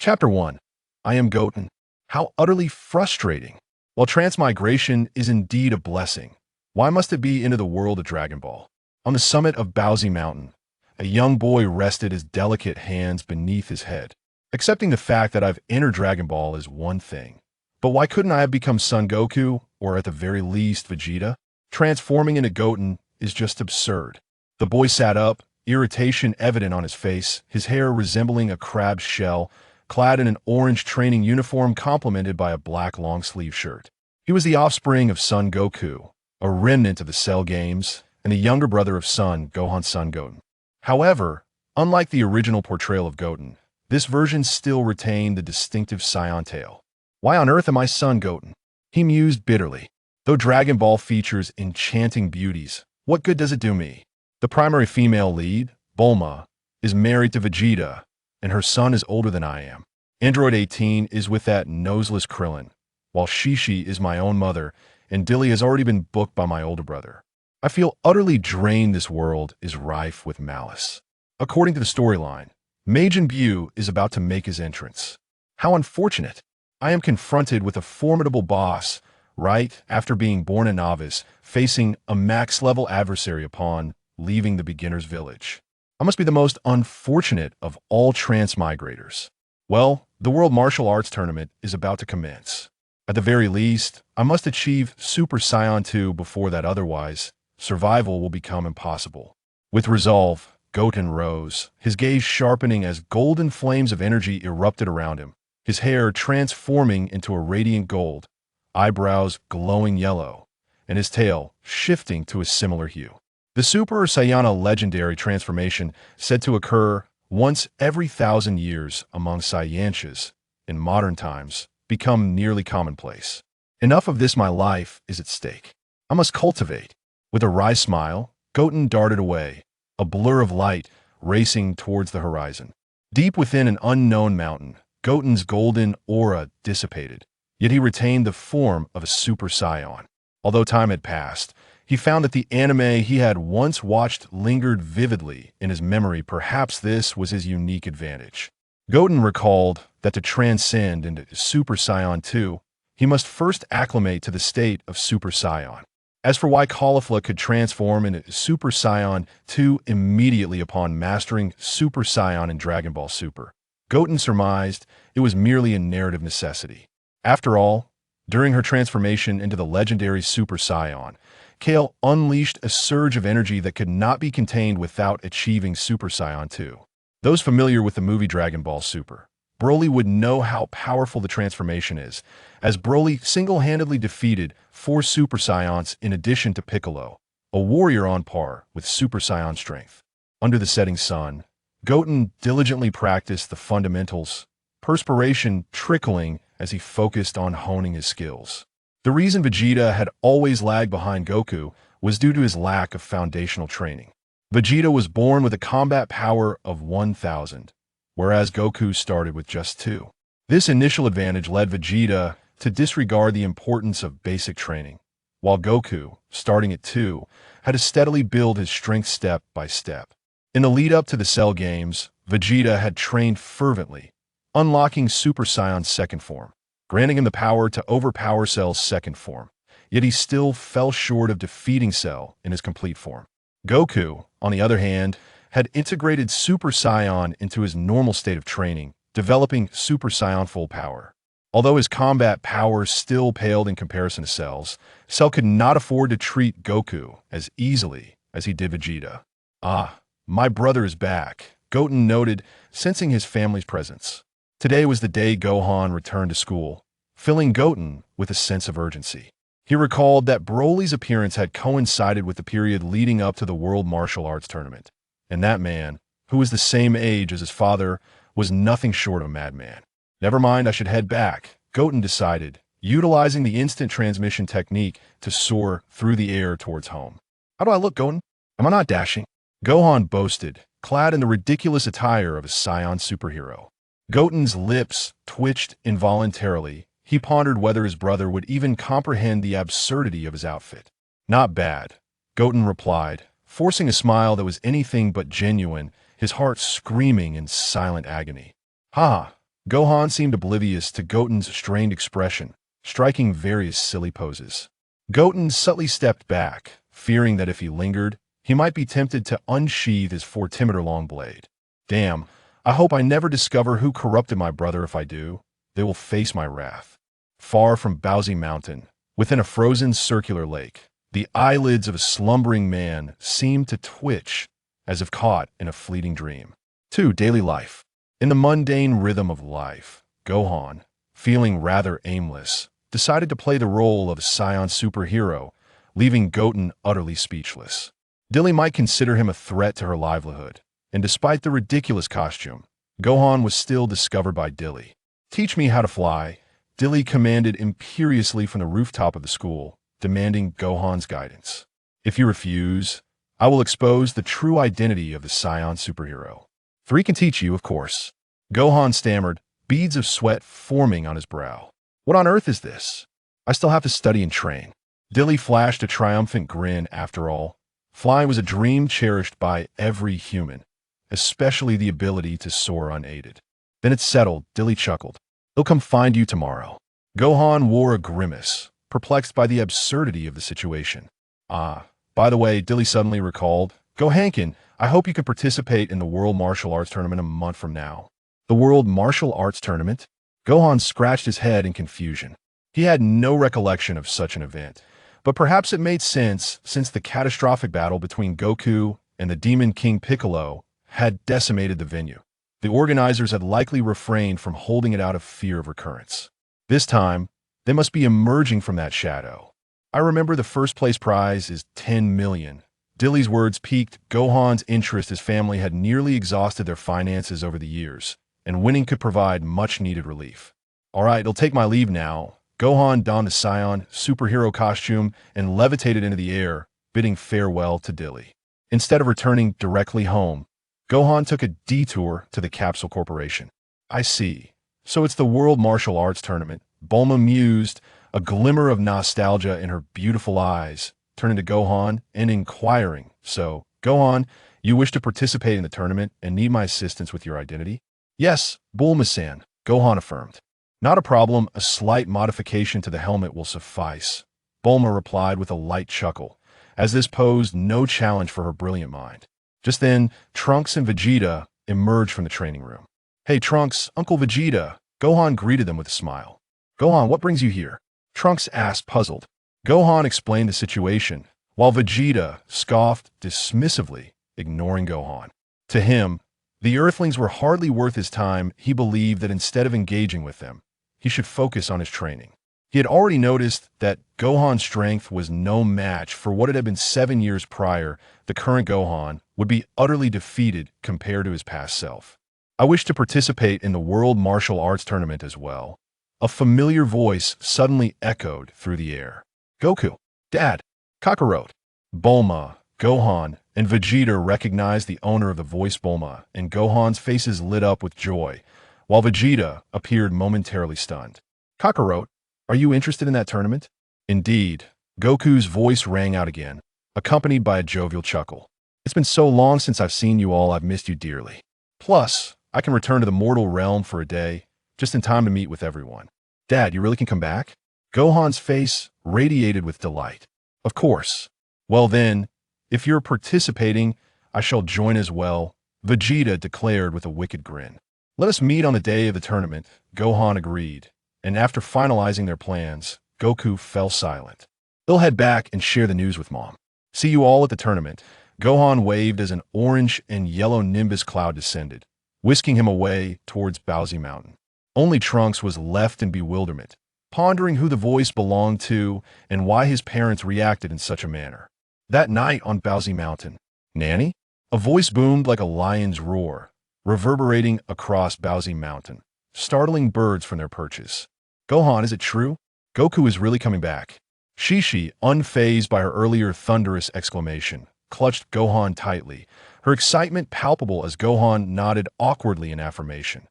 Chapter 1. I am Goten. How utterly frustrating. While transmigration is indeed a blessing, why must it be into the world of Dragon Ball? On the summit of Bowsy Mountain, a young boy rested his delicate hands beneath his head. Accepting the fact that I've entered Dragon Ball is one thing. But why couldn't I have become Son Goku, or at the very least Vegeta? Transforming into Goten is just absurd. The boy sat up, irritation evident on his face, his hair resembling a crab's shell, clad in an orange training uniform complemented by a black long-sleeve shirt. He was the offspring of Son Goku, a remnant of the Cell Games, and the younger brother of Gohan's son Goten. However, unlike the original portrayal of Goten, this version still retained the distinctive Saiyan tail. Why on earth am I Son Goten? He mused bitterly. Though Dragon Ball features enchanting beauties, what good does it do me? The primary female lead, Bulma, is married to Vegeta, and her son is older than I am. Android 18 is with that noseless Krillin, while Shishi is my own mother, and Dilly has already been booked by my older brother. I feel utterly drained. This world is rife with malice. According to the storyline, Majin Buu is about to make his entrance. How unfortunate. I am confronted with a formidable boss right after being born a novice, facing a max-level adversary upon leaving the beginner's village. I must be the most unfortunate of all transmigrators. Well, the World Martial Arts Tournament is about to commence. At the very least, I must achieve Super Saiyan 2 before that, otherwise, survival will become impossible. With resolve, Goten rose, his gaze sharpening as golden flames of energy erupted around him, his hair transforming into a radiant gold, eyebrows glowing yellow, and his tail shifting to a similar hue. The Super Saiyan legendary transformation, said to occur once every 1,000 years among Saiyanshas, in modern times, become nearly commonplace. Enough of this, my life is at stake. I must cultivate. With a wry smile, Goten darted away, a blur of light racing towards the horizon. Deep within an unknown mountain, Goten's golden aura dissipated, yet he retained the form of a Super Saiyan. Although time had passed, he found that the anime he had once watched lingered vividly in his memory. Perhaps this was his unique advantage. Goten recalled that to transcend into Super Saiyan 2, he must first acclimate to the state of Super Saiyan. As for why Caulifla could transform into Super Saiyan 2 immediately upon mastering Super Saiyan in Dragon Ball Super, Goten surmised it was merely a narrative necessity. After all, during her transformation into the legendary Super Saiyan, Kale unleashed a surge of energy that could not be contained without achieving Super Saiyan 2. Those familiar with the movie Dragon Ball Super, Broly would know how powerful the transformation is, as Broly single-handedly defeated 4 Super Saiyans in addition to Piccolo, a warrior on par with Super Saiyan strength. Under the setting sun, Goten diligently practiced the fundamentals, perspiration trickling as he focused on honing his skills. The reason Vegeta had always lagged behind Goku was due to his lack of foundational training. Vegeta was born with a combat power of 1,000, whereas Goku started with just 2. This initial advantage led Vegeta to disregard the importance of basic training, while Goku, starting at 2, had to steadily build his strength step by step. In the lead-up to the Cell Games, Vegeta had trained fervently, unlocking Super Saiyan's second form, granting him the power to overpower Cell's second form, yet he still fell short of defeating Cell in his complete form. Goku, on the other hand, had integrated Super Saiyan into his normal state of training, developing Super Saiyan full power. Although his combat power still paled in comparison to Cell's, Cell could not afford to treat Goku as easily as he did Vegeta. "Ah, my brother is back," Goten noted, sensing his family's presence. Today was the day Gohan returned to school, filling Goten with a sense of urgency. He recalled that Broly's appearance had coincided with the period leading up to the World Martial Arts Tournament, and that man, who was the same age as his father, was nothing short of a madman. Never mind, I should head back, Goten decided, utilizing the instant transmission technique to soar through the air towards home. "How do I look, Goten? Am I not dashing?" Gohan boasted, clad in the ridiculous attire of a Saiyan superhero. Goten's lips twitched involuntarily. He pondered whether his brother would even comprehend the absurdity of his outfit. "Not bad," Goten replied, forcing a smile that was anything but genuine, his heart screaming in silent agony. "Ha! Gohan seemed oblivious to Goten's strained expression, striking various silly poses. Goten subtly stepped back, fearing that if he lingered, he might be tempted to unsheathe his 4-timeter-long blade. Damn, I hope I never discover who corrupted my brother. If I do, they will face my wrath. Far from Babidi Mountain, within a frozen circular lake, the eyelids of a slumbering man seemed to twitch as if caught in a fleeting dream. 2. Daily life. In the mundane rhythm of life, Gohan, feeling rather aimless, decided to play the role of a Saiyan superhero, leaving Goten utterly speechless. Dilly might consider him a threat to her livelihood, and despite the ridiculous costume, Gohan was still discovered by Dilly. "Teach me how to fly," Dilly commanded imperiously from the rooftop of the school, demanding Gohan's guidance. "If you refuse, I will expose the true identity of the Saiyan superhero." "3 can teach you, of course," Gohan stammered, beads of sweat forming on his brow. "What on earth is this? I still have to study and train." Dilly flashed a triumphant grin. After all, flying was a dream cherished by every human, especially the ability to soar unaided. "Then it's settled," Dilly chuckled. "They'll come find you tomorrow." Gohan wore a grimace, perplexed by the absurdity of the situation. By the way, Dilly suddenly recalled, "Gohankin, I hope you can participate in the World Martial Arts Tournament a month from now." The World Martial Arts Tournament? Gohan scratched his head in confusion. He had no recollection of such an event, but perhaps it made sense since the catastrophic battle between Goku and the Demon King Piccolo had decimated the venue. The organizers had likely refrained from holding it out of fear of recurrence. This time, they must be emerging from that shadow. "I remember the first place prize is 10 million. Dilly's words piqued Gohan's interest. His family had nearly exhausted their finances over the years, and winning could provide much-needed relief. "All right, I'll take my leave now." Gohan donned a Saiyan superhero costume and levitated into the air, bidding farewell to Dilly. Instead of returning directly home, Gohan took a detour to the Capsule Corporation. "I see. So it's the World Martial Arts Tournament," Bulma mused, a glimmer of nostalgia in her beautiful eyes, turning to Gohan and inquiring, "So, Gohan, you wish to participate in the tournament and need my assistance with your identity?" "Yes, Bulma-san," Gohan affirmed. "Not a problem, a slight modification to the helmet will suffice," Bulma replied with a light chuckle, as this posed no challenge for her brilliant mind. Just then, Trunks and Vegeta emerged from the training room. "Hey Trunks, Uncle Vegeta," Gohan greeted them with a smile. "Gohan, what brings you here?" Trunks asked, puzzled. Gohan explained the situation, while Vegeta scoffed dismissively, ignoring Gohan. To him, the Earthlings were hardly worth his time. He believed that instead of engaging with them, he should focus on his training. He had already noticed that Gohan's strength was no match for what it had been 7 years prior. The current Gohan would be utterly defeated compared to his past self. "I wish to participate in the World Martial Arts Tournament as well." A familiar voice suddenly echoed through the air. "Goku, Dad, Kakarot." Bulma, Gohan, and Vegeta recognized the owner of the voice. Bulma and Gohan's faces lit up with joy, while Vegeta appeared momentarily stunned. "Kakarot, are you interested in that tournament?" "Indeed." Goku's voice rang out again, accompanied by a jovial chuckle. "It's been so long since I've seen you all, I've missed you dearly. Plus, I can return to the mortal realm for a day, just in time to meet with everyone." "Dad, you really can come back?" Gohan's face radiated with delight. "Of course." "Well then, if you're participating, I shall join as well," Vegeta declared with a wicked grin. "Let us meet on the day of the tournament," Gohan agreed, and after finalizing their plans, Goku fell silent. "They'll head back and share the news with Mom. See you all at the tournament." Gohan waved as an orange and yellow nimbus cloud descended, whisking him away towards Babidi Mountain. Only Trunks was left in bewilderment, pondering who the voice belonged to and why his parents reacted in such a manner. That night on Babidi Mountain, "Nanny?" A voice boomed like a lion's roar, reverberating across Babidi Mountain, startling birds from their perches. "Gohan, is it true? Goku is really coming back." Shishi, unfazed by her earlier thunderous exclamation, clutched Gohan tightly, her excitement palpable as Gohan nodded awkwardly in affirmation.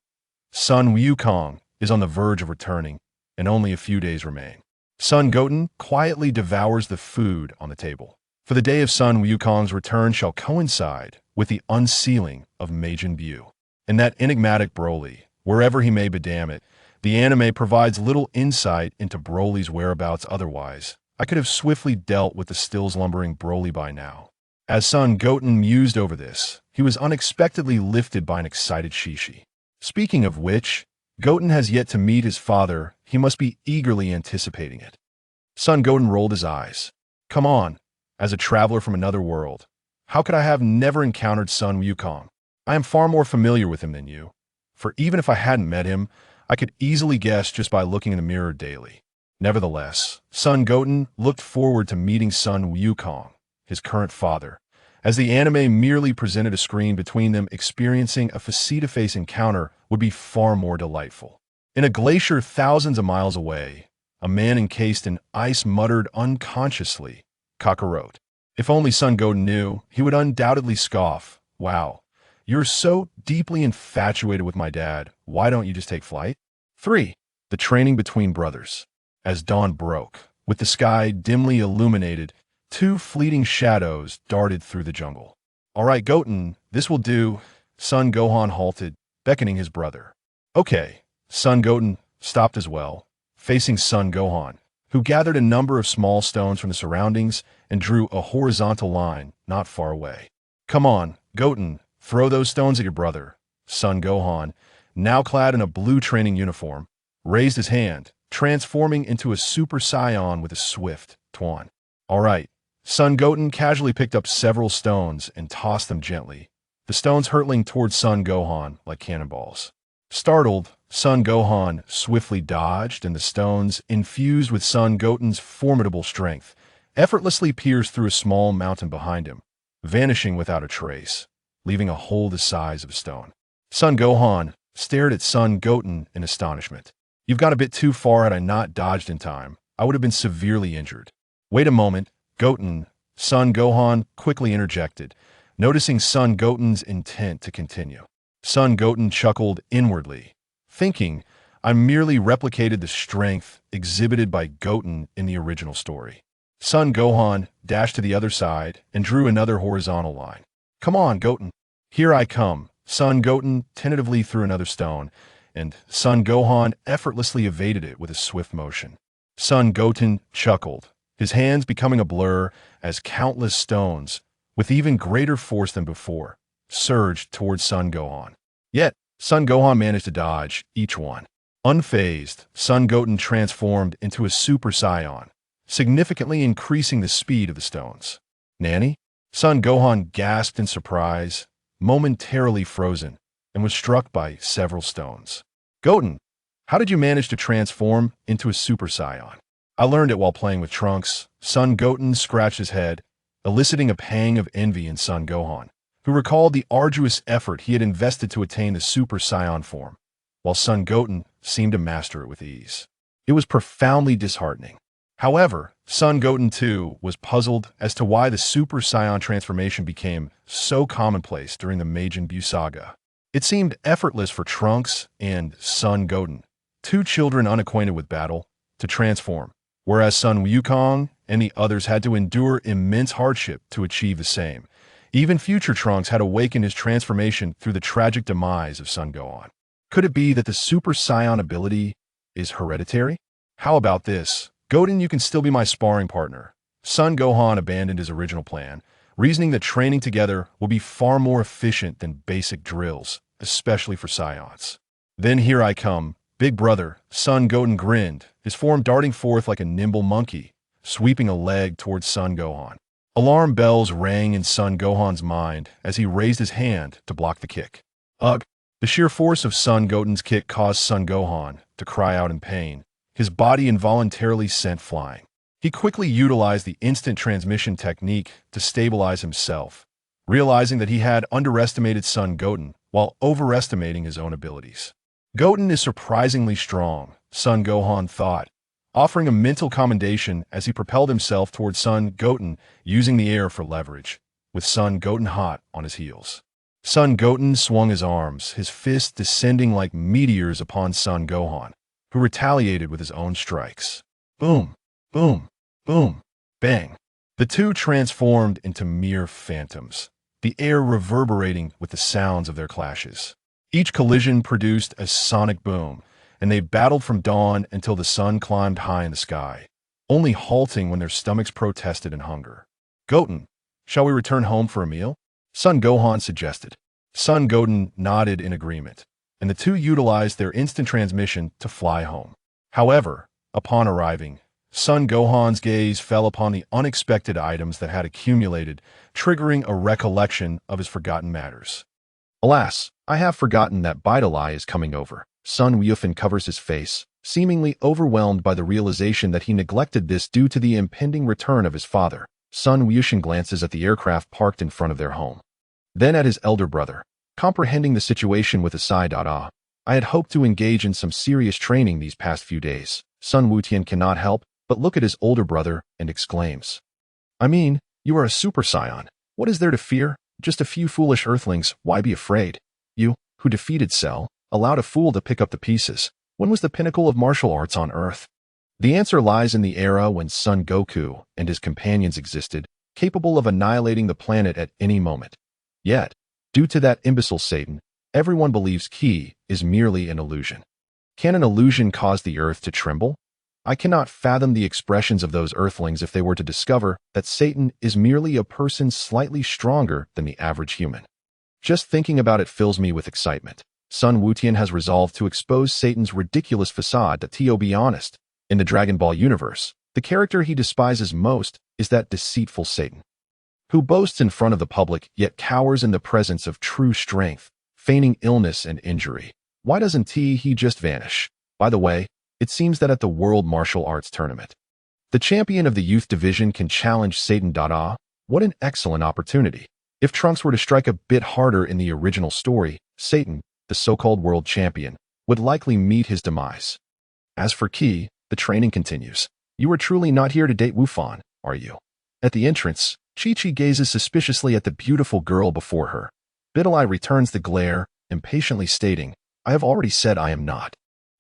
"Sun Wukong is on the verge of returning, and only a few days remain." Son Goten quietly devours the food on the table. For the day of Sun Wukong's return shall coincide with the unsealing of Majin Buu. And that enigmatic Broly, wherever he may be, damn it. The anime provides little insight into Broly's whereabouts otherwise. I could have swiftly dealt with the still slumbering Broly by now. As Son Goten mused over this, he was unexpectedly lifted by an excited Shishi. Speaking of which, Goten has yet to meet his father. He must be eagerly anticipating it. Son Goten rolled his eyes. Come on, as a traveler from another world, how could I have never encountered Sun Wukong? I am far more familiar with him than you, for even if I hadn't met him, I could easily guess just by looking in the mirror daily. Nevertheless, Son Goten looked forward to meeting Sun Wukong, his current father, as the anime merely presented a screen between them. Experiencing a face-to-face encounter would be far more delightful. In a glacier thousands of miles away, a man encased in ice muttered unconsciously, Kakarot. If only Son Goten knew, he would undoubtedly scoff. Wow, you're so deeply infatuated with my dad, why don't you just take flight? 3. The training between brothers. As dawn broke, with the sky dimly illuminated, two fleeting shadows darted through the jungle. All right, Goten, this will do. Son Gohan halted, beckoning his brother. Okay. Son Goten stopped as well, facing Son Gohan, who gathered a number of small stones from the surroundings and drew a horizontal line not far away. Come on, Goten, throw those stones at your brother. Son Gohan, now clad in a blue training uniform, raised his hand, transforming into a Super Saiyan with a swift twan. All right. Son Goten casually picked up several stones and tossed them gently, the stones hurtling towards Son Gohan like cannonballs. Startled, Son Gohan swiftly dodged, and the stones, infused with Son Goten's formidable strength, effortlessly pierced through a small mountain behind him, vanishing without a trace, leaving a hole the size of a stone. Son Gohan stared at Son Goten in astonishment. You've gone a bit too far. Had I not dodged in time, I would have been severely injured. Wait a moment, Goten, Son Gohan quickly interjected, noticing Son Goten's intent to continue. Son Goten chuckled inwardly, thinking, I merely replicated the strength exhibited by Goten in the original story. Son Gohan dashed to the other side and drew another horizontal line. Come on, Goten. Here I come. Son Goten tentatively threw another stone, and Son Gohan effortlessly evaded it with a swift motion. Son Goten chuckled, his hands becoming a blur as countless stones, with even greater force than before, surged towards Son Gohan. Yet, Son Gohan managed to dodge each one. Unfazed, Son Goten transformed into a Super Saiyan, significantly increasing the speed of the stones. Nanny? Son Gohan gasped in surprise, momentarily frozen, and was struck by several stones. Goten, how did you manage to transform into a Super Saiyan? I learned it while playing with Trunks. Son Goten scratched his head, eliciting a pang of envy in Son Gohan, who recalled the arduous effort he had invested to attain the Super Saiyan form, while Son Goten seemed to master it with ease. It was profoundly disheartening. However, Son Goten too was puzzled as to why the Super Saiyan transformation became so commonplace during the Majin Buu saga. It seemed effortless for Trunks and Son Goten, two children unacquainted with battle, to transform, whereas Sun Wukong and the others had to endure immense hardship to achieve the same. Even future Trunks had awakened his transformation through the tragic demise of Son Gohan. Could it be that the Super Saiyan ability is hereditary? How about this? Goten, you can still be my sparring partner. Son Gohan abandoned his original plan, reasoning that training together will be far more efficient than basic drills, especially for Saiyans. Then here I come, big brother. Son Goten grinned, his form darting forth like a nimble monkey, sweeping a leg towards Son Gohan. Alarm bells rang in Son Gohan's mind as he raised his hand to block the kick. Ugh! The sheer force of Son Goten's kick caused Son Gohan to cry out in pain, his body involuntarily sent flying. He quickly utilized the instant transmission technique to stabilize himself, realizing that he had underestimated Son Goten while overestimating his own abilities. Goten is surprisingly strong, Son Gohan thought, offering a mental commendation as he propelled himself towards Son Goten, using the air for leverage, with Son Goten hot on his heels. Son Goten swung his arms, his fists descending like meteors upon Son Gohan, who retaliated with his own strikes. Boom, boom, boom, bang. The two transformed into mere phantoms, the air reverberating with the sounds of their clashes. Each collision produced a sonic boom, and they battled from dawn until the sun climbed high in the sky, only halting when their stomachs protested in hunger. Goten, shall we return home for a meal? Son Gohan suggested. Son Goten nodded in agreement, and the two utilized their instant transmission to fly home. However, upon arriving, Son Gohan's gaze fell upon the unexpected items that had accumulated, triggering a recollection of his forgotten matters. Alas, I have forgotten that Bidi Li is coming over. Sun Wukong covers his face, seemingly overwhelmed by the realization that he neglected this due to the impending return of his father. Sun Wukong glances at the aircraft parked in front of their home. Then at his elder brother, comprehending the situation with a sigh. I had hoped to engage in some serious training these past few days. Sun Wukong cannot help but look at his older brother and exclaims, I mean, you are a Super Saiyan. What is there to fear? Just a few foolish earthlings, why be afraid? You, who defeated Cell, allowed a fool to pick up the pieces. When was the pinnacle of martial arts on Earth? The answer lies in the era when Son Goku and his companions existed, capable of annihilating the planet at any moment. Yet, due to that imbecile Satan, everyone believes Ki is merely an illusion. Can an illusion cause the Earth to tremble? I cannot fathom the expressions of those earthlings if they were to discover that Satan is merely a person slightly stronger than the average human. Just thinking about it fills me with excitement. Sun Wukong has resolved to expose Satan's ridiculous facade. To be honest, in the Dragon Ball universe, the character he despises most is that deceitful Satan, who boasts in front of the public yet cowers in the presence of true strength, feigning illness and injury. Why doesn't he just vanish? By the way, it seems that at the World Martial Arts Tournament, the champion of the youth division can challenge Satan. What an excellent opportunity. If Trunks were to strike a bit harder in the original story, Satan, the so-called world champion, would likely meet his demise. As for Ki, the training continues. You are truly not here to date Wufan, are you? At the entrance, Chi-Chi gazes suspiciously at the beautiful girl before her. Bidi Li returns the glare, impatiently stating, I have already said I am not.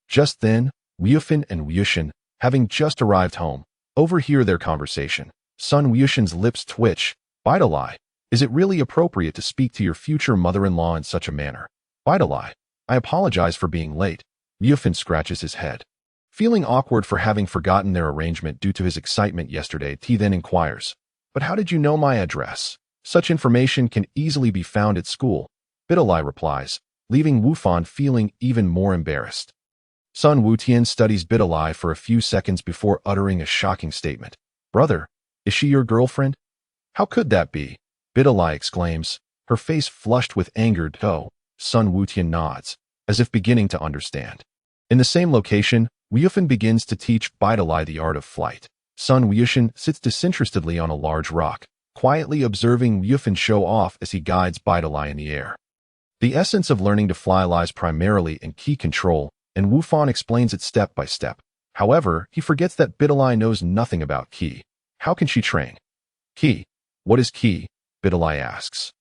Just then, Wukong and Wushin, having just arrived home, overhear their conversation. Son Wukong's lips twitch. Bidi Li, is it really appropriate to speak to your future mother-in-law in such a manner? Bidi Li, I apologize for being late. Wukong scratches his head. Feeling awkward for having forgotten their arrangement due to his excitement yesterday, he then inquires, but how did you know my address? Such information can easily be found at school. Bidi Li replies, leaving Wufan feeling even more embarrassed. Sun Wukong studies Bidi Li for a few seconds before uttering a shocking statement. Brother, is she your girlfriend? How could that be? Bidi Li exclaims, her face flushed with anger. Sun Wukong nods, as if beginning to understand. In the same location, Wukong begins to teach Bidi Li the art of flight. Sun Wukong sits disinterestedly on a large rock, quietly observing Wukong show off as he guides Bidi Li in the air. The essence of learning to fly lies primarily in Ki control, and Wufan explains it step by step. However, he forgets that Bidi Li knows nothing about Ki. How can she train? Ki. What is Ki? Bidi Li asks.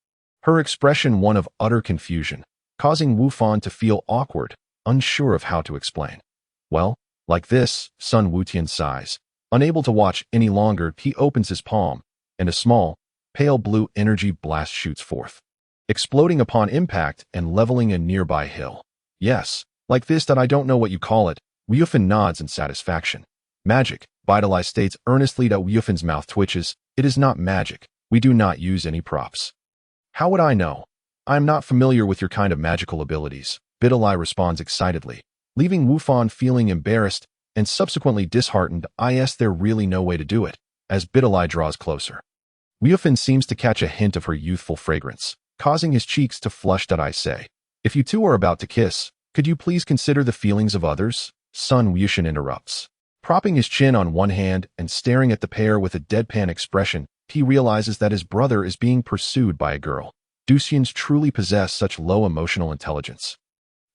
Her expression one of utter confusion, causing Wufan to feel awkward, unsure of how to explain. Well, like this, Sun Wukong sighs. Unable to watch any longer, he opens his palm, and a small, pale blue energy blast shoots forth, exploding upon impact and leveling a nearby hill. Yes. Like this that I don't know what you call it. Wufan nods in satisfaction. Magic, Bidi Li states earnestly. Wufan's mouth twitches. It is not magic. We do not use any props. How would I know? I am not familiar with your kind of magical abilities. Bidi Li responds excitedly, leaving Wufan feeling embarrassed and subsequently disheartened. There really no way to do it, as Bidi Li draws closer. Wufan seems to catch a hint of her youthful fragrance, causing his cheeks to flush. I say, if you two are about to kiss, could you please consider the feelings of others? Sun Wukong interrupts. Propping his chin on one hand and staring at the pair with a deadpan expression, he realizes that his brother is being pursued by a girl. Dusians truly possess such low emotional intelligence.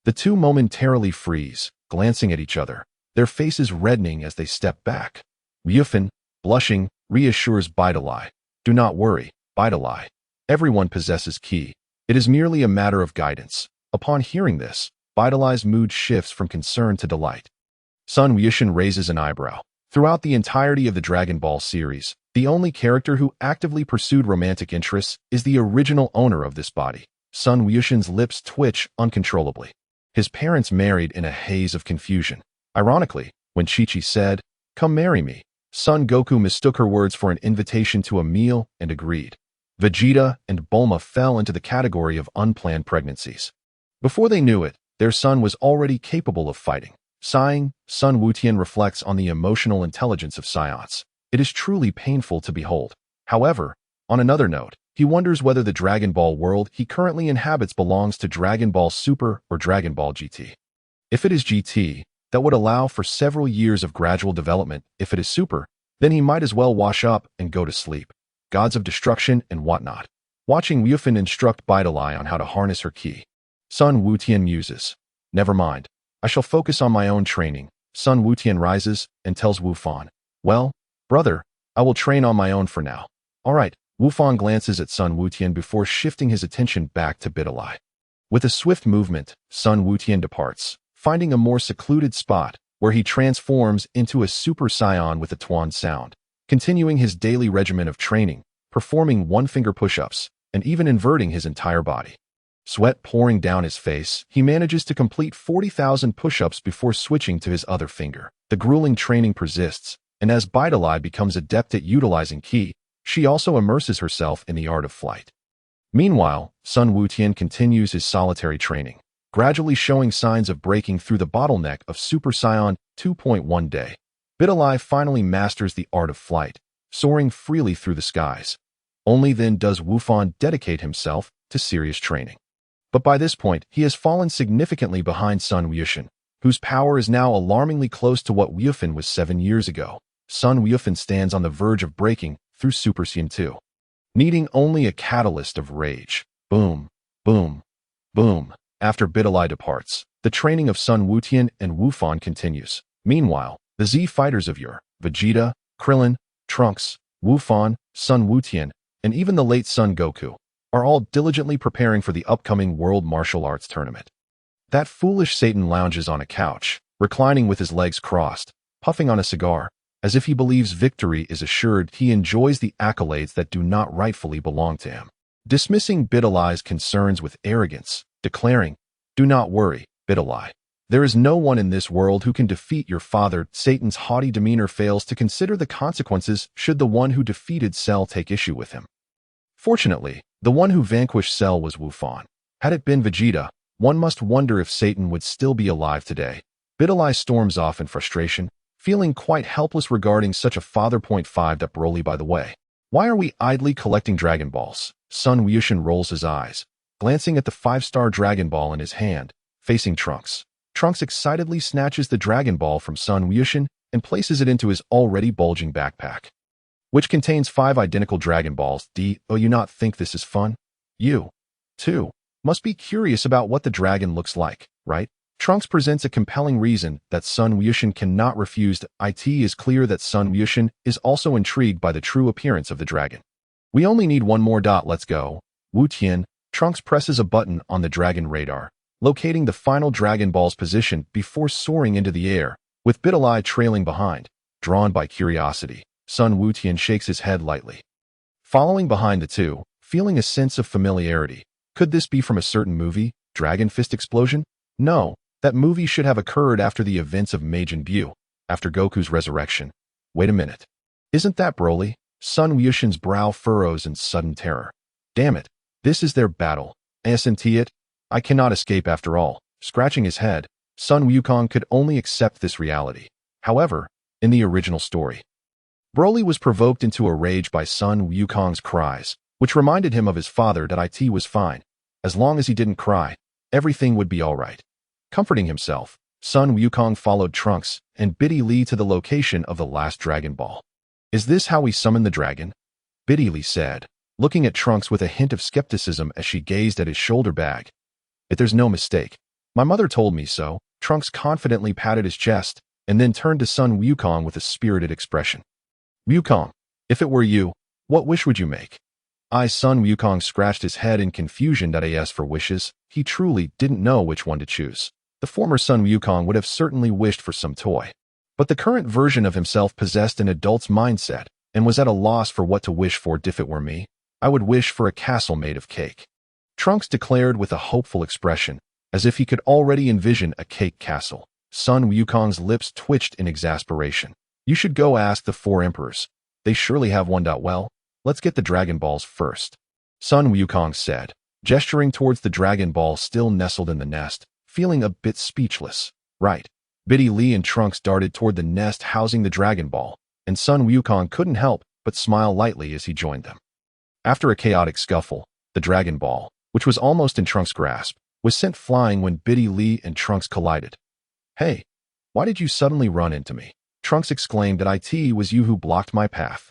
The two momentarily freeze, glancing at each other, their faces reddening as they step back. Wufan, blushing, reassures Bidi Li. Do not worry, Bidi Li. Everyone possesses Ki. It is merely a matter of guidance. Upon hearing this, Bidi Li's mood shifts from concern to delight. Sun Wukong raises an eyebrow. Throughout the entirety of the Dragon Ball series, the only character who actively pursued romantic interests is the original owner of this body. Sun Wukong's lips twitch uncontrollably. His parents married in a haze of confusion. Ironically, when Chi-Chi said, "Come marry me," Son Goku mistook her words for an invitation to a meal and agreed. Vegeta and Bulma fell into the category of unplanned pregnancies. Before they knew it, their son was already capable of fighting. Sighing, Sun Wukong reflects on the emotional intelligence of Saiyans. It is truly painful to behold. However, on another note, he wonders whether the Dragon Ball world he currently inhabits belongs to Dragon Ball Super or Dragon Ball GT. If it is GT, that would allow for several years of gradual development. If it is Super, then he might as well wash up and go to sleep. Gods of destruction and whatnot. Watching Wufan instruct Bidi Li on how to harness her ki. Sun Wukong muses. Never mind. I shall focus on my own training. Sun Wukong rises and tells Wufan, "Well, brother, I will train on my own for now." Alright, Wufan glances at Sun Wukong before shifting his attention back to Bidi Li. With a swift movement, Sun Wukong departs, finding a more secluded spot where he transforms into a Super Saiyan with a Tuan sound, continuing his daily regimen of training, performing one-finger push-ups, and even inverting his entire body. Sweat pouring down his face, he manages to complete 40,000 push-ups before switching to his other finger. The grueling training persists, and as Bidi Li becomes adept at utilizing ki, she also immerses herself in the art of flight. Meanwhile, Sun Wukong continues his solitary training, gradually showing signs of breaking through the bottleneck of Super Saiyan 2.1 day. Bidi Li finally masters the art of flight, soaring freely through the skies. Only then does Wufan dedicate himself to serious training. But by this point, he has fallen significantly behind Sun Wukong, whose power is now alarmingly close to what Wufan was 7 years ago. Sun Wukong stands on the verge of breaking through Super Saiyan 2, needing only a catalyst of rage. Boom, boom, boom. After Bidi Li departs, the training of Sun Wukong and Wufan continues. Meanwhile, the Z fighters of Vegeta, Krillin, Trunks, Wufan, Sun Wukong, and even the late Son Goku are all diligently preparing for the upcoming World Martial Arts Tournament. That foolish Satan lounges on a couch, reclining with his legs crossed, puffing on a cigar. As if he believes victory is assured, he enjoys the accolades that do not rightfully belong to him, dismissing Bidi Li's concerns with arrogance, declaring, "Do not worry, Bidi Li. There is no one in this world who can defeat your father." Satan's haughty demeanor fails to consider the consequences should the one who defeated Cell take issue with him. Fortunately, the one who vanquished Cell was Wufan. Had it been Vegeta, one must wonder if Satan would still be alive today. Bidi Li storms off in frustration, feeling quite helpless regarding such a father. 5 That Broly, by the way. Why are we idly collecting Dragon Balls? Sun Wukong rolls his eyes, glancing at the 5-star Dragon Ball in his hand, facing Trunks. Trunks excitedly snatches the Dragon Ball from Sun Wukong and places it into his already bulging backpack, which contains 5 identical Dragon Balls. Oh, you not think this is fun? You, too, must be curious about what the dragon looks like, right? Trunks presents a compelling reason that Sun Wukong cannot refuse. It is clear that Sun Wukong is also intrigued by the true appearance of the dragon. We only need one more. Let's go. Wu Tian. Trunks presses a button on the dragon radar, locating the final Dragon Ball's position before soaring into the air, with Bidi Li trailing behind. Drawn by curiosity, Sun Wukong shakes his head lightly, following behind the two, feeling a sense of familiarity. Could this be from a certain movie, Dragon Fist Explosion? No, that movie should have occurred after the events of Majin Buu, after Goku's resurrection. Wait a minute. Isn't that Broly? Sun Wukong's brow furrows in sudden terror. Damn it, this is their battle. Isn't it? I cannot escape after all. Scratching his head, Sun Wukong could only accept this reality. However, in the original story, Broly was provoked into a rage by Sun Wukong's cries, which reminded him of his father. It was fine. As long as he didn't cry, everything would be alright. Comforting himself, Sun Wukong followed Trunks and Bidi Li to the location of the last Dragon Ball. Is this how we summon the dragon? Bidi Li said, looking at Trunks with a hint of skepticism as she gazed at his shoulder bag. If there's no mistake. My mother told me so. Trunks confidently patted his chest and then turned to Sun Wukong with a spirited expression. Wukong, if it were you, what wish would you make? Sun Wukong scratched his head in confusion. As for wishes, he truly didn't know which one to choose. The former Sun Wukong would have certainly wished for some toy, but the current version of himself possessed an adult's mindset and was at a loss for what to wish for. If it were me, I would wish for a castle made of cake. Trunks declared with a hopeful expression, as if he could already envision a cake castle. Sun Wukong's lips twitched in exasperation. You should go ask the four emperors. They surely have one. Well, let's get the Dragon Balls first. Sun Wukong said, gesturing towards the Dragon Ball still nestled in the nest, feeling a bit speechless. Right. Bidi Li and Trunks darted toward the nest housing the Dragon Ball, and Sun Wukong couldn't help but smile lightly as he joined them. After a chaotic scuffle, the Dragon Ball, which was almost in Trunks' grasp, was sent flying when Bidi Li and Trunks collided. Hey, why did you suddenly run into me? Trunks exclaimed that it was you who blocked my path.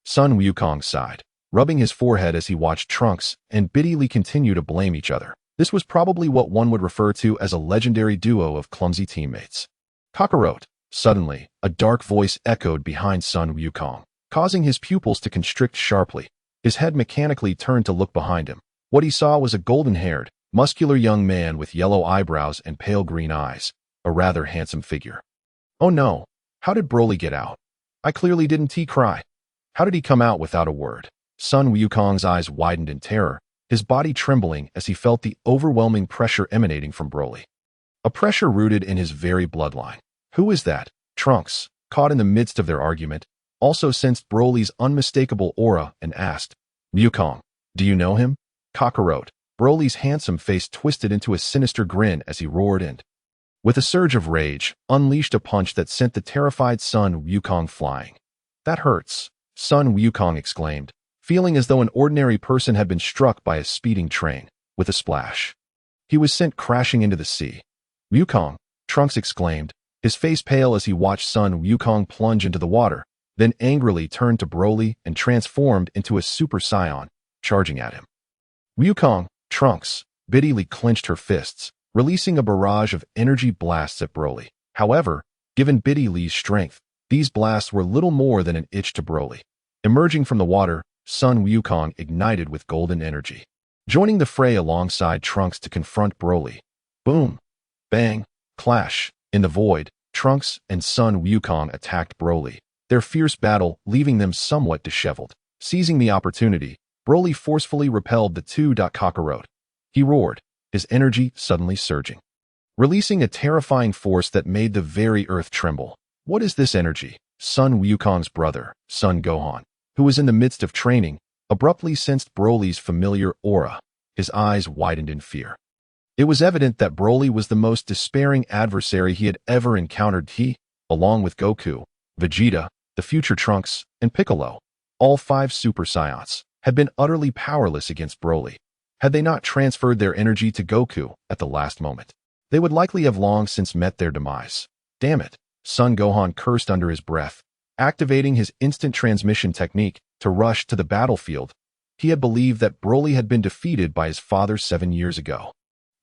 Sun Wukong sighed, rubbing his forehead as he watched Trunks and Bidi Li continue to blame each other. This was probably what one would refer to as a legendary duo of clumsy teammates. Kakarot. Suddenly, a dark voice echoed behind Sun Wukong, causing his pupils to constrict sharply. His head mechanically turned to look behind him. What he saw was a golden-haired, muscular young man with yellow eyebrows and pale green eyes, a rather handsome figure. Oh no, how did Broly get out? I clearly didn't cry. How did he come out without a word? Sun Wukong's eyes widened in terror, his body trembling as he felt the overwhelming pressure emanating from Broly. A pressure rooted in his very bloodline. Who is that? Trunks, caught in the midst of their argument, also sensed Broly's unmistakable aura and asked, Wukong, do you know him? Kakarot. Broly's handsome face twisted into a sinister grin as he roared and, with a surge of rage, unleashed a punch that sent the terrified Sun Wukong flying. That hurts, Sun Wukong exclaimed, feeling as though an ordinary person had been struck by a speeding train. With a splash, he was sent crashing into the sea. Wukong, Trunks exclaimed, his face pale as he watched Sun Wukong plunge into the water, then angrily turned to Broly and transformed into a Super Saiyan, charging at him. Wukong, Trunks, Bidi Li clenched her fists, releasing a barrage of energy blasts at Broly. However, given Bidi Li's strength, these blasts were little more than an itch to Broly. Emerging from the water, Sun Wukong ignited with golden energy, joining the fray alongside Trunks to confront Broly. Boom! Bang! Clash! In the void, Trunks and Sun Wukong attacked Broly, their fierce battle leaving them somewhat disheveled. Seizing the opportunity, Broly forcefully repelled the two. Kakarot. He roared, his energy suddenly surging, releasing a terrifying force that made the very earth tremble. What is this energy? Sun Wukong's brother, Son Gohan, who was in the midst of training, abruptly sensed Broly's familiar aura. His eyes widened in fear. It was evident that Broly was the most despairing adversary he had ever encountered. He, along with Goku, Vegeta, the future Trunks, and Piccolo, all 5 Super Saiyans, had been utterly powerless against Broly. Had they not transferred their energy to Goku at the last moment, they would likely have long since met their demise. Damn it, Son Gohan cursed under his breath, activating his instant transmission technique to rush to the battlefield. He had believed that Broly had been defeated by his father 7 years ago.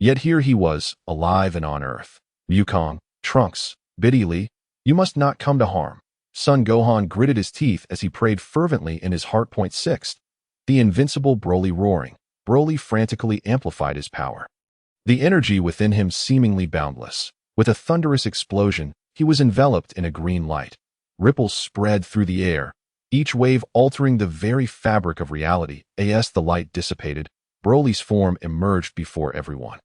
Yet here he was, alive and on Earth. Wukong, Trunks, Bidi Li, you must not come to harm. Son Gohan gritted his teeth as he prayed fervently in his heart. 6. The invincible Broly roaring. Broly frantically amplified his power, the energy within him seemingly boundless. With a thunderous explosion, he was enveloped in a green light. Ripples spread through the air, each wave altering the very fabric of reality. As the light dissipated, Broly's form emerged before everyone.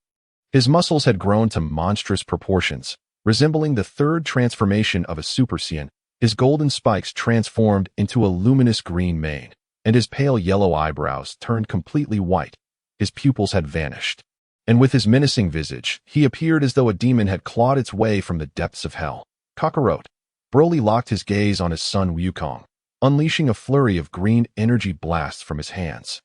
His muscles had grown to monstrous proportions, resembling the third transformation of a Super Saiyan. His golden spikes transformed into a luminous green mane, and his pale yellow eyebrows turned completely white. His pupils had vanished, and with his menacing visage, he appeared as though a demon had clawed its way from the depths of hell. Kakarot. Broly locked his gaze on his son Wukong, unleashing a flurry of green energy blasts from his hands.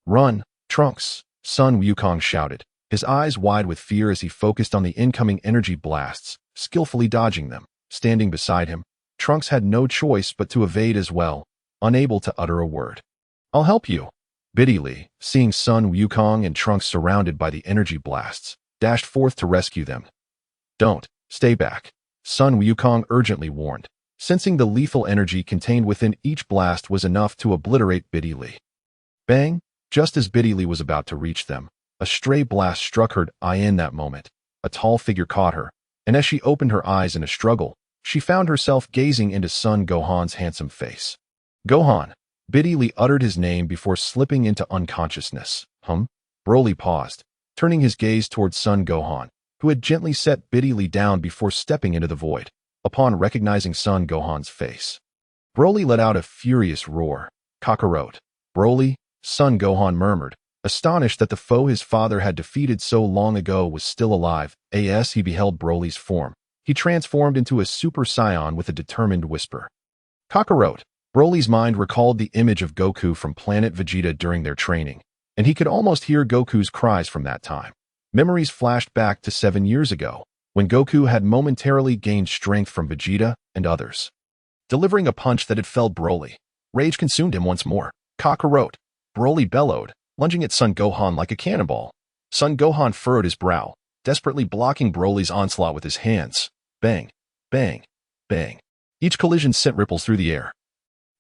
Run, Trunks, Son Wukong shouted, his eyes wide with fear as he focused on the incoming energy blasts, skillfully dodging them. Standing beside him, Trunks had no choice but to evade as well, unable to utter a word. I'll help you. Bidi Li, seeing Son Wukong and Trunks surrounded by the energy blasts, dashed forth to rescue them. Don't, stay back, Son Wukong urgently warned, sensing the lethal energy contained within each blast was enough to obliterate Bidi Li. Bang! Just as Bidi Li was about to reach them, a stray blast struck her eye. In that moment, a tall figure caught her, and as she opened her eyes in a struggle, she found herself gazing into Son Gohan's handsome face. Gohan. Bidi Li uttered his name before slipping into unconsciousness. Broly paused, turning his gaze towards Son Gohan, who had gently set Bidi Li down before stepping into the void. Upon recognizing Son Gohan's face, Broly let out a furious roar. Kakarot. Broly, Son Gohan murmured, astonished that the foe his father had defeated so long ago was still alive. As he beheld Broly's form, he transformed into a Super Saiyan with a determined whisper. Kakarot. Broly's mind recalled the image of Goku from planet Vegeta during their training, and he could almost hear Goku's cries from that time. Memories flashed back to 7 years ago, when Goku had momentarily gained strength from Vegeta and others. Delivering a punch that had felled Broly, rage consumed him once more. Kakarot. Broly bellowed, lunging at Son Gohan like a cannonball. Son Gohan furrowed his brow, desperately blocking Broly's onslaught with his hands. Bang, bang, bang. Each collision sent ripples through the air.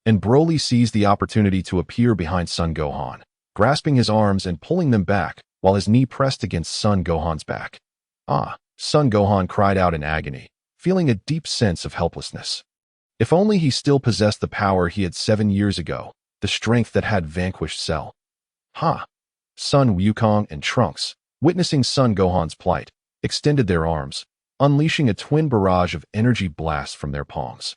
And Broly seized the opportunity to appear behind Son Gohan, grasping his arms and pulling them back while his knee pressed against Son Gohan's back. Ah, Son Gohan cried out in agony, feeling a deep sense of helplessness. If only he still possessed the power he had 7 years ago, the strength that had vanquished Cell. Ha! Sun Wukong and Trunks, witnessing Son Gohan's plight, extended their arms, unleashing a twin barrage of energy blasts from their palms.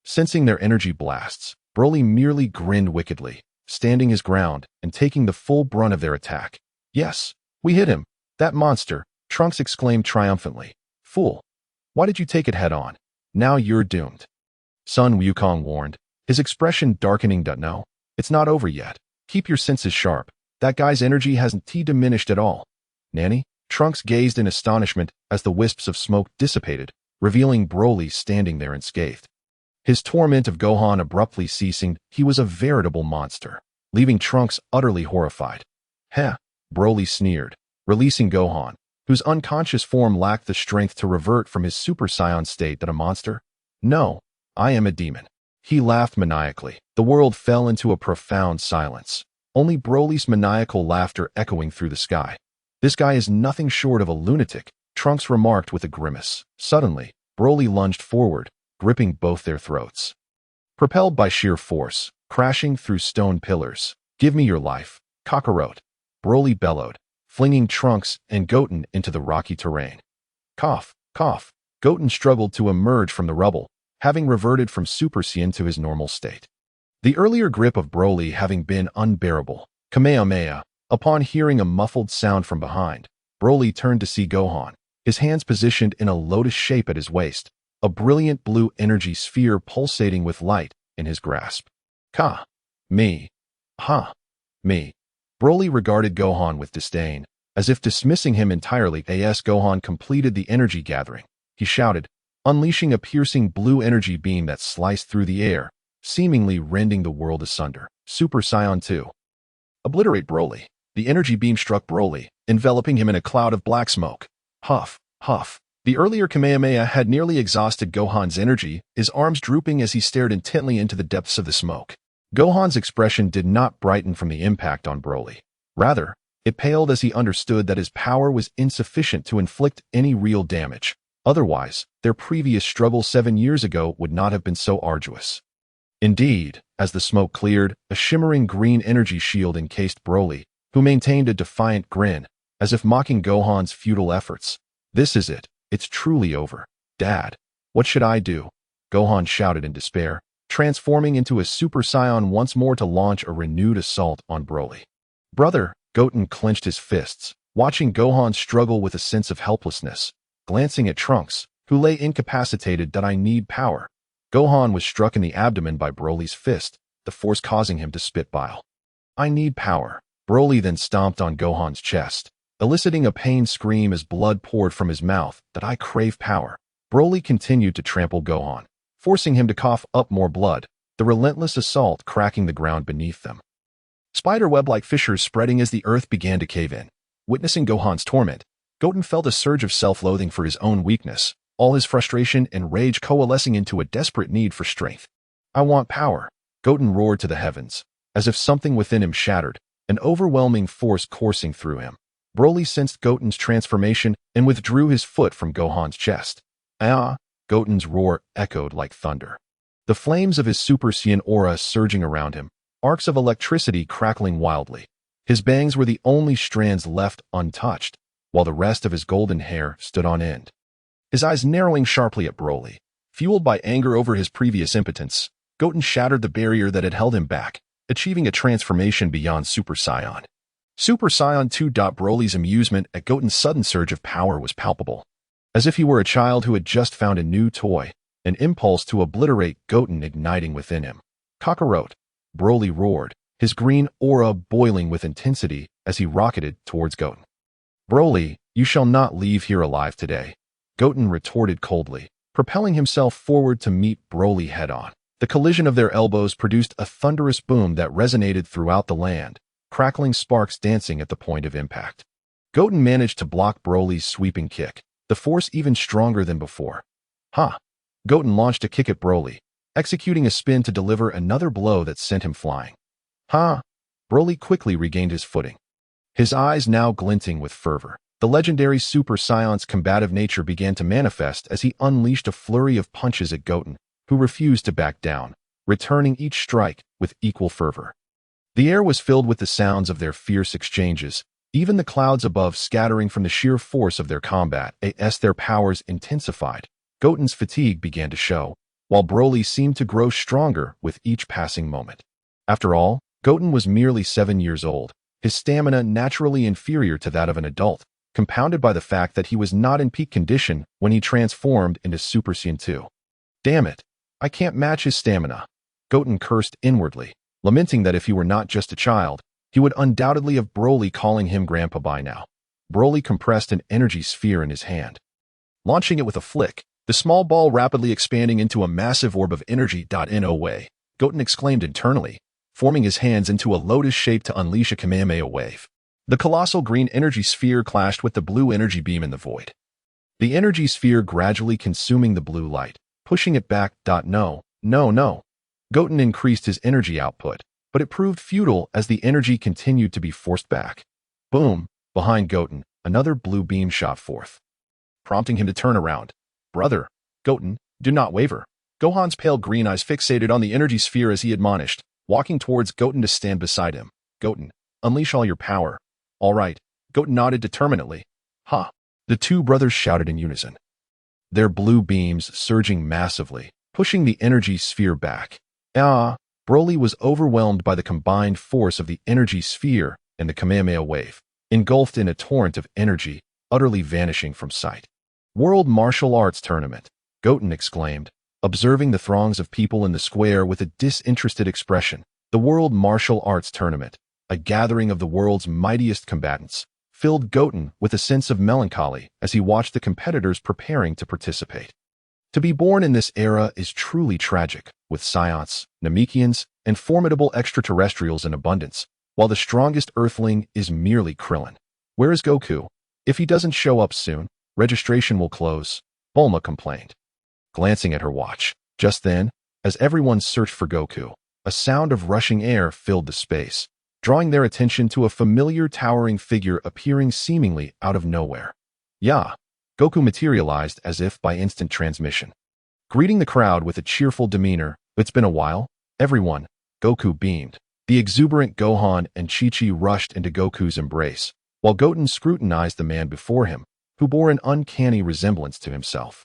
Sensing their energy blasts, Broly merely grinned wickedly, standing his ground and taking the full brunt of their attack. Yes, we hit him. That monster, Trunks exclaimed triumphantly. Fool! Why did you take it head on? Now you're doomed. Sun Wukong warned, his expression darkening. No, it's not over yet. Keep your senses sharp. That guy's energy hasn't diminished at all. Nanny? Trunks gazed in astonishment as the wisps of smoke dissipated, revealing Broly standing there unscathed. His torment of Gohan abruptly ceasing, he was a veritable monster, leaving Trunks utterly horrified. Heh, Broly sneered, releasing Gohan, whose unconscious form lacked the strength to revert from his Super Saiyan state. That a monster? No, I am a demon. He laughed maniacally. The world fell into a profound silence, only Broly's maniacal laughter echoing through the sky. This guy is nothing short of a lunatic, Trunks remarked with a grimace. Suddenly, Broly lunged forward, gripping both their throats. Propelled by sheer force, crashing through stone pillars. Give me your life, Kakarot. Broly bellowed, flinging Trunks and Goten into the rocky terrain. Cough, cough. Goten struggled to emerge from the rubble, having reverted from Super Saiyan to his normal state. The earlier grip of Broly having been unbearable. Kamehameha. Upon hearing a muffled sound from behind, Broly turned to see Gohan, his hands positioned in a lotus shape at his waist, a brilliant blue energy sphere pulsating with light in his grasp. Me. Broly regarded Gohan with disdain, as if dismissing him entirely. As Gohan completed the energy gathering, he shouted, unleashing a piercing blue energy beam that sliced through the air, seemingly rending the world asunder. Super Saiyan 2. Obliterate Broly. The energy beam struck Broly, enveloping him in a cloud of black smoke. Huff, huff. The earlier Kamehameha had nearly exhausted Gohan's energy, his arms drooping as he stared intently into the depths of the smoke. Gohan's expression did not brighten from the impact on Broly. Rather, it paled as he understood that his power was insufficient to inflict any real damage. Otherwise, their previous struggle 7 years ago would not have been so arduous. Indeed, as the smoke cleared, a shimmering green energy shield encased Broly, who maintained a defiant grin, as if mocking Gohan's futile efforts. This is it. It's truly over. Dad, what should I do? Gohan shouted in despair, transforming into a Super Saiyan once more to launch a renewed assault on Broly. Brother, Goten clenched his fists, watching Gohan struggle with a sense of helplessness, glancing at Trunks, who lay incapacitated. I need power. Gohan was struck in the abdomen by Broly's fist, the force causing him to spit bile. I need power. Broly then stomped on Gohan's chest, eliciting a pained scream as blood poured from his mouth. I crave power. Broly continued to trample Gohan, forcing him to cough up more blood, the relentless assault cracking the ground beneath them. Spiderweb-like fissures spreading as the earth began to cave in. Witnessing Gohan's torment, Goten felt a surge of self-loathing for his own weakness, all his frustration and rage coalescing into a desperate need for strength. I want power. Goten roared to the heavens, as if something within him shattered, an overwhelming force coursing through him. Broly sensed Goten's transformation and withdrew his foot from Gohan's chest. Ah! Goten's roar echoed like thunder. The flames of his Super Saiyan aura surging around him, arcs of electricity crackling wildly. His bangs were the only strands left untouched, while the rest of his golden hair stood on end. His eyes narrowing sharply at Broly. Fueled by anger over his previous impotence, Goten shattered the barrier that had held him back, achieving a transformation beyond Super Saiyan. Super Saiyan 2. Broly's amusement at Goten's sudden surge of power was palpable. As if he were a child who had just found a new toy, an impulse to obliterate Goten igniting within him. Kakarot, Broly roared, his green aura boiling with intensity as he rocketed towards Goten. Broly, you shall not leave here alive today, Goten retorted coldly, propelling himself forward to meet Broly head-on. The collision of their elbows produced a thunderous boom that resonated throughout the land, crackling sparks dancing at the point of impact. Goten managed to block Broly's sweeping kick, the force even stronger than before. Ha! Goten launched a kick at Broly, executing a spin to deliver another blow that sent him flying. Ha! Broly quickly regained his footing, his eyes now glinting with fervor. The legendary Super Saiyan's combative nature began to manifest as he unleashed a flurry of punches at Goten, who refused to back down, returning each strike with equal fervor. The air was filled with the sounds of their fierce exchanges, even the clouds above scattering from the sheer force of their combat. As their powers intensified, Goten's fatigue began to show, while Broly seemed to grow stronger with each passing moment. After all, Goten was merely 7 years old, his stamina naturally inferior to that of an adult, compounded by the fact that he was not in peak condition when he transformed into Super Saiyan 2. Damn it, I can't match his stamina, Goten cursed inwardly, lamenting that if he were not just a child, he would undoubtedly have Broly calling him Grandpa by now. Broly compressed an energy sphere in his hand, launching it with a flick, the small ball rapidly expanding into a massive orb of energy. No way, Goten exclaimed internally, forming his hands into a lotus shape to unleash a Kamehameha wave. The colossal green energy sphere clashed with the blue energy beam in the void, the energy sphere gradually consuming the blue light, pushing it back. No. Goten increased his energy output, but it proved futile as the energy continued to be forced back. Boom! Behind Goten, another blue beam shot forth, prompting him to turn around. Brother, Goten, do not waver. Gohan's pale green eyes fixated on the energy sphere as he admonished, walking towards Goten to stand beside him. Goten, unleash all your power. All right, Goten nodded determinedly. Ha! The two brothers shouted in unison, their blue beams surging massively, pushing the energy sphere back. Broly was overwhelmed by the combined force of the energy sphere and the Kamehameha wave, engulfed in a torrent of energy, utterly vanishing from sight. World Martial Arts Tournament, Goten exclaimed, observing the throngs of people in the square with a disinterested expression. The World Martial Arts Tournament, a gathering of the world's mightiest combatants, filled Goten with a sense of melancholy as he watched the competitors preparing to participate. To be born in this era is truly tragic, with Saiyans, Namekians, and formidable extraterrestrials in abundance, while the strongest Earthling is merely Krillin. Where is Goku? If he doesn't show up soon, registration will close, Bulma complained, glancing at her watch. Just then, as everyone searched for Goku, a sound of rushing air filled the space, drawing their attention to a familiar towering figure appearing seemingly out of nowhere. Yeah, Goku materialized as if by instant transmission, greeting the crowd with a cheerful demeanor. It's been a while, everyone, Goku beamed. The exuberant Gohan and Chi-Chi rushed into Goku's embrace, while Goten scrutinized the man before him, who bore an uncanny resemblance to himself.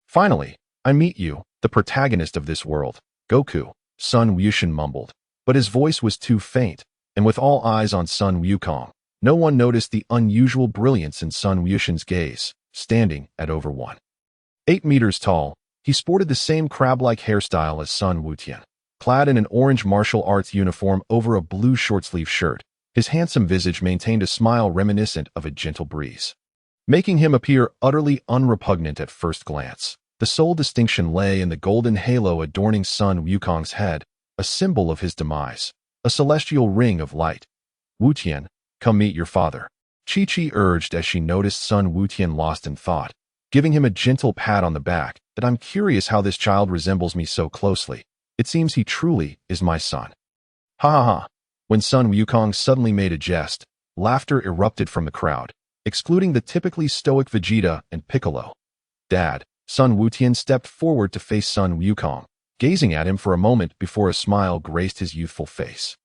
Finally, I meet you, the protagonist of this world, Goku, Sun Wukong mumbled, but his voice was too faint, and with all eyes on Sun Wukong, no one noticed the unusual brilliance in Sun Wukong's gaze. Standing at over 1.8 meters tall, he sported the same crab-like hairstyle as Sun Wukong, clad in an orange martial arts uniform over a blue short-sleeve shirt. His handsome visage maintained a smile reminiscent of a gentle breeze, making him appear utterly unrepugnant at first glance. The sole distinction lay in the golden halo adorning Sun Wukong's head, a symbol of his demise, a celestial ring of light. Wukong, come meet your father, Chi-Chi urged as she noticed Sun Wukong lost in thought, giving him a gentle pat on the back. That I'm curious how this child resembles me so closely. It seems he truly is my son. Ha ha ha. When Sun Wukong suddenly made a jest, laughter erupted from the crowd, excluding the typically stoic Vegeta and Piccolo. Dad, Sun Wukong stepped forward to face Sun Wukong, gazing at him for a moment before a smile graced his youthful face.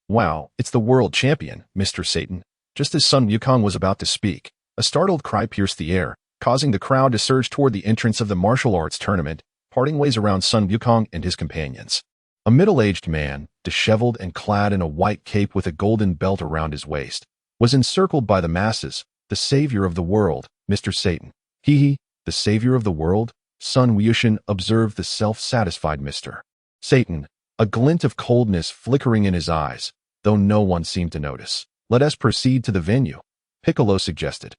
Wow, it's the world champion, Mr. Satan. Just as Sun Wukong was about to speak, a startled cry pierced the air, causing the crowd to surge toward the entrance of the martial arts tournament, parting ways around Sun Wukong and his companions. A middle-aged man, disheveled and clad in a white cape with a golden belt around his waist, was encircled by the masses. The savior of the world, Mr. Satan. He, the savior of the world? Sun Wukong observed the self-satisfied Mr. Satan, a glint of coldness flickering in his eyes, though no one seemed to notice. Let us proceed to the venue, Piccolo suggested.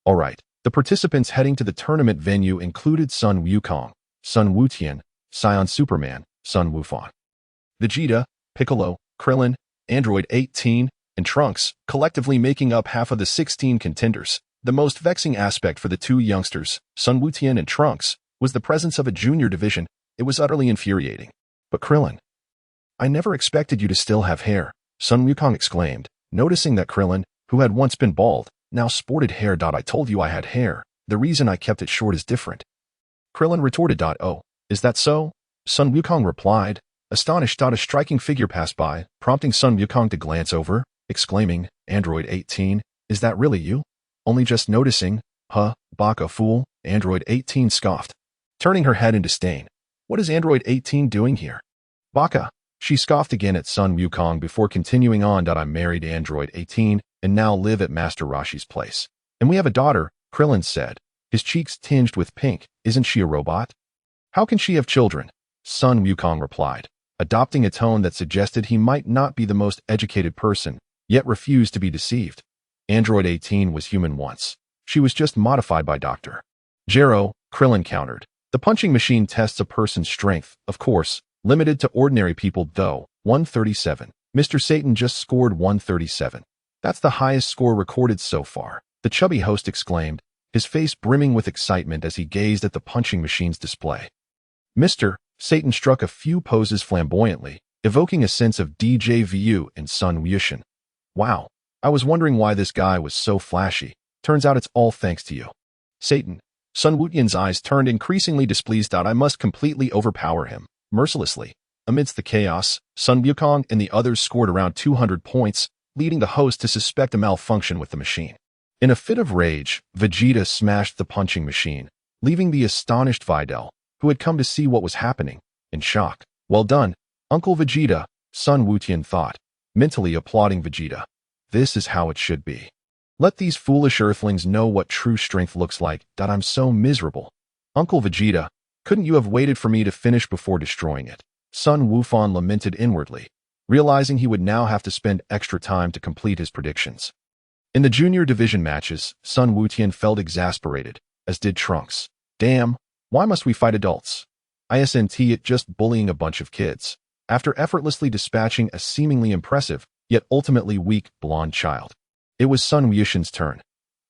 All right. The participants heading to the tournament venue included Sun Wukong, Sun Wutian, Saiyan Superman, Sun Wufan, Vegeta, Piccolo, Krillin, Android 18, and Trunks, collectively making up half of the 16 contenders. The most vexing aspect for the two youngsters, Sun Wutian and Trunks, was the presence of a junior division. It was utterly infuriating. But Krillin, I never expected you to still have hair, Sun Wukong exclaimed, noticing that Krillin, who had once been bald, now sported hair. I told you I had hair. The reason I kept it short is different. Krillin retorted. Oh, is that so? Sun Wukong replied, astonished. A striking figure passed by, prompting Sun Wukong to glance over, exclaiming, Android 18, is that really you? Only just noticing. Huh, baka fool, Android 18 scoffed, turning her head in disdain. What is Android 18 doing here? Baka. She scoffed again at Sun Wukong before continuing on. I'm married to Android 18 and now live at Master Roshi's place. And we have a daughter, Krillin said, his cheeks tinged with pink. Isn't she a robot? How can she have children? Sun Wukong replied, adopting a tone that suggested he might not be the most educated person, yet refused to be deceived. Android 18 was human once. She was just modified by Dr. Gero, Krillin countered. The punching machine tests a person's strength, of course, limited to ordinary people though. 137. Mr. Satan just scored 137. That's the highest score recorded so far, the chubby host exclaimed, his face brimming with excitement as he gazed at the punching machine's display. Mr. Satan struck a few poses flamboyantly, evoking a sense of déjà vu in Sun Wukong. Wow, I was wondering why this guy was so flashy. Turns out it's all thanks to you. Satan. Sun Wukong's eyes turned increasingly displeased. I must completely overpower him, mercilessly. Amidst the chaos, Sun Wukong and the others scored around 200 points, leading the host to suspect a malfunction with the machine. In a fit of rage, Vegeta smashed the punching machine, leaving the astonished Videl, who had come to see what was happening, in shock. Well done, Uncle Vegeta, Sun Wutian thought, mentally applauding Vegeta. This is how it should be. Let these foolish earthlings know what true strength looks like. I'm so miserable. Uncle Vegeta, couldn't you have waited for me to finish before destroying it? Sun Wufan lamented inwardly, realizing he would now have to spend extra time to complete his predictions. In the junior division matches, Sun Wutian felt exasperated, as did Trunks. Damn, why must we fight adults? Isn't it just bullying a bunch of kids? After effortlessly dispatching a seemingly impressive, yet ultimately weak, blonde child. It was Sun Wukong's turn.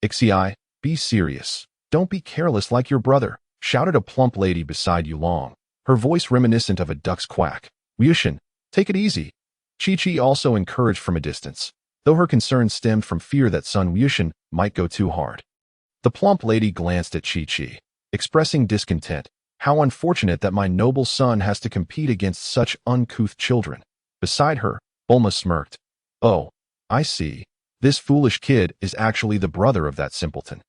Ixi, be serious. Don't be careless like your brother, shouted a plump lady beside Yulong, her voice reminiscent of a duck's quack. Wukong, take it easy. Chi-Chi also encouraged from a distance, though her concern stemmed from fear that Sun Wukong might go too hard. The plump lady glanced at Chi-Chi, expressing discontent. How unfortunate that my noble son has to compete against such uncouth children. Beside her, Bulma smirked. Oh, I see. This foolish kid is actually the brother of that simpleton.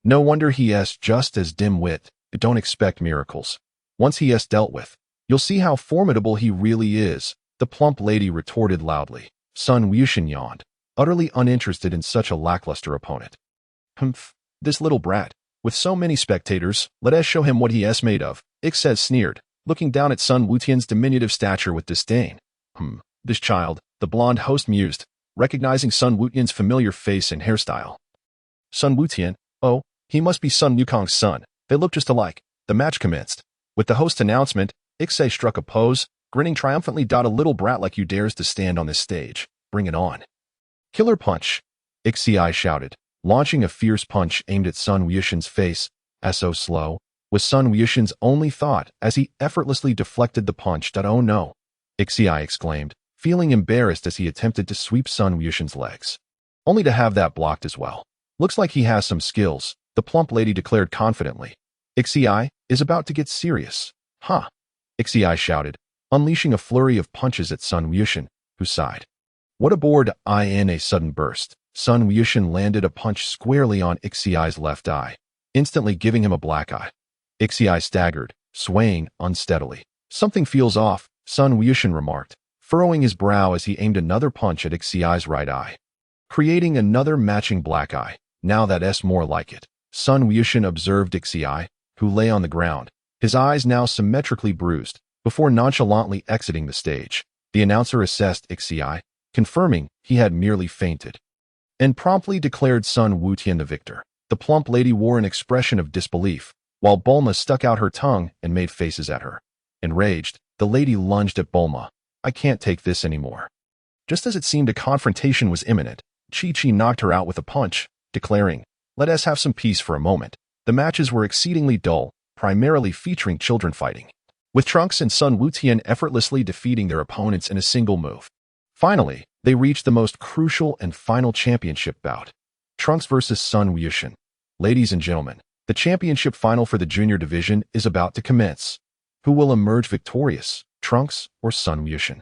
No wonder he is just as dim-wit. Don't expect miracles. Once he is dealt with, you'll see how formidable he really is, the plump lady retorted loudly. Sun Wukong yawned, utterly uninterested in such a lackluster opponent. Humph, this little brat. With so many spectators, let us show him what he is made of, Ixes sneered, looking down at Sun Wutian's diminutive stature with disdain. This child, the blonde host mused, recognizing Sun Wutian's familiar face and hairstyle. Sun Wutian, oh, he must be Sun Wukong's son. They look just alike. The match commenced. With the host's announcement, Ixes struck a pose, grinning triumphantly. A little brat like you dares to stand on this stage. Bring it on. Killer punch, Ixi shouted, launching a fierce punch aimed at Sun Wukong's face. So slow, was Sun Wukong's only thought as he effortlessly deflected the punch. Oh no, Ixi exclaimed, feeling embarrassed as he attempted to sweep Sun Wukong's legs. Only to have that blocked as well. Looks like he has some skills, the plump lady declared confidently. Ixi is about to get serious. Huh? Ixi shouted, unleashing a flurry of punches at Sun Wukong, who sighed. What aboard in a sudden burst, Sun Wukong landed a punch squarely on Ixiai's left eye, instantly giving him a black eye. Ixiai staggered, swaying unsteadily. Something feels off, Sun Wukong remarked, furrowing his brow as he aimed another punch at Ixiai's right eye, creating another matching black eye. Now that's more like it. Sun Wukong observed Ixiai, who lay on the ground, his eyes now symmetrically bruised, before nonchalantly exiting the stage. The announcer assessed Ixiai, confirming he had merely fainted, and promptly declared Sun Wukong the victor. The plump lady wore an expression of disbelief, while Bulma stuck out her tongue and made faces at her. Enraged, the lady lunged at Bulma. I can't take this anymore. Just as it seemed a confrontation was imminent, Chi-Chi knocked her out with a punch, declaring, let us have some peace for a moment. The matches were exceedingly dull, primarily featuring children fighting, with Trunks and Sun Wukong effortlessly defeating their opponents in a single move. Finally, they reached the most crucial and final championship bout. Trunks versus Sun Wukong. Ladies and gentlemen, the championship final for the junior division is about to commence. Who will emerge victorious, Trunks or Sun Wukong?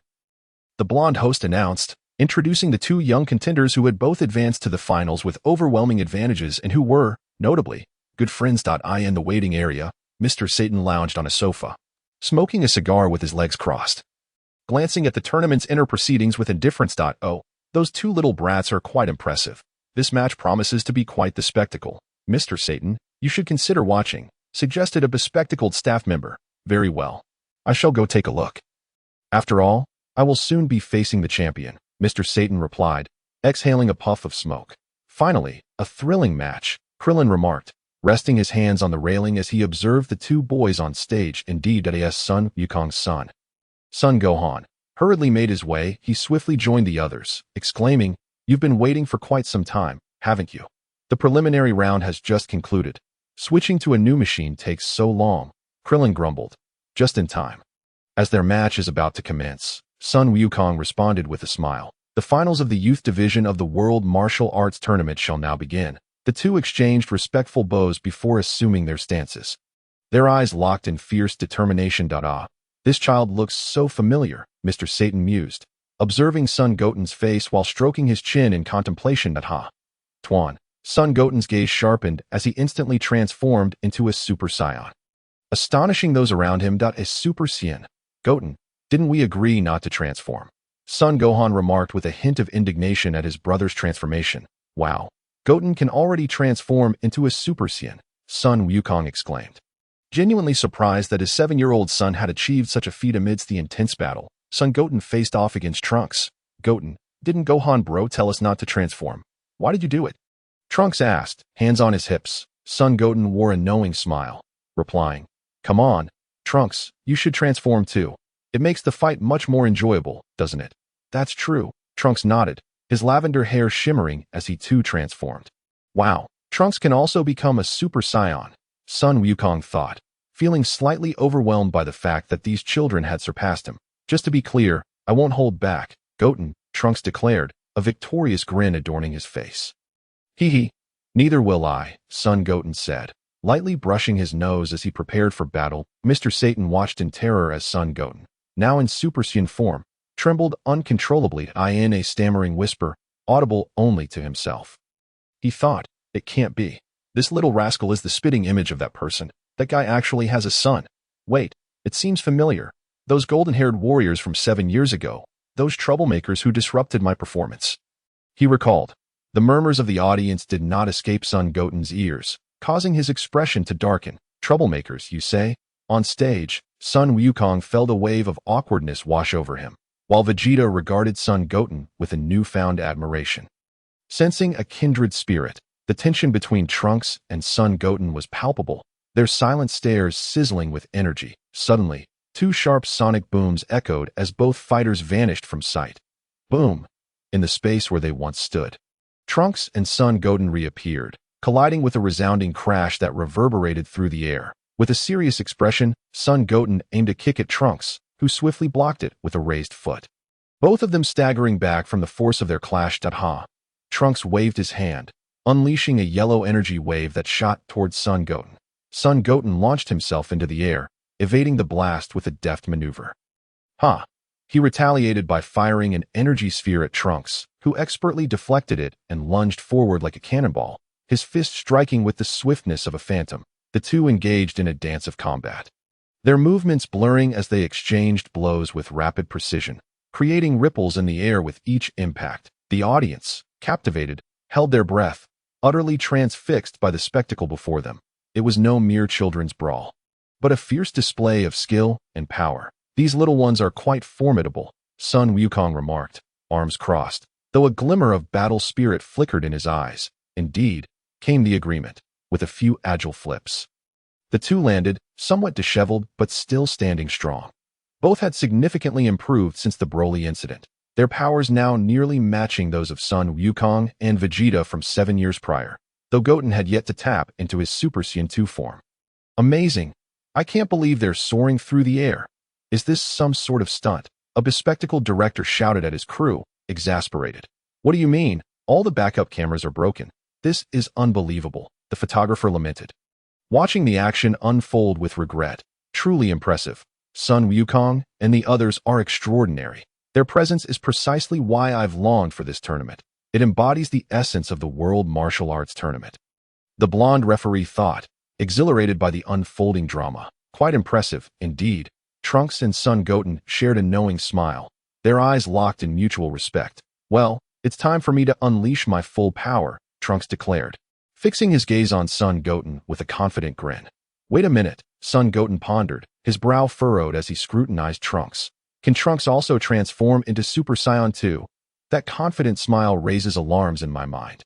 The blonde host announced, introducing the two young contenders who had both advanced to the finals with overwhelming advantages and who were, notably, good friends. In the waiting area, Mr. Satan lounged on a sofa, smoking a cigar with his legs crossed, glancing at the tournament's inner proceedings with indifference. Oh, those two little brats are quite impressive. This match promises to be quite the spectacle. Mr. Satan, you should consider watching, suggested a bespectacled staff member. Very well. I shall go take a look. After all, I will soon be facing the champion, Mr. Satan replied, exhaling a puff of smoke. Finally, a thrilling match, Krillin remarked, resting his hands on the railing as he observed the two boys on stage. Indeed, as Sun Wukong's son. Son Gohan hurriedly made his way. He swiftly joined the others, exclaiming, you've been waiting for quite some time, haven't you? The preliminary round has just concluded. Switching to a new machine takes so long, Krillin grumbled. Just in time. As their match is about to commence, Sun Wukong responded with a smile. The finals of the youth division of the World Martial Arts Tournament shall now begin. The two exchanged respectful bows before assuming their stances. Their eyes locked in fierce determination. This child looks so familiar, Mr. Satan mused, observing Son Goten's face while stroking his chin in contemplation. Tuan. Son Goten's gaze sharpened as he instantly transformed into a Super Saiyan, astonishing those around him. A Super Saiyan. Goten, didn't we agree not to transform? Son Gohan remarked with a hint of indignation at his brother's transformation. Wow. Goten can already transform into a Super Saiyan, Sun Wukong exclaimed. Genuinely surprised that his 7-year-old son had achieved such a feat amidst the intense battle, Son Goten faced off against Trunks. Goten, didn't Gohan bro tell us not to transform? Why did you do it? Trunks asked, hands on his hips. Son Goten wore a knowing smile, replying, come on, Trunks, you should transform too. It makes the fight much more enjoyable, doesn't it? That's true, Trunks nodded, his lavender hair shimmering as he too transformed. Wow, Trunks can also become a Super Saiyan, Sun Wukong thought, feeling slightly overwhelmed by the fact that these children had surpassed him. Just to be clear, I won't hold back, Goten, Trunks declared, a victorious grin adorning his face. Hee, neither will I, Son Goten said, lightly brushing his nose as he prepared for battle. Mr. Satan watched in terror as Son Goten, now in Super Saiyan form, trembled uncontrollably in a stammering whisper, audible only to himself. He thought, it can't be. This little rascal is the spitting image of that person. That guy actually has a son. Wait, it seems familiar. Those golden-haired warriors from 7 years ago, those troublemakers who disrupted my performance. He recalled. The murmurs of the audience did not escape Son Goten's ears, causing his expression to darken. Troublemakers, you say? On stage, Sun Wukong felt a wave of awkwardness wash over him, while Vegeta regarded Son Goten with a newfound admiration. Sensing a kindred spirit, the tension between Trunks and Son Goten was palpable, their silent stares sizzling with energy. Suddenly, two sharp sonic booms echoed as both fighters vanished from sight. Boom! In the space where they once stood. Trunks and Son Goten reappeared, colliding with a resounding crash that reverberated through the air. With a serious expression, Son Goten aimed a kick at Trunks, who swiftly blocked it with a raised foot. Both of them staggering back from the force of their clash. Trunks waved his hand, unleashing a yellow energy wave that shot towards Son Goten. Son Goten launched himself into the air, evading the blast with a deft maneuver. He retaliated by firing an energy sphere at Trunks, who expertly deflected it and lunged forward like a cannonball, his fist striking with the swiftness of a phantom. The two engaged in a dance of combat, their movements blurring as they exchanged blows with rapid precision, creating ripples in the air with each impact. The audience, captivated, held their breath, utterly transfixed by the spectacle before them. It was no mere children's brawl, but a fierce display of skill and power. "These little ones are quite formidable," Sun Wukong remarked, arms crossed, though a glimmer of battle spirit flickered in his eyes. "Indeed," came the agreement, with a few agile flips. The two landed, somewhat disheveled but still standing strong. Both had significantly improved since the Broly incident, their powers now nearly matching those of Sun Wukong and Vegeta from 7 years prior, though Goten had yet to tap into his Super Saiyan 2 form. "Amazing. I can't believe they're soaring through the air. Is this some sort of stunt?" A bespectacled director shouted at his crew, exasperated. "What do you mean? All the backup cameras are broken. This is unbelievable," the photographer lamented, watching the action unfold with regret. "Truly impressive. Sun Wukong and the others are extraordinary. Their presence is precisely why I've longed for this tournament. It embodies the essence of the World Martial Arts Tournament." The blonde referee thought, exhilarated by the unfolding drama. "Quite impressive, indeed." Trunks and Son Goten shared a knowing smile, their eyes locked in mutual respect. "Well, it's time for me to unleash my full power," Trunks declared, fixing his gaze on Son Goten with a confident grin. "Wait a minute," Son Goten pondered, his brow furrowed as he scrutinized Trunks. "Can Trunks also transform into Super Saiyan 2? That confident smile raises alarms in my mind."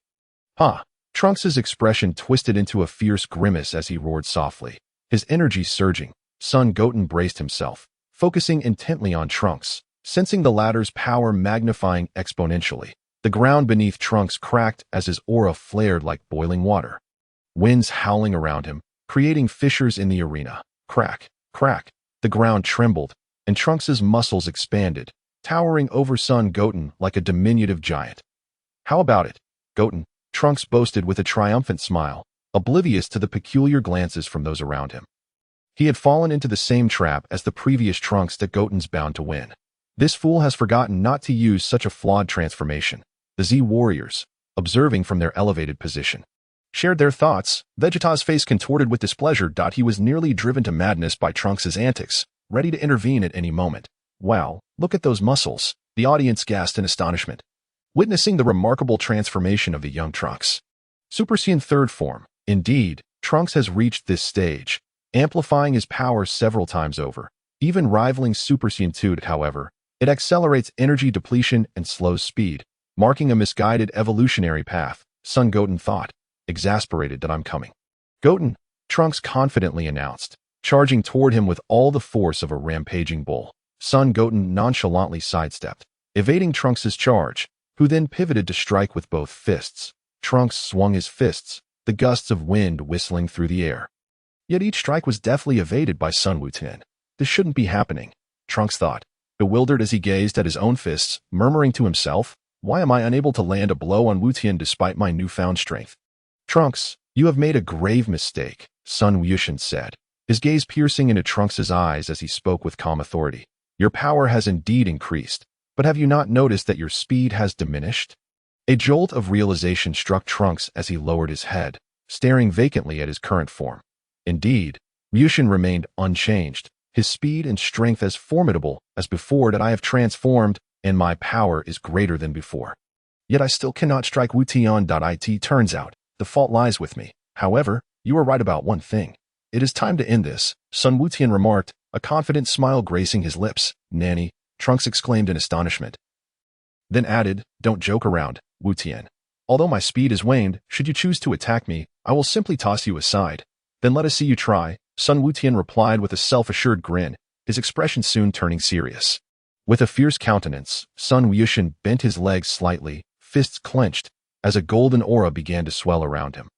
"Huh." Trunks' expression twisted into a fierce grimace as he roared softly, his energy surging. Son Goten braced himself, focusing intently on Trunks, sensing the latter's power magnifying exponentially. The ground beneath Trunks cracked as his aura flared like boiling water, winds howling around him, creating fissures in the arena. Crack, crack. The ground trembled, and Trunks' muscles expanded, towering over Son Goten like a diminutive giant. "How about it, Goten?" Trunks boasted with a triumphant smile, oblivious to the peculiar glances from those around him. He had fallen into the same trap as the previous Trunks that Goten's bound to win. This fool has forgotten not to use such a flawed transformation. The Z warriors, observing from their elevated position, shared their thoughts. Vegeta's face contorted with displeasure. He was nearly driven to madness by Trunks' antics, ready to intervene at any moment. "Wow, look at those muscles," the audience gasped in astonishment, witnessing the remarkable transformation of the young Trunks. Super Saiyan third form. Indeed, Trunks has reached this stage, amplifying his power several times over, even rivaling Super Saiyan 2. However, it accelerates energy depletion and slows speed, marking a misguided evolutionary path, Son Goten thought, exasperated. "That I'm coming." "Goten," Trunks confidently announced, charging toward him with all the force of a rampaging bull. Son Goten nonchalantly sidestepped, evading Trunks' charge, who then pivoted to strike with both fists. Trunks swung his fists, the gusts of wind whistling through the air. Yet each strike was deftly evaded by Sun Wukong. This shouldn't be happening, Trunks thought, bewildered as he gazed at his own fists, murmuring to himself, "Why am I unable to land a blow on Wukong despite my newfound strength?" "Trunks, you have made a grave mistake," Sun Wukong said, his gaze piercing into Trunks' eyes as he spoke with calm authority. "Your power has indeed increased, but have you not noticed that your speed has diminished?" A jolt of realization struck Trunks as he lowered his head, staring vacantly at his current form. Indeed, Wukong remained unchanged, his speed and strength as formidable as before. "That I have transformed, and my power is greater than before. Yet I still cannot strike Wukong. It turns out, the fault lies with me. However, you are right about one thing. It is time to end this," Sun Wukong remarked, a confident smile gracing his lips. "Nanny," Trunks exclaimed in astonishment, then added, "Don't joke around, Wukong. Although my speed is waned, should you choose to attack me, I will simply toss you aside." "Then let us see you try," Sun Wukong replied with a self-assured grin, his expression soon turning serious. With a fierce countenance, Sun Wukong bent his legs slightly, fists clenched, as a golden aura began to swell around him.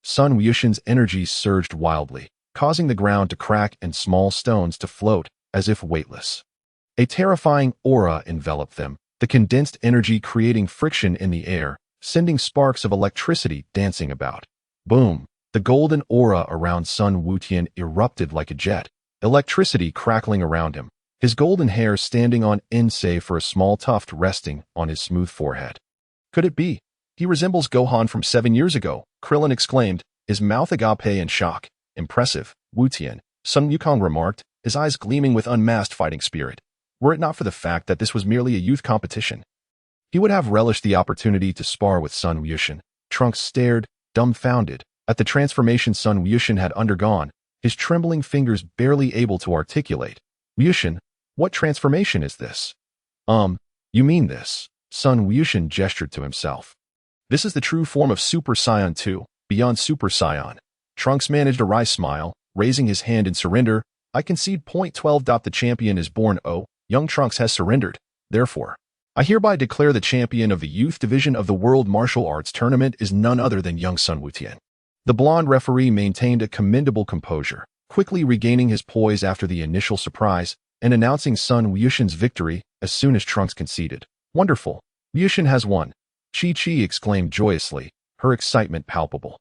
Sun Wukong's energy surged wildly, causing the ground to crack and small stones to float, as if weightless. A terrifying aura enveloped them, the condensed energy creating friction in the air, sending sparks of electricity dancing about. Boom! The golden aura around Sun Wukong erupted like a jet, electricity crackling around him, his golden hair standing on end save for a small tuft resting on his smooth forehead. Could it be? He resembles Gohan from 7 years ago, Krillin exclaimed, his mouth agape in shock. Impressive, Wu Tian, Sun Wukong remarked, his eyes gleaming with unmasked fighting spirit. Were it not for the fact that this was merely a youth competition, he would have relished the opportunity to spar with Sun Wukong. Trunks stared, dumbfounded, at the transformation Sun Wukong had undergone, his trembling fingers barely able to articulate. Wukong, what transformation is this? You mean this? Sun Wukong gestured to himself. This is the true form of Super Saiyan 2, beyond Super Saiyan. Trunks managed a wry smile, raising his hand in surrender. I concede. 12. The champion is born. Oh, young Trunks has surrendered. Therefore, I hereby declare the champion of the youth division of the World Martial Arts Tournament is none other than young Sun Wukong. The blonde referee maintained a commendable composure, quickly regaining his poise after the initial surprise and announcing Sun Wukong's victory as soon as Trunks conceded. Wonderful. Wukong has won. Chi-Chi exclaimed joyously, her excitement palpable.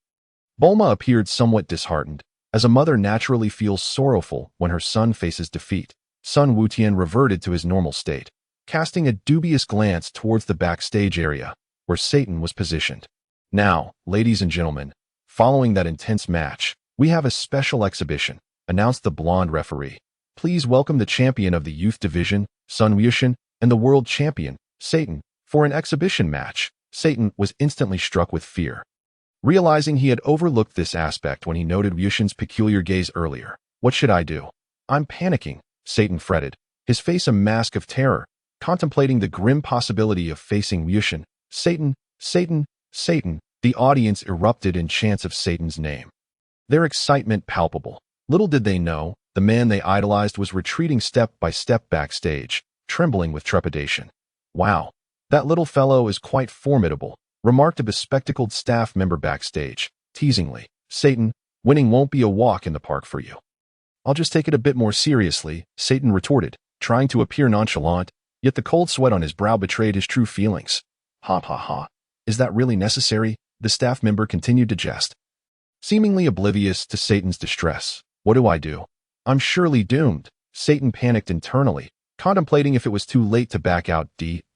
Bulma appeared somewhat disheartened, as a mother naturally feels sorrowful when her son faces defeat. Sun Wukong reverted to his normal state, casting a dubious glance towards the backstage area, where Satan was positioned. Now, ladies and gentlemen, following that intense match, we have a special exhibition, announced the blonde referee. Please welcome the champion of the youth division, Sun Wukong, and the world champion, Satan, for an exhibition match. Satan was instantly struck with fear, realizing he had overlooked this aspect when he noted Wukong's peculiar gaze earlier. What should I do? I'm panicking, Satan fretted, his face a mask of terror, contemplating the grim possibility of facing Wukong. Satan, Satan, Satan. The audience erupted in chants of Satan's name, their excitement palpable. Little did they know, the man they idolized was retreating step by step backstage, trembling with trepidation. Wow, that little fellow is quite formidable, remarked a bespectacled staff member backstage, teasingly. Satan, winning won't be a walk in the park for you. I'll just take it a bit more seriously, Satan retorted, trying to appear nonchalant, yet the cold sweat on his brow betrayed his true feelings. Ha ha ha. Is that really necessary? The staff member continued to jest, seemingly oblivious to Satan's distress. What do I do? I'm surely doomed. Satan panicked internally, contemplating if it was too late to back out.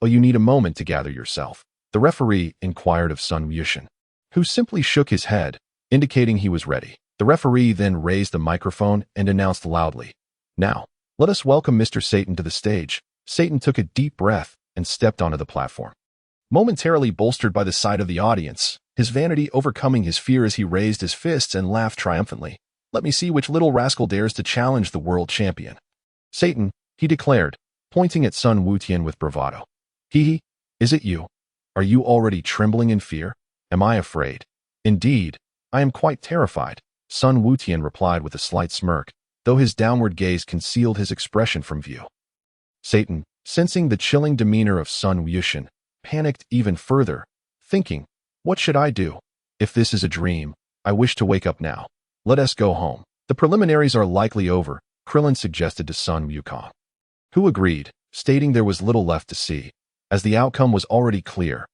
Oh, you need a moment to gather yourself, the referee inquired of Sun Wukong, who simply shook his head, indicating he was ready. The referee then raised the microphone and announced loudly, "Now, let us welcome Mr. Satan to the stage." Satan took a deep breath and stepped onto the platform, momentarily bolstered by the sight of the audience, his vanity overcoming his fear as he raised his fists and laughed triumphantly. Let me see which little rascal dares to challenge the world champion. Satan, he declared, pointing at Sun Wukong with bravado. Hee, is it you? Are you already trembling in fear? Am I afraid? Indeed, I am quite terrified, Sun Wukong replied with a slight smirk, though his downward gaze concealed his expression from view. Satan, sensing the chilling demeanor of Sun Wukong, panicked even further, thinking, what should I do? If this is a dream, I wish to wake up now. Let us go home. The preliminaries are likely over, Krillin suggested to Sun Wukong, who agreed, stating there was little left to see, as the outcome was already clear.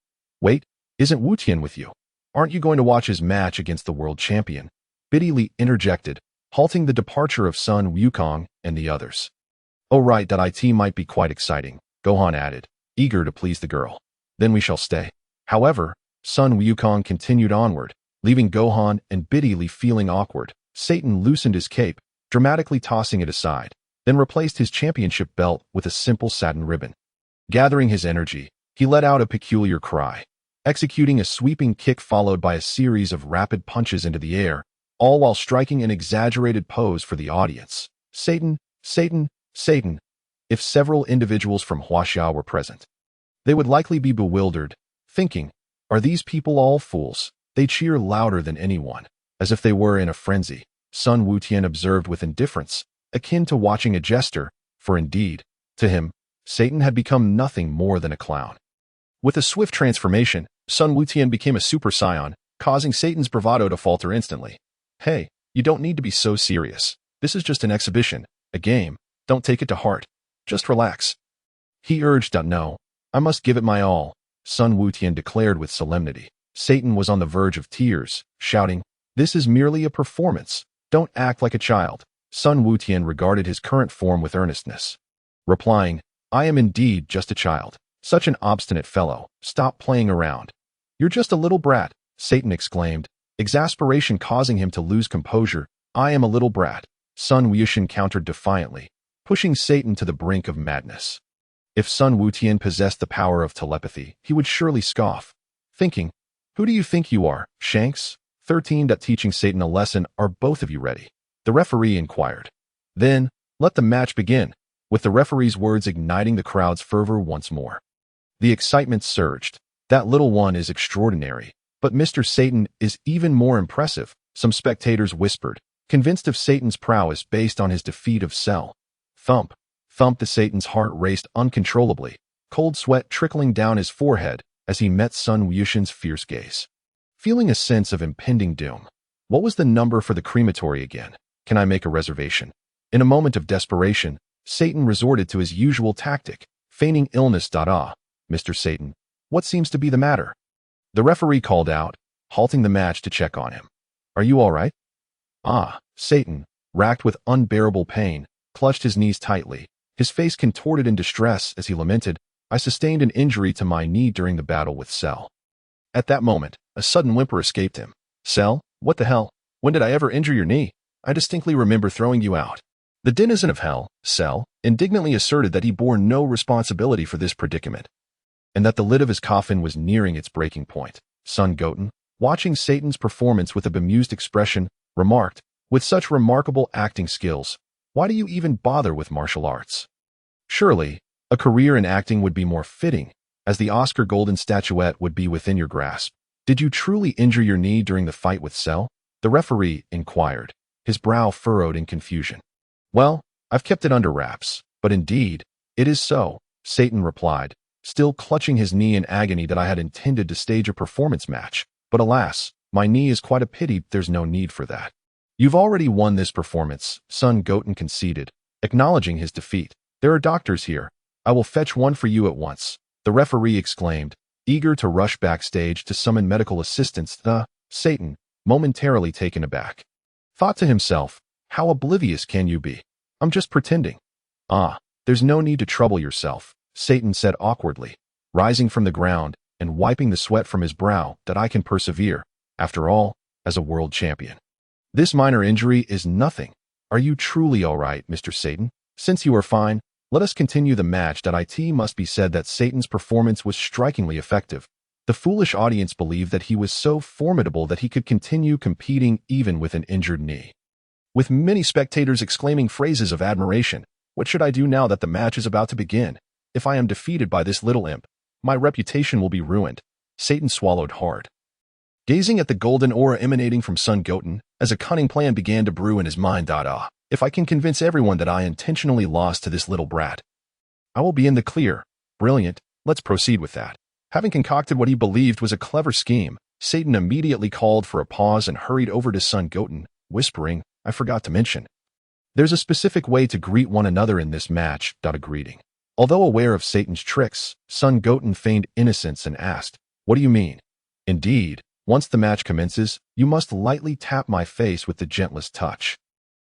Wait, isn't Wu Tian with you? Aren't you going to watch his match against the world champion? Bidi Li interjected, halting the departure of Sun Wukong and the others. Oh right, that IT might be quite exciting, Gohan added, eager to please the girl. Then we shall stay. However, Sun Wukong continued onward, leaving Gohan and Bidi Li feeling awkward. Satan loosened his cape, dramatically tossing it aside, then replaced his championship belt with a simple satin ribbon. Gathering his energy, he let out a peculiar cry, executing a sweeping kick followed by a series of rapid punches into the air, all while striking an exaggerated pose for the audience. Satan, Satan, Satan. If several individuals from Huaxia were present, they would likely be bewildered, thinking, are these people all fools? They cheer louder than anyone, as if they were in a frenzy, Sun Wukong observed with indifference, akin to watching a jester, for indeed, to him, Satan had become nothing more than a clown. With a swift transformation, Sun Wukong became a Super Saiyan, causing Satan's bravado to falter instantly. Hey, you don't need to be so serious. This is just an exhibition, a game. Don't take it to heart. Just relax. He urged. No, I must give it my all, Sun Wukong declared with solemnity. Satan was on the verge of tears, shouting, this is merely a performance. Don't act like a child. Sun Wukong regarded his current form with earnestness, replying, "I am indeed just a child. Such an obstinate fellow. Stop playing around." "You're just a little brat," Satan exclaimed, exasperation causing him to lose composure. "I am a little brat," Sun Wukong countered defiantly, pushing Satan to the brink of madness. If Sun Wukong possessed the power of telepathy, he would surely scoff, thinking, "Who do you think you are, Shanks?" 13. Teaching Satan a lesson. "Are both of you ready?" the referee inquired. "Then, let the match begin," with the referee's words igniting the crowd's fervor once more. The excitement surged. "That little one is extraordinary, but Mr. Satan is even more impressive," some spectators whispered, convinced of Satan's prowess based on his defeat of Cell. Thump, thump. Satan's heart raced uncontrollably, cold sweat trickling down his forehead as he met Sun Wukong's fierce gaze. Feeling a sense of impending doom. What was the number for the crematory again? Can I make a reservation? In a moment of desperation, Satan resorted to his usual tactic, feigning illness. Mr. Satan, what seems to be the matter?" the referee called out, halting the match to check on him. "Are you all right?" Satan, racked with unbearable pain, clutched his knees tightly, his face contorted in distress as he lamented, "I sustained an injury to my knee during the battle with Cell." At that moment, a sudden whimper escaped him. "Cell? What the hell? When did I ever injure your knee? I distinctly remember throwing you out." The denizen of hell, Cell, indignantly asserted that he bore no responsibility for this predicament, and that the lid of his coffin was nearing its breaking point. Son Goten, watching Satan's performance with a bemused expression, remarked, "With such remarkable acting skills, why do you even bother with martial arts? Surely, a career in acting would be more fitting, as the Oscar Golden statuette would be within your grasp." "Did you truly injure your knee during the fight with Cell?" the referee inquired, his brow furrowed in confusion. "Well, I've kept it under wraps, but indeed, it is so," Satan replied, still clutching his knee in agony. "That I had intended to stage a performance match, but alas, my knee is quite a pity. There's no need for that." "You've already won this performance," Sun Goten conceded, acknowledging his defeat. "There are doctors here. I will fetch one for you at once," the referee exclaimed, eager to rush backstage to summon medical assistance. Satan, momentarily taken aback, thought to himself, "How oblivious can you be? I'm just pretending." There's no need to trouble yourself," Satan said awkwardly, rising from the ground and wiping the sweat from his brow. "That I can persevere, after all, as a world champion. This minor injury is nothing. Are you truly all right, Mr. Satan? Since you are fine, let us continue the match." It must be said that Satan's performance was strikingly effective. The foolish audience believed that he was so formidable that he could continue competing even with an injured knee, with many spectators exclaiming phrases of admiration. "What should I do now that the match is about to begin? If I am defeated by this little imp, my reputation will be ruined." Satan swallowed hard, gazing at the golden aura emanating from Sun Goten, as a cunning plan began to brew in his mind. If I can convince everyone that I intentionally lost to this little brat, I will be in the clear. Brilliant, let's proceed with that. Having concocted what he believed was a clever scheme, Satan immediately called for a pause and hurried over to Sun Goten, whispering, "I forgot to mention, there's a specific way to greet one another in this match." A greeting. Although aware of Satan's tricks, Sun Goten feigned innocence and asked, "What do you mean?" "Indeed, once the match commences, you must lightly tap my face with the gentlest touch."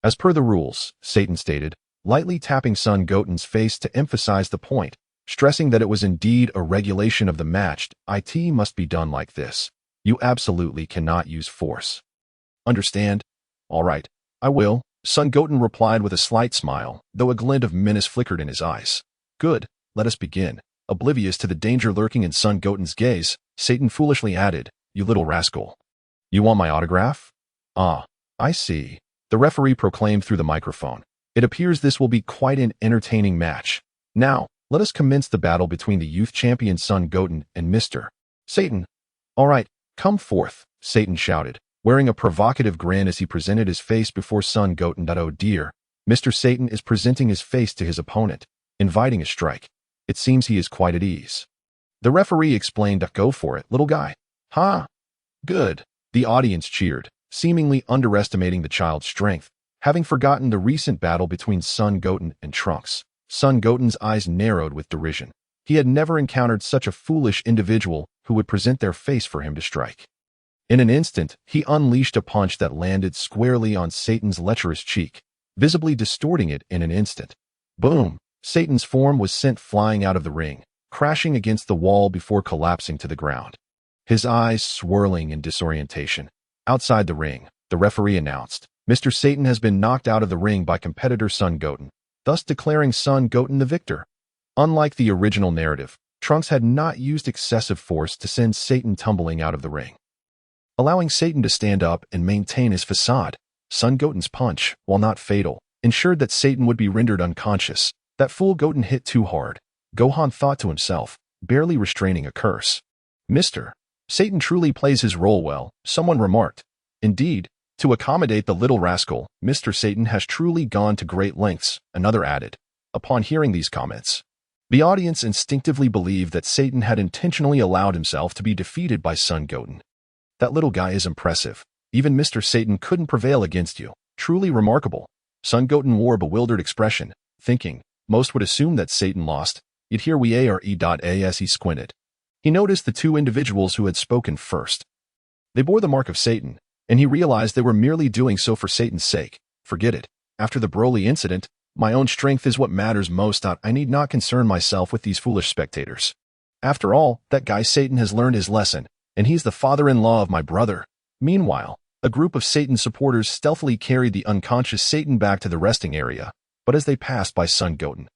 "As per the rules," Satan stated, lightly tapping Sun Goten's face to emphasize the point, stressing that it was indeed a regulation of the match. "It must be done like this. You absolutely cannot use force. Understand?" "All right, I will," Sun Goten replied with a slight smile, though a glint of menace flickered in his eyes. "Good, let us begin." Oblivious to the danger lurking in Sun Goten's gaze, Satan foolishly added, "You little rascal. You want my autograph?" I see," the referee proclaimed through the microphone. "It appears this will be quite an entertaining match. Now, let us commence the battle between the youth champion Sun Goten and Mr. Satan." "All right, come forth," Satan shouted, wearing a provocative grin as he presented his face before Sun Goten. "Oh dear, Mr. Satan is presenting his face to his opponent, inviting a strike. It seems he is quite at ease." The referee explained, "Go for it, little guy." "Ha! Good." The audience cheered, seemingly underestimating the child's strength, having forgotten the recent battle between Sun Goten and Trunks. Sun Goten's eyes narrowed with derision. He had never encountered such a foolish individual who would present their face for him to strike. In an instant, he unleashed a punch that landed squarely on Satan's lecherous cheek, visibly distorting it in an instant. Boom! Satan's form was sent flying out of the ring, crashing against the wall before collapsing to the ground. His eyes swirling in disorientation. Outside the ring, the referee announced, Mr. Satan has been knocked out of the ring by competitor Son Goten, thus declaring Son Goten the victor. Unlike the original narrative, Trunks had not used excessive force to send Satan tumbling out of the ring. Allowing Satan to stand up and maintain his facade, Son Goten's punch, while not fatal, ensured that Satan would be rendered unconscious. That fool Goten hit too hard, Gohan thought to himself, barely restraining a curse. Mr. Satan truly plays his role well, someone remarked. Indeed, to accommodate the little rascal, Mr. Satan has truly gone to great lengths, another added. Upon hearing these comments, the audience instinctively believed that Satan had intentionally allowed himself to be defeated by Son Goten. That little guy is impressive. Even Mr. Satan couldn't prevail against you. Truly remarkable. Son Goten wore a bewildered expression, thinking, most would assume that Satan lost, yet here we are as he squinted. He noticed the two individuals who had spoken first. They bore the mark of Satan, and he realized they were merely doing so for Satan's sake. Forget it. After the Broly incident, my own strength is what matters most. I need not concern myself with these foolish spectators. After all, that guy Satan has learned his lesson, and he's the father-in-law of my brother. Meanwhile, a group of Satan supporters stealthily carried the unconscious Satan back to the resting area, but as they passed by Son Goten,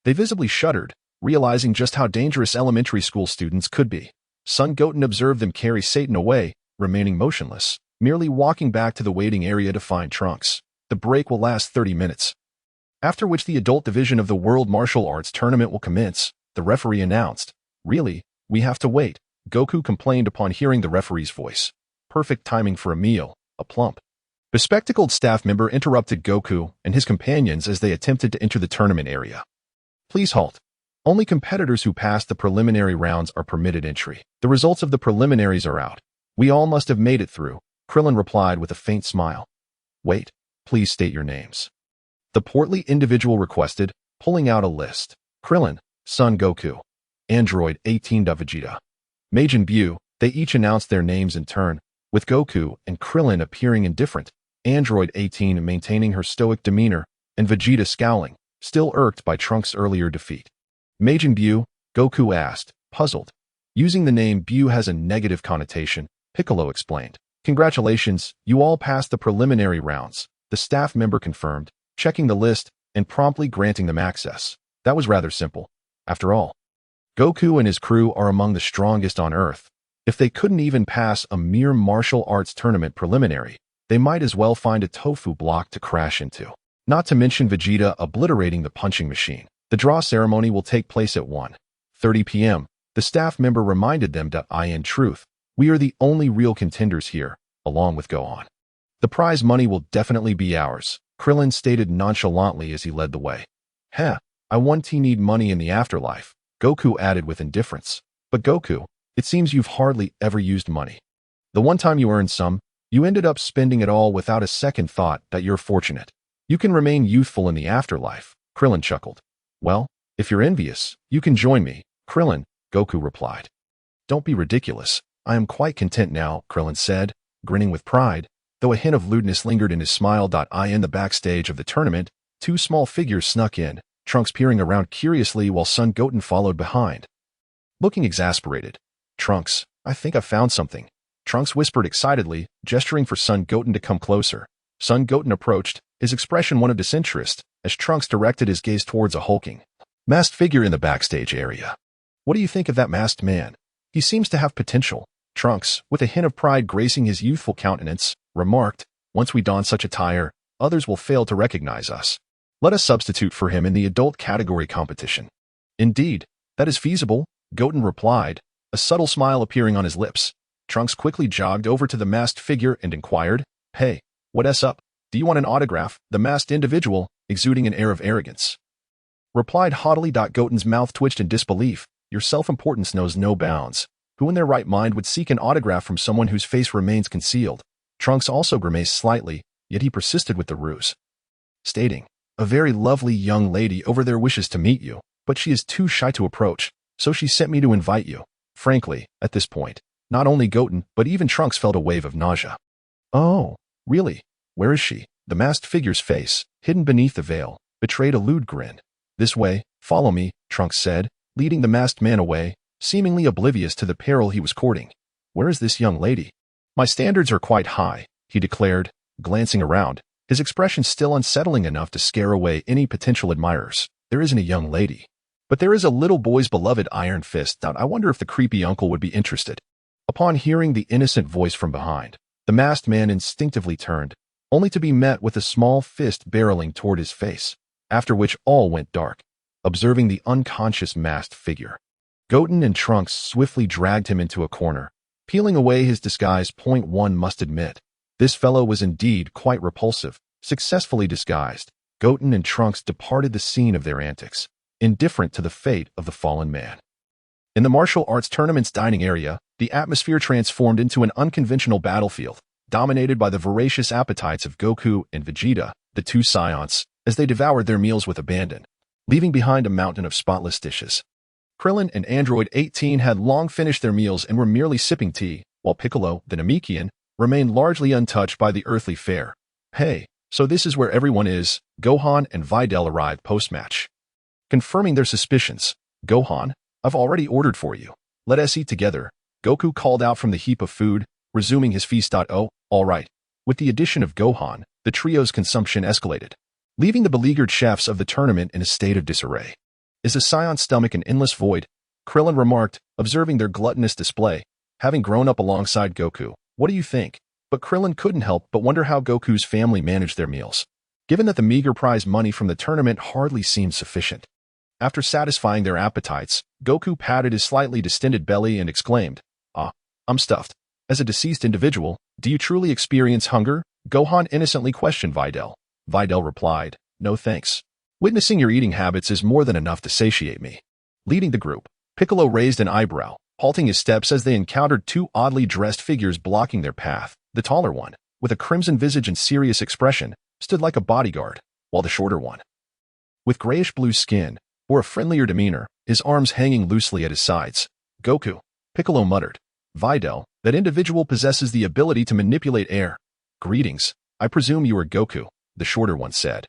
they visibly shuddered, realizing just how dangerous elementary school students could be. Son Goten observed them carry Satan away, remaining motionless, merely walking back to the waiting area to find Trunks. The break will last 30 minutes. After which the adult division of the World Martial Arts Tournament will commence, the referee announced. Really, we have to wait, Goku complained upon hearing the referee's voice. Perfect timing for a meal, a plump. Bespectacled staff member interrupted Goku and his companions as they attempted to enter the tournament area. Please halt. Only competitors who passed the preliminary rounds are permitted entry. The results of the preliminaries are out. We all must have made it through, Krillin replied with a faint smile. Wait, please state your names. The portly individual requested, pulling out a list. Krillin, Son Goku. Android 18 Vegeta. Majin Buu. They each announced their names in turn, with Goku and Krillin appearing indifferent, Android 18 maintaining her stoic demeanor, and Vegeta scowling, still irked by Trunks' earlier defeat. Majin Buu, Goku asked, puzzled. Using the name Buu has a negative connotation, Piccolo explained. Congratulations, you all passed the preliminary rounds, the staff member confirmed, checking the list and promptly granting them access. That was rather simple. After all, Goku and his crew are among the strongest on Earth. If they couldn't even pass a mere martial arts tournament preliminary, they might as well find a tofu block to crash into. Not to mention Vegeta obliterating the punching machine. The draw ceremony will take place at 1:30 p.m. The staff member reminded them that in truth, we are the only real contenders here, along with Gohan. The prize money will definitely be ours, Krillin stated nonchalantly as he led the way. Heh, I want need money in the afterlife, Goku added with indifference. But Goku, it seems you've hardly ever used money. The one time you earned some, you ended up spending it all without a second thought. That you're fortunate. You can remain youthful in the afterlife, Krillin chuckled. Well, if you're envious, you can join me, Krillin, Goku replied. Don't be ridiculous. I am quite content now, Krillin said, grinning with pride, though a hint of lewdness lingered in his smile. In the backstage of the tournament, two small figures snuck in, Trunks peering around curiously while Son Goten followed behind. Looking exasperated. Trunks, I think I've found something, Trunks whispered excitedly, gesturing for Son Goten to come closer. Son Goten approached, his expression one of disinterest, as Trunks directed his gaze towards a hulking, masked figure in the backstage area. What do you think of that masked man? He seems to have potential, Trunks, with a hint of pride gracing his youthful countenance, remarked. Once we don such attire, others will fail to recognize us. Let us substitute for him in the adult category competition. Indeed, that is feasible, Goten replied, a subtle smile appearing on his lips. Trunks quickly jogged over to the masked figure and inquired, Hey, what's up? Do you want an autograph? The masked individual, exuding an air of arrogance, replied haughtily. Goten's mouth twitched in disbelief. Your self-importance knows no bounds. Who in their right mind would seek an autograph from someone whose face remains concealed? Trunks also grimaced slightly, yet he persisted with the ruse, stating, A very lovely young lady over there wishes to meet you, but she is too shy to approach, so she sent me to invite you. Frankly, at this point, not only Goten, but even Trunks felt a wave of nausea. Oh, really? Where is she? The masked figure's face, hidden beneath the veil, betrayed a lewd grin. This way, follow me, Trunks said, leading the masked man away, seemingly oblivious to the peril he was courting. Where is this young lady? My standards are quite high, he declared, glancing around, his expression still unsettling enough to scare away any potential admirers. There isn't a young lady. But there is a little boy's beloved Iron Fist. I wonder if the creepy uncle would be interested. Upon hearing the innocent voice from behind, the masked man instinctively turned, only to be met with a small fist barreling toward his face, after which all went dark, observing the unconscious masked figure. Goten and Trunks swiftly dragged him into a corner, peeling away his disguise. One must admit, this fellow was indeed quite repulsive. Successfully disguised, Goten and Trunks departed the scene of their antics, indifferent to the fate of the fallen man. In the martial arts tournament's dining area, the atmosphere transformed into an unconventional battlefield, dominated by the voracious appetites of Goku and Vegeta, the two Saiyans, as they devoured their meals with abandon, leaving behind a mountain of spotless dishes. Krillin and Android 18 had long finished their meals and were merely sipping tea, while Piccolo, the Namekian, remained largely untouched by the earthly fare. Hey, so this is where everyone is. Gohan and Videl arrived post-match. Confirming their suspicions, Gohan, I've already ordered for you. Let us eat together, Goku called out from the heap of food, resuming his feast. Oh, all right. With the addition of Gohan, the trio's consumption escalated, leaving the beleaguered chefs of the tournament in a state of disarray. Is a Saiyan's stomach an endless void? Krillin remarked, observing their gluttonous display. Having grown up alongside Goku, what do you think? But Krillin couldn't help but wonder how Goku's family managed their meals, given that the meager prize money from the tournament hardly seemed sufficient. After satisfying their appetites, Goku patted his slightly distended belly and exclaimed, I'm stuffed. As a deceased individual, do you truly experience hunger? Gohan innocently questioned Videl. Videl replied, no thanks. Witnessing your eating habits is more than enough to satiate me. Leading the group, Piccolo raised an eyebrow, halting his steps as they encountered two oddly dressed figures blocking their path. The taller one, with a crimson visage and serious expression, stood like a bodyguard, while the shorter one, with grayish-blue skin, bore a friendlier demeanor, his arms hanging loosely at his sides. Goku, Piccolo muttered. Videl, that individual possesses the ability to manipulate air. Greetings, I presume you are Goku, the shorter one said,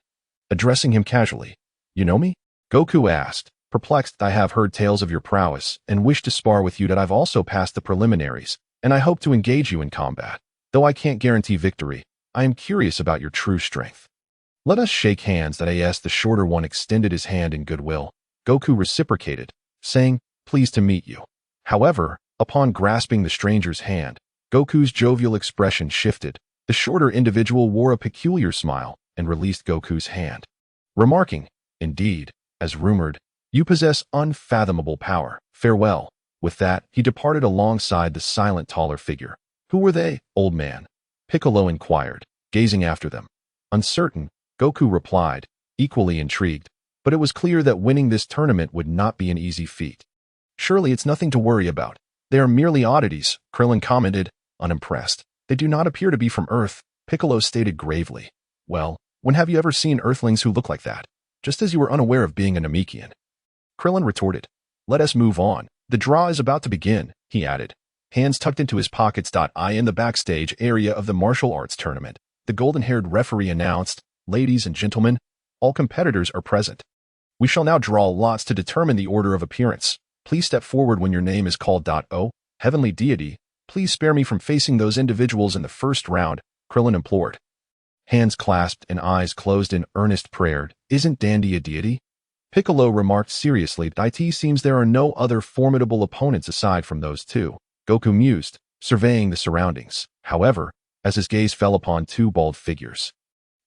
addressing him casually. You know me? Goku asked, perplexed. I have heard tales of your prowess and wish to spar with you. That I've also passed the preliminaries, and I hope to engage you in combat. Though I can't guarantee victory, I am curious about your true strength. Let us shake hands. That the shorter one extended his hand in goodwill. Goku reciprocated, saying, pleased to meet you. However, upon grasping the stranger's hand, Goku's jovial expression shifted. The shorter individual wore a peculiar smile and released Goku's hand, remarking, indeed, as rumored, you possess unfathomable power. Farewell. With that, he departed alongside the silent taller figure. Who were they, old man? Piccolo inquired, gazing after them. Uncertain, Goku replied, equally intrigued, but it was clear that winning this tournament would not be an easy feat. Surely it's nothing to worry about. They are merely oddities, Krillin commented, unimpressed. They do not appear to be from Earth, Piccolo stated gravely. Well, when have you ever seen Earthlings who look like that? Just as you were unaware of being a Namekian. Krillin retorted. Let us move on. The draw is about to begin, he added, hands tucked into his pockets. In the backstage area of the martial arts tournament, the golden-haired referee announced, ladies and gentlemen, all competitors are present. We shall now draw lots to determine the order of appearance. Please step forward when your name is called. Oh, heavenly deity, please spare me from facing those individuals in the first round, Krillin implored. Hands clasped and eyes closed in earnest prayer. Isn't Dandy a deity? Piccolo remarked seriously. It seems there are no other formidable opponents aside from those two. Goku mused, surveying the surroundings. However, as his gaze fell upon two bald figures,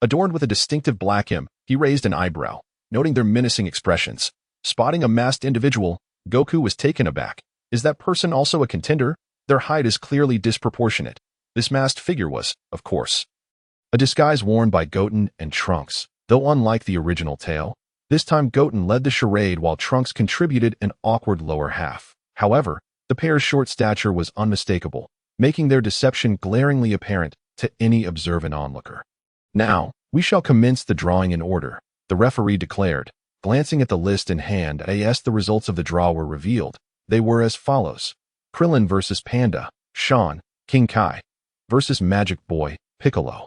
adorned with a distinctive black hem, he raised an eyebrow, noting their menacing expressions. Spotting a masked individual, Goku was taken aback. Is that person also a contender? Their height is clearly disproportionate. This masked figure was, of course, a disguise worn by Goten and Trunks, though unlike the original tale. This time Goten led the charade while Trunks contributed an awkward lower half. However, the pair's short stature was unmistakable, making their deception glaringly apparent to any observant onlooker. Now, we shall commence the drawing in order, the referee declared. Glancing at the list in hand, as the results of the draw were revealed, they were as follows. Krillin versus Panda, Sean, King Kai, versus Magic Boy, Piccolo.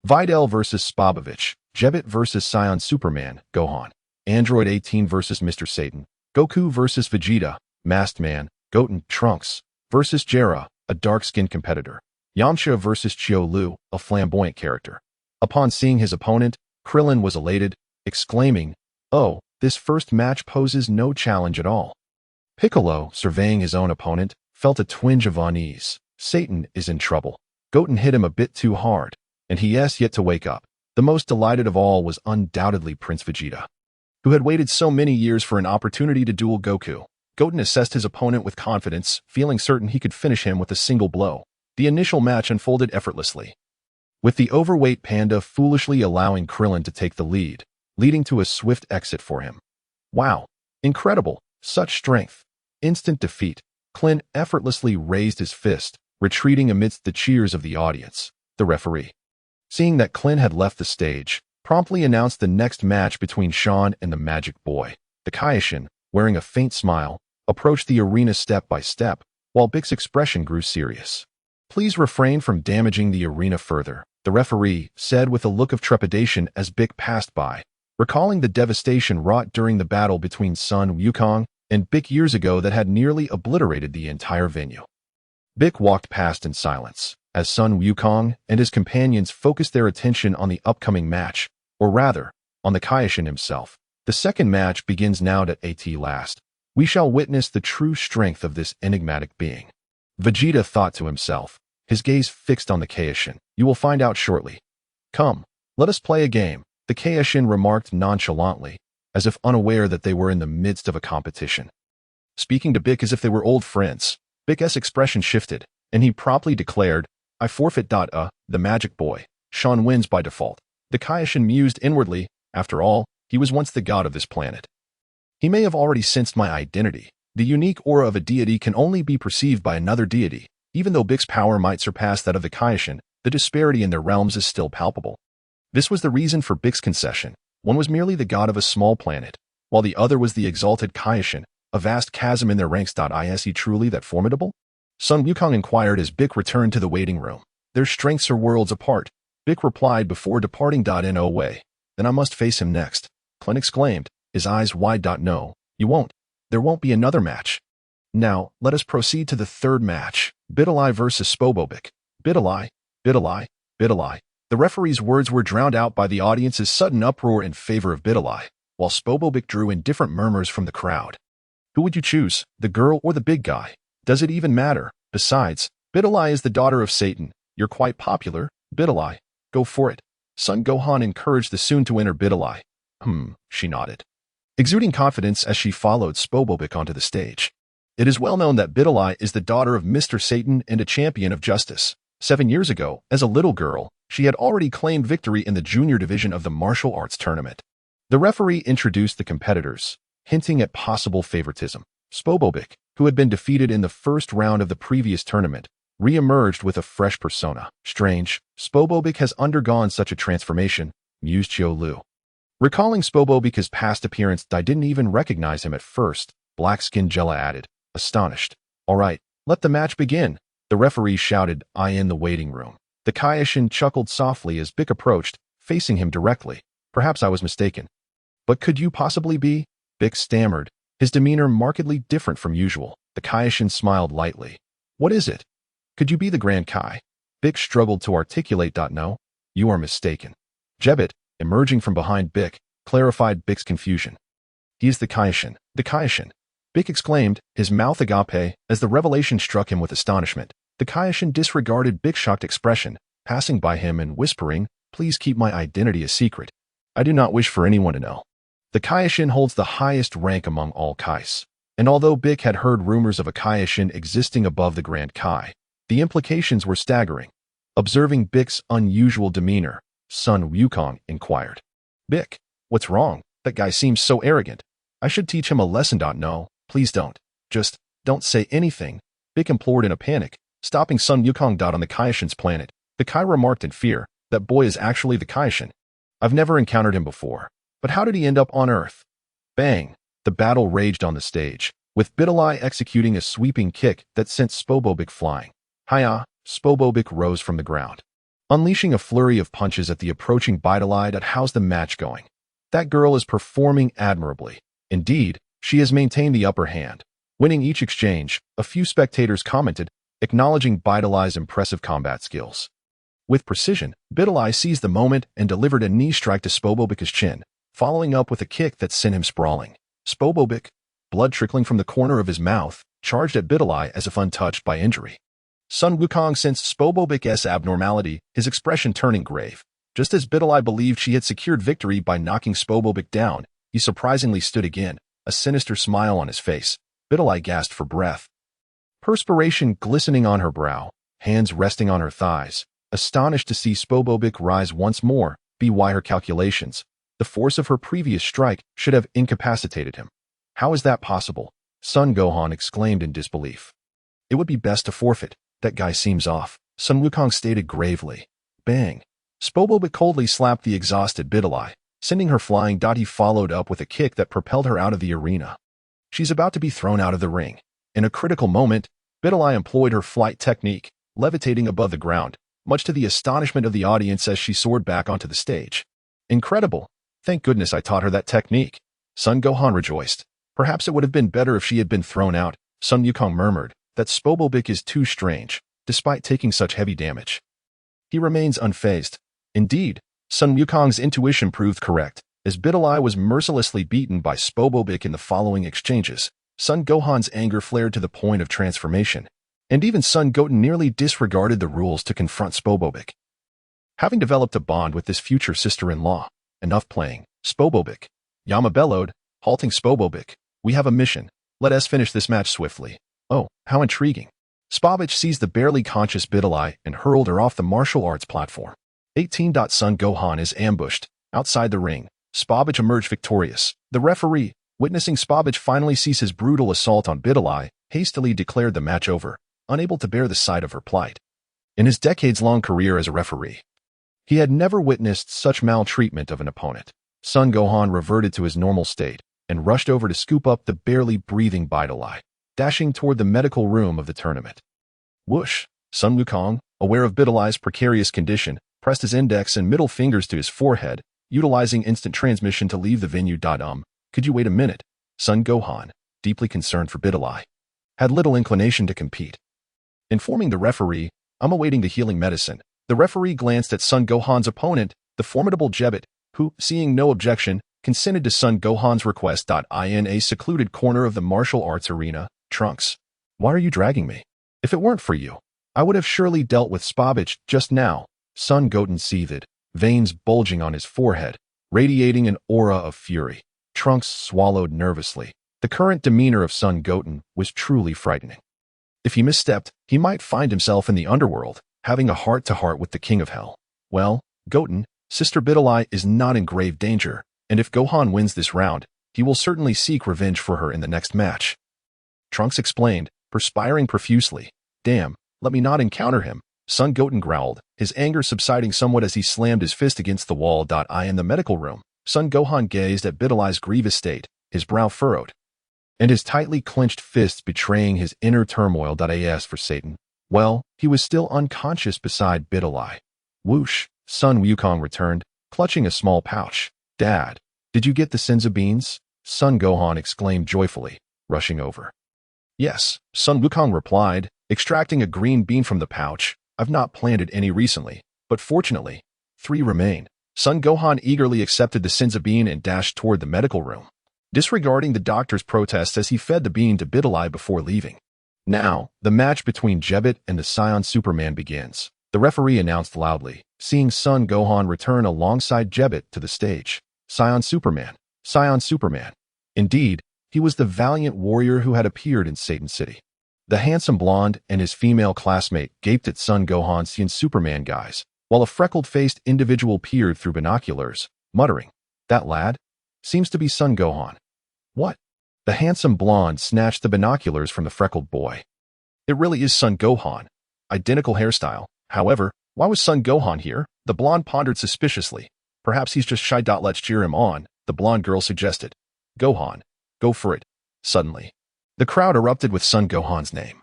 Videl versus Spabovich, Jebit versus Saiyan Superman, Gohan. Android 18 vs. Mr. Satan, Goku vs. Vegeta, Masked Man, Goten, Trunks vs. Jera, a dark-skinned competitor, Yamcha vs. Chiu Lu, a flamboyant character. Upon seeing his opponent, Krillin was elated, exclaiming, "Oh, this first match poses no challenge at all." Piccolo, surveying his own opponent, felt a twinge of unease. Satan is in trouble. Goten hit him a bit too hard, and he has yet to wake up. The most delighted of all was undoubtedly Prince Vegeta, who had waited so many years for an opportunity to duel Goku. Goten assessed his opponent with confidence, feeling certain he could finish him with a single blow. The initial match unfolded effortlessly, with the overweight panda foolishly allowing Krillin to take the lead, leading to a swift exit for him. Wow! Incredible! Such strength! Instant defeat. Krillin effortlessly raised his fist, retreating amidst the cheers of the audience. The referee, seeing that Krillin had left the stage, promptly announced the next match between Sean and the Magic Boy. The Kaioshin, wearing a faint smile, approached the arena step by step, while Bik's expression grew serious. "Please refrain from damaging the arena further," the referee said with a look of trepidation as Bik passed by, recalling the devastation wrought during the battle between Sun Wukong and Bik years ago that had nearly obliterated the entire venue. Bik walked past in silence, as Sun Wukong and his companions focused their attention on the upcoming match, or rather, on the Kaioshin himself. The second match begins now at last. We shall witness the true strength of this enigmatic being. Vegeta thought to himself, his gaze fixed on the Kaioshin. "You will find out shortly. Come, let us play a game," the Kaioshin remarked nonchalantly, as if unaware that they were in the midst of a competition. Speaking to Bik as if they were old friends, Bik's expression shifted, and he promptly declared, "I forfeit. The Magic Boy. Sean wins by default." The Kaioshin mused inwardly. After all, he was once the god of this planet. He may have already sensed my identity. The unique aura of a deity can only be perceived by another deity. Even though Bik's power might surpass that of the Kaioshin, the disparity in their realms is still palpable. This was the reason for Bik's concession. One was merely the god of a small planet, while the other was the exalted Kaioshin, a vast chasm in their ranks. Is he truly that formidable? Sun Wukong inquired as Bik returned to the waiting room. "Their strengths are worlds apart," Bik replied before departing. "No way. Then I must face him next," Krillin exclaimed, his eyes wide. "No, you won't. There won't be another match. Now, let us proceed to the third match. Bidi Li vs. Spobobik. Bidi Li, Bidi Li, Bidi Li." The referee's words were drowned out by the audience's sudden uproar in favor of Bidi Li, while Spobobik drew in different murmurs from the crowd. Who would you choose, the girl or the big guy? Does it even matter? Besides, Bidi Li is the daughter of Satan. You're quite popular, Bidi Li. Go for it. Son Gohan encouraged the soon-to-enter Bidi Li. She nodded, exuding confidence as she followed Spobobik onto the stage. It is well known that Bidi Li is the daughter of Mr. Satan and a champion of justice. 7 years ago, as a little girl, she had already claimed victory in the junior division of the martial arts tournament. The referee introduced the competitors, hinting at possible favoritism. Spobobik, who had been defeated in the first round of the previous tournament, re-emerged with a fresh persona. "Strange, Spobobik has undergone such a transformation," mused Chiu Lu. Recalling Spobobik's past appearance, I didn't even recognize him at first, Black-skinned Jella added, astonished. "All right, let the match begin," the referee shouted. In the waiting room, the Kaioshin chuckled softly as Bik approached, facing him directly. "Perhaps I was mistaken. But could you possibly be?" Bik stammered, his demeanor markedly different from usual. The Kaioshin smiled lightly. "What is it? Could you be the Grand Kai?" Bik struggled to articulate. "No, you are mistaken." Jebit, emerging from behind Bik, clarified Bik's confusion. "He is the Kaioshin." "The Kaioshin!" Bik exclaimed, his mouth agape, as the revelation struck him with astonishment. The Kaioshin disregarded Bik's shocked expression, passing by him and whispering, "Please keep my identity a secret. I do not wish for anyone to know." The Kaioshin holds the highest rank among all Kais, and although Bik had heard rumors of a Kaioshin existing above the Grand Kai, the implications were staggering. Observing Bik's unusual demeanor, Sun Wukong inquired, "Bik, what's wrong? That guy seems so arrogant. I should teach him a lesson." "No, please don't. Just don't say anything," Bik implored in a panic, stopping Sun Wukong. "On the Kaioshin's planet," the Kai remarked in fear, "that boy is actually the Kaioshin. I've never encountered him before. But how did he end up on Earth?" Bang! The battle raged on the stage, with Bidi Li executing a sweeping kick that sent Spobobik flying. Hiya! Spobobik rose from the ground, unleashing a flurry of punches at the approaching Bidi Li that housed the match going. That girl is performing admirably. Indeed, she has maintained the upper hand. Winning each exchange, a few spectators commented, acknowledging Bidi Li's impressive combat skills. With precision, Bidi Li seized the moment and delivered a knee strike to Spobobic's chin, following up with a kick that sent him sprawling. Spobobic, blood trickling from the corner of his mouth, charged at Bidi Li as if untouched by injury. Sun Wukong sensed Spobobic's abnormality, his expression turning grave. Just as Bidi Li believed she had secured victory by knocking Spobobic down, he surprisingly stood again, a sinister smile on his face. Bidi Li gasped for breath. Perspiration glistening on her brow, hands resting on her thighs, astonished to see Spobobic rise once more, by her calculations. The force of her previous strike should have incapacitated him. How is that possible? Sun Gohan exclaimed in disbelief. It would be best to forfeit. That guy seems off, Sun Wukong stated gravely. Bang. Spobobic coldly slapped the exhausted Bidi Li, sending her flying. He followed up with a kick that propelled her out of the arena. She's about to be thrown out of the ring. In a critical moment, Bidi Li employed her flight technique, levitating above the ground, much to the astonishment of the audience as she soared back onto the stage. Incredible. Thank goodness I taught her that technique. Sun Gohan rejoiced. Perhaps it would have been better if she had been thrown out, Sun Wukong murmured. That Spobobic is too strange, despite taking such heavy damage. He remains unfazed. Indeed, Sun Wukong's intuition proved correct, as Bidi Li was mercilessly beaten by Spobobic in the following exchanges. Sun Gohan's anger flared to the point of transformation, and even Sun Goten nearly disregarded the rules to confront Spobobic. Having developed a bond with this future sister-in-law, enough playing, Spobobic. Yama bellowed, halting Spobobic. We have a mission. Let us finish this match swiftly. Oh, how intriguing. Spobobic seized the barely conscious Bidi Li and hurled her off the martial arts platform. 18. Sun Gohan is ambushed. Outside the ring, Spobobic emerged victorious. The referee, witnessing Spobobic finally cease his brutal assault on Bidi Li, hastily declared the match over, unable to bear the sight of her plight. In his decades-long career as a referee, he had never witnessed such maltreatment of an opponent. Sun Gohan reverted to his normal state and rushed over to scoop up the barely breathing Bidi Li, dashing toward the medical room of the tournament. Whoosh! Sun Wukong, aware of Bidi Li's precarious condition, pressed his index and middle fingers to his forehead, utilizing instant transmission to leave the venue. Could you wait a minute? Sun Gohan, deeply concerned for Bidi Li, had little inclination to compete. Informing the referee, I'm awaiting the healing medicine. The referee glanced at Sun Gohan's opponent, the formidable Jebbit, who, seeing no objection, consented to Sun Gohan's request. In a secluded corner of the martial arts arena, Trunks, why are you dragging me? If it weren't for you, I would have surely dealt with Spobobic just now. Sun Goten seethed, veins bulging on his forehead, radiating an aura of fury. Trunks swallowed nervously. The current demeanor of Sun Goten was truly frightening. If he misstepped, he might find himself in the underworld, having a heart-to-heart with the King of Hell. Well, Goten, Sister Bidi Li is not in grave danger, and if Gohan wins this round, he will certainly seek revenge for her in the next match. Trunks explained, perspiring profusely. Damn, let me not encounter him. Sun Goten growled, his anger subsiding somewhat as he slammed his fist against the wall. In the medical room, Sun Gohan gazed at Bidi Li's grievous state, his brow furrowed, and his tightly clenched fists betraying his inner turmoil. As for Satan, well, he was still unconscious beside Bidi Li. Whoosh! Sun Wukong returned, clutching a small pouch. Dad, did you get the Senzu beans? Sun Gohan exclaimed joyfully, rushing over. Yes, Sun Wukong replied, extracting a green bean from the pouch. I've not planted any recently, but fortunately, 3 remain. Sun Gohan eagerly accepted the Senzu bean and dashed toward the medical room, disregarding the doctor's protests as he fed the bean to Bidi Li before leaving. Now, the match between Jebbit and the Saiyan Superman begins. The referee announced loudly, seeing Sun Gohan return alongside Jebbit to the stage. Saiyan Superman. Saiyan Superman. Indeed, he was the valiant warrior who had appeared in Satan City. The handsome blonde and his female classmate gaped at Sun Gohan's Saiyan Superman guise, while a freckled-faced individual peered through binoculars, muttering, That lad? Seems to be Sun Gohan. What? The handsome blonde snatched the binoculars from the freckled boy. It really is Sun Gohan. Identical hairstyle. However, why was Sun Gohan here? The blonde pondered suspiciously. Perhaps he's just shy. Let's cheer him on, the blonde girl suggested. Gohan, go for it. Suddenly, the crowd erupted with Sun Gohan's name,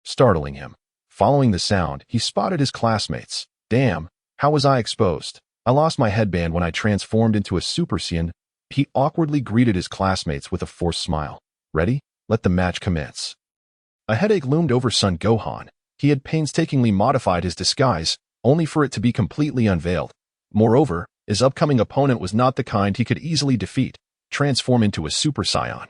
startling him. Following the sound, he spotted his classmates. Damn, how was I exposed? I lost my headband when I transformed into a Super Saiyan. He awkwardly greeted his classmates with a forced smile. Ready? Let the match commence. A headache loomed over Son Gohan. He had painstakingly modified his disguise, only for it to be completely unveiled. Moreover, his upcoming opponent was not the kind he could easily defeat, transform into a Super Saiyan.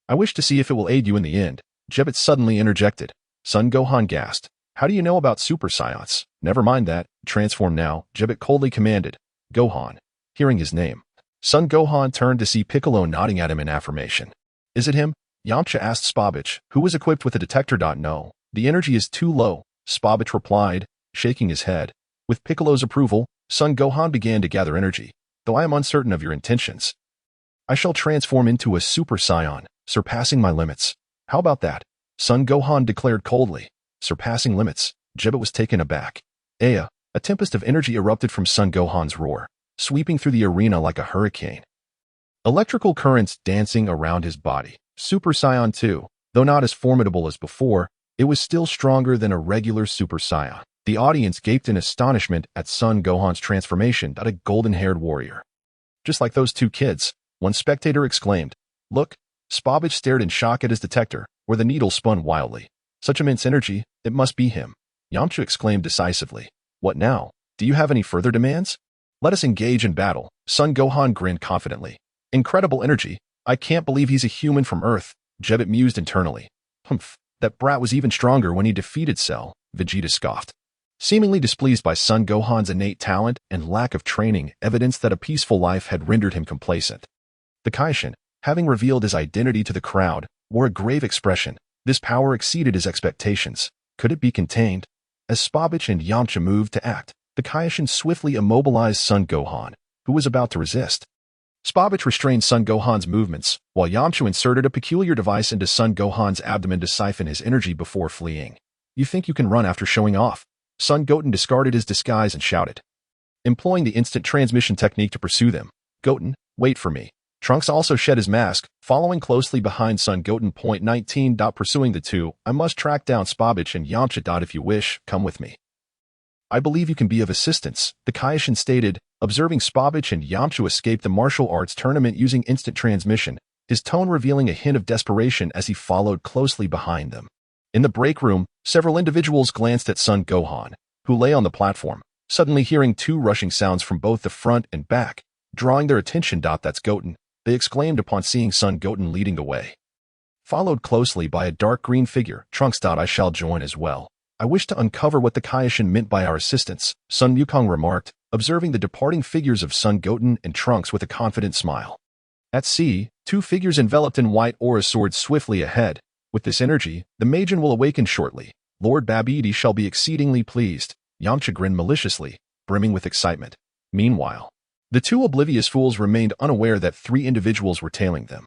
I wish to see if it will aid you in the end, Jebet suddenly interjected. Son Gohan gasped. How do you know about Super Saiyans? Never mind that, transform now, Jebet coldly commanded. Gohan. Hearing his name, Son Gohan turned to see Piccolo nodding at him in affirmation. Is it him? Yamcha asked Spabich, who was equipped with a detector. No, the energy is too low, Spabich replied, shaking his head. With Piccolo's approval, Son Gohan began to gather energy, though I am uncertain of your intentions. I shall transform into a Super Saiyan, surpassing my limits. How about that? Son Gohan declared coldly. Surpassing limits, Jebet was taken aback. A tempest of energy erupted from Son Gohan's roar, sweeping through the arena like a hurricane. Electrical currents dancing around his body. Super Saiyan 2, though not as formidable as before, it was still stronger than a regular Super Saiyan. The audience gaped in astonishment at Son Gohan's transformation to a golden-haired warrior. Just like those two kids, one spectator exclaimed. Look, Spabich stared in shock at his detector, where the needle spun wildly. Such immense energy, it must be him. Yamcha exclaimed decisively. What now? Do you have any further demands? Let us engage in battle. Son Gohan grinned confidently. Incredible energy. I can't believe he's a human from Earth, Jebet mused internally. Humph, that brat was even stronger when he defeated Cell, Vegeta scoffed. Seemingly displeased by Son Gohan's innate talent and lack of training, evidence that a peaceful life had rendered him complacent. The Kaioshin, having revealed his identity to the crowd, wore a grave expression. This power exceeded his expectations. Could it be contained? As Spabich and Yamcha moved to act, the Kaioshin swiftly immobilized Son Gohan, who was about to resist. Spabich restrained Son Gohan's movements, while Yamcha inserted a peculiar device into Son Gohan's abdomen to siphon his energy before fleeing. You think you can run after showing off? Son Goten discarded his disguise and shouted, employing the instant transmission technique to pursue them. Goten, wait for me. Trunks also shed his mask, following closely behind Son Goten. 19. Pursuing the two, I must track down Spabich and Yamcha. If you wish, come with me. I believe you can be of assistance, the Kaioshin stated, observing Spabich and Yamcha escape the martial arts tournament using instant transmission, his tone revealing a hint of desperation as he followed closely behind them. In the break room, several individuals glanced at Son Gohan, who lay on the platform, suddenly hearing two rushing sounds from both the front and back, drawing their attention. That's Goten, they exclaimed upon seeing Son Goten leading the way. Followed closely by a dark green figure, Trunks. I shall join as well. I wish to uncover what the Kaioshin meant by our assistance, Sun Wukong remarked, observing the departing figures of Son Goten and Trunks with a confident smile. At sea, two figures enveloped in white auras soared swiftly ahead. With this energy, the Majin will awaken shortly. Lord Babidi shall be exceedingly pleased. Yamcha grinned maliciously, brimming with excitement. Meanwhile, the two oblivious fools remained unaware that three individuals were tailing them.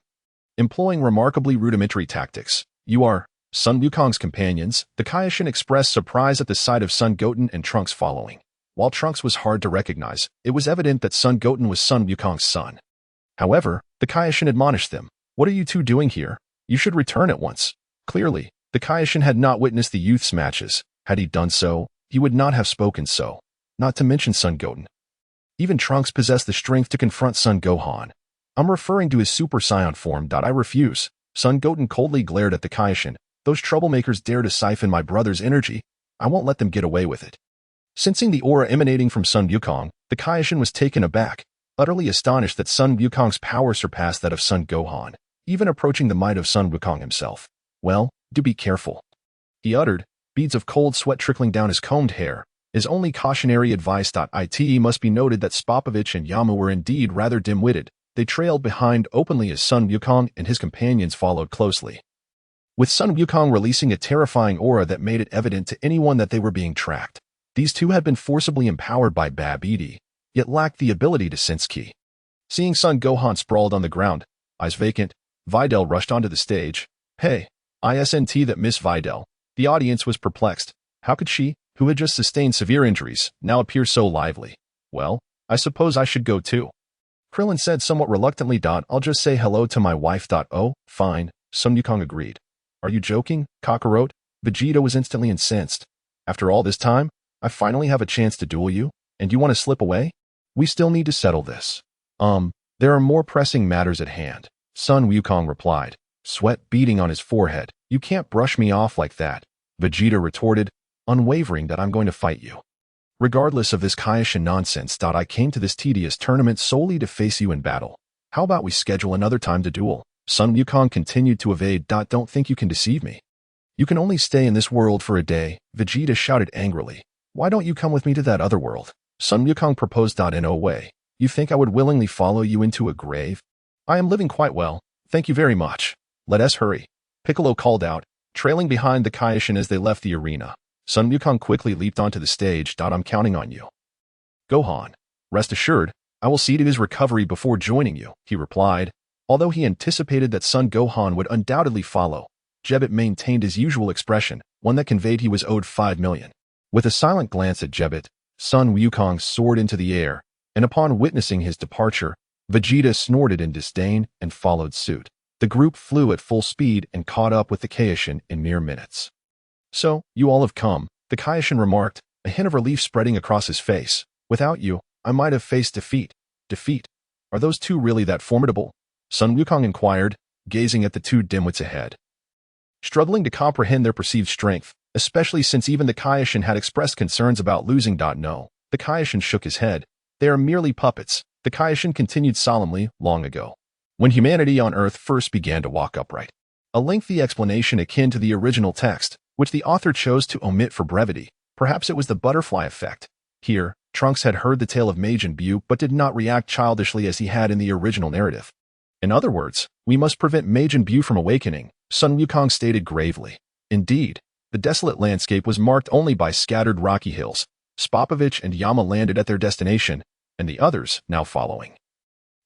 Employing remarkably rudimentary tactics, you are Sun Wukong's companions. The Kaioshin expressed surprise at the sight of Son Goten and Trunks following. While Trunks was hard to recognize, it was evident that Son Goten was Sun Wukong's son. However, the Kaioshin admonished them. What are you two doing here? You should return at once. Clearly, the Kaioshin had not witnessed the youth's matches. Had he done so, he would not have spoken so. Not to mention Son Goten. Even Trunks possessed the strength to confront Son Gohan. I'm referring to his Super Saiyan form. I refuse. Son Goten coldly glared at the Kaioshin. Those troublemakers dare to siphon my brother's energy. I won't let them get away with it. Sensing the aura emanating from Sun Wukong, the Kaioshin was taken aback, utterly astonished that Sun Wukong's power surpassed that of Son Gohan, even approaching the might of Sun Wukong himself. Well, do be careful, he uttered, beads of cold sweat trickling down his combed hair. His only cautionary advice. It must be noted that Spabich and Yama were indeed rather dim-witted. They trailed behind openly as Sun Wukong and his companions followed closely. With Sun Wukong releasing a terrifying aura that made it evident to anyone that they were being tracked. These two had been forcibly empowered by Babidi, yet lacked the ability to sense ki. Seeing Son Gohan sprawled on the ground, eyes vacant, Videl rushed onto the stage. Hey, isn't that Miss Videl? The audience was perplexed. How could she, who had just sustained severe injuries, now appear so lively? Well, I suppose I should go too. Krillin said somewhat reluctantly. I'll just say hello to my wife. Oh, fine, Sun Wukong agreed. Are you joking, Kakarot? Vegeta was instantly incensed. After all this time, I finally have a chance to duel you, and you want to slip away? We still need to settle this. There are more pressing matters at hand, Sun Wukong replied, sweat beading on his forehead. You can't brush me off like that, Vegeta retorted, unwavering that I'm going to fight you. Regardless of this Kaioshin nonsense, I came to this tedious tournament solely to face you in battle. How about we schedule another time to duel? Sun Wukong continued to evade. Don't think you can deceive me. You can only stay in this world for a day, Vegeta shouted angrily. Why don't you come with me to that other world? Sun Wukong proposed. In no way. You think I would willingly follow you into a grave? I am living quite well, thank you very much. Let us hurry, Piccolo called out, trailing behind the Kaioshin as they left the arena. Sun Wukong quickly leaped onto the stage. I'm counting on you. Gohan, rest assured, I will see to his recovery before joining you, he replied. Although he anticipated that Son Gohan would undoubtedly follow, Jebbit maintained his usual expression, one that conveyed he was owed 5 million. With a silent glance at Jebbit, Sun Wukong soared into the air, and upon witnessing his departure, Vegeta snorted in disdain and followed suit. The group flew at full speed and caught up with the Kaioshin in mere minutes. So, you all have come, the Kaioshin remarked, a hint of relief spreading across his face. Without you, I might have faced defeat. Defeat? Are those two really that formidable? Sun Wukong inquired, gazing at the two dimwits ahead. Struggling to comprehend their perceived strength, especially since even the Kaioshin had expressed concerns about losing. No, the Kaioshin shook his head. They are merely puppets, the Kaioshin continued solemnly, long ago, when humanity on Earth first began to walk upright. A lengthy explanation akin to the original text, which the author chose to omit for brevity. Perhaps it was the butterfly effect. Here, Trunks had heard the tale of Majin Buu but did not react childishly as he had in the original narrative. In other words, we must prevent Majin Buu from awakening, Sun Wukong stated gravely. Indeed, the desolate landscape was marked only by scattered rocky hills. Spopovich and Yama landed at their destination, and the others, now following,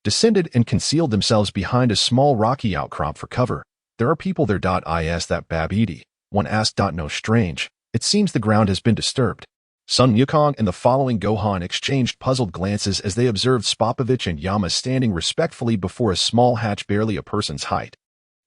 descended and concealed themselves behind a small rocky outcrop for cover. There are people there. I asked that Babidi. One asked. No, strange. It seems the ground has been disturbed. Sun Wukong and the following Gohan exchanged puzzled glances as they observed Spopovich and Yama standing respectfully before a small hatch barely a person's height.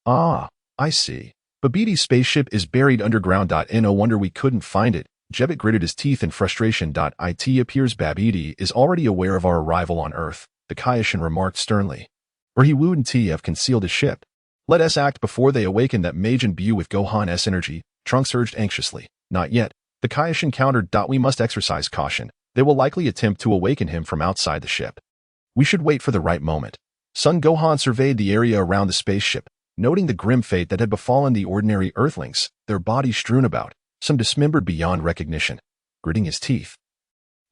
Ah, I see. Babidi's spaceship is buried underground. No wonder we couldn't find it. Jebbit gritted his teeth in frustration. It appears Babidi is already aware of our arrival on Earth, the Kaioshin remarked sternly. Or he wouldn't have concealed his ship. Let us act before they awaken that Majin Buu with Gohan's energy, Trunks urged anxiously. Not yet. The Kaioshin countered. We must exercise caution. They will likely attempt to awaken him from outside the ship. We should wait for the right moment. Son Gohan surveyed the area around the spaceship, noting the grim fate that had befallen the ordinary Earthlings, their bodies strewn about, some dismembered beyond recognition. Gritting his teeth,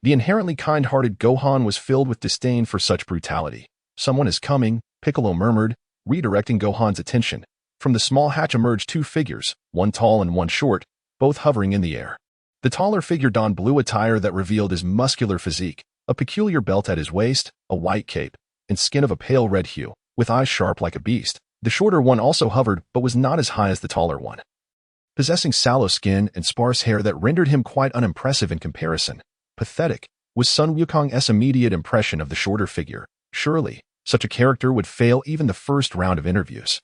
the inherently kind-hearted Gohan was filled with disdain for such brutality. Someone is coming, Piccolo murmured, redirecting Gohan's attention. From the small hatch emerged two figures, one tall and one short, both hovering in the air. The taller figure donned blue attire that revealed his muscular physique, a peculiar belt at his waist, a white cape, and skin of a pale red hue, with eyes sharp like a beast. The shorter one also hovered but was not as high as the taller one, possessing sallow skin and sparse hair that rendered him quite unimpressive in comparison. Pathetic was Sun Wukong's immediate impression of the shorter figure. Surely, such a character would fail even the first round of interviews.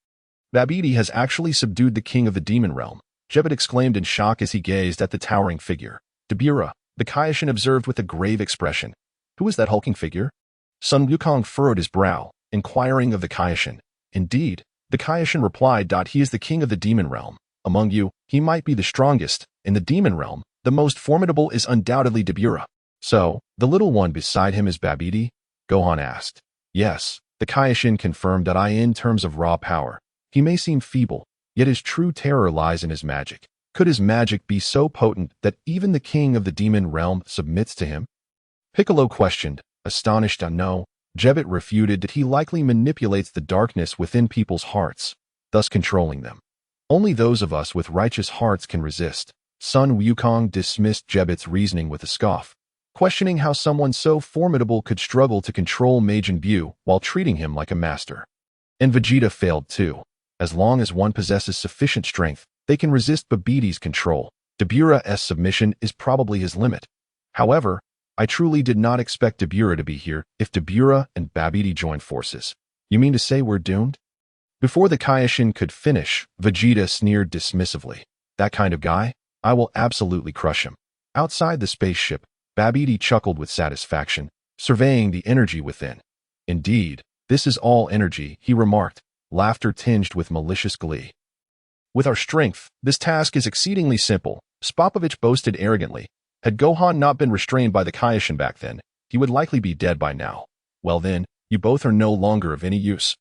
Babidi has actually subdued the king of the demon realm, Jebbit exclaimed in shock as he gazed at the towering figure. Dabura, the Kaioshin observed with a grave expression. Who is that hulking figure? Sun Wukong furrowed his brow, inquiring of the Kaioshin. Indeed, the Kaioshin replied. He is the king of the demon realm. Among you, he might be the strongest. In the demon realm, the most formidable is undoubtedly Dabura. So, the little one beside him is Babidi? Gohan asked. Yes, the Kaioshin confirmed. In terms of raw power, he may seem feeble, yet his true terror lies in his magic. Could his magic be so potent that even the king of the demon realm submits to him? Piccolo questioned, astonished. No, Jebbit refuted that he likely manipulates the darkness within people's hearts, thus controlling them. Only those of us with righteous hearts can resist. Sun Wukong dismissed Jebbit's reasoning with a scoff, questioning how someone so formidable could struggle to control Majin Buu while treating him like a master. And Vegeta failed too. As long as one possesses sufficient strength, they can resist Babidi's control. Dabura's submission is probably his limit. However, I truly did not expect Dabura to be here if Dabura and Babidi join forces. You mean to say we're doomed? Before the Kaioshin could finish, Vegeta sneered dismissively. That kind of guy? I will absolutely crush him. Outside the spaceship, Babidi chuckled with satisfaction, surveying the energy within. Indeed, This is all energy, he remarked, laughter tinged with malicious glee. With our strength, this task is exceedingly simple, Spopovich boasted arrogantly. Had Gohan not been restrained by the Kaioshin back then, he would likely be dead by now. Well then, you both are no longer of any use.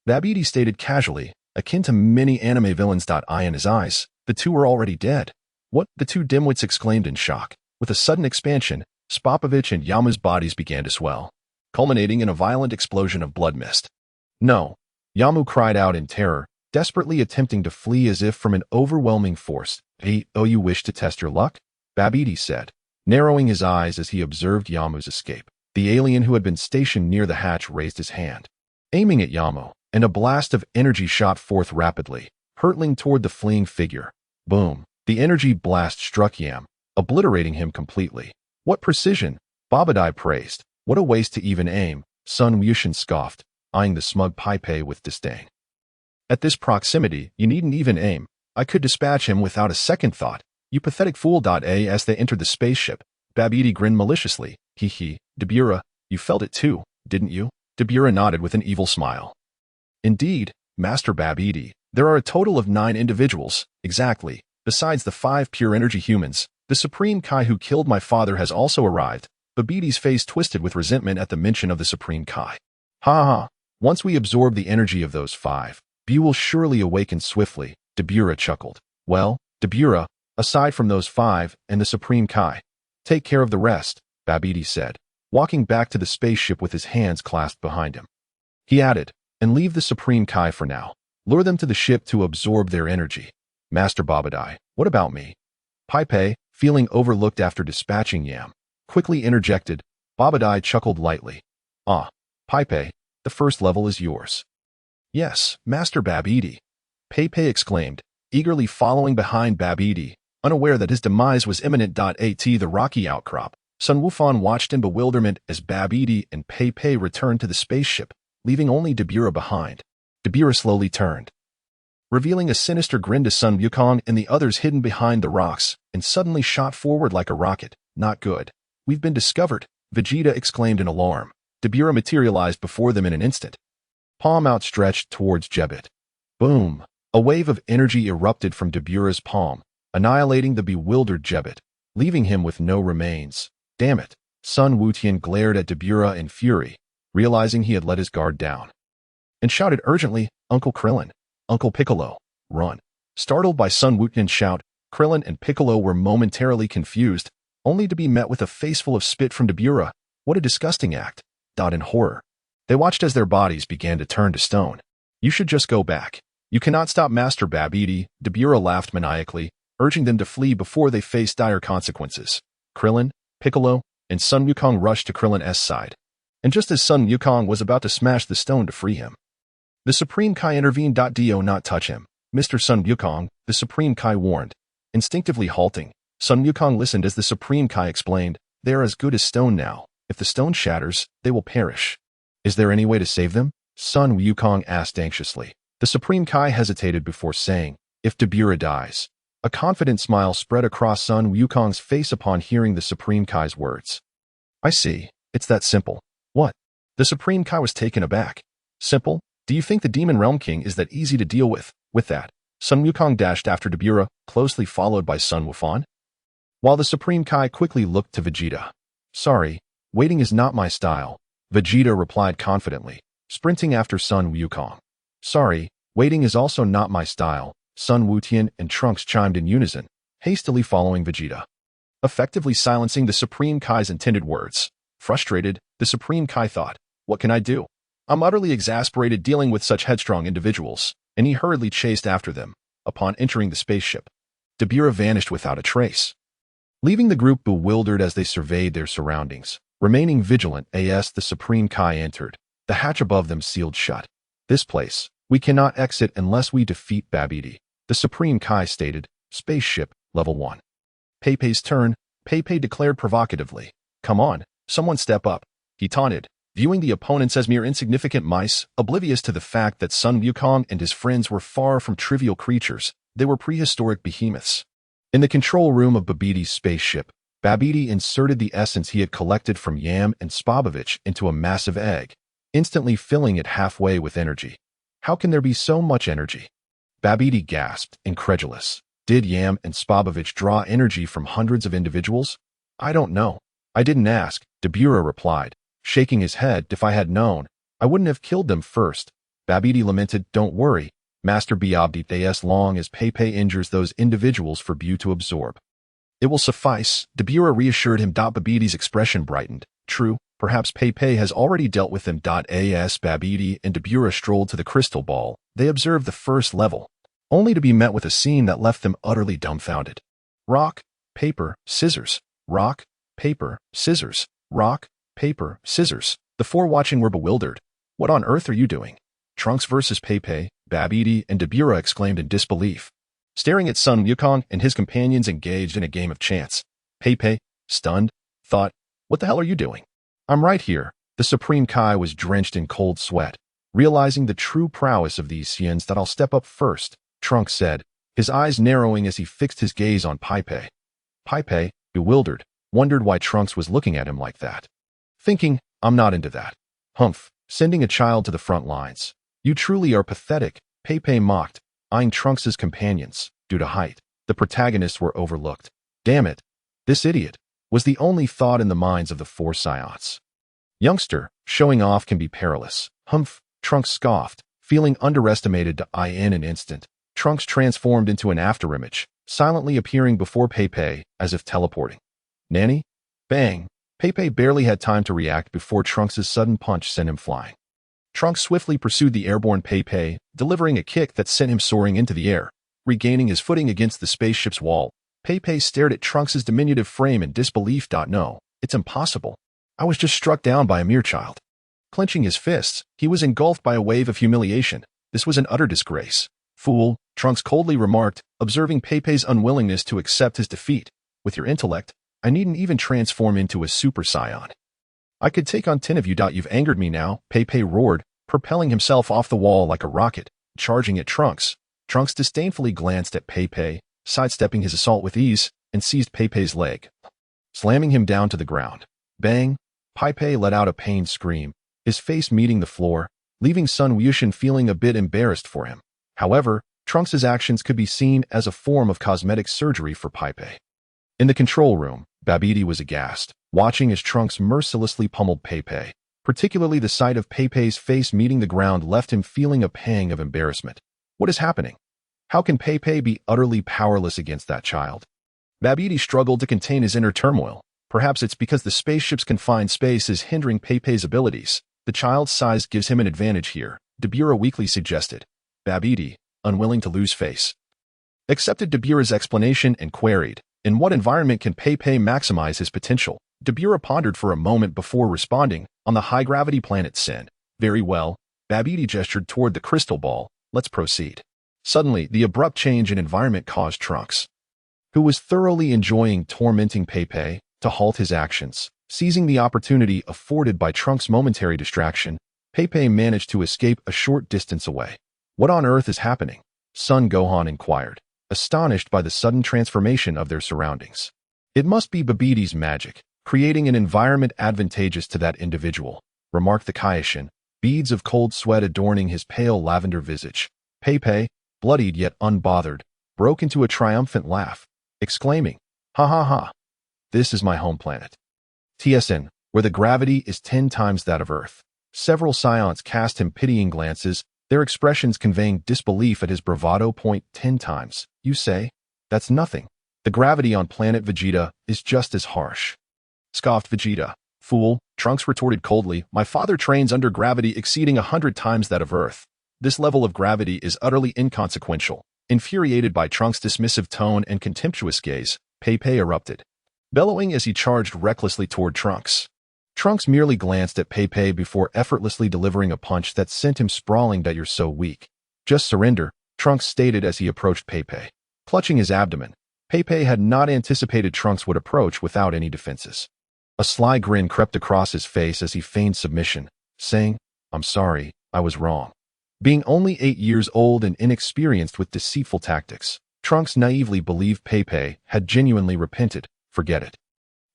Babidi stated casually, akin to many anime villains. In his eyes, the two were already dead. What? The two dimwits exclaimed in shock. With a sudden expansion, Spopovich and Yamu's bodies began to swell, culminating in a violent explosion of blood mist. No, Yamu cried out in terror, desperately attempting to flee as if from an overwhelming force. Hey, oh, you wish to test your luck? Babidi said, narrowing his eyes as he observed Yamu's escape. The alien who had been stationed near the hatch raised his hand, aiming at Yamu, and a blast of energy shot forth rapidly, hurtling toward the fleeing figure. Boom! The energy blast struck Yam, obliterating him completely. What precision! Babidi praised. What a waste to even aim, Sun Wukong scoffed, eyeing the smug Pai Pei with disdain. At this proximity, you needn't even aim. I could dispatch him without a second thought. You pathetic fool. As they entered the spaceship, Babidi grinned maliciously. Hee hee, Dabura, you felt it too, didn't you? Dabura nodded with an evil smile. Indeed, Master Babidi, there are a total of 9 individuals, exactly, besides the 5 pure energy humans. The Supreme Kai who killed my father has also arrived. Babidi's face twisted with resentment at the mention of the Supreme Kai. Ha ha, once we absorb the energy of those 5, Bu will surely awaken swiftly, Dabura chuckled. Well, Dabura, aside from those 5 and the Supreme Kai, take care of the rest, Babidi said, walking back to the spaceship with his hands clasped behind him. He added, and leave the Supreme Kai for now. Lure them to the ship to absorb their energy. Master Babidi, what about me? Pai Pei, feeling overlooked after dispatching Yam, quickly interjected. Babidi chuckled lightly. Ah, Pai Pei, the first level is yours. Yes, Master Babidi, Pai Pei exclaimed, eagerly following behind Babidi, unaware that his demise was imminent. At the rocky outcrop, Sun Wukong watched in bewilderment as Babidi and Pai Pei returned to the spaceship, leaving only Dabura behind. Dabura slowly turned, revealing a sinister grin to Sun Wukong and the others hidden behind the rocks, and suddenly shot forward like a rocket. Not good. We've been discovered, Vegeta exclaimed in alarm. Dabura materialized before them in an instant, palm outstretched towards Jebet. Boom! A wave of energy erupted from Dabura's palm, annihilating the bewildered Jebet, leaving him with no remains. Damn it! Sun Wukong glared at Dabura in fury, realizing he had let his guard down, and shouted urgently, Uncle Krillin, Uncle Piccolo, run. Startled by Sun Wukong's shout, Krillin and Piccolo were momentarily confused, only to be met with a faceful of spit from Dabura. What a disgusting act! In horror, they watched as their bodies began to turn to stone. You should just go back. You cannot stop Master Babidi, Dabura laughed maniacally, urging them to flee before they face dire consequences. Krillin, Piccolo, and Sun Wukong rushed to Krillin's side, and just as Sun Wukong was about to smash the stone to free him, the Supreme Kai intervened. Do not touch him, Mr. Sun Wukong, the Supreme Kai warned. Instinctively halting, Sun Wukong listened as the Supreme Kai explained, they are as good as stone now. If the stone shatters, they will perish. Is there any way to save them? Sun Wukong asked anxiously. The Supreme Kai hesitated before saying, if Dabura dies. A confident smile spread across Sun Wukong's face upon hearing the Supreme Kai's words. I see. It's that simple. What? The Supreme Kai was taken aback. Simple? Do you think the Demon Realm King is that easy to deal with? With that, Sun Wukong dashed after Dabura, closely followed by Sun Wukong, while the Supreme Kai quickly looked to Vegeta. Sorry, waiting is not my style, Vegeta replied confidently, sprinting after Sun Wukong. Sorry, waiting is also not my style, Sun Wukong and Trunks chimed in unison, hastily following Vegeta, effectively silencing the Supreme Kai's intended words. Frustrated, the Supreme Kai thought, what can I do? I'm utterly exasperated dealing with such headstrong individuals, and he hurriedly chased after them. Upon entering the spaceship, Dabura vanished without a trace, leaving the group bewildered as they surveyed their surroundings. Remaining vigilant as the Supreme Kai entered, the hatch above them sealed shut. This place, we cannot exit unless we defeat Babidi, the Supreme Kai stated. Spaceship, level 1. Pai Pei's turn, Pai Pei declared provocatively. Come on, someone step up, he taunted, viewing the opponents as mere insignificant mice, oblivious to the fact that Sun Wukong and his friends were far from trivial creatures. They were prehistoric behemoths. In the control room of Babidi's spaceship, Babidi inserted the essence he had collected from Yam and Spopovich into a massive egg, instantly filling it halfway with energy. How can there be so much energy? Babidi gasped, incredulous. Did Yam and Spabovich draw energy from hundreds of individuals? I don't know. I didn't ask, Dabura replied, shaking his head. If I had known, I wouldn't have killed them first. Babidi lamented, don't worry, Master Babidi, as long as Pepe injures those individuals for Bu to absorb. It will suffice, Dabura reassured him. Babidi's expression brightened. True, perhaps Pepe has already dealt with them. As Babidi and Dabura strolled to the crystal ball, they observed the first level, only to be met with a scene that left them utterly dumbfounded. Rock, paper, scissors. Rock, paper, scissors. Rock, paper, scissors. The four watching were bewildered. What on earth are you doing? Trunks versus Pepe, Babidi and Dabura exclaimed in disbelief, staring at Sun Wukong and his companions engaged in a game of chance. Pepe, stunned, thought, what the hell are you doing? I'm right here. The Supreme Kai was drenched in cold sweat. Realizing the true prowess of these Saiyans, that I'll step up first, Trunks said, his eyes narrowing as he fixed his gaze on Pepe. Pepe, bewildered, wondered why Trunks was looking at him like that. Thinking, I'm not into that. Humph, sending a child to the front lines. You truly are pathetic, Pepe mocked, eyeing Trunks's companions. Due to height, the protagonists were overlooked. Damn it, this idiot, was the only thought in the minds of the four Saiyans. Youngster, showing off can be perilous. Humph, Trunks scoffed, feeling underestimated. In an instant, Trunks transformed into an afterimage, silently appearing before Pepe as if teleporting. Nanny? Bang! Pepe barely had time to react before Trunks' sudden punch sent him flying. Trunks swiftly pursued the airborne Pepe, delivering a kick that sent him soaring into the air. Regaining his footing against the spaceship's wall, Pepe stared at Trunks' diminutive frame in disbelief. No, it's impossible. I was just struck down by a mere child. Clenching his fists, he was engulfed by a wave of humiliation. This was an utter disgrace. Fool, Trunks coldly remarked, observing Pepe's unwillingness to accept his defeat. With your intellect, I needn't even transform into a Super Saiyan. I could take on 10 of you. You've angered me now, Pepe roared, propelling himself off the wall like a rocket, charging at Trunks. Trunks disdainfully glanced at Pepe, sidestepping his assault with ease, and seized Pepe's leg, slamming him down to the ground. Bang! Pepe let out a pained scream, his face meeting the floor, leaving Sun Wukong feeling a bit embarrassed for him. However, Trunks' actions could be seen as a form of cosmetic surgery for Pepe. In the control room, Babidi was aghast, watching as Trunks mercilessly pummeled Pepe. Particularly the sight of Pepe's face meeting the ground left him feeling a pang of embarrassment. What is happening? How can Pepe be utterly powerless against that child? Babidi struggled to contain his inner turmoil. Perhaps it's because the spaceship's confined space is hindering Pepe's abilities. The child's size gives him an advantage here, Dabura weakly suggested. Babidi, unwilling to lose face, accepted Dabura's explanation and queried, in what environment can Pepe maximize his potential? Dabura pondered for a moment before responding, on the high-gravity planet Sin. Very well, Babidi gestured toward the crystal ball. Let's proceed. Suddenly, the abrupt change in environment caused Trunks, who was thoroughly enjoying tormenting Pepe, to halt his actions. Seizing the opportunity afforded by Trunks' momentary distraction, Pepe managed to escape a short distance away. What on earth is happening? Son Gohan inquired, astonished by the sudden transformation of their surroundings. It must be Babidi's magic, creating an environment advantageous to that individual, remarked the Kaioshin, beads of cold sweat adorning his pale lavender visage. Pepe, bloodied yet unbothered, broke into a triumphant laugh, exclaiming, ha ha ha, this is my home planet. TSN, where the gravity is 10 times that of Earth. Several Saiyans cast him pitying glances, their expressions conveying disbelief at his bravado. 10 times, you say? That's nothing. The gravity on planet Vegeta is just as harsh. Scoffed Vegeta. Fool, Trunks retorted coldly, my father trains under gravity exceeding 100 times that of Earth. This level of gravity is utterly inconsequential. Infuriated by Trunks' dismissive tone and contemptuous gaze, Pepe erupted, bellowing as he charged recklessly toward Trunks. Trunks merely glanced at Pepe before effortlessly delivering a punch that sent him sprawling. That you're so weak. Just surrender, Trunks stated as he approached Pepe. Clutching his abdomen, Pepe had not anticipated Trunks would approach without any defenses. A sly grin crept across his face as he feigned submission, saying, I'm sorry, I was wrong. Being only 8 years old and inexperienced with deceitful tactics, Trunks naively believed Pepe had genuinely repented. Forget it.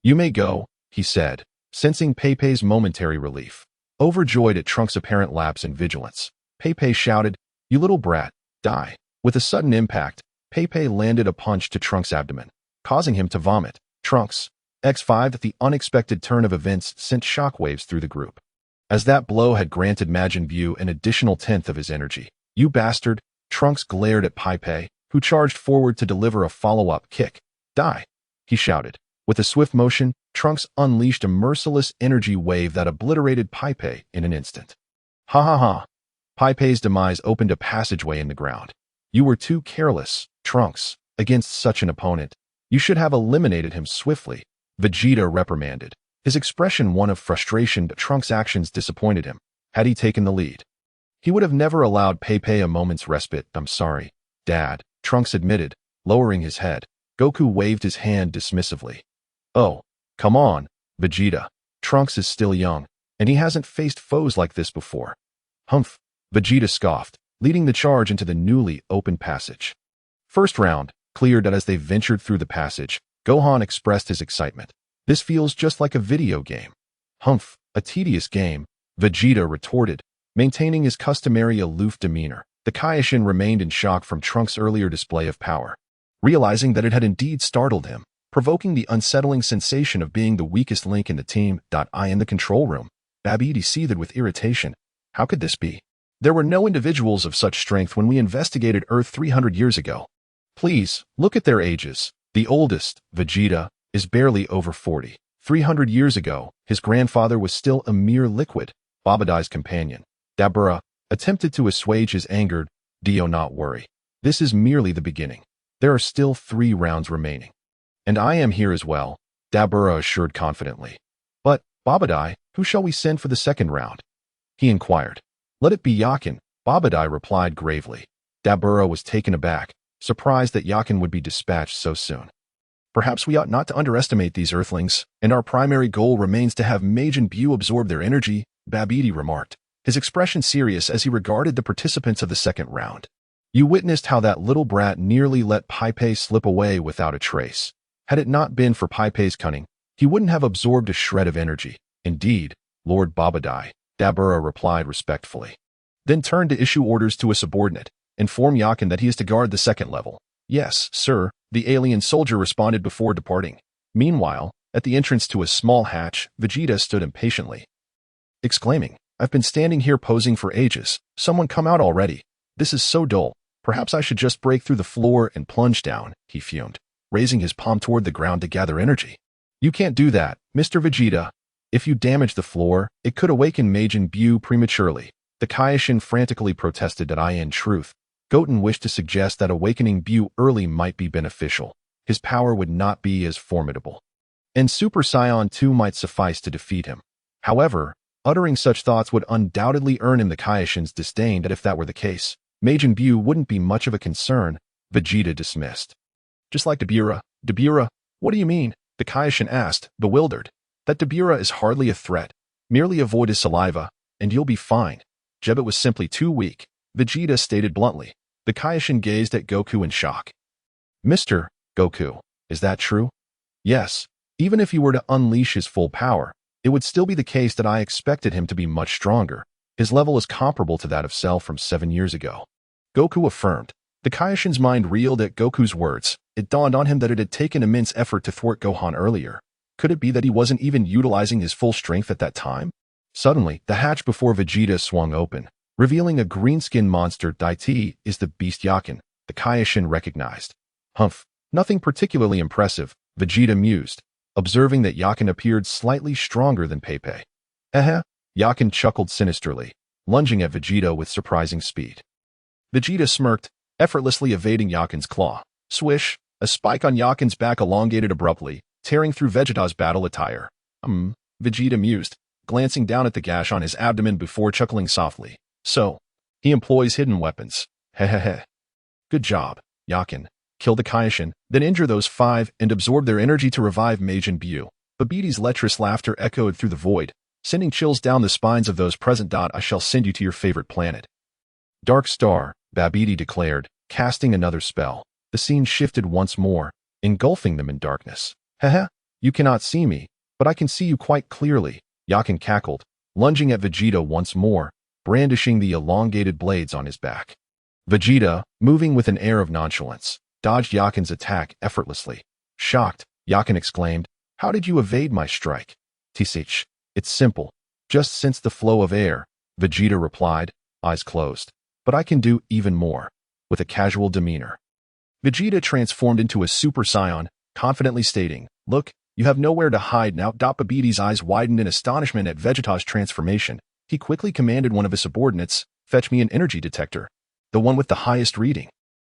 You may go, he said, sensing Pepe's momentary relief. Overjoyed at Trunks' apparent lapse in vigilance, Pei shouted, "You little brat, die." With a sudden impact, Pei landed a punch to Trunks' abdomen, causing him to vomit. Trunks, X5 at the unexpected turn of events sent shockwaves through the group, as that blow had granted Majin Buu an additional tenth of his energy. "You bastard!" Trunks glared at Pei, who charged forward to deliver a follow-up kick. "Die!" he shouted. With a swift motion, Trunks unleashed a merciless energy wave that obliterated Pei in an instant. Ha ha ha! Pei's demise opened a passageway in the ground. "You were too careless, Trunks, against such an opponent. You should have eliminated him swiftly," Vegeta reprimanded, his expression one of frustration, but Trunks' actions disappointed him. Had he taken the lead, he would have never allowed Pei a moment's respite. "I'm sorry, Dad," Trunks admitted, lowering his head. Goku waved his hand dismissively. "Oh, come on, Vegeta. Trunks is still young, and he hasn't faced foes like this before." "Humph," Vegeta scoffed, leading the charge into the newly opened passage. First round cleared, and as they ventured through the passage, Gohan expressed his excitement. "This feels just like a video game." "Humph, a tedious game," Vegeta retorted, maintaining his customary aloof demeanor. The Kaioshin remained in shock from Trunks' earlier display of power, realizing that it had indeed startled him, provoking the unsettling sensation of being the weakest link in the team. In the control room, Babidi seethed with irritation. How could this be? There were no individuals of such strength when we investigated Earth 300 years ago. Please, look at their ages. The oldest, Vegeta, is barely over 40. 300 years ago, his grandfather was still a mere liquid. Babidi's companion, Dabura, attempted to assuage his anger. "Do not worry. This is merely the beginning. There are still 3 rounds remaining." "And I am here as well," Dabura assured confidently. "But, Babidi, who shall we send for the second round?" he inquired. "Let it be Yakin," Babidi replied gravely. Dabura was taken aback, surprised that Yakin would be dispatched so soon. "Perhaps we ought not to underestimate these Earthlings, and our primary goal remains to have Majin Buu absorb their energy," Babidi remarked, his expression serious as he regarded the participants of the second round. "You witnessed how that little brat nearly let Pei slip away without a trace. Had it not been for Pei's cunning, he wouldn't have absorbed a shred of energy." "Indeed, Lord Babidi," Dabura replied respectfully, then turned to issue orders to a subordinate. "Inform Yakin that he is to guard the second level." "Yes, sir," the alien soldier responded before departing. Meanwhile, at the entrance to a small hatch, Vegeta stood impatiently, exclaiming, "I've been standing here posing for ages. Someone come out already. This is so dull. Perhaps I should just break through the floor and plunge down," he fumed, raising his palm toward the ground to gather energy. "You can't do that, Mr. Vegeta. If you damage the floor, it could awaken Majin Buu prematurely." The Kaioshin frantically protested that in truth, Goten wished to suggest that awakening Buu early might be beneficial. His power would not be as formidable, and Super Saiyan 2 might suffice to defeat him. However, uttering such thoughts would undoubtedly earn him the Kaioshin's disdain, and if that were the case, Majin Buu wouldn't be much of a concern. Vegeta dismissed. "Just like Dabura." "Dabura? What do you mean?" the Kaioshin asked, bewildered. "That Dabura is hardly a threat. Merely avoid his saliva, and you'll be fine. Jebet was simply too weak," Vegeta stated bluntly. The Kaioshin gazed at Goku in shock. "Mr. Goku, is that true?" "Yes. Even if he were to unleash his full power, it would still be the case that I expected him to be much stronger. His level is comparable to that of Cell from 7 years ago," Goku affirmed. The Kaioshin's mind reeled at Goku's words. It dawned on him that it had taken immense effort to thwart Gohan earlier. Could it be that he wasn't even utilizing his full strength at that time? Suddenly, the hatch before Vegeta swung open, revealing a green-skinned monster. "Daiti is the beast Yakin," the Kaioshin recognized. "Humph, nothing particularly impressive," Vegeta mused, observing that Yakin appeared slightly stronger than Pei. Yakin chuckled sinisterly, lunging at Vegeta with surprising speed. Vegeta smirked, effortlessly evading Yakin's claw. Swish, a spike on Yakin's back elongated abruptly, tearing through Vegeta's battle attire. Vegeta mused, glancing down at the gash on his abdomen before chuckling softly. "So, he employs hidden weapons. Hehehe. Good job, Yakin. Kill the Kaioshin, then injure those 5 and absorb their energy to revive Majin Buu." Babidi's lecherous laughter echoed through the void, sending chills down the spines of those present. "I shall send you to your favorite planet." "Dark Star," Babidi declared, casting another spell. The scene shifted once more, engulfing them in darkness. "You cannot see me, but I can see you quite clearly," Yakin cackled, lunging at Vegeta once more, brandishing the elongated blades on his back. Vegeta, moving with an air of nonchalance, dodged Yakin's attack effortlessly. Shocked, Yakin exclaimed, "How did you evade my strike?" "Tsh, it's simple. Just sense the flow of air," Vegeta replied, eyes closed. "But I can do even more," with a casual demeanor. Vegeta transformed into a Super Saiyan, confidently stating, "Look, you have nowhere to hide now." Babidi's eyes widened in astonishment at Vegeta's transformation. He quickly commanded one of his subordinates, "Fetch me an energy detector. The one with the highest reading."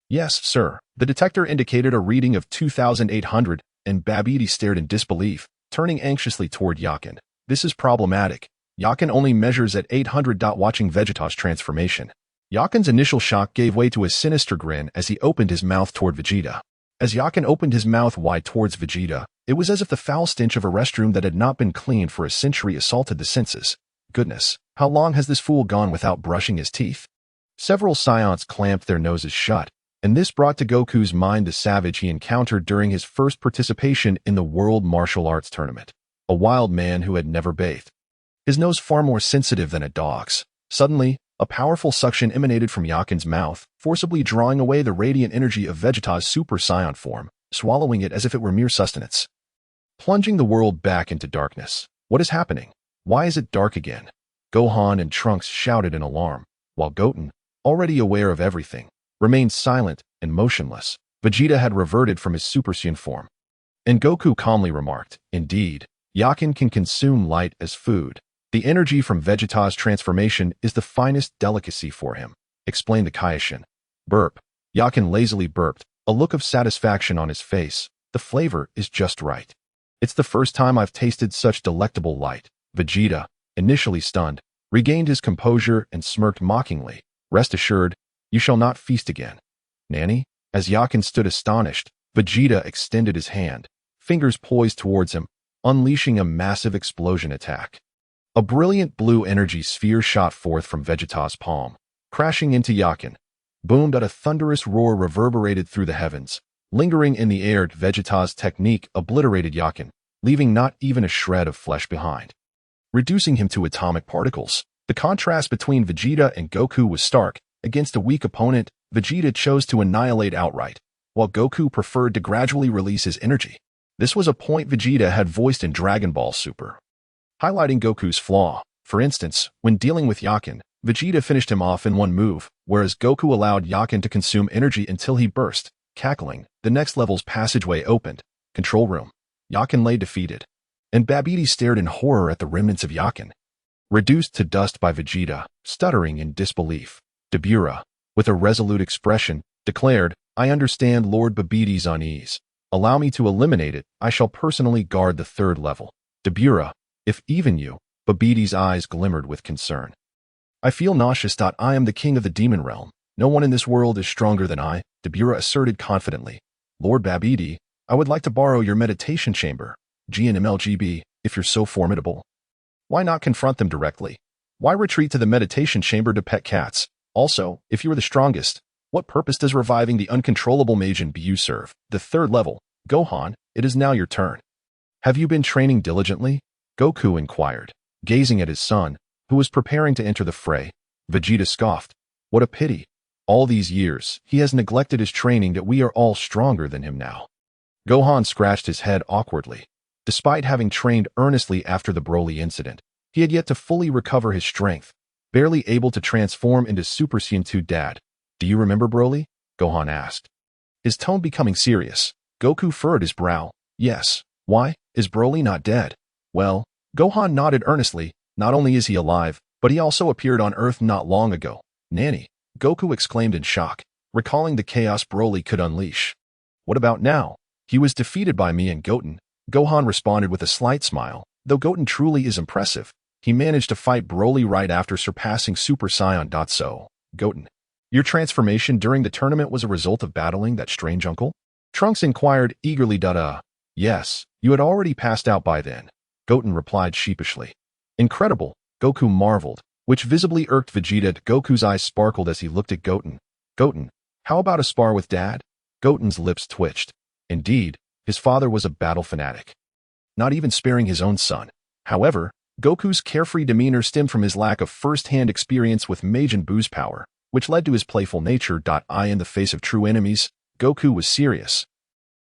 "Yes, sir." The detector indicated a reading of 2,800, and Babidi stared in disbelief, turning anxiously toward Yakin. "This is problematic. Yakin only measures at 800. Watching Vegeta's transformation, Yakin's initial shock gave way to a sinister grin as he opened his mouth toward Vegeta. As Yakin opened his mouth wide towards Vegeta, it was as if the foul stench of a restroom that had not been cleaned for a century assaulted the senses. Goodness, how long has this fool gone without brushing his teeth? Several Saiyans clamped their noses shut, and this brought to Goku's mind the savage he encountered during his first participation in the World Martial Arts Tournament. A wild man who had never bathed. His nose far more sensitive than a dog's. Suddenly, a powerful suction emanated from Yakin's mouth, forcibly drawing away the radiant energy of Vegeta's Super Saiyan form, swallowing it as if it were mere sustenance. Plunging the world back into darkness. What is happening? Why is it dark again? Gohan and Trunks shouted in alarm, while Goten, already aware of everything, remained silent and motionless. Vegeta had reverted from his Super Saiyan form. And Goku calmly remarked, "Indeed, Yakin can consume light as food. The energy from Vegeta's transformation is the finest delicacy for him," explained the Kaioshin. Burp. Yakin lazily burped, a look of satisfaction on his face. "The flavor is just right. It's the first time I've tasted such delectable light." Vegeta, initially stunned, regained his composure and smirked mockingly. "Rest assured, you shall not feast again, Nanny." As Yakin stood astonished, Vegeta extended his hand, fingers poised towards him, unleashing a massive explosion attack. A brilliant blue energy sphere shot forth from Vegeta's palm, crashing into Yakin. Boomed at a thunderous roar reverberated through the heavens. Lingering in the air, Vegeta's technique obliterated Yakin, leaving not even a shred of flesh behind, reducing him to atomic particles. The contrast between Vegeta and Goku was stark. Against a weak opponent, Vegeta chose to annihilate outright, while Goku preferred to gradually release his energy. This was a point Vegeta had voiced in Dragon Ball Super, highlighting Goku's flaw. For instance, when dealing with Yakin, Vegeta finished him off in one move, whereas Goku allowed Yakin to consume energy until he burst, cackling. The next level's passageway opened. Control room. Yakin lay defeated, and Babidi stared in horror at the remnants of Yakin, reduced to dust by Vegeta, stuttering in disbelief. Dabura, with a resolute expression, declared, "I understand Lord Babidi's unease. Allow me to eliminate it. I shall personally guard the third level." Dabura, "If even you," Babidi's eyes glimmered with concern. "I feel nauseous. I am the king of the demon realm. No one in this world is stronger than I," Dabura asserted confidently. "Lord Babidi, I would like to borrow your meditation chamber, GNMLGB, if you're so formidable." Why not confront them directly? Why retreat to the meditation chamber to pet cats? Also, if you are the strongest, what purpose does reviving the uncontrollable Majin Buu serve? The third level. Gohan, it is now your turn. "Have you been training diligently?" Goku inquired, gazing at his son, who was preparing to enter the fray. Vegeta scoffed. "What a pity. All these years, he has neglected his training that we are all stronger than him now." Gohan scratched his head awkwardly. Despite having trained earnestly after the Broly incident, he had yet to fully recover his strength, barely able to transform into Super Saiyan 2. "Dad, do you remember Broly?" Gohan asked, his tone becoming serious. Goku furrowed his brow. "Yes. Why? Is Broly not dead?" "Well," Gohan nodded earnestly, "not only is he alive, but he also appeared on Earth not long ago." "Nanny," Goku exclaimed in shock, recalling the chaos Broly could unleash. "What about now?" "He was defeated by me and Goten," Gohan responded with a slight smile. Though Goten truly is impressive, he managed to fight Broly right after surpassing Super Saiyan. "So, Goten, your transformation during the tournament was a result of battling that strange uncle?" Trunks inquired eagerly. "Yes, you had already passed out by then," Goten replied sheepishly. "Incredible," Goku marveled, which visibly irked Vegeta. Goku's eyes sparkled as he looked at Goten. "Goten, how about a spar with Dad?" Goten's lips twitched. Indeed, his father was a battle fanatic, not even sparing his own son. However, Goku's carefree demeanor stemmed from his lack of first-hand experience with Majin Buu's power, which led to his playful nature. In the face of true enemies, Goku was serious.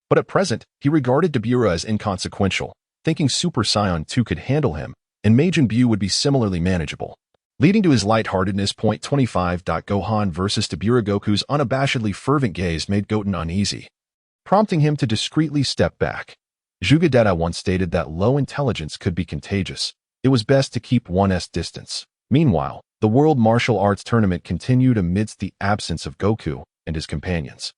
But at present, he regarded Dabura as inconsequential, thinking Super Saiyan 2 could handle him, and Majin Buu would be similarly manageable. Leading to his lightheartedness. 25. Gohan versus Dabura. Goku's unabashedly fervent gaze made Goten uneasy, prompting him to discreetly step back. Jugadeta once stated that low intelligence could be contagious. It was best to keep one's distance. Meanwhile, the World Martial Arts Tournament continued amidst the absence of Goku and his companions,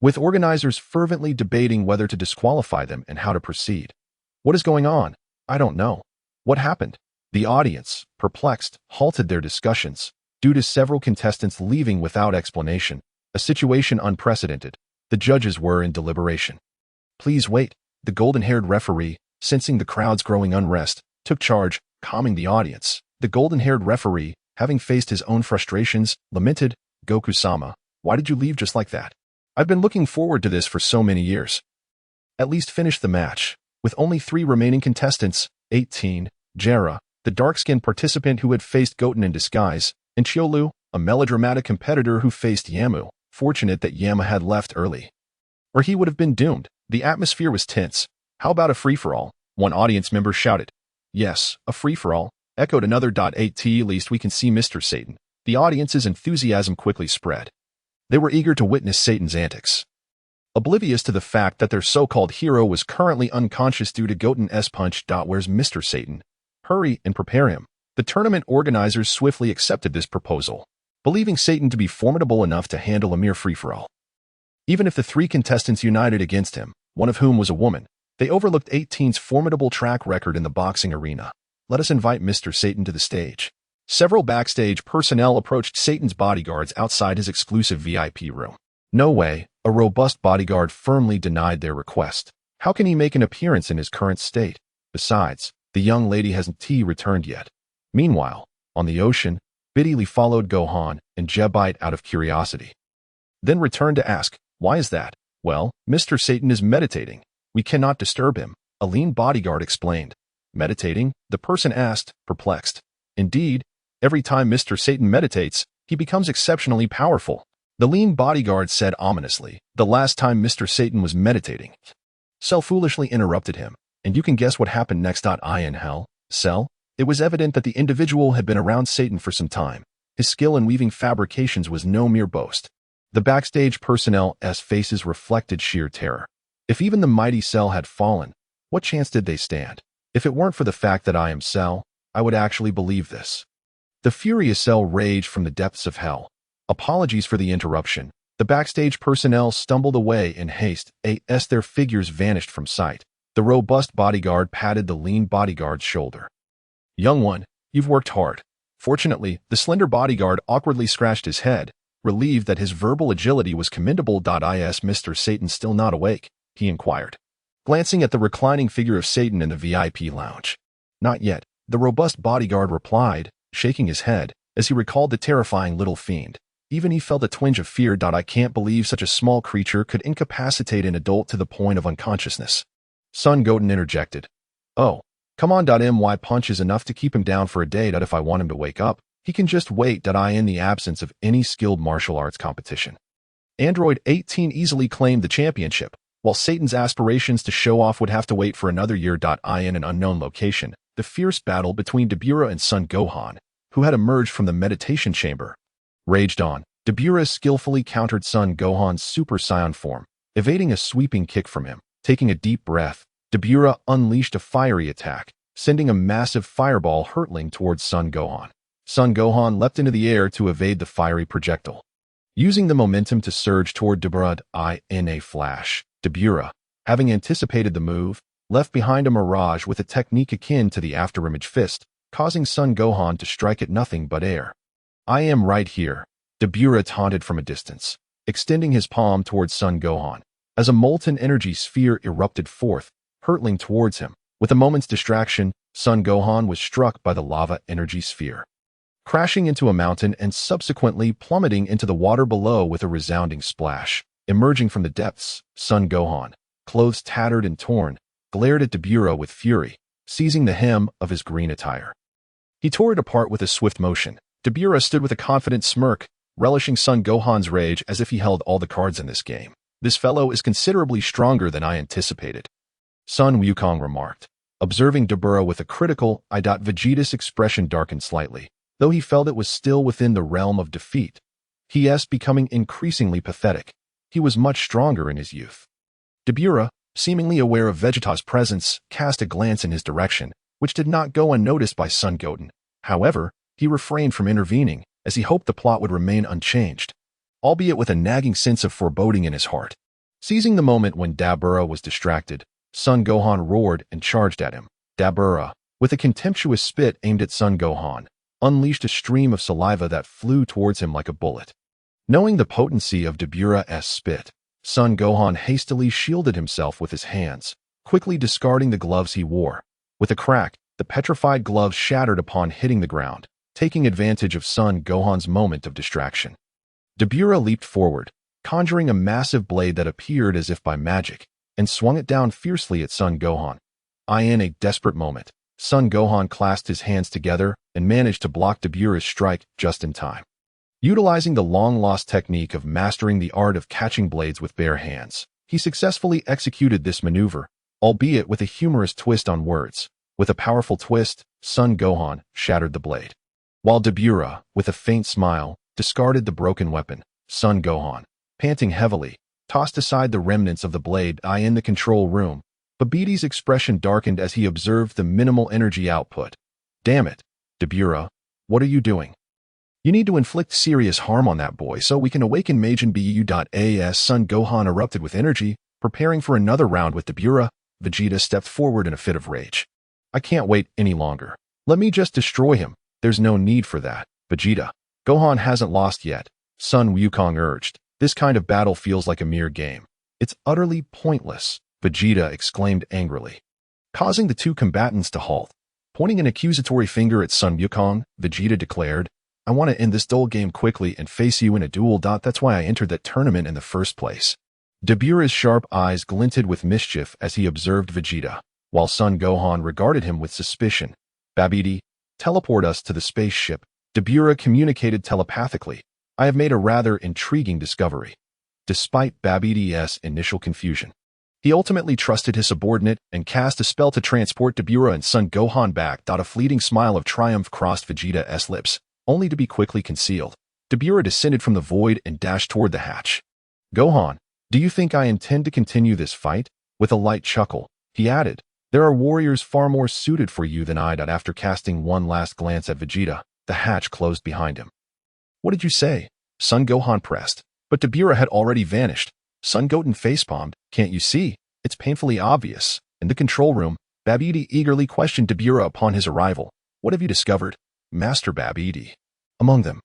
with organizers fervently debating whether to disqualify them and how to proceed. What is going on? I don't know. What happened? The audience, perplexed, halted their discussions, due to several contestants leaving without explanation, a situation unprecedented. The judges were in deliberation. Please wait. The golden-haired referee, sensing the crowd's growing unrest, took charge, calming the audience. The golden-haired referee, having faced his own frustrations, lamented, Goku-sama, why did you leave just like that? I've been looking forward to this for so many years. At least finish the match. With only 3 remaining contestants, 18, Jera, the dark-skinned participant who had faced Goten in disguise, and Chiolu, a melodramatic competitor who faced Yamu, fortunate that Yama had left early, or he would have been doomed. The atmosphere was tense. How about a free-for-all? One audience member shouted. Yes, a free-for-all, echoed another. At least we can see Mr. Satan. The audience's enthusiasm quickly spread. They were eager to witness Satan's antics, oblivious to the fact that their so-called hero was currently unconscious due to Goten's punch. Where's Mr. Satan? Hurry and prepare him. The tournament organizers swiftly accepted this proposal, believing Satan to be formidable enough to handle a mere free-for-all. Even if the 3 contestants united against him, one of whom was a woman, they overlooked 18's formidable track record in the boxing arena. Let us invite Mr. Satan to the stage. Several backstage personnel approached Satan's bodyguards outside his exclusive VIP room. No way, a robust bodyguard firmly denied their request. How can he make an appearance in his current state? Besides, the young lady hasn't returned yet. Meanwhile, on the ocean, Bidi Li followed Gohan and Jebite out of curiosity, then returned to ask, why is that? Well, Mr. Satan is meditating. We cannot disturb him, a lean bodyguard explained. Meditating? The person asked, perplexed. Indeed, every time Mr. Satan meditates, he becomes exceptionally powerful. The lean bodyguard said ominously. The last time Mr. Satan was meditating. Cell foolishly interrupted him. And you can guess what happened next. In hell, Cell? It was evident that the individual had been around Satan for some time. His skill in weaving fabrications was no mere boast. The backstage personnel's faces reflected sheer terror. If even the mighty Cell had fallen, what chance did they stand? If it weren't for the fact that I am Cell, I would actually believe this. The furious Cell raged from the depths of hell. Apologies for the interruption. The backstage personnel stumbled away in haste as their figures vanished from sight. The robust bodyguard patted the lean bodyguard's shoulder. Young one, you've worked hard. Fortunately, the slender bodyguard awkwardly scratched his head, relieved that his verbal agility was commendable. Is Mr. Satan still not awake? He inquired, glancing at the reclining figure of Satan in the VIP lounge. Not yet, the robust bodyguard replied, shaking his head, as he recalled the terrifying little fiend. Even he felt a twinge of fear. I can't believe such a small creature could incapacitate an adult to the point of unconsciousness. Son Goten interjected. Oh, come on. My punch is enough to keep him down for a day. If I want him to wake up, he can just wait. In the absence of any skilled martial arts competition, Android 18 easily claimed the championship, while Satan's aspirations to show off would have to wait for another year. In an unknown location, the fierce battle between Dabura and Son Gohan, who had emerged from the meditation chamber, raged on. Dabura skillfully countered Son Gohan's Super Saiyan form, evading a sweeping kick from him. Taking a deep breath, Dabura unleashed a fiery attack, sending a massive fireball hurtling towards Son Gohan. Son Gohan leapt into the air to evade the fiery projectile, using the momentum to surge toward Dabura. In a flash, Dabura, having anticipated the move, left behind a mirage with a technique akin to the afterimage fist, causing Son Gohan to strike at nothing but air. I am right here, Dabura taunted from a distance, extending his palm towards Son Gohan, as a molten energy sphere erupted forth, hurtling towards him. With a moment's distraction, Son Gohan was struck by the lava energy sphere, crashing into a mountain and subsequently plummeting into the water below with a resounding splash. Emerging from the depths, Son Gohan, clothes tattered and torn, glared at Dabura with fury, seizing the hem of his green attire. He tore it apart with a swift motion. Dabura stood with a confident smirk, relishing Son Gohan's rage as if he held all the cards in this game. This fellow is considerably stronger than I anticipated, Sun Wukong remarked, observing Dabura with a critical eye. Vegeta's expression darkened slightly, though he felt it was still within the realm of defeat. He becoming increasingly pathetic. He was much stronger in his youth. Dabura, seemingly aware of Vegeta's presence, cast a glance in his direction, which did not go unnoticed by Sun Goten. However, he refrained from intervening, as he hoped the plot would remain unchanged, albeit with a nagging sense of foreboding in his heart. Seizing the moment when Dabura was distracted, Sun Gohan roared and charged at him. Dabura, with a contemptuous spit aimed at Sun Gohan, unleashed a stream of saliva that flew towards him like a bullet. Knowing the potency of Dabura's spit, Sun Gohan hastily shielded himself with his hands, quickly discarding the gloves he wore. With a crack, the petrified gloves shattered upon hitting the ground, taking advantage of Sun Gohan's moment of distraction. Dabura leaped forward, conjuring a massive blade that appeared as if by magic, and swung it down fiercely at Sun Gohan. In a desperate moment, Sun Gohan clasped his hands together and managed to block Dabura's strike just in time. Utilizing the long-lost technique of mastering the art of catching blades with bare hands, he successfully executed this maneuver, albeit with a humorous twist on words. With a powerful twist, Sun Gohan shattered the blade. While Dabura, with a faint smile, discarded the broken weapon, Sun Gohan, panting heavily, tossed aside the remnants of the blade in the control room. Babidi's expression darkened as he observed the minimal energy output. Damn it, Dabura, what are you doing? You need to inflict serious harm on that boy so we can awaken Majin Buu. As Sun Gohan erupted with energy, preparing for another round with Dabura, Vegeta stepped forward in a fit of rage. I can't wait any longer. Let me just destroy him. There's no need for that, Vegeta. Gohan hasn't lost yet, Sun Wukong urged. This kind of battle feels like a mere game. It's utterly pointless, Vegeta exclaimed angrily, causing the two combatants to halt. Pointing an accusatory finger at Sun Wukong, Vegeta declared, I want to end this dull game quickly and face you in a duel. That's why I entered that tournament in the first place. Dabura's sharp eyes glinted with mischief as he observed Vegeta, while Sun Gohan regarded him with suspicion. Babidi, teleport us to the spaceship. Dabura communicated telepathically. I have made a rather intriguing discovery. Despite Babidi's initial confusion, he ultimately trusted his subordinate and cast a spell to transport Dabura and Sun Gohan back. A fleeting smile of triumph crossed Vegeta's lips, only to be quickly concealed. Dabura descended from the void and dashed toward the hatch. Gohan, do you think I intend to continue this fight? With a light chuckle, he added, there are warriors far more suited for you than I. After casting one last glance at Vegeta, the hatch closed behind him. What did you say? Sun Gohan pressed, but Dabura had already vanished. Sun Goten facepalmed. Can't you see? It's painfully obvious. In the control room, Babidi eagerly questioned Dabura upon his arrival. What have you discovered, Master Babidi? Among them,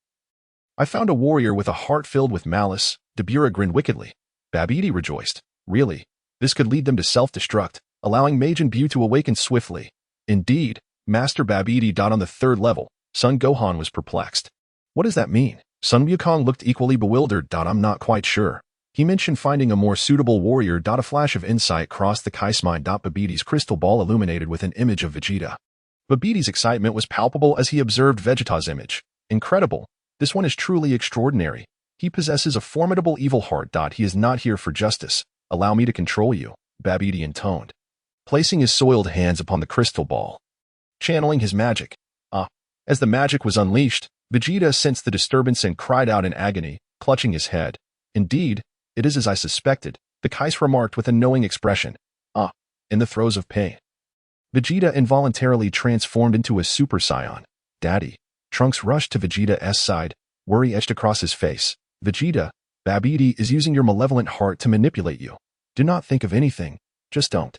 I found a warrior with a heart filled with malice. Dabura grinned wickedly. Babidi rejoiced. Really? This could lead them to self-destruct, allowing Majin Buu to awaken swiftly. Indeed, Master Babidi. On the third level, Sun Gohan was perplexed. What does that mean? Sun Wukong looked equally bewildered. I'm not quite sure. He mentioned finding a more suitable warrior. A flash of insight crossed the Kai's mind. Babidi's crystal ball illuminated with an image of Vegeta. Babidi's excitement was palpable as he observed Vegeta's image. Incredible. This one is truly extraordinary. He possesses a formidable evil heart. He is not here for justice. Allow me to control you, Babidi intoned, placing his soiled hands upon the crystal ball, channeling his magic. As the magic was unleashed, Vegeta sensed the disturbance and cried out in agony, clutching his head. Indeed, it is as I suspected, the Kais remarked with a knowing expression. In the throes of pain. Vegeta involuntarily transformed into a Super Saiyan. Daddy. Trunks rushed to Vegeta's side, worry etched across his face. Vegeta, Babidi is using your malevolent heart to manipulate you. Do not think of anything. Just don't.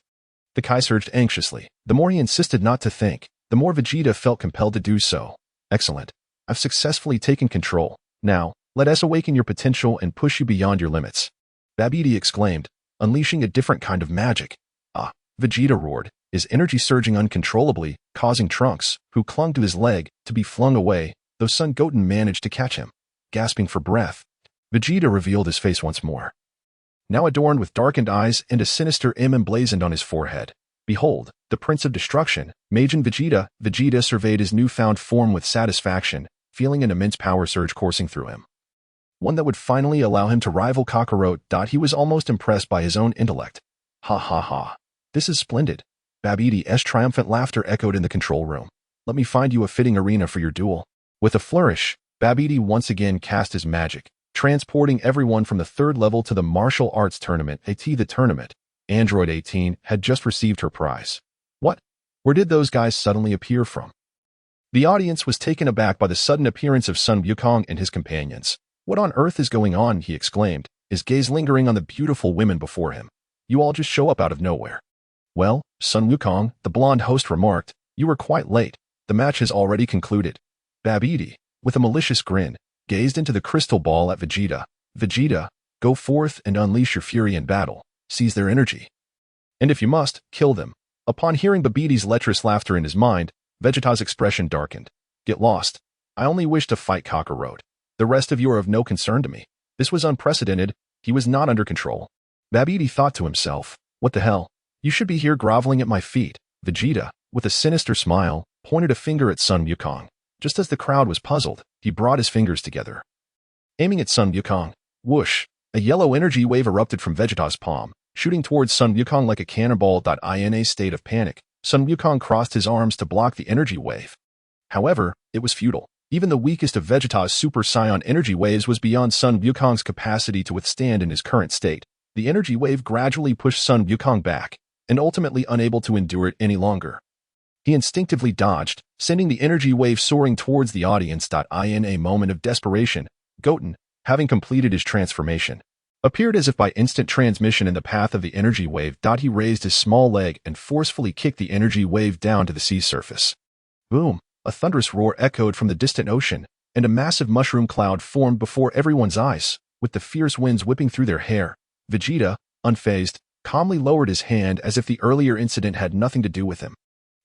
The Kais urged anxiously. The more he insisted not to think, the more Vegeta felt compelled to do so. Excellent. I've successfully taken control. Now, let us awaken your potential and push you beyond your limits. Babidi exclaimed, unleashing a different kind of magic. Vegeta roared, his energy surging uncontrollably, causing Trunks, who clung to his leg, to be flung away, though Sun Goten managed to catch him. Gasping for breath, Vegeta revealed his face once more, now adorned with darkened eyes and a sinister M emblazoned on his forehead. Behold, the Prince of Destruction, Majin Vegeta. Vegeta surveyed his newfound form with satisfaction, feeling an immense power surge coursing through him. One that would finally allow him to rival Kakarot. He was almost impressed by his own intellect. Ha ha ha. This is splendid. Babidi's triumphant laughter echoed in the control room. Let me find you a fitting arena for your duel. With a flourish, Babidi once again cast his magic, transporting everyone from the third level to the martial arts tournament. The tournament. Android 18 had just received her prize. What? Where did those guys suddenly appear from? The audience was taken aback by the sudden appearance of Sun Wukong and his companions. What on earth is going on? He exclaimed, his gaze lingering on the beautiful women before him. You all just show up out of nowhere. Well, Sun Wukong, the blonde host remarked, you were quite late. The match has already concluded. Babidi, with a malicious grin, gazed into the crystal ball at Vegeta. Vegeta, go forth and unleash your fury in battle. Seize their energy. And if you must, kill them. Upon hearing Babidi's lecherous laughter in his mind, Vegeta's expression darkened. Get lost. I only wish to fight Kakarot. The rest of you are of no concern to me. This was unprecedented. He was not under control. Babidi thought to himself, what the hell? You should be here groveling at my feet. Vegeta, with a sinister smile, pointed a finger at Sun Wukong. Just as the crowd was puzzled, he brought his fingers together. Aiming at Sun Wukong, whoosh, a yellow energy wave erupted from Vegeta's palm, shooting towards Sun Wukong like a cannonball. In a state of panic, Sun Wukong crossed his arms to block the energy wave. However, it was futile. Even the weakest of Vegeta's Super Saiyan energy waves was beyond Sun Wukong's capacity to withstand in his current state. The energy wave gradually pushed Sun Wukong back, and ultimately unable to endure it any longer. He instinctively dodged, sending the energy wave soaring towards the audience. In a moment of desperation, Goten, having completed his transformation, appeared as if by instant transmission in the path of the energy wave. He raised his small leg and forcefully kicked the energy wave down to the sea surface. Boom! A thunderous roar echoed from the distant ocean, and a massive mushroom cloud formed before everyone's eyes, with the fierce winds whipping through their hair. Vegeta, unfazed, calmly lowered his hand as if the earlier incident had nothing to do with him.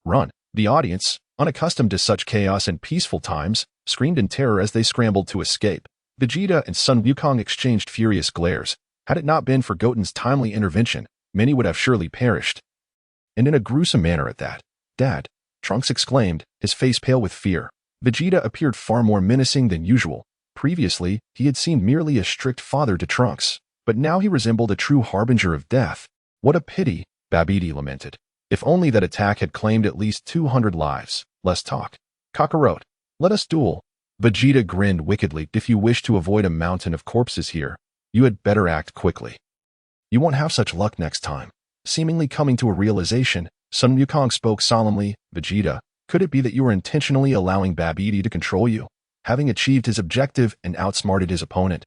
Run! The audience, unaccustomed to such chaos in peaceful times, screamed in terror as they scrambled to escape. Vegeta and Sun Wukong exchanged furious glares. Had it not been for Goten's timely intervention, many would have surely perished. And in a gruesome manner at that. Dad! Trunks exclaimed, his face pale with fear. Vegeta appeared far more menacing than usual. Previously, he had seemed merely a strict father to Trunks, but now he resembled a true harbinger of death. What a pity, Babidi lamented. If only that attack had claimed at least 200 lives. Less talk. Kakarot, let us duel. Vegeta grinned wickedly. If you wish to avoid a mountain of corpses here, you had better act quickly. You won't have such luck next time. Seemingly coming to a realization, Sun Wukong spoke solemnly. Vegeta, could it be that you were intentionally allowing Babidi to control you, having achieved his objective and outsmarted his opponent?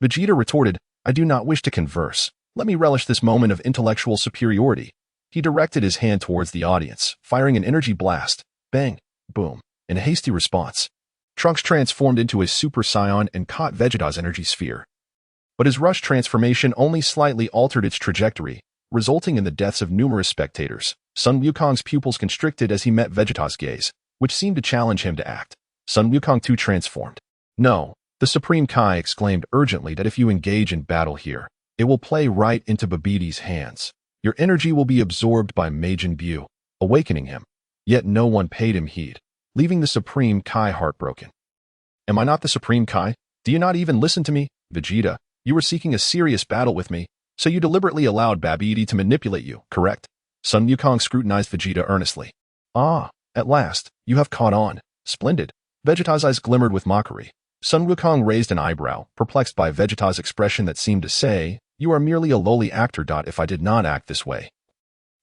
Vegeta retorted, I do not wish to converse. Let me relish this moment of intellectual superiority. He directed his hand towards the audience, firing an energy blast. Bang! Boom! In a hasty response, Trunks transformed into his Super Saiyan and caught Vegeta's energy sphere. But his rush transformation only slightly altered its trajectory, resulting in the deaths of numerous spectators. Sun Wukong's pupils constricted as he met Vegeta's gaze, which seemed to challenge him to act. Sun Wukong too transformed. No, the Supreme Kai exclaimed urgently that if you engage in battle here, it will play right into Babidi's hands. Your energy will be absorbed by Majin Buu, awakening him. Yet no one paid him heed, leaving the Supreme Kai heartbroken. Am I not the Supreme Kai? Do you not even listen to me? Vegeta, you were seeking a serious battle with me, so you deliberately allowed Babidi to manipulate you, correct? Sun Wukong scrutinized Vegeta earnestly. Ah, at last, you have caught on. Splendid. Vegeta's eyes glimmered with mockery. Sun Wukong raised an eyebrow, perplexed by Vegeta's expression that seemed to say, you are merely a lowly actor. If I did not act this way,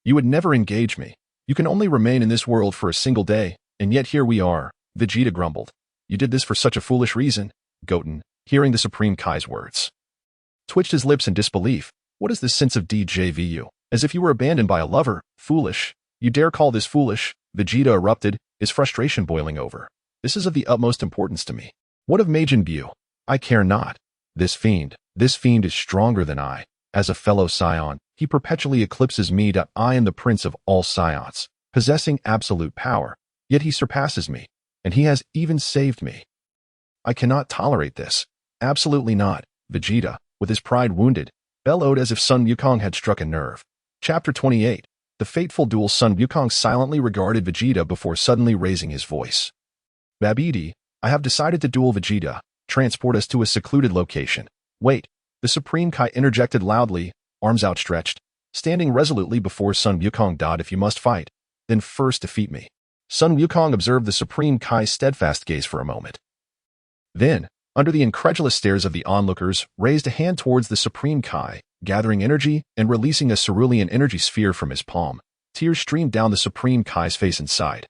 you would never engage me. You can only remain in this world for a single day, and yet here we are, Vegeta grumbled. You did this for such a foolish reason. Goten, hearing the Supreme Kai's words, twitched his lips in disbelief. What is this sense of DJVU? As if you were abandoned by a lover. Foolish. You dare call this foolish? Vegeta erupted, his frustration boiling over. This is of the utmost importance to me. What of Majin Buu? I care not. This fiend is stronger than I. As a fellow Saiyan, he perpetually eclipses me. I am the prince of all Saiyans, possessing absolute power. Yet he surpasses me, and he has even saved me. I cannot tolerate this. Absolutely not. Vegeta, with his pride wounded, bellowed as if Sun Wukong had struck a nerve. Chapter 28. The fateful duel. Sun Wukong silently regarded Vegeta before suddenly raising his voice. Babidi, I have decided to duel Vegeta. Transport us to a secluded location. Wait, the Supreme Kai interjected loudly, arms outstretched, standing resolutely before Sun Wukong. If you must fight, then first defeat me. Sun Wukong observed the Supreme Kai's steadfast gaze for a moment. Then, under the incredulous stares of the onlookers, raised a hand towards the Supreme Kai, gathering energy and releasing a cerulean energy sphere from his palm. Tears streamed down the Supreme Kai's face and sighed.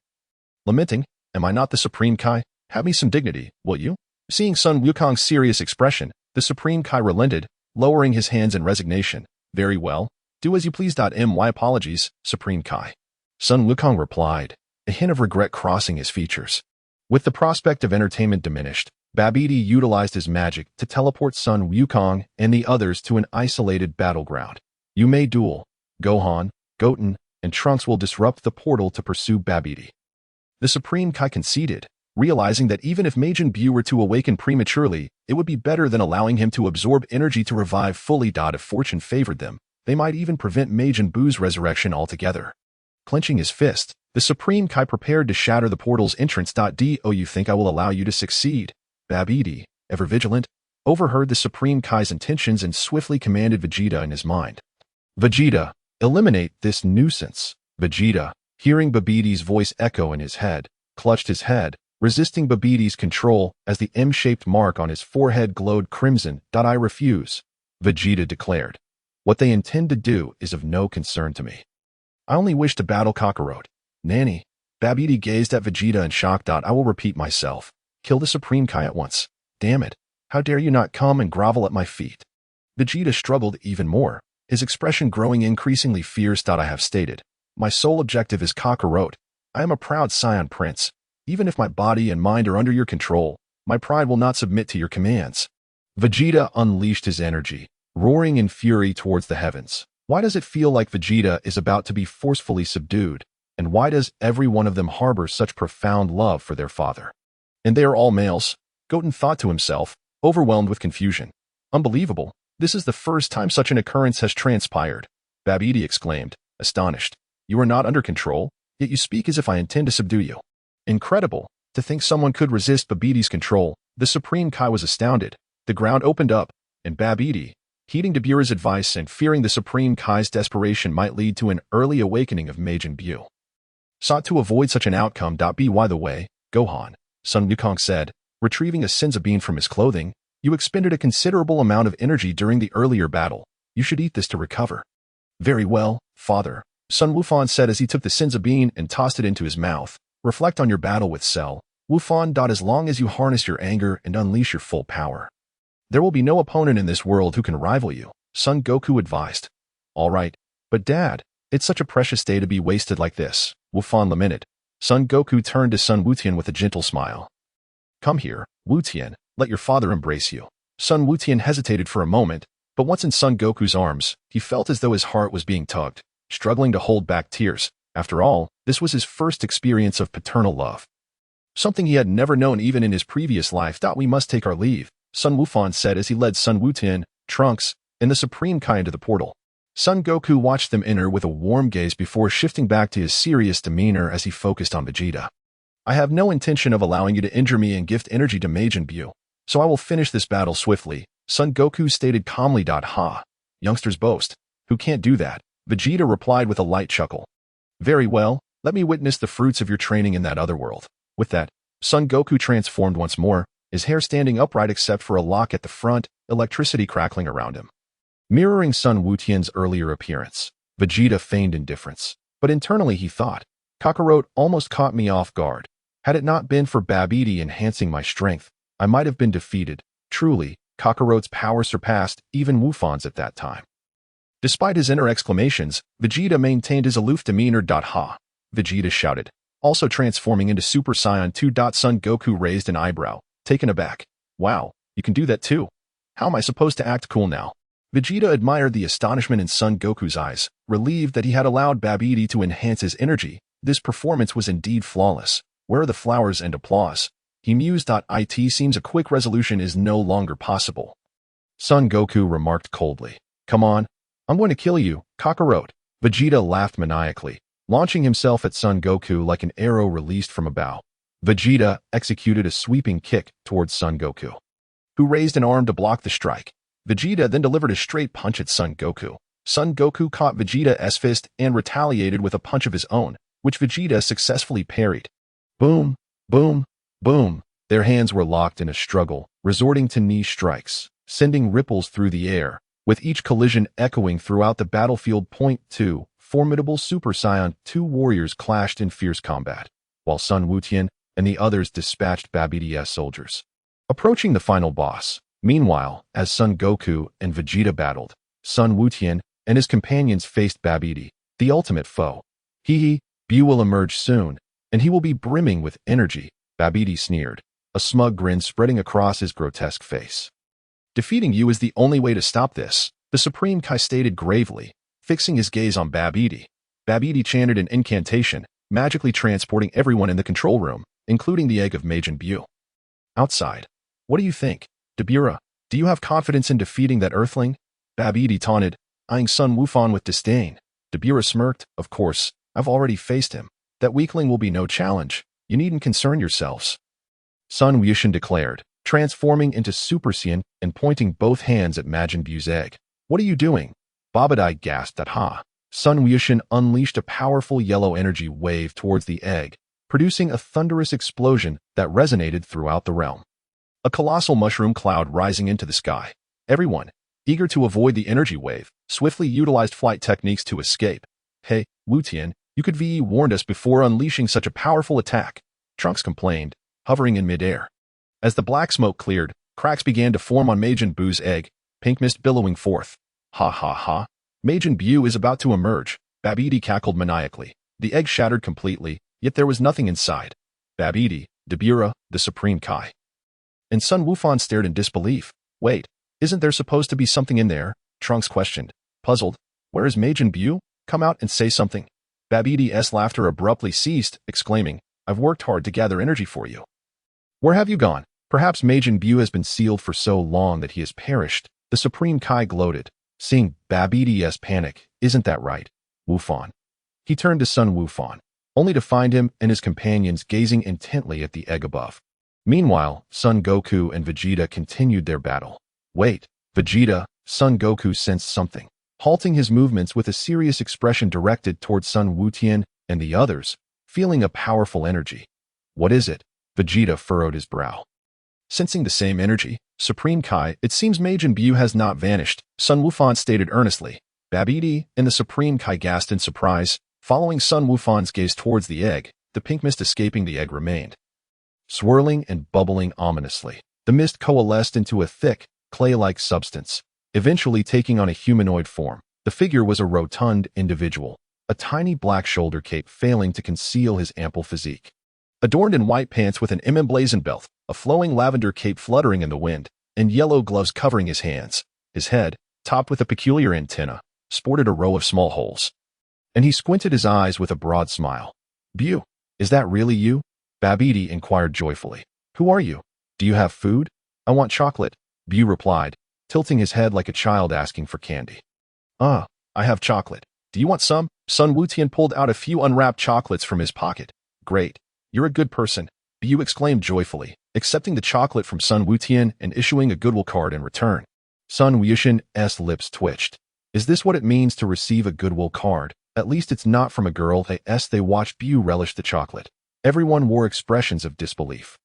Lamenting, am I not the Supreme Kai? Have me some dignity, will you? Seeing Sun Wukong's serious expression, the Supreme Kai relented, lowering his hands in resignation. Very well, do as you please. My apologies, Supreme Kai. Sun Wukong replied, a hint of regret crossing his features. With the prospect of entertainment diminished, Babidi utilized his magic to teleport Sun Wukong and the others to an isolated battleground. You may duel. Gohan, Goten, and Trunks will disrupt the portal to pursue Babidi. The Supreme Kai conceded, realizing that even if Majin Buu were to awaken prematurely, it would be better than allowing him to absorb energy to revive fully. If fortune favored them, they might even prevent Majin Buu's resurrection altogether. Clenching his fist, the Supreme Kai prepared to shatter the portal's entrance. Do you think I will allow you to succeed? Babidi, ever vigilant, overheard the Supreme Kai's intentions and swiftly commanded Vegeta in his mind. Vegeta, eliminate this nuisance. Vegeta, hearing Babidi's voice echo in his head, clutched his head, resisting Babidi's control as the M-shaped mark on his forehead glowed crimson. I refuse, Vegeta declared. What they intend to do is of no concern to me. I only wish to battle Kakarot. Nanny, Babidi gazed at Vegeta in shock. I will repeat myself. Kill the Supreme Kai at once. Damn it, how dare you not come and grovel at my feet? Vegeta struggled even more, his expression growing increasingly fierce. I have stated. My sole objective is Kakarot. I am a proud Saiyan prince. Even if my body and mind are under your control, my pride will not submit to your commands. Vegeta unleashed his energy, roaring in fury towards the heavens. Why does it feel like Vegeta is about to be forcefully subdued? And why does every one of them harbor such profound love for their father? And they are all males, Goten thought to himself, overwhelmed with confusion. Unbelievable, this is the first time such an occurrence has transpired. Babidi exclaimed, astonished. You are not under control, yet you speak as if I intend to subdue you. Incredible, to think someone could resist Babidi's control. The Supreme Kai was astounded. The ground opened up, and Babidi, heeding Dabura's advice and fearing the Supreme Kai's desperation might lead to an early awakening of Majin Buu, sought to avoid such an outcome. By the way, Gohan, Sun Wukong said, retrieving a senzu bean from his clothing, you expended a considerable amount of energy during the earlier battle. You should eat this to recover. Very well, father, Sun Wukong said as he took the senzu bean and tossed it into his mouth. Reflect on your battle with Cell, Wukong. As long as you harness your anger and unleash your full power, there will be no opponent in this world who can rival you, Son Goku advised. All right, but Dad, it's such a precious day to be wasted like this, Wukong lamented. Son Goku turned to Sun Wutian with a gentle smile. Come here, Wutian, let your father embrace you. Sun Wutian hesitated for a moment, but once in Son Goku's arms, he felt as though his heart was being tugged, struggling to hold back tears. After all, this was his first experience of paternal love, something he had never known even in his previous life. We must take our leave, Sun Wukong said as he led Sun Wutian, Trunks, and the Supreme Kai into the portal. Son Goku watched them enter with a warm gaze before shifting back to his serious demeanor as he focused on Vegeta. I have no intention of allowing you to injure me and gift energy to Majin Buu, so I will finish this battle swiftly, Son Goku stated calmly. Ha! Youngsters boast. Who can't do that? Vegeta replied with a light chuckle. Very well, let me witness the fruits of your training in that other world. With that, Son Goku transformed once more, his hair standing upright except for a lock at the front, electricity crackling around him. Mirroring Sun Wutian's earlier appearance, Vegeta feigned indifference, but internally he thought, Kakarot almost caught me off guard. Had it not been for Babidi enhancing my strength, I might have been defeated. Truly, Kakarot's power surpassed even Wukong's at that time. Despite his inner exclamations, Vegeta maintained his aloof demeanor. Ha! Vegeta shouted, also transforming into Super Saiyan 2. Son Goku raised an eyebrow, taken aback. Wow, you can do that too? How am I supposed to act cool now? Vegeta admired the astonishment in Son Goku's eyes, relieved that he had allowed Babidi to enhance his energy. This performance was indeed flawless. Where are the flowers and applause? He mused. It seems a quick resolution is no longer possible. Son Goku remarked coldly. Come on, I'm going to kill you, Kakarot. Vegeta laughed maniacally, launching himself at Son Goku like an arrow released from a bow. Vegeta executed a sweeping kick towards Son Goku, who raised an arm to block the strike. Vegeta then delivered a straight punch at Son Goku. Son Goku caught Vegeta's fist and retaliated with a punch of his own, which Vegeta successfully parried. Boom, boom, boom. Their hands were locked in a struggle, resorting to knee strikes, sending ripples through the air, with each collision echoing throughout the battlefield. Point 2. Formidable Super Saiyan 2 warriors clashed in fierce combat, while Sun Wukong and the others dispatched Babidi's soldiers, approaching the final boss. Meanwhile, as Son Goku and Vegeta battled, Sun Wukong and his companions faced Babidi, the ultimate foe. Buu will emerge soon, and he will be brimming with energy, Babidi sneered, a smug grin spreading across his grotesque face. Defeating you is the only way to stop this, the Supreme Kai stated gravely, fixing his gaze on Babidi. Babidi chanted an incantation, magically transporting everyone in the control room, including the egg of Majin Buu. Outside. What do you think? Dabura, do you have confidence in defeating that earthling? Babidi taunted, eyeing Sun Wukong with disdain. Dabura smirked, of course, I've already faced him. That weakling will be no challenge. You needn't concern yourselves. Sun Wukong declared, transforming into Super Saiyan and pointing both hands at Majin Buu's egg. What are you doing? Babidi gasped at ha. Sun Wukong unleashed a powerful yellow energy wave towards the egg, producing a thunderous explosion that resonated throughout the realm. A colossal mushroom cloud rising into the sky. Everyone, eager to avoid the energy wave, swiftly utilized flight techniques to escape. Hey, Wukong, you could have warned us before unleashing such a powerful attack, Trunks complained, hovering in midair. As the black smoke cleared, cracks began to form on Majin Buu's egg, pink mist billowing forth. Ha ha ha. Majin Buu is about to emerge, Babidi cackled maniacally. The egg shattered completely, yet there was nothing inside. Babidi, Dabura, the Supreme Kai. And Sun Wukong stared in disbelief. Wait, isn't there supposed to be something in there? Trunks questioned. Puzzled. Where is Majin Buu? Come out and say something. Babidi's laughter abruptly ceased, exclaiming, I've worked hard to gather energy for you. Where have you gone? Perhaps Majin Buu has been sealed for so long that he has perished. The Supreme Kai gloated, seeing Babidi's panic. Isn't that right, Wukong? He turned to Sun Wukong, only to find him and his companions gazing intently at the egg above. Meanwhile, Son Goku and Vegeta continued their battle. Wait, Vegeta, Son Goku sensed something, halting his movements with a serious expression directed towards Sun Wukong and the others, feeling a powerful energy. What is it? Vegeta furrowed his brow. Sensing the same energy, Supreme Kai, it seems Majin Buu has not vanished, Sun Wukong stated earnestly. Babidi and the Supreme Kai gasped in surprise, following Sun Wukong's gaze towards the egg, the pink mist escaping the egg remained. Swirling and bubbling ominously, the mist coalesced into a thick, clay-like substance, eventually taking on a humanoid form. The figure was a rotund individual, a tiny black shoulder cape failing to conceal his ample physique. Adorned in white pants with an emblazoned belt, a flowing lavender cape fluttering in the wind, and yellow gloves covering his hands. His head, topped with a peculiar antenna, sported a row of small holes. And he squinted his eyes with a broad smile. Buu, is that really you? Babidi inquired joyfully. Who are you? Do you have food? I want chocolate, Buu replied, tilting his head like a child asking for candy. I have chocolate. Do you want some? Sun Wukong pulled out a few unwrapped chocolates from his pocket. Great. You're a good person, Buu exclaimed joyfully, accepting the chocolate from Sun Wukong and issuing a goodwill card in return. Sun Wukong's lips twitched. Is this what it means to receive a goodwill card? At least it's not from a girl. They watched Buu relish the chocolate. Everyone wore expressions of disbelief.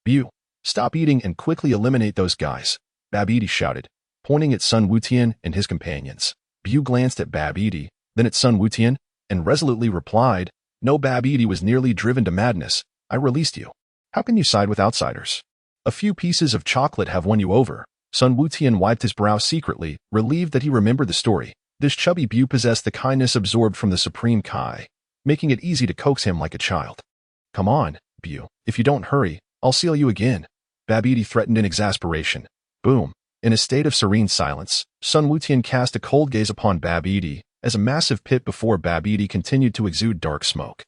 Buu, stop eating and quickly eliminate those guys, Babidi shouted, pointing at Sun Wukong and his companions. Buu glanced at Babidi, then at Sun Wukong, and resolutely replied, No, Babidi was nearly driven to madness. I released you. How can you side with outsiders? A few pieces of chocolate have won you over. Sun Wukong wiped his brow secretly, relieved that he remembered the story. This chubby Buu possessed the kindness absorbed from the Supreme Kai, making it easy to coax him like a child. Come on, Buu. If you don't hurry, I'll seal you again, Babidi threatened in exasperation. Boom. In a state of serene silence, Sun Wukong cast a cold gaze upon Babidi, as a massive pit before Babidi continued to exude dark smoke.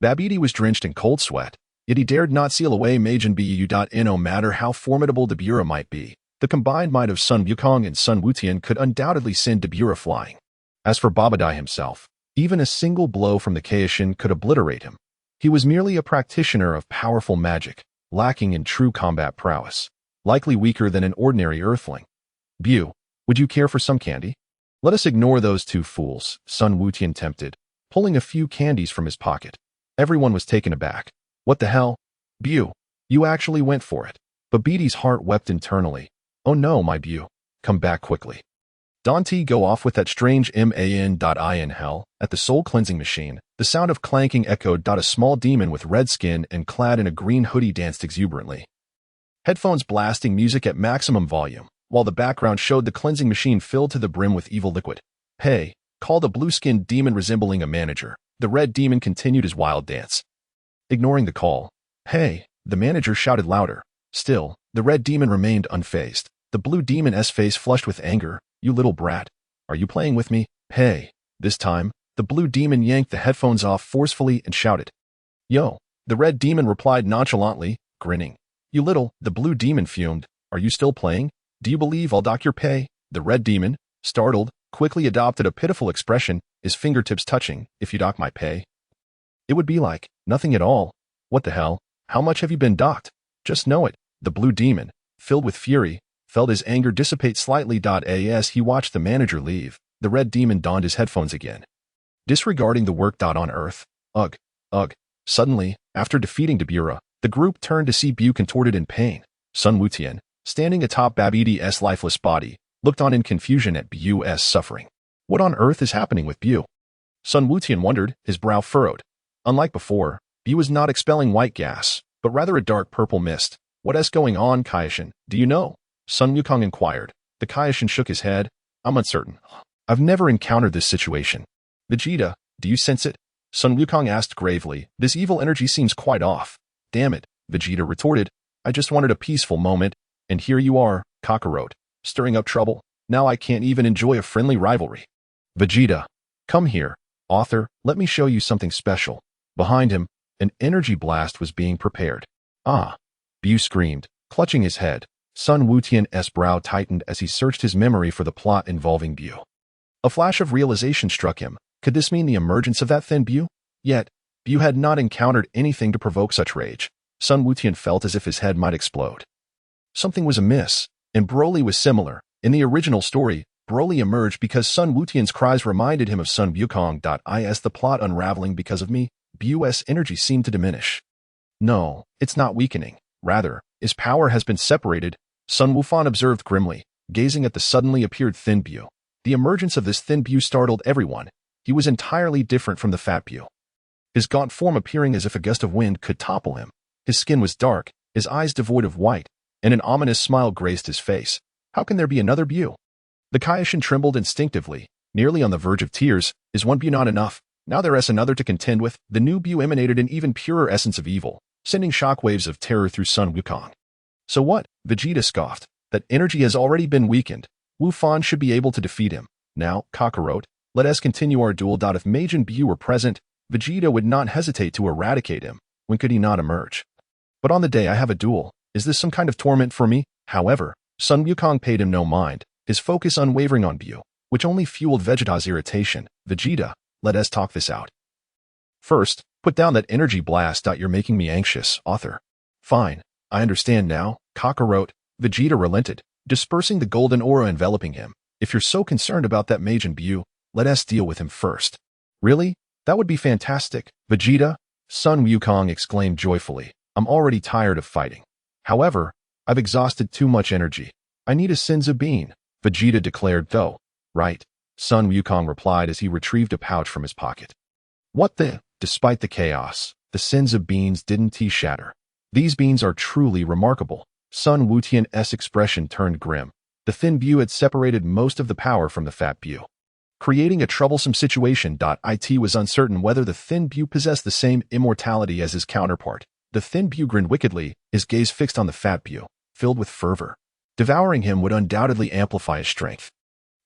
Babidi was drenched in cold sweat, yet he dared not seal away Majin Buu. No matter how formidable Dabura might be, the combined might of Sun Wukong and Sun Wukong could undoubtedly send Dabura flying. As for Babidi himself, Even a single blow from the Kaioshin could obliterate him. He was merely a practitioner of powerful magic, lacking in true combat prowess, likely weaker than an ordinary earthling. "Bu, would you care for some candy?" "Let us ignore those two fools," Sun Wukong tempted, pulling a few candies from his pocket. Everyone was taken aback. "What the hell? Bu, you actually went for it." Babidi's heart wept internally. "Oh no, my Bu, come back quickly. Don't go off with that strange man.in hell." At the soul cleansing machine, the sound of clanking echoed. A small demon with red skin and clad in a green hoodie danced exuberantly. Headphones blasting music at maximum volume, while the background showed the cleansing machine filled to the brim with evil liquid. "Hey," called a blue-skinned demon resembling a manager. The red demon continued his wild dance. Ignoring the call, "Hey," the manager shouted louder. Still, the red demon remained unfazed. The blue demon's face flushed with anger. "You little brat. Are you playing with me? Hey." This time, the blue demon yanked the headphones off forcefully and shouted, "Yo." The red demon replied nonchalantly, grinning. "You little," the blue demon fumed. "Are you still playing? Do you believe I'll dock your pay?" The red demon, startled, quickly adopted a pitiful expression, his fingertips touching. "If you dock my pay, it would be like nothing at all." "What the hell? How much have you been docked?" "Just know it." The blue demon, filled with fury, felt his anger dissipate slightly. As he watched the manager leave, the red demon donned his headphones again, disregarding the work. On Earth. Ugh. Ugh. Suddenly, after defeating Dabura, the group turned to see Bu contorted in pain. Sun Wukong, standing atop Babidi's lifeless body, looked on in confusion at Bu's suffering. What on earth is happening with Bu? Sun Wukong wondered, his brow furrowed. Unlike before, Bu was not expelling white gas, but rather a dark purple mist. "What's going on, Kaioshin? Do you know?" Sun Wukong inquired. The Kaioshin shook his head. "I'm uncertain. I've never encountered this situation." "Vegeta, do you sense it?" Sun Wukong asked gravely. "This evil energy seems quite off." "Damn it," Vegeta retorted. "I just wanted a peaceful moment, and here you are, Kakarot, stirring up trouble. Now I can't even enjoy a friendly rivalry." "Vegeta, come here. Author, let me show you something special." Behind him, an energy blast was being prepared. "Ah!" Bu screamed, clutching his head. Sun Wukong's brow tightened as he searched his memory for the plot involving Bu. A flash of realization struck him. Could this mean the emergence of that thin Bu? Yet, Bu had not encountered anything to provoke such rage. Sun Wukong felt as if his head might explode. Something was amiss, and Broly was similar. In the original story, Broly emerged because Sun Wukong's cries reminded him of Sun Wukong. Is the plot unraveling because of me? Bu's energy seemed to diminish. "No, it's not weakening. Rather, his power has been separated," Sun Wukong observed grimly, gazing at the suddenly appeared thin Bu. The emergence of this thin Bu startled everyone. He was entirely different from the fat Bu, his gaunt form appearing as if a gust of wind could topple him. His skin was dark, his eyes devoid of white, and an ominous smile graced his face. "How can there be another Bu?" The Kaioshin trembled instinctively, nearly on the verge of tears. "Is one Bu not enough? Now there is another to contend with." The new Bu emanated an even purer essence of evil, sending shockwaves of terror through Sun Wukong. "So what?" Vegeta scoffed. "That energy has already been weakened. Wu Fan should be able to defeat him. Now, Kakarot, let us continue our duel. If Majin Buu were present, Vegeta would not hesitate to eradicate him. When could he not emerge? But on the day I have a duel, is this some kind of torment for me?" However, Sun Wukong paid him no mind, his focus unwavering on Bu, which only fueled Vegeta's irritation. "Vegeta, let us talk this out. First, put down that energy blast. You're making me anxious, author." "Fine, I understand now, Kakarot." Vegeta relented, dispersing the golden aura enveloping him. "If you're so concerned about that Majin Buu, let us deal with him first." "Really? That would be fantastic, Vegeta," Sun Wukong exclaimed joyfully. "I'm already tired of fighting. However, I've exhausted too much energy. I need a Senzu bean," Vegeta declared. "Though, right," Sun Wukong replied as he retrieved a pouch from his pocket. "What the?" Despite the chaos, the Senzu beans didn't shatter. "These beans are truly remarkable." Sun Wukong's expression turned grim. The thin Bu had separated most of the power from the fat Bu, creating a troublesome situation. It was uncertain whether the thin Bu possessed the same immortality as his counterpart. The thin Bu grinned wickedly, his gaze fixed on the fat Bu, filled with fervor. Devouring him would undoubtedly amplify his strength.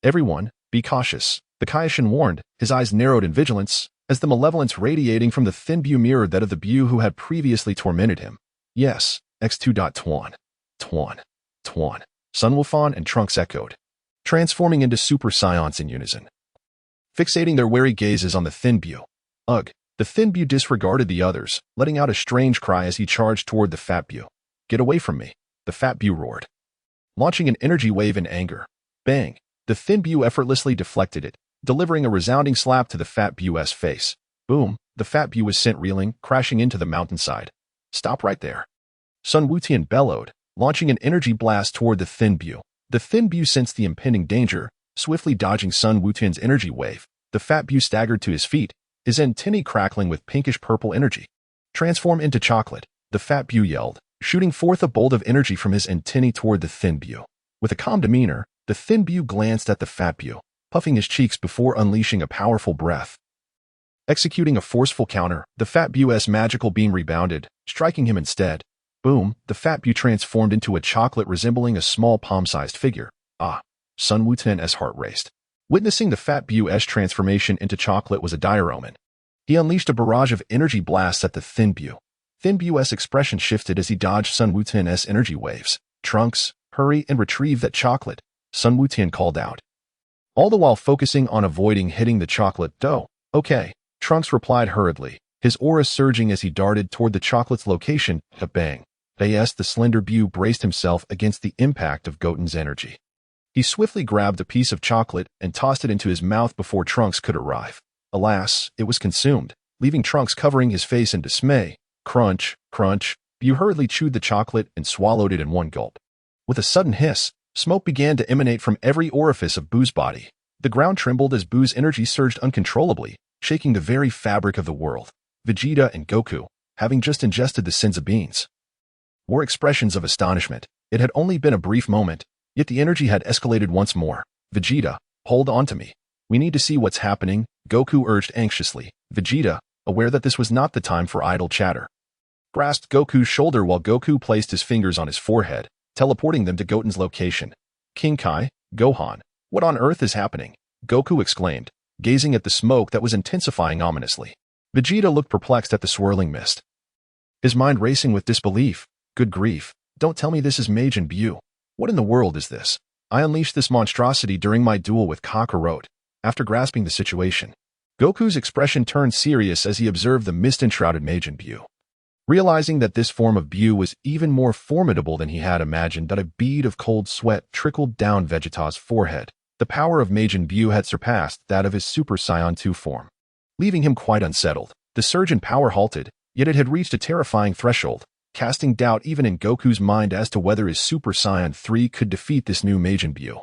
"Everyone, be cautious," the Kaioshin warned, his eyes narrowed in vigilance, as the malevolence radiating from the thin Bu mirrored that of the Bu who had previously tormented him. "Yes, X2. Tuan. Tuan. Tuan." Sun Wukong and Trunks echoed, transforming into Super Saiyans in unison. fixating their wary gazes on the thin Buu. Ugh! The thin Buu disregarded the others, letting out a strange cry as he charged toward the fat Buu. Get away from me! The fat Buu roared, launching an energy wave in anger. Bang! The thin Buu effortlessly deflected it, delivering a resounding slap to the fat Buu's face. Boom! The fat Buu was sent reeling, crashing into the mountainside. Stop right there! Sun Wukong bellowed, launching an energy blast toward the thin Buu. The thin Buu sensed the impending danger, swiftly dodging Sun Wukong's energy wave. The fat Buu staggered to his feet, his antennae crackling with pinkish-purple energy. Transform into chocolate, the fat Buu yelled, shooting forth a bolt of energy from his antennae toward the thin Buu. With a calm demeanor, the thin Buu glanced at the fat Buu, puffing his cheeks before unleashing a powerful breath. Executing a forceful counter, the fat Buu's magical beam rebounded, striking him instead. Boom! The fat Buu transformed into a chocolate resembling a small palm-sized figure. Ah! Sun Wukong's heart raced. Witnessing the fat Buu's transformation into chocolate was a dire omen. He unleashed a barrage of energy blasts at the thin Buu. Thin Buu's expression shifted as he dodged Sun Wukong's energy waves. Trunks, hurry and retrieve that chocolate, Sun Wukong called out, all the while focusing on avoiding hitting the chocolate dough. Okay, Trunks replied hurriedly, his aura surging as he darted toward the chocolate's location. A bang! The slender Buu braced himself against the impact of Goten's energy. He swiftly grabbed a piece of chocolate and tossed it into his mouth before Trunks could arrive. Alas, it was consumed, leaving Trunks covering his face in dismay. Crunch, crunch, Buu hurriedly chewed the chocolate and swallowed it in one gulp. With a sudden hiss, smoke began to emanate from every orifice of Buu's body. The ground trembled as Buu's energy surged uncontrollably, shaking the very fabric of the world. Vegeta and Goku, having just ingested the Senzu beans, wore expressions of astonishment. It had only been a brief moment, yet the energy had escalated once more. Vegeta, hold on to me. We need to see what's happening, Goku urged anxiously. Vegeta, aware that this was not the time for idle chatter, grasped Goku's shoulder while Goku placed his fingers on his forehead, teleporting them to Goten's location. King Kai, Gohan, what on earth is happening? Goku exclaimed, gazing at the smoke that was intensifying ominously. Vegeta looked perplexed at the swirling mist, his mind racing with disbelief. Good grief, don't tell me this is Majin Buu. What in the world is this? I unleashed this monstrosity during my duel with Kakarot. After grasping the situation, Goku's expression turned serious as he observed the mist-enshrouded Majin Buu. Realizing that this form of Buu was even more formidable than he had imagined, that a bead of cold sweat trickled down Vegeta's forehead. The power of Majin Buu had surpassed that of his Super Saiyan 2 form, leaving him quite unsettled. The surge in power halted, yet it had reached a terrifying threshold, casting doubt even in Goku's mind as to whether his Super Saiyan 3 could defeat this new Majin Buu.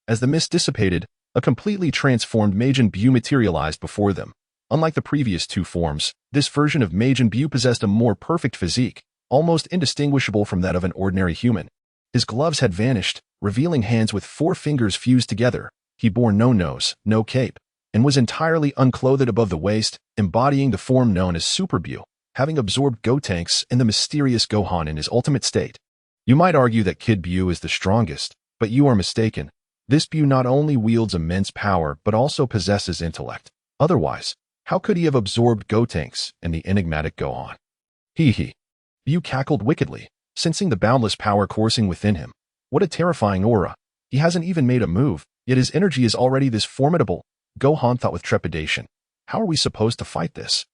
As the mist dissipated, a completely transformed Majin Buu materialized before them. Unlike the previous two forms, this version of Majin Buu possessed a more perfect physique, almost indistinguishable from that of an ordinary human. His gloves had vanished, revealing hands with 4 fingers fused together. He bore no nose, no cape, and was entirely unclothed above the waist, embodying the form known as Super Buu, having absorbed Gotenks and the mysterious Gohan in his ultimate state. You might argue that Kid Buu is the strongest, but you are mistaken. This Buu not only wields immense power but also possesses intellect. Otherwise, how could he have absorbed Gotenks and the enigmatic Gohan? Hee. Buu cackled wickedly, sensing the boundless power coursing within him. What a terrifying aura. He hasn't even made a move, yet his energy is already this formidable. Gohan thought with trepidation. How are we supposed to fight this?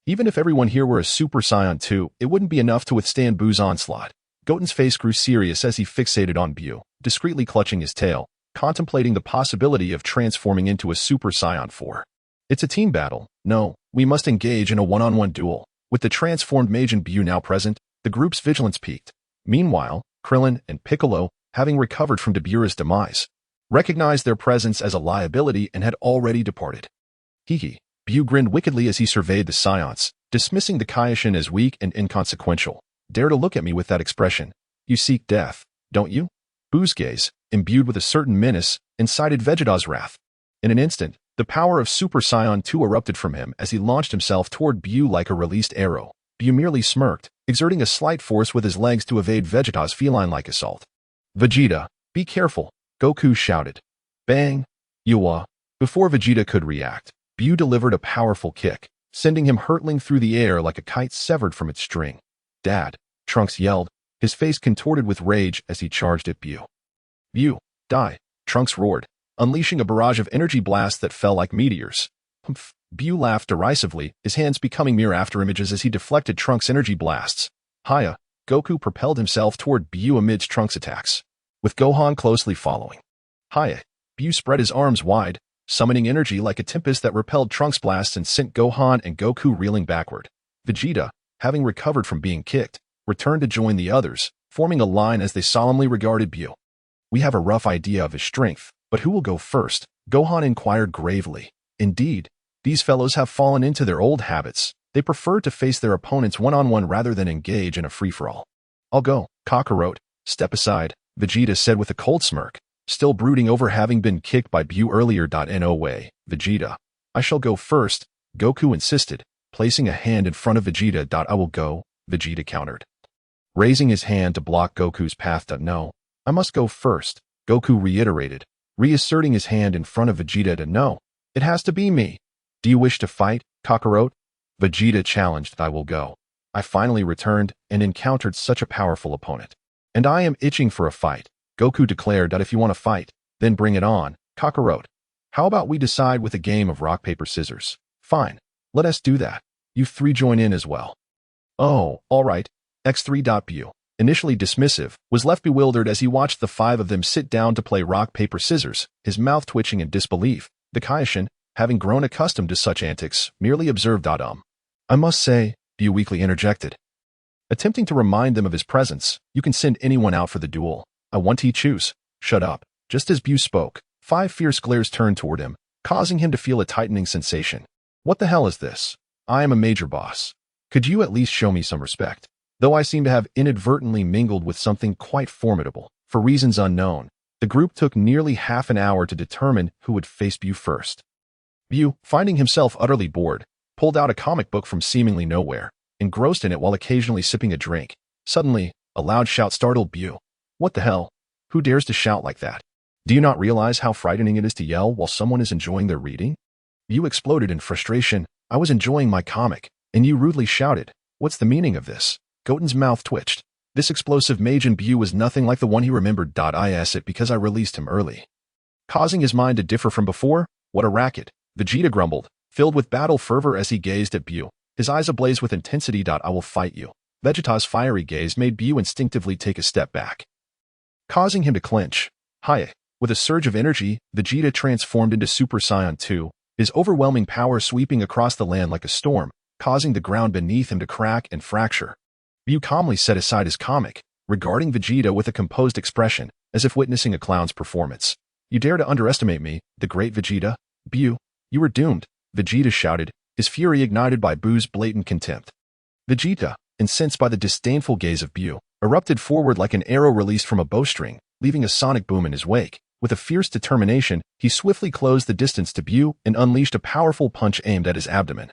Even if everyone here were a Super Saiyan 2, it wouldn't be enough to withstand Buu's onslaught. Goten's face grew serious as he fixated on Buu, discreetly clutching his tail, contemplating the possibility of transforming into a Super Saiyan 4. It's a team battle. No, we must engage in a one-on-one duel. With the transformed Majin Buu now present, the group's vigilance peaked. Meanwhile, Krillin and Piccolo, having recovered from Dabura's demise, recognized their presence as a liability and had already departed. Hee. Buu grinned wickedly as he surveyed the Saiyans, dismissing the Kaioshin as weak and inconsequential. Dare to look at me with that expression. You seek death, don't you? Buu's gaze, imbued with a certain menace, incited Vegeta's wrath. In an instant, the power of Super Saiyan 2 erupted from him as he launched himself toward Buu like a released arrow. Buu merely smirked, exerting a slight force with his legs to evade Vegeta's feline-like assault. Vegeta, be careful, Goku shouted. Bang! Before Vegeta could react, Buu delivered a powerful kick, sending him hurtling through the air like a kite severed from its string. Dad, Trunks yelled, his face contorted with rage as he charged at Buu. Buu, die, Trunks roared, unleashing a barrage of energy blasts that fell like meteors. Humph. Buu laughed derisively, his hands becoming mere afterimages as he deflected Trunks' energy blasts. Hiya! Goku propelled himself toward Buu amidst Trunks' attacks, with Gohan closely following. Hiya! Buu spread his arms wide, summoning energy like a tempest that repelled Trunks' blasts and sent Gohan and Goku reeling backward. Vegeta, having recovered from being kicked, returned to join the others, forming a line as they solemnly regarded Buu. We have a rough idea of his strength, but who will go first? Gohan inquired gravely. Indeed, these fellows have fallen into their old habits. They prefer to face their opponents one-on-one rather than engage in a free-for-all. I'll go, Kakarot. Step aside, Vegeta said with a cold smirk, still brooding over having been kicked by Buu earlier. No way, Vegeta. I shall go first, Goku insisted, placing a hand in front of Vegeta. I will go, Vegeta countered, raising his hand to block Goku's path. No, I must go first, Goku reiterated, reasserting his hand in front of Vegeta. No, it has to be me. Do you wish to fight, Kakarot? Vegeta challenged. I will go. I finally returned and encountered such a powerful opponent. And I am itching for a fight, Goku declared. If you want to fight, then bring it on, Kakarot. How about we decide with a game of rock, paper, scissors? Fine, let us do that. You three join in as well. Oh, all right. X3. Buu, initially dismissive, was left bewildered as he watched the five of them sit down to play rock, paper, scissors, his mouth twitching in disbelief. The Kaioshin, having grown accustomed to such antics, merely observed. I must say, Buu weakly interjected, attempting to remind them of his presence, you can send anyone out for the duel. I want to choose. Shut up. Just as Buu spoke, 5 fierce glares turned toward him, causing him to feel a tightening sensation. What the hell is this? I am a major boss. Could you at least show me some respect? Though I seem to have inadvertently mingled with something quite formidable, for reasons unknown, the group took nearly half an hour to determine who would face Buu first. Buu, finding himself utterly bored, pulled out a comic book from seemingly nowhere, engrossed in it while occasionally sipping a drink. Suddenly, a loud shout startled Buu. What the hell? Who dares to shout like that? Do you not realize how frightening it is to yell while someone is enjoying their reading? Buu exploded in frustration. I was enjoying my comic, and you rudely shouted. What's the meaning of this? Goten's mouth twitched. This explosive Majin Buu was nothing like the one he remembered. Is it because I released him early, causing his mind to differ from before? What a racket, Vegeta grumbled, filled with battle fervor as he gazed at Buu, his eyes ablaze with intensity. I will fight you. Vegeta's fiery gaze made Buu instinctively take a step back, causing him to clench. Hiya! With a surge of energy, Vegeta transformed into Super Saiyan 2, his overwhelming power sweeping across the land like a storm, causing the ground beneath him to crack and fracture. Buu calmly set aside his comic, regarding Vegeta with a composed expression, as if witnessing a clown's performance. You dare to underestimate me, the great Vegeta? Buu, you are doomed, Vegeta shouted, his fury ignited by Buu's blatant contempt. Vegeta, incensed by the disdainful gaze of Buu, erupted forward like an arrow released from a bowstring, leaving a sonic boom in his wake. With a fierce determination, he swiftly closed the distance to Buu and unleashed a powerful punch aimed at his abdomen,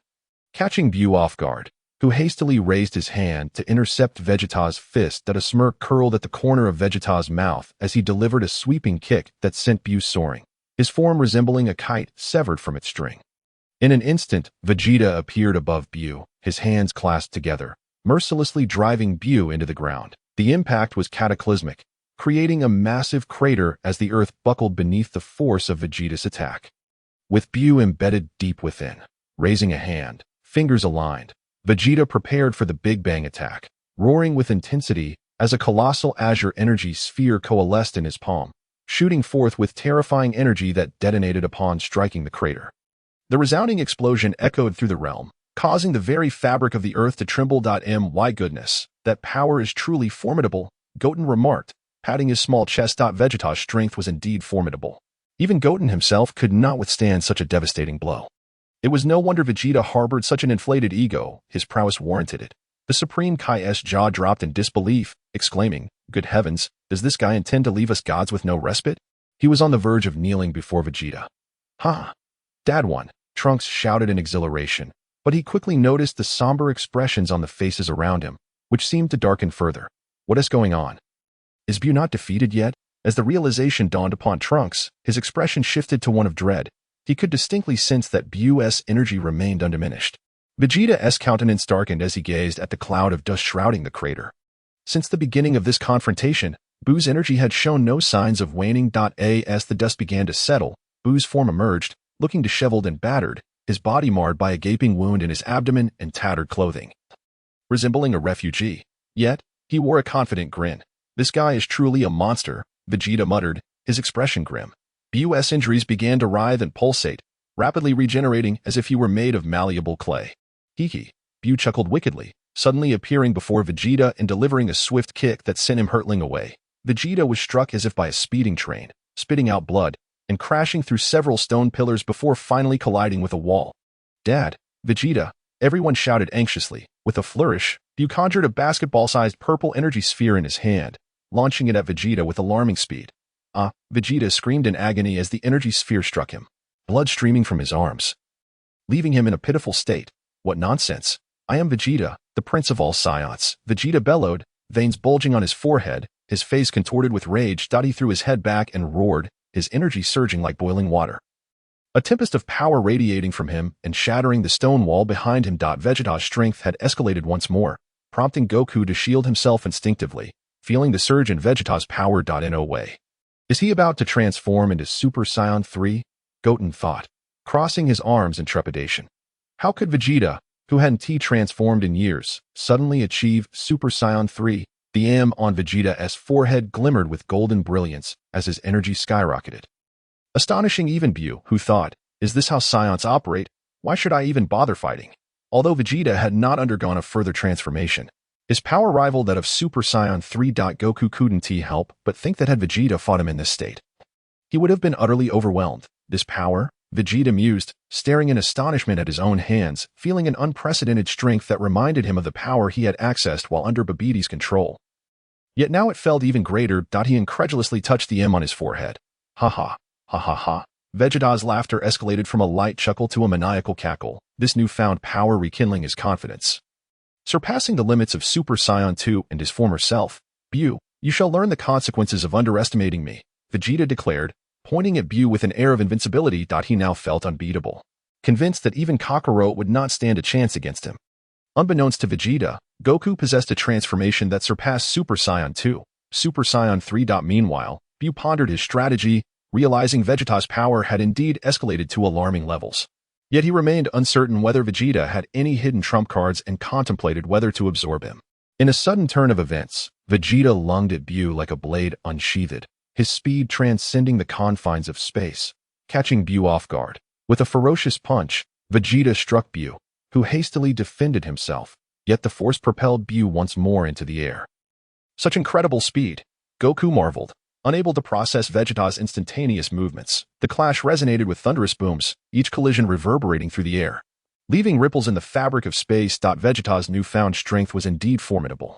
catching Buu off guard, who hastily raised his hand to intercept Vegeta's fist. A smirk curled at the corner of Vegeta's mouth as he delivered a sweeping kick that sent Buu soaring, his form resembling a kite severed from its string. In an instant, Vegeta appeared above Buu, his hands clasped together, mercilessly driving Buu into the ground. The impact was cataclysmic, creating a massive crater as the earth buckled beneath the force of Vegeta's attack. With Buu embedded deep within, raising a hand, fingers aligned, Vegeta prepared for the Big Bang attack, roaring with intensity as a colossal azure energy sphere coalesced in his palm, shooting forth with terrifying energy that detonated upon striking the crater. The resounding explosion echoed through the realm, causing the very fabric of the earth to tremble. My goodness, that power is truly formidable, Goten remarked, patting his small chest. Vegeta's strength was indeed formidable. Even Goten himself could not withstand such a devastating blow. It was no wonder Vegeta harbored such an inflated ego, his prowess warranted it. The Supreme Kai's jaw dropped in disbelief, exclaiming, Good heavens, does this guy intend to leave us gods with no respite? He was on the verge of kneeling before Vegeta. Huh? Dad one, Trunks shouted in exhilaration, but he quickly noticed the somber expressions on the faces around him, which seemed to darken further. What is going on? Is Buu not defeated yet? As the realization dawned upon Trunks, his expression shifted to one of dread. He could distinctly sense that Buu's energy remained undiminished. Vegeta's countenance darkened as he gazed at the cloud of dust shrouding the crater. Since the beginning of this confrontation, Buu's energy had shown no signs of waning. As the dust began to settle, Buu's form emerged, looking disheveled and battered, his body marred by a gaping wound in his abdomen and tattered clothing. Resembling a refugee. Yet, he wore a confident grin. "This guy is truly a monster," Vegeta muttered, his expression grim. Buu's injuries began to writhe and pulsate, rapidly regenerating as if he were made of malleable clay. Hee. Buu chuckled wickedly, suddenly appearing before Vegeta and delivering a swift kick that sent him hurtling away. Vegeta was struck as if by a speeding train, spitting out blood, and crashing through several stone pillars before finally colliding with a wall. "Dad, Vegeta," everyone shouted anxiously. With a flourish, Buu conjured a basketball-sized purple energy sphere in his hand, launching it at Vegeta with alarming speed. Vegeta screamed in agony as the energy sphere struck him, blood streaming from his arms, leaving him in a pitiful state. "What nonsense! I am Vegeta, the prince of all Saiyans," Vegeta bellowed, veins bulging on his forehead, his face contorted with rage. He threw his head back and roared, his energy surging like boiling water. A tempest of power radiating from him and shattering the stone wall behind him. Vegeta's strength had escalated once more, prompting Goku to shield himself instinctively, feeling the surge in Vegeta's power. In no way. Is he about to transform into Super Saiyan 3? Goten thought, crossing his arms in trepidation. How could Vegeta, who hadn't transformed in years, suddenly achieve Super Saiyan 3? The M on Vegeta's forehead glimmered with golden brilliance as his energy skyrocketed. Astonishing even Buu, who thought, "Is this how Saiyans operate? Why should I even bother fighting?" Although Vegeta had not undergone a further transformation, his power rivaled that of Super Saiyan 3. Goku couldn't help but think that had Vegeta fought him in this state, he would have been utterly overwhelmed. This power? Vegeta mused, staring in astonishment at his own hands, feeling an unprecedented strength that reminded him of the power he had accessed while under Babidi's control. Yet now it felt even greater. He incredulously touched the M on his forehead. "Ha ha, ha ha ha." Vegeta's laughter escalated from a light chuckle to a maniacal cackle, this newfound power rekindling his confidence. Surpassing the limits of Super Saiyan 2 and his former self, "Buu, you shall learn the consequences of underestimating me," Vegeta declared, pointing at Buu with an air of invincibility. He now felt unbeatable, convinced that even Kakarot would not stand a chance against him. Unbeknownst to Vegeta, Goku possessed a transformation that surpassed Super Saiyan 2, Super Saiyan 3. Meanwhile, Buu pondered his strategy, realizing Vegeta's power had indeed escalated to alarming levels. Yet he remained uncertain whether Vegeta had any hidden trump cards and contemplated whether to absorb him. In a sudden turn of events, Vegeta lunged at Buu like a blade unsheathed, his speed transcending the confines of space, catching Buu off guard. With a ferocious punch, Vegeta struck Buu, who hastily defended himself, yet the force propelled Buu once more into the air. Such incredible speed! Goku marveled, unable to process Vegeta's instantaneous movements. The clash resonated with thunderous booms, each collision reverberating through the air, leaving ripples in the fabric of space. Vegeta's newfound strength was indeed formidable.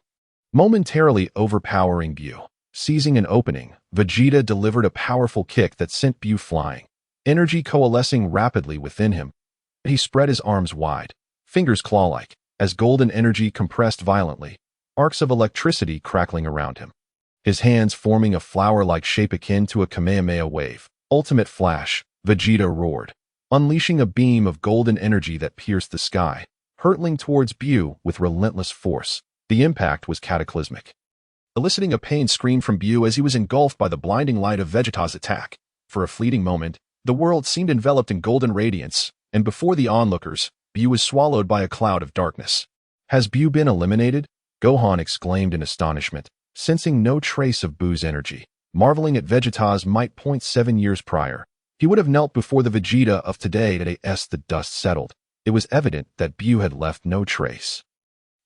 Momentarily overpowering Buu, seizing an opening, Vegeta delivered a powerful kick that sent Buu flying, energy coalescing rapidly within him. He spread his arms wide, fingers claw-like, as golden energy compressed violently, arcs of electricity crackling around him. His hands forming a flower-like shape akin to a Kamehameha wave. Ultimate flash, Vegeta roared, unleashing a beam of golden energy that pierced the sky, hurtling towards Buu with relentless force. The impact was cataclysmic, eliciting a pained scream from Buu as he was engulfed by the blinding light of Vegeta's attack. For a fleeting moment, the world seemed enveloped in golden radiance, and before the onlookers, Buu was swallowed by a cloud of darkness. "Has Buu been eliminated?" Gohan exclaimed in astonishment, sensing no trace of Buu's energy. Marveling at Vegeta's might. 7 years prior, he would have knelt before the Vegeta of today as the dust settled. It was evident that Buu had left no trace.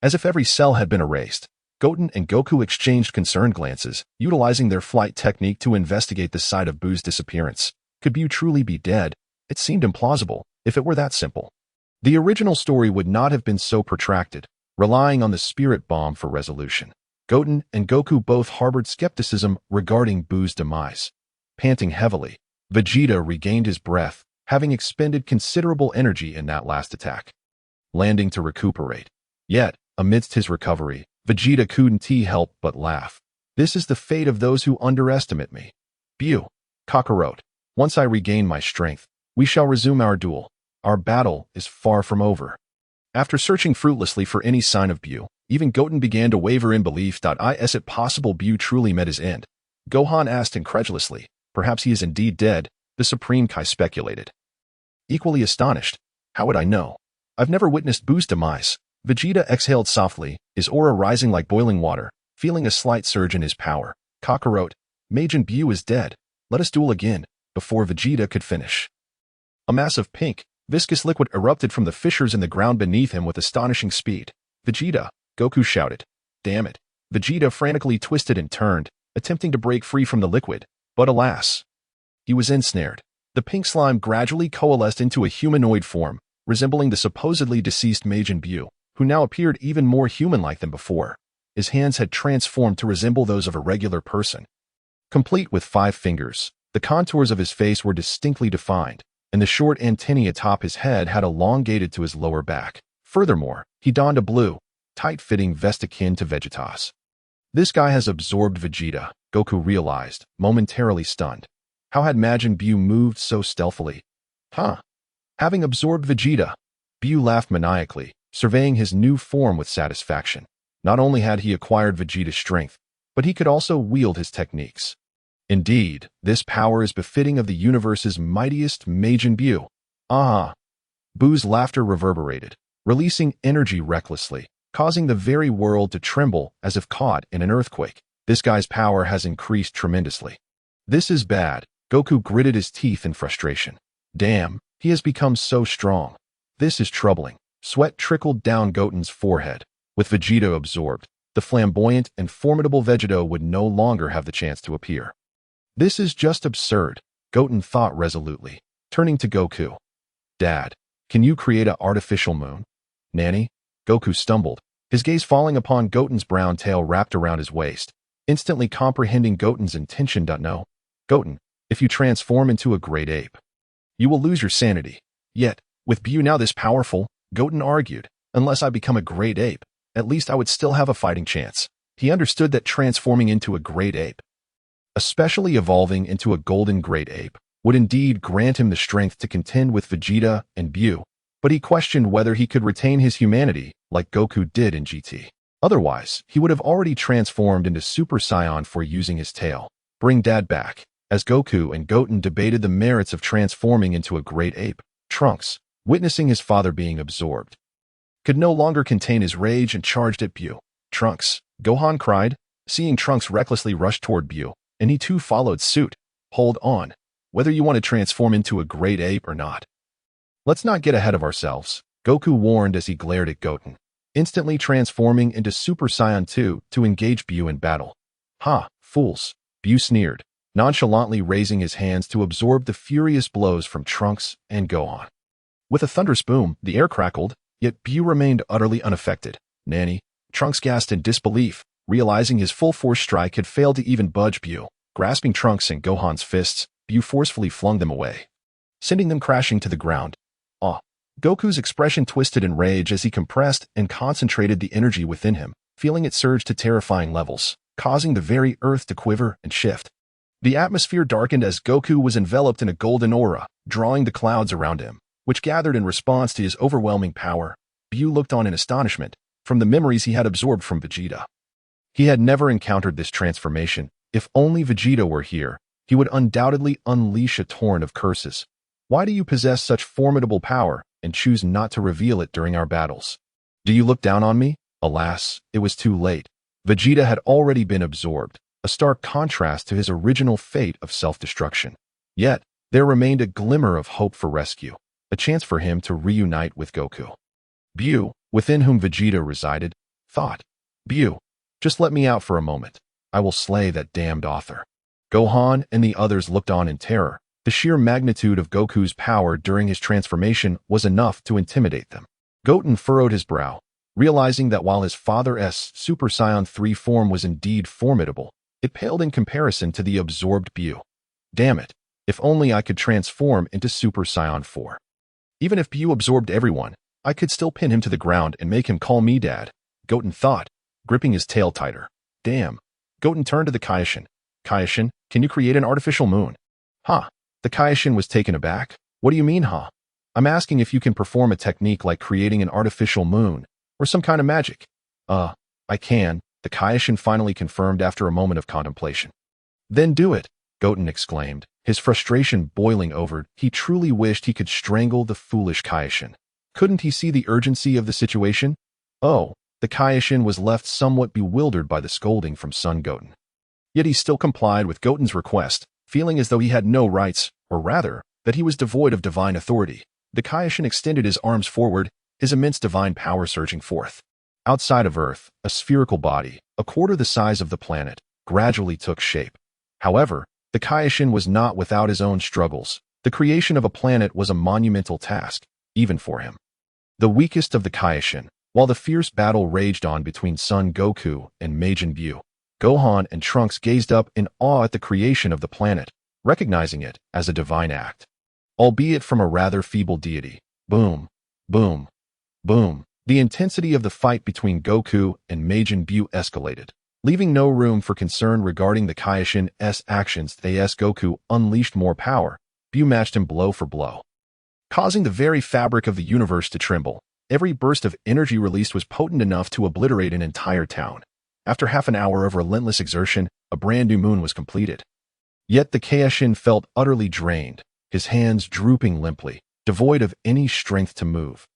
As if every cell had been erased, Goten and Goku exchanged concerned glances, utilizing their flight technique to investigate the site of Buu's disappearance. Could Buu truly be dead? It seemed implausible, if it were that simple. The original story would not have been so protracted, relying on the spirit bomb for resolution. Goten and Goku both harbored skepticism regarding Buu's demise. Panting heavily, Vegeta regained his breath, having expended considerable energy in that last attack, landing to recuperate. Yet, amidst his recovery, Vegeta couldn't help but laugh. "This is the fate of those who underestimate me. Buu, Kakarot, once I regain my strength, we shall resume our duel. Our battle is far from over." After searching fruitlessly for any sign of Buu, Even Goten began to waver in belief. Is it possible Buu truly met his end? Gohan asked incredulously. Perhaps he is indeed dead, the Supreme Kai speculated. Equally astonished. How would I know? I've never witnessed Buu's demise. Vegeta exhaled softly, his aura rising like boiling water, feeling a slight surge in his power. Kakarot, Majin Buu is dead. Let us duel again, before Vegeta could finish. A mass of pink, viscous liquid erupted from the fissures in the ground beneath him with astonishing speed. Vegeta, Goku shouted. Damn it. Vegeta frantically twisted and turned, attempting to break free from the liquid, but alas. He was ensnared. The pink slime gradually coalesced into a humanoid form, resembling the supposedly deceased Majin Buu, who now appeared even more human-like than before. His hands had transformed to resemble those of a regular person. Complete with 5 fingers, the contours of his face were distinctly defined, and the short antennae atop his head had elongated to his lower back. Furthermore, he donned a blue, tight-fitting vest akin to Vegeta's. This guy has absorbed Vegeta, Goku realized, momentarily stunned. How had Majin Buu moved so stealthily? Having absorbed Vegeta, Buu laughed maniacally, surveying his new form with satisfaction. Not only had he acquired Vegeta's strength, but he could also wield his techniques. Indeed, this power is befitting of the universe's mightiest Majin Buu. Buu's laughter reverberated, releasing energy recklessly, causing the very world to tremble as if caught in an earthquake. This guy's power has increased tremendously. This is bad. Goku gritted his teeth in frustration. Damn, he has become so strong. This is troubling. Sweat trickled down Goten's forehead. With Vegeta absorbed, the flamboyant and formidable Vegeta would no longer have the chance to appear. This is just absurd, Goten thought resolutely, turning to Goku. Dad, can you create an artificial moon? Nanny? Goku stumbled, his gaze falling upon Goten's brown tail wrapped around his waist, instantly comprehending Goten's intention. No, Goten, if you transform into a great ape, you will lose your sanity. Yet, with Buu now this powerful, Goten argued, unless I become a great ape, at least I would still have a fighting chance. He understood that transforming into a great ape, especially evolving into a golden great ape, would indeed grant him the strength to contend with Vegeta and Buu, but he questioned whether he could retain his humanity like Goku did in GT. Otherwise, he would have already transformed into Super Saiyan for using his tail. Bring Dad back. As Goku and Goten debated the merits of transforming into a great ape, Trunks, witnessing his father being absorbed, could no longer contain his rage and charged at Buu. Trunks, Gohan cried, seeing Trunks recklessly rush toward Buu, and he too followed suit. Hold on, whether you want to transform into a great ape or not. Let's not get ahead of ourselves, Goku warned as he glared at Goten, instantly transforming into Super Saiyan 2 to engage Buu in battle. Fools, Buu sneered, nonchalantly raising his hands to absorb the furious blows from Trunks and Gohan. With a thunderous boom, the air crackled, yet Buu remained utterly unaffected. Nanny, Trunks gasped in disbelief, realizing his full-force strike had failed to even budge Buu. Grasping Trunks and Gohan's fists, Buu forcefully flung them away, sending them crashing to the ground. Goku's expression twisted in rage as he compressed and concentrated the energy within him, feeling it surge to terrifying levels, causing the very earth to quiver and shift. The atmosphere darkened as Goku was enveloped in a golden aura, drawing the clouds around him, which gathered in response to his overwhelming power. Buu looked on in astonishment, from the memories he had absorbed from Vegeta. He had never encountered this transformation. If only Vegeta were here, he would undoubtedly unleash a torrent of curses. Why do you possess such formidable power and choose not to reveal it during our battles? Do you look down on me? Alas, it was too late. Vegeta had already been absorbed, a stark contrast to his original fate of self-destruction. Yet, there remained a glimmer of hope for rescue, a chance for him to reunite with Goku. Buu, within whom Vegeta resided, thought, Buu, just let me out for a moment. I will slay that damned author. Gohan and the others looked on in terror. The sheer magnitude of Goku's power during his transformation was enough to intimidate them. Goten furrowed his brow, realizing that while his father's Super Saiyan 3 form was indeed formidable, it paled in comparison to the absorbed Buu. Damn it, if only I could transform into Super Saiyan 4. Even if Buu absorbed everyone, I could still pin him to the ground and make him call me Dad, Goten thought, gripping his tail tighter. Damn. Goten turned to the Kaioshin. Kaioshin, can you create an artificial moon? The Kaioshin was taken aback. What do you mean, I'm asking if you can perform a technique like creating an artificial moon, or some kind of magic. I can, the Kaioshin finally confirmed after a moment of contemplation. Then do it, Goten exclaimed, his frustration boiling over. He truly wished he could strangle the foolish Kaioshin. Couldn't he see the urgency of the situation? Oh, the Kaioshin was left somewhat bewildered by the scolding from Son Goten. Yet he still complied with Goten's request, feeling as though he had no rights, or rather, that he was devoid of divine authority. The Kaioshin extended his arms forward, his immense divine power surging forth. Outside of Earth, a spherical body, a quarter the size of the planet, gradually took shape. However, the Kaioshin was not without his own struggles. The creation of a planet was a monumental task, even for him. The weakest of the Kaioshin, while the fierce battle raged on between Son Goku and Majin Buu, Gohan and Trunks gazed up in awe at the creation of the planet, recognizing it as a divine act. Albeit from a rather feeble deity. Boom, boom, boom. The intensity of the fight between Goku and Majin Buu escalated, leaving no room for concern regarding the Kaioshin's actions. As Goku unleashed more power, Buu matched him blow for blow, causing the very fabric of the universe to tremble. Every burst of energy released was potent enough to obliterate an entire town. After half an hour of relentless exertion, a brand new moon was completed. Yet the Kaioshin felt utterly drained, his hands drooping limply, devoid of any strength to move.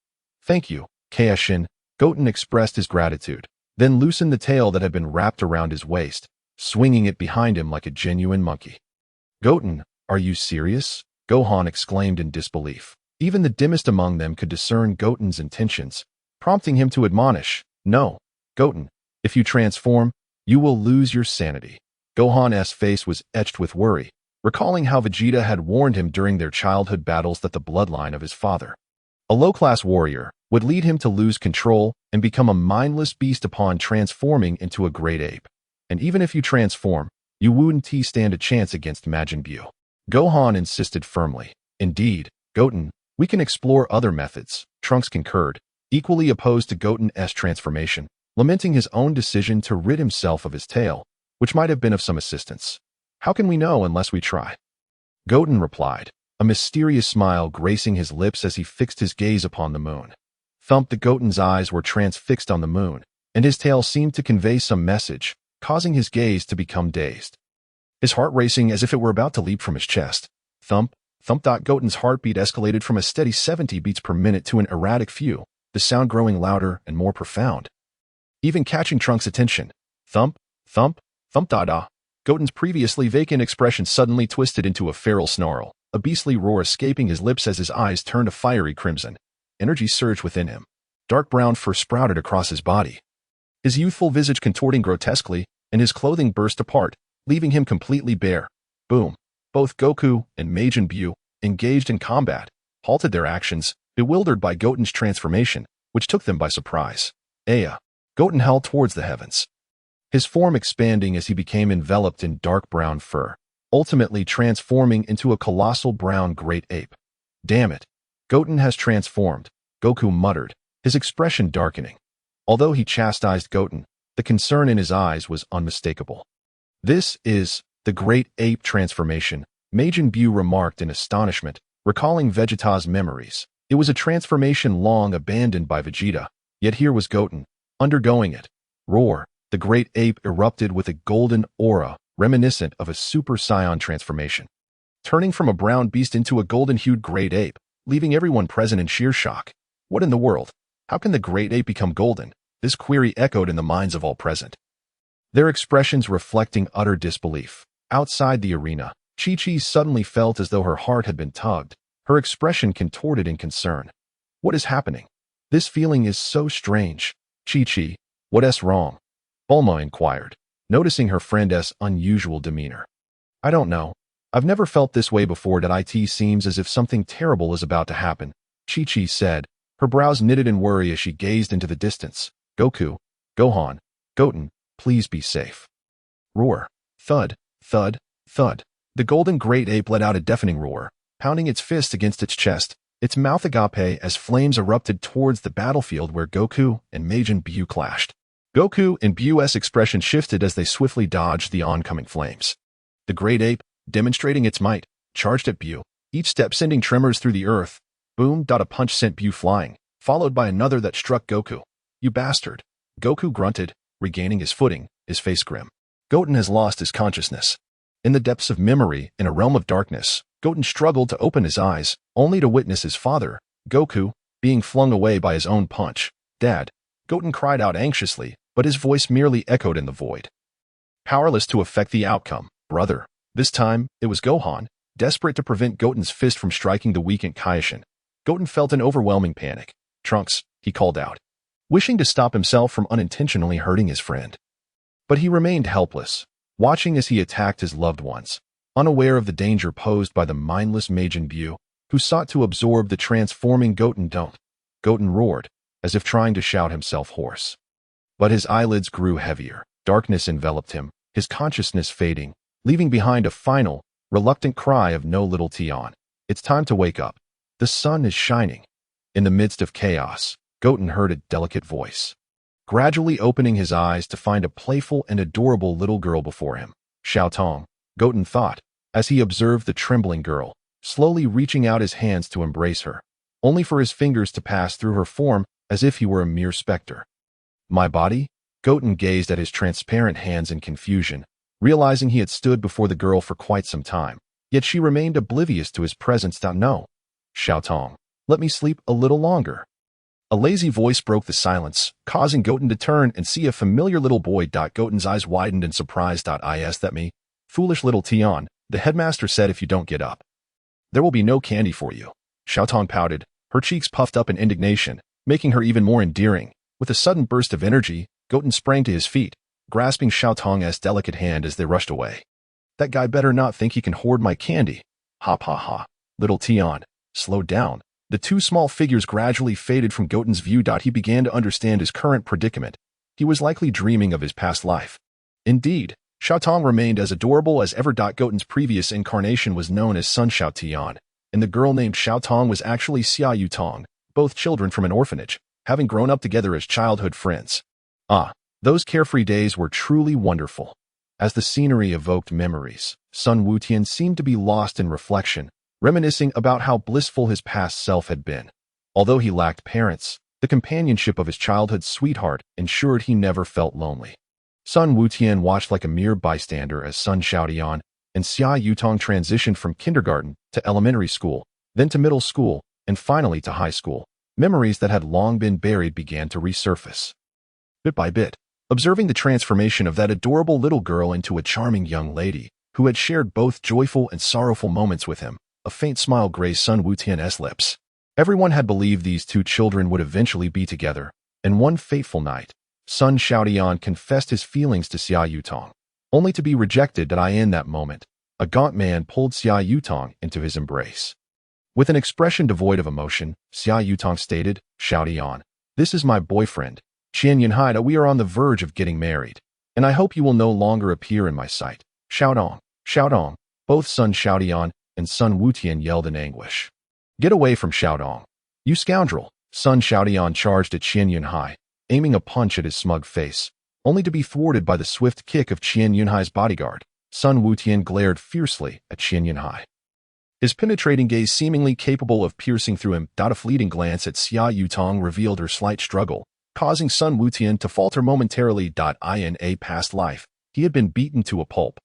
Thank you, Kaioshin, Goten expressed his gratitude, then loosened the tail that had been wrapped around his waist, swinging it behind him like a genuine monkey. Goten, are you serious? Gohan exclaimed in disbelief. Even the dimmest among them could discern Goten's intentions, prompting him to admonish, no, Goten, if you transform, you will lose your sanity. Gohan's face was etched with worry, recalling how Vegeta had warned him during their childhood battles that the bloodline of his father, a low-class warrior, would lead him to lose control and become a mindless beast upon transforming into a great ape. And even if you transform, you wouldn't stand a chance against Majin Buu. Gohan insisted firmly. Indeed, Goten, we can explore other methods, Trunks concurred, equally opposed to Goten's transformation, lamenting his own decision to rid himself of his tail, which might have been of some assistance. How can we know unless we try? Goten replied, a mysterious smile gracing his lips as he fixed his gaze upon the moon. Thump. The Goten's eyes were transfixed on the moon, and his tail seemed to convey some message, causing his gaze to become dazed. His heart racing as if it were about to leap from his chest. Thump, thump. Goten's heartbeat escalated from a steady 70 beats per minute to an erratic few, the sound growing louder and more profound, even catching Trunks' attention. Thump, thump, thump. Goten's previously vacant expression suddenly twisted into a feral snarl, a beastly roar escaping his lips as his eyes turned a fiery crimson. Energy surged within him. Dark brown fur sprouted across his body, his youthful visage contorting grotesquely, and his clothing burst apart, leaving him completely bare. Boom. Both Goku and Majin Buu, engaged in combat, halted their actions, bewildered by Goten's transformation, which took them by surprise. Aya. Goten held towards the heavens, his form expanding as he became enveloped in dark brown fur, ultimately transforming into a colossal brown great ape. Damn it. Goten has transformed, Goku muttered, his expression darkening. Although he chastised Goten, the concern in his eyes was unmistakable. This is the great ape transformation, Majin Buu remarked in astonishment, recalling Vegeta's memories. It was a transformation long abandoned by Vegeta, yet here was Goten, undergoing it. Roar. The great ape erupted with a golden aura, reminiscent of a Super Saiyan transformation, turning from a brown beast into a golden-hued great ape, leaving everyone present in sheer shock. What in the world? How can the great ape become golden? This query echoed in the minds of all present, their expressions reflecting utter disbelief. Outside the arena, Chi-Chi suddenly felt as though her heart had been tugged, her expression contorted in concern. What is happening? This feeling is so strange. Chi-Chi, what's wrong? Bulma inquired, noticing her friend's unusual demeanor. I don't know. I've never felt this way before. It seems as if something terrible is about to happen, Chi-Chi said, her brows knitted in worry as she gazed into the distance. Goku, Gohan, Goten, please be safe. Roar. Thud, thud, thud. The golden great ape let out a deafening roar, pounding its fist against its chest, its mouth agape as flames erupted towards the battlefield where Goku and Majin Buu clashed. Goku and Buu's expression shifted as they swiftly dodged the oncoming flames. The great ape, demonstrating its might, charged at Buu, each step sending tremors through the earth. Boom. A punch sent Buu flying, followed by another that struck Goku. You bastard. Goku grunted, regaining his footing, his face grim. Goten has lost his consciousness. In the depths of memory, in a realm of darkness, Goten struggled to open his eyes, only to witness his father, Goku, being flung away by his own punch. "Dad." Goten cried out anxiously, but his voice merely echoed in the void. Powerless to affect the outcome, "Brother." This time, it was Gohan, desperate to prevent Goten's fist from striking the weakened Kaioshin. Goten felt an overwhelming panic. "Trunks," he called out, wishing to stop himself from unintentionally hurting his friend. But he remained helpless, watching as he attacked his loved ones, unaware of the danger posed by the mindless Majin Buu, who sought to absorb the transforming Goten. "Don't." Goten roared, as if trying to shout himself hoarse. But his eyelids grew heavier, darkness enveloped him, his consciousness fading, leaving behind a final, reluctant cry of "No, little Tian. It's time to wake up. The sun is shining." In the midst of chaos, Goten heard a delicate voice, gradually opening his eyes to find a playful and adorable little girl before him. "Xiaotong," Goten thought, as he observed the trembling girl, slowly reaching out his hands to embrace her, only for his fingers to pass through her form as if he were a mere specter. "My body?" Goten gazed at his transparent hands in confusion, realizing he had stood before the girl for quite some time, yet she remained oblivious to his presence. "No. Xiaotong, let me sleep a little longer." A lazy voice broke the silence, causing Goten to turn and see a familiar little boy. Goten's eyes widened in surprise. "Is that me? Foolish little Tian," the headmaster said. "If you don't get up, there will be no candy for you." Xiaotong pouted, her cheeks puffed up in indignation, making her even more endearing. With a sudden burst of energy, Goten sprang to his feet, grasping Xiaotong's delicate hand as they rushed away. "That guy better not think he can hoard my candy." "Ha ha ha. Little Tian, slow down." The two small figures gradually faded from Goten's view. He began to understand his current predicament. He was likely dreaming of his past life. Indeed, Xiaotong remained as adorable as ever. Goten's previous incarnation was known as Sun Xiaotian, and the girl named Xiaotong was actually Xia Yutong, both children from an orphanage, having grown up together as childhood friends. Those carefree days were truly wonderful. As the scenery evoked memories, Sun Wukong seemed to be lost in reflection, reminiscing about how blissful his past self had been. Although he lacked parents, the companionship of his childhood sweetheart ensured he never felt lonely. Sun Wukong watched like a mere bystander as Sun Xiaotian and Xia Yutong transitioned from kindergarten to elementary school, then to middle school, and finally to high school. Memories that had long been buried began to resurface. Bit by bit, observing the transformation of that adorable little girl into a charming young lady who had shared both joyful and sorrowful moments with him, a faint smile grazed Sun Wukong's lips. Everyone had believed these two children would eventually be together, and one fateful night, Sun Xiaotian confessed his feelings to Xia Yutong, only to be rejected. In that moment, a gaunt man pulled Xia Yutong into his embrace. With an expression devoid of emotion, Xia Yutong stated, "Xiaotian, this is my boyfriend, Qian Yunhai. We are on the verge of getting married, and I hope you will no longer appear in my sight." "Xiaodong, Xiaodong," both Sun Xiaotian and Sun Wukong yelled in anguish. "Get away from Xiaodong, you scoundrel!" Sun Xiaotian charged at Qian Yunhai, aiming a punch at his smug face, only to be thwarted by the swift kick of Qian Yunhai's bodyguard. Sun Wukong glared fiercely at Qian Yunhai, his penetrating gaze seemingly capable of piercing through him. A fleeting glance at Xia Yutong revealed her slight struggle, causing Sun Wukong to falter momentarily. In a past life, he had been beaten to a pulp,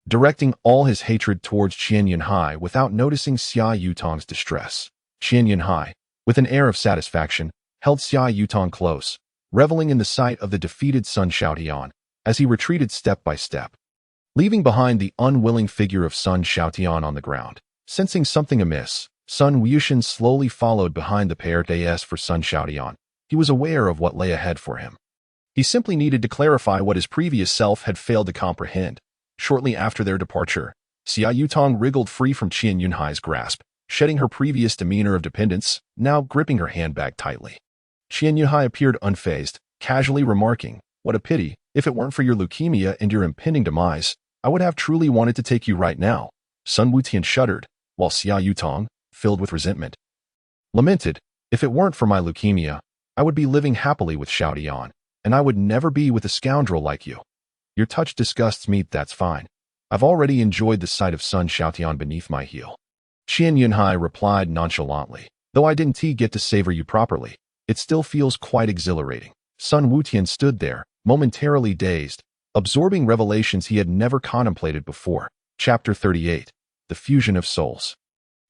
directing all his hatred towards Qian Yunhai without noticing Xia Yutong's distress. Qian Yunhai, with an air of satisfaction, held Xia Yutong close, reveling in the sight of the defeated Sun Xiaotian, as he retreated step by step, leaving behind the unwilling figure of Sun Xiaotian on the ground. Sensing something amiss, Sun Wukong slowly followed behind the pair. As for Sun Xiaotian, he was aware of what lay ahead for him. He simply needed to clarify what his previous self had failed to comprehend. Shortly after their departure, Xia Yutong wriggled free from Qian Yunhai's grasp, shedding her previous demeanor of dependence, now gripping her handbag tightly. Qian Yunhai appeared unfazed, casually remarking, "What a pity. If it weren't for your leukemia and your impending demise, I would have truly wanted to take you right now." Sun Wukong shuddered, while Xia Yutong, filled with resentment, lamented, "If it weren't for my leukemia, I would be living happily with Xiaotian, and I would never be with a scoundrel like you. Your touch disgusts me. That's fine. I've already enjoyed the sight of Sun Xiaotian beneath my heel." Qian Yunhai replied nonchalantly, "Though I didn't get to savor you properly, it still feels quite exhilarating." Sun Wukong stood there, momentarily dazed, absorbing revelations he had never contemplated before. Chapter 38. The Fusion of Souls.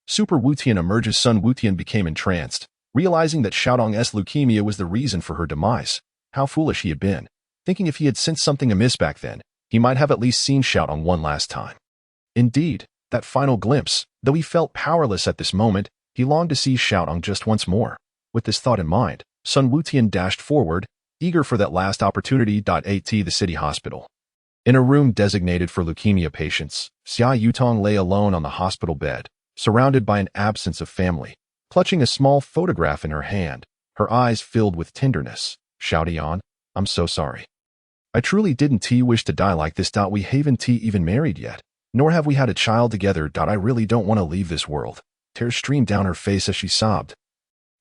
Super Wutian emerges. Sun Wutian became entranced, realizing that Xiaodong's leukemia was the reason for her demise. How foolish he had been, thinking if he had sensed something amiss back then, he might have at least seen Xiaodong one last time. Indeed, that final glimpse, though he felt powerless at this moment, he longed to see Xiaodong just once more. With this thought in mind, Sun Wutian dashed forward, eager for that last opportunity. At the city hospital. In a room designated for leukemia patients, Xia Yutong lay alone on the hospital bed, surrounded by an absence of family, clutching a small photograph in her hand, her eyes filled with tenderness. Xiaodian, I'm so sorry. I truly didn't wish to die like this. We haven't even married yet, nor have we had a child together. I really don't want to leave this world. Tears streamed down her face as she sobbed.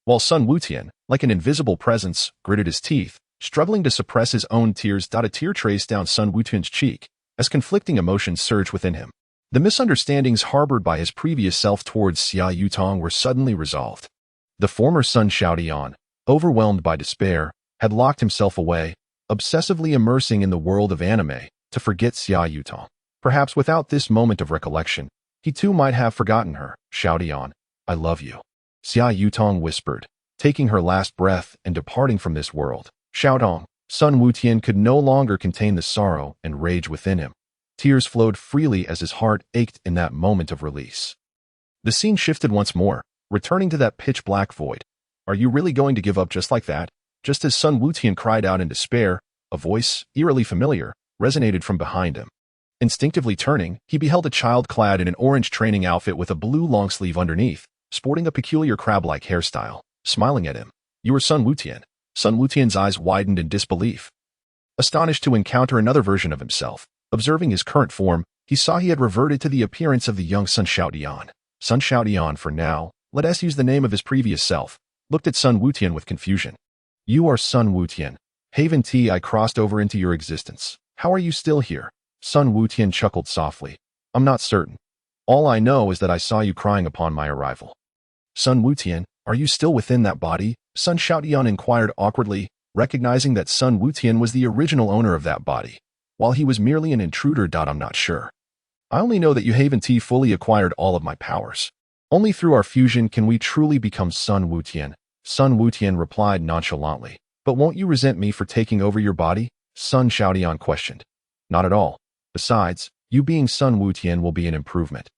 While Sun Wutian, like an invisible presence, gritted his teeth, struggling to suppress his own tears. A tear traced down Sun Wutian's cheek as conflicting emotions surged within him. The misunderstandings harbored by his previous self towards Xia Yutong were suddenly resolved. The former Sun Xiaodian, overwhelmed by despair, had locked himself away, obsessively immersing in the world of anime, to forget Xia Yutong. Perhaps without this moment of recollection, he too might have forgotten her. Xiaodian, I love you. Xia Yutong whispered, taking her last breath and departing from this world. Xiaodong, Sun Wutian could no longer contain the sorrow and rage within him. Tears flowed freely as his heart ached in that moment of release. The scene shifted once more, returning to that pitch-black void. Are you really going to give up just like that? Just as Sun Wutian cried out in despair, a voice, eerily familiar, resonated from behind him. Instinctively turning, he beheld a child clad in an orange training outfit with a blue long-sleeve underneath, sporting a peculiar crab-like hairstyle, smiling at him. You are Sun Wutian. Sun Wutian's eyes widened in disbelief. Astonished to encounter another version of himself, observing his current form, he saw he had reverted to the appearance of the young Sun Xiaodian. Sun Xiaodian, for now, let us use the name of his previous self, looked at Sun Wutian with confusion. You are Sun Wutian. Haven I crossed over into your existence. How are you still here? Sun Wutian chuckled softly. I'm not certain. All I know is that I saw you crying upon my arrival. Sun Wutian, are you still within that body? Sun Xiaodian inquired awkwardly, recognizing that Sun Wutian was the original owner of that body, while he was merely an intruder. I'm not sure. I only know that you haven't fully acquired all of my powers. Only through our fusion can we truly become Sun Wutian. Sun Wutian replied nonchalantly. But won't you resent me for taking over your body? Sun Xiaodian questioned. Not at all. Besides, you being Sun Wutian will be an improvement.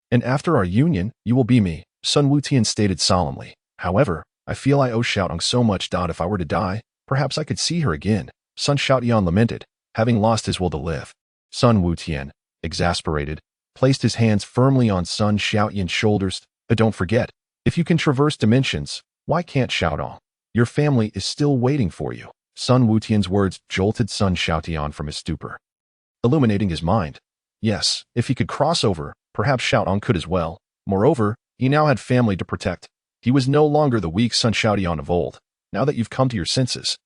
And after our union, you will be me, Sun Wutian stated solemnly. However, I feel I owe Xiaodong so much. If I were to die, perhaps I could see her again. Sun Xiaodian lamented, having lost his will to live. Sun Wutian, exasperated, placed his hands firmly on Sun Xiaodian's shoulders. But don't forget, if you can traverse dimensions, why can't Xiaodong? Your family is still waiting for you. Sun Wutian's words jolted Sun Xiaodian from his stupor, illuminating his mind. Yes, if he could cross over, perhaps Xiaodong could as well. Moreover, he now had family to protect. He was no longer the weak Sun Xiaodian of old, now that you've come to your senses.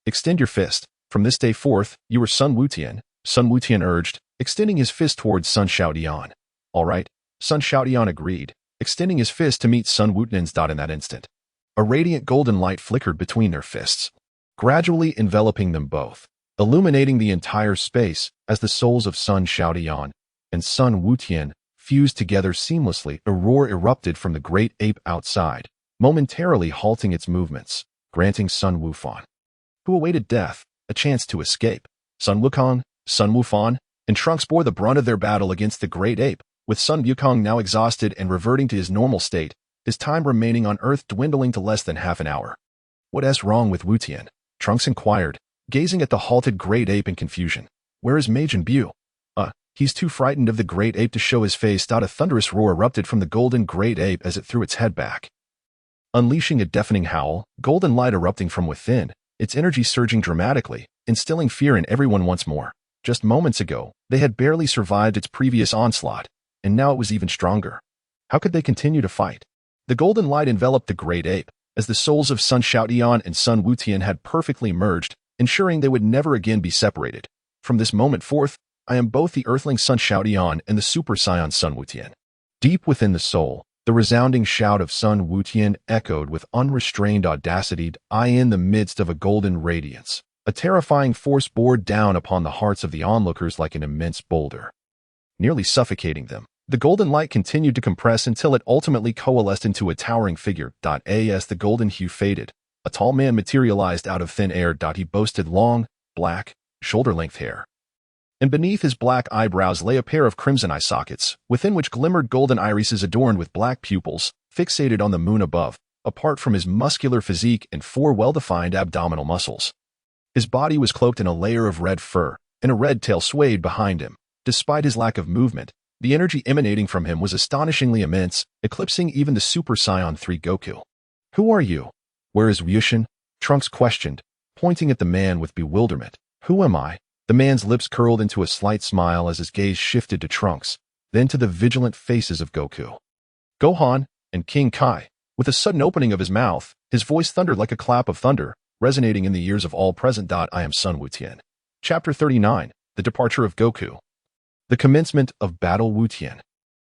Extend your fist. From this day forth, you are Sun Wutian, Sun Wutian urged, extending his fist towards Sun Xiaodian. All right, Sun Xiaodian agreed, extending his fist to meet Sun Wutian's. In that instant, a radiant golden light flickered between their fists, gradually enveloping them both, illuminating the entire space as the souls of Sun Xiaodian and Sun Wutian fused together seamlessly. A roar erupted from the great ape outside, momentarily halting its movements, granting Sun Wukong, who awaited death, a chance to escape. Sun Wukong, Sun Wukong, and Trunks bore the brunt of their battle against the great ape, with Sun Wukong now exhausted and reverting to his normal state, his time remaining on Earth dwindling to less than half an hour. What's wrong with Wutian? Trunks inquired, gazing at the halted great ape in confusion. Where is Majin Buu? He's too frightened of the great ape to show his face. A thunderous roar erupted from the golden great ape as it threw its head back, unleashing a deafening howl, golden light erupting from within, its energy surging dramatically, instilling fear in everyone once more. Just moments ago, they had barely survived its previous onslaught, and now it was even stronger. How could they continue to fight? The golden light enveloped the great ape, as the souls of Sun Xiaodian and Sun Wutian had perfectly merged, ensuring they would never again be separated. From this moment forth, I am both the Earthling Sun Xiaodian and the Super Saiyan Sun Wutian. Deep within the soul, the resounding shout of Sun Wutian echoed with unrestrained audacity. In the midst of a golden radiance, A terrifying force bore down upon the hearts of the onlookers like an immense boulder, nearly suffocating them. The golden light continued to compress until it ultimately coalesced into a towering figure. As the golden hue faded, a tall man materialized out of thin air. He boasted long, black, shoulder-length hair, and beneath his black eyebrows lay a pair of crimson eye sockets, within which glimmered golden irises adorned with black pupils, fixated on the moon above, apart from his muscular physique and 4 well-defined abdominal muscles. His body was cloaked in a layer of red fur, and a red tail swayed behind him. Despite his lack of movement, the energy emanating from him was astonishingly immense, eclipsing even the Super Saiyan 3 Goku. "Who are you? Where is Ryushin?" Trunks questioned, pointing at the man with bewilderment. "Who am I?" The man's lips curled into a slight smile as his gaze shifted to Trunks, then to the vigilant faces of Goku, Gohan, and King Kai. With a sudden opening of his mouth, his voice thundered like a clap of thunder, resonating in the ears of all present. I am Sun Wukong. Chapter 39, The Departure of Goku. The commencement of Battle Wutian.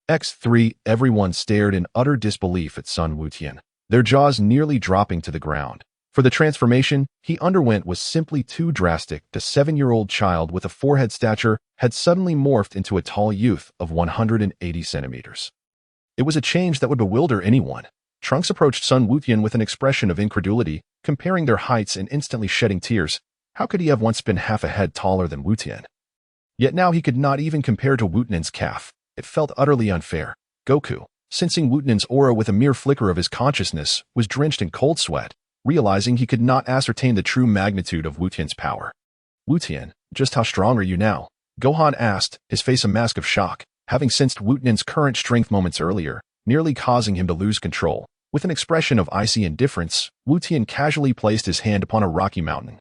X3. Everyone stared in utter disbelief at Sun Wukong, their jaws nearly dropping to the ground. For the transformation he underwent was simply too drastic. The 7-year-old child with a forehead stature had suddenly morphed into a tall youth of 180 centimeters. It was a change that would bewilder anyone. Trunks approached Sun Wukong with an expression of incredulity, comparing their heights and instantly shedding tears. How could he have once been half a head taller than Wukong? Yet now he could not even compare to Wutenen's calf. It felt utterly unfair. Goku, sensing Wutenen's aura with a mere flicker of his consciousness, was drenched in cold sweat, realizing he could not ascertain the true magnitude of Wutenen's power. "Wukong, just how strong are you now?" Gohan asked, his face a mask of shock, having sensed Wutenen's current strength moments earlier, nearly causing him to lose control. With an expression of icy indifference, Wukong casually placed his hand upon a rocky mountain.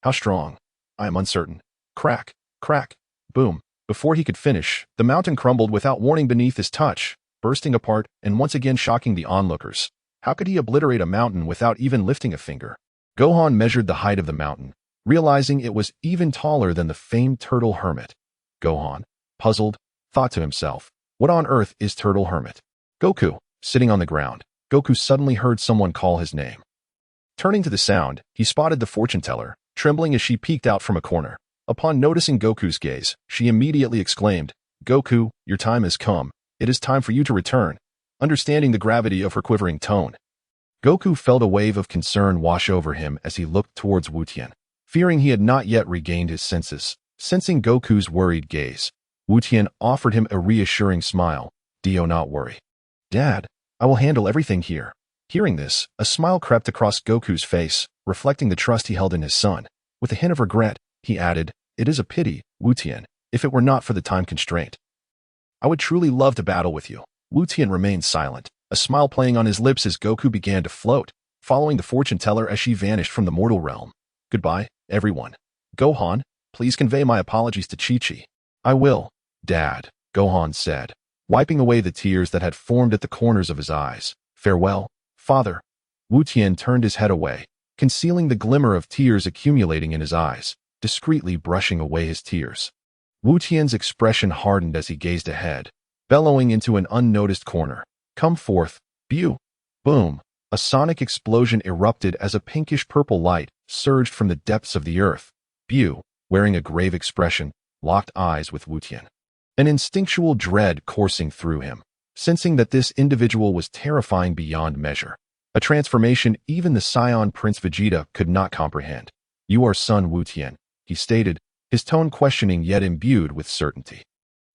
"How strong? I am uncertain." Crack, crack, boom. Before he could finish, the mountain crumbled without warning beneath his touch, bursting apart and once again shocking the onlookers. How could he obliterate a mountain without even lifting a finger? Gohan measured the height of the mountain, realizing it was even taller than the famed Turtle Hermit. Gohan, puzzled, thought to himself, what on earth is Turtle Hermit? Goku, sitting on the ground. Goku suddenly heard someone call his name. Turning to the sound, he spotted the fortune teller, trembling as she peeked out from a corner. Upon noticing Goku's gaze, she immediately exclaimed, "Goku, your time has come. It is time for you to return." Understanding the gravity of her quivering tone, Goku felt a wave of concern wash over him as he looked towards Wukong, fearing he had not yet regained his senses. Sensing Goku's worried gaze, Wukong offered him a reassuring smile. "Do not worry. Dad, I will handle everything here." Hearing this, a smile crept across Goku's face, reflecting the trust he held in his son. With a hint of regret, he added, "It is a pity, Wukong, if it were not for the time constraint. I would truly love to battle with you." Wukong remained silent, a smile playing on his lips as Goku began to float, following the fortune teller as she vanished from the mortal realm. "Goodbye, everyone. Gohan, please convey my apologies to Chi-Chi." "I will, Dad," Gohan said, wiping away the tears that had formed at the corners of his eyes. "Farewell, Father." Wukong turned his head away, concealing the glimmer of tears accumulating in his eyes, discreetly brushing away his tears. Wukong's expression hardened as he gazed ahead, bellowing into an unnoticed corner. "Come forth, Buu!" Boom! A sonic explosion erupted as a pinkish-purple light surged from the depths of the earth. Buu, wearing a grave expression, locked eyes with Wukong, an instinctual dread coursing through him, sensing that this individual was terrifying beyond measure. A transformation even the Saiyan Prince Vegeta could not comprehend. "You are Sun Wukong," he stated, his tone questioning yet imbued with certainty.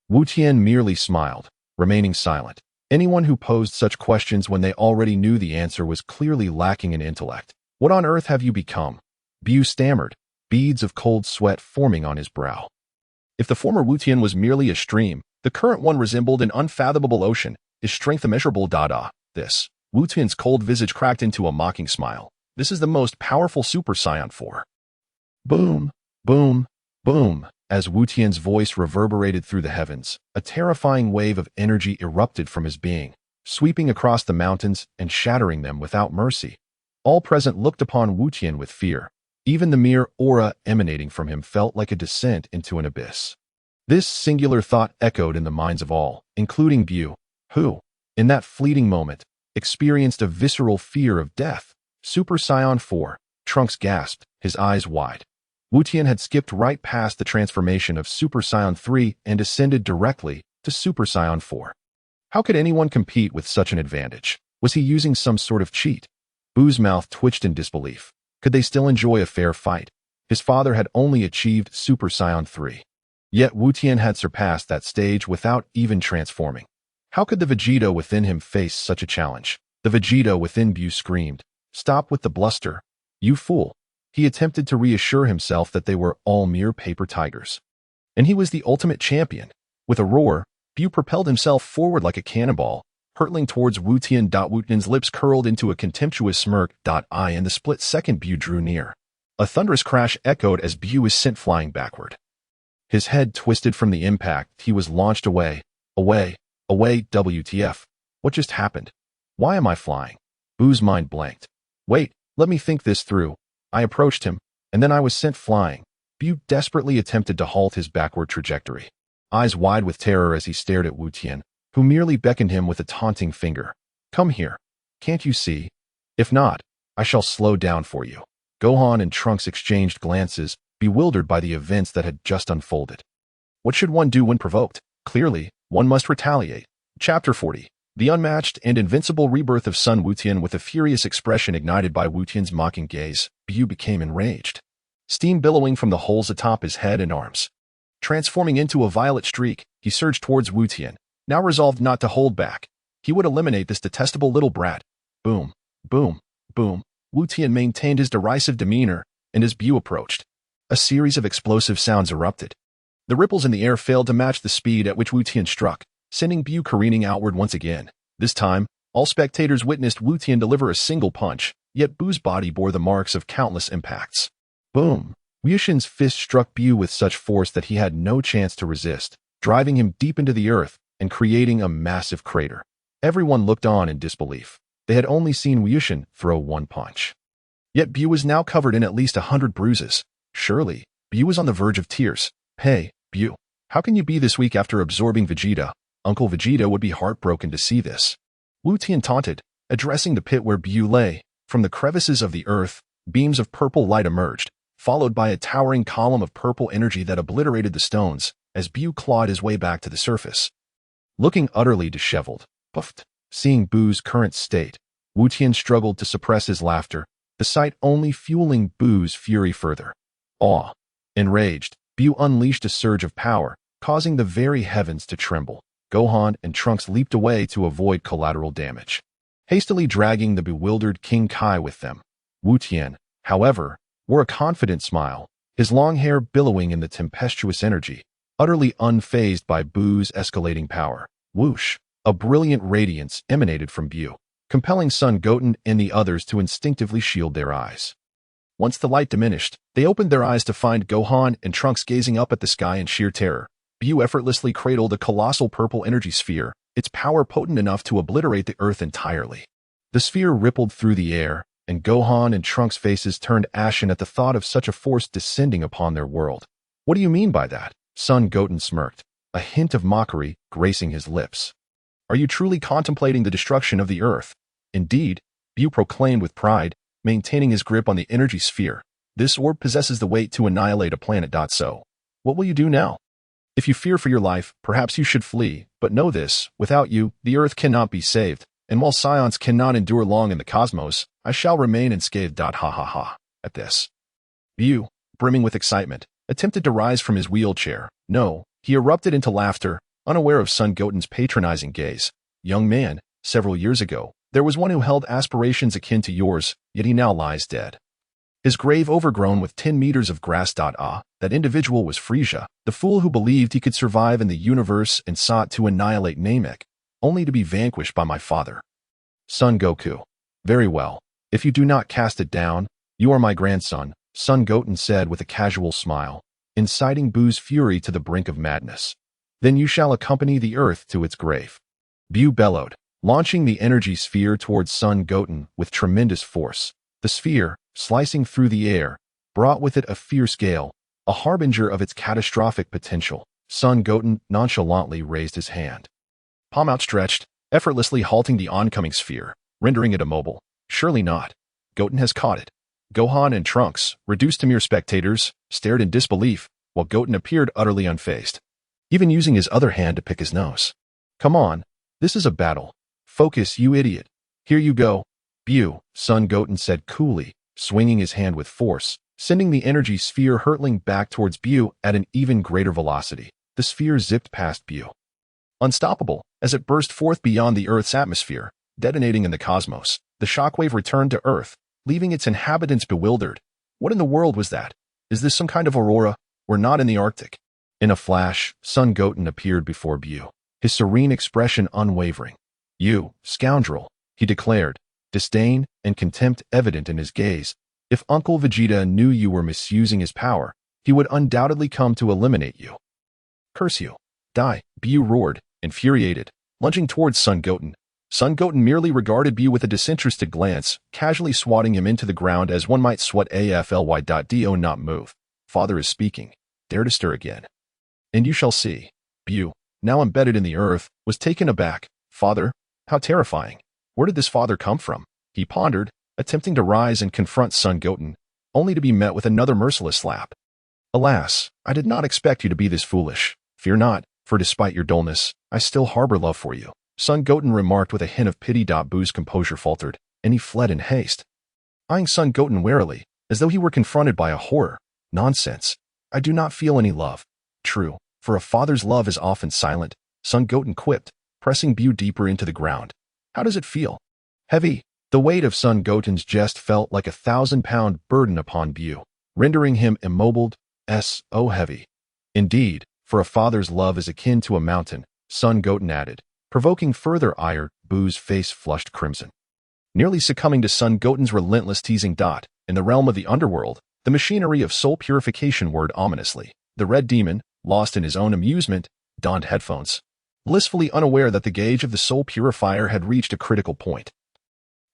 Wukong merely smiled, remaining silent. Anyone who posed such questions when they already knew the answer was clearly lacking in intellect. "What on earth have you become?" Buu stammered, beads of cold sweat forming on his brow. If the former Wukong was merely a stream, the current one resembled an unfathomable ocean, his strength immeasurable. This. Wukong's cold visage cracked into a mocking smile. "This is the most powerful Super Saiyan 4. Boom, boom, boom. As Wukong's voice reverberated through the heavens, a terrifying wave of energy erupted from his being, sweeping across the mountains and shattering them without mercy. All present looked upon Wukong with fear. Even the mere aura emanating from him felt like a descent into an abyss. This singular thought echoed in the minds of all, including Buu, who, in that fleeting moment, experienced a visceral fear of death. "Super Saiyan 4, Trunks gasped, his eyes wide. Tian had skipped right past the transformation of Super Saiyan 3 and descended directly to Super Saiyan 4. How could anyone compete with such an advantage? Was he using some sort of cheat? Buu's mouth twitched in disbelief. Could they still enjoy a fair fight? His father had only achieved Super Saiyan 3. Yet Tian had surpassed that stage without even transforming. How could the Vegeta within him face such a challenge? The Vegeta within Bu screamed, "Stop with the bluster, you fool." He attempted to reassure himself that they were all mere paper tigers. And he was the ultimate champion. With a roar, Bu propelled himself forward like a cannonball, hurtling towards Tian. Tian's lips curled into a contemptuous smirk. In the split second Bu drew near. A thunderous crash echoed as Bu was sent flying backward. His head twisted from the impact. He was launched away. WTF. What just happened? Why am I flying? Buu's mind blanked. Wait, let me think this through. I approached him, and then I was sent flying. Bu desperately attempted to halt his backward trajectory, eyes wide with terror as he stared at Tian, who merely beckoned him with a taunting finger. Come here. Can't you see? If not, I shall slow down for you. Gohan and Trunks exchanged glances, bewildered by the events that had just unfolded. What should one do when provoked? Clearly, one must retaliate. Chapter 40. The unmatched and invincible rebirth of Sun Wukong. With a furious expression ignited by Tian's mocking gaze, Bu became enraged. Steam billowing from the holes atop his head and arms. Transforming into a violet streak, he surged towards Tian, now resolved not to hold back. He would eliminate this detestable little brat. Boom, boom, boom. Tian maintained his derisive demeanor, and as Bu approached, a series of explosive sounds erupted. The ripples in the air failed to match the speed at which Tian struck, sending Bu careening outward once again. This time, all spectators witnessed Tian deliver a single punch, yet Buu's body bore the marks of countless impacts. Boom! Yushin's fist struck Bu with such force that he had no chance to resist, driving him deep into the earth and creating a massive crater. Everyone looked on in disbelief. They had only seen Yushin throw one punch. Yet Bu was now covered in at least 100 bruises. Surely, Bu was on the verge of tears. Hey, Bu, how can you be this weak after absorbing Vegeta? Uncle Vegeta would be heartbroken to see this. Tian taunted, addressing the pit where Bu lay. From the crevices of the earth, beams of purple light emerged, followed by a towering column of purple energy that obliterated the stones as Bu clawed his way back to the surface. Looking utterly disheveled, puffed, seeing Buu's current state, Tian struggled to suppress his laughter, the sight only fueling Buu's fury further. Awe. Enraged, Bu unleashed a surge of power, causing the very heavens to tremble. Gohan and Trunks leaped away to avoid collateral damage, hastily dragging the bewildered King Kai with them. Tian, however, wore a confident smile, his long hair billowing in the tempestuous energy, utterly unfazed by Buu's escalating power. Whoosh! A brilliant radiance emanated from Bu, compelling Son Goten and the others to instinctively shield their eyes. Once the light diminished, they opened their eyes to find Gohan and Trunks gazing up at the sky in sheer terror. Bu effortlessly cradled a colossal purple energy sphere, its power potent enough to obliterate the earth entirely. The sphere rippled through the air, and Gohan and Trunks' faces turned ashen at the thought of such a force descending upon their world. What do you mean by that? Son Goten smirked, a hint of mockery gracing his lips. Are you truly contemplating the destruction of the earth? Indeed, Bu proclaimed with pride, maintaining his grip on the energy sphere. This orb possesses the weight to annihilate a planet. So, what will you do now? If you fear for your life, perhaps you should flee, but know this, without you, the earth cannot be saved, and while scions cannot endure long in the cosmos, I shall remain unscathed. Ha ha ha. At this, Bu, brimming with excitement, attempted to rise from his wheelchair. No, he erupted into laughter, unaware of Son Goten's patronizing gaze. Young man, several years ago, there was one who held aspirations akin to yours, yet he now lies dead. His grave overgrown with 10 meters of grass. That individual was Frieza, the fool who believed he could survive in the universe and sought to annihilate Namek, only to be vanquished by my father. Son Goku. Very well. If you do not cast it down, you are my grandson, Son Goten said with a casual smile, inciting Buu's fury to the brink of madness. Then you shall accompany the earth to its grave. Bu bellowed, launching the energy sphere towards Son Goten with tremendous force. The sphere, slicing through the air, brought with it a fierce gale, a harbinger of its catastrophic potential. Son Goten nonchalantly raised his hand, palm outstretched, effortlessly halting the oncoming sphere, rendering it immobile. Surely not. Goten has caught it. Gohan and Trunks, reduced to mere spectators, stared in disbelief, while Goten appeared utterly unfazed, even using his other hand to pick his nose. Come on, this is a battle. Focus, you idiot. Here you go. Buu, son, Goten said coolly, swinging his hand with force, sending the energy sphere hurtling back towards Buu at an even greater velocity. The sphere zipped past Buu, unstoppable, as it burst forth beyond the Earth's atmosphere, detonating in the cosmos. The shockwave returned to Earth, leaving its inhabitants bewildered. What in the world was that? Is this some kind of aurora? We're not in the Arctic. In a flash, Son Goten appeared before Buu, his serene expression unwavering. You, scoundrel, he declared, disdain and contempt evident in his gaze. If Uncle Vegeta knew you were misusing his power, he would undoubtedly come to eliminate you. Curse you. Die, Buu roared, infuriated, lunging towards Son Goten. Son Goten merely regarded Buu with a disinterested glance, casually swatting him into the ground as one might swat afly.do not move. Father is speaking. Dare to stir again. And you shall see. Buu, now embedded in the earth, was taken aback. Father? How terrifying. Where did this father come from? He pondered, attempting to rise and confront Son Goten, only to be met with another merciless slap. Alas, I did not expect you to be this foolish. Fear not, for despite your dullness, I still harbor love for you. Son Goten remarked with a hint of pity. Buu's composure faltered, and he fled in haste, eyeing Son Goten warily, as though he were confronted by a horror. Nonsense. I do not feel any love. True, for a father's love is often silent, Son Goten quipped, pressing Buu deeper into the ground. How does it feel? Heavy. The weight of Son Goten's jest felt like a 1,000-pound burden upon Buu, rendering him immobile. Oh heavy. Indeed, for a father's love is akin to a mountain, Son Goten added, provoking further ire. Buu's face flushed crimson, nearly succumbing to Son Goten's relentless teasing. In the realm of the underworld, the machinery of soul purification whirred ominously. The red demon, lost in his own amusement, donned headphones, blissfully unaware that the gauge of the soul purifier had reached a critical point,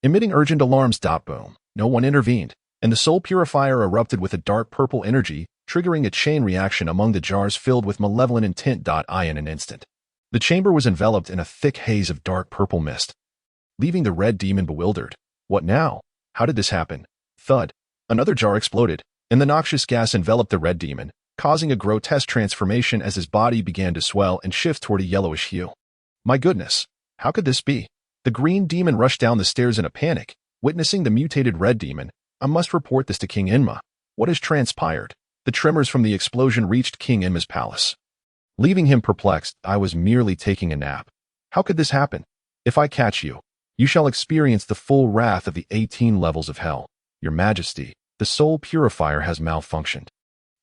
emitting urgent alarms. Boom. No one intervened, and the soul purifier erupted with a dark purple energy, triggering a chain reaction among the jars filled with malevolent intent. In an instant, the chamber was enveloped in a thick haze of dark purple mist, leaving the red demon bewildered. What now? How did this happen? Thud. Another jar exploded, and the noxious gas enveloped the red demon, causing a grotesque transformation as his body began to swell and shift toward a yellowish hue. My goodness, how could this be? The green demon rushed down the stairs in a panic, witnessing the mutated red demon. I must report this to King Enma. What has transpired? The tremors from the explosion reached King Enma's palace, leaving him perplexed. I was merely taking a nap. How could this happen? If I catch you, you shall experience the full wrath of the 18 levels of hell. Your Majesty, the soul purifier has malfunctioned,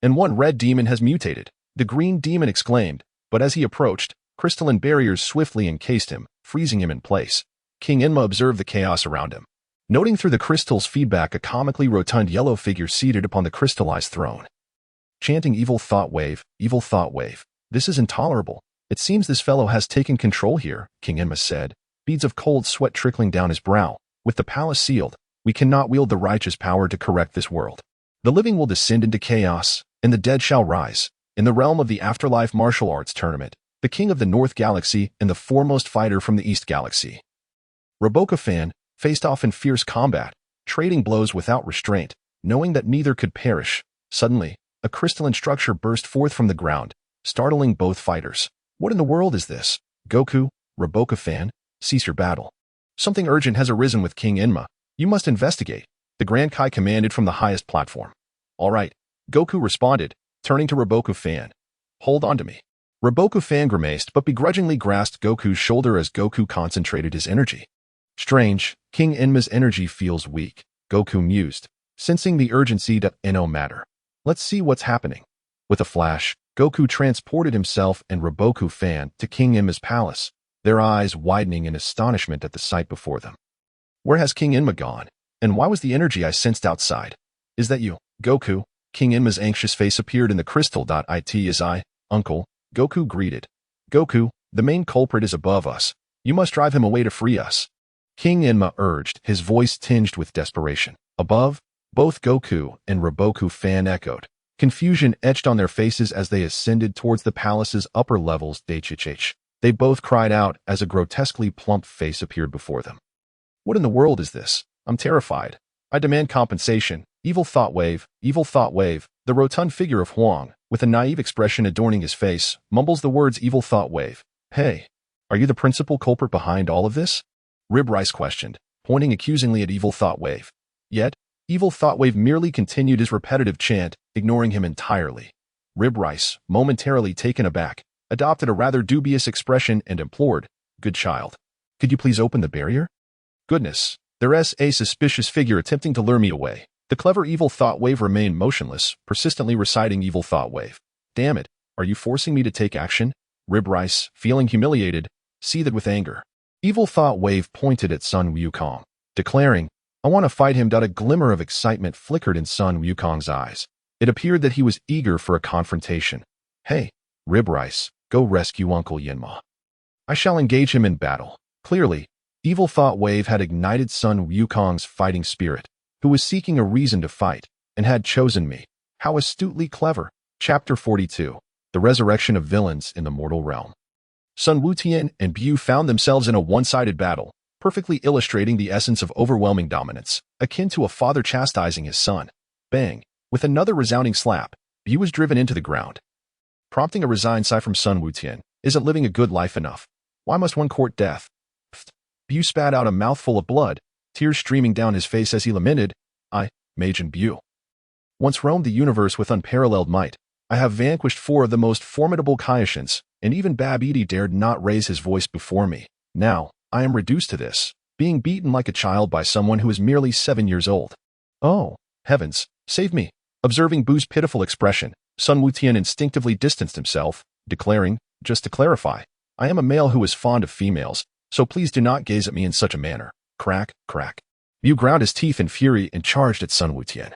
and one red demon has mutated, the green demon exclaimed, but as he approached, crystalline barriers swiftly encased him, freezing him in place. King Enma observed the chaos around him, noting through the crystal's feedback a comically rotund yellow figure seated upon the crystallized throne, chanting evil thought wave, evil thought wave. This is intolerable. It seems this fellow has taken control here, King Enma said, beads of cold sweat trickling down his brow. With the palace sealed, we cannot wield the righteous power to correct this world. The living will descend into chaos, and the dead shall rise. In the realm of the afterlife martial arts tournament, the king of the North Galaxy and the foremost fighter from the East Galaxy, Robocofan, faced off in fierce combat, trading blows without restraint, knowing that neither could perish. Suddenly, a crystalline structure burst forth from the ground, startling both fighters. What in the world is this? Goku, Robocofan, cease your battle. Something urgent has arisen with King Enma. You must investigate, the Grand Kai commanded from the highest platform. All right, Goku responded, turning to Robocofan. Hold on to me. Robocofan grimaced but begrudgingly grasped Goku's shoulder as Goku concentrated his energy. Strange, King Enma's energy feels weak, Goku mused, sensing the urgency to no matter. Let's see what's happening. With a flash, Goku transported himself and Robocofan to King Enma's palace, their eyes widening in astonishment at the sight before them. Where has King Enma gone? And why was the energy I sensed outside? Is that you, Goku? King Enma's anxious face appeared in the crystal. It is I, Uncle, Goku greeted. Goku, the main culprit is above us. You must drive him away to free us, King Enma urged, his voice tinged with desperation. Above, both Goku and Robocofan echoed. Confusion etched on their faces as they ascended towards the palace's upper levels. They both cried out as a grotesquely plump face appeared before them. What in the world is this? I'm terrified. I demand compensation. Evil thought wave, evil thought wave. The rotund figure of Huang, with a naive expression adorning his face, mumbles the words evil thought wave. Hey, are you the principal culprit behind all of this? Rib Rice questioned, pointing accusingly at evil thought wave. Yet, evil thought wave merely continued his repetitive chant, ignoring him entirely. Rib Rice, momentarily taken aback, adopted a rather dubious expression and implored, "Good child, could you please open the barrier? Goodness, there's a suspicious figure attempting to lure me away." The clever evil thought wave remained motionless, persistently reciting evil thought wave. Damn it, are you forcing me to take action? Rib Rice, feeling humiliated, seethed with anger. Evil thought wave pointed at Sun Wukong, declaring, "I want to fight him." A glimmer of excitement flickered in Sun Wukong's eyes. It appeared that he was eager for a confrontation. Hey, Rib Rice, go rescue Uncle Yinma. I shall engage him in battle. Clearly, evil thought wave had ignited Sun Wukong's fighting spirit, who was seeking a reason to fight, and had chosen me. How astutely clever. Chapter 42. The Resurrection of Villains in the Mortal Realm. Sun Wukong and Bu found themselves in a one-sided battle, perfectly illustrating the essence of overwhelming dominance, akin to a father chastising his son. Bang! With another resounding slap, Bu was driven into the ground. Prompting a resigned sigh from Sun Wukong, "Isn't living a good life enough? Why must one court death?" Pfft. Bu spat out a mouthful of blood, tears streaming down his face as he lamented, "I, Majin Buu, once roamed the universe with unparalleled might. I have vanquished 4 of the most formidable Kaioshins, and even Babidi dared not raise his voice before me. Now, I am reduced to this, being beaten like a child by someone who is merely 7 years old. Oh, heavens, save me." Observing Buu's pitiful expression, Sun Wukong instinctively distanced himself, declaring, "Just to clarify, I am a male who is fond of females, so please do not gaze at me in such a manner." Crack, crack. Bu ground his teeth in fury and charged at Sun Wukong.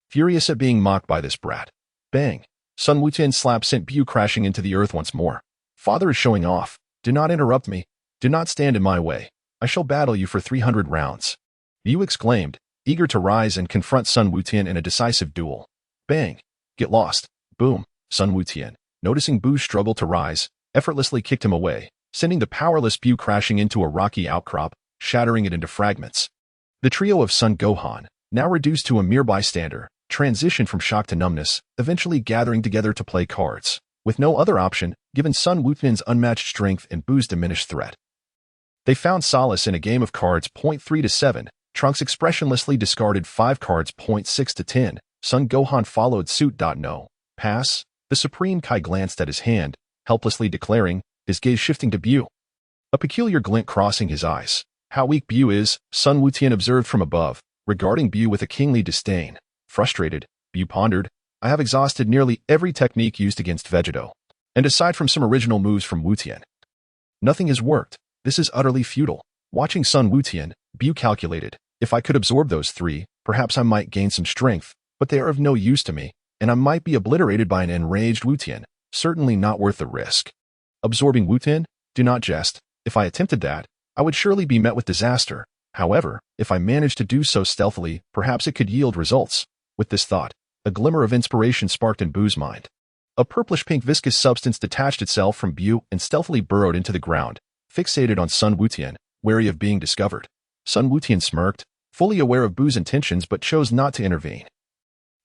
Furious at being mocked by this brat. Bang! Sun Wukong's slap sent Bu crashing into the earth once more. "Father is showing off. Do not interrupt me. Do not stand in my way. I shall battle you for 300 rounds. Bu exclaimed, eager to rise and confront Sun Wukong in a decisive duel. Bang! Get lost. Boom! Sun Wukong, noticing Buu's struggle to rise, effortlessly kicked him away, sending the powerless Bu crashing into a rocky outcrop, shattering it into fragments. The trio of Son Gohan, now reduced to a mere bystander, transitioned from shock to numbness, eventually gathering together to play cards, with no other option, given Sun Wukong's unmatched strength and Buu's diminished threat. They found solace in a game of cards. 3 to 7, Trunks expressionlessly discarded 5 cards. 6 to 10, Son Gohan followed suit. No. Pass. The Supreme Kai glanced at his hand, helplessly declaring, his gaze shifting to Bu. A peculiar glint crossing his eyes. How weak Bu is, Sun Wukong observed from above, regarding Bu with a kingly disdain. Frustrated, Bu pondered, I have exhausted nearly every technique used against Vegeta. And aside from some original moves from Wukong, nothing has worked. This is utterly futile. Watching Sun Wukong, Bu calculated, if I could absorb those 3, perhaps I might gain some strength, but they are of no use to me, and I might be obliterated by an enraged Wukong, certainly not worth the risk. Absorbing Wukong? Do not jest. If I attempted that, I would surely be met with disaster. However, if I managed to do so stealthily, perhaps it could yield results. With this thought, a glimmer of inspiration sparked in Buu's mind. A purplish-pink viscous substance detached itself from Bu and stealthily burrowed into the ground, fixated on Sun Wukong, wary of being discovered. Sun Wukong smirked, fully aware of Buu's intentions but chose not to intervene.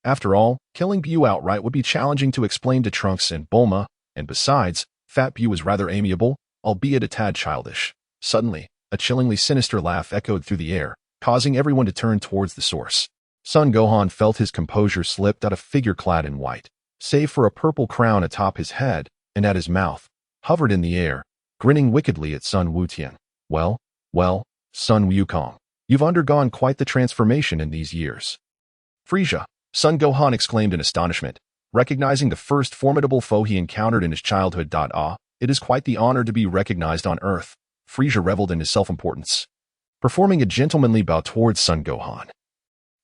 After all, killing Bu outright would be challenging to explain to Trunks and Bulma, and besides, Fat Bu was rather amiable, albeit a tad childish. Suddenly, a chillingly sinister laugh echoed through the air, causing everyone to turn towards the source. Son Gohan felt his composure slipped out a figure clad in white, save for a purple crown atop his head and at his mouth, hovered in the air, grinning wickedly at Sun Wukong. Well, Sun Wukong, you've undergone quite the transformation in these years. Frieza, Son Gohan exclaimed in astonishment, recognizing the first formidable foe he encountered in his childhood. It is quite the honor to be recognized on Earth. Frieza reveled in his self-importance, performing a gentlemanly bow towards Son Gohan,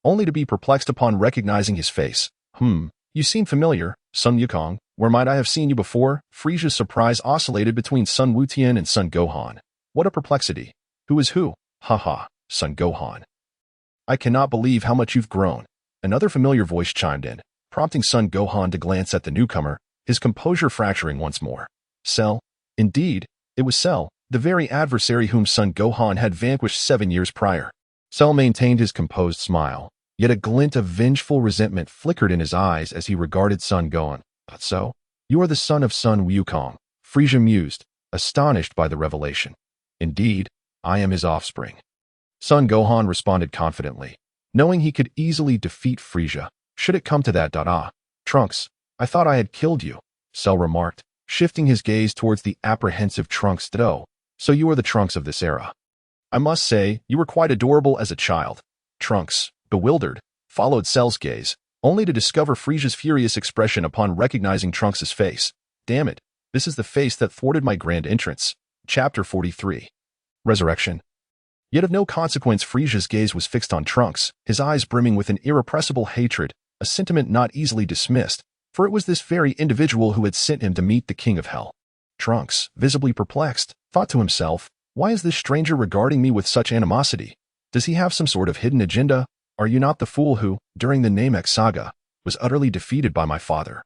only to be perplexed upon recognizing his face. You seem familiar, Sun Wukong. Where might I have seen you before? Frieza's surprise oscillated between Sun Wukong and Son Gohan. What a perplexity. Who is who? Haha, Son Gohan. I cannot believe how much you've grown. Another familiar voice chimed in, prompting Son Gohan to glance at the newcomer, his composure fracturing once more. Cell? Indeed, it was Cell, the very adversary whom Son Gohan had vanquished 7 years prior. Cell maintained his composed smile. yet a glint of vengeful resentment flickered in his eyes as he regarded Sun Gohan. So, you are the son of Sun Wukong, Frieza mused, astonished by the revelation. Indeed, I am his offspring. Sun Gohan responded confidently, knowing he could easily defeat Frieza, should it come to that. Trunks, I thought I had killed you, Cell remarked, shifting his gaze towards the apprehensive Trunks. So you are the Trunks of this era. I must say, you were quite adorable as a child. Trunks, bewildered, followed Cell's gaze, only to discover Frieza's furious expression upon recognizing Trunks' face. Damn it, this is the face that thwarted my grand entrance. Chapter 43. Resurrection. Yet of no consequence, Frieza's gaze was fixed on Trunks, his eyes brimming with an irrepressible hatred, a sentiment not easily dismissed, for it was this very individual who had sent him to meet the King of Hell. Trunks, visibly perplexed, thought to himself, why is this stranger regarding me with such animosity? Does he have some sort of hidden agenda? Are you not the fool who, during the Namek saga, was utterly defeated by my father?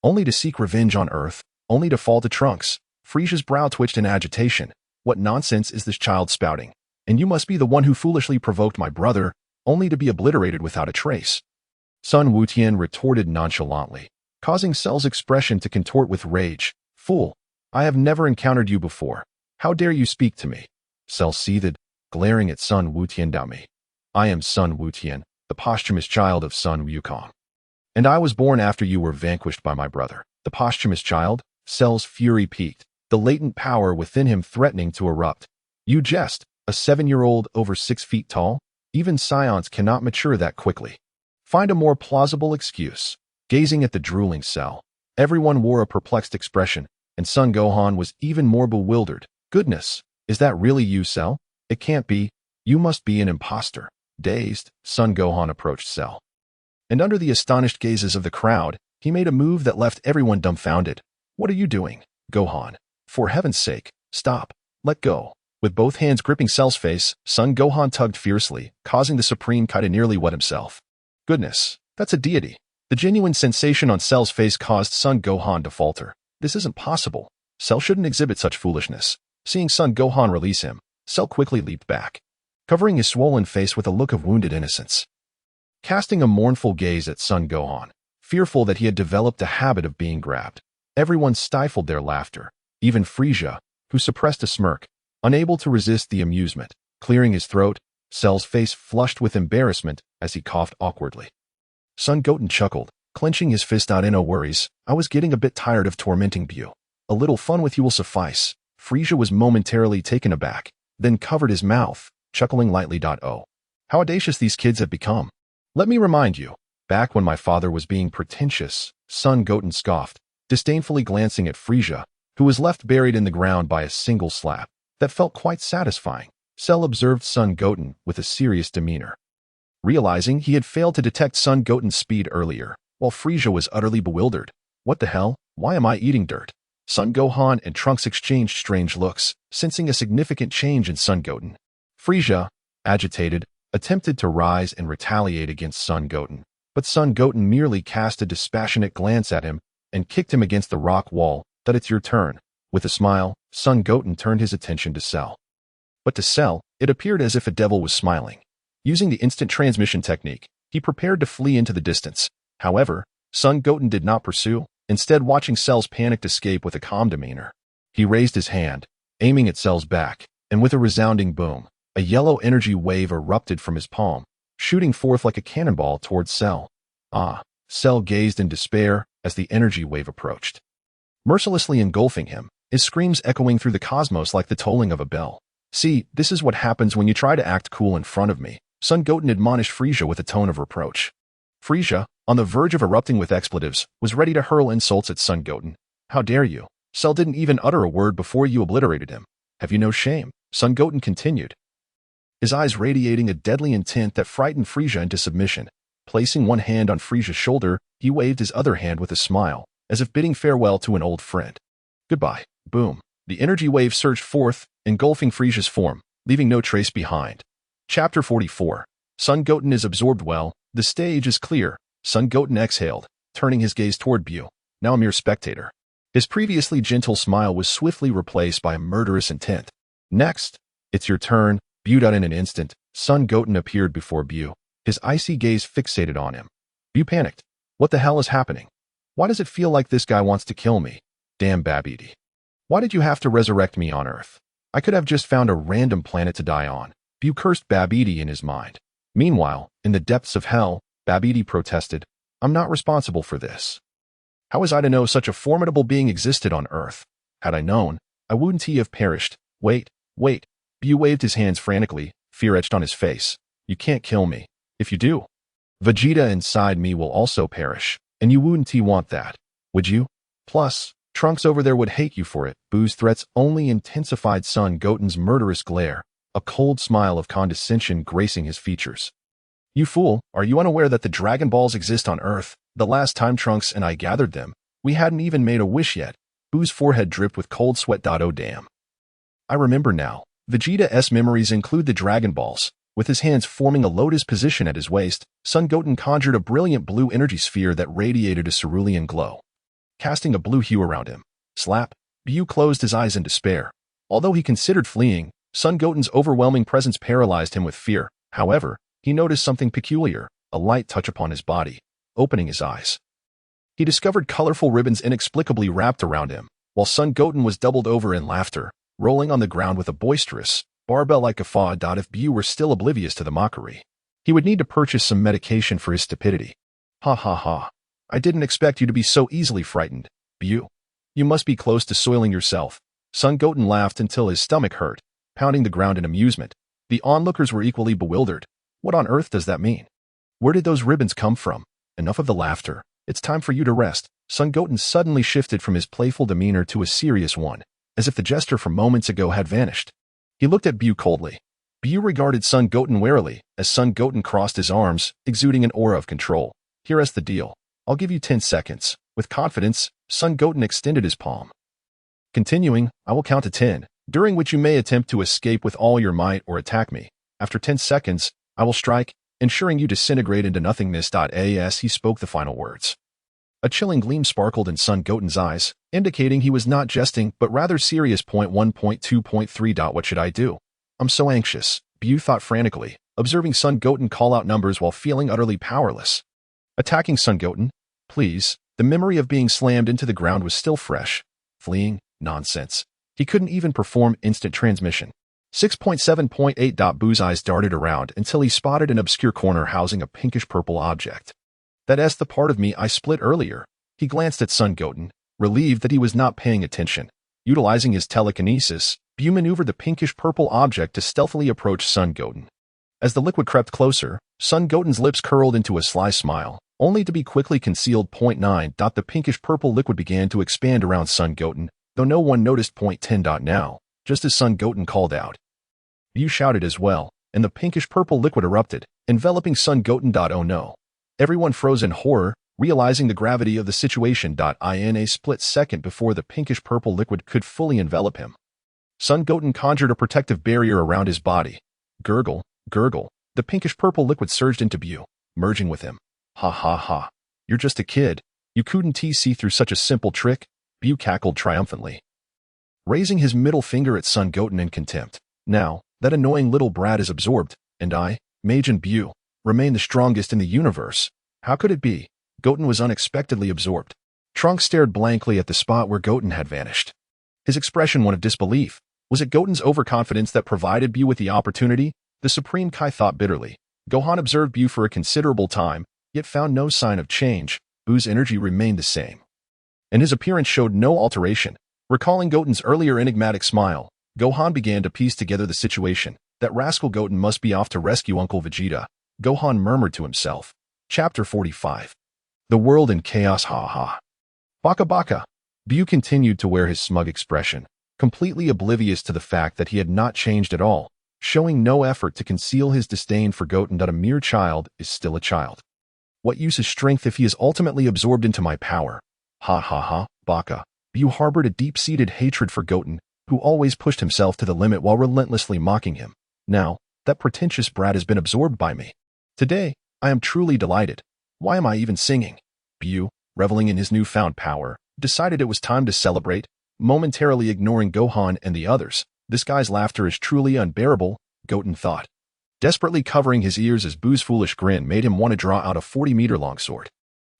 Only to seek revenge on Earth, only to fall to Trunks. Frieza's brow twitched in agitation. What nonsense is this child spouting? And you must be the one who foolishly provoked my brother, only to be obliterated without a trace. Sun Wukong retorted nonchalantly, causing Cell's expression to contort with rage. Fool, I have never encountered you before. How dare you speak to me? Cell seethed, glaring at Sun Wukong. I am Sun Wukong, the posthumous child of Sun Wukong. And I was born after you were vanquished by my brother. The posthumous child? Cell's fury peaked, the latent power within him threatening to erupt. You jest, a 7-year-old over 6 feet tall? Even Saiyans cannot mature that quickly. Find a more plausible excuse. Gazing at the drooling Cell, everyone wore a perplexed expression, and Sun Gohan was even more bewildered. Goodness, is that really you, Cell? It can't be. You must be an imposter. Dazed, Sun Gohan approached Cell. And under the astonished gazes of the crowd, he made a move that left everyone dumbfounded. What are you doing, Gohan? For heaven's sake, stop. Let go. With both hands gripping Cell's face, Sun Gohan tugged fiercely, causing the Supreme Kai to nearly wet himself. Goodness, that's a deity. The genuine sensation on Cell's face caused Sun Gohan to falter. This isn't possible. Cell shouldn't exhibit such foolishness. Seeing Sun Gohan release him, Cell quickly leaped back, covering his swollen face with a look of wounded innocence. Casting a mournful gaze at Sun Gohan, fearful that he had developed a habit of being grabbed, everyone stifled their laughter, even Frieza, who suppressed a smirk, unable to resist the amusement. Clearing his throat, Cell's face flushed with embarrassment as he coughed awkwardly. Sun Goten chuckled, clenching his fist out. No worries, I was getting a bit tired of tormenting Buu. A little fun with you will suffice. Frieza was momentarily taken aback, then covered his mouth, chuckling lightly. Oh, how audacious these kids have become. Let me remind you, back when my father was being pretentious, Sun Goten scoffed, disdainfully glancing at Frieza, who was left buried in the ground by a single slap. That felt quite satisfying. Cell observed Sun Goten with a serious demeanor. Realizing he had failed to detect Sun Goten's speed earlier, while Frieza was utterly bewildered. What the hell? Why am I eating dirt? Sun Gohan and Trunks exchanged strange looks, sensing a significant change in Sun Goten. Frieza, agitated, attempted to rise and retaliate against Sun Goten, but Sun Goten merely cast a dispassionate glance at him and kicked him against the rock wall. That it's your turn. With a smile, Sun Goten turned his attention to Cell. But to Cell, it appeared as if a devil was smiling. Using the instant transmission technique, he prepared to flee into the distance. However, Sun Goten did not pursue, instead watching Cell's panicked escape with a calm demeanor. He raised his hand, aiming at Cell's back, and with a resounding boom, a yellow energy wave erupted from his palm, shooting forth like a cannonball towards Cell. Cell gazed in despair as the energy wave approached, mercilessly engulfing him, his screams echoing through the cosmos like the tolling of a bell. See, this is what happens when you try to act cool in front of me, Sun Goten admonished Frieza with a tone of reproach. Frieza, on the verge of erupting with expletives, was ready to hurl insults at Sun Goten. How dare you? Cell didn't even utter a word before you obliterated him. Have you no shame? Sun Goten continued, his eyes radiating a deadly intent that frightened Frieza into submission. Placing one hand on Frieza's shoulder, he waved his other hand with a smile, as if bidding farewell to an old friend. Goodbye. Boom. The energy wave surged forth, engulfing Frieza's form, leaving no trace behind. Chapter 44. Sun Goten is absorbed. Well, the stage is clear. Sun Goten exhaled, turning his gaze toward Buu, now a mere spectator. His previously gentle smile was swiftly replaced by a murderous intent. Next, it's your turn. Buu. In an instant, Sun Goten appeared before Buu, his icy gaze fixated on him. Bu panicked. What the hell is happening? Why does it feel like this guy wants to kill me? Damn Babidi. Why did you have to resurrect me on Earth? I could have just found a random planet to die on. Bu cursed Babidi in his mind. Meanwhile, in the depths of hell, Babidi protested, I'm not responsible for this. How was I to know such a formidable being existed on Earth? Had I known, I wouldn't he have perished. Wait. Bu waved his hands frantically, fear etched on his face. You can't kill me. If you do, Vegeta inside me will also perish, and you wouldn't he want that, would you? Plus, Trunks over there would hate you for it. Buu's threats only intensified Son Goten's murderous glare, a cold smile of condescension gracing his features. You fool, are you unaware that the Dragon Balls exist on Earth? The last time Trunks and I gathered them, we hadn't even made a wish yet. Buu's forehead dripped with cold sweat. Oh damn. I remember now. Vegeta's memories include the Dragon Balls. With his hands forming a lotus position at his waist, Son Goten conjured a brilliant blue energy sphere that radiated a cerulean glow, casting a blue hue around him. Slap. Bu closed his eyes in despair. Although he considered fleeing, Son Goten's overwhelming presence paralyzed him with fear. However, he noticed something peculiar, a light touch upon his body. Opening his eyes, he discovered colorful ribbons inexplicably wrapped around him, while Son Goten was doubled over in laughter, rolling on the ground with a boisterous, barbell-like guffaw. If Bu were still oblivious to the mockery, he would need to purchase some medication for his stupidity. Ha ha ha. I didn't expect you to be so easily frightened, Bu. You must be close to soiling yourself. Son Goten laughed until his stomach hurt, pounding the ground in amusement. The onlookers were equally bewildered. What on earth does that mean? Where did those ribbons come from? Enough of the laughter. It's time for you to rest. Son Goten suddenly shifted from his playful demeanor to a serious one, as if the jester from moments ago had vanished. He looked at Bu coldly. Bu regarded Son Goten warily, as Son Goten crossed his arms, exuding an aura of control. Here's the deal. I'll give you 10 seconds. With confidence, Son Goten extended his palm. Continuing, I will count to 10, during which you may attempt to escape with all your might or attack me. After 10 seconds, I will strike, ensuring you disintegrate into nothingness. As he spoke the final words, a chilling gleam sparkled in Son Goten's eyes, indicating he was not jesting but rather serious. 1.2.3. What should I do? I'm so anxious, Bu thought frantically, observing Son Goten call out numbers while feeling utterly powerless. Attacking Son Goten? Please. The memory of being slammed into the ground was still fresh. Fleeing? Nonsense. He couldn't even perform instant transmission. 6.7.8. Buu's eyes darted around until he spotted an obscure corner housing a pinkish-purple object. That's the part of me I split earlier. He glanced at Son Goten, relieved that he was not paying attention. Utilizing his telekinesis, Bu maneuvered the pinkish-purple object to stealthily approach Son Goten. As the liquid crept closer, Son Goten's lips curled into a sly smile, only to be quickly concealed. 9. The pinkish-purple liquid began to expand around Son Goten, though no one noticed. 10. Now, just as Son Goten called out, Bu shouted as well, and the pinkish-purple liquid erupted, enveloping Son Goten. Oh no. Everyone froze in horror, realizing the gravity of the situation. In a split second before the pinkish-purple liquid could fully envelop him, Son Goten conjured a protective barrier around his body. Gurgle, gurgle, the pinkish-purple liquid surged into Bu, merging with him. Ha ha ha. You're just a kid. You couldn't see through such a simple trick? Bu cackled triumphantly, raising his middle finger at Son Goten in contempt. Now, that annoying little brat is absorbed, and I, Majin Buu, remain the strongest in the universe. How could it be? Goten was unexpectedly absorbed. Trunks stared blankly at the spot where Goten had vanished, his expression one of disbelief. Was it Goten's overconfidence that provided Bu with the opportunity? The Supreme Kai thought bitterly. Gohan observed Bu for a considerable time, yet found no sign of change. Buu's energy remained the same, and his appearance showed no alteration. Recalling Goten's earlier enigmatic smile, Gohan began to piece together the situation. That rascal Goten must be off to rescue Uncle Vegeta. Gohan murmured to himself. Chapter 45. The world in chaos. Ha ha. Baka baka. Bu continued to wear his smug expression, completely oblivious to the fact that he had not changed at all, showing no effort to conceal his disdain for Goten. A mere child is still a child. What use is strength if he is ultimately absorbed into my power? Ha ha ha, Baka. Bu harbored a deep-seated hatred for Goten, who always pushed himself to the limit while relentlessly mocking him. Now, that pretentious brat has been absorbed by me. Today, I am truly delighted. Why am I even singing? Bu, reveling in his newfound power, decided it was time to celebrate, momentarily ignoring Gohan and the others. This guy's laughter is truly unbearable, Goten thought. desperately covering his ears as Buu's foolish grin made him want to draw out a 40-meter-long sword.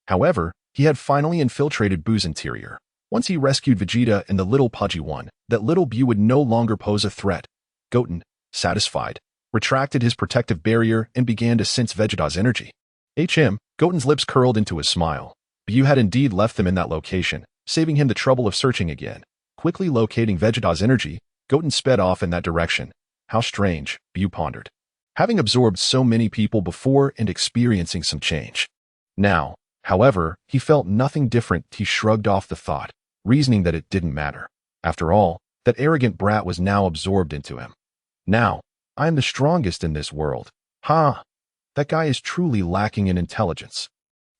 However, he had finally infiltrated Buu's interior. Once he rescued Vegeta and the little pudgy one, that little Bu would no longer pose a threat. Goten, satisfied, retracted his protective barrier and began to sense Vegeta's energy. Goten's lips curled into a smile. Bu had indeed left them in that location, saving him the trouble of searching again. Quickly locating Vegeta's energy, Goten sped off in that direction. How strange, Bu pondered. Having absorbed so many people before and experiencing some change. Now, however, he felt nothing different. He shrugged off the thought, reasoning that it didn't matter. After all, that arrogant brat was now absorbed into him. Now, I am the strongest in this world. Ha! That guy is truly lacking in intelligence.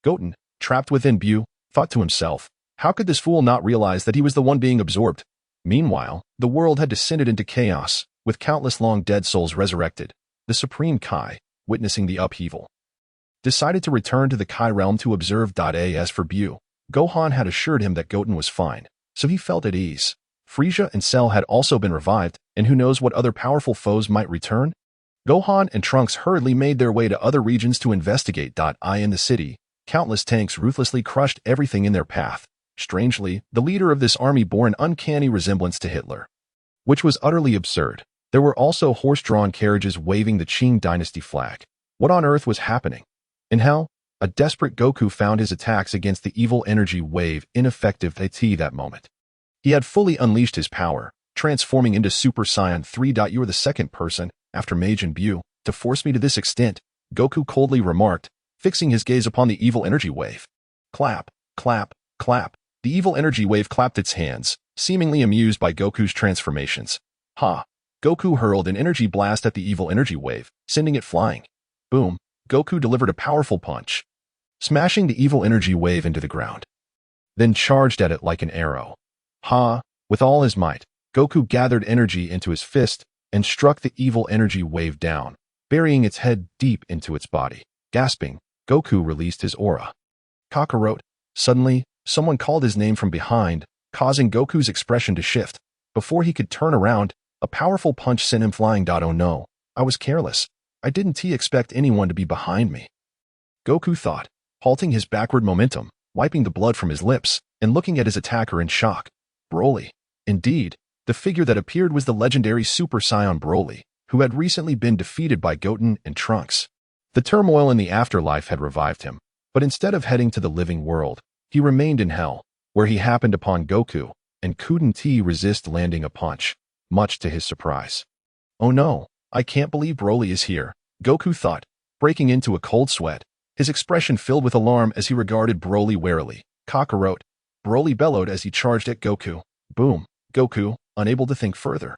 Goten, trapped within Bu, thought to himself, how could this fool not realize that he was the one being absorbed? Meanwhile, the world had descended into chaos, with countless long dead souls resurrected. The Supreme Kai, witnessing the upheaval, decided to return to the Kai realm to observe. As for Bu, Gohan had assured him that Goten was fine, so he felt at ease. Frieza and Cell had also been revived, and who knows what other powerful foes might return? Gohan and Trunks hurriedly made their way to other regions to investigate. In the city, countless tanks ruthlessly crushed everything in their path. Strangely, the leader of this army bore an uncanny resemblance to Hitler, which was utterly absurd. There were also horse-drawn carriages waving the Qing dynasty flag. What on earth was happening? In hell, a desperate Goku found his attacks against the evil energy wave ineffective at that moment. He had fully unleashed his power, transforming into Super Saiyan 3. You are the second person, after Majin Buu, to force me to this extent, Goku coldly remarked, fixing his gaze upon the evil energy wave. Clap, clap, clap. The evil energy wave clapped its hands, seemingly amused by Goku's transformations. Ha! Goku hurled an energy blast at the evil energy wave, sending it flying. Boom! Goku delivered a powerful punch, smashing the evil energy wave into the ground, then charged at it like an arrow. Ha! With all his might, Goku gathered energy into his fist and struck the evil energy wave down, burying its head deep into its body. Gasping, Goku released his aura. Kakarot. Suddenly, someone called his name from behind, causing Goku's expression to shift. Before he could turn around, a powerful punch sent him flying. Oh no, I was careless. I didn't expect anyone to be behind me. Goku thought, halting his backward momentum, wiping the blood from his lips, and looking at his attacker in shock. Broly. Indeed, the figure that appeared was the legendary Super Saiyan Broly, who had recently been defeated by Goten and Trunks. The turmoil in the afterlife had revived him, but instead of heading to the living world, he remained in hell, where he happened upon Goku, and couldn't resist landing a punch, much to his surprise. Oh no, I can't believe Broly is here, Goku thought, breaking into a cold sweat, his expression filled with alarm as he regarded Broly warily. Kakarot. Broly bellowed as he charged at Goku. Boom! Goku, unable to think further,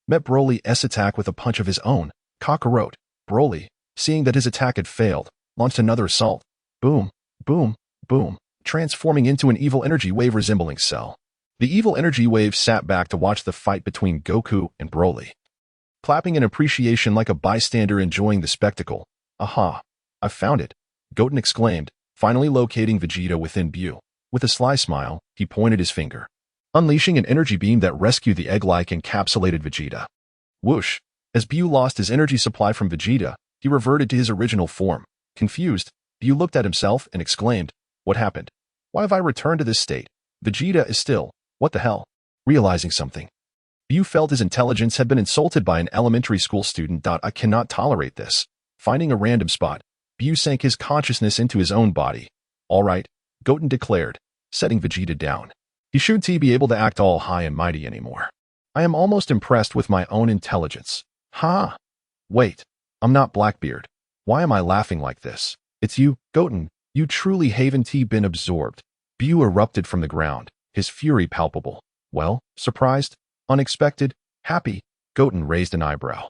met Broly's attack with a punch of his own. Kakarot. Broly, seeing that his attack had failed, launched another assault. Boom! Boom! Boom! Transforming into an evil energy wave resembling Cell. The evil energy wave sat back to watch the fight between Goku and Broly, clapping in appreciation like a bystander enjoying the spectacle. Aha! I found it! Goten exclaimed, finally locating Vegeta within Bu. With a sly smile, he pointed his finger, unleashing an energy beam that rescued the egg-like encapsulated Vegeta. Whoosh! As Bu lost his energy supply from Vegeta, he reverted to his original form. Confused, Bu looked at himself and exclaimed, what happened? Why have I returned to this state? Vegeta is still, what the hell? Realizing something, Bu felt his intelligence had been insulted by an elementary school student. I cannot tolerate this. Finding a random spot, Bu sank his consciousness into his own body. All right, Goten declared, setting Vegeta down. He shouldn't be able to act all high and mighty anymore. I am almost impressed with my own intelligence. Ha! Wait, I'm not Blackbeard. Why am I laughing like this? It's you, Goten. You truly haven't been absorbed. Bu erupted from the ground, his fury palpable. Well, surprised, unexpected, happy, Goten raised an eyebrow.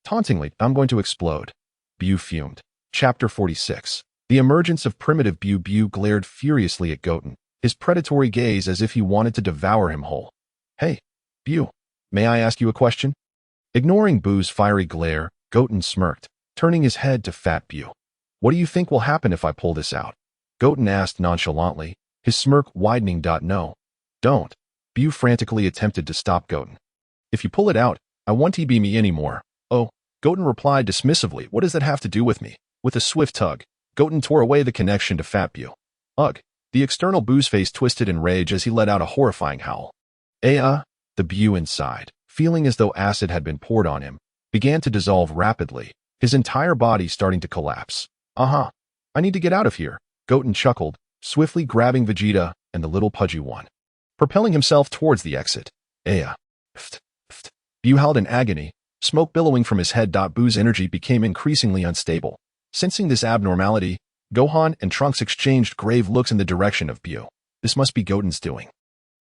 Tauntingly, I'm going to explode. Bu fumed. Chapter 46. The emergence of primitive Bu. Bu glared furiously at Goten, his predatory gaze as if he wanted to devour him whole. Hey, Bu, may I ask you a question? Ignoring Bu's fiery glare, Goten smirked, turning his head to Fat Bu. What do you think will happen if I pull this out? Goten asked nonchalantly, his smirk widening. No. Don't. Bu frantically attempted to stop Goten. If you pull it out, I won't be me anymore. Oh, Goten replied dismissively, "What does that have to do with me?" With a swift tug, Goten tore away the connection to Fat Buu. Ugh! The external Buu's face twisted in rage as he let out a horrifying howl. The Buu inside, feeling as though acid had been poured on him, began to dissolve rapidly, his entire body starting to collapse. I need to get out of here, Goten chuckled, swiftly grabbing Vegeta and the little pudgy one. Propelling himself towards the exit. Buu howled in agony, smoke billowing from his head. Buu's energy became increasingly unstable. Sensing this abnormality, Gohan and Trunks exchanged grave looks in the direction of Buu. This must be Goten's doing.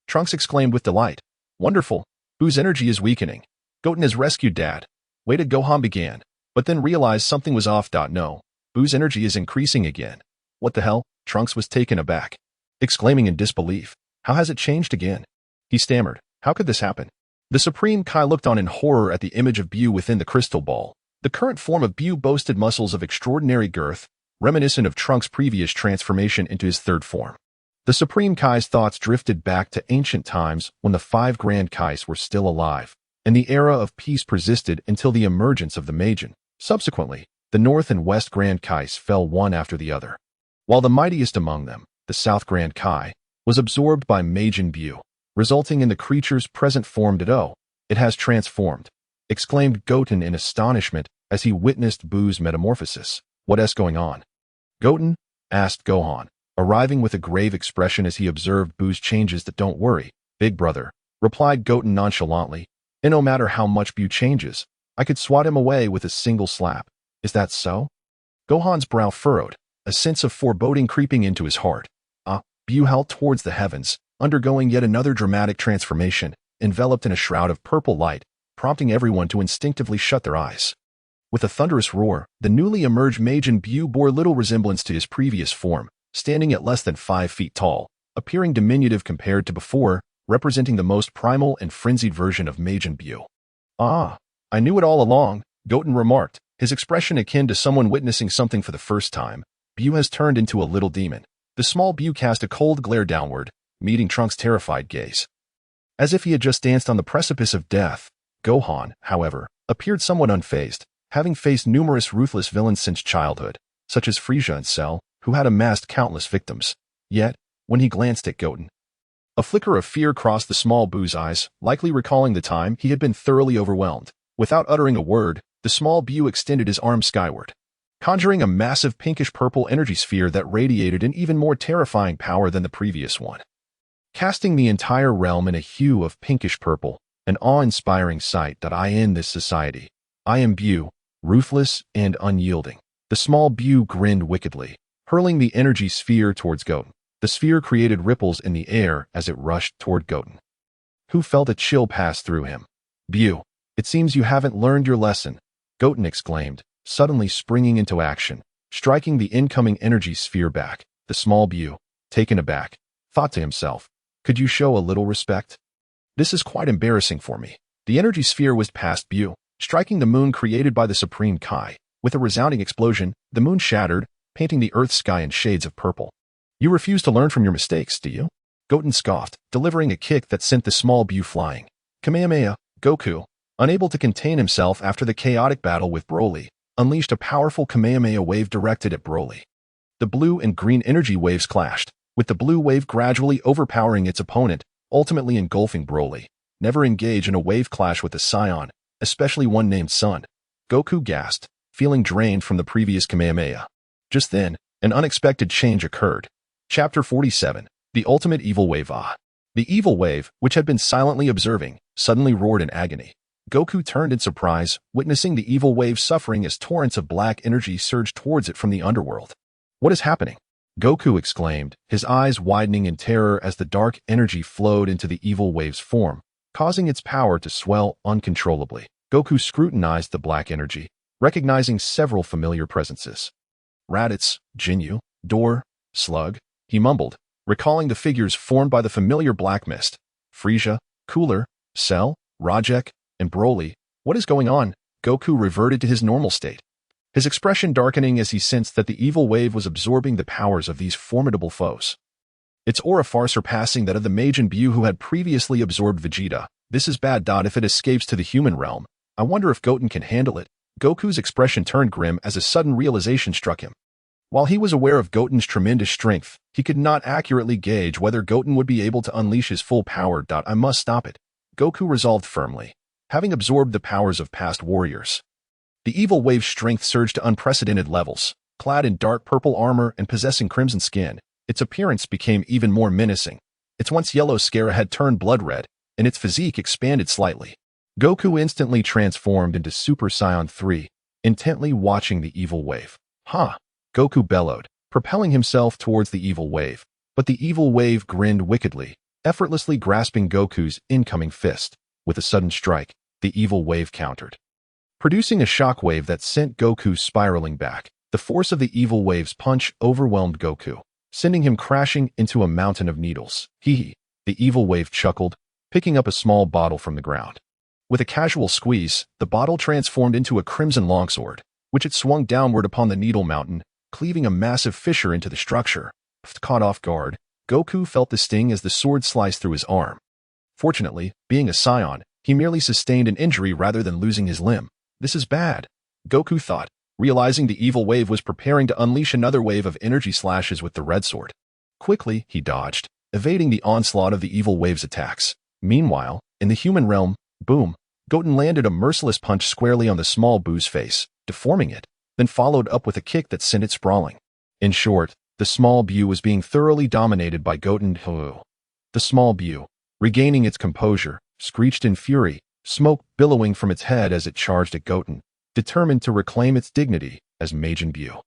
Trunks exclaimed with delight. Wonderful, Buu's energy is weakening. Goten has rescued Dad. Waited, Gohan began, but then realized something was off. No, Buu's energy is increasing again. What the hell? Trunks was taken aback, exclaiming in disbelief. How has it changed again? He stammered. How could this happen? The Supreme Kai looked on in horror at the image of Buu within the crystal ball. The current form of Buu boasted muscles of extraordinary girth, reminiscent of Trunks' previous transformation into his third form. The Supreme Kai's thoughts drifted back to ancient times when the 5 Grand Kais were still alive, and the era of peace persisted until the emergence of the Majin. Subsequently, the North and West Grand Kais fell one after the other, while the mightiest among them, the South Grand Kai, was absorbed by Majin Buu, resulting in the creature's present form. It has transformed, exclaimed Goten in astonishment as he witnessed Buu's metamorphosis. What's going on? Goten? Asked Gohan, arriving with a grave expression as he observed Buu's changes. Don't worry, big brother, replied Goten nonchalantly. And no matter how much Buu changes, I could swat him away with a single slap. Is that so? Gohan's brow furrowed, a sense of foreboding creeping into his heart. Buu howled towards the heavens, undergoing yet another dramatic transformation, enveloped in a shroud of purple light, prompting everyone to instinctively shut their eyes. With a thunderous roar, the newly emerged Majin Buu bore little resemblance to his previous form, standing at less than 5 feet tall, appearing diminutive compared to before, representing the most primal and frenzied version of Majin Buu. I knew it all along, Goten remarked, his expression akin to someone witnessing something for the first time. Buu has turned into a little demon. The small Buu cast a cold glare downward, meeting Trunks' terrified gaze. As if he had just danced on the precipice of death, Gohan, however, appeared somewhat unfazed, having faced numerous ruthless villains since childhood, such as Frieza and Cell, who had amassed countless victims. Yet, when he glanced at Goten, a flicker of fear crossed the small Buu's eyes, likely recalling the time he had been thoroughly overwhelmed. Without uttering a word, the small Buu extended his arm skyward, conjuring a massive pinkish-purple energy sphere that radiated an even more terrifying power than the previous one. Casting the entire realm in a hue of pinkish-purple, an awe-inspiring sight. I in this society. I am Buu, ruthless and unyielding. The small Buu grinned wickedly, hurling the energy sphere towards Goten. The sphere created ripples in the air as it rushed toward Goten, who felt a chill pass through him. Buu, it seems you haven't learned your lesson, Goten exclaimed, suddenly springing into action, striking the incoming energy sphere back. The small Buu, taken aback, thought to himself, could you show a little respect? This is quite embarrassing for me. The energy sphere whizzed past Buu, striking the moon created by the Supreme Kai. With a resounding explosion, the moon shattered, painting the earth sky in shades of purple. You refuse to learn from your mistakes, do you? Goten scoffed, delivering a kick that sent the small Buu flying. Kamehameha, Goku, unable to contain himself after the chaotic battle with Broly, unleashed a powerful Kamehameha wave directed at Broly. The blue and green energy waves clashed, with the blue wave gradually overpowering its opponent, ultimately engulfing Broly. Never engage in a wave clash with a Saiyan, especially one named Sun. Goku gasped, feeling drained from the previous Kamehameha. Just then, an unexpected change occurred. Chapter 47, The Ultimate Evil Wave. The evil wave, which had been silently observing, suddenly roared in agony. Goku turned in surprise, witnessing the evil wave suffering as torrents of black energy surged towards it from the underworld. What is happening? Goku exclaimed, his eyes widening in terror as the dark energy flowed into the evil wave's form, causing its power to swell uncontrollably. Goku scrutinized the black energy, recognizing several familiar presences. Raditz, Jinyu, Door, Slug, he mumbled, recalling the figures formed by the familiar black mist. Frieza, Cooler, Cell, Rajek, and Broly. What is going on? Goku reverted to his normal state, his expression darkening as he sensed that the evil wave was absorbing the powers of these formidable foes. Its aura far surpassing that of the Majin Buu who had previously absorbed Vegeta. This is bad. If it escapes to the human realm, I wonder if Goten can handle it. Goku's expression turned grim as a sudden realization struck him. While he was aware of Goten's tremendous strength, he could not accurately gauge whether Goten would be able to unleash his full power. I must stop it, Goku resolved firmly, having absorbed the powers of past warriors. The evil wave's strength surged to unprecedented levels. Clad in dark purple armor and possessing crimson skin, its appearance became even more menacing. Its once yellow scare had turned blood red, and its physique expanded slightly. Goku instantly transformed into Super Saiyan 3, intently watching the evil wave. "Ha!" Goku bellowed, propelling himself towards the evil wave. But the evil wave grinned wickedly, effortlessly grasping Goku's incoming fist. With a sudden strike, the evil wave countered, producing a shockwave that sent Goku spiraling back. The force of the evil wave's punch overwhelmed Goku, sending him crashing into a mountain of needles. Hee. The evil wave chuckled, picking up a small bottle from the ground. With a casual squeeze, the bottle transformed into a crimson longsword, which it swung downward upon the needle mountain, cleaving a massive fissure into the structure. Caught off guard, Goku felt the sting as the sword sliced through his arm. Fortunately, being a Saiyan, he merely sustained an injury rather than losing his limb. This is bad, Goku thought, realizing the evil wave was preparing to unleash another wave of energy slashes with the red sword. Quickly, he dodged, evading the onslaught of the evil wave's attacks. Meanwhile, in the human realm, boom, Goten landed a merciless punch squarely on the small Buu's face, deforming it, then followed up with a kick that sent it sprawling. In short, the small Buu was being thoroughly dominated by Goten. The small Buu, regaining its composure, screeched in fury, smoke billowing from its head as it charged at Goten, determined to reclaim its dignity as Majin Buu.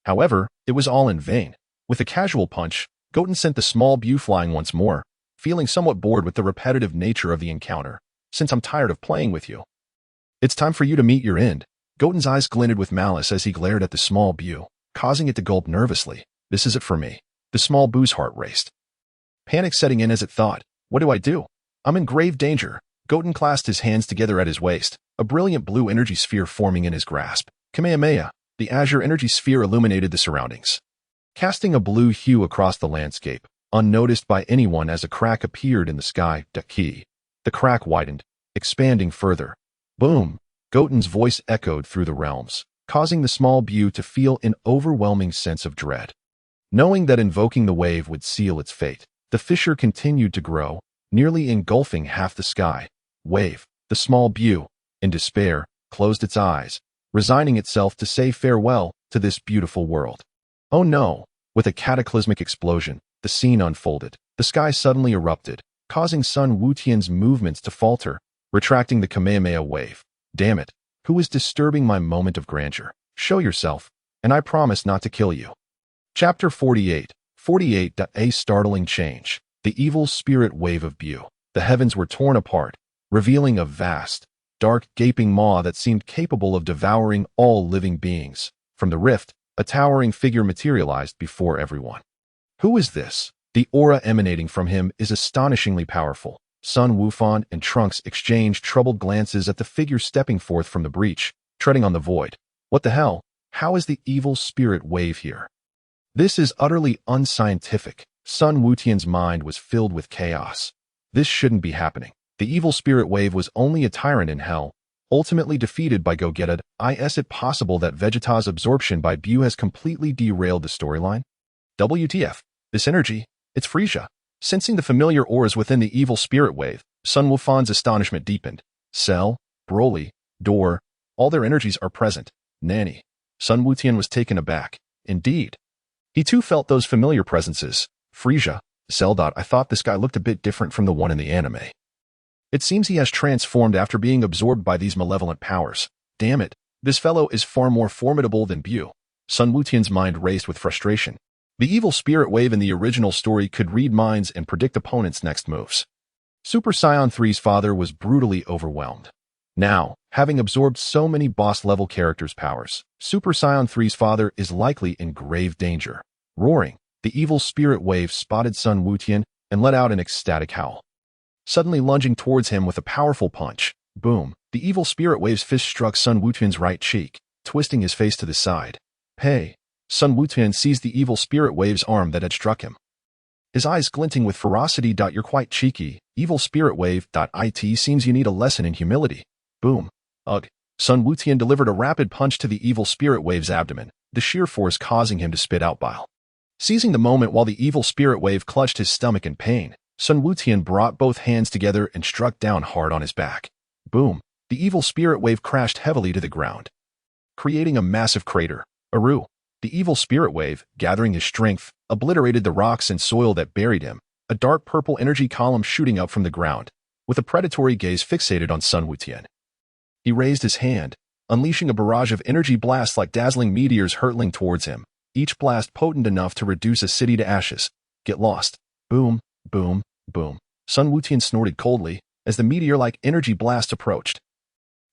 However, it was all in vain. With a casual punch, Goten sent the small Buu flying once more, feeling somewhat bored with the repetitive nature of the encounter. "Since I'm tired of playing with you, it's time for you to meet your end." Goten's eyes glinted with malice as he glared at the small Buu, causing it to gulp nervously. "This is it for me." The small Buu's heart raced, panic setting in as it thought, "What do I do? I'm in grave danger." Goten clasped his hands together at his waist, a brilliant blue energy sphere forming in his grasp. Kamehameha, the azure energy sphere illuminated the surroundings, casting a blue hue across the landscape, unnoticed by anyone as a crack appeared in the sky. The crack widened, expanding further. Boom! Goten's voice echoed through the realms, causing the small Buu to feel an overwhelming sense of dread. Knowing that invoking the wave would seal its fate, the fissure continued to grow, nearly engulfing half the sky. Wave. The small Buu, in despair, closed its eyes, resigning itself to say farewell to this beautiful world. Oh no! With a cataclysmic explosion, the scene unfolded. The sky suddenly erupted, causing Sun Wuqian's movements to falter, retracting the Kamehameha wave. "Damn it! Who is disturbing my moment of grandeur? Show yourself, and I promise not to kill you." Chapter 48. 48. A startling change. The evil spirit wave of Buu. The heavens were torn apart, revealing a vast, dark, gaping maw that seemed capable of devouring all living beings. From the rift, a towering figure materialized before everyone. Who is this? The aura emanating from him is astonishingly powerful. Sun Wukong and Trunks exchanged troubled glances at the figure stepping forth from the breach, treading on the void. What the hell? How is the evil spirit wave here? This is utterly unscientific. Sun Wuqian's mind was filled with chaos. This shouldn't be happening. The evil spirit wave was only a tyrant in hell, ultimately defeated by Gogeta. Is it possible that Vegeta's absorption by Buu has completely derailed the storyline? WTF? This energy, it's Frieza. Sensing the familiar auras within the evil spirit wave, Sun Wukong's astonishment deepened. Cell, Broly, Door, all their energies are present. Nanny. Sun Wuqian was taken aback. Indeed. He too felt those familiar presences. Frieza, Cell. I thought this guy looked a bit different from the one in the anime. It seems he has transformed after being absorbed by these malevolent powers. Damn it, this fellow is far more formidable than Buu. Sun Wuqian's mind raced with frustration. The evil spirit wave in the original story could read minds and predict opponents' next moves. Super Saiyan 3's father was brutally overwhelmed. Now, having absorbed so many boss-level characters' powers, Super Saiyan 3's father is likely in grave danger. Roaring, the evil spirit wave spotted Sun Wuqian and let out an ecstatic howl. Suddenly lunging towards him with a powerful punch, boom, the evil spirit wave's fist struck Sun Wuqian's right cheek, twisting his face to the side. Hey! Sun Wuqian seized the evil spirit wave's arm that had struck him, his eyes glinting with ferocity. You're quite cheeky, evil spirit wave. It seems you need a lesson in humility. Boom. Ugh. Sun Wukong delivered a rapid punch to the evil spirit wave's abdomen, the sheer force causing him to spit out bile. Seizing the moment while the evil spirit wave clutched his stomach in pain, Sun Wukong brought both hands together and struck down hard on his back. Boom! The evil spirit wave crashed heavily to the ground, creating a massive crater. Aru! The evil spirit wave, gathering his strength, obliterated the rocks and soil that buried him, a dark purple energy column shooting up from the ground, with a predatory gaze fixated on Sun Wukong. He raised his hand, unleashing a barrage of energy blasts like dazzling meteors hurtling towards him, each blast potent enough to reduce a city to ashes. Get lost. Boom, boom, boom. Sun Wukong snorted coldly as the meteor-like energy blast approached.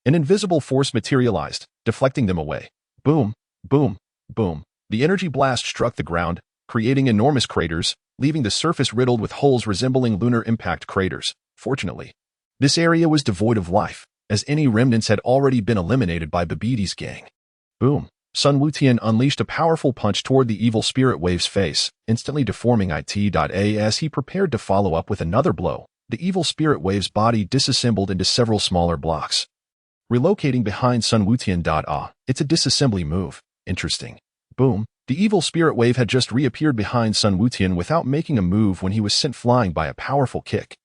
An invisible force materialized, deflecting them away. Boom, boom, boom. The energy blast struck the ground, creating enormous craters, leaving the surface riddled with holes resembling lunar impact craters. Fortunately, this area was devoid of life, as any remnants had already been eliminated by Babidi's gang. Boom! Sun Wukong unleashed a powerful punch toward the evil spirit wave's face, instantly deforming it. As he prepared to follow up with another blow, the evil spirit wave's body disassembled into several smaller blocks. Relocating behind Sun Wukong. It's a disassembly move. Interesting. Boom! The evil spirit wave had just reappeared behind Sun Wukong without making a move when he was sent flying by a powerful kick.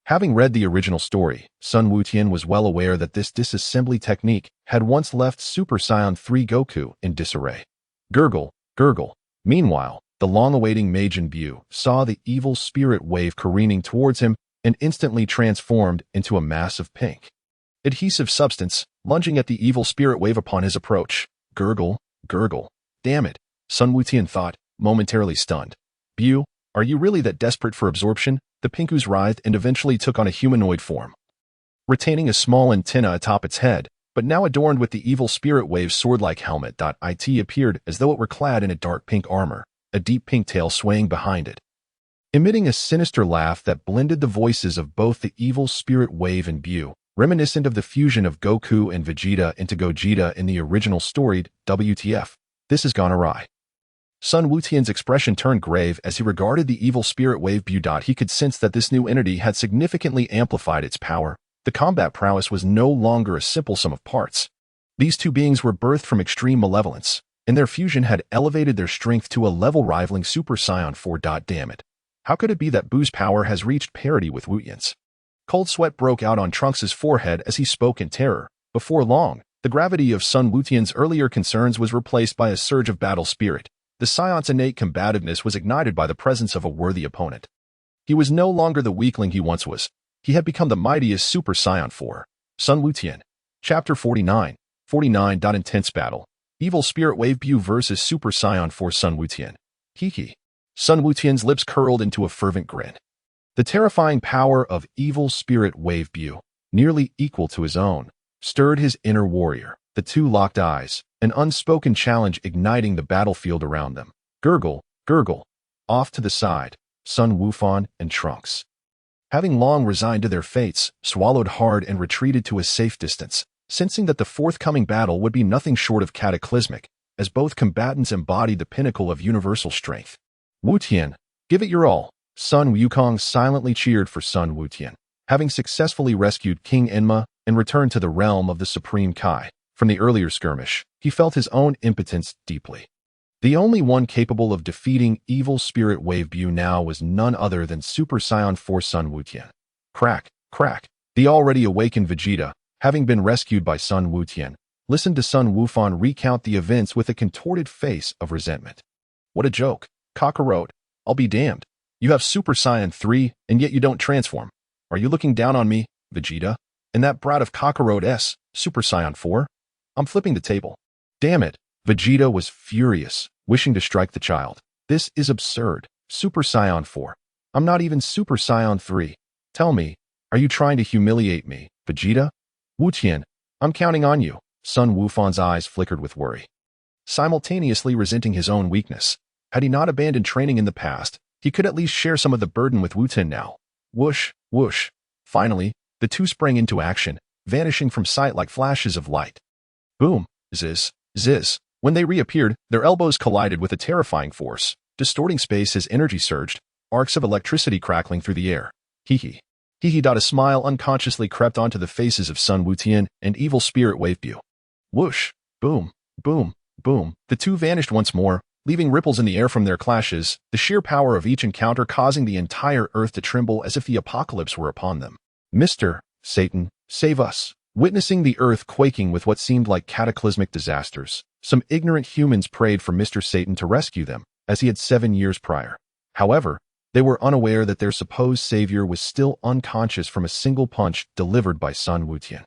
Having read the original story, Sun Wukong was well aware that this disassembly technique had once left Super Saiyan 3 Goku in disarray. Gurgle, gurgle. Meanwhile, the long-awaiting Majin Buu saw the evil spirit wave careening towards him and instantly transformed into a mass of pink adhesive substance, lunging at the evil spirit wave upon his approach. Gurgle, gurgle. Damn it, Sun Wukong thought, momentarily stunned. Buu, are you really that desperate for absorption? The pink ooze writhed and eventually took on a humanoid form, retaining a small antenna atop its head, but now adorned with the evil spirit wave's sword-like helmet. It appeared as though it were clad in a dark pink armor, a deep pink tail swaying behind it, emitting a sinister laugh that blended the voices of both the evil spirit wave and Buu, reminiscent of the fusion of Goku and Vegeta into Gogeta in the original story. WTF, this has gone awry. Sun Wukong's expression turned grave as he regarded the evil spirit wave Buu. He could sense that this new entity had significantly amplified its power. The combat prowess was no longer a simple sum of parts. These two beings were birthed from extreme malevolence, and their fusion had elevated their strength to a level rivaling Super Saiyan 4. Damn it. How could it be that Buu's power has reached parity with Wukong's? Cold sweat broke out on Trunks' forehead as he spoke in terror. Before long, the gravity of Sun Wukong's earlier concerns was replaced by a surge of battle spirit. The Saiyan's innate combativeness was ignited by the presence of a worthy opponent. He was no longer the weakling he once was. He had become the mightiest Super Saiyan 4. Sun Wukong. Chapter 49. Intense battle. Evil Spirit Wave Buu versus Super Saiyan 4 Sun Wukong. Hee. Sun Wukong's lips curled into a fervent grin. The terrifying power of Evil Spirit Wave Buu, nearly equal to his own, stirred his inner warrior. The two locked eyes, an unspoken challenge igniting the battlefield around them. Gurgle, gurgle. Off to the side, Sun Wukong and Trunks, having long resigned to their fates, swallowed hard and retreated to a safe distance, sensing that the forthcoming battle would be nothing short of cataclysmic, as both combatants embodied the pinnacle of universal strength. Wukong, give it your all. Sun Wukong silently cheered for Sun Wukong, having successfully rescued King Enma and returned to the realm of the Supreme Kai. From the earlier skirmish, he felt his own impotence deeply. The only one capable of defeating Evil Spirit Wave Buu now was none other than Super Saiyan 4 Sun Wukong. Crack, crack. The already awakened Vegeta, having been rescued by Sun Wukong, listened to Sun Wukong recount the events with a contorted face of resentment. What a joke. Kakarot, I'll be damned. You have Super Saiyan 3, and yet you don't transform. Are you looking down on me, Vegeta? And that brat of Kakarot S, Super Saiyan 4? I'm flipping the table. Damn it. Vegeta was furious, wishing to strike the child. This is absurd. Super Saiyan 4. I'm not even Super Saiyan 3. Tell me, are you trying to humiliate me, Vegeta? Wukong, I'm counting on you. Sun Wukong's eyes flickered with worry, simultaneously resenting his own weakness. Had he not abandoned training in the past, he could at least share some of the burden with Wukong now. Whoosh, whoosh. Finally, the two sprang into action, vanishing from sight like flashes of light. Boom, ziz, ziz. When they reappeared, their elbows collided with a terrifying force, distorting space as energy surged, arcs of electricity crackling through the air. Hee. A smile unconsciously crept onto the faces of Sun Wukong and Evil Spirit Wave Buu. Whoosh! Boom! Boom! Boom! The two vanished once more, leaving ripples in the air from their clashes, the sheer power of each encounter causing the entire earth to tremble as if the apocalypse were upon them. Mr. Satan, save us! Witnessing the earth quaking with what seemed like cataclysmic disasters, some ignorant humans prayed for Mr. Satan to rescue them, as he had 7 years prior. However, they were unaware that their supposed savior was still unconscious from a single punch delivered by Sun Wukong.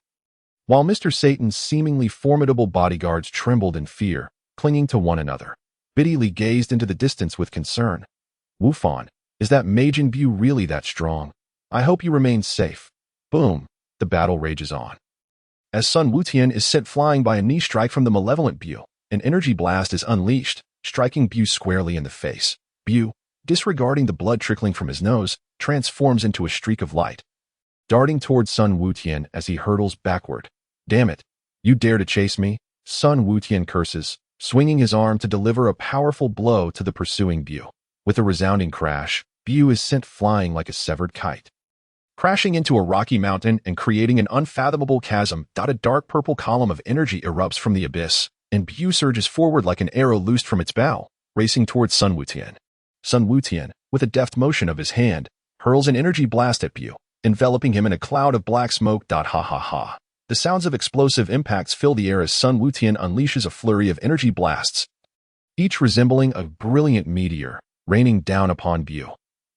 While Mr. Satan's seemingly formidable bodyguards trembled in fear, clinging to one another, Bidi Li gazed into the distance with concern. Wufan, is that Majin Buu really that strong? I hope he remains safe. Boom! The battle rages on. As Sun Wukong is sent flying by a knee strike from the malevolent Buu, an energy blast is unleashed, striking Buu squarely in the face. Buu, disregarding the blood trickling from his nose, transforms into a streak of light, darting towards Sun Wukong as he hurtles backward. Damn it! You dare to chase me? Sun Wukong curses, swinging his arm to deliver a powerful blow to the pursuing Buu. With a resounding crash, Buu is sent flying like a severed kite, crashing into a rocky mountain and creating an unfathomable chasm. A dark purple column of energy erupts from the abyss, and Buu surges forward like an arrow loosed from its bow, racing towards Sun Wukong. Sun Wukong, with a deft motion of his hand, hurls an energy blast at Buu, enveloping him in a cloud of black smoke. Ha ha ha. The sounds of explosive impacts fill the air as Sun Wukong unleashes a flurry of energy blasts, each resembling a brilliant meteor, raining down upon Buu.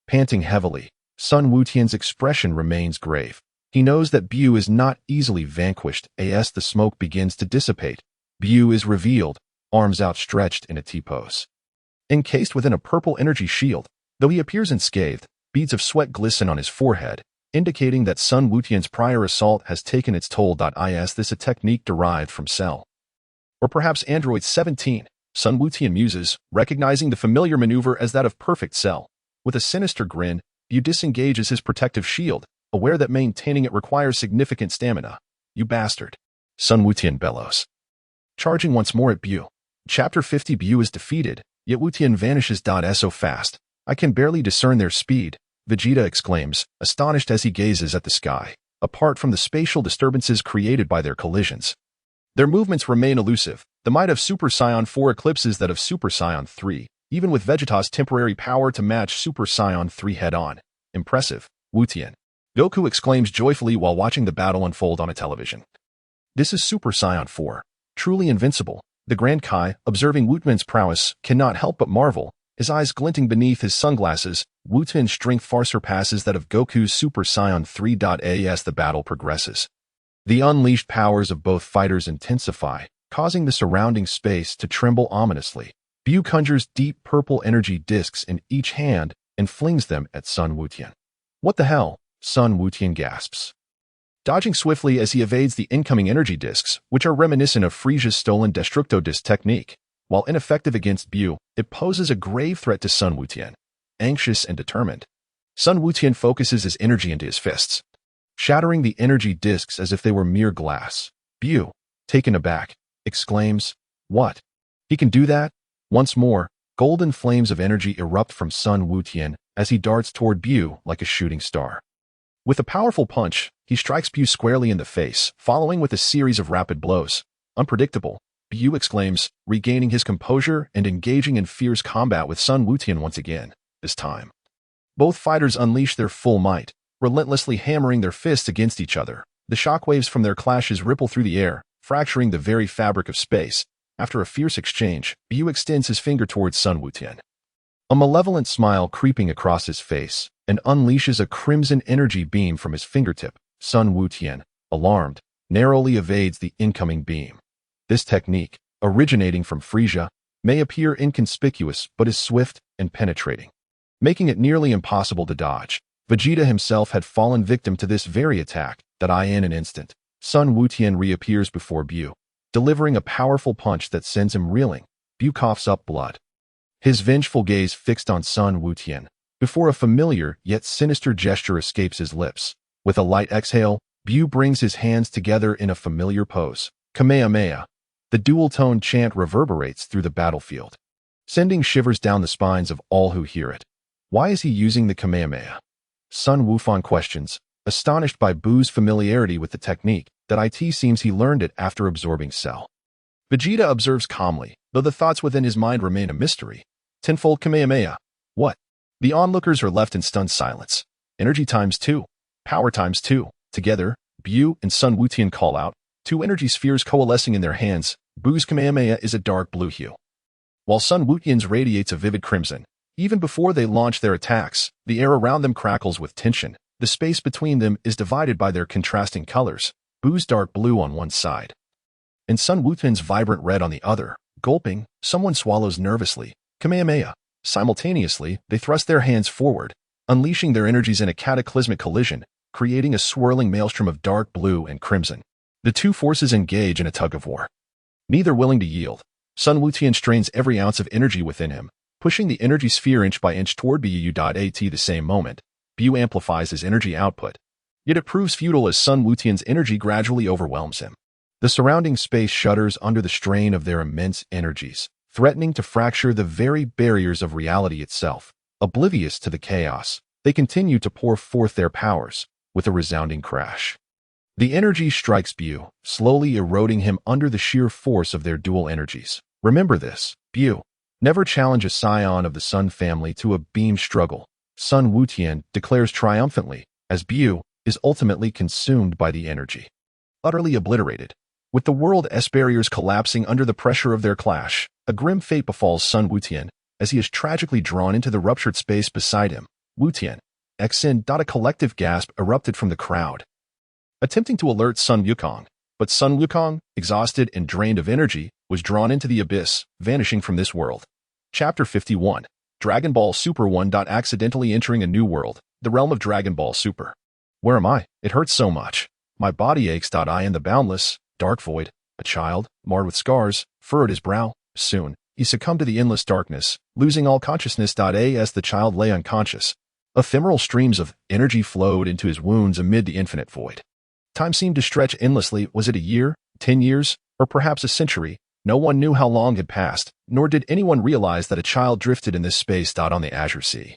Panting heavily, Sun Wukong's expression remains grave. He knows that Buu is not easily vanquished. As the smoke begins to dissipate, Buu is revealed, arms outstretched in a T-pose. Encased within a purple energy shield, though he appears unscathed, beads of sweat glisten on his forehead, indicating that Sun Wukong's prior assault has taken its toll. Is this a technique derived from Cell? Or perhaps Android 17? Sun Wukong muses, recognizing the familiar maneuver as that of Perfect Cell. With a sinister grin, Buu disengages his protective shield, aware that maintaining it requires significant stamina. You bastard! Sun Wukong bellows, charging once more at Buu. Chapter 50. Buu is defeated, yet Wukong vanishes. So fast, I can barely discern their speed, Vegeta exclaims, astonished as he gazes at the sky, apart from the spatial disturbances created by their collisions. Their movements remain elusive. The might of Super Saiyan 4 eclipses that of Super Saiyan 3, even with Vegeta's temporary power to match Super Saiyan 3 head-on. Impressive, Wukong. Goku exclaims joyfully while watching the battle unfold on a television. This is Super Saiyan 4, truly invincible. The Grand Kai, observing Wukong's prowess, cannot help but marvel, his eyes glinting beneath his sunglasses. Wukong's strength far surpasses that of Goku's Super Saiyan 3. As the battle progresses, the unleashed powers of both fighters intensify, causing the surrounding space to tremble ominously. Buu conjures deep purple energy discs in each hand and flings them at Sun Wukong. What the hell? Sun Wukong gasps, dodging swiftly as he evades the incoming energy discs, which are reminiscent of Frieza's stolen Destructo disc technique. While ineffective against Buu, it poses a grave threat to Sun Wukong. Anxious and determined, Sun Wukong focuses his energy into his fists, shattering the energy discs as if they were mere glass. Buu, taken aback, exclaims, "What? He can do that?" Once more, golden flames of energy erupt from Sun Wukong as he darts toward Buu like a shooting star. With a powerful punch, he strikes Buu squarely in the face, following with a series of rapid blows. Unpredictable, Buu exclaims, regaining his composure and engaging in fierce combat with Sun Wukong once again. This time, both fighters unleash their full might, relentlessly hammering their fists against each other. The shockwaves from their clashes ripple through the air, fracturing the very fabric of space. After a fierce exchange, Buu extends his finger towards Sun Wukong, a malevolent smile creeping across his face, and unleashes a crimson energy beam from his fingertip. Sun Wukong, alarmed, narrowly evades the incoming beam. This technique, originating from Frieza, may appear inconspicuous but is swift and penetrating, making it nearly impossible to dodge. Vegeta himself had fallen victim to this very attack. In an instant, Sun Wukong reappears before Buu, delivering a powerful punch that sends him reeling. Buu coughs up blood, his vengeful gaze fixed on Sun Wukong, before a familiar yet sinister gesture escapes his lips. With a light exhale, Buu brings his hands together in a familiar pose. Kamehameha. The dual-tone chant reverberates through the battlefield, sending shivers down the spines of all who hear it. Why is he using the Kamehameha? Sun Wukong questions, astonished by Buu's familiarity with the technique. It seems he learned it after absorbing Cell. Vegeta observes calmly, though the thoughts within his mind remain a mystery. Tenfold Kamehameha. What? The onlookers are left in stunned silence. Energy times 2. Power times 2. Together, Bu and Sun Wukong call out, two energy spheres coalescing in their hands. Bu's Kamehameha is a dark blue hue, while Sun Wukong's radiates a vivid crimson. Even before they launch their attacks, the air around them crackles with tension. The space between them is divided by their contrasting colors, Bu's dark blue on one side, and Sun Wukong's vibrant red on the other. Gulping, someone swallows nervously. Kamehameha. Simultaneously, they thrust their hands forward, unleashing their energies in a cataclysmic collision, creating a swirling maelstrom of dark blue and crimson. The two forces engage in a tug-of-war, neither willing to yield. Sun Wukong strains every ounce of energy within him, pushing the energy sphere inch by inch toward Bu.At the same moment. Bu amplifies his energy output, yet it proves futile as Sun Wukong's energy gradually overwhelms him. The surrounding space shudders under the strain of their immense energies, threatening to fracture the very barriers of reality itself. Oblivious to the chaos, they continue to pour forth their powers, with a resounding crash. The energy strikes Bu, slowly eroding him under the sheer force of their dual energies. Remember this, Bu. Never challenge a scion of the Sun family to a beam struggle, Sun Wukong declares triumphantly, as Bu is ultimately consumed by the energy. Utterly obliterated. With the world's barriers collapsing under the pressure of their clash, a grim fate befalls Sun Wukong as he is tragically drawn into the ruptured space beside him. Wukong. A collective gasp erupted from the crowd, attempting to alert Sun Wukong, but Sun Wukong, exhausted and drained of energy, was drawn into the abyss, vanishing from this world. Chapter 51. Dragon Ball Super 1. Accidentally entering a new world, the realm of Dragon Ball Super. Where am I? It hurts so much. My body aches. I am the boundless, dark void, a child, marred with scars, furrowed his brow. Soon, he succumbed to the endless darkness, losing all consciousness. As the child lay unconscious, ephemeral streams of energy flowed into his wounds amid the infinite void. Time seemed to stretch endlessly. Was it a year, 10 years, or perhaps a century? No one knew how long had passed, nor did anyone realize that a child drifted in this space. On the azure sea,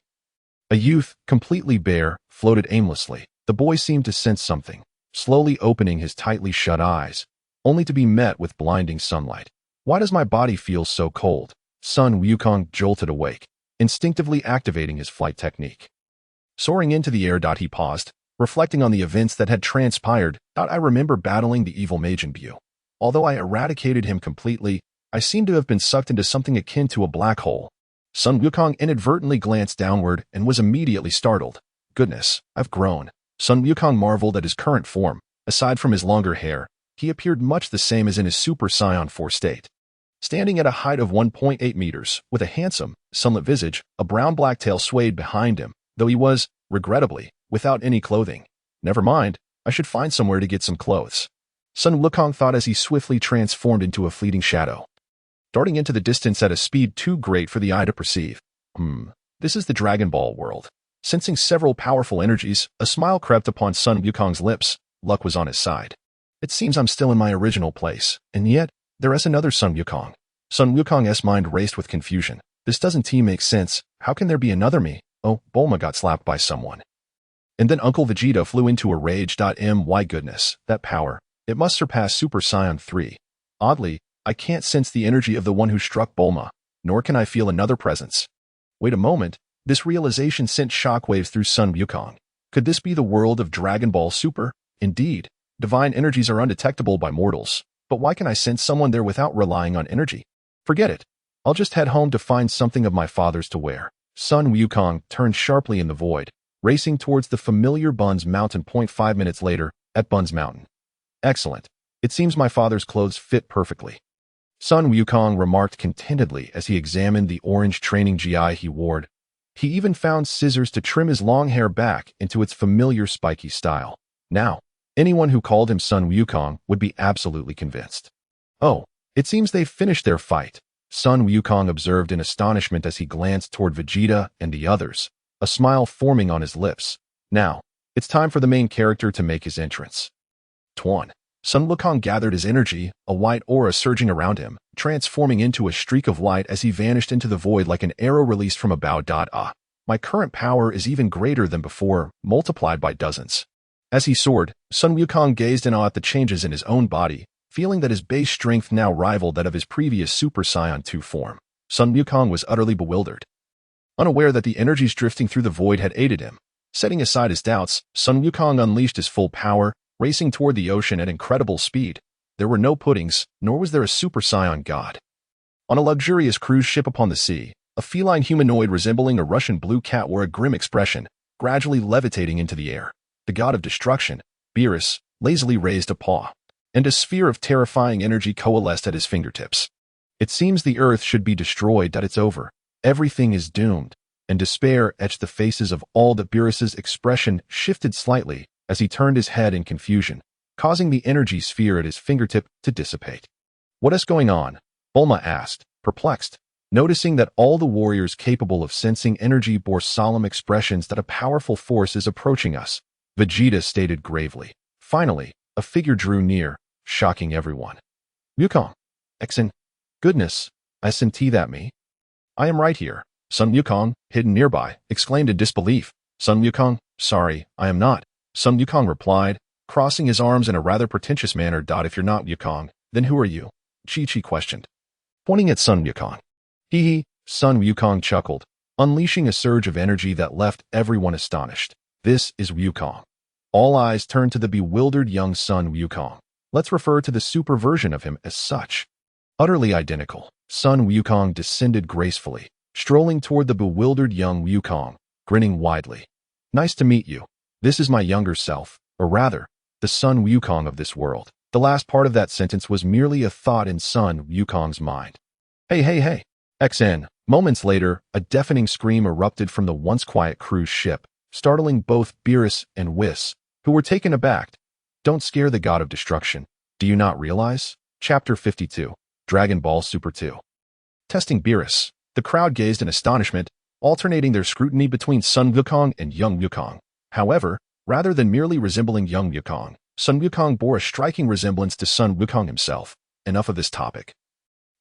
a youth, completely bare, floated aimlessly. The boy seemed to sense something, slowly opening his tightly shut eyes, only to be met with blinding sunlight. Why does my body feel so cold? Sun Wukong jolted awake, instinctively activating his flight technique. Soaring into the air. He paused, reflecting on the events that had transpired. I remember battling the evil Majin Buu. Although I eradicated him completely, I seem to have been sucked into something akin to a black hole. Sun Wukong inadvertently glanced downward and was immediately startled. Goodness, I've grown. Sun Wukong marveled at his current form. Aside from his longer hair, he appeared much the same as in his Super Saiyan 4 state. Standing at a height of 1.8 meters, with a handsome, sunlit visage, a brown-black tail swayed behind him, though he was, regrettably, without any clothing. Never mind, I should find somewhere to get some clothes. Sun Wukong thought as he swiftly transformed into a fleeting shadow, darting into the distance at a speed too great for the eye to perceive. This is the Dragon Ball world. Sensing several powerful energies, a smile crept upon Sun Wukong's lips. Luck was on his side. It seems I'm still in my original place, and yet, there is another Sun Wukong. Sun Wukong's mind raced with confusion. This doesn't make sense. How can there be another me? Oh, Bulma got slapped by someone. And then Uncle Vegeta flew into a rage. My goodness, that power. It must surpass Super Saiyan 3. Oddly, I can't sense the energy of the one who struck Bulma, nor can I feel another presence. Wait a moment, this realization sent shockwaves through Sun Wukong. Could this be the world of Dragon Ball Super? Indeed, divine energies are undetectable by mortals, but why can I sense someone there without relying on energy? Forget it. I'll just head home to find something of my father's to wear. Sun Wukong turned sharply in the void, racing towards the familiar Bun's Mountain. 5 minutes later, at Bun's Mountain. Excellent. It seems my father's clothes fit perfectly. Sun Wukong remarked contentedly as he examined the orange training gi he wore. He even found scissors to trim his long hair back into its familiar spiky style. Now, anyone who called him Sun Wukong would be absolutely convinced. Oh, it seems they've finished their fight, Sun Wukong observed in astonishment as he glanced toward Vegeta and the others, a smile forming on his lips. Now, it's time for the main character to make his entrance. Tuan. Sun Wukong gathered his energy, a white aura surging around him, transforming into a streak of light as he vanished into the void like an arrow released from a bow. My current power is even greater than before, multiplied by dozens. As he soared, Sun Wukong gazed in awe at the changes in his own body. feeling that his base strength now rivaled that of his previous Super Saiyan 2 form. Sun Wukong was utterly bewildered. Unaware that the energies drifting through the void had aided him. Setting aside his doubts, Sun Wukong unleashed his full power, racing toward the ocean at incredible speed. There were no puddings, nor was there a Super Saiyan God. On a luxurious cruise ship upon the sea, a feline humanoid resembling a Russian blue cat wore a grim expression, gradually levitating into the air. The god of destruction, Beerus, lazily raised a paw, and a sphere of terrifying energy coalesced at his fingertips. It seems the earth should be destroyed, that it's over. Everything is doomed, and despair etched the faces of all. That Beerus's expression shifted slightly as he turned his head in confusion, causing the energy sphere at his fingertip to dissipate. What is going on? Bulma asked, perplexed, noticing that all the warriors capable of sensing energy bore solemn expressions that a powerful force is approaching us. Vegeta stated gravely. Finally, a figure drew near, shocking everyone. Wukong. Exen. Goodness, isn't that me? I am right here. Sun Wukong, hidden nearby, exclaimed in disbelief. Sun Wukong, sorry, I am not. Sun Wukong replied, crossing his arms in a rather pretentious manner. If you're not Wukong, then who are you? Chi-Chi questioned, pointing at Sun Wukong. Hee. Sun Wukong chuckled, unleashing a surge of energy that left everyone astonished. This is Wukong. All eyes turned to the bewildered young Sun Wukong. Let's refer to the super version of him as such. Utterly identical, Sun Wukong descended gracefully, strolling toward the bewildered young Wukong, grinning widely. Nice to meet you. This is my younger self, or rather, the Sun Wukong of this world. The last part of that sentence was merely a thought in Sun Wukong's mind. Hey. XN. Moments later, a deafening scream erupted from the once quiet cruise ship, startling both Beerus and Whis, who were taken aback. Don't scare the god of destruction. Do you not realize? Chapter 52. Dragon Ball Super 2. Testing Beerus. The crowd gazed in astonishment, alternating their scrutiny between Sun Wukong and young Wukong. However, rather than merely resembling young Wukong, Sun Wukong bore a striking resemblance to Sun Wukong himself. Enough of this topic.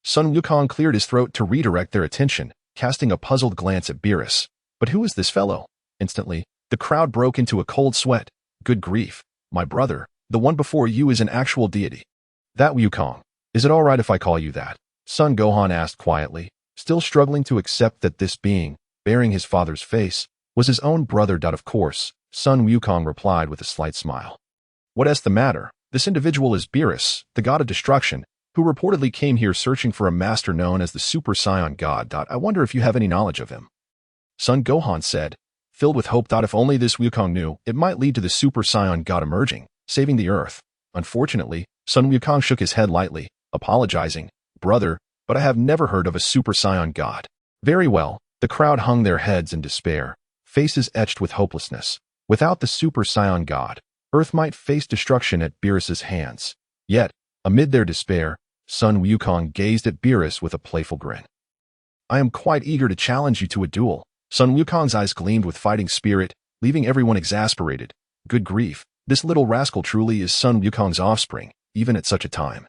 Sun Wukong cleared his throat to redirect their attention, casting a puzzled glance at Beerus. But who is this fellow? Instantly, the crowd broke into a cold sweat. Good grief, my brother, the one before you is an actual deity. That Wukong. Is it all right if I call you that? Son Gohan asked quietly, still struggling to accept that this being, bearing his father's face, was his own brother. Of course, Sun Wukong replied with a slight smile. What's the matter? This individual is Beerus, the god of destruction, who reportedly came here searching for a master known as the Super Saiyan God. I wonder if you have any knowledge of him. Son Gohan said, filled with hope. If only this Wukong knew, it might lead to the Super Saiyan God emerging, saving the earth. Unfortunately, Sun Wukong shook his head lightly, apologizing, brother, but I have never heard of a Super Saiyan God. Very well, the crowd hung their heads in despair, faces etched with hopelessness. Without the Super Saiyan God, Earth might face destruction at Beerus's hands. Yet, amid their despair, Sun Wukong gazed at Beerus with a playful grin. I am quite eager to challenge you to a duel. Sun Wukong's eyes gleamed with fighting spirit, leaving everyone exasperated. Good grief, this little rascal truly is Sun Wukong's offspring, even at such a time.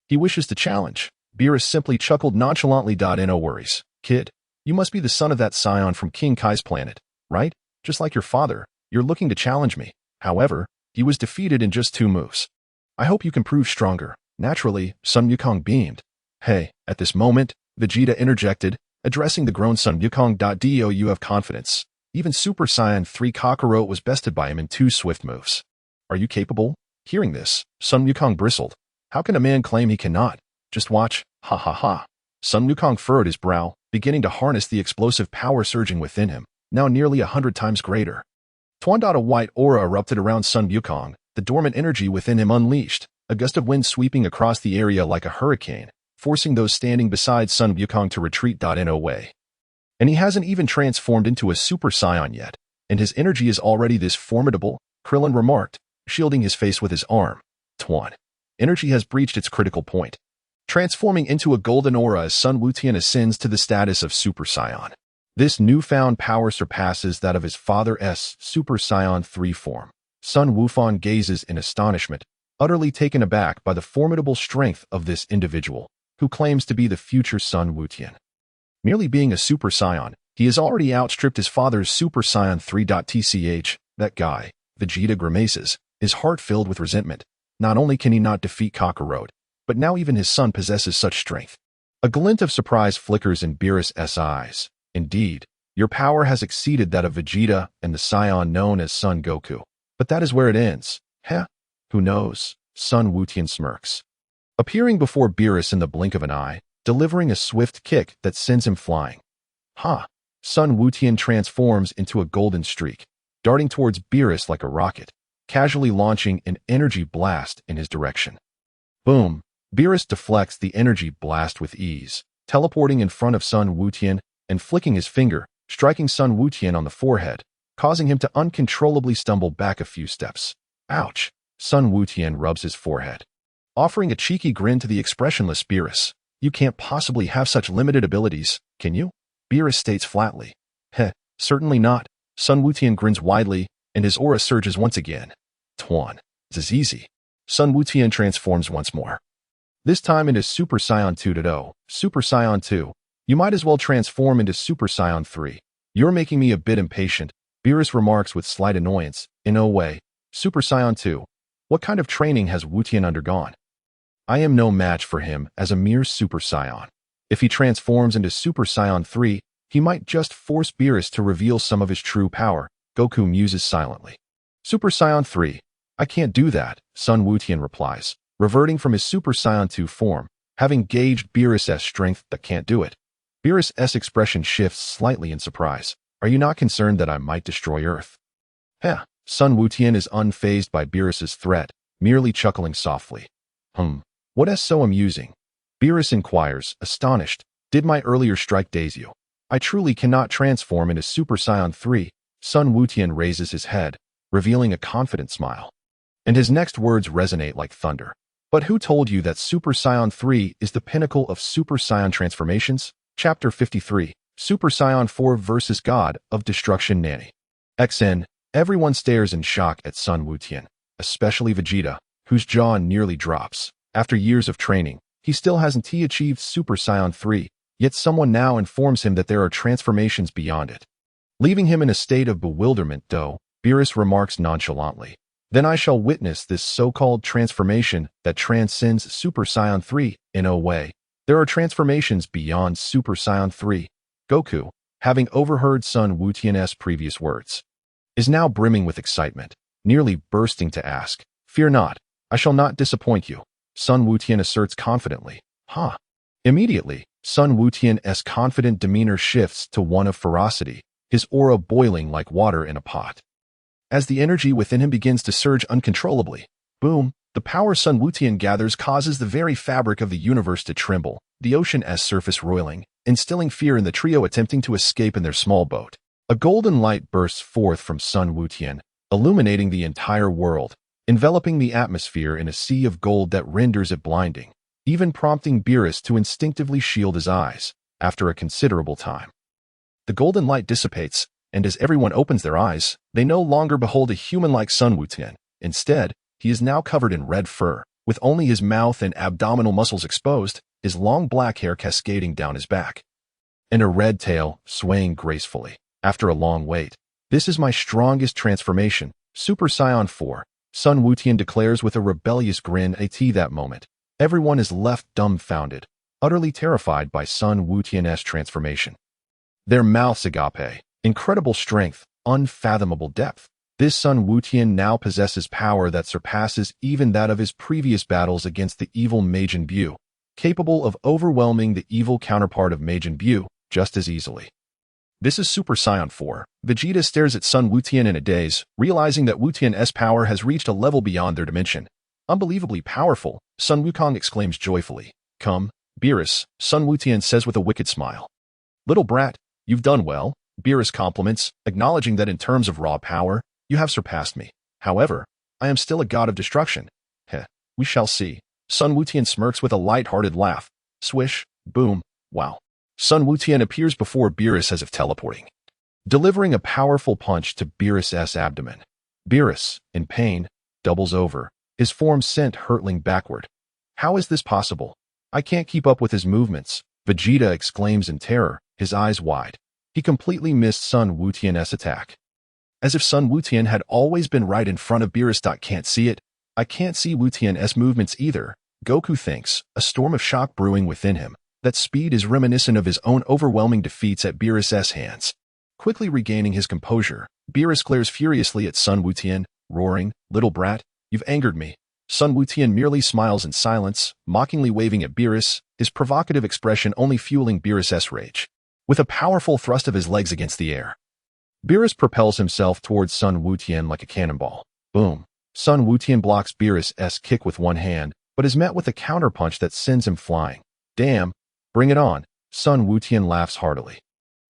He wishes to challenge. Beerus simply chuckled nonchalantly. No worries, kid. You must be the son of that scion from King Kai's planet, right? Just like your father, you're looking to challenge me. However, he was defeated in just 2 moves. I hope you can prove stronger. Naturally, Sun Wukong beamed. Hey, at this moment, Vegeta interjected, addressing the grown Sun Wukong. Do you have confidence? Even Super Saiyan 3 Kakarot was bested by him in 2 swift moves. Are you capable? Hearing this, Sun Wukong bristled. How can a man claim he cannot? Just watch, ha ha ha. Sun Wukong furrowed his brow, beginning to harness the explosive power surging within him, now nearly 100 times greater. A white aura erupted around Sun Wukong, the dormant energy within him unleashed, a gust of wind sweeping across the area like a hurricane, forcing those standing beside Sun Wukong to retreat. No way. And he hasn't even transformed into a Super Saiyan yet, and his energy is already this formidable, Krillin remarked, shielding his face with his arm. Energy has breached its critical point, transforming into a golden aura as Sun Wukong ascends to the status of Super Saiyan. This newfound power surpasses that of his father's Super Saiyan 3 form. Sun Wukong gazes in astonishment, utterly taken aback by the formidable strength of this individual, who claims to be the future Sun Wukong. Merely being a Super Saiyan, he has already outstripped his father's Super Saiyan 3. That guy, Vegeta grimaces, his heart filled with resentment. Not only can he not defeat Kakarot, but now even his son possesses such strength. A glint of surprise flickers in Beerus' eyes. Indeed, your power has exceeded that of Vegeta and the Saiyan known as Son Goku. But that is where it ends. Heh? Who knows? Sun Wukong smirks, appearing before Beerus in the blink of an eye, delivering a swift kick that sends him flying. Ha! Sun Wukong transforms into a golden streak, darting towards Beerus like a rocket, casually launching an energy blast in his direction. Boom! Beerus deflects the energy blast with ease, teleporting in front of Sun Wukong and flicking his finger, striking Sun Wukong on the forehead, causing him to uncontrollably stumble back a few steps. Ouch! Sun Wukong rubs his forehead, offering a cheeky grin to the expressionless Beerus. You can't possibly have such limited abilities, can you? Beerus states flatly. Heh, certainly not. Sun Wukong grins widely, and his aura surges once again. Tuan. This is easy. Sun Wukong transforms once more. This time into Super Saiyan 2.0. Super Saiyan 2. You might as well transform into Super Saiyan 3. You're making me a bit impatient, Beerus remarks with slight annoyance. In no way. Super Saiyan 2. What kind of training has Wukong undergone? I am no match for him as a mere Super Saiyan. If he transforms into Super Saiyan 3, he might just force Beerus to reveal some of his true power, Goku muses silently. Super Saiyan 3. I can't do that, Sun Wukong replies, reverting from his Super Saiyan 2 form, having gauged Beerus' strength that can't do it. Beerus' expression shifts slightly in surprise. Are you not concerned that I might destroy Earth? Heh, Sun Wukong is unfazed by Beerus' threat, merely chuckling softly. What is so amusing? Beerus inquires, astonished. Did my earlier strike daze you? I truly cannot transform into Super Saiyan 3. Sun Wukong raises his head, revealing a confident smile. And his next words resonate like thunder. But who told you that Super Saiyan 3 is the pinnacle of Super Saiyan transformations? Chapter 53. Super Saiyan 4 vs. God of Destruction Nanny. XN. Everyone stares in shock at Sun Wukong, especially Vegeta, whose jaw nearly drops. After years of training, he still hasn't achieved Super Saiyan 3, yet someone now informs him that there are transformations beyond it. Leaving him in a state of bewilderment, though, Beerus remarks nonchalantly, then I shall witness this so-called transformation that transcends Super Saiyan 3 in a way. There are transformations beyond Super Saiyan 3. Goku, having overheard Sun Wukong's previous words, is now brimming with excitement, nearly bursting to ask, Fear not, I shall not disappoint you. Sun Wukong asserts confidently. Immediately, Sun Wukong's confident demeanor shifts to one of ferocity, his aura boiling like water in a pot. As the energy within him begins to surge uncontrollably, boom, the power Sun Wukong gathers causes the very fabric of the universe to tremble, the ocean's surface roiling, instilling fear in the trio attempting to escape in their small boat. A golden light bursts forth from Sun Wukong, illuminating the entire world, enveloping the atmosphere in a sea of gold that renders it blinding, even prompting Beerus to instinctively shield his eyes, after a considerable time. The golden light dissipates, and as everyone opens their eyes, they no longer behold a human-like Sun Wukong. Instead, he is now covered in red fur, with only his mouth and abdominal muscles exposed, his long black hair cascading down his back, and a red tail swaying gracefully. After a long wait, this is my strongest transformation, Super Saiyan 4. Sun Wukong declares with a rebellious grin at that moment. Everyone is left dumbfounded, utterly terrified by Sun Wukong's transformation. Their mouths agape, incredible strength, unfathomable depth. This Sun Wukong now possesses power that surpasses even that of his previous battles against the evil Majin Buu, capable of overwhelming the evil counterpart of Majin Buu just as easily. This is Super Saiyan 4. Vegeta stares at Sun Wukong in a daze, realizing that Wukong's power has reached a level beyond their dimension. Unbelievably powerful, Sun Wukong exclaims joyfully. Come, Beerus, Sun Wukong says with a wicked smile. Little brat, you've done well, Beerus compliments, acknowledging that in terms of raw power, you have surpassed me. However, I am still a god of destruction. We shall see. Sun Wukong smirks with a light-hearted laugh. Swish, boom, wow. Sun Wukong appears before Beerus as if teleporting, delivering a powerful punch to Beerus' abdomen. Beerus, in pain, doubles over, his form sent hurtling backward. How is this possible? I can't keep up with his movements, Vegeta exclaims in terror, his eyes wide. He completely missed Sun Wukong's attack. As if Sun Wukong had always been right in front of Beerus. Can't see it. I can't see Wukong's movements either, Goku thinks, a storm of shock brewing within him. That speed is reminiscent of his own overwhelming defeats at Beerus' hands. Quickly regaining his composure, Beerus glares furiously at Sun Wukong, roaring, "Little brat, you've angered me." Sun Wukong merely smiles in silence, mockingly waving at Beerus, his provocative expression only fueling Beerus' rage. With a powerful thrust of his legs against the air, Beerus propels himself towards Sun Wukong like a cannonball. Boom! Sun Wukong blocks Beerus' kick with one hand, but is met with a counterpunch that sends him flying. Damn! Bring it on! Sun Wukong laughs heartily,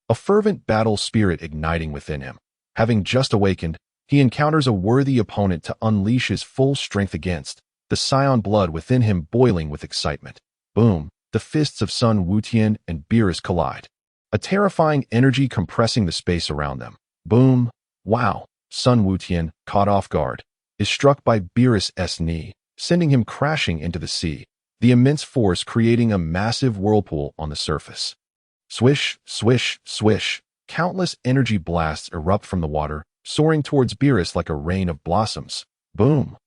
a fervent battle spirit igniting within him. Having just awakened, he encounters a worthy opponent to unleash his full strength against, the Saiyan blood within him boiling with excitement. Boom! The fists of Sun Wukong and Beerus collide, a terrifying energy compressing the space around them. Boom! Wow! Sun Wukong, caught off guard, is struck by Beerus' knee, sending him crashing into the sea, the immense force creating a massive whirlpool on the surface. Swish, swish, swish! Countless energy blasts erupt from the water, soaring towards Beerus like a rain of blossoms. Boom!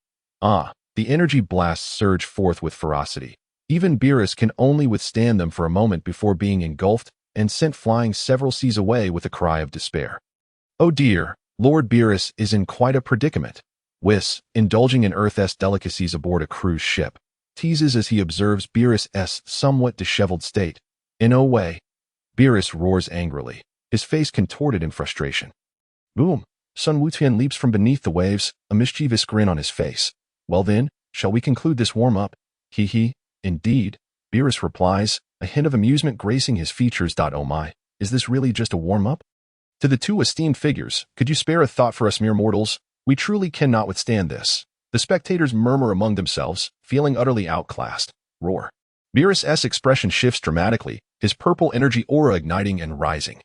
The energy blasts surge forth with ferocity. Even Beerus can only withstand them for a moment before being engulfed and sent flying several seas away with a cry of despair. Oh dear, Lord Beerus is in quite a predicament. Whis, indulging in Earth's delicacies aboard a cruise ship, teases as he observes Beerus' somewhat disheveled state. In no way. Beerus roars angrily, his face contorted in frustration. Boom! Sun Wukong leaps from beneath the waves, a mischievous grin on his face. Well then, shall we conclude this warm-up? Hee hee. Indeed, Beerus replies, a hint of amusement gracing his features. Oh my, is this really just a warm-up? To the two esteemed figures, could you spare a thought for us mere mortals? We truly cannot withstand this. The spectators murmur among themselves, feeling utterly outclassed. Roar. Beerus' expression shifts dramatically, his purple energy aura igniting and rising.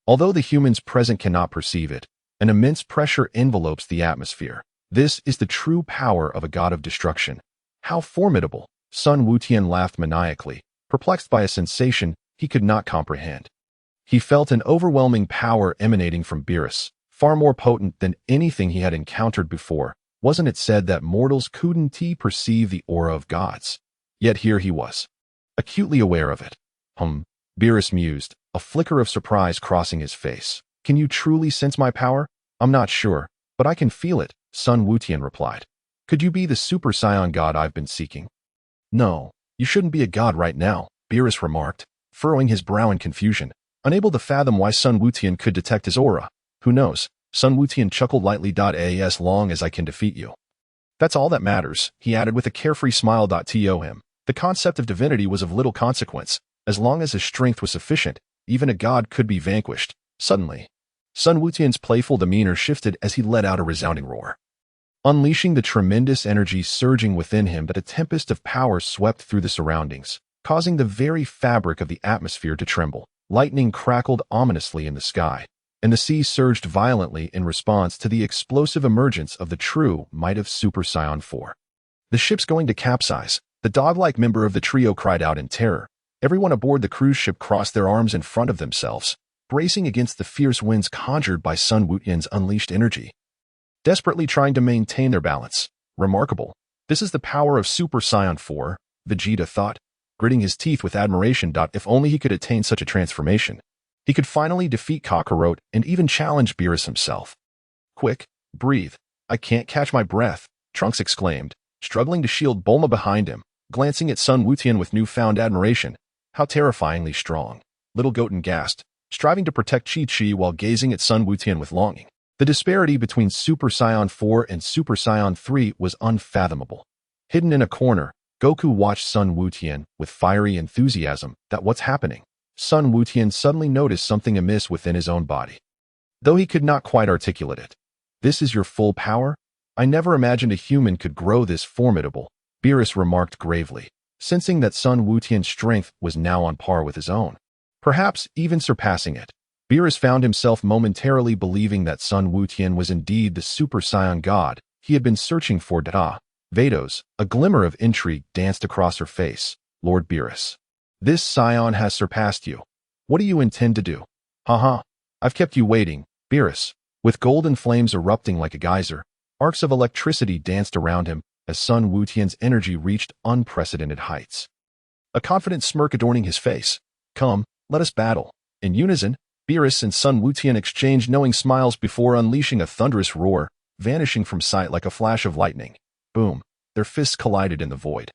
Although the humans present cannot perceive it, an immense pressure envelopes the atmosphere. This is the true power of a god of destruction. How formidable! Sun Wukong laughed maniacally, perplexed by a sensation he could not comprehend. He felt an overwhelming power emanating from Beerus, far more potent than anything he had encountered before. Wasn't it said that mortals couldn't perceive the aura of gods? Yet here he was, acutely aware of it. Beerus mused, a flicker of surprise crossing his face. Can you truly sense my power? I'm not sure, but I can feel it, Sun Wukong replied. Could you be the Super Saiyan God I've been seeking? No, you shouldn't be a god right now, Beerus remarked, furrowing his brow in confusion, unable to fathom why Sun Wukong could detect his aura. Who knows? Sun Wukong chuckled lightly. As long as I can defeat you. That's all that matters, he added with a carefree smile. To him, the concept of divinity was of little consequence. As long as his strength was sufficient, even a god could be vanquished. Suddenly, Sun Wukong's playful demeanor shifted as he let out a resounding roar, unleashing the tremendous energy surging within him that a tempest of power swept through the surroundings, causing the very fabric of the atmosphere to tremble. Lightning crackled ominously in the sky, and the sea surged violently in response to the explosive emergence of the true might of Super Saiyan 4. The ship's going to capsize, the dog-like member of the trio cried out in terror. Everyone aboard the cruise ship crossed their arms in front of themselves, bracing against the fierce winds conjured by Sun Wukong's unleashed energy, desperately trying to maintain their balance. Remarkable. This is the power of Super Saiyan 4, Vegeta thought, gritting his teeth with admiration. If only he could attain such a transformation, he could finally defeat Kakarot and even challenge Beerus himself. Quick, breathe. I can't catch my breath, Trunks exclaimed, struggling to shield Bulma behind him, glancing at Sun Wukong with newfound admiration. How terrifyingly strong, little Goten gasped, striving to protect Chi-Chi while gazing at Sun Wukong with longing. The disparity between Super Saiyan 4 and Super Saiyan 3 was unfathomable. Hidden in a corner, Goku watched Sun Wukong with fiery enthusiasm. What's happening? Sun Wukong suddenly noticed something amiss within his own body, though he could not quite articulate it. This is your full power? I never imagined a human could grow this formidable, Beerus remarked gravely, sensing that Sun Wukong's strength was now on par with his own, perhaps even surpassing it. Beerus found himself momentarily believing that Sun Wukong was indeed the Super Saiyan God he had been searching for. Vados, a glimmer of intrigue danced across her face. Lord Beerus, this Saiyan has surpassed you. What do you intend to do? Haha, I've kept you waiting, Beerus. With golden flames erupting like a geyser, arcs of electricity danced around him, as Sun Wutian's energy reached unprecedented heights. A confident smirk adorning his face. "Come, let us battle." In unison, Beerus and Sun Wutian exchanged knowing smiles before unleashing a thunderous roar, vanishing from sight like a flash of lightning. Boom! Their fists collided in the void,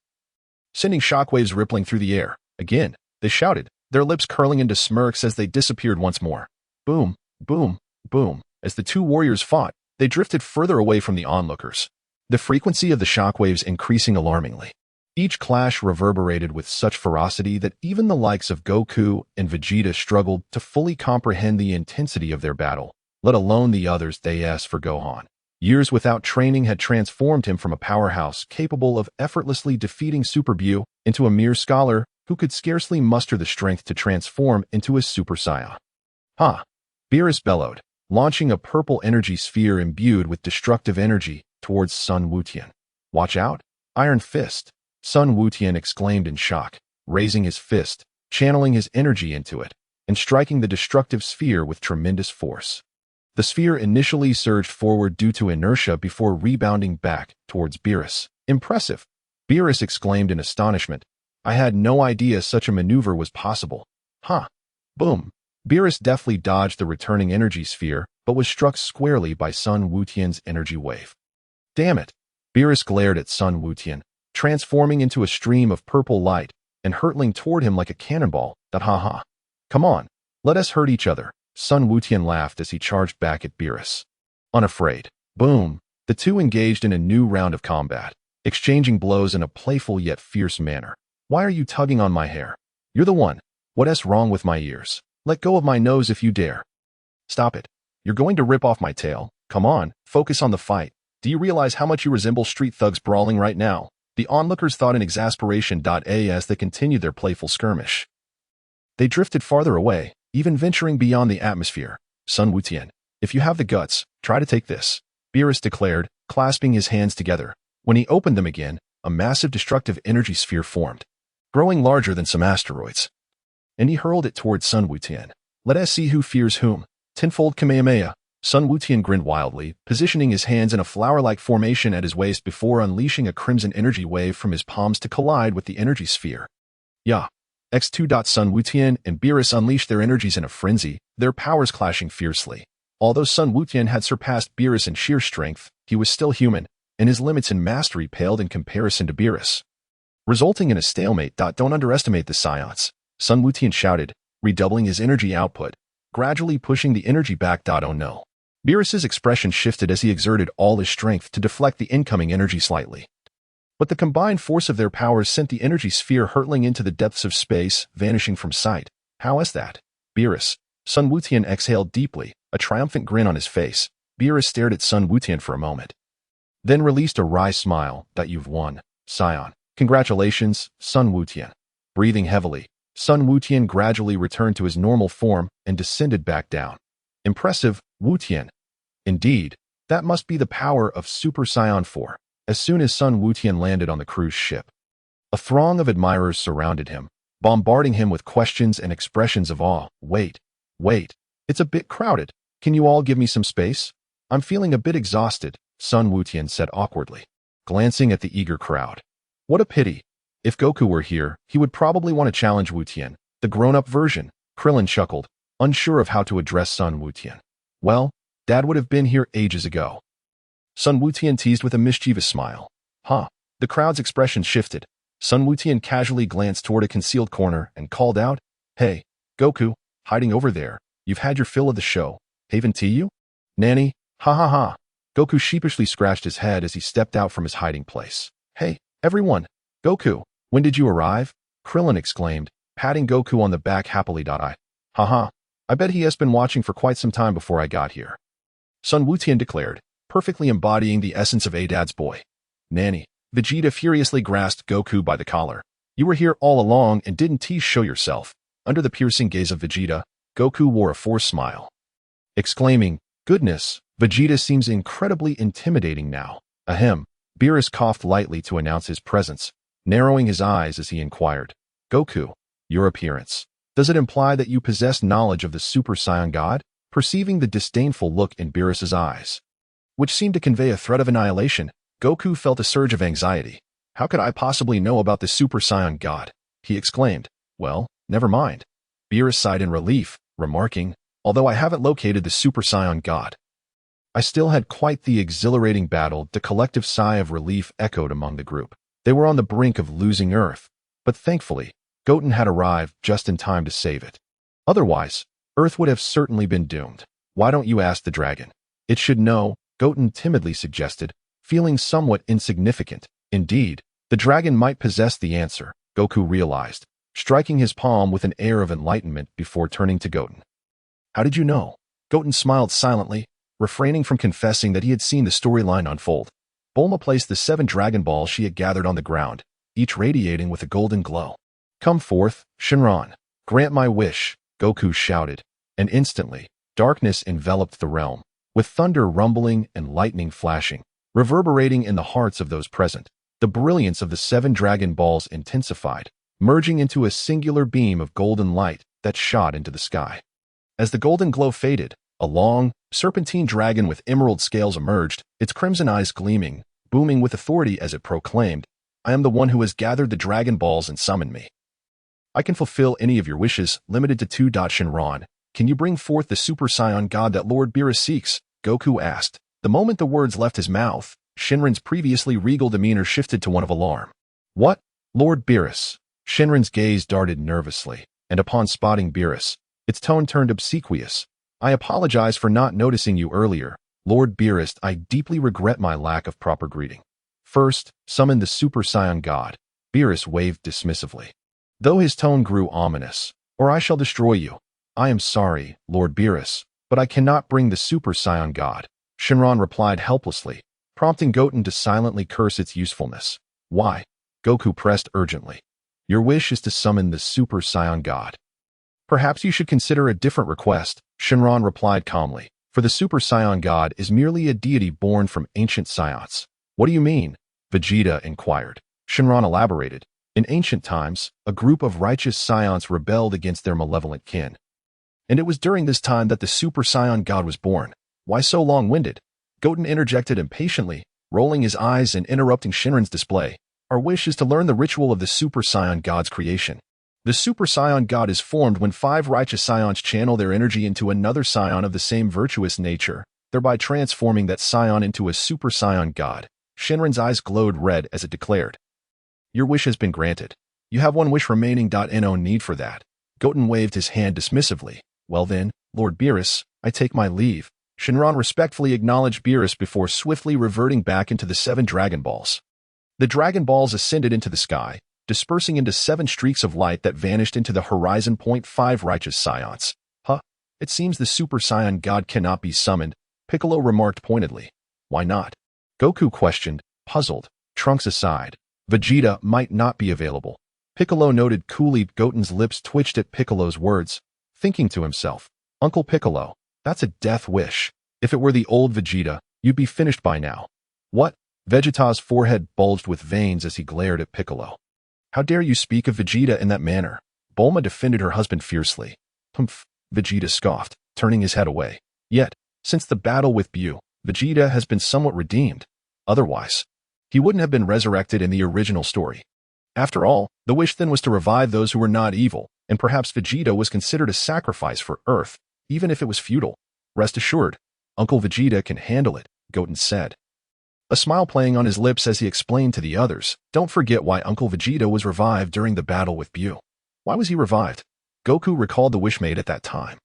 sending shockwaves rippling through the air. Again, they shouted, their lips curling into smirks as they disappeared once more. Boom! Boom! Boom! As the two warriors fought, they drifted further away from the onlookers, the frequency of the shockwaves increasing alarmingly. Each clash reverberated with such ferocity that even the likes of Goku and Vegeta struggled to fully comprehend the intensity of their battle, let alone the others they asked for Gohan. Years without training had transformed him from a powerhouse capable of effortlessly defeating Super Buu into a mere scholar who could scarcely muster the strength to transform into a Super Saiyan. "Ha!" Beerus bellowed, launching a purple energy sphere imbued with destructive energy towards Sun Wutian. "Watch out! Iron Fist!" Sun Wutian exclaimed in shock, raising his fist, channeling his energy into it, and striking the destructive sphere with tremendous force. The sphere initially surged forward due to inertia before rebounding back towards Beerus. "Impressive!" Beerus exclaimed in astonishment. "I had no idea such a maneuver was possible." "Huh!" Boom! Beerus deftly dodged the returning energy sphere, but was struck squarely by Sun Wutian's energy wave. "Damn it!" Beerus glared at Sun Wutian, transforming into a stream of purple light and hurtling toward him like a cannonball. "Ha. Come on, let us hurt each other." Sun Wutian laughed as he charged back at Beerus. Unafraid. Boom! The two engaged in a new round of combat, exchanging blows in a playful yet fierce manner. "Why are you tugging on my hair? You're the one. What's wrong with my ears? Let go of my nose if you dare." "Stop it. You're going to rip off my tail. Come on, focus on the fight. Do you realize how much you resemble street thugs brawling right now?" The onlookers thought in exasperation. As they continued their playful skirmish, they drifted farther away, even venturing beyond the atmosphere. "Sun Wutian, if you have the guts, try to take this," Beerus declared, clasping his hands together. When he opened them again, a massive destructive energy sphere formed, growing larger than some asteroids, and he hurled it towards Sun Wutian. "Let us see who fears whom." Tenfold Kamehameha. Sun Wutian grinned wildly, positioning his hands in a flower-like formation at his waist before unleashing a crimson energy wave from his palms to collide with the energy sphere. "Yeah." X2. Sun Wutian and Beerus unleashed their energies in a frenzy, their powers clashing fiercely. Although Sun Wutian had surpassed Beerus in sheer strength, he was still human, and his limits in mastery paled in comparison to Beerus, resulting in a stalemate. "Don't underestimate the Saiyans," Sun Wutian shouted, redoubling his energy output, gradually pushing the energy back. "Oh no." Beerus's expression shifted as he exerted all his strength to deflect the incoming energy slightly. But the combined force of their powers sent the energy sphere hurtling into the depths of space, vanishing from sight. "How is that?" Beerus. Sun Wutian exhaled deeply, a triumphant grin on his face. Beerus stared at Sun Wutian for a moment, then released a wry smile. "You've won, Saiyan. Congratulations, Sun Wutian." Breathing heavily, Sun Wutian gradually returned to his normal form and descended back down. "Impressive, Wutian." Indeed, that must be the power of Super Saiyan 4. As soon as Sun Wutian landed on the cruise ship, a throng of admirers surrounded him, bombarding him with questions and expressions of awe. Wait, it's a bit crowded. Can you all give me some space? I'm feeling a bit exhausted," Sun Wutian said awkwardly, glancing at the eager crowd. "What a pity. If Goku were here, he would probably want to challenge Wutian, the grown-up version." Krillin chuckled, unsure of how to address Sun Wutian. "Well, Dad would have been here ages ago." Sun Wutian teased with a mischievous smile. "Huh." The crowd's expression shifted. Sun Wutian casually glanced toward a concealed corner and called out, "Hey, Goku, hiding over there. You've had your fill of the show. Haven't you?" "Nanny, ha. Goku sheepishly scratched his head as he stepped out from his hiding place. "Hey, everyone. Goku, when did you arrive?" Krillin exclaimed, patting Goku on the back happily. I bet he has been watching for quite some time before I got here," Sun Wutian declared, perfectly embodying the essence of a dad's boy. "Nanny." Vegeta furiously grasped Goku by the collar. "You were here all along and didn't show yourself." Under the piercing gaze of Vegeta, Goku wore a forced smile, exclaiming, "Goodness, Vegeta seems incredibly intimidating now." Ahem. Beerus coughed lightly to announce his presence, narrowing his eyes as he inquired, "Goku, your appearance. Does it imply that you possess knowledge of the Super Saiyan God?" Perceiving the disdainful look in Beerus's eyes, which seemed to convey a threat of annihilation, Goku felt a surge of anxiety. How could I possibly know about the Super Saiyan God? He exclaimed. Well, never mind. Beerus sighed in relief, remarking, although I haven't located the Super Saiyan God, I still had quite the exhilarating battle. The collective sigh of relief echoed among the group. They were on the brink of losing Earth, but thankfully, Goten had arrived just in time to save it. Otherwise, Earth would have certainly been doomed. Why don't you ask the dragon? It should know, Goten timidly suggested, feeling somewhat insignificant. Indeed, the dragon might possess the answer, Goku realized, striking his palm with an air of enlightenment before turning to Goten. How did you know? Goten smiled silently, refraining from confessing that he had seen the storyline unfold. Bulma placed the 7 Dragon Balls she had gathered on the ground, each radiating with a golden glow. Come forth, Shenron. Grant my wish, Goku shouted, and instantly, darkness enveloped the realm, with thunder rumbling and lightning flashing, reverberating in the hearts of those present. The brilliance of the 7 Dragon Balls intensified, merging into a singular beam of golden light that shot into the sky. As the golden glow faded, a long, serpentine dragon with emerald scales emerged, its crimson eyes gleaming, booming with authority as it proclaimed, I am the one who has gathered the Dragon Balls and summoned me. I can fulfill any of your wishes, limited to 2. Shenron, can you bring forth the Super Saiyan God that Lord Beerus seeks? Goku asked. The moment the words left his mouth, Shenron's previously regal demeanor shifted to one of alarm. What? Lord Beerus? Shenron's gaze darted nervously, and upon spotting Beerus, its tone turned obsequious. I apologize for not noticing you earlier, Lord Beerus. I deeply regret my lack of proper greeting. First, summon the Super Saiyan God. Beerus waved dismissively, though his tone grew ominous. Or I shall destroy you. I am sorry, Lord Beerus, but I cannot bring the Super Saiyan God. Shenron replied helplessly, prompting Goten to silently curse its usefulness. Why? Goku pressed urgently. Your wish is to summon the Super Saiyan God. Perhaps you should consider a different request, Shenron replied calmly, for the Super Saiyan God is merely a deity born from ancient Saiyans. What do you mean? Vegeta inquired. Shenron elaborated. In ancient times, a group of righteous Saiyans rebelled against their malevolent kin. And it was during this time that the Super Saiyan God was born. Why so long-winded? Goten interjected impatiently, rolling his eyes and interrupting Shenron's display. Our wish is to learn the ritual of the Super Saiyan God's creation. The Super Saiyan God is formed when 5 righteous Saiyans channel their energy into another Saiyan of the same virtuous nature, thereby transforming that Saiyan into a Super Saiyan God. Shenron's eyes glowed red as it declared. Your wish has been granted. You have 1 wish remaining. No need for that. Goten waved his hand dismissively. Well then, Lord Beerus, I take my leave. Shenron respectfully acknowledged Beerus before swiftly reverting back into the 7 Dragon Balls. The Dragon Balls ascended into the sky, dispersing into 7 streaks of light that vanished into the horizon. 5 righteous Saiyans. Huh? It seems the Super Saiyan God cannot be summoned, Piccolo remarked pointedly. Why not? Goku questioned, puzzled. Trunks aside, Vegeta might not be available. Piccolo noted coolly. Goten's lips twitched at Piccolo's words, thinking to himself, Uncle Piccolo, that's a death wish. If it were the old Vegeta, you'd be finished by now. What? Vegeta's forehead bulged with veins as he glared at Piccolo. How dare you speak of Vegeta in that manner? Bulma defended her husband fiercely. Humph, Vegeta scoffed, turning his head away. Yet, since the battle with Buu, Vegeta has been somewhat redeemed. Otherwise, he wouldn't have been resurrected in the original story. After all, the wish then was to revive those who were not evil, and perhaps Vegeta was considered a sacrifice for Earth, even if it was futile. Rest assured, Uncle Vegeta can handle it, Goten said, a smile playing on his lips as he explained to the others. Don't forget why Uncle Vegeta was revived during the battle with Buu. Why was he revived? Goku recalled the wish made at that time.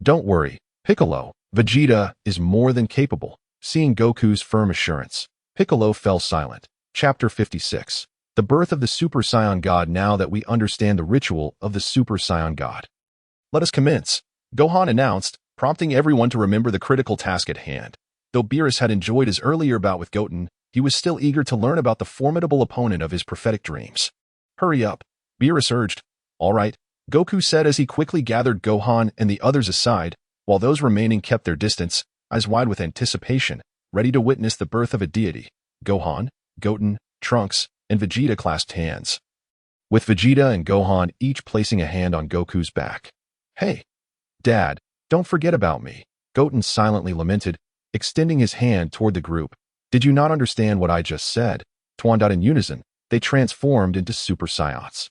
Don't worry, Piccolo, Vegeta is more than capable. Seeing Goku's firm assurance, Piccolo fell silent. Chapter 56. The birth of the Super Saiyan God. Now that we understand the ritual of the Super Saiyan God, let us commence, Gohan announced, prompting everyone to remember the critical task at hand. Though Beerus had enjoyed his earlier bout with Goten, he was still eager to learn about the formidable opponent of his prophetic dreams. Hurry up, Beerus urged. All right, Goku said as he quickly gathered Gohan and the others aside, while those remaining kept their distance, eyes wide with anticipation, ready to witness the birth of a deity. Gohan, Goten, Trunks, and Vegeta clasped hands, with Vegeta and Gohan each placing a hand on Goku's back. Hey, Dad, don't forget about me, Goten silently lamented, extending his hand toward the group. Did you not understand what I just said? Twandot in unison, they transformed into Super Saiyans.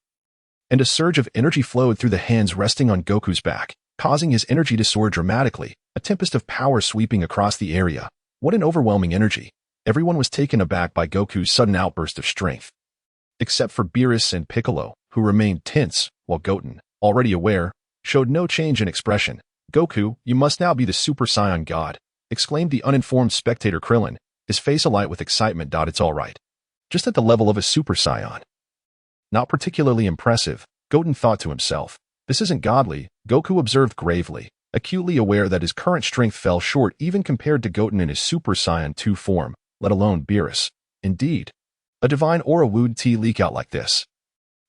And a surge of energy flowed through the hands resting on Goku's back, causing his energy to soar dramatically, a tempest of power sweeping across the area. What an overwhelming energy. Everyone was taken aback by Goku's sudden outburst of strength. Except for Beerus and Piccolo, who remained tense, while Goten, already aware, showed no change in expression. Goku, you must now be the Super Saiyan God, exclaimed the uninformed spectator Krillin, his face alight with excitement. It's all right. Just at the level of a Super Saiyan. Not particularly impressive, Goten thought to himself. This isn't godly, Goku observed gravely, acutely aware that his current strength fell short even compared to Goten in his Super Saiyan 2 form, let alone Beerus. Indeed, a divine aura would leak out like this.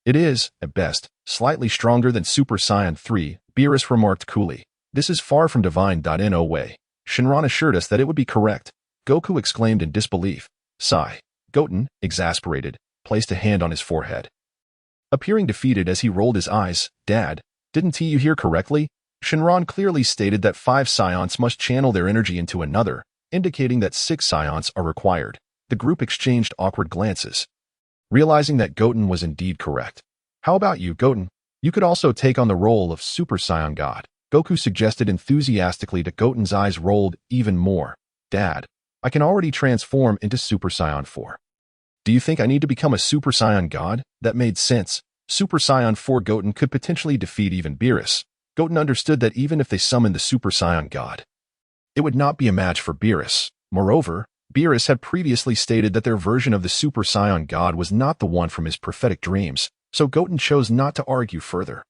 It is, at best, slightly stronger than Super Saiyan 3, Beerus remarked coolly. This is far from divine. No way. Shinran assured us that it would be correct. Goku exclaimed in disbelief. Sigh. Goten, exasperated, placed a hand on his forehead. Appearing defeated as he rolled his eyes, Dad, didn't you hear correctly? Shinran clearly stated that 5 Saiyans must channel their energy into another, indicating that 6 Saiyans are required. The group exchanged awkward glances, realizing that Goten was indeed correct. How about you, Goten? You could also take on the role of Super Saiyan God, Goku suggested enthusiastically. To Goten's eyes rolled even more. Dad, I can already transform into Super Saiyan 4. Do you think I need to become a Super Saiyan God? That made sense. Super Saiyan 4 Goten could potentially defeat even Beerus. Goten understood that even if they summoned the Super Saiyan God, it would not be a match for Beerus. Moreover, Beerus had previously stated that their version of the Super Saiyan God was not the one from his prophetic dreams, so Goten chose not to argue further.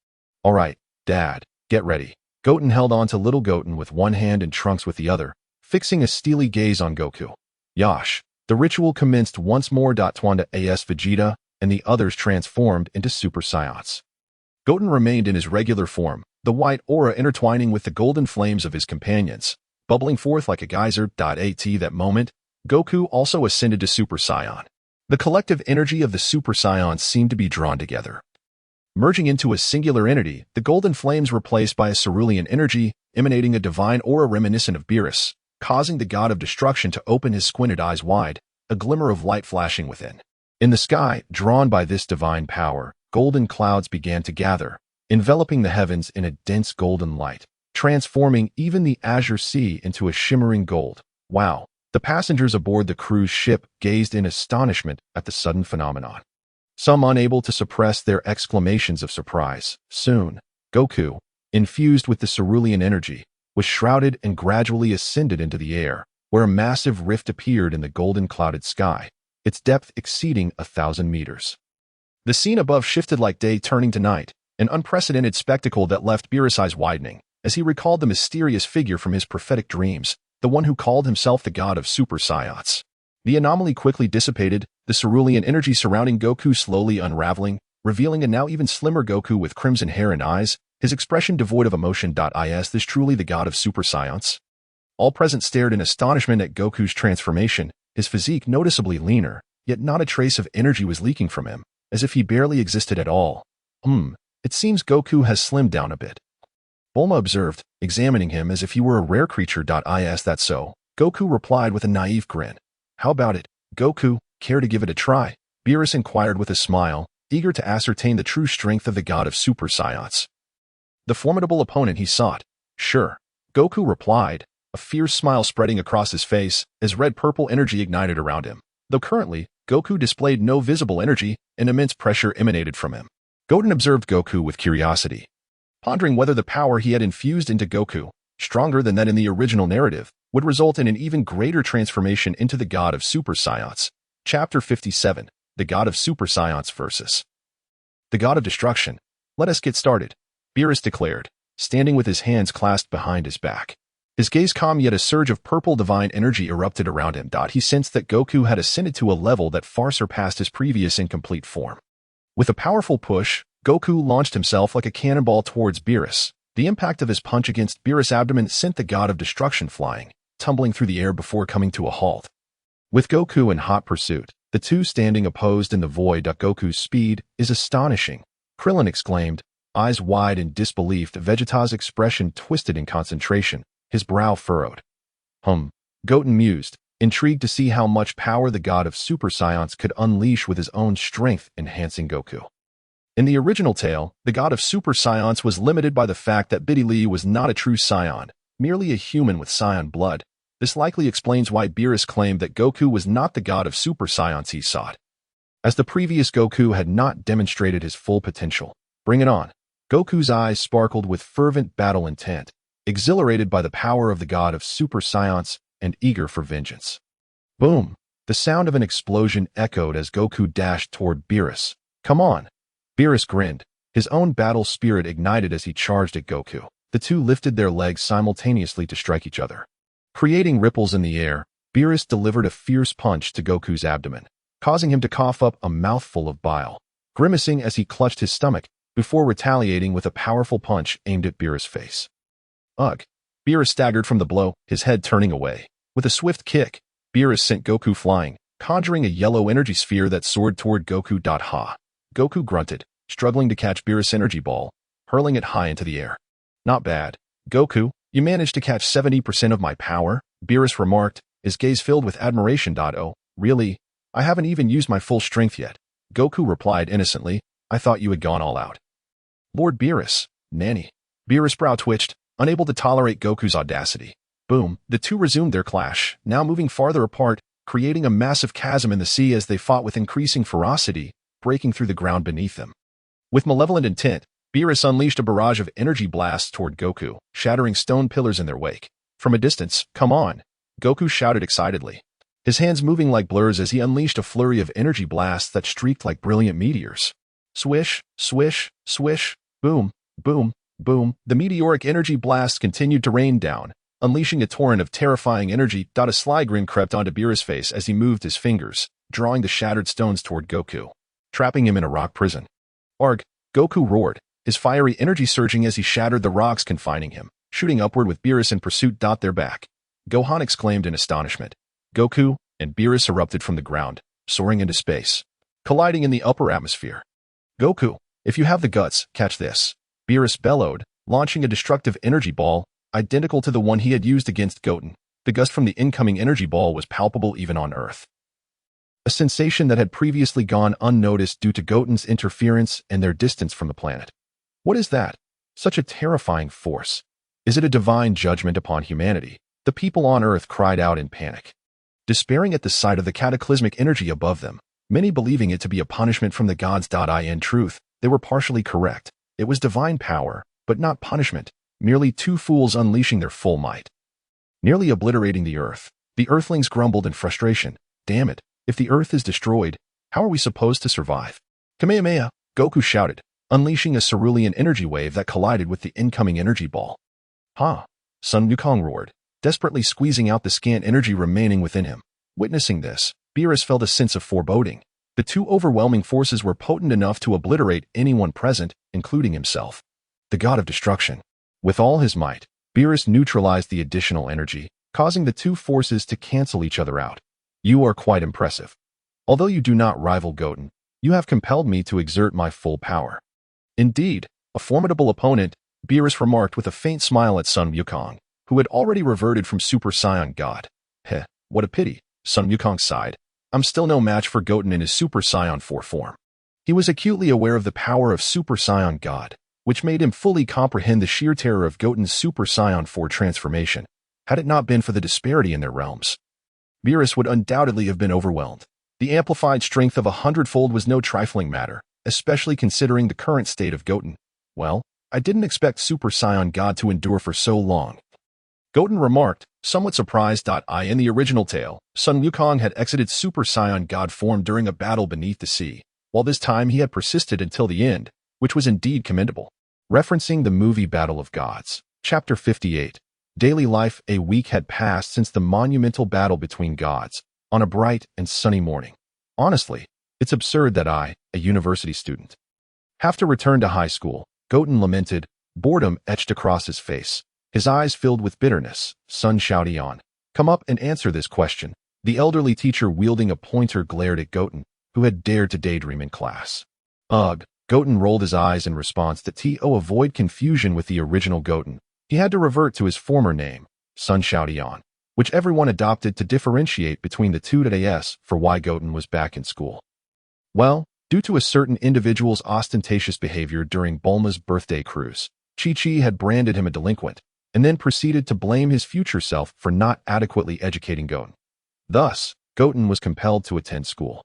All right, Dad, get ready. Goten held on to little Goten with one hand and Trunks with the other, fixing a steely gaze on Goku. Yash. The ritual commenced once more. Twanda as Vegeta and the others transformed into Super Saiyans. Goten remained in his regular form, the white aura intertwining with the golden flames of his companions, bubbling forth like a geyser. At that moment, Goku also ascended to Super Saiyan. The collective energy of the Super Saiyans seemed to be drawn together. Merging into a singular entity, the golden flames were replaced by a cerulean energy, emanating a divine aura reminiscent of Beerus, causing the god of destruction to open his squinted eyes wide, a glimmer of light flashing within. In the sky, drawn by this divine power, golden clouds began to gather, enveloping the heavens in a dense golden light, transforming even the azure sea into a shimmering gold. Wow! The passengers aboard the cruise ship gazed in astonishment at the sudden phenomenon, some unable to suppress their exclamations of surprise. Soon, Goku, infused with the cerulean energy, was shrouded and gradually ascended into the air, where a massive rift appeared in the golden clouded sky, its depth exceeding 1,000 meters. The scene above shifted like day turning to night, an unprecedented spectacle that left Beerus' eyes widening, as he recalled the mysterious figure from his prophetic dreams, the one who called himself the god of Super Saiyans. The anomaly quickly dissipated, the cerulean energy surrounding Goku slowly unraveling, revealing a now even slimmer Goku with crimson hair and eyes, his expression devoid of emotion. Is this truly the god of Super Saiyans? All present stared in astonishment at Goku's transformation, his physique noticeably leaner, yet not a trace of energy was leaking from him, as if he barely existed at all. It seems Goku has slimmed down a bit. Bulma observed, examining him as if he were a rare creature. Is that so? Goku replied with a naive grin. How about it, Goku? Care to give it a try? Beerus inquired with a smile, eager to ascertain the true strength of the god of Super Saiyans, the formidable opponent he sought. Sure, Goku replied, a fierce smile spreading across his face as red-purple energy ignited around him. Though currently, Goku displayed no visible energy, an immense pressure emanated from him. Goten observed Goku with curiosity, pondering whether the power he had infused into Goku, stronger than that in the original narrative, would result in an even greater transformation into the god of Super Saiyans. Chapter 57, The God of Super Saiyans versus the God of Destruction. Let us get started, Beerus declared, standing with his hands clasped behind his back. His gaze calm, yet a surge of purple divine energy erupted around him. He sensed that Goku had ascended to a level that far surpassed his previous incomplete form. With a powerful push, Goku launched himself like a cannonball towards Beerus. The impact of his punch against Beerus' abdomen sent the god of destruction flying, tumbling through the air before coming to a halt. With Goku in hot pursuit, the two standing opposed in the void. Goku's speed is astonishing, Krillin exclaimed, eyes wide in disbelief. Vegeta's expression twisted in concentration, his brow furrowed. Goten mused, intrigued to see how much power the god of Super Saiyans could unleash with his own strength, enhancing Goku. In the original tale, the god of Super Saiyans was limited by the fact that Bidi Li was not a true Saiyan, merely a human with Saiyan blood. This likely explains why Beerus claimed that Goku was not the god of Super Saiyans he sought, as the previous Goku had not demonstrated his full potential. Bring it on. Goku's eyes sparkled with fervent battle intent, exhilarated by the power of the god of Super Saiyans and eager for vengeance. Boom! The sound of an explosion echoed as Goku dashed toward Beerus. Come on! Beerus grinned, his own battle spirit ignited as he charged at Goku. The two lifted their legs simultaneously to strike each other. Creating ripples in the air, Beerus delivered a fierce punch to Goku's abdomen, causing him to cough up a mouthful of bile, grimacing as he clutched his stomach before retaliating with a powerful punch aimed at Beerus' face. Ugh! Beerus staggered from the blow, his head turning away. With a swift kick, Beerus sent Goku flying, conjuring a yellow energy sphere that soared toward Goku. Ha! Goku grunted, struggling to catch Beerus' energy ball, hurling it high into the air. Not bad. Goku, you managed to catch 70% of my power, Beerus remarked, his gaze filled with admiration. Oh, really? I haven't even used my full strength yet. Goku replied innocently, I thought you had gone all out. Lord Beerus, Nanny. Beerus' brow twitched, unable to tolerate Goku's audacity. Boom, the two resumed their clash, now moving farther apart, creating a massive chasm in the sea as they fought with increasing ferocity, breaking through the ground beneath them. With malevolent intent, Beerus unleashed a barrage of energy blasts toward Goku, shattering stone pillars in their wake. From a distance, come on! Goku shouted excitedly, his hands moving like blurs as he unleashed a flurry of energy blasts that streaked like brilliant meteors. Swish, swish, swish, boom, boom, boom. The meteoric energy blasts continued to rain down, unleashing a torrent of terrifying energy. A sly grin crept onto Beerus' face as he moved his fingers, drawing the shattered stones toward Goku, trapping him in a rock prison. Arg! Goku roared, his fiery energy surging as he shattered the rocks confining him, shooting upward with Beerus in pursuit. Their back. Gohan exclaimed in astonishment. Goku and Beerus erupted from the ground, soaring into space, colliding in the upper atmosphere. Goku, if you have the guts, catch this. Beerus bellowed, launching a destructive energy ball, identical to the one he had used against Goten. The gust from the incoming energy ball was palpable even on Earth, a sensation that had previously gone unnoticed due to Goten's interference and their distance from the planet. What is that? Such a terrifying force. Is it a divine judgment upon humanity? The people on Earth cried out in panic, despairing at the sight of the cataclysmic energy above them, many believing it to be a punishment from the gods. In truth, they were partially correct. It was divine power, but not punishment, merely two fools unleashing their full might, nearly obliterating the Earth. The Earthlings grumbled in frustration. Damn it, if the Earth is destroyed, how are we supposed to survive? Kamehameha, Goku shouted, unleashing a cerulean energy wave that collided with the incoming energy ball. Ha! Sun Wukong roared, desperately squeezing out the scant energy remaining within him. Witnessing this, Beerus felt a sense of foreboding. The two overwhelming forces were potent enough to obliterate anyone present, including himself, the god of destruction. With all his might, Beerus neutralized the additional energy, causing the two forces to cancel each other out. You are quite impressive. Although you do not rival Goten, you have compelled me to exert my full power. Indeed, a formidable opponent, Beerus remarked with a faint smile at Sun Wukong, who had already reverted from Super Saiyan God. Heh, what a pity, Sun Wukong sighed. I'm still no match for Goten in his Super Saiyan 4 form. He was acutely aware of the power of Super Saiyan God, which made him fully comprehend the sheer terror of Goten's Super Saiyan 4 transformation, had it not been for the disparity in their realms. Beerus would undoubtedly have been overwhelmed. The amplified strength of 100-fold was no trifling matter, especially considering the current state of Goten. Well, I didn't expect Super Saiyan God to endure for so long, Goten remarked, somewhat surprised. In the original tale, Sun Wukong had exited Super Saiyan God form during a battle beneath the sea, while this time he had persisted until the end, which was indeed commendable. Referencing the movie Battle of Gods, Chapter 58, Daily Life. A week had passed since the monumental battle between gods, on a bright and sunny morning. Honestly, it's absurd that I, a university student, have to return to high school, Goten lamented, boredom etched across his face. His eyes filled with bitterness. Sun Xiaotian, come up and answer this question. The elderly teacher wielding a pointer glared at Goten, who had dared to daydream in class. Ugh, Goten rolled his eyes in response to avoid confusion with the original Goten. He had to revert to his former name, Sun Xiaotian. which everyone adopted to differentiate between the two days for why Goten was back in school. Well, due to a certain individual's ostentatious behavior during Bulma's birthday cruise, Chi-Chi had branded him a delinquent, and then proceeded to blame his future self for not adequately educating Goten. Thus, Goten was compelled to attend school.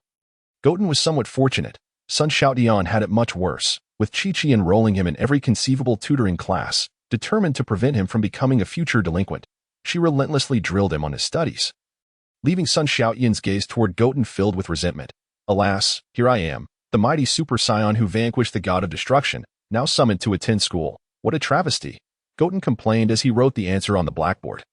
Goten was somewhat fortunate. Sun Xiaodian had it much worse, with Chi-Chi enrolling him in every conceivable tutoring class, determined to prevent him from becoming a future delinquent. She relentlessly drilled him on his studies, leaving Sun Xiaoyan's gaze toward Goten filled with resentment. Alas, here I am, the mighty Super Saiyan who vanquished the god of destruction, now summoned to attend school. What a travesty! Goten complained as he wrote the answer on the blackboard.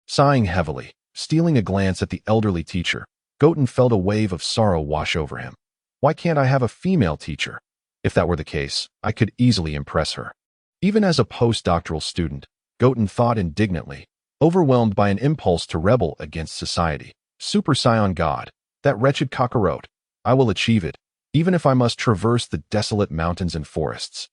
Sighing heavily, stealing a glance at the elderly teacher, Goten felt a wave of sorrow wash over him. Why can't I have a female teacher? If that were the case, I could easily impress her. Even as a postdoctoral student, Goten thought indignantly, overwhelmed by an impulse to rebel against society. Super Saiyan God, that wretched cockroach, I will achieve it, even if I must traverse the desolate mountains and forests.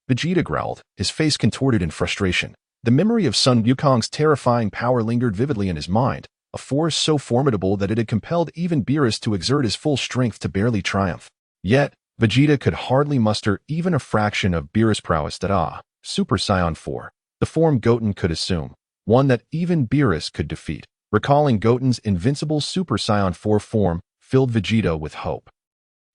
Vegeta growled, his face contorted in frustration. The memory of Sun Wukong's terrifying power lingered vividly in his mind, a force so formidable that it had compelled even Beerus to exert his full strength to barely triumph. Yet, Vegeta could hardly muster even a fraction of Beerus' prowess that Super Saiyan 4, the form Goten could assume, one that even Beerus could defeat. Recalling Goten's invincible Super Saiyan 4 form filled Vegeta with hope.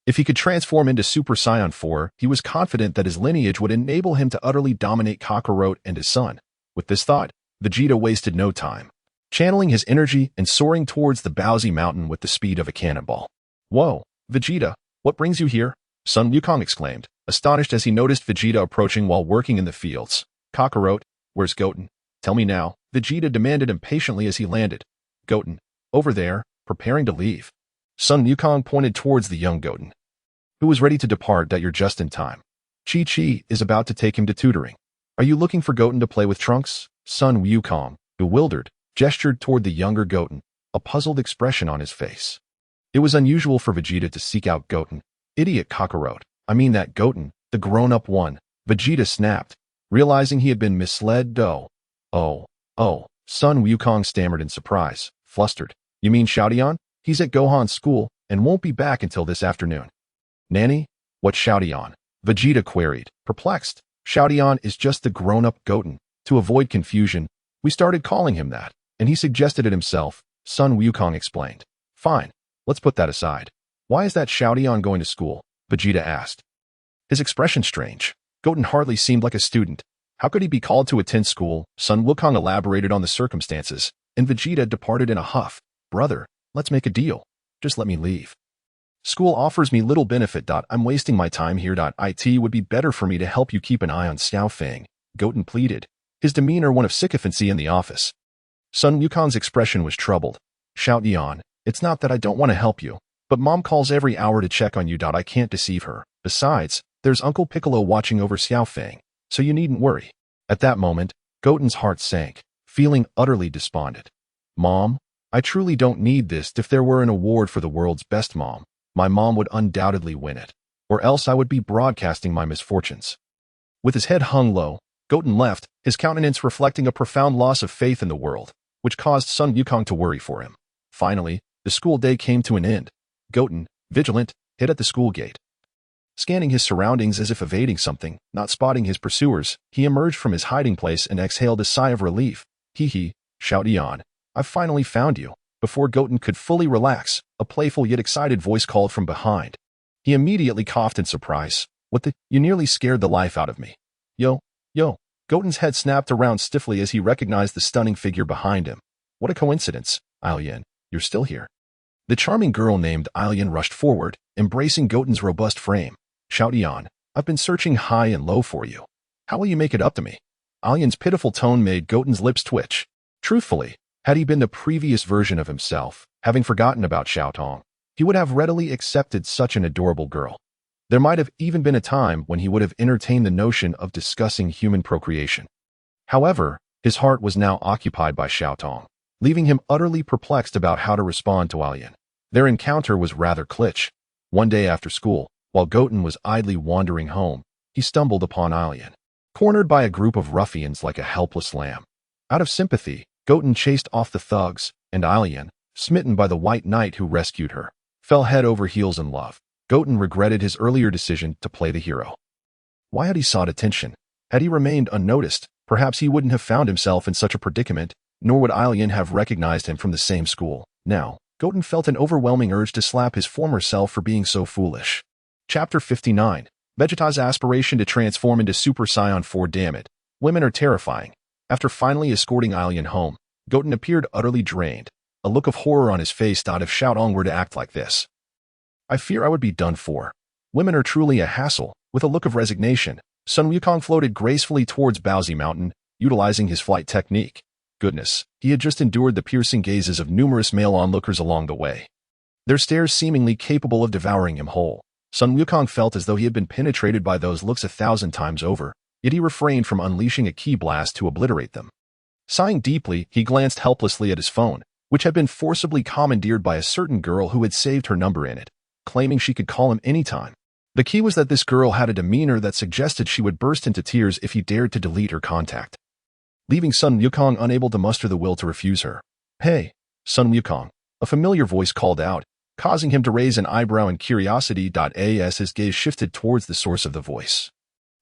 If he could transform into Super Saiyan 4, he was confident that his lineage would enable him to utterly dominate Kakarot and his son. With this thought, Vegeta wasted no time, channeling his energy and soaring towards the Babidi mountain with the speed of a cannonball. Whoa, Vegeta, what brings you here? Sun Wukong exclaimed, astonished as he noticed Vegeta approaching while working in the fields. Kakarot, where's Goten? Tell me now, Vegeta demanded impatiently as he landed. Goten, over there, preparing to leave. Sun Wukong pointed towards the young Goten, who was ready to depart. That you're just in time. Chi-Chi is about to take him to tutoring. Are you looking for Goten to play with Trunks? Sun Wukong, bewildered, gestured toward the younger Goten, a puzzled expression on his face. It was unusual for Vegeta to seek out Goten. Idiot Kakarot, I mean that Goten, the grown-up one. Vegeta snapped, realizing he had been misled. Oh, Sun Wukong stammered in surprise, flustered. You mean Xiaodian? He's at Gohan's school and won't be back until this afternoon. Nanny? What Xiaodian? Vegeta queried, perplexed. Xiaodian is just the grown-up Goten. To avoid confusion, we started calling him that, and he suggested it himself, Sun Wukong explained. Fine, let's put that aside. Why is that Xiaodian going to school? Vegeta asked. His expression strange. Goten hardly seemed like a student. How could he be called to attend school? Sun Wukong elaborated on the circumstances, and Vegeta departed in a huff. Brother, let's make a deal. Just let me leave. School offers me little benefit. I'm wasting my time here. It would be better for me to help you keep an eye on Xiao Fang, Goten pleaded, his demeanor one of sycophancy in the office. Sun Wukong's expression was troubled. Xiaodian, it's not that I don't want to help you, but Mom calls every hour to check on you. I can't deceive her. Besides, there's Uncle Piccolo watching over Xiao Fang, so you needn't worry. At that moment, Goten's heart sank, feeling utterly despondent. Mom, I truly don't need this. If there were an award for the world's best mom, my mom would undoubtedly win it, or else I would be broadcasting my misfortunes. With his head hung low, Goten left, his countenance reflecting a profound loss of faith in the world, which caused Sun Wukong to worry for him. Finally, the school day came to an end. Goten, vigilant, hid at the school gate. Scanning his surroundings as if evading something, not spotting his pursuers, he emerged from his hiding place and exhaled a sigh of relief. Hee, Xiaodian, I've finally found you. Before Goten could fully relax, a playful yet excited voice called from behind. He immediately coughed in surprise. What the? You nearly scared the life out of me. Yo. Goten's head snapped around stiffly as he recognized the stunning figure behind him. What a coincidence. Ailian, you're still here. The charming girl named Ailian rushed forward, embracing Goten's robust frame. Xiaodian, I've been searching high and low for you. How will you make it up to me? Ailian's pitiful tone made Goten's lips twitch. Truthfully, had he been the previous version of himself, having forgotten about Xiaotong, he would have readily accepted such an adorable girl. There might have even been a time when he would have entertained the notion of discussing human procreation. However, his heart was now occupied by Xiaotong, leaving him utterly perplexed about how to respond to Ailian. Their encounter was rather kitsch. One day after school, while Goten was idly wandering home, he stumbled upon Ailian, cornered by a group of ruffians like a helpless lamb. Out of sympathy, Goten chased off the thugs, and Alien, smitten by the White Knight who rescued her, fell head over heels in love. Goten regretted his earlier decision to play the hero. Why had he sought attention? Had he remained unnoticed, perhaps he wouldn't have found himself in such a predicament, nor would Alien have recognized him from the same school. Now, Goten felt an overwhelming urge to slap his former self for being so foolish. Chapter 59. Vegeta's aspiration to transform into Super Saiyan 4. Damn it. Women are terrifying. After finally escorting Alien home, Goten appeared utterly drained. A look of horror on his face. If Shao Dong were to act like this, I fear I would be done for. Women are truly a hassle. With a look of resignation, Sun Wukong floated gracefully towards Babidi Mountain, utilizing his flight technique. Goodness, he had just endured the piercing gazes of numerous male onlookers along the way, their stares seemingly capable of devouring him whole. Sun Wukong felt as though he had been penetrated by those looks 1,000 times over, yet he refrained from unleashing a ki blast to obliterate them. Sighing deeply, he glanced helplessly at his phone, which had been forcibly commandeered by a certain girl who had saved her number in it, claiming she could call him anytime. The key was that this girl had a demeanor that suggested she would burst into tears if he dared to delete her contact, leaving Sun Wukong unable to muster the will to refuse her. "Hey, Sun Wukong," a familiar voice called out, causing him to raise an eyebrow in curiosity. As his gaze shifted towards the source of the voice,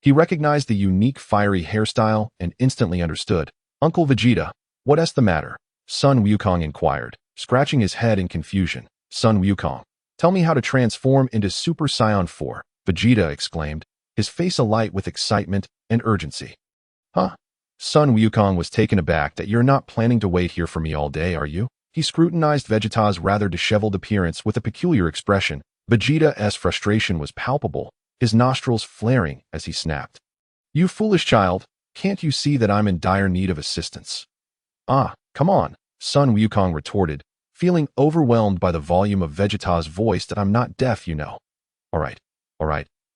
he recognized the unique fiery hairstyle and instantly understood. "Uncle Vegeta, what's the matter?" Sun Wukong inquired, scratching his head in confusion. "Sun Wukong, tell me how to transform into Super Saiyan 4, Vegeta exclaimed, his face alight with excitement and urgency. "Huh?" Sun Wukong was taken aback. "That you're not planning to wait here for me all day, are you?" He scrutinized Vegeta's rather disheveled appearance with a peculiar expression. Vegeta's frustration was palpable, his nostrils flaring as he snapped. "You foolish child, can't you see that I'm in dire need of assistance?" "Ah, come on," Sun Wukong retorted, feeling overwhelmed by the volume of Vegeta's voice. "That I'm not deaf, you know." All right,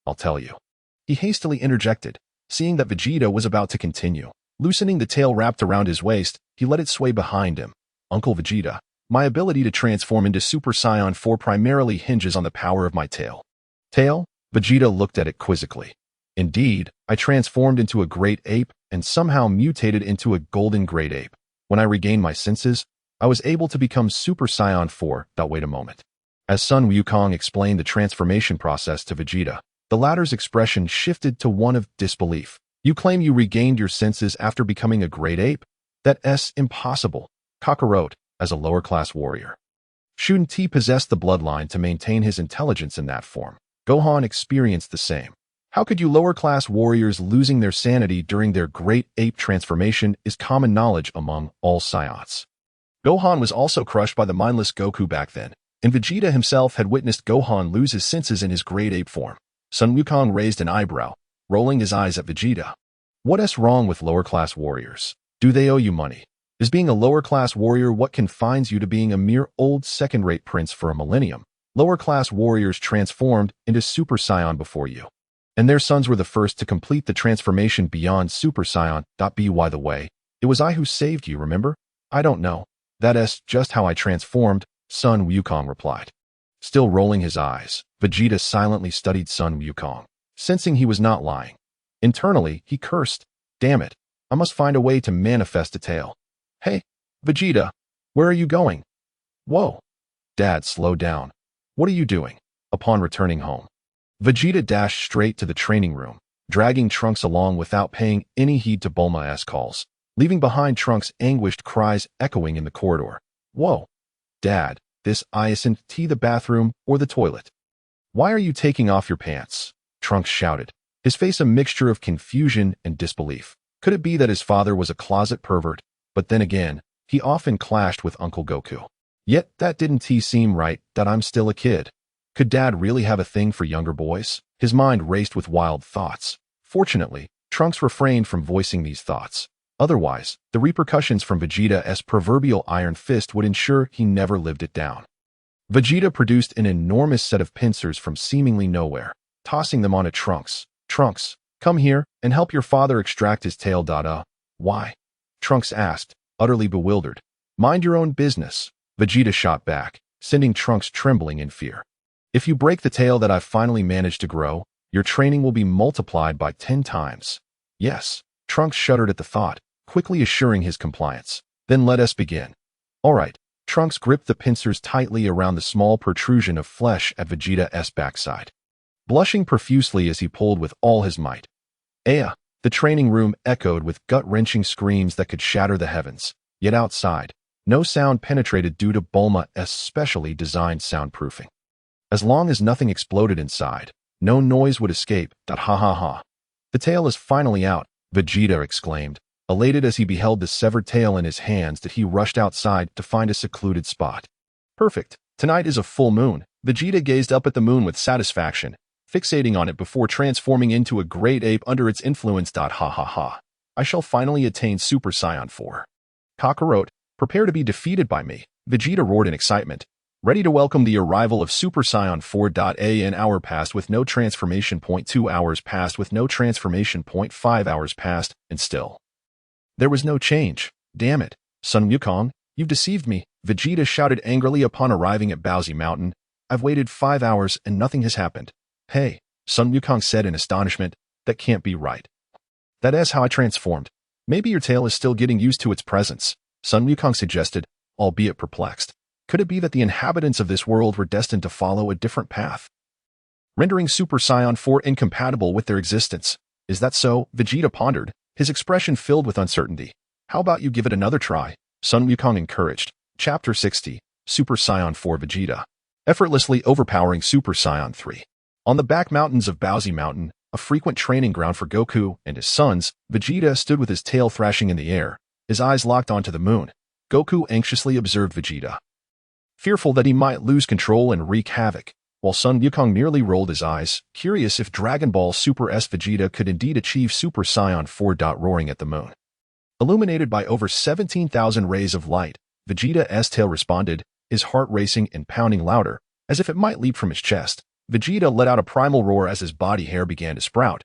I'll tell you." He hastily interjected, seeing that Vegeta was about to continue. Loosening the tail wrapped around his waist, he let it sway behind him. "Uncle Vegeta, my ability to transform into Super Saiyan 4 primarily hinges on the power of my tail." "Tail?" Vegeta looked at it quizzically. "Indeed, I transformed into a great ape and somehow mutated into a golden great ape. When I regained my senses, I was able to become Super Saiyan 4. Wait a moment." As Sun Wukong explained the transformation process to Vegeta, the latter's expression shifted to one of disbelief. "You claim you regained your senses after becoming a great ape? That's impossible." Kakarot, as a lower-class warrior, shouldn't he possess the bloodline to maintain his intelligence in that form? Gohan experienced the same. How could you lower-class warriors losing their sanity during their great ape transformation is common knowledge among all Saiyans. Gohan was also crushed by the mindless Goku back then, and Vegeta himself had witnessed Gohan lose his senses in his great ape form. Sun Wukong raised an eyebrow, rolling his eyes at Vegeta. "What's wrong with lower-class warriors? Do they owe you money? Is being a lower-class warrior what confines you to being a mere old second-rate prince for a millennium? Lower-class warriors transformed into Super Saiyan before you, and their sons were the first to complete the transformation beyond Super Saiyan. By the way, it was I who saved you, remember? I don't know. That's just how I transformed," Sun Wukong replied. Still rolling his eyes, Vegeta silently studied Sun Wukong, sensing he was not lying. Internally, he cursed. "Damn it, I must find a way to manifest a tail." "Hey, Vegeta, where are you going?" "Whoa. Dad, slow down. What are you doing?" Upon returning home, Vegeta dashed straight to the training room, dragging Trunks along without paying any heed to Bulma's calls, leaving behind Trunks' anguished cries echoing in the corridor. "Whoa, Dad, this isn't the bathroom or the toilet. Why are you taking off your pants?" Trunks shouted, his face a mixture of confusion and disbelief. Could it be that his father was a closet pervert? But then again, he often clashed with Uncle Goku. Yet that didn't seem right. "That I'm still a kid. Could Dad really have a thing for younger boys?" His mind raced with wild thoughts. Fortunately, Trunks refrained from voicing these thoughts. Otherwise, the repercussions from Vegeta's proverbial iron fist would ensure he never lived it down. Vegeta produced an enormous set of pincers from seemingly nowhere, tossing them onto Trunks. "Trunks, come here and help your father extract his tail." "Why?" Trunks asked, utterly bewildered. "Mind your own business," Vegeta shot back, sending Trunks trembling in fear. "If you break the tail that I've finally managed to grow, your training will be multiplied by 10 times. "Yes," Trunks shuddered at the thought, quickly assuring his compliance. Then let us begin. All right. Trunks gripped the pincers tightly around the small protrusion of flesh at Vegeta's backside, blushing profusely as he pulled with all his might. Aya! The training room echoed with gut-wrenching screams that could shatter the heavens. Yet outside, no sound penetrated due to Bulma's specially designed soundproofing. As long as nothing exploded inside, no noise would escape. Ha ha ha. The tail is finally out, Vegeta exclaimed, elated as he beheld the severed tail in his hands that he rushed outside to find a secluded spot. Perfect. Tonight is a full moon. Vegeta gazed up at the moon with satisfaction, fixating on it before transforming into a great ape under its influence. Ha ha ha. I shall finally attain Super Saiyan 4. Kakarot, prepare to be defeated by me, Vegeta roared in excitement, ready to welcome the arrival of Super Saiyan 4. An hour passed with no transformation. 2 hours passed with no transformation. 5 hours passed, and still there was no change. Damn it, Sun Wukong, you've deceived me, Vegeta shouted angrily upon arriving at Babidi Mountain. I've waited 5 hours and nothing has happened. Hey, Sun Wukong said in astonishment, that can't be right. That is how I transformed. Maybe your tail is still getting used to its presence, Sun Wukong suggested, albeit perplexed. Could it be that the inhabitants of this world were destined to follow a different path, rendering Super Saiyan 4 incompatible with their existence? Is that so? Vegeta pondered, his expression filled with uncertainty. How about you give it another try? Sun Wukong encouraged. Chapter 60, Super Saiyan 4 Vegeta. Effortlessly overpowering Super Saiyan 3. On the back mountains of Babidi Mountain, a frequent training ground for Goku and his sons, Vegeta stood with his tail thrashing in the air, his eyes locked onto the moon. Goku anxiously observed Vegeta, fearful that he might lose control and wreak havoc, while Sun Wukong merely rolled his eyes, curious if Dragon Ball Super S Vegeta could indeed achieve Super Saiyan 4. Roaring at the moon. Illuminated by over 17,000 rays of light, Vegeta's tail responded, his heart racing and pounding louder, as if it might leap from his chest. Vegeta let out a primal roar as his body hair began to sprout.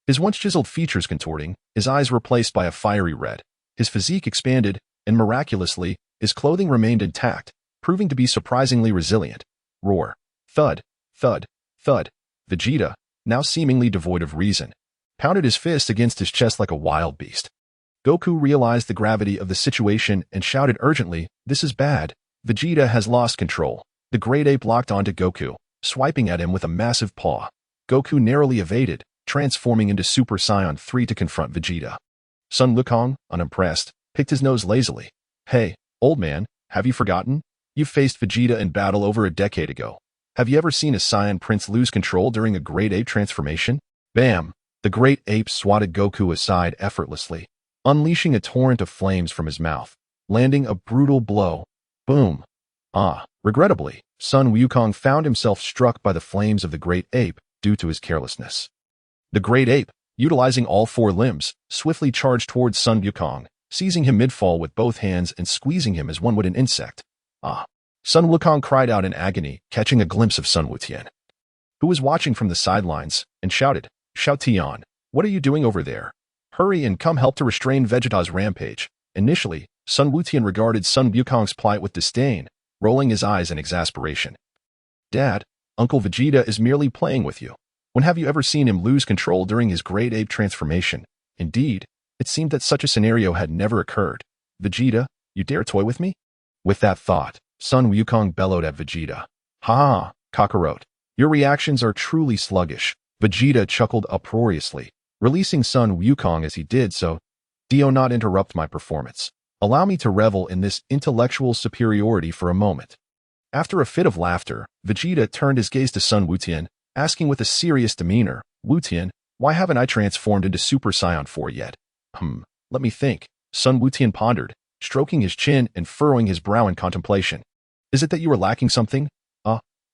His once chiseled features contorting, his eyes replaced by a fiery red. His physique expanded, and miraculously, his clothing remained intact, proving to be surprisingly resilient. Roar. Thud. Thud. Thud. Vegeta, now seemingly devoid of reason, pounded his fist against his chest like a wild beast. Goku realized the gravity of the situation and shouted urgently, "This is bad. Vegeta has lost control." The great ape locked onto Goku, swiping at him with a massive paw. Goku narrowly evaded, transforming into Super Saiyan 3 to confront Vegeta. Sun Wukong, unimpressed, picked his nose lazily. Hey, old man, have you forgotten? You faced Vegeta in battle over a decade ago. Have you ever seen a Saiyan prince lose control during a great ape transformation? Bam! The great ape swatted Goku aside effortlessly, unleashing a torrent of flames from his mouth, landing a brutal blow. Boom! Regrettably, Sun Wukong found himself struck by the flames of the great ape due to his carelessness. The great ape, utilizing all 4 limbs, swiftly charged towards Sun Wukong, seizing him mid-fall with both hands and squeezing him as one would an insect. Sun Wukong cried out in agony, catching a glimpse of Sun Wutian, who was watching from the sidelines, and shouted, "Xiao Tian, what are you doing over there? Hurry and come help to restrain Vegeta's rampage." Initially, Sun Wutian regarded Sun Wukong's plight with disdain, rolling his eyes in exasperation. Dad, Uncle Vegeta is merely playing with you. When have you ever seen him lose control during his great ape transformation? Indeed, it seemed that such a scenario had never occurred. Vegeta, you dare toy with me? With that thought, Sun Wukong bellowed at Vegeta. Ha! Kakarot, your reactions are truly sluggish. Vegeta chuckled uproariously, releasing Sun Wukong as he did so. Do not interrupt my performance. Allow me to revel in this intellectual superiority for a moment. After a fit of laughter, Vegeta turned his gaze to Sun Wutian, asking with a serious demeanor, Wutian, why haven't I transformed into Super Saiyan 4 yet? Let me think. Sun Wutian pondered, stroking his chin and furrowing his brow in contemplation. Is it that you are lacking something?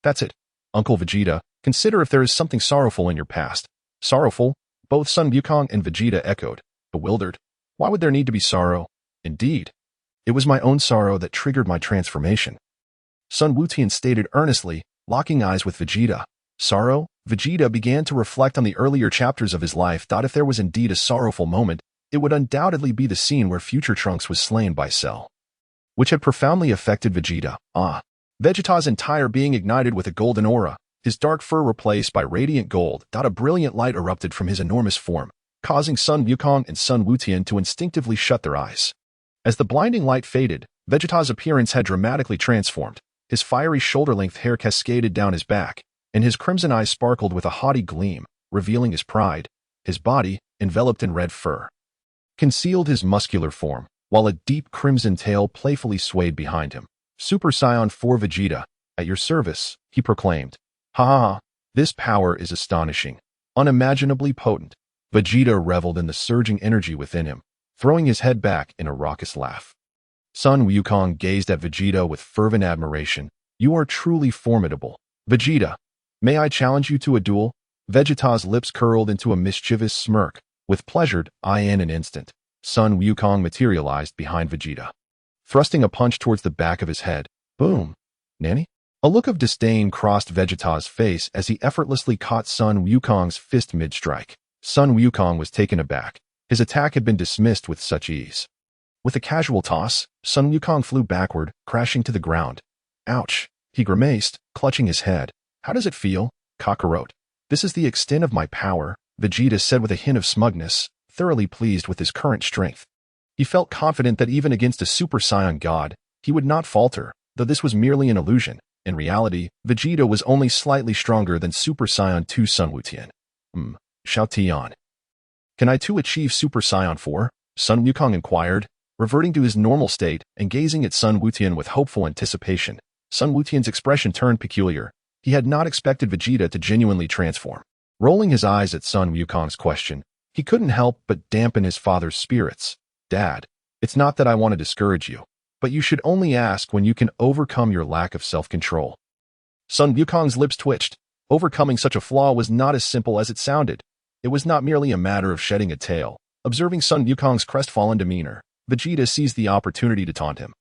That's it. Uncle Vegeta, consider if there is something sorrowful in your past. Sorrowful? Both Sun Wukong and Vegeta echoed, bewildered. Why would there need to be sorrow? Indeed, it was my own sorrow that triggered my transformation. Sun Wutian stated earnestly, locking eyes with Vegeta. Sorrow? Vegeta began to reflect on the earlier chapters of his life. If there was indeed a sorrowful moment, it would undoubtedly be the scene where future Trunks was slain by Cell, which had profoundly affected Vegeta. Vegeta's entire being ignited with a golden aura, his dark fur replaced by radiant gold. A brilliant light erupted from his enormous form, causing Sun Wukong and Sun Wutian to instinctively shut their eyes. As the blinding light faded, Vegeta's appearance had dramatically transformed. His fiery shoulder-length hair cascaded down his back, and his crimson eyes sparkled with a haughty gleam, revealing his pride. His body, enveloped in red fur, concealed his muscular form, while a deep crimson tail playfully swayed behind him. Super Saiyan 4 Vegeta, at your service, he proclaimed. Ha ha ha, this power is astonishing, unimaginably potent. Vegeta reveled in the surging energy within him, throwing his head back in a raucous laugh. Sun Wukong gazed at Vegeta with fervent admiration. You are truly formidable. Vegeta, may I challenge you to a duel? Vegeta's lips curled into a mischievous smirk. With pleasure, in an instant, Sun Wukong materialized behind Vegeta, thrusting a punch towards the back of his head. Boom! Nanny? A look of disdain crossed Vegeta's face as he effortlessly caught Sun Wukong's fist mid-strike. Sun Wukong was taken aback. His attack had been dismissed with such ease. With a casual toss, Sun Wukong flew backward, crashing to the ground. Ouch! He grimaced, clutching his head. How does it feel, Kakarot? This is the extent of my power, Vegeta said with a hint of smugness, thoroughly pleased with his current strength. He felt confident that even against a Super Saiyan God, he would not falter, though this was merely an illusion. In reality, Vegeta was only slightly stronger than Super Saiyan 2 Sun Wukong. Xiao Tian. Can I too achieve Super Saiyan 4? Sun Wukong inquired, reverting to his normal state and gazing at Sun Wukong with hopeful anticipation. Sun Wukong's expression turned peculiar. He had not expected Vegeta to genuinely transform. Rolling his eyes at Sun Wukong's question, he couldn't help but dampen his father's spirits. Dad, it's not that I want to discourage you, but you should only ask when you can overcome your lack of self-control. Sun Wukong's lips twitched. Overcoming such a flaw was not as simple as it sounded. It was not merely a matter of shedding a tail. Observing Sun Wukong's crestfallen demeanor, Vegeta seized the opportunity to taunt him.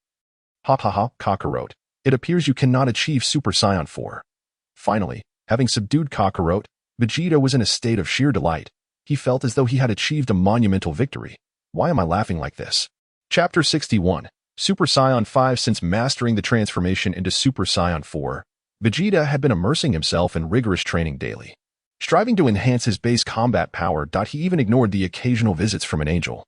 Ha ha ha, Kakarot. It appears you cannot achieve Super Saiyan 4. Finally, having subdued Kakarot, Vegeta was in a state of sheer delight. He felt as though he had achieved a monumental victory. Why am I laughing like this? Chapter 61. Super Saiyan 5. Since mastering the transformation into Super Saiyan 4, Vegeta had been immersing himself in rigorous training daily, striving to enhance his base combat power. He even ignored the occasional visits from an angel,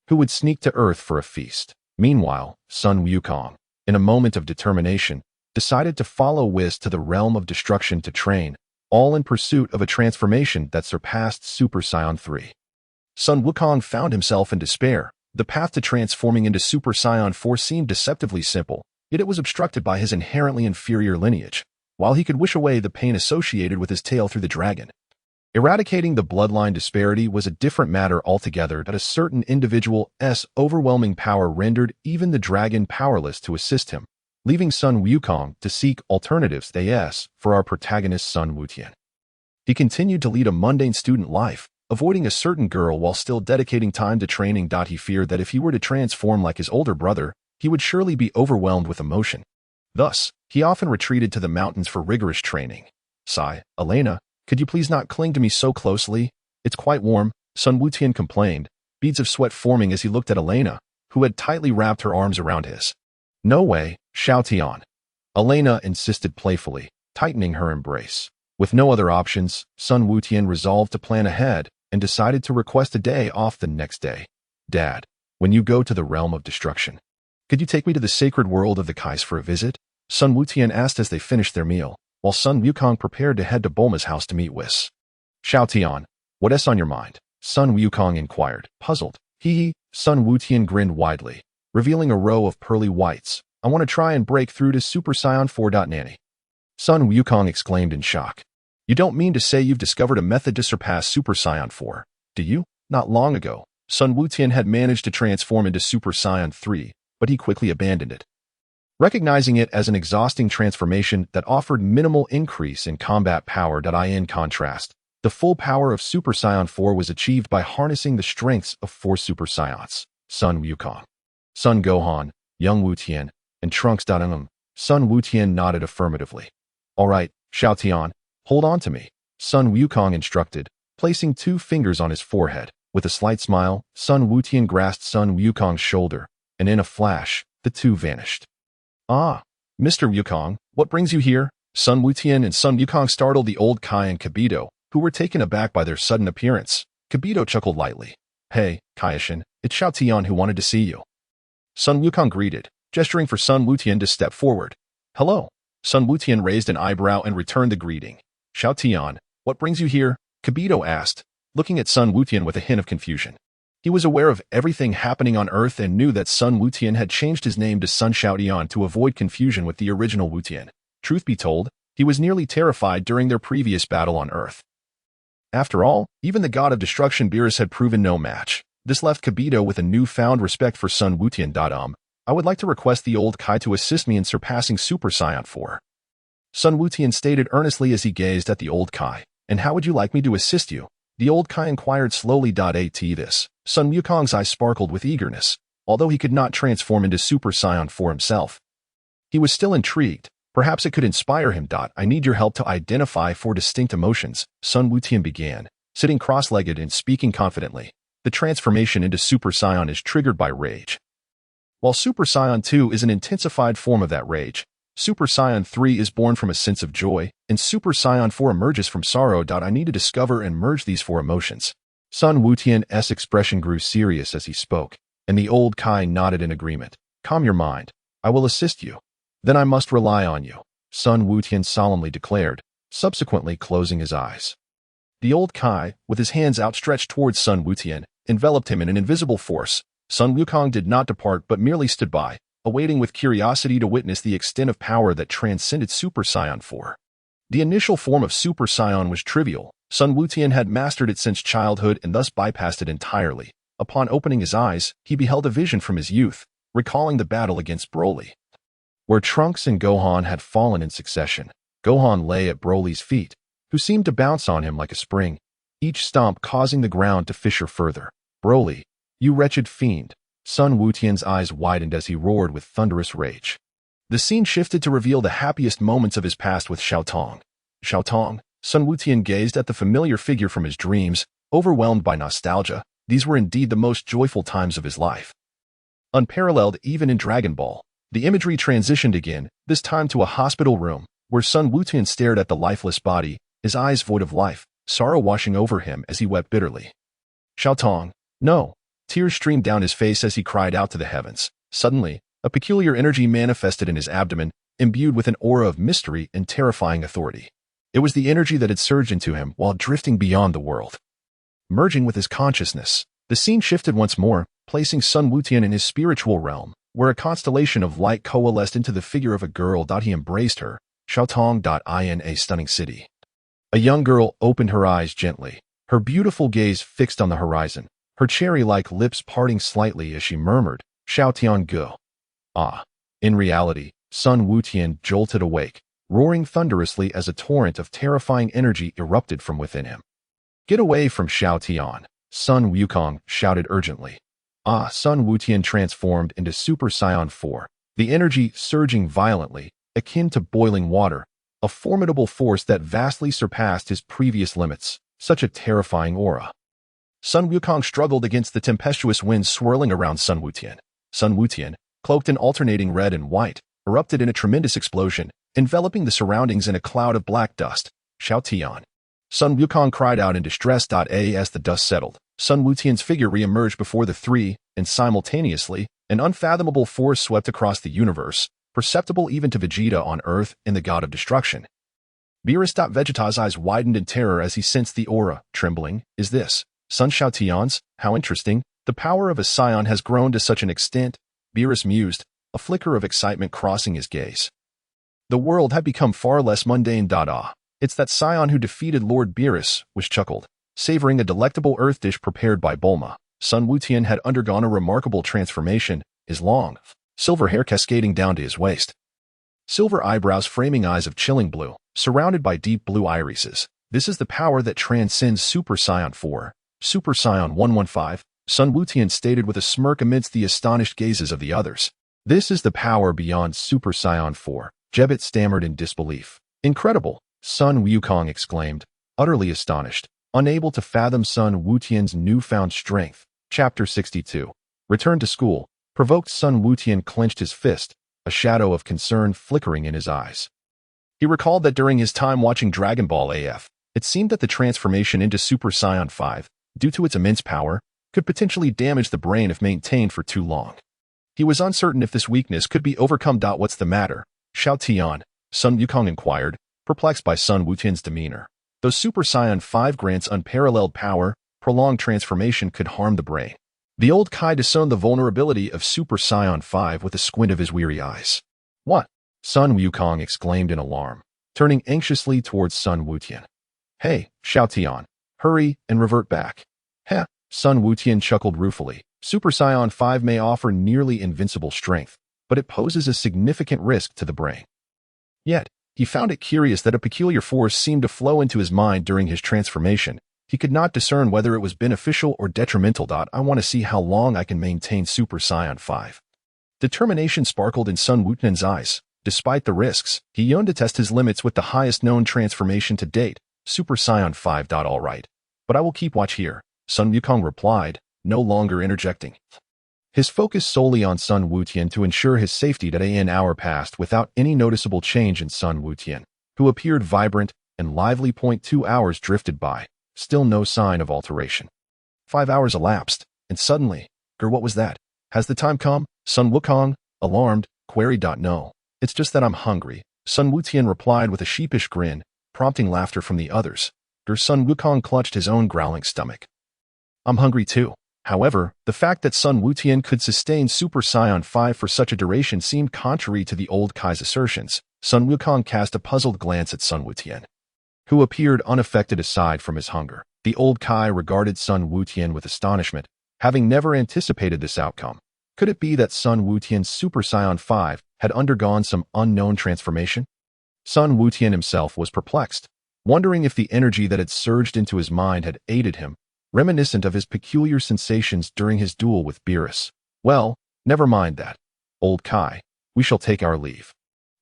who would sneak to Earth for a feast. Meanwhile, Sun Wukong, in a moment of determination, decided to follow Whis to the realm of destruction to train, all in pursuit of a transformation that surpassed Super Saiyan 3. Sun Wukong found himself in despair. The path to transforming into Super Saiyan 4 seemed deceptively simple, yet it was obstructed by his inherently inferior lineage, while he could wish away the pain associated with his tale through the dragon. Eradicating the bloodline disparity was a different matter altogether. That a certain individual's overwhelming power rendered even the dragon powerless to assist him, leaving Sun Wukong to seek alternatives. For our protagonist Sun Wukong, he continued to lead a mundane student life, avoiding a certain girl while still dedicating time to training. He feared that if he were to transform like his older brother, he would surely be overwhelmed with emotion. Thus, he often retreated to the mountains for rigorous training. Sigh, Elena, could you please not cling to me so closely? It's quite warm, Sun Wukong complained, beads of sweat forming as he looked at Elena, who had tightly wrapped her arms around his. No way, Xiao Tian. Elena insisted playfully, tightening her embrace. With no other options, Sun Wukong resolved to plan ahead and decided to request a day off the next day. Dad, when you go to the realm of destruction, could you take me to the sacred world of the Kais for a visit? Sun Wukong asked as they finished their meal, while Sun Wukong prepared to head to Bulma's house to meet Whis. Xiao Tian, what's on your mind? Sun Wukong inquired, puzzled. Hee. Sun Wukong grinned widely, revealing a row of pearly whites. I want to try and break through to Super Saiyan 4. Nanny. Sun Wukong exclaimed in shock. You don't mean to say you've discovered a method to surpass Super Saiyan 4, do you? Not long ago, Sun Wukong had managed to transform into Super Saiyan 3, but he quickly abandoned it, recognizing it as an exhausting transformation that offered minimal increase in combat power. In contrast, the full power of Super Saiyan 4 was achieved by harnessing the strengths of 4 Super Saiyans: Sun Wukong, Sun Gohan, Young Wukong, and Trunks. Sun Wukong nodded affirmatively. All right, Xiao Tian, hold on to me, Sun Wukong instructed, placing 2 fingers on his forehead. With a slight smile, Sun Wukong grasped Sun Wukong's shoulder, and in a flash, the two vanished. Ah, Mr. Wukong, what brings you here? Sun Wukong and Sun Wukong startled the old Kai and Kaioshin, who were taken aback by their sudden appearance. Kaioshin chuckled lightly. Hey, Kaioshin, it's Xiao Tian who wanted to see you. Sun Wukong greeted, gesturing for Sun Wutian to step forward. Hello. Sun Wutian raised an eyebrow and returned the greeting. Xiao Tian, what brings you here? Kibito asked, looking at Sun Wutian with a hint of confusion. He was aware of everything happening on Earth and knew that Sun Wutian had changed his name to Sun Xiaotian to avoid confusion with the original Wutian. Truth be told, he was nearly terrified during their previous battle on Earth. After all, even the god of destruction Beerus had proven no match. This left Kibito with a newfound respect for Sun Wutian. I would like to request the old Kai to assist me in surpassing Super Saiyan 4. Sun Wutian stated earnestly as he gazed at the old Kai. And how would you like me to assist you? The old Kai inquired slowly. At this, Sun Wukong's eyes sparkled with eagerness, although he could not transform into Super Saiyan 4 himself. He was still intrigued. Perhaps it could inspire him. I need your help to identify 4 distinct emotions, Sun Wutian began, sitting cross-legged and speaking confidently. The transformation into Super Saiyan is triggered by rage. While Super Saiyan 2 is an intensified form of that rage, Super Saiyan 3 is born from a sense of joy, and Super Saiyan 4 emerges from sorrow. I need to discover and merge these 4 emotions. Sun Wutian's expression grew serious as he spoke, and the old Kai nodded in agreement. Calm your mind. I will assist you. Then I must rely on you, Sun Wutian solemnly declared, subsequently closing his eyes. The old Kai, with his hands outstretched towards Sun Wutian, enveloped him in an invisible force. Sun Wukong did not depart but merely stood by, awaiting with curiosity to witness the extent of power that transcended Super Saiyan 4. The initial form of Super Saiyan was trivial. Sun Wutian had mastered it since childhood and thus bypassed it entirely. Upon opening his eyes, he beheld a vision from his youth, recalling the battle against Broly, where Trunks and Gohan had fallen in succession. Gohan lay at Broly's feet, who seemed to bounce on him like a spring, each stomp causing the ground to fissure further. Broly, you wretched fiend. Sun Wutian's eyes widened as he roared with thunderous rage. The scene shifted to reveal the happiest moments of his past with Xiao Tong. Xiao Tong, Sun Wutian gazed at the familiar figure from his dreams, overwhelmed by nostalgia. These were indeed the most joyful times of his life. Unparalleled even in Dragon Ball, the imagery transitioned again, this time to a hospital room, where Sun Wutian stared at the lifeless body, his eyes void of life, sorrow washing over him as he wept bitterly. Xiao Tong, no. Tears streamed down his face as he cried out to the heavens. Suddenly, a peculiar energy manifested in his abdomen, imbued with an aura of mystery and terrifying authority. It was the energy that had surged into him while drifting beyond the world. Merging with his consciousness, the scene shifted once more, placing Sun Wutian in his spiritual realm, where a constellation of light coalesced into the figure of a girl. He embraced her, Xiaotong. In a stunning city. A young girl opened her eyes gently, her beautiful gaze fixed on the horizon, her cherry-like lips parting slightly as she murmured, Xiaotian Go. Ah. In reality, Sun Wutian jolted awake, roaring thunderously as a torrent of terrifying energy erupted from within him. Get away from Xiaotian, Sun Wukong shouted urgently. Ah. Sun Wutian transformed into Super Saiyan 4, the energy surging violently, akin to boiling water, a formidable force that vastly surpassed his previous limits. Such a terrifying aura. Sun Wukong struggled against the tempestuous winds swirling around Sun Wutian. Sun Wutian, cloaked in alternating red and white, erupted in a tremendous explosion, enveloping the surroundings in a cloud of black dust. Xiaotian. Sun Wukong cried out in distress. As the dust settled, Sun Wutian's figure re-emerged before the three, and simultaneously, an unfathomable force swept across the universe, perceptible even to Vegeta on Earth and the god of destruction. Beerus. Vegeta's eyes widened in terror as he sensed the aura, trembling. Is this Sun Xiaotian's? How interesting. The power of a Saiyan has grown to such an extent, Beerus mused, a flicker of excitement crossing his gaze. The world had become far less mundane. It's that Saiyan who defeated Lord Beerus, was chuckled, savoring a delectable earth dish prepared by Bulma. Sun Wutian had undergone a remarkable transformation, his long, silver hair cascading down to his waist. Silver eyebrows framing eyes of chilling blue, surrounded by deep blue irises. This is the power that transcends Super Saiyan 4. Super Saiyan 115, Sun Wutian stated with a smirk amidst the astonished gazes of the others. This is the power beyond Super Saiyan 4, Jebit stammered in disbelief. Incredible, Sun Wukong exclaimed, utterly astonished, unable to fathom Sun Wutian's newfound strength. Chapter 62. Return to school. Provoked. Sun Wutian clenched his fist, a shadow of concern flickering in his eyes. He recalled that during his time watching Dragon Ball AF, it seemed that the transformation into Super Saiyan 5, due to its immense power, could potentially damage the brain if maintained for too long. He was uncertain if this weakness could be overcome. What's the matter? Xiao Tian, Sun Wukong inquired, perplexed by Sun Wuqian's demeanor. Though Super Saiyan 5 grants unparalleled power, prolonged transformation could harm the brain. The old Kai discerned the vulnerability of Super Saiyan 5 with a squint of his weary eyes. What? Sun Wukong exclaimed in alarm, turning anxiously towards Sun Wuqian. Hey, Xiao Tian, hurry and revert back. Heh, Sun Wuqian chuckled ruefully. Super Saiyan 5 may offer nearly invincible strength, but it poses a significant risk to the brain. Yet, he found it curious that a peculiar force seemed to flow into his mind during his transformation. He could not discern whether it was beneficial or detrimental. I want to see how long I can maintain Super Saiyan 5. Determination sparkled in Sun Wuqian's eyes. Despite the risks, he yearned to test his limits with the highest known transformation to date, Super Saiyan 5. All right. But I will keep watch here, Sun Wukong replied, no longer interjecting. His focus solely on Sun Wuqian to ensure his safety. An hour passed without any noticeable change in Sun Wuqian, who appeared vibrant and lively. 2 hours drifted by, still no sign of alteration. 5 hours elapsed, and suddenly, what was that? Has the time come? Sun Wukong, alarmed, queried. No, it's just that I'm hungry, Sun Wuqian replied with a sheepish grin, prompting laughter from the others. Sun Wukong clutched his own growling stomach. I'm hungry too. However, the fact that Sun Wuqian could sustain Super Saiyan 5 for such a duration seemed contrary to the old Kai's assertions. Sun Wukong cast a puzzled glance at Sun Wuqian, who appeared unaffected aside from his hunger. The old Kai regarded Sun Wuqian with astonishment, having never anticipated this outcome. Could it be that Sun Wuqian's Super Saiyan 5 had undergone some unknown transformation? Sun Wuqian himself was perplexed, wondering if the energy that had surged into his mind had aided him, reminiscent of his peculiar sensations during his duel with Beerus. Well, never mind that. Old Kai, we shall take our leave,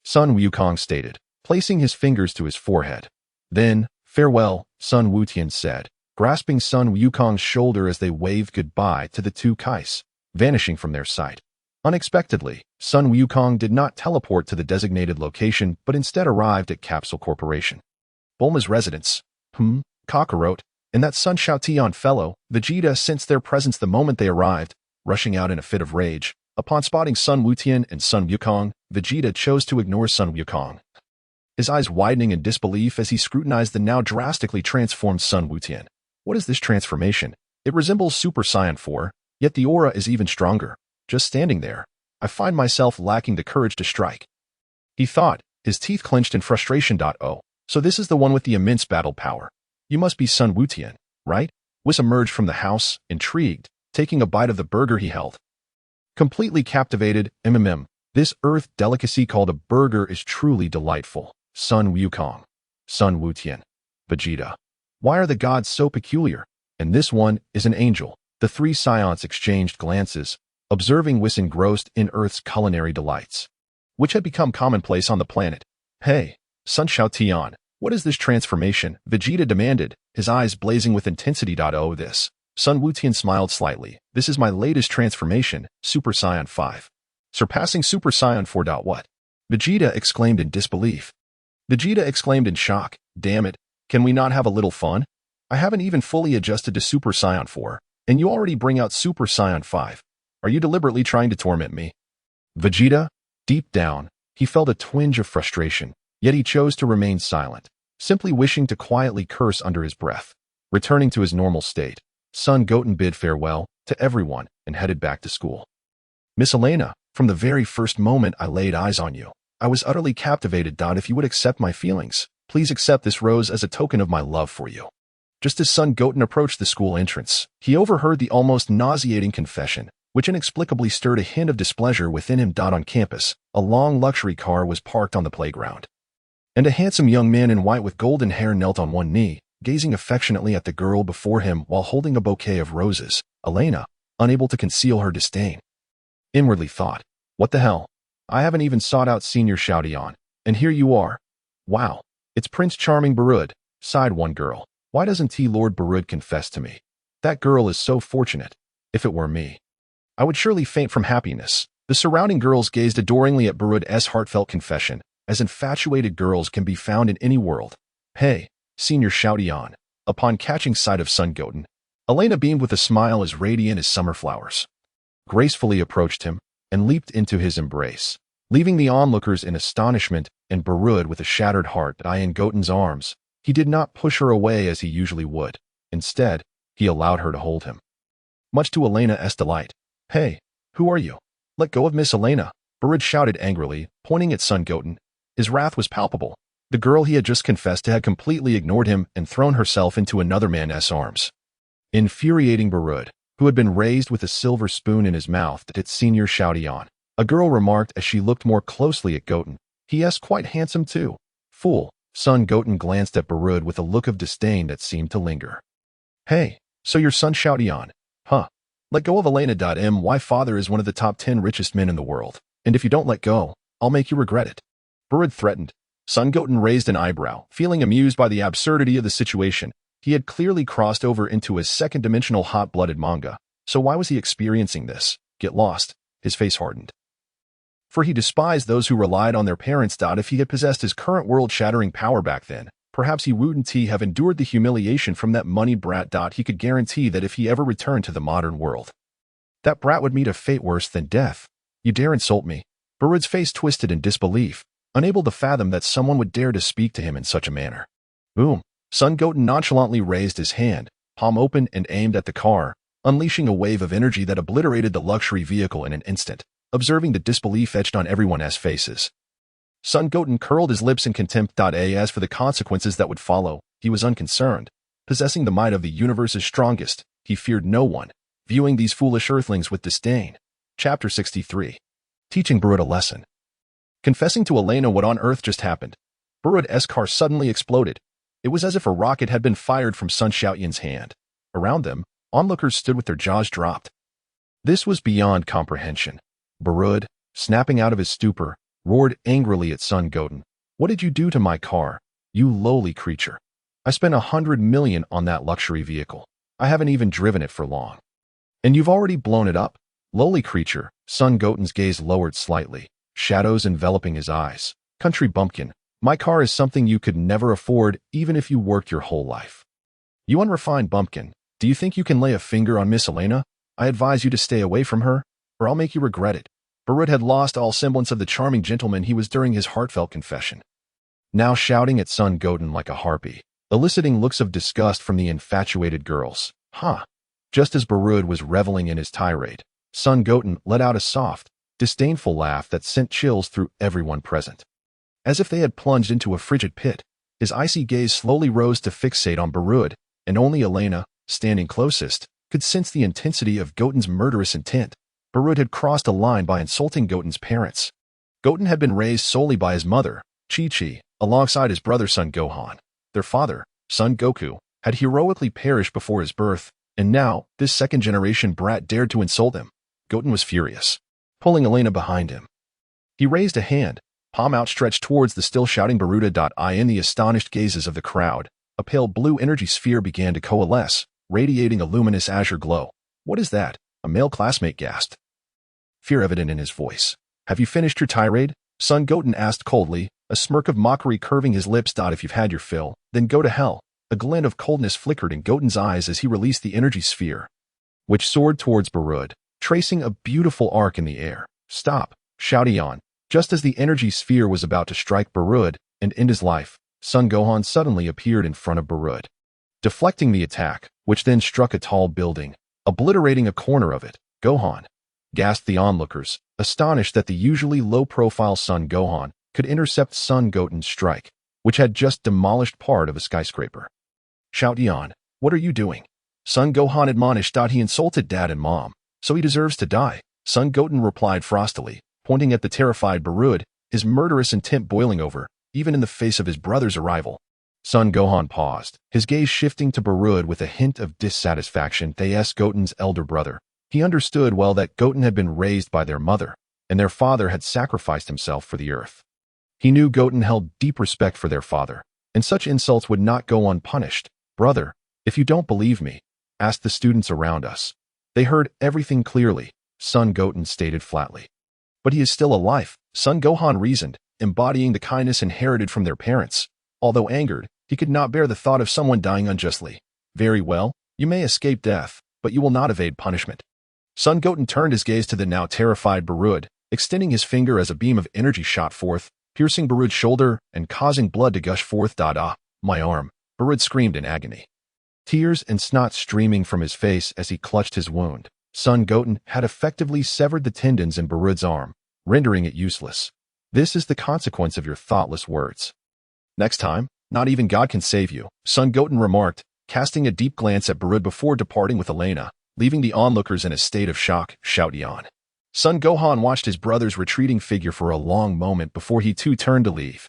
Sun Wukong stated, placing his fingers to his forehead. Then, farewell, Sun Wuqian said, grasping Sun Wukong's shoulder as they waved goodbye to the two Kais, vanishing from their sight. Unexpectedly, Sun Wukong did not teleport to the designated location but instead arrived at Capsule Corporation. Bulma's residence. Kakarot, and that Sun Xiaotian fellow, Vegeta, sensed their presence the moment they arrived, rushing out in a fit of rage. Upon spotting Sun Wuqian and Sun Wukong, Vegeta chose to ignore Sun Wukong, his eyes widening in disbelief as he scrutinized the now drastically transformed Sun Wuqian. What is this transformation? It resembles Super Saiyan 4, yet the aura is even stronger. Just standing there, I find myself lacking the courage to strike, he thought, his teeth clenched in frustration. Oh, so this is the one with the immense battle power. You must be Sun Wuqian, right? Whis emerged from the house, intrigued, taking a bite of the burger he held. Completely captivated, this earth delicacy called a burger is truly delightful. Sun Wukong, Sun Wuqian, Vegeta. Why are the gods so peculiar? And this one is an angel. The three Saiyans exchanged glances, observing Whis engrossed in Earth's culinary delights, which had become commonplace on the planet. Hey, Sun Xiaotian, what is this transformation? Vegeta demanded, his eyes blazing with intensity. Oh, this. Sun Wuqian smiled slightly. This is my latest transformation, Super Saiyan 5. Surpassing Super Saiyan 4. What? Vegeta exclaimed in disbelief. Vegeta exclaimed in shock. Damn it, can we not have a little fun? I haven't even fully adjusted to Super Saiyan 4, and you already bring out Super Saiyan 5. Are you deliberately trying to torment me? Vegeta, deep down, he felt a twinge of frustration, yet he chose to remain silent, simply wishing to quietly curse under his breath. Returning to his normal state, Son Goten bid farewell to everyone and headed back to school. Miss Elena, from the very first moment I laid eyes on you, I was utterly captivated. If you would accept my feelings, please accept this rose as a token of my love for you. Just as Son Goten approached the school entrance, he overheard the almost nauseating confession, which inexplicably stirred a hint of displeasure within him. On campus, a long luxury car was parked on the playground, and a handsome young man in white with golden hair knelt on one knee, gazing affectionately at the girl before him while holding a bouquet of roses. Elena, unable to conceal her disdain, inwardly thought, what the hell? I haven't even sought out Senior Xiaotian, and here you are. Wow, it's Prince Charming Barud, sighed one girl. Why doesn't Lord Barud confess to me? That girl is so fortunate. If it were me, I would surely faint from happiness. The surrounding girls gazed adoringly at Barud's heartfelt confession, as infatuated girls can be found in any world. Hey, Senior Xiaotian. Upon catching sight of Son Goten, Elena beamed with a smile as radiant as summer flowers, gracefully approached him, and leaped into his embrace, leaving the onlookers in astonishment and Barud with a shattered heart in Goten's arms. He did not push her away as he usually would. Instead, he allowed her to hold him. Much to Elena's delight. "Hey, who are you? Let go of Miss Elena," Barud shouted angrily, pointing at Sun Goten. His wrath was palpable. The girl he had just confessed to had completely ignored him and thrown herself into another man's arms. Infuriating Barud, who had been raised with a silver spoon in his mouth, at Senior Showdown. A girl remarked as she looked more closely at Goten. "He is quite handsome too." "Fool." Sun Goten glanced at Barud with a look of disdain that seemed to linger. "Hey, so your son Showdown, huh? Let go of Elena. My father is one of the top 10 richest men in the world, and if you don't let go, I'll make you regret it," Barud threatened. Sun Goten raised an eyebrow, feeling amused by the absurdity of the situation. He had clearly crossed over into a second-dimensional hot-blooded manga, so why was he experiencing this? Get lost. His face hardened. For he despised those who relied on their parents. If he had possessed his current world-shattering power back then, perhaps he wouldn't have endured the humiliation from that moneyed brat. He could guarantee that if he ever returned to the modern world, that brat would meet a fate worse than death. "You dare insult me?" Barud's face twisted in disbelief, unable to fathom that someone would dare to speak to him in such a manner. Boom! Sun Goten nonchalantly raised his hand, palm open, and aimed at the car, unleashing a wave of energy that obliterated the luxury vehicle in an instant, observing the disbelief etched on everyone's faces. Sun Goten curled his lips in contempt. As for the consequences that would follow, he was unconcerned. Possessing the might of the universe's strongest, he feared no one, viewing these foolish earthlings with disdain. Chapter 63. Teaching Barud a lesson. Confessing to Elena what on earth just happened, Barud's car suddenly exploded. It was as if a rocket had been fired from Sun Xiaoyan's hand. Around them, onlookers stood with their jaws dropped. This was beyond comprehension. Barud, snapping out of his stupor, roared angrily at Sun Goten. "What did you do to my car, you lowly creature? I spent 100 million on that luxury vehicle. I haven't even driven it for long. And you've already blown it up? Lowly creature." Sun Goten's gaze lowered slightly, shadows enveloping his eyes. "Country bumpkin, my car is something you could never afford even if you worked your whole life. You unrefined bumpkin, do you think you can lay a finger on Miss Elena? I advise you to stay away from her, or I'll make you regret it." Barud had lost all semblance of the charming gentleman he was during his heartfelt confession, now shouting at Sun Goten like a harpy, eliciting looks of disgust from the infatuated girls. "Huh." Just as Barud was reveling in his tirade, Sun Goten let out a soft, disdainful laugh that sent chills through everyone present. As if they had plunged into a frigid pit, his icy gaze slowly rose to fixate on Barud, and only Elena, standing closest, could sense the intensity of Goten's murderous intent. Barud had crossed a line by insulting Goten's parents. Goten had been raised solely by his mother, Chi-Chi, alongside his brother Son Gohan. Their father, Son Goku, had heroically perished before his birth, and now this second-generation brat dared to insult him. Goten was furious, pulling Elena behind him. He raised a hand, palm outstretched towards the still shouting Barud. In the astonished gazes of the crowd, a pale blue energy sphere began to coalesce, radiating a luminous azure glow. "What is that?" a male classmate gasped, fear evident in his voice. "Have you finished your tirade?" Sun Goten asked coldly, a smirk of mockery curving his lips. "If you've had your fill, then go to hell." A glint of coldness flickered in Goten's eyes as he released the energy sphere, which soared towards Barud, tracing a beautiful arc in the air. "Stop!" Showdown. Just as the energy sphere was about to strike Barud and end his life, Sun Gohan suddenly appeared in front of Barud, deflecting the attack, which then struck a tall building, obliterating a corner of it. "Gohan!" gasped the onlookers, astonished that the usually low-profile Sun Gohan could intercept Sun Goten's strike, which had just demolished part of a skyscraper. "Showdown, what are you doing?" Sun Gohan admonished. "He insulted Dad and Mom, so he deserves to die," Sun Goten replied frostily, pointing at the terrified Barud, his murderous intent boiling over, even in the face of his brother's arrival. Sun Gohan paused, his gaze shifting to Barud with a hint of dissatisfaction. They Goten's elder brother. He understood well that Goten had been raised by their mother, and their father had sacrificed himself for the earth. He knew Goten held deep respect for their father, and such insults would not go unpunished. "Brother, if you don't believe me, ask the students around us. They heard everything clearly," Sun Goten stated flatly. "But he is still alive," Sun Gohan reasoned, embodying the kindness inherited from their parents. Although angered, he could not bear the thought of someone dying unjustly. "Very well, you may escape death, but you will not evade punishment." Sun Goten turned his gaze to the now terrified Barud, extending his finger as a beam of energy shot forth, piercing Barud's shoulder and causing blood to gush forth. Ah, my arm, Barud screamed in agony. Tears and snot streaming from his face as he clutched his wound. Sun Goten had effectively severed the tendons in Barud's arm, rendering it useless. This is the consequence of your thoughtless words. Next time, not even God can save you, Sun Goten remarked, casting a deep glance at Barud before departing with Elena, leaving the onlookers in a state of shock. Shout yawn. Son Gohan watched his brother's retreating figure for a long moment before he too turned to leave.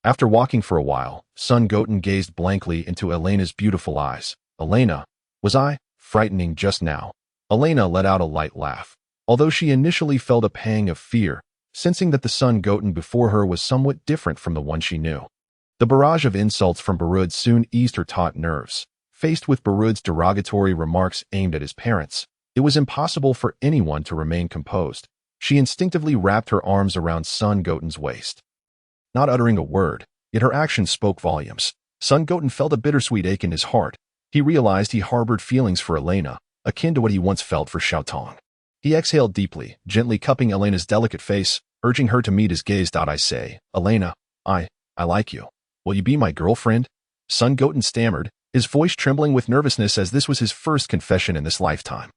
After walking for a while, Sun Goten gazed blankly into Elena's beautiful eyes. Elena, was I frightening just now? Elena let out a light laugh, although she initially felt a pang of fear, sensing that the Sun Goten before her was somewhat different from the one she knew. The barrage of insults from Barud soon eased her taut nerves. Faced with Barud's derogatory remarks aimed at his parents, it was impossible for anyone to remain composed. She instinctively wrapped her arms around Sun Goten's waist. Not uttering a word, yet her actions spoke volumes. Sun Goten felt a bittersweet ache in his heart. He realized he harbored feelings for Elena, akin to what he once felt for Xiaotong. He exhaled deeply, gently cupping Elena's delicate face, urging her to meet his gaze. I say, Elena, I like you. Will you be my girlfriend? Sun Goten stammered, his voice trembling with nervousness as this was his first confession in this lifetime.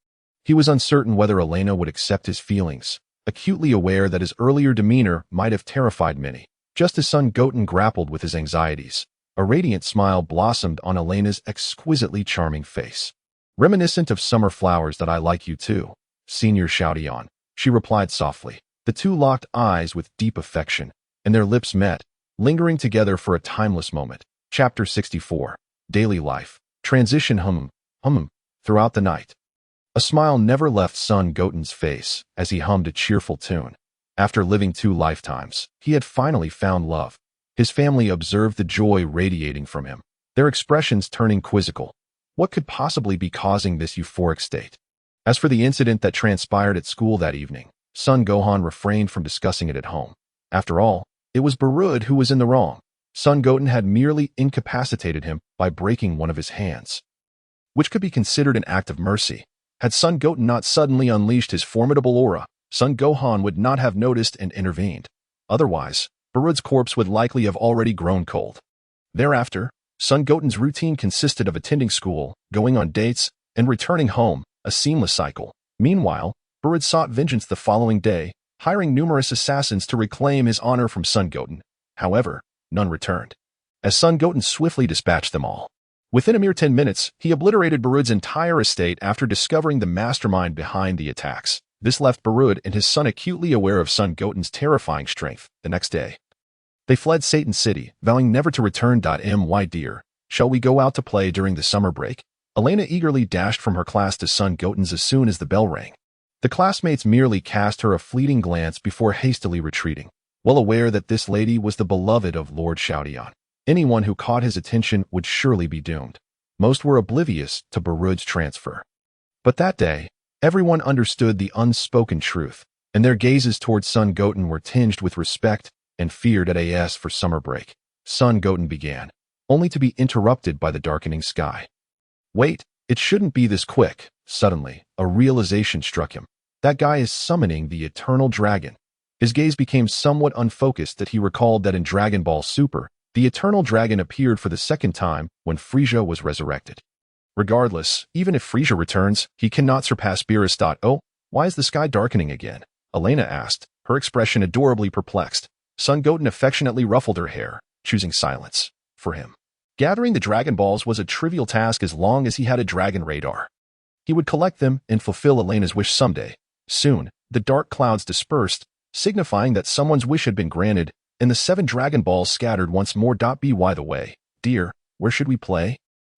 He was uncertain whether Elena would accept his feelings, acutely aware that his earlier demeanor might have terrified many. Just as Sun Goten grappled with his anxieties, a radiant smile blossomed on Elena's exquisitely charming face. Reminiscent of summer flowers. That I like you too, Senior Xiaotian, she replied softly. The two locked eyes with deep affection, and their lips met, lingering together for a timeless moment. Chapter 64. Daily Life. Transition. Throughout the night. A smile never left Sun Goten's face as he hummed a cheerful tune. After living 2 lifetimes, he had finally found love. His family observed the joy radiating from him, their expressions turning quizzical. What could possibly be causing this euphoric state? As for the incident that transpired at school that evening, Sun Gohan refrained from discussing it at home. After all, it was Barud who was in the wrong. Sun Goten had merely incapacitated him by breaking one of his hands, which could be considered an act of mercy. Had Sun Goten not suddenly unleashed his formidable aura, Sun Gohan would not have noticed and intervened. Otherwise, Barud's corpse would likely have already grown cold. Thereafter, Sun Goten's routine consisted of attending school, going on dates, and returning home, a seamless cycle. Meanwhile, Barud sought vengeance the following day, hiring numerous assassins to reclaim his honor from Sun Goten. However, none returned, as Sun Goten swiftly dispatched them all. Within a mere 10 minutes, he obliterated Barud's entire estate after discovering the mastermind behind the attacks. This left Barud and his son acutely aware of Sun Goten's terrifying strength. The next day, they fled Satan City, vowing never to return. My dear, shall we go out to play during the summer break? Elena eagerly dashed from her class to Sun Goten's as soon as the bell rang. The classmates merely cast her a fleeting glance before hastily retreating, well aware that this lady was the beloved of Lord Xiaotian. Anyone who caught his attention would surely be doomed. Most were oblivious to Barud's transfer. But that day, everyone understood the unspoken truth, and their gazes towards Sun Goten were tinged with respect and feared as for summer break. Sun Goten began, only to be interrupted by the darkening sky. Wait, it shouldn't be this quick. Suddenly, a realization struck him. That guy is summoning the Eternal Dragon. His gaze became somewhat unfocused that he recalled that in Dragon Ball Super, the Eternal Dragon appeared for the second time when Frieza was resurrected. Regardless, even if Frieza returns, he cannot surpass Beerus. Oh, why is the sky darkening again? Elena asked, her expression adorably perplexed. Sun Goten affectionately ruffled her hair, choosing silence. For him, gathering the Dragon Balls was a trivial task as long as he had a dragon radar. He would collect them and fulfill Elena's wish someday. Soon, the dark clouds dispersed, signifying that someone's wish had been granted, and the 7 Dragon Balls scattered once more. By the way, dear, where should we play?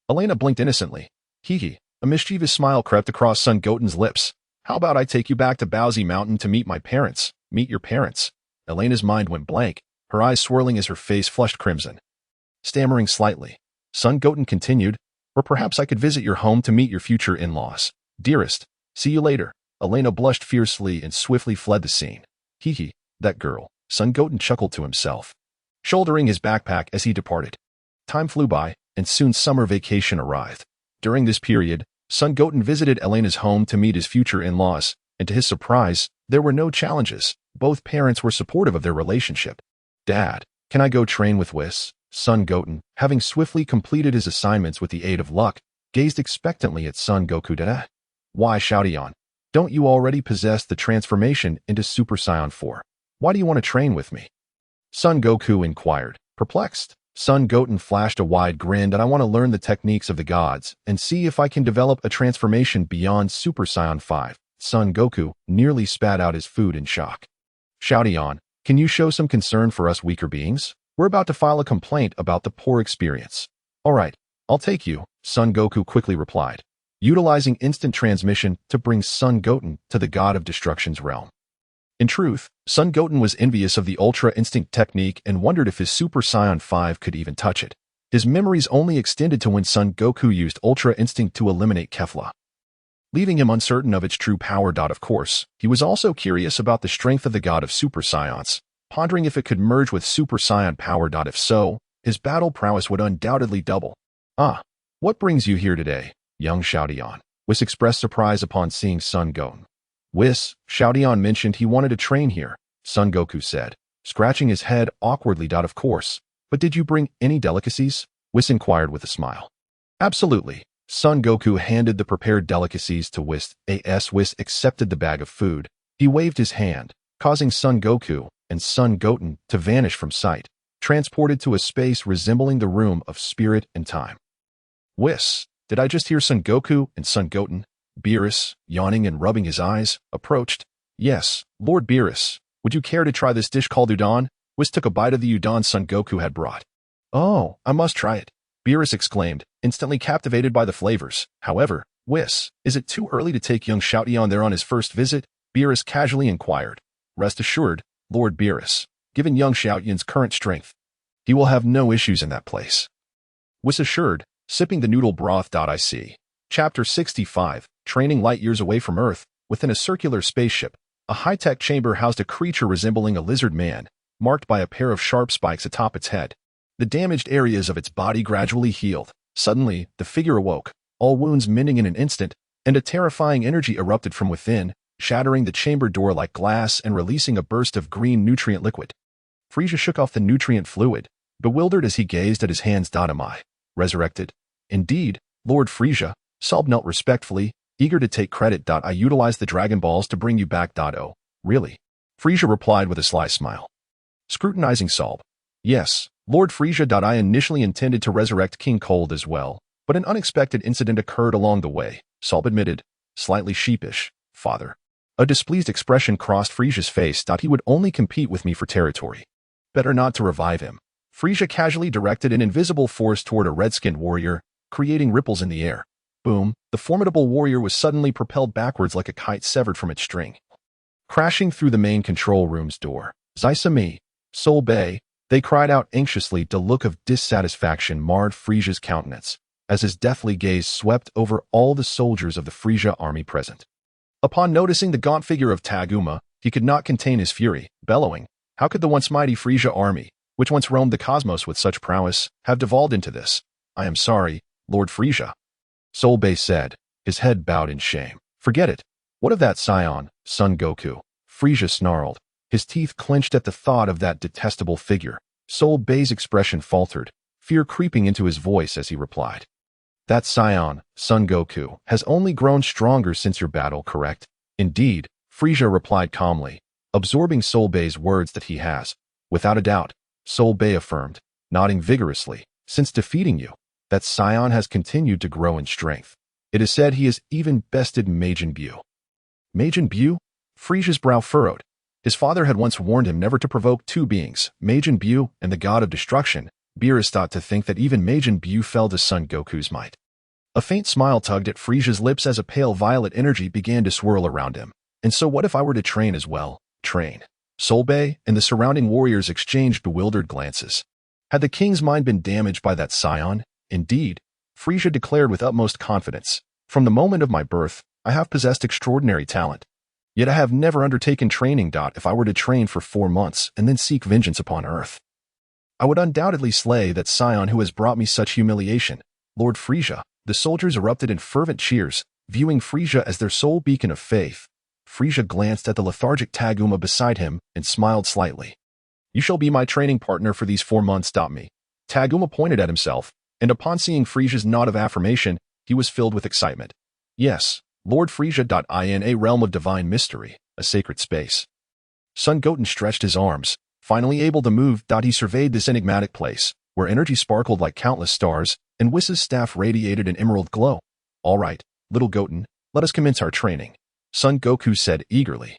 Elena blinked innocently. Hee. A mischievous smile crept across Sun Goten's lips. How about I take you back to Bowsy Mountain to meet my parents? Meet your parents? Elena's mind went blank, her eyes swirling as her face flushed crimson. Stammering slightly, Sun Goten continued, or perhaps I could visit your home to meet your future in-laws. Dearest, see you later. Elena blushed fiercely and swiftly fled the scene. Hee, that girl. Sun Goten chuckled to himself, shouldering his backpack as he departed. Time flew by, and soon summer vacation arrived. During this period, Son Goten visited Elena's home to meet his future in-laws, and to his surprise, there were no challenges. Both parents were supportive of their relationship. Dad, can I go train with Whis? Son Goten, having swiftly completed his assignments with the aid of luck, gazed expectantly at Son Goku. Dad, why, Shoudion? Don't you already possess the transformation into Super Saiyan 4? Why do you want to train with me? Son Goku inquired, perplexed. Son Goten flashed a wide grin. And I want to learn the techniques of the gods and see if I can develop a transformation beyond Super Saiyan 5. Son Goku nearly spat out his food in shock. Shoudion, can you show some concern for us weaker beings? We're about to file a complaint about the poor experience. All right, I'll take you, Son Goku quickly replied, utilizing instant transmission to bring Son Goten to the God of Destruction's realm. In truth, Son Goten was envious of the Ultra Instinct technique and wondered if his Super Saiyan 5 could even touch it. His memories only extended to when Son Goku used Ultra Instinct to eliminate Kefla, leaving him uncertain of its true power. Of course, he was also curious about the strength of the God of Super Saiyans, pondering if it could merge with Super Saiyan power. If so, his battle prowess would undoubtedly double. Ah, what brings you here today, young Shoudion? Whis expressed surprise upon seeing Son Goten. Whis, Shoudion mentioned he wanted to train here, Son Goku said, scratching his head awkwardly. Of course, but did you bring any delicacies? Whis inquired with a smile. Absolutely. Son Goku handed the prepared delicacies to Whis. Whis accepted the bag of food. He waved his hand, causing Son Goku and Son Goten to vanish from sight, transported to a space resembling the room of spirit and time. Whis, did I just hear Son Goku and Son Goten? Beerus, yawning and rubbing his eyes, approached. Yes, Lord Beerus, would you care to try this dish called udon? Whis took a bite of the udon Son Goku had brought. Oh, I must try it, Beerus exclaimed, instantly captivated by the flavors. However, Whis, is it too early to take young Shoudion there on his first visit? Beerus casually inquired. Rest assured, Lord Beerus, given young Shoution's current strength, he will have no issues in that place. Whis assured, sipping the noodle broth. I see. Chapter 65, Training light years away from Earth, within a circular spaceship, a high-tech chamber housed a creature resembling a lizard man, marked by a pair of sharp spikes atop its head. The damaged areas of its body gradually healed. Suddenly, the figure awoke, all wounds mending in an instant, and a terrifying energy erupted from within, shattering the chamber door like glass and releasing a burst of green nutrient liquid. Frieza shook off the nutrient fluid, bewildered as he gazed at his hands. Am I resurrected? Indeed, Lord Frieza, Salb knelt respectfully, eager to take credit. I utilized the Dragon Balls to bring you back. Oh, really? Frieza replied with a sly smile. Scrutinizing Salb. Yes, Lord Frieza. I initially intended to resurrect King Cold as well, but an unexpected incident occurred along the way, Salb admitted, slightly sheepish. Father. A displeased expression crossed Frieza's face. He would only compete with me for territory. Better not to revive him. Frieza casually directed an invisible force toward a red-skinned warrior, creating ripples in the air. Boom, the formidable warrior was suddenly propelled backwards like a kite severed from its string. Crashing through the main control room's door. Zaisami, Sol Bei, they cried out anxiously. The look of dissatisfaction marred Frieza's countenance, as his deathly gaze swept over all the soldiers of the Frieza army present. Upon noticing the gaunt figure of Taguma, he could not contain his fury, bellowing, how could the once mighty Frieza army, which once roamed the cosmos with such prowess, have devolved into this? I am sorry, Lord Frieza. Sol Bei said, his head bowed in shame. Forget it. What of that Saiyan, Son Goku? Frieza snarled, his teeth clenched at the thought of that detestable figure. Sol Bei's expression faltered, fear creeping into his voice as he replied. That Saiyan, Son Goku, has only grown stronger since your battle, correct? Indeed, Frieza replied calmly, absorbing Sol Bei's words. That he has. Without a doubt, Sol Bei affirmed, nodding vigorously, since defeating you. That Saiyan has continued to grow in strength. It is said he has even bested Majin Buu. Majin Buu? Frieza's brow furrowed. His father had once warned him never to provoke two beings, Majin Buu and the God of Destruction. Beerus thought to think that even Majin Buu fell to Son Goku's might. A faint smile tugged at Frieza's lips as a pale violet energy began to swirl around him. And so what if I were to train as well? Train. Sol Bei and the surrounding warriors exchanged bewildered glances. Had the king's mind been damaged by that Saiyan? Indeed, Frieza declared with utmost confidence, from the moment of my birth, I have possessed extraordinary talent. Yet I have never undertaken training. If I were to train for 4 months and then seek vengeance upon Earth, I would undoubtedly slay that Saiyan who has brought me such humiliation. Lord Frieza, The soldiers erupted in fervent cheers, viewing Frieza as their sole beacon of faith. Frieza glanced at the lethargic Taguma beside him and smiled slightly. "You shall be my training partner for these 4 months, me." Taguma pointed at himself, and upon seeing Frieza's nod of affirmation, he was filled with excitement. "Yes, Lord Frieza. In a realm of divine mystery, a sacred space." Sun Goten stretched his arms, finally able to move. He surveyed this enigmatic place, where energy sparkled like countless stars, and Whis' staff radiated an emerald glow. "All right, little Goten, let us commence our training," Sun Goku said eagerly.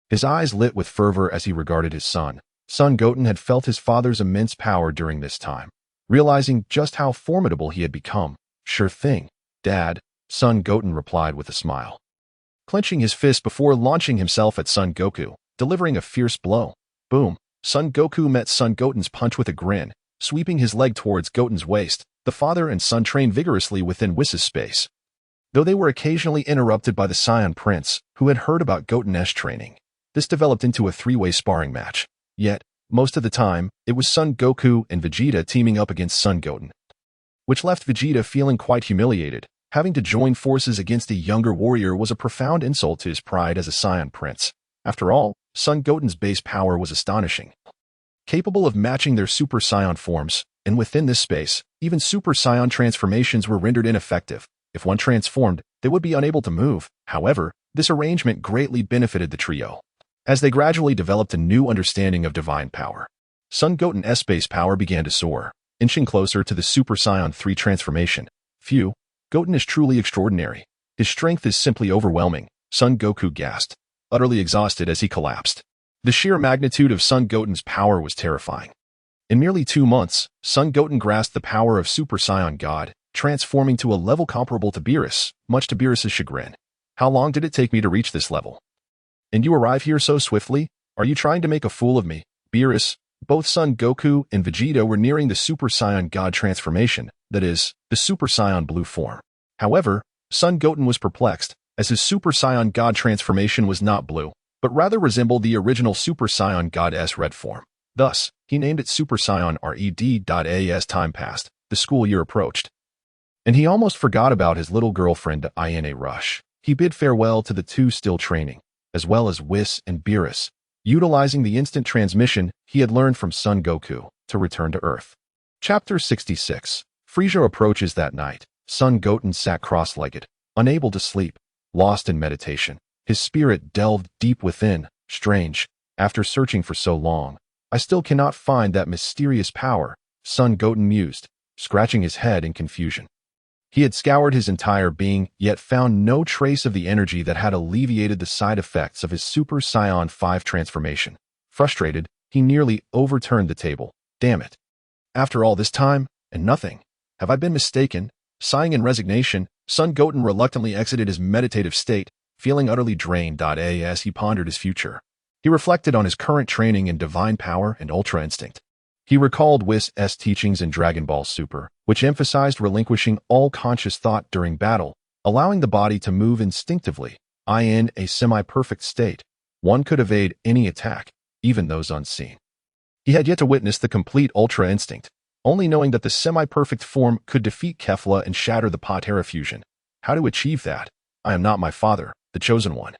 His eyes lit with fervor as he regarded his son. Sun Goten had felt his father's immense power during this time, realizing just how formidable he had become. "Sure thing, Dad," Sun Goten replied with a smile, clenching his fist before launching himself at Son Goku, delivering a fierce blow. Boom! Son Goku met Son Goten's punch with a grin, sweeping his leg towards Goten's waist. The father and son trained vigorously within Whis' space, though they were occasionally interrupted by the Saiyan Prince, who had heard about Goten's training. This developed into a three-way sparring match. Yet, most of the time, it was Son Goku and Vegeta teaming up against Son Goten, which left Vegeta feeling quite humiliated. Having to join forces against a younger warrior was a profound insult to his pride as a Saiyan Prince. After all, Son Goten's base power was astonishing, capable of matching their Super Saiyan forms, and within this space, even Super Saiyan transformations were rendered ineffective. If one transformed, they would be unable to move. However, this arrangement greatly benefited the trio, as they gradually developed a new understanding of divine power. Son Goten's base power began to soar, inching closer to the Super Saiyan 3 transformation. Phew, Goten is truly extraordinary. His strength is simply overwhelming, Son Goku gasped, utterly exhausted as he collapsed. The sheer magnitude of Son Goten's power was terrifying. In merely 2 months, Son Goten grasped the power of Super Saiyan God, transforming to a level comparable to Beerus, much to Beerus' chagrin. "How long did it take me to reach this level? And you arrive here so swiftly? Are you trying to make a fool of me?" Beerus, both Son Goku and Vegeta were nearing the Super Saiyan God transformation, that is, the Super Saiyan blue form. However, Son Goten was perplexed, as his Super Saiyan God transformation was not blue, but rather resembled the original Super Saiyan God's red form. Thus, he named it Super Saiyan Red. As time passed, the school year approached, and he almost forgot about his little girlfriend in a rush. He bid farewell to the two still training, as well as Whis and Beerus, utilizing the instant transmission he had learned from Son Goku to return to Earth. Chapter 66. Frieza approaches that night. Son Goten sat cross-legged, unable to sleep, lost in meditation. His spirit delved deep within. Strange, after searching for so long, I still cannot find that mysterious power, Son Goten mused, scratching his head in confusion. He had scoured his entire being, yet found no trace of the energy that had alleviated the side effects of his Super Saiyan 5 transformation. Frustrated, he nearly overturned the table. Damn it. After all this time, and nothing. Have I been mistaken? Sighing in resignation, Son Goten reluctantly exited his meditative state, feeling utterly drained. As he pondered his future, he reflected on his current training in divine power and ultra instinct. He recalled Whis' teachings in Dragon Ball Super, which emphasized relinquishing all conscious thought during battle, allowing the body to move instinctively. In a semi-perfect state, one could evade any attack, even those unseen. He had yet to witness the complete ultra instinct, only knowing that the semi-perfect form could defeat Kefla and shatter the Patera fusion. How to achieve that? I am not my father, the chosen one.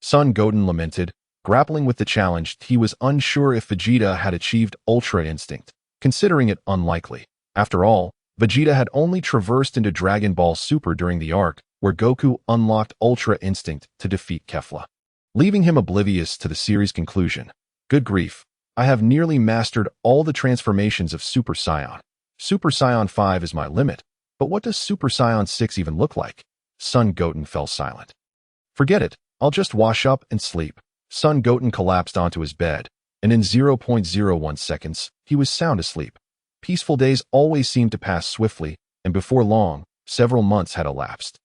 Son Goten lamented, grappling with the challenge. He was unsure if Vegeta had achieved ultra instinct, considering it unlikely. After all, Vegeta had only traversed into Dragon Ball Super during the arc where Goku unlocked ultra instinct to defeat Kefla, leaving him oblivious to the series' conclusion. Good grief. I have nearly mastered all the transformations of Super Saiyan. Super Saiyan 5 is my limit, but what does Super Saiyan 6 even look like? Son Goten fell silent. Forget it, I'll just wash up and sleep. Son Goten collapsed onto his bed, and in 0.01 seconds, he was sound asleep. Peaceful days always seemed to pass swiftly, and before long, several months had elapsed.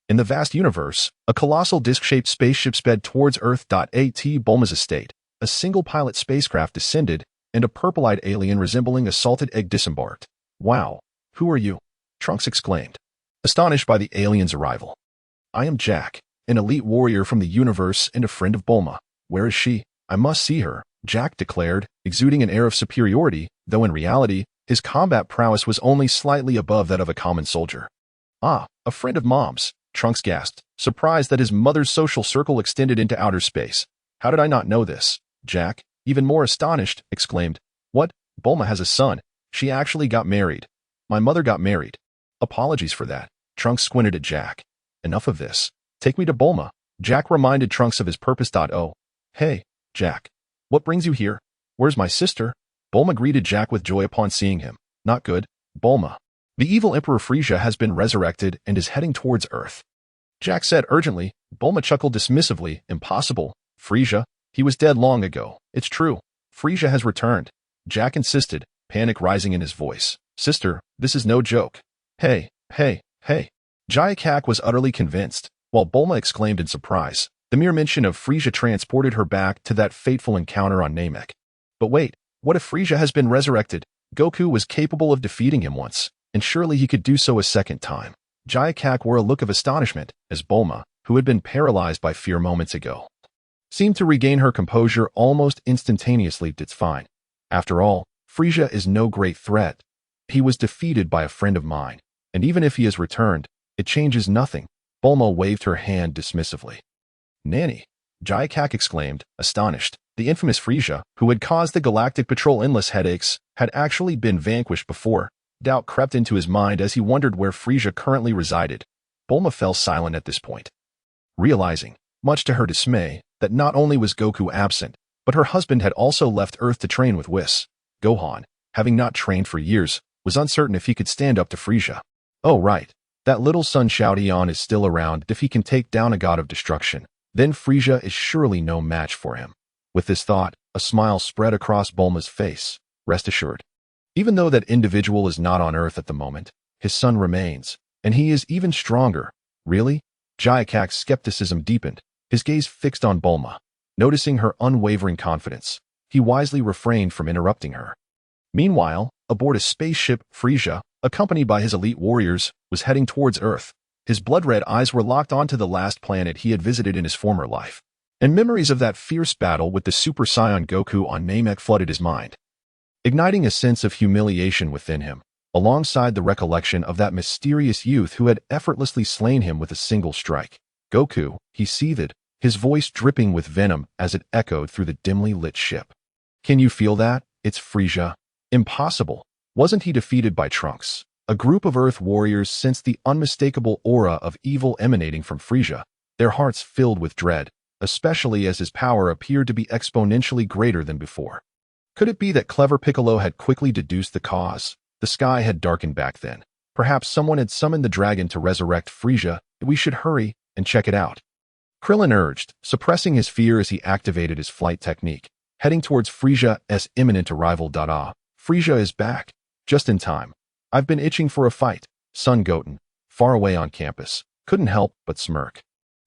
In the vast universe, a colossal disc-shaped spaceship sped towards Earth. At Bulma's estate, a single-pilot spacecraft descended, and a purple-eyed alien resembling a salted egg disembarked. Wow, who are you? Trunks exclaimed, astonished by the alien's arrival. I am Jack, an elite warrior from the universe and a friend of Bulma. Where is she? I must see her, Jack declared, exuding an air of superiority, though in reality, his combat prowess was only slightly above that of a common soldier. Ah, a friend of Mom's, Trunks gasped, surprised that his mother's social circle extended into outer space. How did I not know this? Jack, even more astonished, exclaimed, What? Bulma has a son. She actually got married. My mother got married. Apologies for that. Trunks squinted at Jack. Enough of this. Take me to Bulma. Jack reminded Trunks of his purpose. Oh, hey, Jack. What brings you here? Where's my sister? Bulma greeted Jack with joy upon seeing him. Not good, Bulma. The evil Emperor Frieza has been resurrected and is heading towards Earth. Jack said urgently. Bulma chuckled dismissively. Impossible. Frieza, he was dead long ago. It's true. Frieza has returned. Jack insisted, panic rising in his voice. Sister, this is no joke. Hey. Jayakak was utterly convinced, while Bulma exclaimed in surprise. The mere mention of Frieza transported her back to that fateful encounter on Namek. But wait, what if Frieza has been resurrected? Goku was capable of defeating him once, and surely he could do so a second time. Jayakak wore a look of astonishment as Bulma, who had been paralyzed by fear moments ago, seemed to regain her composure almost instantaneously. It's fine. After all, Frieza is no great threat. He was defeated by a friend of mine, and even if he has returned, it changes nothing. Bulma waved her hand dismissively. Nanny, Jayakak exclaimed, astonished. The infamous Frieza, who had caused the Galactic Patrol endless headaches, had actually been vanquished before. Doubt crept into his mind as he wondered where Frieza currently resided. Bulma fell silent at this point, realizing, much to her dismay, that not only was Goku absent, but her husband had also left Earth to train with Whis. Gohan, having not trained for years, was uncertain if he could stand up to Frieza. Oh right, that little son Showdown is still around. If he can take down a god of destruction, then Frieza is surely no match for him. With this thought, a smile spread across Bulma's face. Rest assured, even though that individual is not on Earth at the moment, his son remains, and he is even stronger. Really? Jayakak's skepticism deepened, his gaze fixed on Bulma. Noticing her unwavering confidence, he wisely refrained from interrupting her. Meanwhile, aboard a spaceship, Frieza, accompanied by his elite warriors, was heading towards Earth. His blood-red eyes were locked onto the last planet he had visited in his former life, and memories of that fierce battle with the Super Saiyan Goku on Namek flooded his mind, igniting a sense of humiliation within him, alongside the recollection of that mysterious youth who had effortlessly slain him with a single strike. Goku, he seethed, his voice dripping with venom as it echoed through the dimly lit ship. Can you feel that? It's Frieza. Impossible. Wasn't he defeated by Trunks? A group of Earth warriors sensed the unmistakable aura of evil emanating from Frieza, their hearts filled with dread, especially as his power appeared to be exponentially greater than before. Could it be that clever Piccolo had quickly deduced the cause? The sky had darkened back then. Perhaps someone had summoned the dragon to resurrect Frieza. We should hurry and check it out. Krillin urged, suppressing his fear as he activated his flight technique, heading towards Frieza's imminent arrival. Frieza is back. Just in time. I've been itching for a fight. Son Goten, far away on campus, couldn't help but smirk.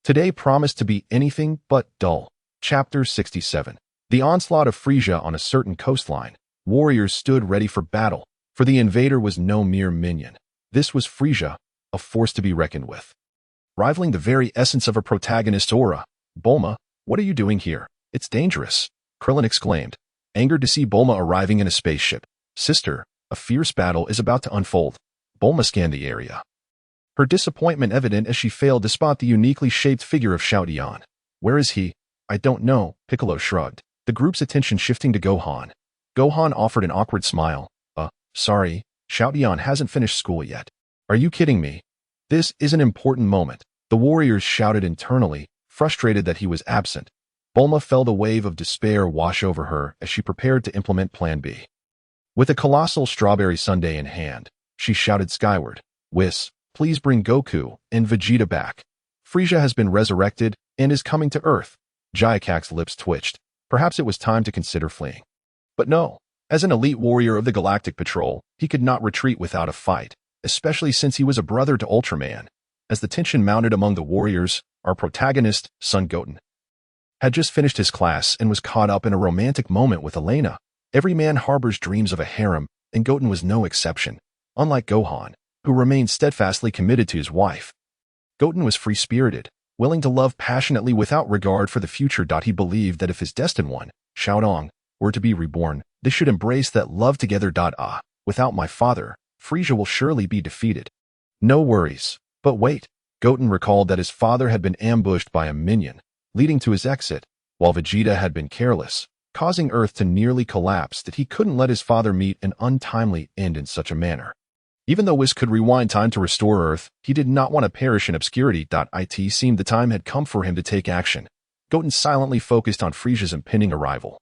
Today promised to be anything but dull. Chapter 67. The onslaught of Frieza on a certain coastline. Warriors stood ready for battle, for the invader was no mere minion. This was Frieza, a force to be reckoned with, rivaling the very essence of a protagonist's aura. Bulma, what are you doing here? It's dangerous, Krillin exclaimed, angered to see Bulma arriving in a spaceship. Sister, a fierce battle is about to unfold. Bulma scanned the area, her disappointment evident as she failed to spot the uniquely shaped figure of Showdown. Where is he? I don't know, Piccolo shrugged, the group's attention shifting to Gohan. Gohan offered an awkward smile. Sorry, Showdown hasn't finished school yet. Are you kidding me? This is an important moment. The warriors shouted internally, frustrated that he was absent. Bulma felt a wave of despair wash over her as she prepared to implement Plan B. With a colossal strawberry sundae in hand, she shouted skyward, Whis, please bring Goku and Vegeta back. Frieza has been resurrected and is coming to Earth. Jayakak's lips twitched. Perhaps it was time to consider fleeing. But no, as an elite warrior of the Galactic Patrol, he could not retreat without a fight, especially since he was a brother to Ultraman. As the tension mounted among the warriors, our protagonist, Son Goten, had just finished his class and was caught up in a romantic moment with Elena. Every man harbors dreams of a harem, and Goten was no exception. Unlike Gohan, who remained steadfastly committed to his wife, Goten was free-spirited, willing to love passionately without regard for the future. He believed that if his destined one, Showdown, were to be reborn, they should embrace that love together. Without my father, Frieza will surely be defeated. No worries. But wait. Goten recalled that his father had been ambushed by a minion, leading to his exit, while Vegeta had been careless, causing Earth to nearly collapse, that he couldn't let his father meet an untimely end in such a manner. Even though Whis could rewind time to restore Earth, he did not want to perish in obscurity. It seemed the time had come for him to take action. Goten silently focused on Frieza's impending arrival.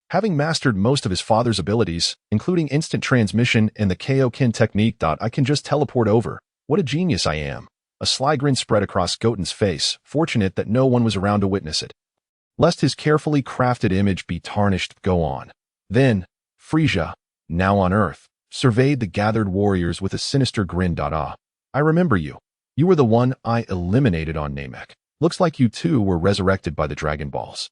Having mastered most of his father's abilities, including instant transmission and the Kaioshin technique, I can just teleport over. What a genius I am. A sly grin spread across Goten's face, fortunate that no one was around to witness it. Lest his carefully crafted image be tarnished, go on. Then, Frieza, now on Earth, surveyed the gathered warriors with a sinister grin. I remember you. You were the one I eliminated on Namek. Looks like you too were resurrected by the Dragon Balls.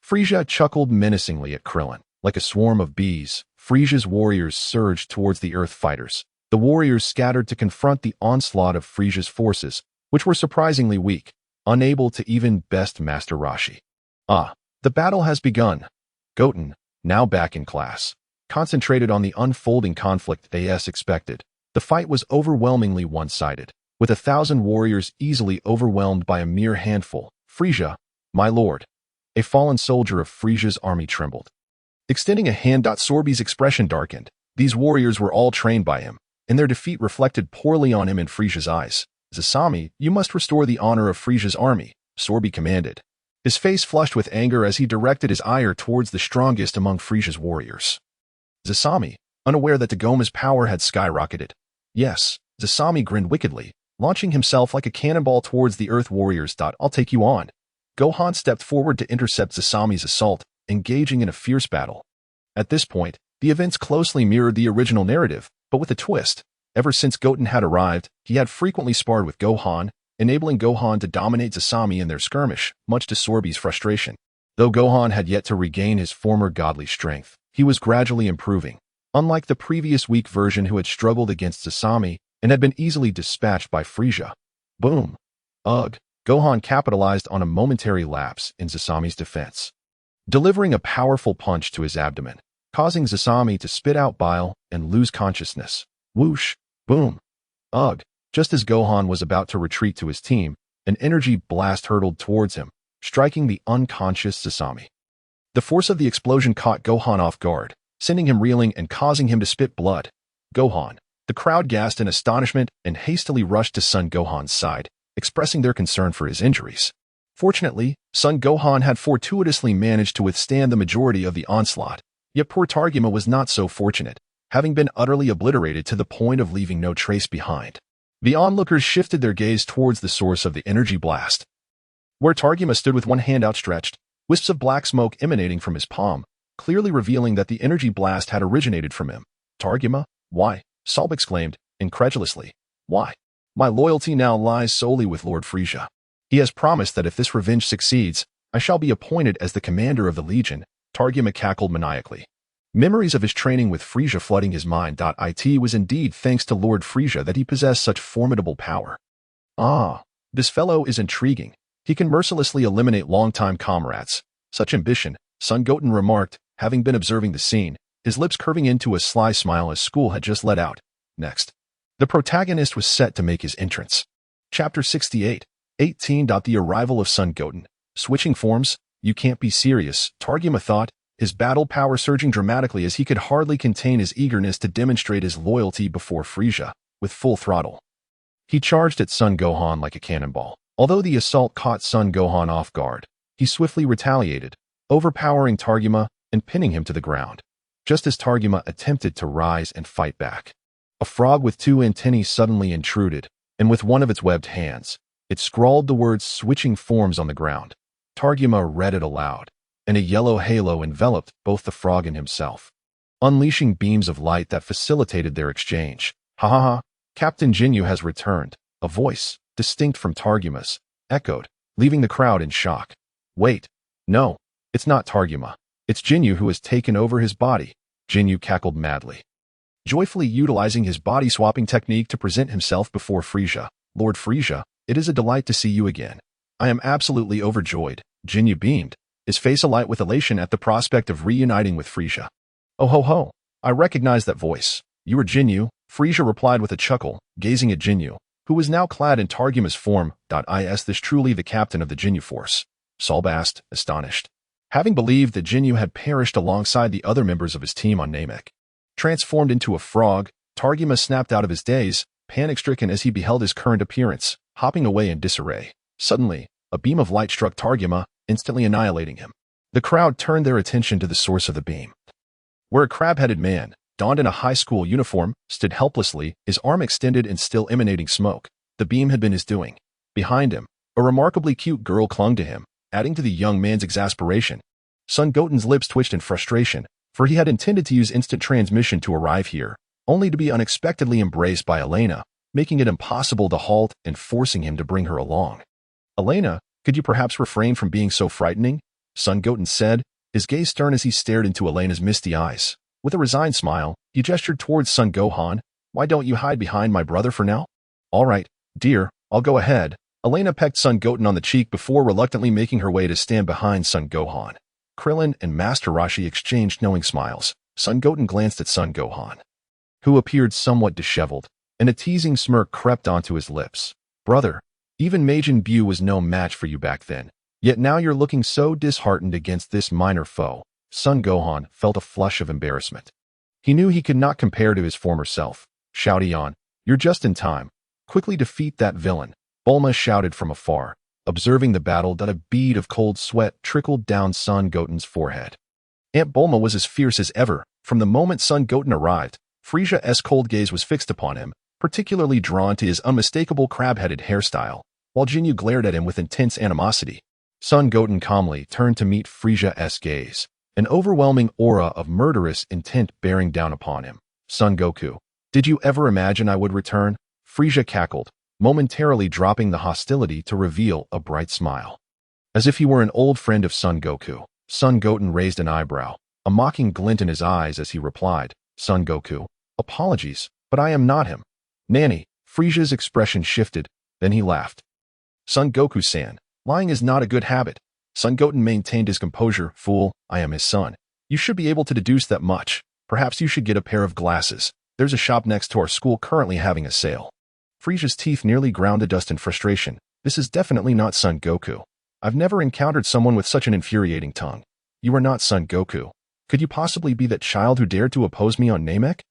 Frieza chuckled menacingly at Krillin. Like a swarm of bees, Frieza's warriors surged towards the Earth fighters. The warriors scattered to confront the onslaught of Frieza's forces, which were surprisingly weak, unable to even best Master Roshi. The battle has begun. Goten, now back in class, concentrated on the unfolding conflict as expected. The fight was overwhelmingly one-sided, with 1,000 warriors easily overwhelmed by a mere handful. Frieza, my lord. A fallen soldier of Frieza's army trembled. Extending a hand, Sorby's expression darkened. These warriors were all trained by him, and their defeat reflected poorly on him in Frieza's eyes. Zasami, you must restore the honor of Frieza's army, Sorby commanded. His face flushed with anger as he directed his ire towards the strongest among Frieza's warriors. Zasami, unaware that Dagoma's power had skyrocketed. Yes, Zasami grinned wickedly, launching himself like a cannonball towards the Earth warriors. I'll take you on. Gohan stepped forward to intercept Zasami's assault, engaging in a fierce battle. At this point, the events closely mirrored the original narrative, but with a twist. Ever since Goten had arrived, he had frequently sparred with Gohan, enabling Gohan to dominate Zasami in their skirmish, much to Sorby's frustration. Though Gohan had yet to regain his former godly strength, he was gradually improving. Unlike the previous weak version who had struggled against Zasami and had been easily dispatched by Frieza. Boom. Ugh. Gohan capitalized on a momentary lapse in Zasami's defense, delivering a powerful punch to his abdomen, causing Zasami to spit out bile and lose consciousness. Whoosh. Boom. Ugh. Just as Gohan was about to retreat to his team, an energy blast hurtled towards him, striking the unconscious Zasami. The force of the explosion caught Gohan off guard, sending him reeling and causing him to spit blood. Gohan. The crowd gasped in astonishment and hastily rushed to Son Gohan's side, expressing their concern for his injuries. Fortunately, Son Gohan had fortuitously managed to withstand the majority of the onslaught, yet poor Targuma was not so fortunate, having been utterly obliterated to the point of leaving no trace behind. The onlookers shifted their gaze towards the source of the energy blast, where Targuma stood with one hand outstretched, wisps of black smoke emanating from his palm, clearly revealing that the energy blast had originated from him. Targuma? Why? Salb exclaimed, incredulously. Why? My loyalty now lies solely with Lord Frieza. He has promised that if this revenge succeeds, I shall be appointed as the commander of the Legion. Targuma cackled maniacally. Memories of his training with Frieza flooding his mind. It was indeed thanks to Lord Frieza that he possessed such formidable power. This fellow is intriguing. He can mercilessly eliminate longtime comrades. Such ambition, Son Goten remarked, having been observing the scene, his lips curving into a sly smile as school had just let out. Next, the protagonist was set to make his entrance. Chapter 68, 18. The arrival of Son Goten. Switching forms? You can't be serious, Targuma thought, his battle power surging dramatically as he could hardly contain his eagerness to demonstrate his loyalty before Frieza, with full throttle. He charged at Son Gohan like a cannonball. Although the assault caught Son Gohan off guard, he swiftly retaliated, overpowering Targuma and pinning him to the ground. Just as Targuma attempted to rise and fight back, a frog with two antennae suddenly intruded, and with one of its webbed hands, it scrawled the words switching forms on the ground. Targuma read it aloud, and a yellow halo enveloped both the frog and himself, unleashing beams of light that facilitated their exchange. Ha ha ha, Captain Ginyu has returned, a voice, distinct from Targuma's, echoed, leaving the crowd in shock. Wait, no, it's not Targuma. It's Ginyu who has taken over his body. Ginyu cackled madly, joyfully utilizing his body-swapping technique to present himself before Frieza. Lord Frieza, it is a delight to see you again. I am absolutely overjoyed. Ginyu beamed, his face alight with elation at the prospect of reuniting with Frieza. Oh ho ho, I recognize that voice. You are Ginyu, Frieza replied with a chuckle, gazing at Jinyu, who was now clad in Targuma's form. Is this truly the captain of the Jinyu force? Saul asked, astonished. Having believed that Jinyu had perished alongside the other members of his team on Namek. Transformed into a frog, Targuma snapped out of his daze, panic-stricken as he beheld his current appearance, hopping away in disarray. Suddenly, a beam of light struck Targuma, instantly annihilating him. The crowd turned their attention to the source of the beam, where a crab-headed man, donned in a high school uniform, stood helplessly, his arm extended and still emanating smoke. The beam had been his doing. Behind him, a remarkably cute girl clung to him, adding to the young man's exasperation. Son Goten's lips twitched in frustration, for he had intended to use instant transmission to arrive here, only to be unexpectedly embraced by Elena, making it impossible to halt and forcing him to bring her along. Elena, could you perhaps refrain from being so frightening? Son Goten said, his gaze stern as he stared into Elena's misty eyes. With a resigned smile, he gestured towards Son Gohan. Why don't you hide behind my brother for now? All right, dear, I'll go ahead. Elena pecked Son Goten on the cheek before reluctantly making her way to stand behind Son Gohan. Krillin and Master Roshi exchanged knowing smiles. Son Goten glanced at Son Gohan, who appeared somewhat disheveled, and a teasing smirk crept onto his lips. Brother, even Majin Buu was no match for you back then, yet now you're looking so disheartened against this minor foe. Son Gohan felt a flush of embarrassment. He knew he could not compare to his former self. Shouty on, you're just in time. Quickly defeat that villain. Bulma shouted from afar, observing the battle that a bead of cold sweat trickled down Son Goten's forehead. Aunt Bulma was as fierce as ever. From the moment Son Goten arrived, Frieza's cold gaze was fixed upon him, particularly drawn to his unmistakable crab-headed hairstyle, while Jinyu glared at him with intense animosity. Son Goten calmly turned to meet Frieza's gaze, an overwhelming aura of murderous intent bearing down upon him. Son Goku, did you ever imagine I would return? Frieza cackled, momentarily dropping the hostility to reveal a bright smile. As if he were an old friend of Son Goku, Son Goten raised an eyebrow, a mocking glint in his eyes as he replied, Son Goku, apologies, but I am not him. Nanny, Frieza's expression shifted, then he laughed. Son Goku-san, lying is not a good habit. Son Goten maintained his composure. Fool, I am his son. You should be able to deduce that much. Perhaps you should get a pair of glasses. There's a shop next to our school currently having a sale. Frieza's teeth nearly ground to dust in frustration. This is definitely not Son Goku. I've never encountered someone with such an infuriating tongue. You are not Son Goku. Could you possibly be that child who dared to oppose me on Namek?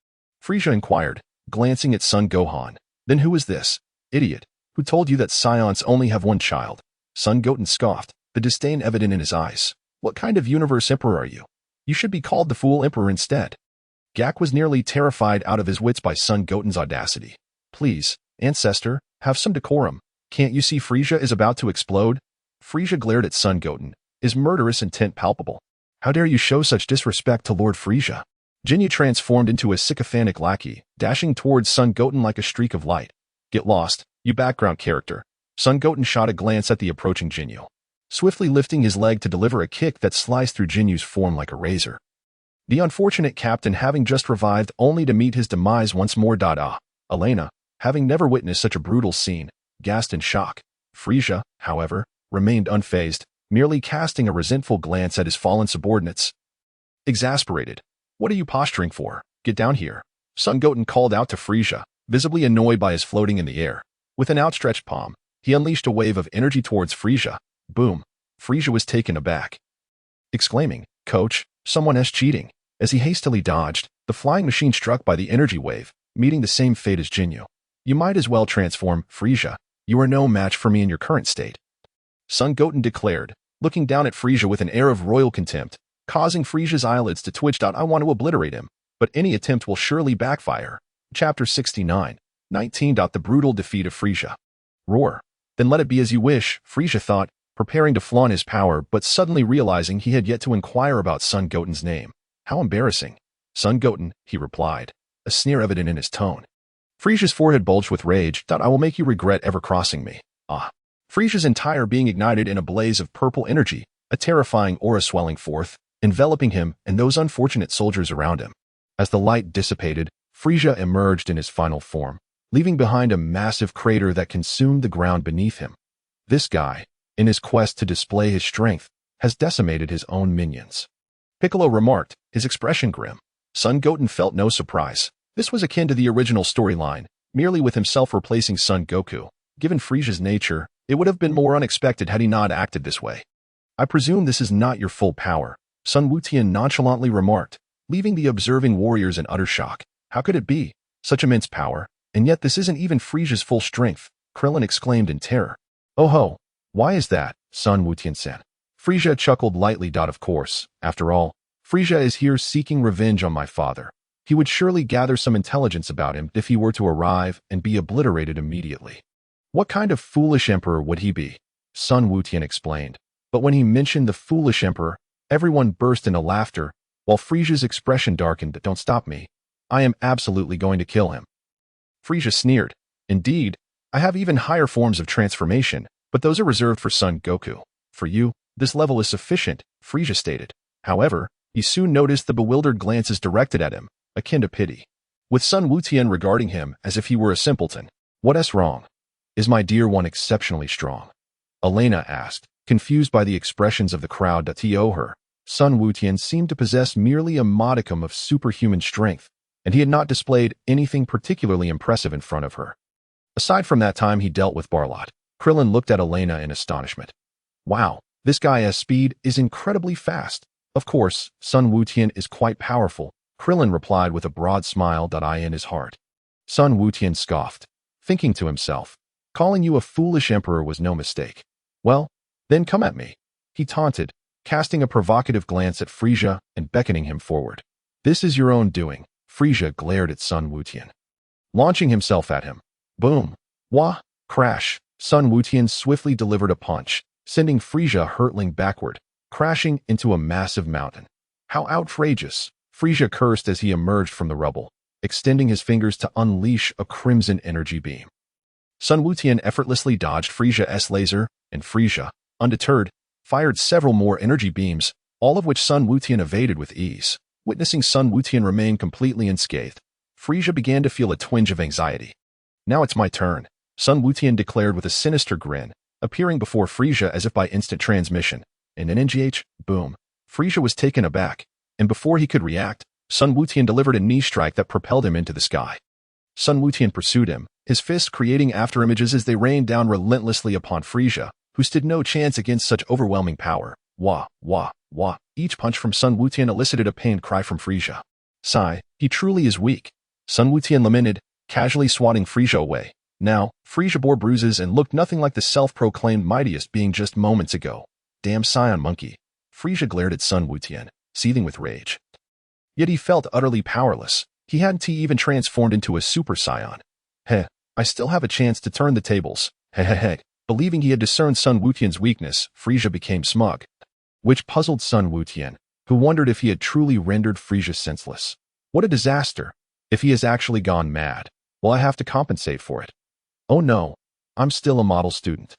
Frieza inquired, glancing at Son Gohan. Then who is this idiot who told you that Saiyans only have one child? Son Goten scoffed, the disdain evident in his eyes. What kind of universe emperor are you? You should be called the Fool Emperor instead. Gak was nearly terrified out of his wits by Son Goten's audacity. Please, ancestor, have some decorum. Can't you see Frieza is about to explode? Frieza glared at Son Goten, his murderous intent palpable. How dare you show such disrespect to Lord Frieza? Jinyu transformed into a sycophantic lackey, dashing towards Son Goten like a streak of light. Get lost, you background character. Son Goten shot a glance at the approaching Jinyu, swiftly lifting his leg to deliver a kick that sliced through Jinyu's form like a razor. The unfortunate captain having just revived only to meet his demise once more. Elena, having never witnessed such a brutal scene, gasped in shock. Frieza, however, remained unfazed, merely casting a resentful glance at his fallen subordinates. Exasperated. What are you posturing for? Get down here. Son Goten called out to Frieza, visibly annoyed by his floating in the air. With an outstretched palm, he unleashed a wave of energy towards Frieza. Boom. Frieza was taken aback, exclaiming, Coach, someone is cheating. As he hastily dodged, the flying machine struck by the energy wave, meeting the same fate as Jinyu. You might as well transform, Frieza. You are no match for me in your current state. Son Goten declared, looking down at Frieza with an air of royal contempt, causing Frieza's eyelids to twitch. I want to obliterate him, but any attempt will surely backfire. Chapter 69, 19. The brutal defeat of Frieza. Roar. Then let it be as you wish, Frieza thought, preparing to flaunt his power but suddenly realizing he had yet to inquire about Son Goten's name. How embarrassing. Son Goten, he replied, a sneer evident in his tone. Frieza's forehead bulged with rage. I will make you regret ever crossing me. Ah. Frieza's entire being ignited in a blaze of purple energy, a terrifying aura swelling forth, enveloping him and those unfortunate soldiers around him. As the light dissipated, Frieza emerged in his final form, leaving behind a massive crater that consumed the ground beneath him. This guy, in his quest to display his strength, has decimated his own minions. Piccolo remarked, his expression grim. Son Goten felt no surprise. This was akin to the original storyline, merely with himself replacing Son Goku. Given Frieza's nature, it would have been more unexpected had he not acted this way. I presume this is not your full power, Sun Wukong nonchalantly remarked, leaving the observing warriors in utter shock. How could it be? Such immense power, and yet this isn't even Frieza's full strength, Krillin exclaimed in terror. Oh ho, why is that, Sun Wukong said. Frieza chuckled lightly. Of course, after all, Frieza is here seeking revenge on my father. He would surely gather some intelligence about him if he were to arrive and be obliterated immediately. What kind of foolish emperor would he be? Sun Wukong explained. But when he mentioned the foolish emperor, everyone burst into laughter, while Frieza's expression darkened. Don't stop me. I am absolutely going to kill him. Frieza sneered. Indeed, I have even higher forms of transformation, but those are reserved for Son Goku. For you, this level is sufficient, Frieza stated. However, he soon noticed the bewildered glances directed at him, akin to pity. With Sun Wukong regarding him as if he were a simpleton. What's wrong? Is my dear one exceptionally strong? Elena asked, confused by the expressions of the crowd that to her. Sun Wukong seemed to possess merely a modicum of superhuman strength, and he had not displayed anything particularly impressive in front of her. Aside from that time he dealt with Barlot, Krillin looked at Elena in astonishment. Wow, this guy's speed is incredibly fast. Of course, Sun Wukong is quite powerful, Krillin replied with a broad smile in his heart. Sun Wukong scoffed, thinking to himself, calling you a foolish emperor was no mistake. Well, then come at me, he taunted, casting a provocative glance at Frieza and beckoning him forward. This is your own doing, Frieza glared at Sun Wukong, launching himself at him. Boom! Wah! Crash! Sun Wukong swiftly delivered a punch, sending Frieza hurtling backward, crashing into a massive mountain. How outrageous! Frieza cursed as he emerged from the rubble, extending his fingers to unleash a crimson energy beam. Sun Wukong effortlessly dodged Frieza's laser, and Frieza, undeterred, fired several more energy beams, all of which Sun Wukong evaded with ease. Witnessing Sun Wukong remain completely unscathed, Frieza began to feel a twinge of anxiety. Now it's my turn, Sun Wukong declared with a sinister grin, appearing before Frieza as if by instant transmission. And NGH, boom. Frieza was taken aback, and before he could react, Sun Wukong delivered a knee strike that propelled him into the sky. Sun Wukong pursued him, his fists creating afterimages as they rained down relentlessly upon Frieza, who stood no chance against such overwhelming power. Wah, wah, wah. Each punch from Sun Wukong elicited a pained cry from Frieza. Sigh, he truly is weak, Sun Wukong lamented, casually swatting Frieza away. Now, Frieza bore bruises and looked nothing like the self-proclaimed mightiest being just moments ago. Damn Saiyan monkey. Frieza glared at Sun Wukong, seething with rage. Yet he felt utterly powerless. He hadn't even transformed into a Super Saiyan. Heh, I still have a chance to turn the tables. Heh. Believing he had discerned Sun Wukong's weakness, Frieza became smug, which puzzled Sun Wukong, who wondered if he had truly rendered Frieza senseless. What a disaster! If he has actually gone mad, will I have to compensate for it? Oh no, I'm still a model student.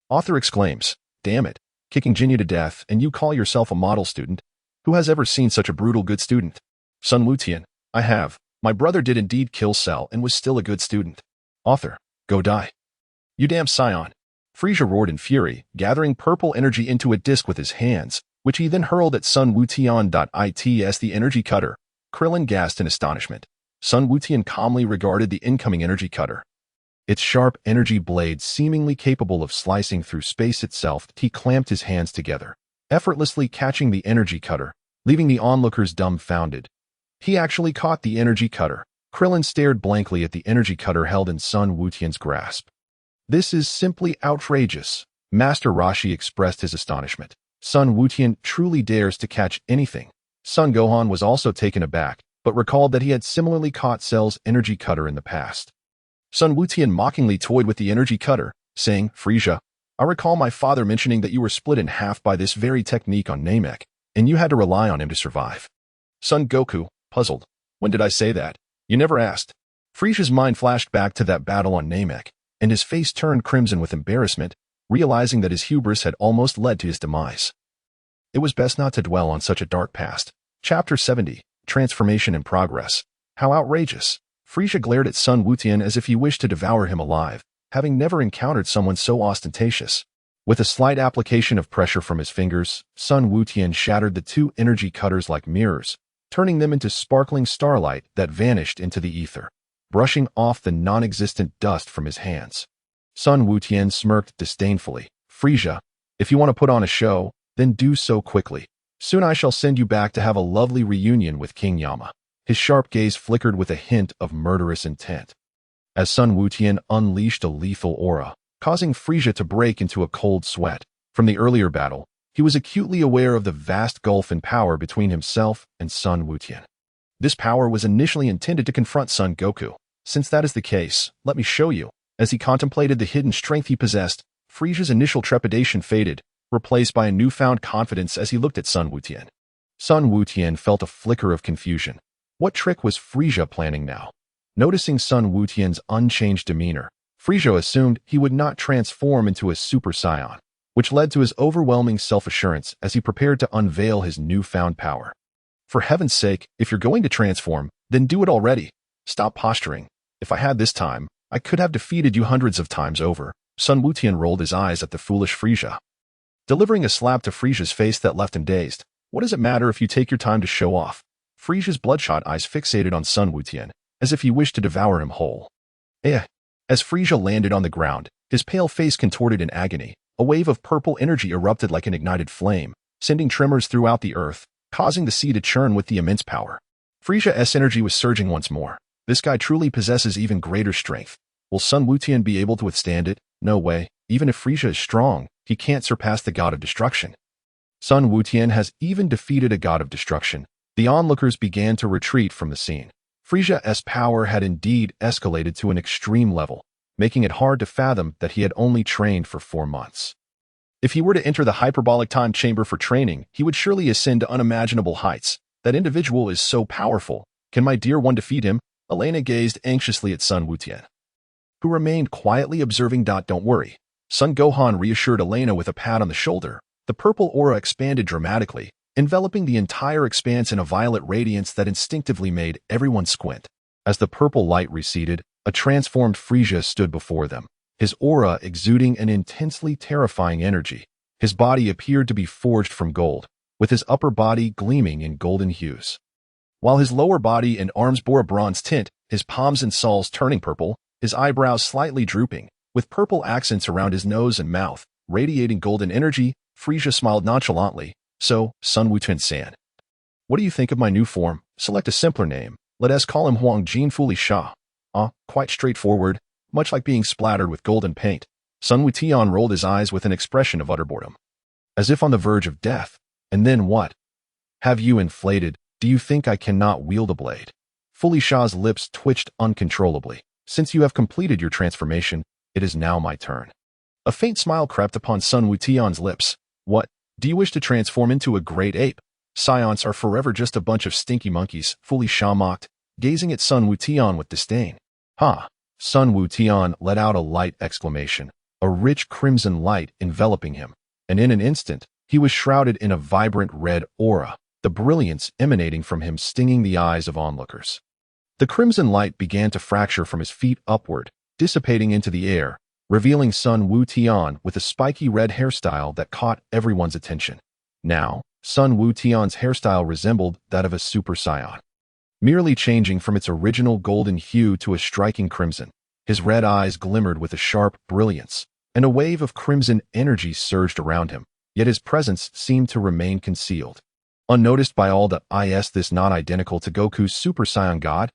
Author exclaims, damn it, kicking Jinyu to death and you call yourself a model student? Who has ever seen such a brutal good student? Sun Wukong, I have. My brother did indeed kill Cell and was still a good student. Author, go die. You damn Saiyan. Frieza roared in fury, gathering purple energy into a disc with his hands, which he then hurled at Sun Wukong. It's the energy cutter. Krillin gasped in astonishment. Sun Wukong calmly regarded the incoming energy cutter. Its sharp energy blade seemingly capable of slicing through space itself, he clamped his hands together, effortlessly catching the energy cutter, leaving the onlookers dumbfounded. He actually caught the energy cutter. Krillin stared blankly at the energy cutter held in Sun Wukong's grasp. This is simply outrageous. Master Roshi expressed his astonishment. Sun Wukong truly dares to catch anything. Son Gohan was also taken aback, but recalled that he had similarly caught Cell's energy cutter in the past. Sun Wukong mockingly toyed with the energy cutter, saying, Frieza, I recall my father mentioning that you were split in half by this very technique on Namek, and you had to rely on him to survive. Son Goku, puzzled. When did I say that? You never asked. Frieza's mind flashed back to that battle on Namek, and his face turned crimson with embarrassment, realizing that his hubris had almost led to his demise. It was best not to dwell on such a dark past. Chapter 70, Transformation in Progress. How outrageous. Frieza glared at Sun Wukong as if he wished to devour him alive, having never encountered someone so ostentatious. With a slight application of pressure from his fingers, Sun Wukong shattered the two energy cutters like mirrors, turning them into sparkling starlight that vanished into the ether, brushing off the non-existent dust from his hands. Sun Wukong smirked disdainfully. Frieza, if you want to put on a show, then do so quickly. Soon I shall send you back to have a lovely reunion with King Yama. His sharp gaze flickered with a hint of murderous intent. As Sun Wukong unleashed a lethal aura, causing Frieza to break into a cold sweat. From the earlier battle, he was acutely aware of the vast gulf in power between himself and Sun Wukong. This power was initially intended to confront Son Goku. Since that is the case, let me show you. As he contemplated the hidden strength he possessed, Frieza's initial trepidation faded, replaced by a newfound confidence as he looked at Sun Wukong. Sun Wukong felt a flicker of confusion. What trick was Frieza planning now? Noticing Sun Wukong's unchanged demeanor, Frieza assumed he would not transform into a Super Saiyan, which led to his overwhelming self-assurance as he prepared to unveil his newfound power. For heaven's sake, if you're going to transform, then do it already. Stop posturing. If I had this time, I could have defeated you hundreds of times over. Sun Wukong rolled his eyes at the foolish Frieza, delivering a slap to Frieza's face that left him dazed. What does it matter if you take your time to show off? Frieza's bloodshot eyes fixated on Sun Wukong, as if he wished to devour him whole. As Frieza landed on the ground, his pale face contorted in agony. A wave of purple energy erupted like an ignited flame, sending tremors throughout the earth, causing the sea to churn with the immense power. Frieza's energy was surging once more. This guy truly possesses even greater strength. Will Sun Wukong be able to withstand it? No way. Even if Frieza is strong, he can't surpass the god of destruction. Sun Wukong has even defeated a god of destruction. The onlookers began to retreat from the scene. Frieza's power had indeed escalated to an extreme level, making it hard to fathom that he had only trained for 4 months. If he were to enter the hyperbolic time chamber for training, he would surely ascend to unimaginable heights. That individual is so powerful. Can my dear one defeat him? Elena gazed anxiously at Sun Wukong, who remained quietly observing. Don't worry. Son Gohan reassured Elena with a pat on the shoulder. The purple aura expanded dramatically, enveloping the entire expanse in a violet radiance that instinctively made everyone squint. As the purple light receded, a transformed Frieza stood before them, his aura exuding an intensely terrifying energy. His body appeared to be forged from gold, with his upper body gleaming in golden hues, while his lower body and arms bore a bronze tint, his palms and soles turning purple, his eyebrows slightly drooping, with purple accents around his nose and mouth, radiating golden energy. Frieza smiled nonchalantly. So, Sun Wukong-san, what do you think of my new form? Select a simpler name. Let us call him Huang Jin Fuli Sha. Quite straightforward, much like being splattered with golden paint. Sun Wukong rolled his eyes with an expression of utter boredom, as if on the verge of death. And then what? Have you inflated? Do you think I cannot wield a blade? Fuli Sha's lips twitched uncontrollably. Since you have completed your transformation, it is now my turn. A faint smile crept upon Sun Wukong's lips. What? Do you wish to transform into a great ape? Saiyans are forever just a bunch of stinky monkeys, Fuli Sha mocked, gazing at Sun Wukong with disdain. Ha! Sun Wukong let out a light exclamation, a rich crimson light enveloping him, and in an instant, he was shrouded in a vibrant red aura, the brilliance emanating from him stinging the eyes of onlookers. The crimson light began to fracture from his feet upward, dissipating into the air, revealing Sun Wukong with a spiky red hairstyle that caught everyone's attention. Now, Sun Wukong's hairstyle resembled that of a Super Saiyan, merely changing from its original golden hue to a striking crimson. His red eyes glimmered with a sharp brilliance, and a wave of crimson energy surged around him, yet his presence seemed to remain concealed. Unnoticed by all the is this not identical to Goku's Super Saiyan God?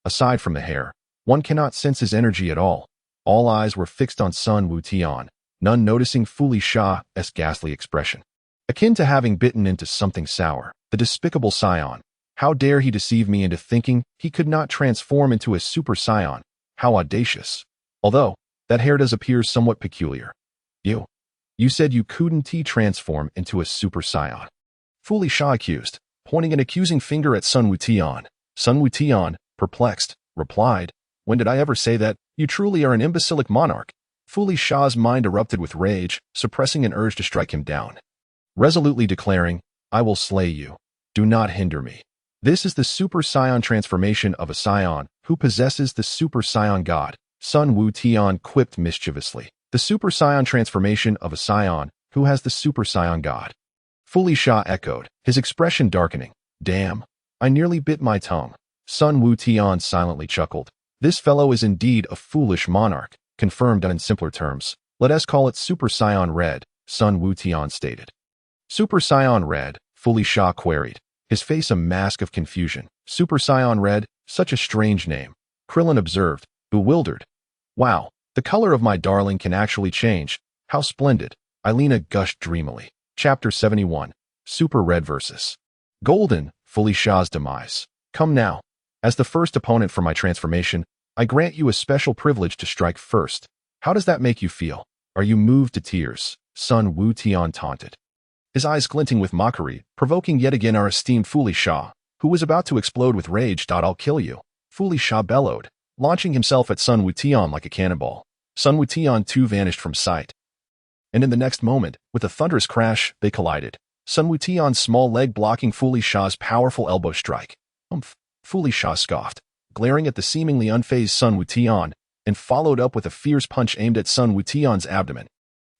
Aside from the hair, one cannot sense his energy at all. All eyes were fixed on Sun Wukong, none noticing Fuli Sha's ghastly expression, akin to having bitten into something sour. The despicable Saiyan. How dare he deceive me into thinking he could not transform into a Super Saiyan? How audacious. Although, that hair does appear somewhat peculiar. You said you couldn't transform into a Super Saiyan. Fuli Sha accused, pointing an accusing finger at Sun Wukong. Sun Wukong, perplexed, replied, when did I ever say that? You truly are an imbecilic monarch. Fuli Sha's mind erupted with rage, suppressing an urge to strike him down, resolutely declaring, I will slay you. Do not hinder me. This is the Super Saiyan transformation of a Saiyan who possesses the Super Saiyan God. Sun Wukong quipped mischievously. The Super Saiyan transformation of a Saiyan who has the Super Saiyan God. Fuli Sha echoed, his expression darkening. Damn, I nearly bit my tongue. Sun Wukong silently chuckled. This fellow is indeed a foolish monarch, confirmed in simpler terms. Let us call it Super Saiyan Red, Sun Wukong stated. Super Saiyan Red, Fully Sha queried, his face a mask of confusion. Super Saiyan Red, such a strange name. Krillin observed, bewildered. Wow, the color of my darling can actually change. How splendid. Aelina gushed dreamily. Chapter 71. Super Red vs. Golden, Fully Sha's demise. Come now. As the first opponent for my transformation, I grant you a special privilege to strike first. How does that make you feel? Are you moved to tears? Sun Wukong taunted, his eyes glinting with mockery, provoking yet again our esteemed Fully Sha, who was about to explode with rage. I'll kill you. Fully Sha bellowed, launching himself at Sun Wukong like a cannonball. Sun Wukong too vanished from sight. And in the next moment, with a thunderous crash, they collided. Sun Wukong's small leg blocking Fully Sha's powerful elbow strike. Fully Sha scoffed, glaring at the seemingly unfazed Sun Wukong, and followed up with a fierce punch aimed at Sun Wukong's abdomen.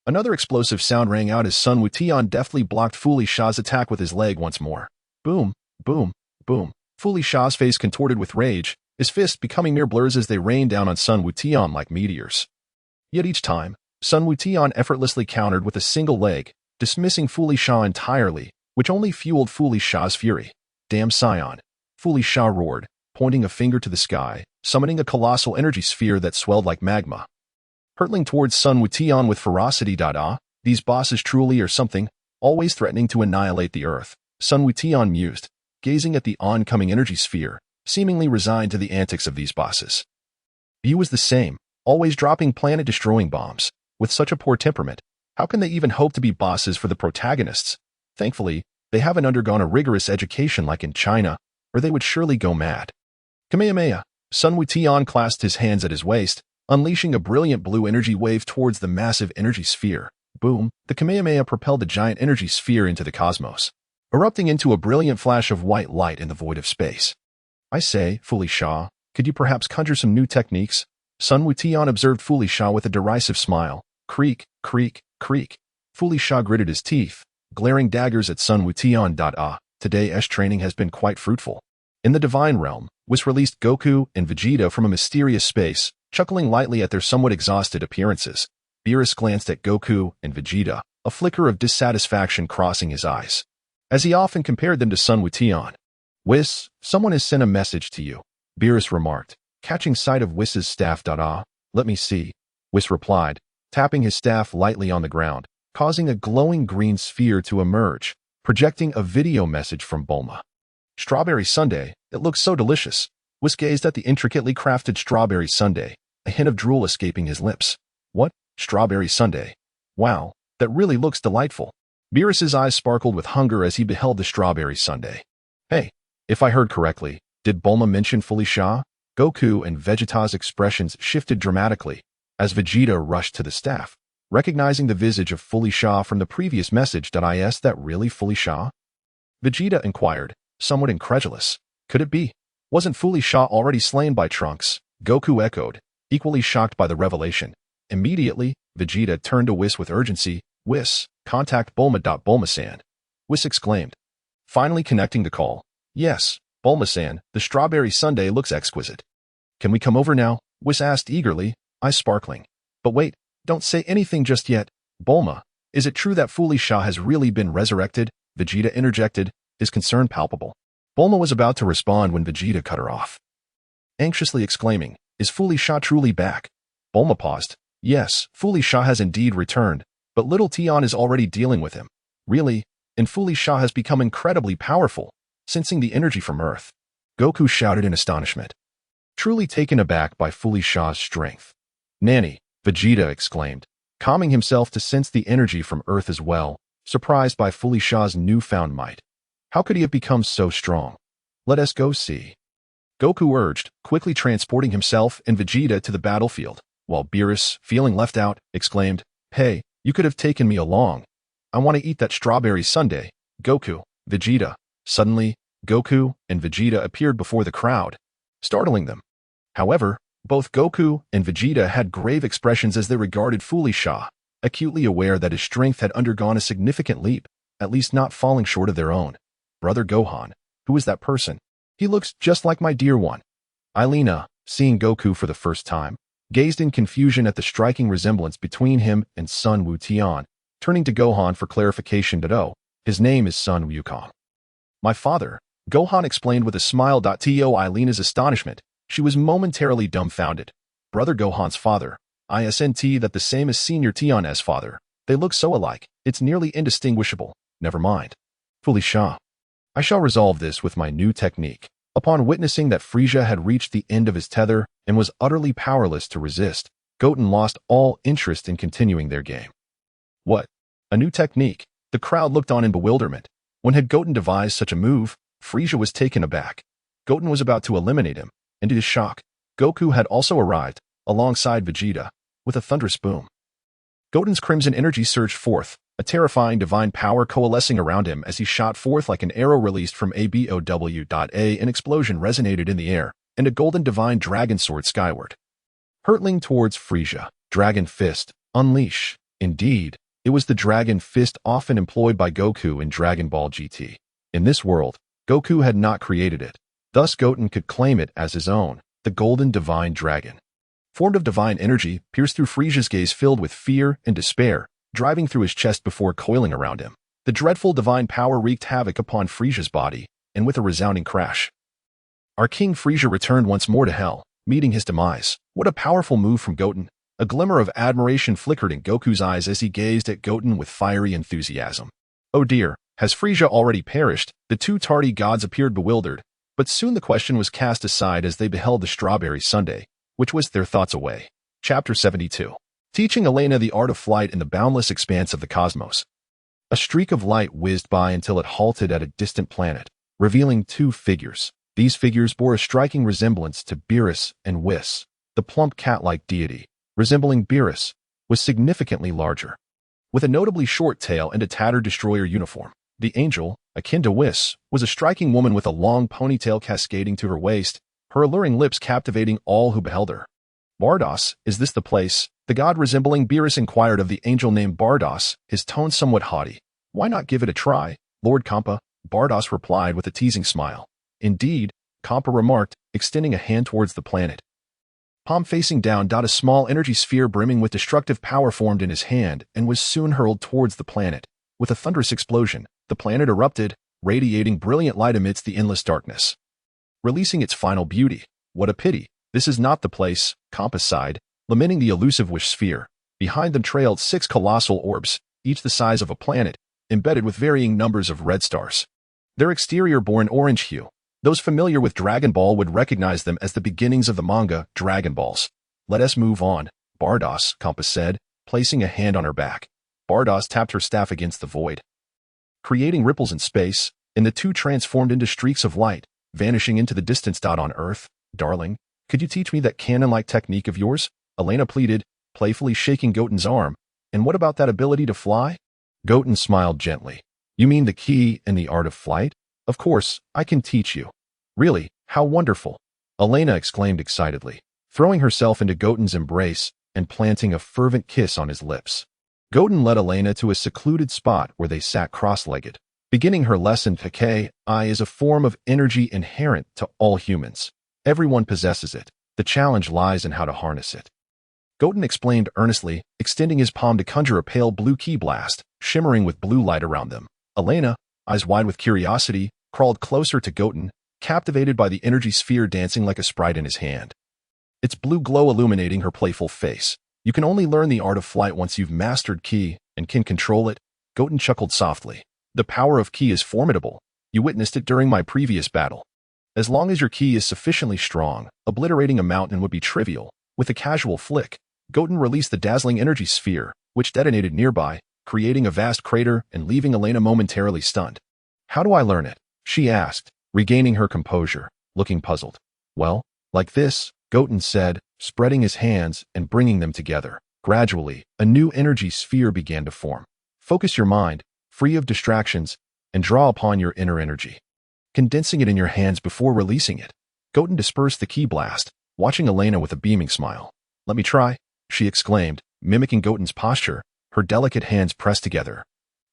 Another explosive sound rang out as Sun Wukong deftly blocked Fully Sha's attack with his leg once more. Boom, boom, boom. Fully Sha's face contorted with rage, his fists becoming mere blurs as they rained down on Sun Wukong like meteors. Yet each time, Sun Wukong effortlessly countered with a single leg, dismissing Fully Sha entirely, which only fueled Fully Sha's fury. Damn Saiyan. Fully Sha roared, pointing a finger to the sky, summoning a colossal energy sphere that swelled like magma. Hurtling towards Sun Wukong with ferocity. These bosses truly are something, always threatening to annihilate the earth. Sun Wukong mused, gazing at the oncoming energy sphere, seemingly resigned to the antics of these bosses. He was the same, always dropping planet-destroying bombs. With such a poor temperament, how can they even hope to be bosses for the protagonists? Thankfully, they haven't undergone a rigorous education like in China, or they would surely go mad. Kamehameha. Sun Wukong clasped his hands at his waist, unleashing a brilliant blue energy wave towards the massive energy sphere. Boom, the Kamehameha propelled the giant energy sphere into the cosmos, erupting into a brilliant flash of white light in the void of space. I say, Fully Sha, could you perhaps conjure some new techniques? Sun Wukong observed Fully Sha with a derisive smile. Creak, creak, creak. Fully Sha gritted his teeth, glaring daggers at Sun Wukong. Today's training has been quite fruitful. In the Divine Realm, was released Goku and Vegeta from a mysterious space, chuckling lightly at their somewhat exhausted appearances. Beerus glanced at Goku and Vegeta, a flicker of dissatisfaction crossing his eyes, as he often compared them to Sun Wukong. Whis, someone has sent a message to you, Beerus remarked, catching sight of Whis's staff. Let me see, Whis replied, tapping his staff lightly on the ground, causing a glowing green sphere to emerge, projecting a video message from Bulma. Strawberry sundae, it looks so delicious. Whis gazed at the intricately crafted strawberry sundae, a hint of drool escaping his lips. What? Strawberry sundae? Wow, that really looks delightful. Beerus's eyes sparkled with hunger as he beheld the strawberry sundae. Hey, if I heard correctly, did Bulma mention Fully Sha? Goku and Vegeta's expressions shifted dramatically as Vegeta rushed to the staff, recognizing the visage of Fully Sha from the previous message. Is that really Fully Sha? Vegeta inquired, somewhat incredulous. Could it be? Wasn't Fully Sha already slain by Trunks? Goku echoed, equally shocked by the revelation. Immediately, Vegeta turned to Whis with urgency. Whis, contact Bulma. Bulma-san. Whis exclaimed, finally connecting the call. Yes, Bulma-san, the strawberry sundae looks exquisite. Can we come over now? Whis asked eagerly, eyes sparkling. But wait, don't say anything just yet. Bulma, is it true that Fully Sha has really been resurrected? Vegeta interjected, his concern palpable. Bulma was about to respond when Vegeta cut her off, anxiously exclaiming, is Fully Sha truly back? Bulma paused. Yes, Fully Sha has indeed returned, but little Tion is already dealing with him. Really? And Fully Sha has become incredibly powerful, sensing the energy from Earth. Goku shouted in astonishment, truly taken aback by Fully Sha's strength. Nanny, Vegeta exclaimed, calming himself to sense the energy from Earth as well, surprised by Fully Sha's newfound might. How could he have become so strong? Let us go see. Goku urged, quickly transporting himself and Vegeta to the battlefield, while Beerus, feeling left out, exclaimed, hey, you could have taken me along. I want to eat that strawberry sundae. Goku, Vegeta. Suddenly, Goku and Vegeta appeared before the crowd, startling them. However, both Goku and Vegeta had grave expressions as they regarded Fully Sha, acutely aware that his strength had undergone a significant leap, at least not falling short of their own. Brother Gohan, Who is that person? He looks just like my dear one. Ailina, seeing Goku for the first time, gazed in confusion at the striking resemblance between him and Sun Wukong, turning to Gohan for clarification that, oh, his name is Sun Wukong. My father, Gohan explained with a smile. To Ailina's astonishment, she was momentarily dumbfounded. Brother Gohan's father, isn't that the same as Senior Tion's father? They look so alike, it's nearly indistinguishable. Never mind. Foolisha. I shall resolve this with my new technique. Upon witnessing that Frieza had reached the end of his tether and was utterly powerless to resist, Goten lost all interest in continuing their game. What? A new technique? The crowd looked on in bewilderment. When had Goten devised such a move? Frieza was taken aback. Goten was about to eliminate him, and to his shock, Goku had also arrived, alongside Vegeta, with a thunderous boom. Goten's crimson energy surged forth, a terrifying divine power coalescing around him as he shot forth like an arrow released from a bow. An explosion resonated in the air, and a golden divine dragon soared skyward. Hurtling towards Frieza, Dragon Fist, unleash. Indeed, it was the Dragon Fist often employed by Goku in Dragon Ball GT. In this world, Goku had not created it. Thus Goten could claim it as his own, the Golden Divine Dragon. Formed of divine energy, pierced through Frieza's gaze filled with fear and despair, driving through his chest before coiling around him. The dreadful divine power wreaked havoc upon Frieza's body, and with a resounding crash, our King Frieza returned once more to hell, meeting his demise. What a powerful move from Goten! A glimmer of admiration flickered in Goku's eyes as he gazed at Goten with fiery enthusiasm. Oh dear, has Frieza already perished? The two tardy gods appeared bewildered, but soon the question was cast aside as they beheld the strawberry sundae, which whisked their thoughts away. Chapter 72. Teaching Ailina the art of flight in the boundless expanse of the cosmos. A streak of light whizzed by until it halted at a distant planet, revealing two figures. These figures bore a striking resemblance to Beerus and Whis. The plump cat-like deity, resembling Beerus, was significantly larger. With a notably short tail and a tattered destroyer uniform, the angel, akin to Whis, was a striking woman with a long ponytail cascading to her waist, her alluring lips captivating all who beheld her. Bardos, is this the place? The god resembling Beerus inquired of the angel named Bardos, his tone somewhat haughty. Why not give it a try, Lord Kampa? Bardos replied with a teasing smile. Indeed, Kampa remarked, extending a hand towards the planet. Palm facing down, a small energy sphere brimming with destructive power formed in his hand and was soon hurled towards the planet. With a thunderous explosion, the planet erupted, radiating brilliant light amidst the endless darkness, releasing its final beauty. What a pity, this is not the place, Kampa sighed, lamenting the elusive wish sphere. Behind them trailed 6 colossal orbs, each the size of a planet, embedded with varying numbers of red stars. Their exterior bore an orange hue. Those familiar with Dragon Ball would recognize them as the beginnings of the manga, Dragon Balls. Let us move on, Bardos, Kampa said, placing a hand on her back. Bardos tapped her staff against the void, creating ripples in space, and the two transformed into streaks of light, vanishing into the distance. On Earth, darling, could you teach me that cannon-like technique of yours? Ailina pleaded, playfully shaking Goten's arm. And what about that ability to fly? Goten smiled gently. You mean the key and the art of flight? Of course, I can teach you. Really, how wonderful! Ailina exclaimed excitedly, throwing herself into Goten's embrace and planting a fervent kiss on his lips. Goten led Ailina to a secluded spot where they sat cross-legged. Beginning her lesson, Ki is a form of energy inherent to all humans. Everyone possesses it. The challenge lies in how to harness it. Goten explained earnestly, extending his palm to conjure a pale blue ki blast, shimmering with blue light around them. Ailina, eyes wide with curiosity, crawled closer to Goten, captivated by the energy sphere dancing like a sprite in his hand, its blue glow illuminating her playful face. You can only learn the art of flight once you've mastered ki and can control it. Goten chuckled softly. The power of ki is formidable. You witnessed it during my previous battle. As long as your ki is sufficiently strong, obliterating a mountain would be trivial. With a casual flick, Goten released the dazzling energy sphere, which detonated nearby, creating a vast crater and leaving Ailina momentarily stunned. How do I learn it? She asked, regaining her composure, looking puzzled. Well, like this, Goten said, spreading his hands and bringing them together. Gradually, a new energy sphere began to form. Focus your mind, free of distractions, and draw upon your inner energy, condensing it in your hands before releasing it. Goten dispersed the ki blast, watching Ailina with a beaming smile. Let me try, she exclaimed, mimicking Goten's posture, her delicate hands pressed together.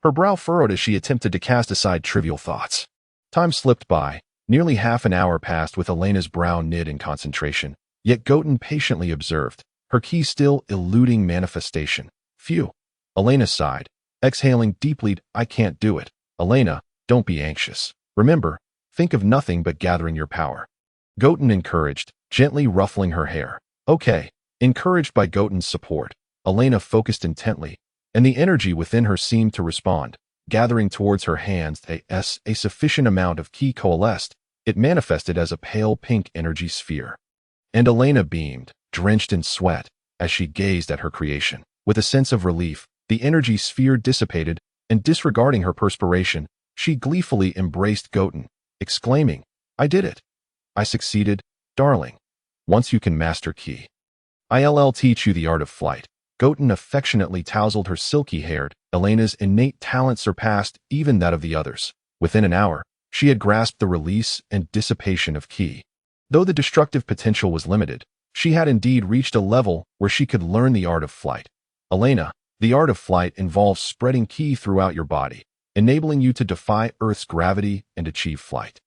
Her brow furrowed as she attempted to cast aside trivial thoughts. Time slipped by. Nearly half an hour passed with Elena's brow knit in concentration, yet Goten patiently observed, her ki still eluding manifestation. Phew. Elena sighed, exhaling deeply. I can't do it. Elena, don't be anxious. Remember, think of nothing but gathering your power. Goten encouraged, gently ruffling her hair. Okay. Encouraged by Goten's support, Elena focused intently, and the energy within her seemed to respond. Gathering towards her hands a sufficient amount of ki coalesced, it manifested as a pale pink energy sphere. And Elena beamed, drenched in sweat, as she gazed at her creation. With a sense of relief, the energy sphere dissipated, and disregarding her perspiration, she gleefully embraced Goten, exclaiming, I did it. I succeeded, darling. Once you can master ki, I'll teach you the art of flight. Goten affectionately tousled her silky-haired. Elena's innate talent surpassed even that of the others. Within an hour, she had grasped the release and dissipation of ki. Though the destructive potential was limited, she had indeed reached a level where she could learn the art of flight. Elena, the art of flight involves spreading ki throughout your body, enabling you to defy Earth's gravity and achieve flight.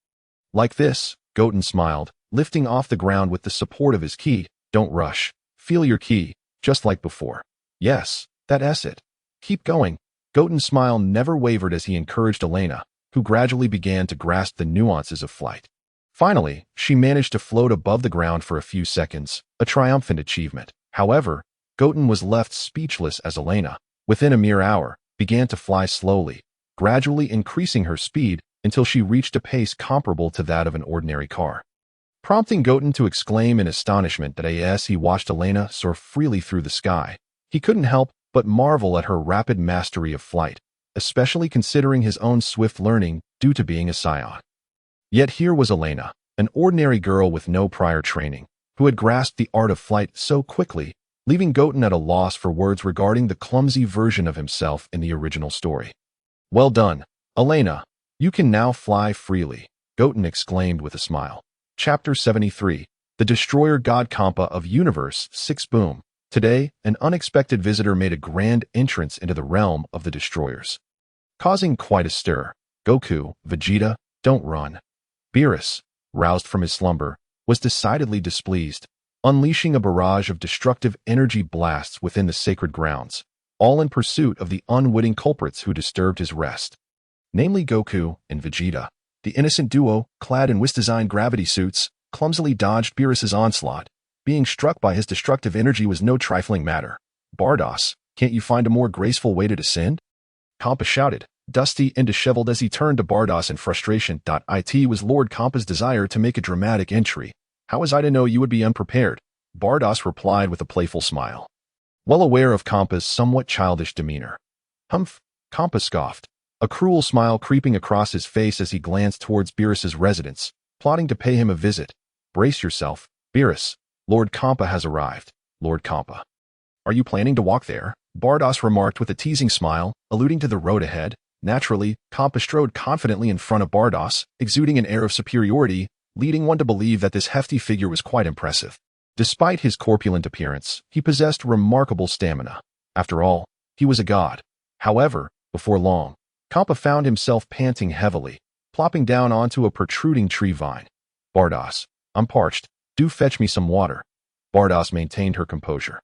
Like this, Goten smiled, lifting off the ground with the support of his ki. Don't rush. Feel your ki, just like before. Yes, that's it. Keep going. Goten's smile never wavered as he encouraged Elena, who gradually began to grasp the nuances of flight. Finally, she managed to float above the ground for a few seconds, a triumphant achievement. However, Goten was left speechless as Elena, within a mere hour, began to fly slowly, gradually increasing her speed until she reached a pace comparable to that of an ordinary car. Prompting Goten to exclaim in astonishment that as he watched Elena soar freely through the sky, he couldn't help but marvel at her rapid mastery of flight, especially considering his own swift learning due to being a Saiyan. Yet here was Elena, an ordinary girl with no prior training, who had grasped the art of flight so quickly, leaving Goten at a loss for words regarding the clumsy version of himself in the original story. Well done, Elena. You can now fly freely, Goten exclaimed with a smile. Chapter 73, The Destroyer God Kampa of Universe 6 Boom. Today, an unexpected visitor made a grand entrance into the realm of the Destroyers, causing quite a stir. Goku, Vegeta, don't run. Beerus, roused from his slumber, was decidedly displeased, unleashing a barrage of destructive energy blasts within the sacred grounds, all in pursuit of the unwitting culprits who disturbed his rest. Namely Goku and Vegeta. The innocent duo, clad in Whis-designed gravity suits, clumsily dodged Beerus's onslaught. Being struck by his destructive energy was no trifling matter. Bardoss, can't you find a more graceful way to descend? Kampa shouted, dusty and disheveled as he turned to Bardoss in frustration. It was Lord Kampa's desire to make a dramatic entry. How was I to know you would be unprepared? Bardoss replied with a playful smile, well aware of Kampa's somewhat childish demeanor. Humph, Kampa scoffed, a cruel smile creeping across his face as he glanced towards Beerus's residence, plotting to pay him a visit. Brace yourself, Beerus. Lord Kampa has arrived. Lord Kampa. Are you planning to walk there? Bardoss remarked with a teasing smile, alluding to the road ahead. Naturally, Kampa strode confidently in front of Bardoss, exuding an air of superiority, leading one to believe that this hefty figure was quite impressive. Despite his corpulent appearance, he possessed remarkable stamina. After all, he was a god. However, before long, Kampa found himself panting heavily, plopping down onto a protruding tree vine. Bardoss, I'm parched. Do fetch me some water. Bardoss maintained her composure.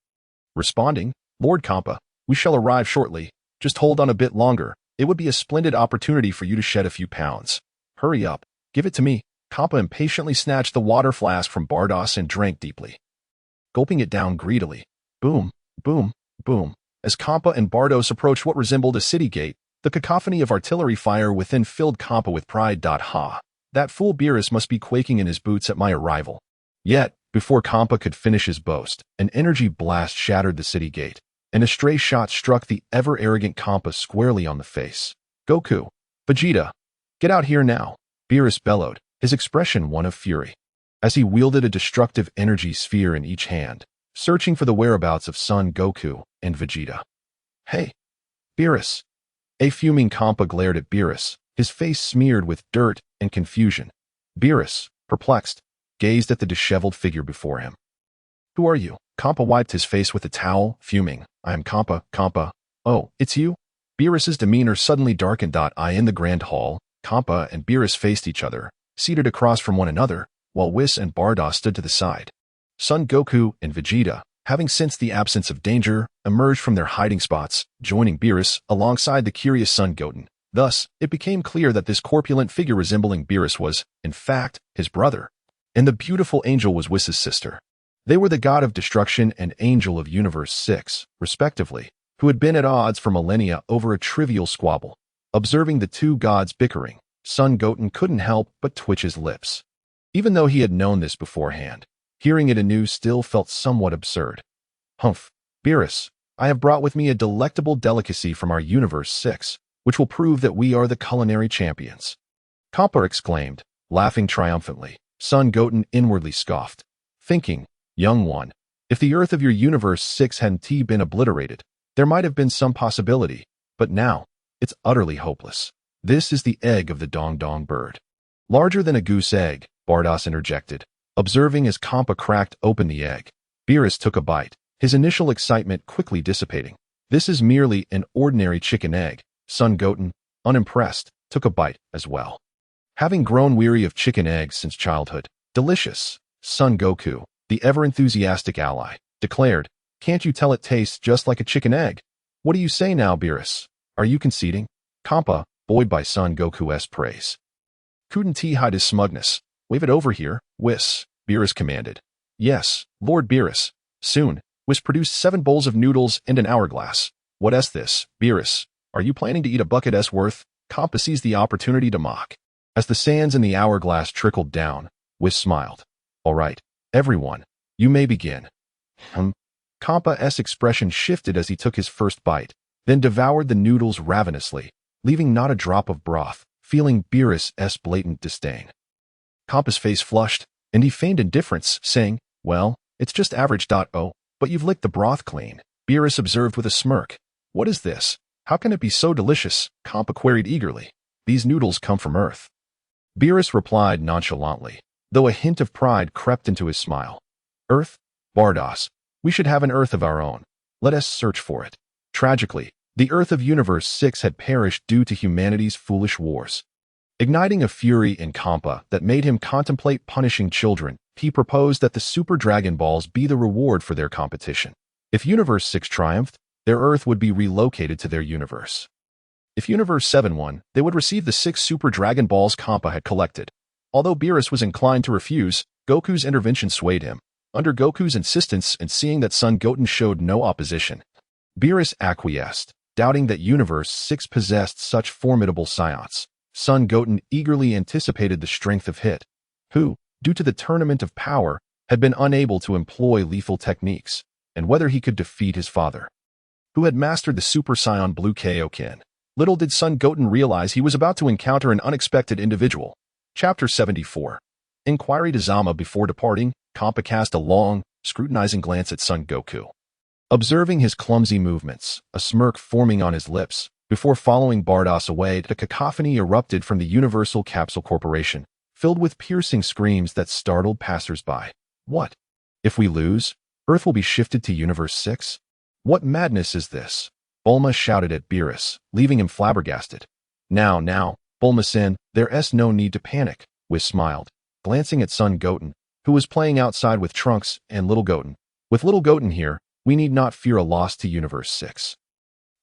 Responding, Lord Kampa, we shall arrive shortly. Just hold on a bit longer. It would be a splendid opportunity for you to shed a few pounds. Hurry up. Give it to me. Kampa impatiently snatched the water flask from Bardoss and drank deeply, gulping it down greedily. Boom, boom, boom. As Kampa and Bardoss approached what resembled a city gate, the cacophony of artillery fire within filled Kampa with pride. Ha! That fool Beerus must be quaking in his boots at my arrival. Yet, before Kampa could finish his boast, an energy blast shattered the city gate, and a stray shot struck the ever-arrogant Kampa squarely on the face. Goku, Vegeta, get out here now, Beerus bellowed, his expression one of fury, as he wielded a destructive energy sphere in each hand, searching for the whereabouts of Son Goku and Vegeta. Hey, Beerus. A fuming Kampa glared at Beerus, his face smeared with dirt and confusion. Beerus, perplexed, gazed at the disheveled figure before him. Who are you? Kampa wiped his face with a towel, fuming. I am Kampa, Kampa. Oh, it's you? Beerus's demeanor suddenly darkened. In the grand hall, Kappa and Beerus faced each other, seated across from one another, while Whis and Bardoss stood to the side. Son Goku and Vegeta, having sensed the absence of danger, emerged from their hiding spots, joining Beerus alongside the curious son Goten. Thus, it became clear that this corpulent figure resembling Beerus was, in fact, his brother, and the beautiful angel was Whis' sister. They were the god of destruction and angel of Universe 6, respectively, who had been at odds for millennia over a trivial squabble. Observing the two gods bickering, son Goten couldn't help but twitch his lips. Even though he had known this beforehand, hearing it anew still felt somewhat absurd. Humph, Beerus, I have brought with me a delectable delicacy from our Universe 6, which will prove that we are the culinary champions. Kappa exclaimed, laughing triumphantly. Son Goten inwardly scoffed, thinking, young one, if the Earth of your Universe 6 hadn't been obliterated, there might have been some possibility, but now, it's utterly hopeless. This is the egg of the Dong Dong bird. Larger than a goose egg, Bardoss interjected. Observing as Kappa cracked open the egg, Beerus took a bite, his initial excitement quickly dissipating. This is merely an ordinary chicken egg. Son Goten, unimpressed, took a bite as well. Having grown weary of chicken eggs since childhood, delicious, Son Goku, the ever-enthusiastic ally, declared, can't you tell it tastes just like a chicken egg? What do you say now, Beerus? Are you conceding? Kappa, buoyed by Son Goku's praise, couldn't hide his smugness. Wave it over here, Whis, Beerus commanded. Yes, Lord Beerus. Soon, Whis produced 7 bowls of noodles and an hourglass. What's this, Beerus? Are you planning to eat a bucket's worth? Kappa seized the opportunity to mock. As the sands in the hourglass trickled down, Whis smiled. All right, everyone, you may begin. Kappa's expression shifted as he took his first bite, then devoured the noodles ravenously, leaving not a drop of broth, feeling Beerus' blatant disdain. Kappa's face flushed, and he feigned indifference, saying, well, it's just average. Oh, but you've licked the broth clean, Beerus observed with a smirk. What is this? How can it be so delicious? Kappa queried eagerly. These noodles come from Earth. Beerus replied nonchalantly, though a hint of pride crept into his smile. Earth? Bardoss, we should have an Earth of our own. Let us search for it. Tragically, the Earth of Universe 6 had perished due to humanity's foolish wars. Igniting a fury in Kappa that made him contemplate punishing children, he proposed that the Super Dragon Balls be the reward for their competition. If Universe 6 triumphed, their Earth would be relocated to their universe. If Universe 7 won, they would receive the 6 Super Dragon Balls Kappa had collected. Although Beerus was inclined to refuse, Goku's intervention swayed him. Under Goku's insistence and seeing that Son Goten showed no opposition, Beerus acquiesced, doubting that Universe 6 possessed such formidable Saiyans. Son Goten eagerly anticipated the strength of Hit, who, due to the Tournament of Power, had been unable to employ lethal techniques, and whether he could defeat his father, who had mastered the Super Saiyan Blue Kaioshin. Little did Son Goten realize he was about to encounter an unexpected individual. Chapter 74. Inquiry to Zama. Before departing, Kappa cast a long, scrutinizing glance at Son Goku. Observing his clumsy movements, a smirk forming on his lips, before following Bardoss away, the cacophony erupted from the Universal Capsule Corporation, filled with piercing screams that startled passers-by. What? If we lose, Earth will be shifted to Universe 6? What madness is this? Bulma shouted at Beerus, leaving him flabbergasted. Now, Bulma-san, there's no need to panic, Whis smiled, glancing at Son Goten, who was playing outside with Trunks and Little Goten. With Little Goten here, we need not fear a loss to Universe 6.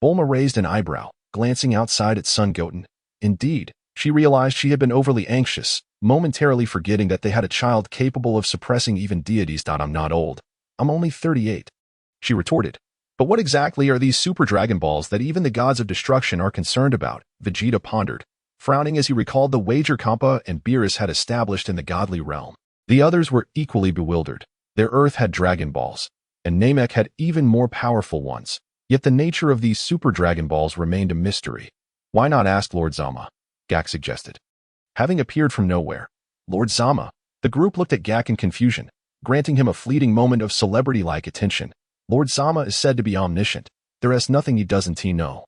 Bulma raised an eyebrow, glancing outside at Son Goten. Indeed, she realized she had been overly anxious, momentarily forgetting that they had a child capable of suppressing even deities. I'm not old. I'm only 38. She retorted. But what exactly are these Super Dragon Balls that even the gods of destruction are concerned about? Vegeta pondered, frowning as he recalled the wager Kappa and Beerus had established in the godly realm. The others were equally bewildered. Their Earth had Dragon Balls, and Namek had even more powerful ones. Yet the nature of these Super Dragon Balls remained a mystery. Why not ask Lord Zama? Gak suggested. Having appeared from nowhere, Lord Zama, the group looked at Gak in confusion, granting him a fleeting moment of celebrity-like attention. Lord Zama is said to be omniscient. There is nothing he doesn't know.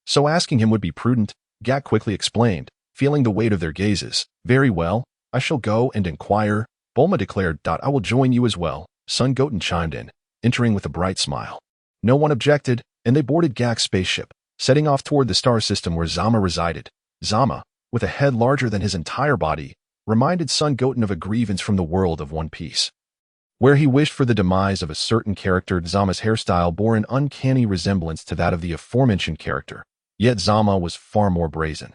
So asking him would be prudent, Gak quickly explained, feeling the weight of their gazes. Very well, I shall go and inquire, Bulma declared. I will join you as well, Son Goten chimed in, entering with a bright smile. No one objected, and they boarded Gak's spaceship, setting off toward the star system where Zama resided. Zama, with a head larger than his entire body, reminded Son Goten of a grievance from the world of One Piece, where he wished for the demise of a certain character. Zama's hairstyle bore an uncanny resemblance to that of the aforementioned character, yet Zama was far more brazen.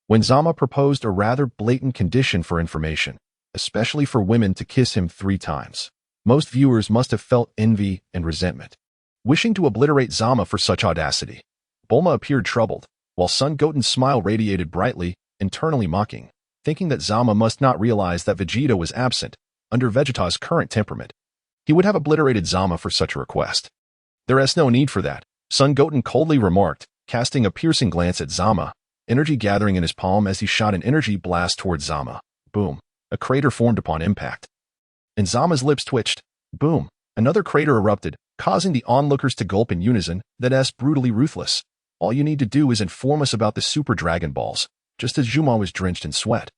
When Zama proposed a rather blatant condition for information, especially for women to kiss him 3 times, most viewers must have felt envy and resentment, wishing to obliterate Zama for such audacity. Bulma appeared troubled, while Son Goten's smile radiated brightly, internally mocking, thinking that Zama must not realize that Vegeta was absent. Under Vegeta's current temperament, he would have obliterated Zama for such a request. There is no need for that, Son Goten coldly remarked, casting a piercing glance at Zama, energy gathering in his palm as he shot an energy blast towards Zama. Boom. A crater formed upon impact, and Zama's lips twitched. Boom. Another crater erupted, causing the onlookers to gulp in unison. That's brutally ruthless. All you need to do is inform us about the Super Dragon Balls, just as Juma was drenched in sweat.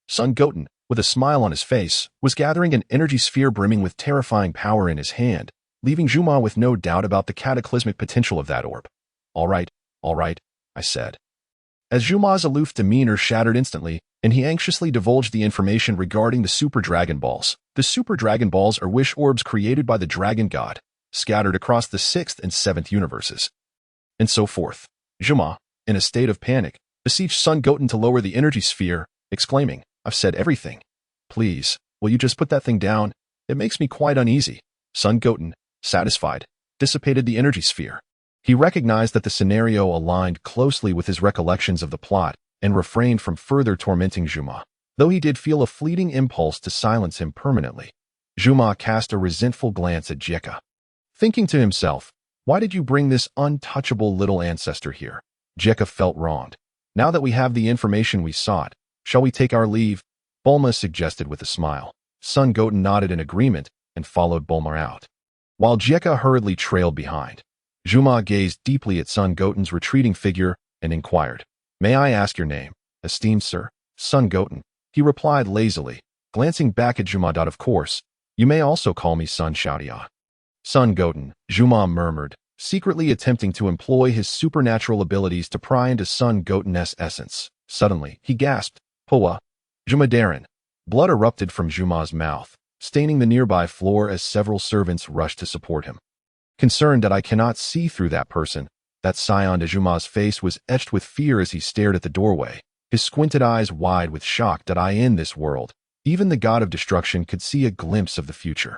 Son Goten, with a smile on his face, was gathering an energy sphere brimming with terrifying power in his hand, leaving Juma with no doubt about the cataclysmic potential of that orb. All right, I said. As Juma's aloof demeanor shattered instantly, and he anxiously divulged the information regarding the Super Dragon Balls. The Super Dragon Balls are wish orbs created by the Dragon God, scattered across the 6th and 7th universes, and so forth. Juma, in a state of panic, beseeched Son Goten to lower the energy sphere, exclaiming, "I've said everything. Please, will you just put that thing down? It makes me quite uneasy." Son Goten, satisfied, dissipated the energy sphere. He recognized that the scenario aligned closely with his recollections of the plot and refrained from further tormenting Juma, though he did feel a fleeting impulse to silence him permanently. Juma cast a resentful glance at Jekka, thinking to himself, "Why did you bring this untouchable little ancestor here?" Jekka felt wronged. "Now that we have the information we sought, shall we take our leave?" Bulma suggested with a smile. Son Goten nodded in agreement and followed Bulma out, while Jekka hurriedly trailed behind. Juma gazed deeply at Son Goten's retreating figure and inquired, "May I ask your name, esteemed sir?" "Son Goten," he replied lazily, glancing back at Juma. "Of course, you may also call me Son Xiaodia." "Son Goten," Juma murmured, secretly attempting to employ his supernatural abilities to pry into Son Goten's essence. Suddenly, he gasped, "Puwa, Juma Darren." Blood erupted from Juma's mouth, staining the nearby floor as several servants rushed to support him. Concerned that I cannot see through that person, that Saiyan de Juma's face was etched with fear as he stared at the doorway, his squinted eyes wide with shock that in this world, even the god of destruction could see a glimpse of the future,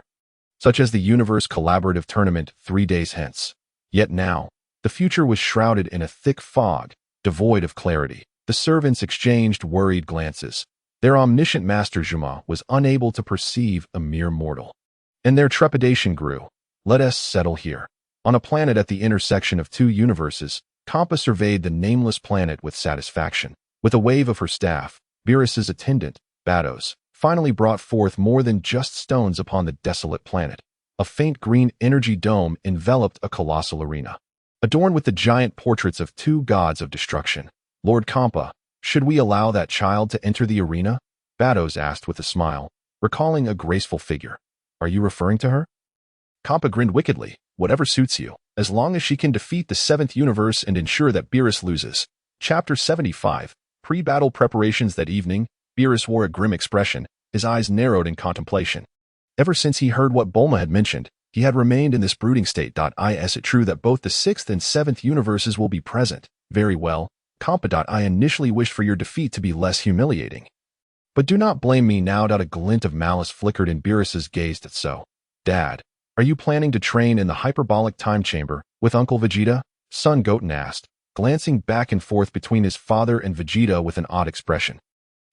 such as the Universe Collaborative Tournament 3 days hence. Yet now, the future was shrouded in a thick fog, devoid of clarity. The servants exchanged worried glances. Their omniscient master Juma was unable to perceive a mere mortal, and their trepidation grew. "Let us settle here." On a planet at the intersection of 2 universes, Kampa surveyed the nameless planet with satisfaction. With a wave of her staff, Beerus's attendant, Batos, finally brought forth more than just stones upon the desolate planet. A faint green energy dome enveloped a colossal arena, adorned with the giant portraits of 2 gods of destruction. "Lord Kampa, should we allow that child to enter the arena?" Batos asked with a smile, recalling a graceful figure. "Are you referring to her?" Kampa grinned wickedly. "Whatever suits you, as long as she can defeat the 7th universe and ensure that Beerus loses." Chapter 75. Pre-battle preparations. That evening, Beerus wore a grim expression, his eyes narrowed in contemplation. Ever since he heard what Bulma had mentioned, he had remained in this brooding state. Is it true that both the 6th and 7th universes will be present? Very well, Kampa. I initially wished for your defeat to be less humiliating, but do not blame me now. A glint of malice flickered in Beerus's gaze. So, Dad, are you planning to train in the hyperbolic time chamber with Uncle Vegeta? Son Goten asked, glancing back and forth between his father and Vegeta with an odd expression,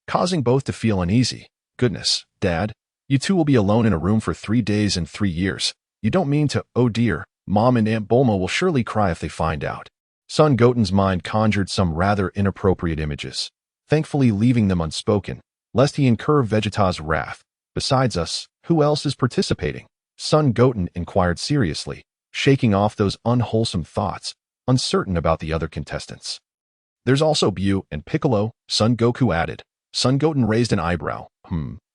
causing both to feel uneasy. "Goodness, Dad, you 2 will be alone in a room for 3 days and 3 years. You don't mean to? Oh dear, Mom and Aunt Bulma will surely cry if they find out." Son Goten's mind conjured some rather inappropriate images, thankfully leaving them unspoken, lest he incur Vegeta's wrath. "Besides us, who else is participating?" Son Goten inquired seriously, shaking off those unwholesome thoughts, uncertain about the other contestants. "There's also Buu and Piccolo," Son Goku added. Son Goten raised an eyebrow.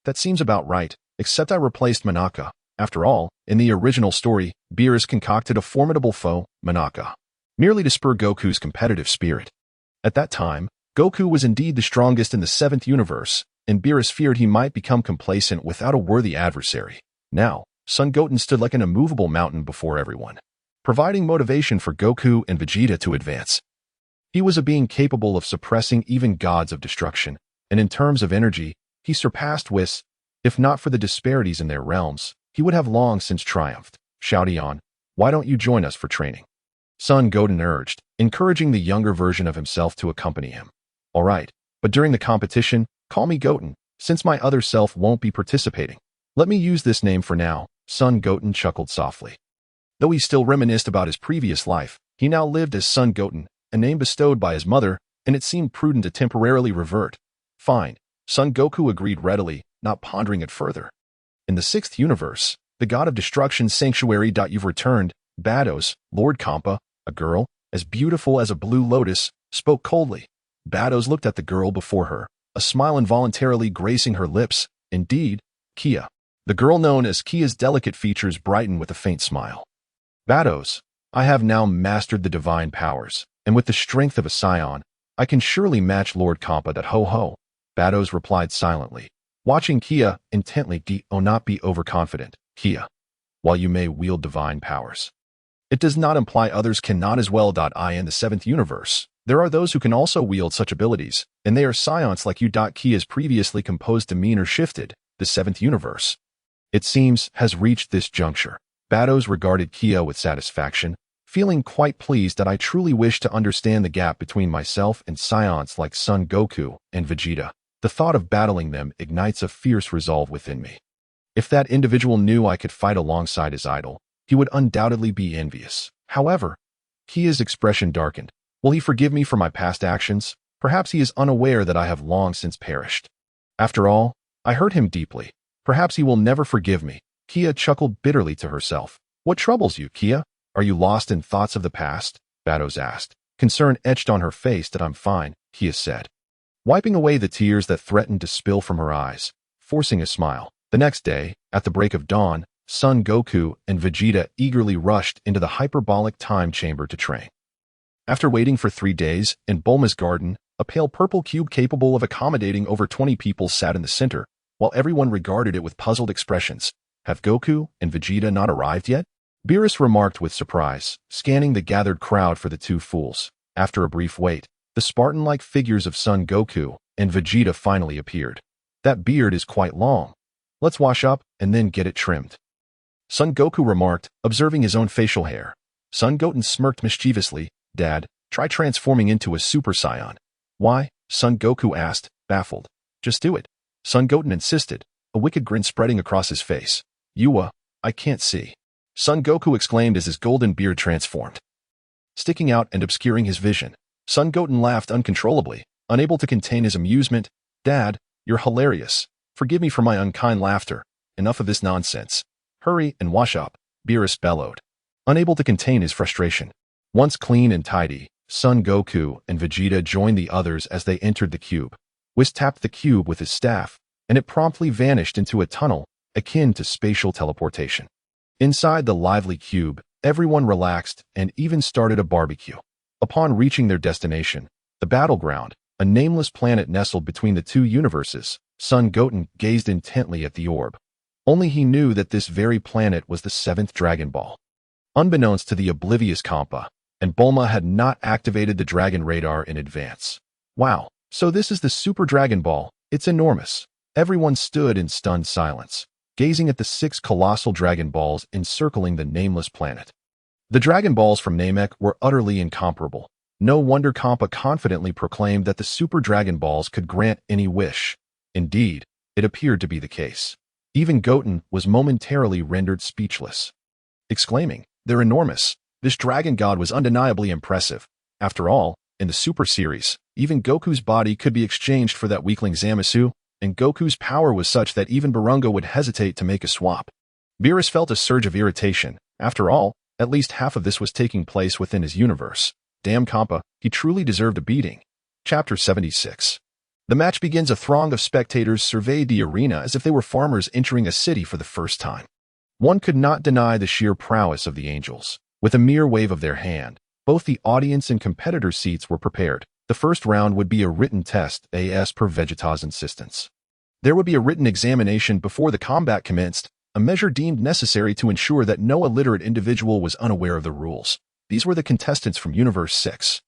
That seems about right, except I replaced Manaka. After all, in the original story, Beerus concocted a formidable foe, Manaka, merely to spur Goku's competitive spirit. At that time, Goku was indeed the strongest in the 7th universe, and Beerus feared he might become complacent without a worthy adversary. Now, Son Goten stood like an immovable mountain before everyone, providing motivation for Goku and Vegeta to advance. He was a being capable of suppressing even gods of destruction, and in terms of energy, he surpassed Whis. If not for the disparities in their realms, he would have long since triumphed. Shouting on, "Why don't you join us for training?" Son Goten urged, encouraging the younger version of himself to accompany him. "All right, but during the competition, call me Goten, since my other self won't be participating. Let me use this name for now." Son Goten chuckled softly. Though he still reminisced about his previous life, he now lived as Son Goten, a name bestowed by his mother, and it seemed prudent to temporarily revert. Fine, Son Goku agreed readily, not pondering it further. In the 6th universe, the god of destruction's sanctuary. You've returned. Bados, Lord Kampa, a girl, as beautiful as a blue lotus, spoke coldly. Bados looked at the girl before her, a smile involuntarily gracing her lips. Indeed, Kia. The girl known as Kia's delicate features brightened with a faint smile. Bados, I have now mastered the divine powers, and with the strength of a Saiyan, I can surely match Lord Kampa. That ho-ho. Bados replied silently, watching Kia intently. Not be overconfident, Kia. While you may wield divine powers, it does not imply others cannot as well. In the 7th universe, there are those who can also wield such abilities, and they are Saiyans like you. Kia's previously composed demeanor shifted. The 7th universe, it seems, has reached this juncture. Bados regarded Kia with satisfaction, feeling quite pleased that I truly wish to understand the gap between myself and Saiyans like Son Goku and Vegeta. The thought of battling them ignites a fierce resolve within me. If that individual knew I could fight alongside his idol, he would undoubtedly be envious. However, Kia's expression darkened. Will he forgive me for my past actions? Perhaps he is unaware that I have long since perished. After all, I hurt him deeply. Perhaps he will never forgive me. Kia chuckled bitterly to herself. What troubles you, Kia? Are you lost in thoughts of the past? Bados asked. Concern etched on her face. That I'm fine, Kia said, wiping away the tears that threatened to spill from her eyes, forcing a smile. The next day, at the break of dawn, Son Goku and Vegeta eagerly rushed into the hyperbolic time chamber to train. After waiting for 3 days, in Bulma's garden, a pale purple cube capable of accommodating over 20 people sat in the center, while everyone regarded it with puzzled expressions. Have Goku and Vegeta not arrived yet? Beerus remarked with surprise, scanning the gathered crowd for the two fools. After a brief wait, the Spartan-like figures of Son Goku and Vegeta finally appeared. That beard is quite long. Let's wash up and then get it trimmed, Son Goku remarked, observing his own facial hair. Son Goten smirked mischievously. Dad, try transforming into a Super Saiyan. Why? Son Goku asked, baffled. Just do it, Son Goten insisted, a wicked grin spreading across his face. I can't see, Son Goku exclaimed as his golden beard transformed, sticking out and obscuring his vision. Son Goten laughed uncontrollably, unable to contain his amusement. Dad, you're hilarious. Forgive me for my unkind laughter. Enough of this nonsense. Hurry and wash up, Beerus bellowed, unable to contain his frustration. Once clean and tidy, Son Goku and Vegeta joined the others as they entered the cube. Whis tapped the cube with his staff, and it promptly vanished into a tunnel, akin to spatial teleportation. Inside the lively cube, everyone relaxed and even started a barbecue. Upon reaching their destination, the battleground, a nameless planet nestled between the two universes, Son Goten gazed intently at the orb. Only he knew that this very planet was the 7th Dragon Ball. Unbeknownst to the oblivious Kampa, and Bulma had not activated the Dragon Radar in advance. Wow, so this is the Super Dragon Ball. It's enormous. Everyone stood in stunned silence, gazing at the 6 colossal Dragon Balls encircling the nameless planet. The Dragon Balls from Namek were utterly incomparable. No wonder Kampa confidently proclaimed that the Super Dragon Balls could grant any wish. Indeed, it appeared to be the case. Even Goten was momentarily rendered speechless, exclaiming, "They're enormous." This Dragon God was undeniably impressive. After all, in the Super series, even Goku's body could be exchanged for that weakling Zamasu, and Goku's power was such that even Barunga would hesitate to make a swap. Beerus felt a surge of irritation. After all, at least half of this was taking place within his universe. Damn Kampa, he truly deserved a beating. Chapter 76. The match begins. A throng of spectators surveyed the arena as if they were farmers entering a city for the first time. One could not deny the sheer prowess of the angels. With a mere wave of their hand, both the audience and competitor seats were prepared. The first round would be a written test, as per Vegeta's insistence. There would be a written examination before the combat commenced, a measure deemed necessary to ensure that no illiterate individual was unaware of the rules. These were the contestants from Universe 6.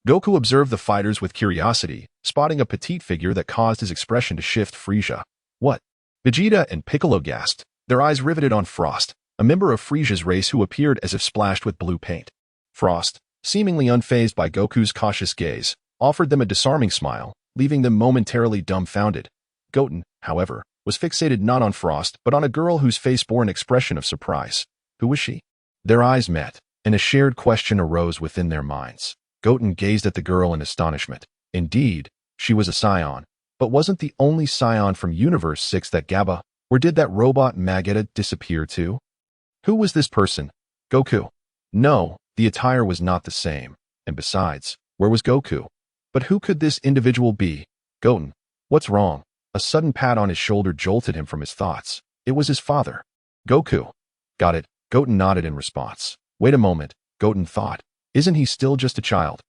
Goku observed the fighters with curiosity, spotting a petite figure that caused his expression to shift. Frieza. What? Vegeta and Piccolo gasped, their eyes riveted on Frost, a member of Frieza's race who appeared as if splashed with blue paint. Frost, seemingly unfazed by Goku's cautious gaze, offered them a disarming smile, leaving them momentarily dumbfounded. Goten, however, was fixated not on Frost but on a girl whose face bore an expression of surprise. Who was she? Their eyes met, and a shared question arose within their minds. Goten gazed at the girl in astonishment. Indeed, she was a Saiyan, but wasn't the only Saiyan from Universe 6 that Gaba, or did that robot Magetta disappear too? Who was this person? Goku. No, the attire was not the same, and besides, where was Goku? But who could this individual be? Goten. What's wrong? A sudden pat on his shoulder jolted him from his thoughts. It was his father. Goku. Got it. Goten nodded in response. Wait a moment, Goten thought. Isn't he still just a child?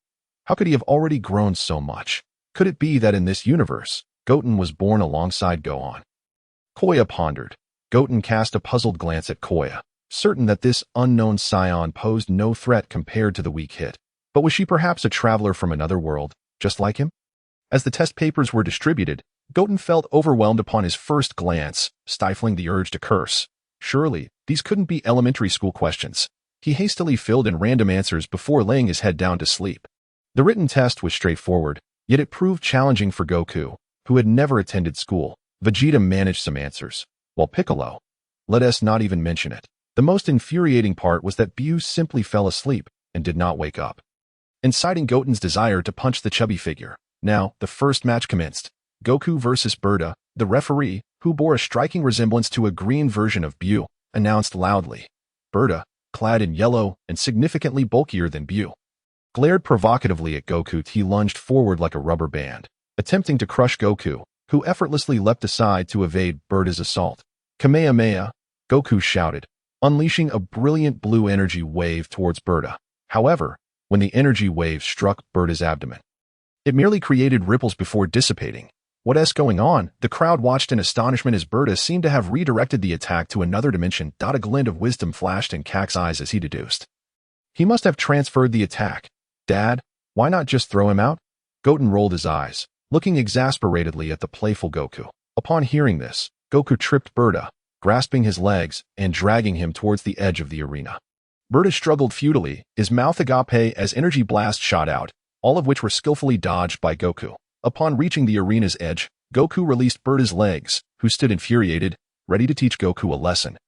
How could he have already grown so much? Could it be that in this universe, Goten was born alongside Gohan? Koya pondered. Goten cast a puzzled glance at Koya, certain that this unknown Saiyan posed no threat compared to the weak hit. But was she perhaps a traveler from another world, just like him? As the test papers were distributed, Goten felt overwhelmed upon his first glance, stifling the urge to curse. Surely, these couldn't be elementary school questions. He hastily filled in random answers before laying his head down to sleep. The written test was straightforward, yet it proved challenging for Goku, who had never attended school. Vegeta managed some answers, while Piccolo, let us not even mention it. The most infuriating part was that Buu simply fell asleep and did not wake up, inciting Goten's desire to punch the chubby figure. Now, the first match commenced. Goku versus Berta, the referee, who bore a striking resemblance to a green version of Buu, announced loudly. Berta, clad in yellow and significantly bulkier than Buu, glared provocatively at Goku. He lunged forward like a rubber band, attempting to crush Goku, who effortlessly leapt aside to evade Berta's assault. Kamehameha, Goku shouted, unleashing a brilliant blue energy wave towards Berta. However, when the energy wave struck Berta's abdomen, it merely created ripples before dissipating. What's going on? The crowd watched in astonishment as Berta seemed to have redirected the attack to another dimension. A glint of wisdom flashed in Kak's eyes as he deduced. He must have transferred the attack. Dad, why not just throw him out? Goten rolled his eyes, looking exasperatedly at the playful Goku. Upon hearing this, Goku tripped Berta, grasping his legs and dragging him towards the edge of the arena. Berta struggled futilely, his mouth agape as energy blasts shot out, all of which were skillfully dodged by Goku. Upon reaching the arena's edge, Goku released Berta's legs, who stood infuriated, ready to teach Goku a lesson,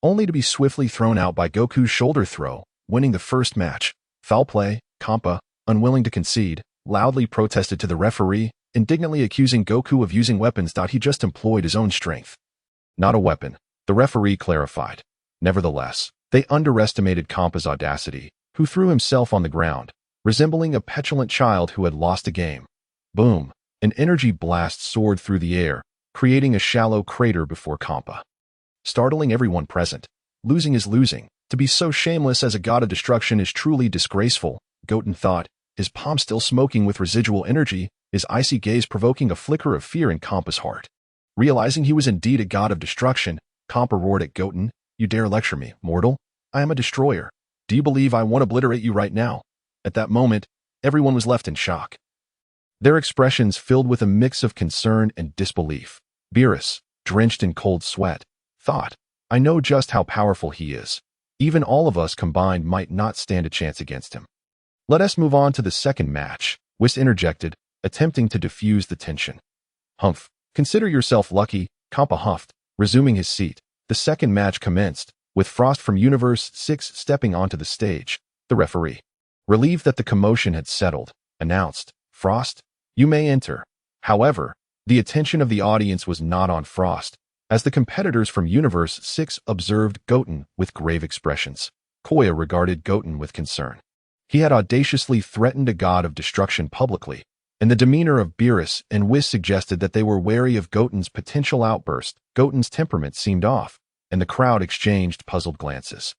only to be swiftly thrown out by Goku's shoulder throw, winning the first match. Foul play, Kampa, unwilling to concede, loudly protested to the referee, indignantly accusing Goku of using weapons. He just employed his own strength. Not a weapon, the referee clarified. Nevertheless, they underestimated Kampa's audacity, who threw himself on the ground, resembling a petulant child who had lost a game. Boom! An energy blast soared through the air, creating a shallow crater before Kampa, startling everyone present. Losing is losing. To be so shameless as a god of destruction is truly disgraceful, Goten thought, his palm still smoking with residual energy, his icy gaze provoking a flicker of fear in Kampa's heart. Realizing he was indeed a god of destruction, Kampa roared at Goten, "You dare lecture me, mortal? I am a destroyer. Do you believe I won't obliterate you right now?" At that moment, everyone was left in shock, their expressions filled with a mix of concern and disbelief. Beerus, drenched in cold sweat, thought, I know just how powerful he is. Even all of us combined might not stand a chance against him. Let us move on to the second match, Whis interjected, attempting to diffuse the tension. Humph, consider yourself lucky, Kampa huffed, resuming his seat. The second match commenced, with Frost from Universe 6 stepping onto the stage. The referee, relieved that the commotion had settled, announced, Frost, you may enter. However, the attention of the audience was not on Frost, as the competitors from Universe 6 observed Goten with grave expressions. Koya regarded Goten with concern. He had audaciously threatened a god of destruction publicly, and the demeanor of Beerus and Whis suggested that they were wary of Goten's potential outburst. Goten's temperament seemed off, and the crowd exchanged puzzled glances.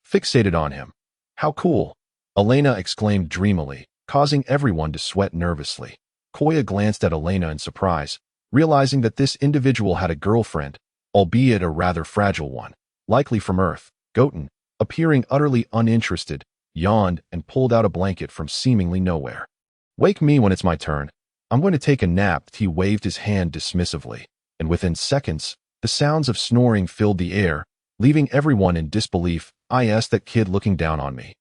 Fixated on him. How cool! Elena exclaimed dreamily, causing everyone to sweat nervously. Koya glanced at Elena in surprise, realizing that this individual had a girlfriend, albeit a rather fragile one, likely from Earth. Goten, appearing utterly uninterested, yawned and pulled out a blanket from seemingly nowhere. "Wake me when it's my turn. I'm going to take a nap." He waved his hand dismissively, and within seconds, the sounds of snoring filled the air, leaving everyone in disbelief. That kid looking down on me."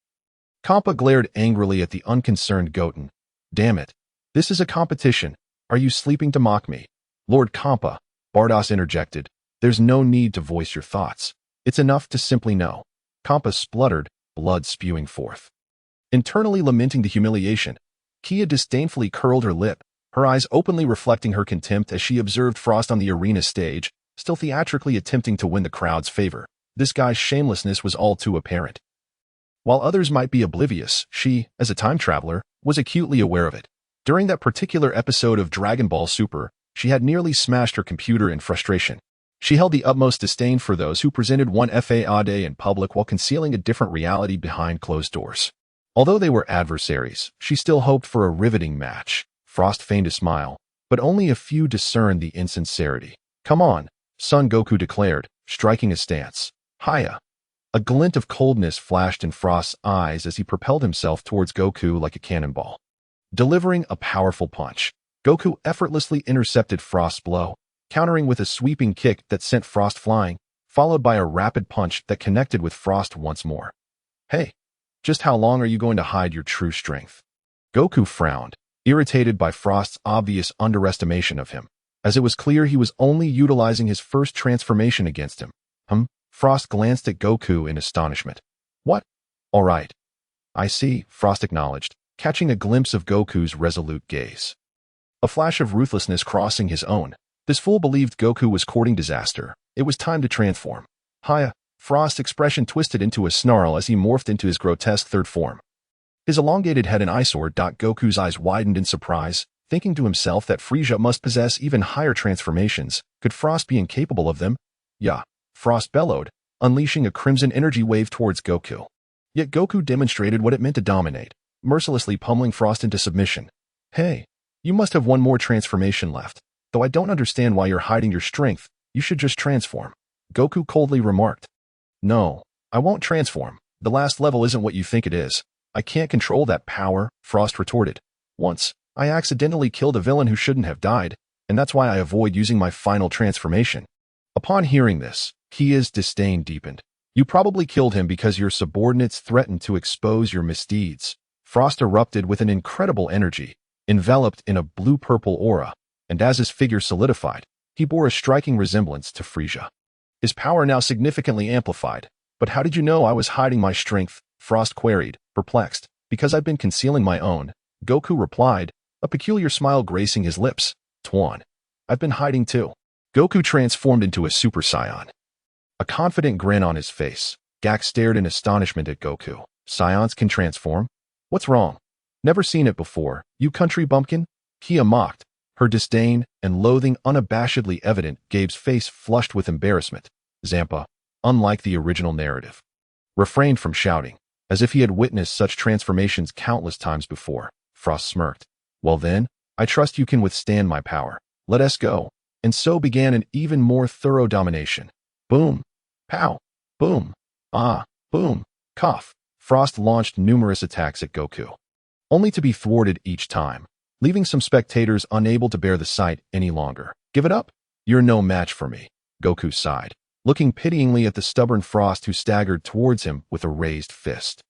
Kampa glared angrily at the unconcerned Goten. "Damn it. This is a competition. Are you sleeping to mock me?" "Lord Kampa," Bardos interjected, "there's no need to voice your thoughts. It's enough to simply know." Kampa spluttered, blood spewing forth. Internally lamenting the humiliation, Kia disdainfully curled her lip, her eyes openly reflecting her contempt as she observed Frost on the arena stage, still theatrically attempting to win the crowd's favor. This guy's shamelessness was all too apparent. While others might be oblivious, she, as a time traveler, was acutely aware of it. During that particular episode of Dragon Ball Super, she had nearly smashed her computer in frustration. She held the utmost disdain for those who presented one FAAD in public while concealing a different reality behind closed doors. Although they were adversaries, she still hoped for a riveting match. Frost feigned a smile, but only a few discerned the insincerity. "Come on," Son Goku declared, striking a stance. "Hiya." A glint of coldness flashed in Frost's eyes as he propelled himself towards Goku like a cannonball. Delivering a powerful punch, Goku effortlessly intercepted Frost's blow, countering with a sweeping kick that sent Frost flying, followed by a rapid punch that connected with Frost once more. "Hey, just how long are you going to hide your true strength?" Goku frowned, irritated by Frost's obvious underestimation of him, as it was clear he was only utilizing his first transformation against him. Frost glanced at Goku in astonishment. "What? All right. I see," Frost acknowledged, catching a glimpse of Goku's resolute gaze. A flash of ruthlessness crossing his own. This fool believed Goku was courting disaster. It was time to transform. "Hiya." Frost's expression twisted into a snarl as he morphed into his grotesque third form. His elongated head and eyesore. Goku's eyes widened in surprise, thinking to himself that Frieza must possess even higher transformations. Could Frost be incapable of them? "Yeah," Frost bellowed, unleashing a crimson energy wave towards Goku. Yet Goku demonstrated what it meant to dominate, mercilessly pummeling Frost into submission. "Hey, you must have one more transformation left. Though I don't understand why you're hiding your strength, you should just transform," Goku coldly remarked. "No, I won't transform. The last level isn't what you think it is. I can't control that power," Frost retorted. "Once, I accidentally killed a villain who shouldn't have died, and that's why I avoid using my final transformation." Upon hearing this, Kia's disdain deepened. "You probably killed him because your subordinates threatened to expose your misdeeds." Frost erupted with an incredible energy, enveloped in a blue-purple aura, and as his figure solidified, he bore a striking resemblance to Frieza. His power now significantly amplified. "But how did you know I was hiding my strength?" Frost queried, perplexed. "Because I've been concealing my own," Goku replied, a peculiar smile gracing his lips. "Twan. I've been hiding too." Goku transformed into a Super Saiyan. A confident grin on his face, Gak stared in astonishment at Goku. "Saiyans can transform? What's wrong? Never seen it before, you country bumpkin?" Kia mocked, her disdain and loathing unabashedly evident. Gabe's face flushed with embarrassment. Zampa, unlike the original narrative, refrained from shouting, as if he had witnessed such transformations countless times before. Frost smirked. "Well then, I trust you can withstand my power. Let us go." And so began an even more thorough domination. Boom. Pow. Boom. Ah. Boom. Cough. Frost launched numerous attacks at Goku, only to be thwarted each time, leaving some spectators unable to bear the sight any longer. "Give it up. You're no match for me," Goku sighed, looking pityingly at the stubborn Frost who staggered towards him with a raised fist.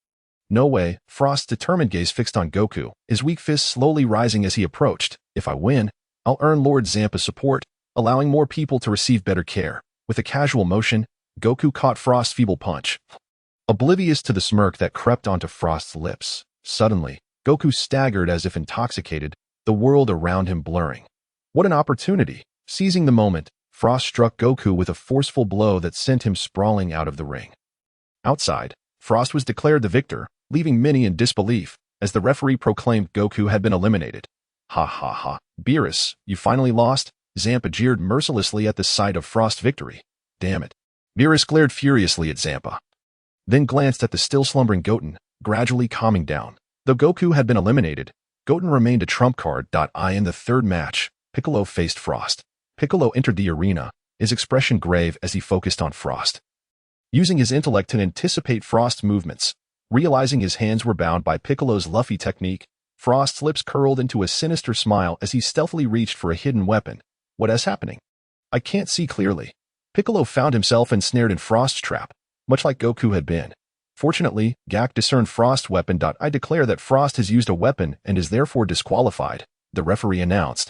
"No way." Frost's determined gaze fixed on Goku, his weak fist slowly rising as he approached. "If I win, I'll earn Lord Zampa's support, allowing more people to receive better care." With a casual motion, Goku caught Frost's feeble punch, oblivious to the smirk that crept onto Frost's lips. Suddenly, Goku staggered as if intoxicated, the world around him blurring. What an opportunity! Seizing the moment, Frost struck Goku with a forceful blow that sent him sprawling out of the ring. Outside, Frost was declared the victor, leaving many in disbelief, as the referee proclaimed Goku had been eliminated. "Ha ha ha. Beerus, you finally lost?" Zampa jeered mercilessly at the sight of Frost's victory. "Damn it." Beerus glared furiously at Zampa, then glanced at the still slumbering Goten, gradually calming down. Though Goku had been eliminated, Goten remained a trump card. In the third match, Piccolo faced Frost. Piccolo entered the arena, his expression grave as he focused on Frost. Using his intellect to anticipate Frost's movements, realizing his hands were bound by Piccolo's Luffy technique, Frost's lips curled into a sinister smile as he stealthily reached for a hidden weapon. What is happening? I can't see clearly. Piccolo found himself ensnared in Frost's trap, much like Goku had been. Fortunately, Gak discerned Frost's weapon. I declare that Frost has used a weapon and is therefore disqualified, the referee announced.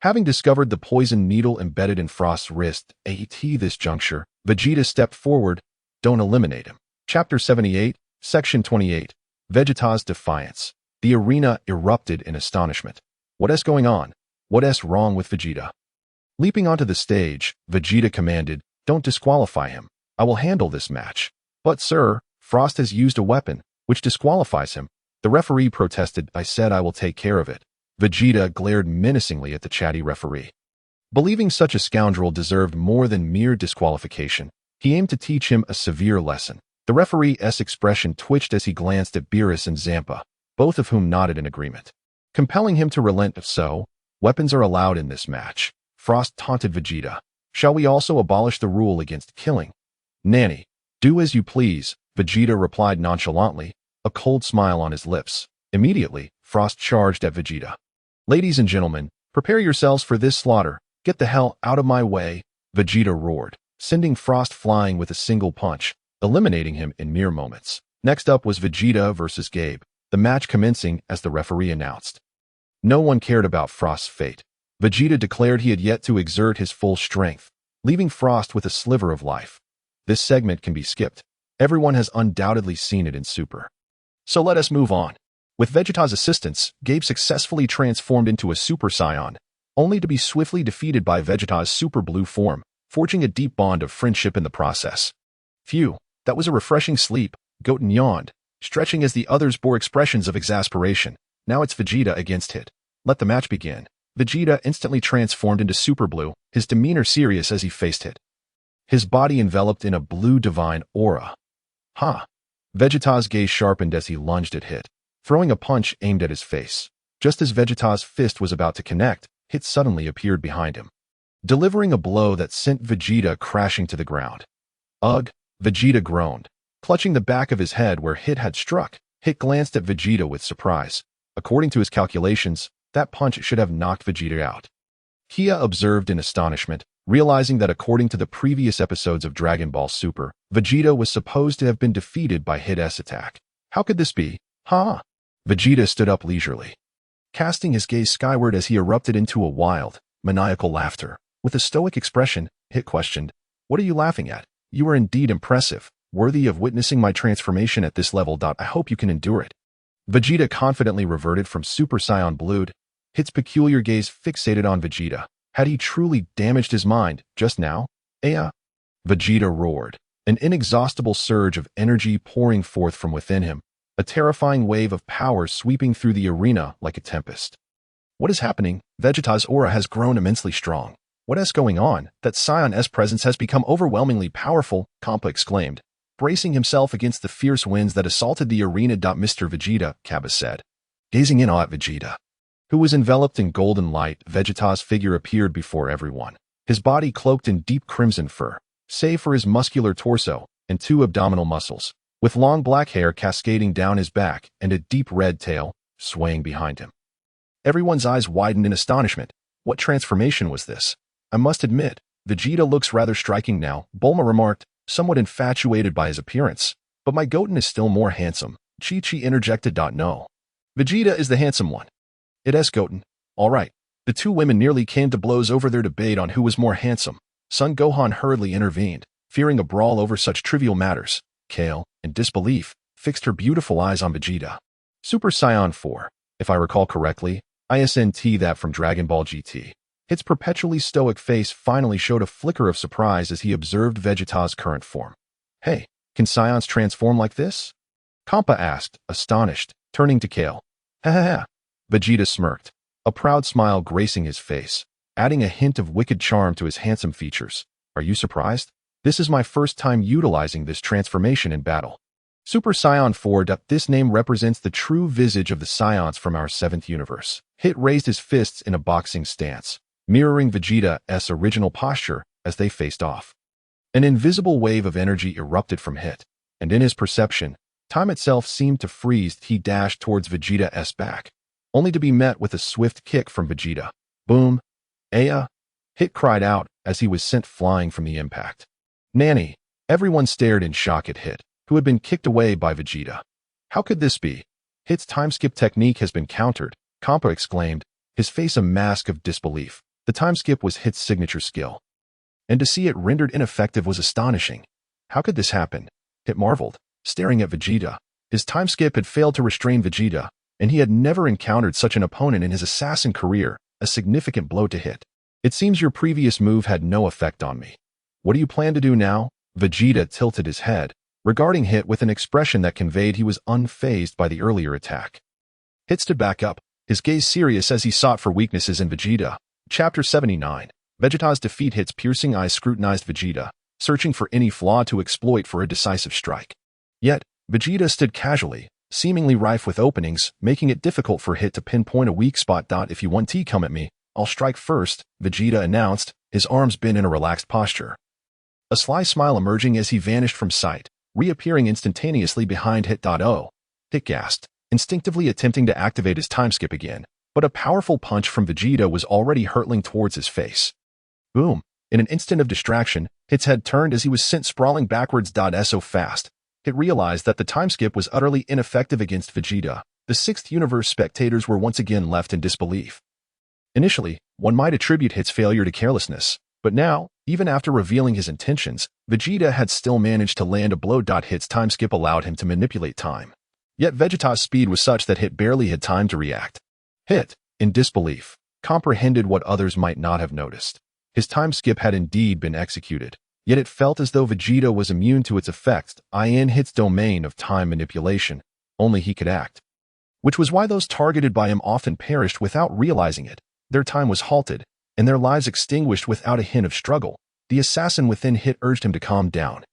Having discovered the poison needle embedded in Frost's wrist, at this juncture, Vegeta stepped forward. Don't eliminate him. Chapter 78, Section 28. Vegeta's Defiance. The arena erupted in astonishment. What is going on? What is wrong with Vegeta? Leaping onto the stage, Vegeta commanded, don't disqualify him. I will handle this match. But sir, Frost has used a weapon, which disqualifies him. The referee protested. I said I will take care of it. Vegeta glared menacingly at the chatty referee. Believing such a scoundrel deserved more than mere disqualification, he aimed to teach him a severe lesson. The referee's expression twitched as he glanced at Beerus and Zampa, both of whom nodded in agreement, compelling him to relent. If so, weapons are allowed in this match. Frost taunted Vegeta. Shall we also abolish the rule against killing? Nanny, do as you please, Vegeta replied nonchalantly, a cold smile on his lips. Immediately, Frost charged at Vegeta. Ladies and gentlemen, prepare yourselves for this slaughter. Get the hell out of my way, Vegeta roared, sending Frost flying with a single punch, eliminating him in mere moments. Next up was Vegeta versus Gabe, the match commencing as the referee announced. No one cared about Frost's fate. Vegeta declared he had yet to exert his full strength, leaving Frost with a sliver of life. This segment can be skipped. Everyone has undoubtedly seen it in Super. So let us move on. With Vegeta's assistance, Gabe successfully transformed into a Super Saiyan, only to be swiftly defeated by Vegeta's Super Blue form, forging a deep bond of friendship in the process. Phew, that was a refreshing sleep, Goten yawned, stretching as the others bore expressions of exasperation. Now it's Vegeta against Hit. Let the match begin. Vegeta instantly transformed into Super Blue, his demeanor serious as he faced Hit. His body enveloped in a blue divine aura. Ha! Vegeta's gaze sharpened as he lunged at Hit, throwing a punch aimed at his face. Just as Vegeta's fist was about to connect, Hit suddenly appeared behind him, delivering a blow that sent Vegeta crashing to the ground. Ugh! Vegeta groaned, clutching the back of his head where Hit had struck. Hit glanced at Vegeta with surprise. According to his calculations, that punch should have knocked Vegeta out. Kia observed in astonishment, realizing that according to the previous episodes of Dragon Ball Super, Vegeta was supposed to have been defeated by Hit's attack. How could this be? Ha! Vegeta stood up leisurely, casting his gaze skyward as he erupted into a wild, maniacal laughter. With a stoic expression, Hit questioned, "What are you laughing at? You are indeed impressive, worthy of witnessing my transformation at this level. I hope you can endure it." Vegeta confidently reverted from Super Saiyan Blue. Hit's peculiar gaze fixated on Vegeta. Had he truly damaged his mind just now? Vegeta roared, an inexhaustible surge of energy pouring forth from within him, a terrifying wave of power sweeping through the arena like a tempest. What is happening? Vegeta's aura has grown immensely strong. What is going on? That Saiyan's presence has become overwhelmingly powerful, Kampa exclaimed, bracing himself against the fierce winds that assaulted the arena. Mr. Vegeta, Kappa said, gazing in awe at Vegeta, who was enveloped in golden light. Vegeta's figure appeared before everyone, his body cloaked in deep crimson fur, save for his muscular torso and two abdominal muscles, with long black hair cascading down his back and a deep red tail swaying behind him. Everyone's eyes widened in astonishment. What transformation was this? I must admit, Vegeta looks rather striking now, Bulma remarked, somewhat infatuated by his appearance. But my Goten is still more handsome, Chi-Chi interjected. No. Vegeta is the handsome one. It is Goten. All right. The two women nearly came to blows over their debate on who was more handsome. Son Gohan hurriedly intervened, fearing a brawl over such trivial matters. Kale, in disbelief, fixed her beautiful eyes on Vegeta. Super Saiyan 4, if I recall correctly, ISNT that from Dragon Ball GT. Hit's perpetually stoic face finally showed a flicker of surprise as he observed Vegeta's current form. Hey, can Saiyans transform like this? Kampa asked, astonished, turning to Kale. Ha ha ha. Vegeta smirked, a proud smile gracing his face, adding a hint of wicked charm to his handsome features. Are you surprised? This is my first time utilizing this transformation in battle. Super Saiyan 4. This name represents the true visage of the Saiyans from our 7th universe. Hit raised his fists in a boxing stance, mirroring Vegeta's original posture as they faced off. An invisible wave of energy erupted from Hit, and in his perception, time itself seemed to freeze. He dashed towards Vegeta's back, only to be met with a swift kick from Vegeta. Boom! Aya! Hit cried out as he was sent flying from the impact. Nanny! Everyone stared in shock at Hit, who had been kicked away by Vegeta. How could this be? Hit's time-skip technique has been countered, Kampa exclaimed, his face a mask of disbelief. The time-skip was Hit's signature skill, and to see it rendered ineffective was astonishing. How could this happen? Hit marveled, staring at Vegeta. His time-skip had failed to restrain Vegeta, and he had never encountered such an opponent in his assassin career, a significant blow to Hit. It seems your previous move had no effect on me. What do you plan to do now? Vegeta tilted his head, regarding Hit with an expression that conveyed he was unfazed by the earlier attack. Hit stood back up, his gaze serious as he sought for weaknesses in Vegeta. Chapter 79. Vegeta's defeat. Hit's piercing eyes scrutinized Vegeta, searching for any flaw to exploit for a decisive strike. Yet, Vegeta stood casually, seemingly rife with openings, making it difficult for Hit to pinpoint a weak spot. If you want to come at me, I'll strike first, Vegeta announced, his arms bent in a relaxed posture. A sly smile emerging as he vanished from sight, reappearing instantaneously behind Hit. Hit gasped, instinctively attempting to activate his time-skip again, but a powerful punch from Vegeta was already hurtling towards his face. Boom! In an instant of distraction, Hit's head turned as he was sent sprawling backwards. So fast, Hit realized that the time-skip was utterly ineffective against Vegeta. The 6th universe spectators were once again left in disbelief. Initially, one might attribute Hit's failure to carelessness, but now, even after revealing his intentions, Vegeta had still managed to land a blow. Hit's time-skip allowed him to manipulate time. Yet Vegeta's speed was such that Hit barely had time to react. Hit, in disbelief, comprehended what others might not have noticed. His time-skip had indeed been executed, yet it felt as though Vegeta was immune to its effects. In Hit's domain of time manipulation, only he could act. Which was why those targeted by him often perished without realizing it. Their time was halted, and their lives extinguished without a hint of struggle. The assassin within Hit urged him to calm down.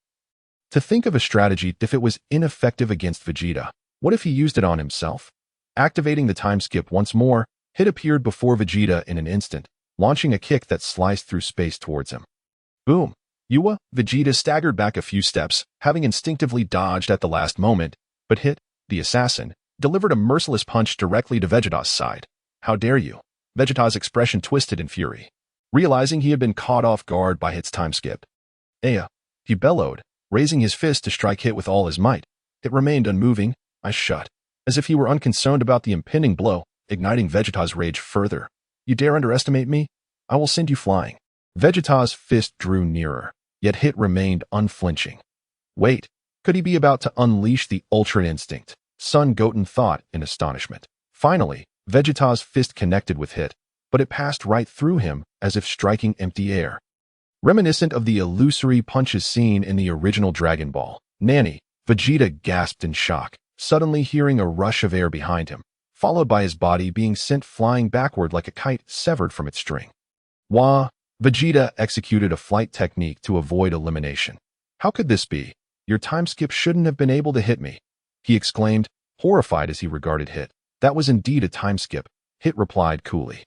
To think of a strategy if it was ineffective against Vegeta. What if he used it on himself? Activating the time-skip once more, Hit appeared before Vegeta in an instant, launching a kick that sliced through space towards him. Boom! Yua! Vegeta staggered back a few steps, having instinctively dodged at the last moment, but Hit, the assassin, delivered a merciless punch directly to Vegeta's side. How dare you? Vegeta's expression twisted in fury, realizing he had been caught off guard by Hit's time-skip. Aya! He bellowed, raising his fist to strike Hit with all his might. It remained unmoving, eyes shut, as if he were unconcerned about the impending blow, igniting Vegeta's rage further. You dare underestimate me? I will send you flying. Vegeta's fist drew nearer, yet Hit remained unflinching. Wait, could he be about to unleash the Ultra Instinct? Son Goten thought in astonishment. Finally, Vegeta's fist connected with Hit, but it passed right through him as if striking empty air. Reminiscent of the illusory punches seen in the original Dragon Ball. Nanny! Vegeta gasped in shock, suddenly hearing a rush of air behind him, followed by his body being sent flying backward like a kite severed from its string. Wah! Vegeta executed a flight technique to avoid elimination. How could this be? Your time-skip shouldn't have been able to hit me, he exclaimed, horrified as he regarded Hit. That was indeed a time-skip, Hit replied coolly.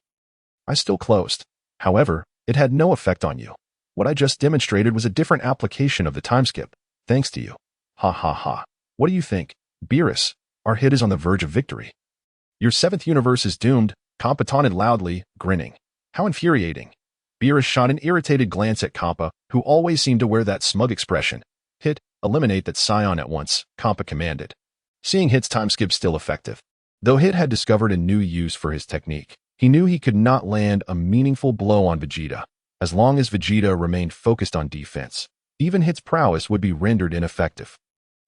I still closed. However, it had no effect on you. What I just demonstrated was a different application of the time-skip, thanks to you. Ha ha ha. What do you think, Beerus? Our Hit is on the verge of victory. Your 7th universe is doomed, Kampa taunted loudly, grinning. How infuriating. Beerus shot an irritated glance at Kampa, who always seemed to wear that smug expression. Hit, eliminate that Saiyan at once, Kampa commanded. Seeing Hit's time-skip still effective. Though Hit had discovered a new use for his technique, he knew he could not land a meaningful blow on Vegeta. As long as Vegeta remained focused on defense, even Hit's prowess would be rendered ineffective.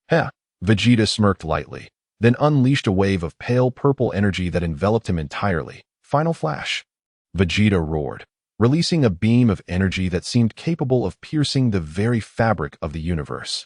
Heh, Vegeta smirked lightly, then unleashed a wave of pale purple energy that enveloped him entirely. Final flash. Vegeta roared, releasing a beam of energy that seemed capable of piercing the very fabric of the universe.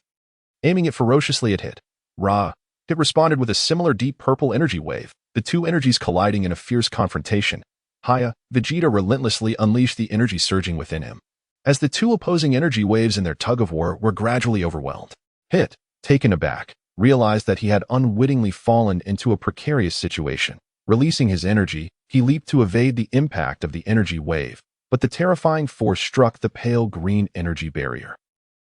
Aiming it ferociously at Hit. Rah! Hit responded with a similar deep purple energy wave, the two energies colliding in a fierce confrontation. Haya, Vegeta relentlessly unleashed the energy surging within him. As the two opposing energy waves in their tug-of-war were gradually overwhelmed, Hit, taken aback, realized that he had unwittingly fallen into a precarious situation. Releasing his energy, he leaped to evade the impact of the energy wave, but the terrifying force struck the pale green energy barrier,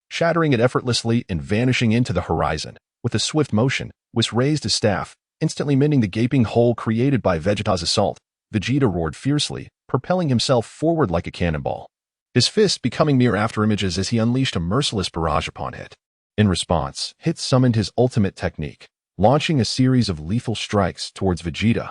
shattering it effortlessly and vanishing into the horizon. With a swift motion, Whis raised his staff, instantly mending the gaping hole created by Vegeta's assault. Vegeta roared fiercely, propelling himself forward like a cannonball, his fists becoming mere afterimages as he unleashed a merciless barrage upon Hit. In response, Hit summoned his ultimate technique, launching a series of lethal strikes towards Vegeta.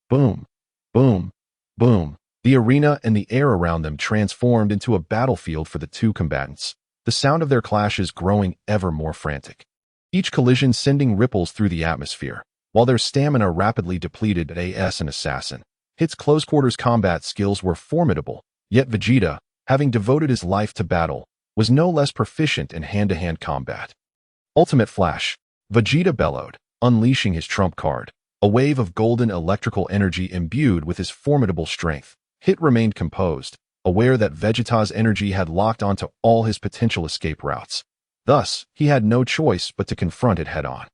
Boom, boom, boom. The arena and the air around them transformed into a battlefield for the two combatants, the sound of their clashes growing ever more frantic. Each collision sending ripples through the atmosphere, while their stamina rapidly depleted as an assassin. Hit's close-quarters combat skills were formidable, yet Vegeta, having devoted his life to battle, was no less proficient in hand-to-hand combat. Ultimate Flash. Vegeta bellowed, unleashing his trump card, a wave of golden electrical energy imbued with his formidable strength. Hit remained composed, aware that Vegeta's energy had locked onto all his potential escape routes. Thus, he had no choice but to confront it head-on.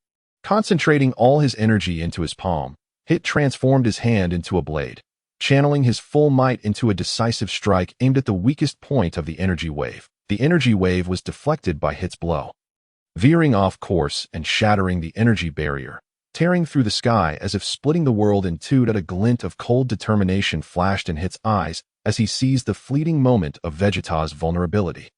Concentrating all his energy into his palm, Hit transformed his hand into a blade, channeling his full might into a decisive strike aimed at the weakest point of the energy wave. The energy wave was deflected by Hit's blow, veering off course and shattering the energy barrier, tearing through the sky as if splitting the world in two. A glint of cold determination flashed in Hit's eyes as he seized the fleeting moment of Vegeta's vulnerability,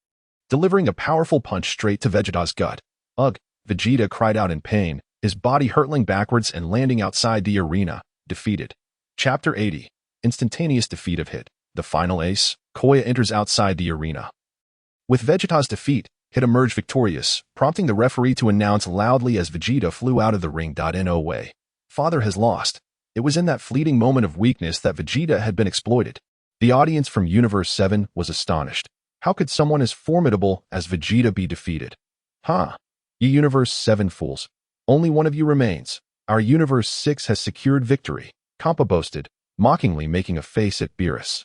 delivering a powerful punch straight to Vegeta's gut. Ugh! Vegeta cried out in pain, his body hurtling backwards and landing outside the arena, defeated. Chapter 80. Instantaneous defeat of Hit. The final ace. Koya enters outside the arena. With Vegeta's defeat, Hit emerged victorious, prompting the referee to announce loudly as Vegeta flew out of the ring. No way. Father has lost. It was in that fleeting moment of weakness that Vegeta had been exploited. The audience from Universe 7 was astonished. How could someone as formidable as Vegeta be defeated? Huh? Ye Universe 7 fools. Only one of you remains. Our Universe 6 has secured victory, Kampa boasted, mockingly making a face at Beerus.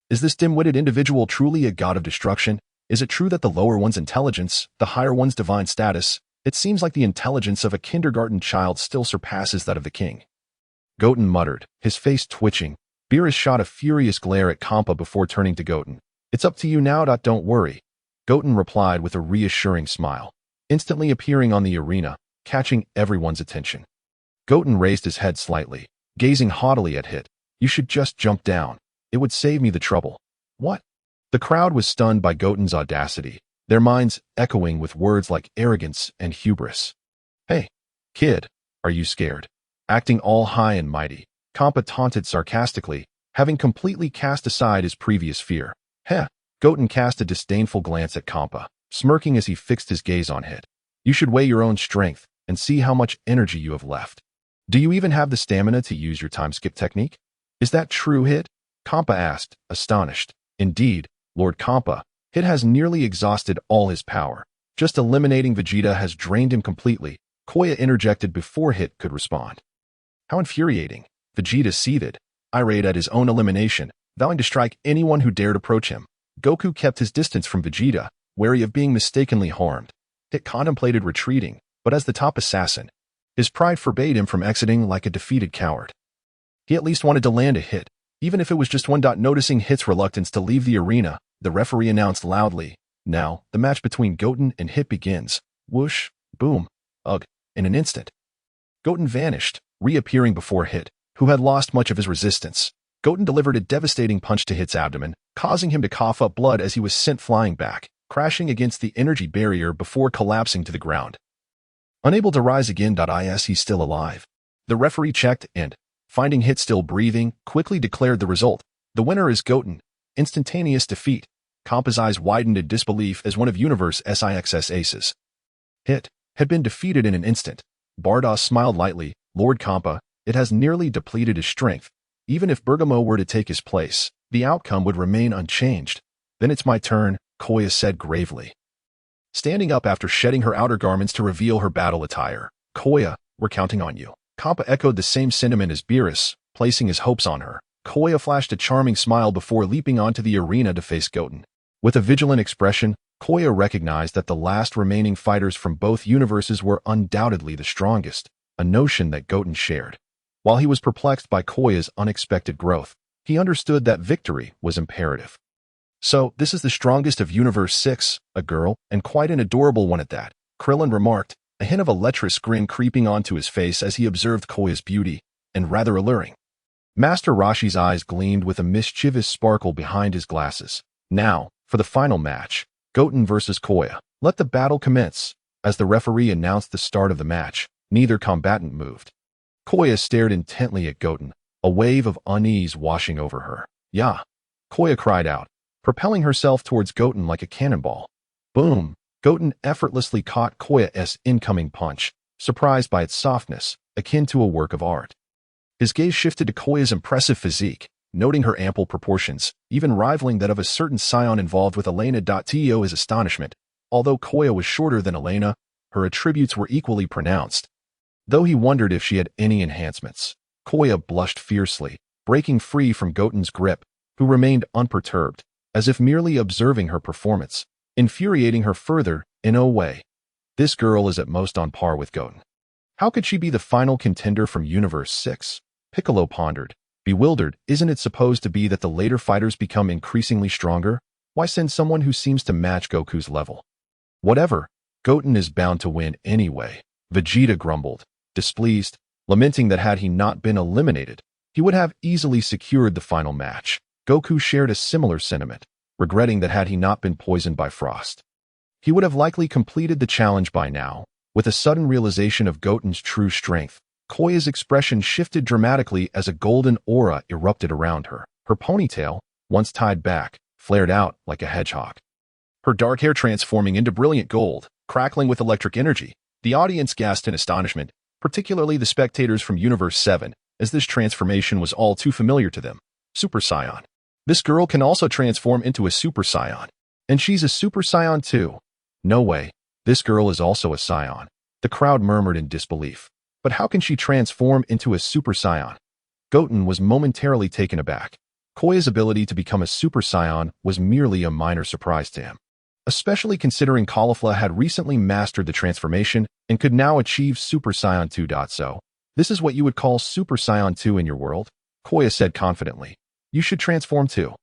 Is this dim-witted individual truly a god of destruction? Is it true that the lower one's intelligence, the higher one's divine status? It seems like the intelligence of a kindergarten child still surpasses that of the king. Goten muttered, his face twitching. Beerus shot a furious glare at Kampa before turning to Goten. It's up to you now. Don't worry. Goten replied with a reassuring smile, instantly appearing on the arena, catching everyone's attention. Goten raised his head slightly, gazing haughtily at Hit. You should just jump down. It would save me the trouble. What? The crowd was stunned by Goten's audacity, their minds echoing with words like arrogance and hubris. Hey, kid, are you scared? Acting all high and mighty, Kampa taunted sarcastically, having completely cast aside his previous fear. Heh. Goten cast a disdainful glance at Kampa, smirking as he fixed his gaze on Hit. You should weigh your own strength and see how much energy you have left. Do you even have the stamina to use your time skip technique? Is that true, Hit? Kampa asked, astonished. Indeed, Lord Kampa, Hit has nearly exhausted all his power. Just eliminating Vegeta has drained him completely. Koya interjected before Hit could respond. How infuriating. Vegeta seethed, irate at his own elimination, vowing to strike anyone who dared approach him. Goku kept his distance from Vegeta, wary of being mistakenly harmed. Hit contemplated retreating, but as the top assassin, his pride forbade him from exiting like a defeated coward. He at least wanted to land a hit, even if it was just one. Noticing Hit's reluctance to leave the arena, the referee announced loudly, Now, the match between Goten and Hit begins. Whoosh, boom, ugh, in an instant. Goten vanished, reappearing before Hit, who had lost much of his resistance. Goten delivered a devastating punch to Hit's abdomen, causing him to cough up blood as he was sent flying back, crashing against the energy barrier before collapsing to the ground. Unable to rise again. He's still alive. The referee checked and, finding Hit still breathing, quickly declared the result. The winner is Goten. Instantaneous defeat. Kampa's eyes widened in disbelief as one of Universe 6's aces, Hit, had been defeated in an instant. Bardoss smiled lightly. Lord Kampa, it has nearly depleted his strength. Even if Bergamo were to take his place, the outcome would remain unchanged. Then it's my turn, Koya said gravely, standing up after shedding her outer garments to reveal her battle attire. Koya, we're counting on you. Kampa echoed the same sentiment as Beerus, placing his hopes on her. Koya flashed a charming smile before leaping onto the arena to face Goten. With a vigilant expression, Koya recognized that the last remaining fighters from both universes were undoubtedly the strongest, a notion that Goten shared. While he was perplexed by Koya's unexpected growth, he understood that victory was imperative. "So, this is the strongest of Universe 6, a girl, and quite an adorable one at that," Krillin remarked, a hint of a lecherous grin creeping onto his face as he observed Koya's beauty, and rather alluring. Master Roshi's eyes gleamed with a mischievous sparkle behind his glasses. "Now, for the final match, Goten versus Koya. Let the battle commence." As the referee announced the start of the match, neither combatant moved. Koya stared intently at Goten, a wave of unease washing over her. "Yeah," Koya cried out, propelling herself towards Goten like a cannonball. Boom! Goten effortlessly caught Koya's incoming punch, surprised by its softness, akin to a work of art. His gaze shifted to Koya's impressive physique, noting her ample proportions, even rivaling that of a certain Saiyan involved with Elena. To his astonishment, although Koya was shorter than Elena, her attributes were equally pronounced. Though he wondered if she had any enhancements, Koya blushed fiercely, breaking free from Goten's grip, who remained unperturbed, as if merely observing her performance, infuriating her further, in a way. This girl is at most on par with Goten. How could she be the final contender from Universe 6? Piccolo pondered. Bewildered, isn't it supposed to be that the later fighters become increasingly stronger? Why send someone who seems to match Goku's level? Whatever, Goten is bound to win anyway, Vegeta grumbled, displeased, lamenting that had he not been eliminated, he would have easily secured the final match. Goku shared a similar sentiment, regretting that had he not been poisoned by frost, he would have likely completed the challenge by now. With a sudden realization of Goten's true strength, Koya's expression shifted dramatically as a golden aura erupted around her. Her ponytail, once tied back, flared out like a hedgehog, her dark hair transforming into brilliant gold, crackling with electric energy. The audience gasped in astonishment, particularly the spectators from Universe 7, as this transformation was all too familiar to them. Super Saiyan. This girl can also transform into a Super Saiyan. And she's a Super Saiyan too. No way. This girl is also a Saiyan. The crowd murmured in disbelief. But how can she transform into a Super Saiyan? Goten was momentarily taken aback. Koya's ability to become a Super Saiyan was merely a minor surprise to him, especially considering Caulifla had recently mastered the transformation and could now achieve Super Saiyan 2. So, this is what you would call Super Saiyan 2 in your world? Koya said confidently. You should transform too.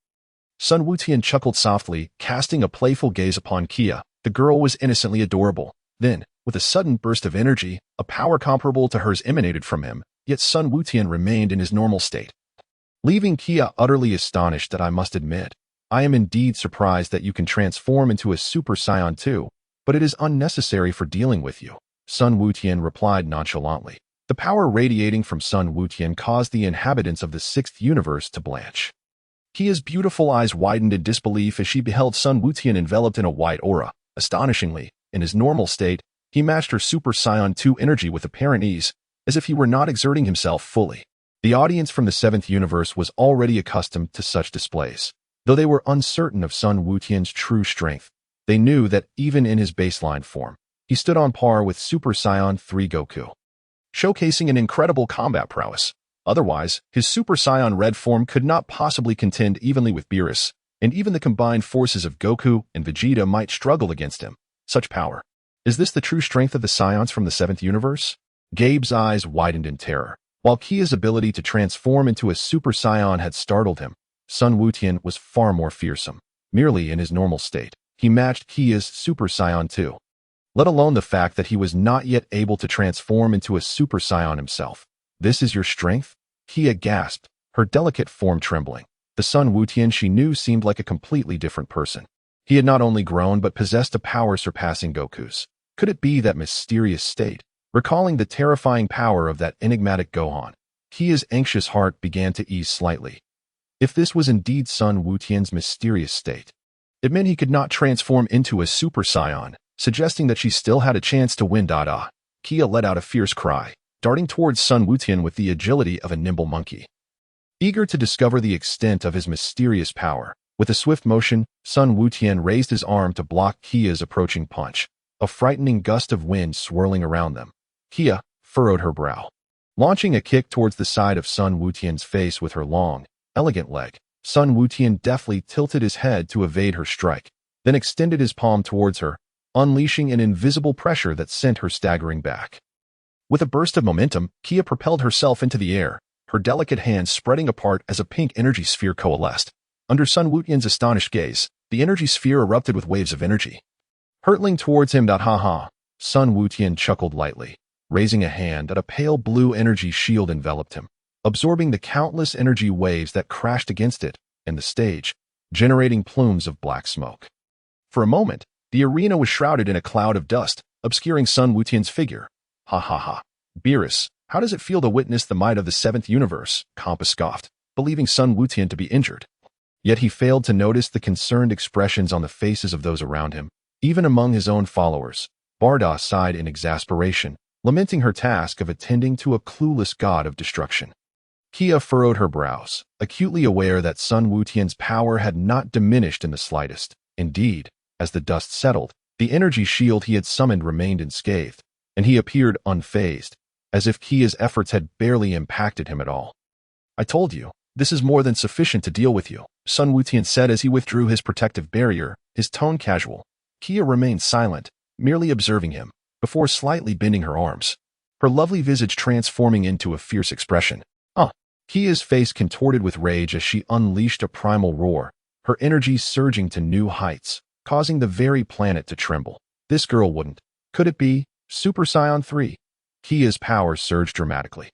Sun Wukong chuckled softly, casting a playful gaze upon Kia. The girl was innocently adorable. Then, with a sudden burst of energy, a power comparable to hers emanated from him, yet Sun Wukong remained in his normal state, leaving Kia utterly astonished. That I must admit, I am indeed surprised that you can transform into a Super Saiyan too, but it is unnecessary for dealing with you, Sun Wukong replied nonchalantly. The power radiating from Sun Wukong caused the inhabitants of the 6th universe to blanch. Kia's beautiful eyes widened in disbelief as she beheld Sun Wukong enveloped in a white aura. Astonishingly, in his normal state, he matched her Super Saiyan 2 energy with apparent ease, as if he were not exerting himself fully. The audience from the 7th universe was already accustomed to such displays. Though they were uncertain of Sun Wukong's true strength, they knew that even in his baseline form, he stood on par with Super Saiyan 3 Goku, showcasing an incredible combat prowess. Otherwise, his Super Saiyan Red form could not possibly contend evenly with Beerus, and even the combined forces of Goku and Vegeta might struggle against him. Such power. Is this the true strength of the Saiyans from the 7th universe? Gabe's eyes widened in terror. While Kia's ability to transform into a Super Saiyan had startled him, Sun Wukong was far more fearsome. Merely in his normal state, he matched Kia's Super Saiyan 2. Let alone the fact that he was not yet able to transform into a Super Saiyan himself. This is your strength? Kia gasped, her delicate form trembling. The Sun Wukong she knew seemed like a completely different person. He had not only grown but possessed a power surpassing Goku's. Could it be that mysterious state? Recalling the terrifying power of that enigmatic Gohan, Kia's anxious heart began to ease slightly. If this was indeed Sun Wukong's mysterious state, it meant he could not transform into a Super Saiyan, suggesting that she still had a chance to win. Kia let out a fierce cry, darting towards Sun Wukong with the agility of a nimble monkey. Eager to discover the extent of his mysterious power, with a swift motion, Sun Wukong raised his arm to block Kia's approaching punch, a frightening gust of wind swirling around them. Kia furrowed her brow. Launching a kick towards the side of Sun Wukong's face with her long, elegant leg, Sun Wukong deftly tilted his head to evade her strike. then extended his palm towards her, unleashing an invisible pressure that sent her staggering back. With a burst of momentum, Kia propelled herself into the air, her delicate hands spreading apart as a pink energy sphere coalesced. Under Sun Wuqian's astonished gaze, the energy sphere erupted with waves of energy. Hurtling towards him, ha ha, Sun Wuqian chuckled lightly, raising a hand that a pale blue energy shield enveloped him, absorbing the countless energy waves that crashed against it and the stage, generating plumes of black smoke. For a moment, the arena was shrouded in a cloud of dust, obscuring Sun Wuqian's figure. Ha ha ha. Beerus, how does it feel to witness the might of the seventh universe? Kampa scoffed, believing Sun Wuqian to be injured. Yet he failed to notice the concerned expressions on the faces of those around him. Even among his own followers, Bardoss sighed in exasperation, lamenting her task of attending to a clueless god of destruction. Kia furrowed her brows, acutely aware that Sun Wuqian's power had not diminished in the slightest. Indeed, as the dust settled, the energy shield he had summoned remained unscathed, and he appeared unfazed, as if Kia's efforts had barely impacted him at all. I told you, this is more than sufficient to deal with you, Sun Wuqian said as he withdrew his protective barrier, his tone casual. Kia remained silent, merely observing him, before slightly bending her arms, her lovely visage transforming into a fierce expression. Kia's face contorted with rage as she unleashed a primal roar, her energy surging to new heights, causing the very planet to tremble. This girl wouldn't. Could it be Super Saiyan 3? Kia's power surged dramatically,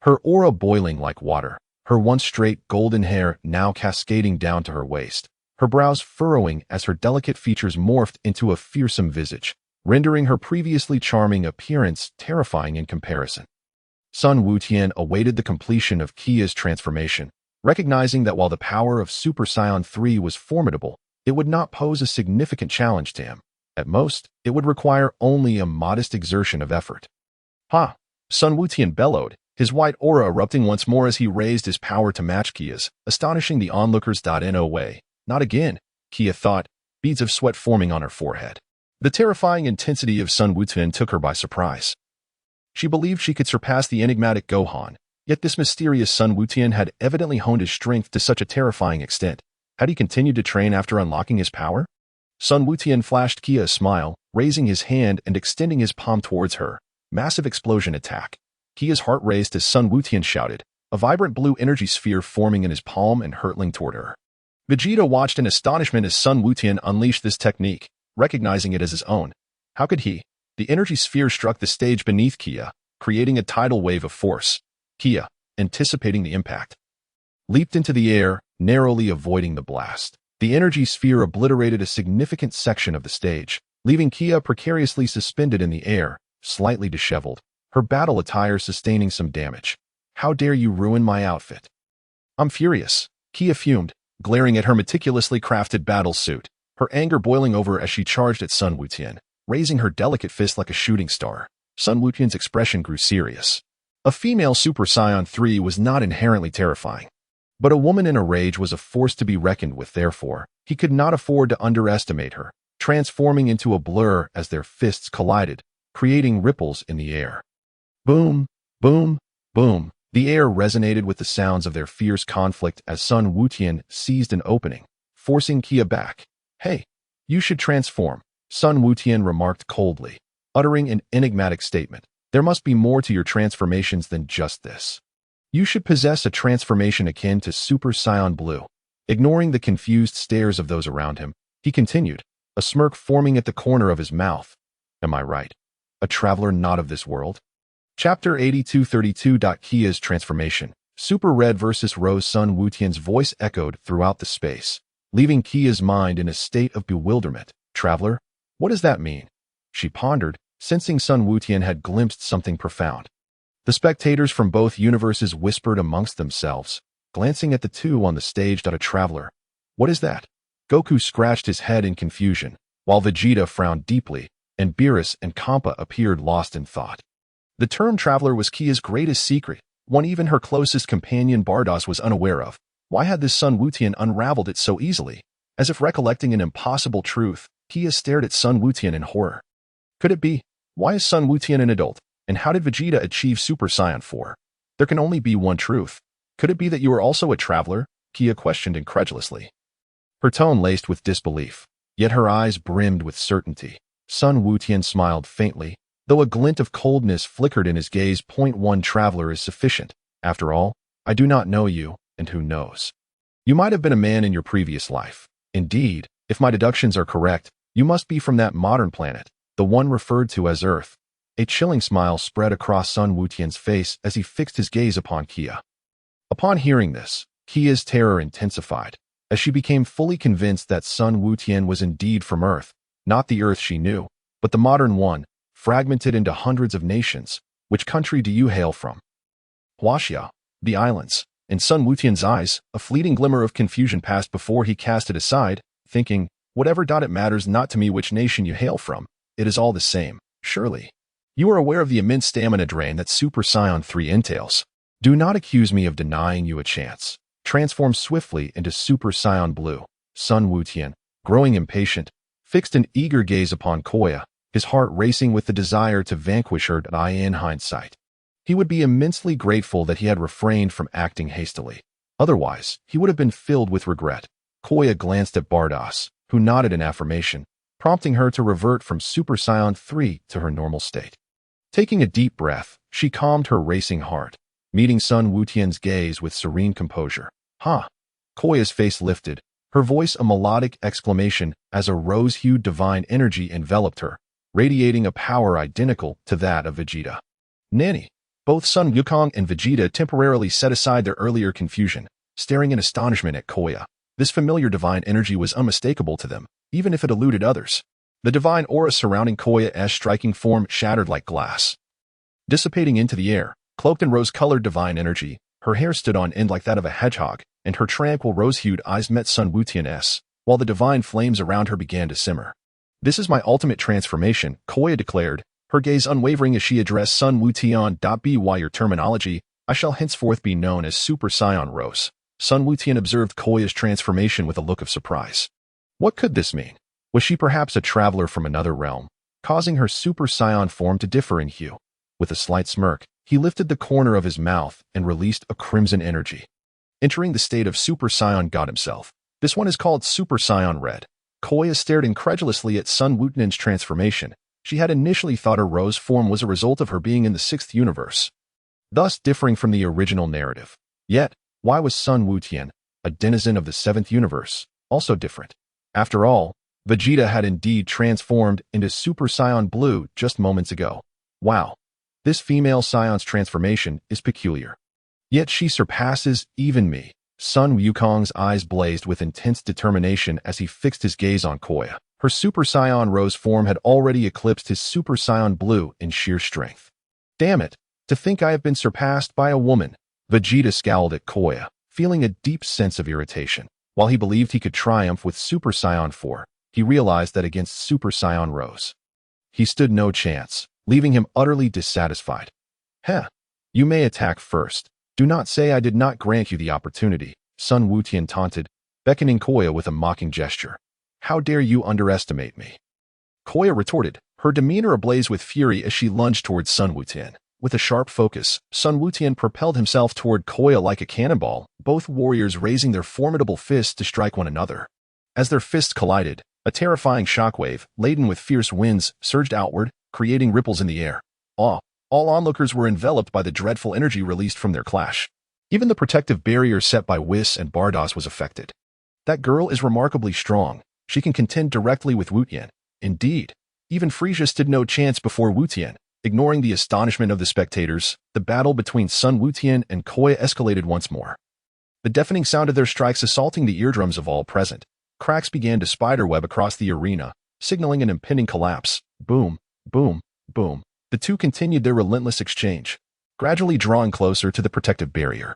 her aura boiling like water, her once straight golden hair now cascading down to her waist, her brows furrowing as her delicate features morphed into a fearsome visage, rendering her previously charming appearance terrifying in comparison. Sun Wuqian awaited the completion of Kia's transformation, recognizing that while the power of Super Saiyan 3 was formidable, it would not pose a significant challenge to him. At most, it would require only a modest exertion of effort. Ha! Sun Wuqian bellowed, his white aura erupting once more as he raised his power to match Kia's, astonishing the onlookers. No way. Not again, Kia thought, beads of sweat forming on her forehead. The terrifying intensity of Sun Wuqian took her by surprise. She believed she could surpass the enigmatic Gohan, yet this mysterious Sun Wuqian had evidently honed his strength to such a terrifying extent. Had he continued to train after unlocking his power? Sun Wuqian flashed Kia a smile, raising his hand and extending his palm towards her. Massive explosion attack. Kia's heart raced as Sun Wuqian shouted, a vibrant blue energy sphere forming in his palm and hurtling toward her. Vegeta watched in astonishment as Sun Wuqian unleashed this technique, recognizing it as his own. How could he? The energy sphere struck the stage beneath Kia, creating a tidal wave of force. Kia, anticipating the impact, leaped into the air, narrowly avoiding the blast. The energy sphere obliterated a significant section of the stage, leaving Kia precariously suspended in the air, slightly disheveled, her battle attire sustaining some damage. How dare you ruin my outfit? I'm furious, Kia fumed, glaring at her meticulously crafted battle suit, her anger boiling over as she charged at Sun Wuqian, raising her delicate fist like a shooting star. Sun Wuqian's expression grew serious. A female Super Saiyan 3 was not inherently terrifying, but a woman in a rage was a force to be reckoned with. Therefore, he could not afford to underestimate her, transforming into a blur as their fists collided, creating ripples in the air. Boom, boom, boom. The air resonated with the sounds of their fierce conflict as Sun Wuqian seized an opening, forcing Kia back. Hey, you should transform, Sun Wuqian remarked coldly, uttering an enigmatic statement. There must be more to your transformations than just this. You should possess a transformation akin to Super Saiyan Blue. Ignoring the confused stares of those around him, he continued, a smirk forming at the corner of his mouth. Am I right? A traveler not of this world? Chapter 8232. Kia's transformation. Super Red vs. Rose. Sun Wuqian's voice echoed throughout the space, leaving Kia's mind in a state of bewilderment. Traveler? What does that mean? She pondered, sensing Sun Wuqian had glimpsed something profound. The spectators from both universes whispered amongst themselves, glancing at the two on the stage. A traveler. What is that? Goku scratched his head in confusion, while Vegeta frowned deeply, and Beerus and Kampa appeared lost in thought. The term traveler was Kia's greatest secret, one even her closest companion Bardoss was unaware of. Why had this Sun Wuqian unraveled it so easily? As if recollecting an impossible truth, Kia stared at Sun Wuqian in horror. Could it be? Why is Sun Wuqian an adult? And how did Vegeta achieve Super Saiyan 4? There can only be one truth. Could it be that you are also a traveler? Kia questioned incredulously, her tone laced with disbelief. yet her eyes brimmed with certainty. Sun Wukong smiled faintly, though a glint of coldness flickered in his gaze. One traveler is sufficient. After all, I do not know you, and who knows? You might have been a man in your previous life. Indeed, if my deductions are correct, you must be from that modern planet, the one referred to as Earth. A chilling smile spread across Sun Wukong's face as he fixed his gaze upon Kia. Upon hearing this, Kia's terror intensified, as she became fully convinced that Sun Wukong was indeed from Earth, not the Earth she knew, but the modern one, fragmented into hundreds of nations. Which country do you hail from? Huaxia, the islands. In Sun Wukong's eyes, a fleeting glimmer of confusion passed before he cast it aside, thinking, whatever. It matters not to me which nation you hail from. It is all the same, surely. You are aware of the immense stamina drain that Super Saiyan 3 entails. Do not accuse me of denying you a chance. Transform swiftly into Super Saiyan Blue. Sun Wukong, growing impatient, fixed an eager gaze upon Koya, his heart racing with the desire to vanquish her. In hindsight, he would be immensely grateful that he had refrained from acting hastily. Otherwise, he would have been filled with regret. Koya glanced at Bardos, who nodded in affirmation, prompting her to revert from Super Saiyan 3 to her normal state. Taking a deep breath, she calmed her racing heart, meeting Sun Wukong's gaze with serene composure. Ha! Koya's face lifted, her voice a melodic exclamation as a rose-hued divine energy enveloped her, radiating a power identical to that of Vegeta. Nanny! Both Sun Wukong and Vegeta temporarily set aside their earlier confusion, staring in astonishment at Koya. This familiar divine energy was unmistakable to them, even if it eluded others. The divine aura surrounding Koya's striking form shattered like glass. Dissipating into the air, cloaked in rose-colored divine energy, her hair stood on end like that of a hedgehog, and her tranquil rose-hued eyes met Sun Wukong's, while the divine flames around her began to simmer. This is my ultimate transformation, Koya declared, her gaze unwavering as she addressed Sun Wukong. By your terminology, I shall henceforth be known as Super Saiyan Rose. Sun Wukong observed Koya's transformation with a look of surprise. What could this mean? Was she perhaps a traveler from another realm, causing her Super Saiyan form to differ in hue? With a slight smirk, he lifted the corner of his mouth and released a crimson energy, entering the state of Super Saiyan God himself. This one is called Super Saiyan Red. Koya stared incredulously at Sun Wukong's transformation. She had initially thought her rose form was a result of her being in the 6th universe, thus differing from the original narrative. Yet, why was Sun Wukong, a denizen of the 7th universe, also different? After all, Vegeta had indeed transformed into Super Saiyan Blue just moments ago. Wow, this female Saiyon's transformation is peculiar. Yet she surpasses even me. Sun Wukong's eyes blazed with intense determination as he fixed his gaze on Koya. Her Super Saiyan Rose form had already eclipsed his Super Saiyan Blue in sheer strength. Damn it, to think I have been surpassed by a woman. Vegeta scowled at Koya, feeling a deep sense of irritation. While he believed he could triumph with Super Saiyan 4, he realized that against Super Saiyan Rose, he stood no chance, leaving him utterly dissatisfied. Heh, you may attack first. Do not say I did not grant you the opportunity, Sun Wukong taunted, beckoning Koya with a mocking gesture. How dare you underestimate me? Koya retorted, her demeanor ablaze with fury as she lunged towards Sun Wukong. With a sharp focus, Sun Wukong propelled himself toward Koya like a cannonball, both warriors raising their formidable fists to strike one another. As their fists collided, a terrifying shockwave, laden with fierce winds, surged outward, creating ripples in the air. All onlookers were enveloped by the dreadful energy released from their clash. Even the protective barrier set by Whis and Bardos was affected. That girl is remarkably strong. She can contend directly with Wukong. Indeed, even Frieza stood no chance before Wukong. Ignoring the astonishment of the spectators, the battle between Sun Wukong and Koya escalated once more. The deafening sound of their strikes assaulting the eardrums of all present. Cracks began to spiderweb across the arena, signaling an impending collapse. Boom, boom, boom. The two continued their relentless exchange, gradually drawing closer to the protective barrier.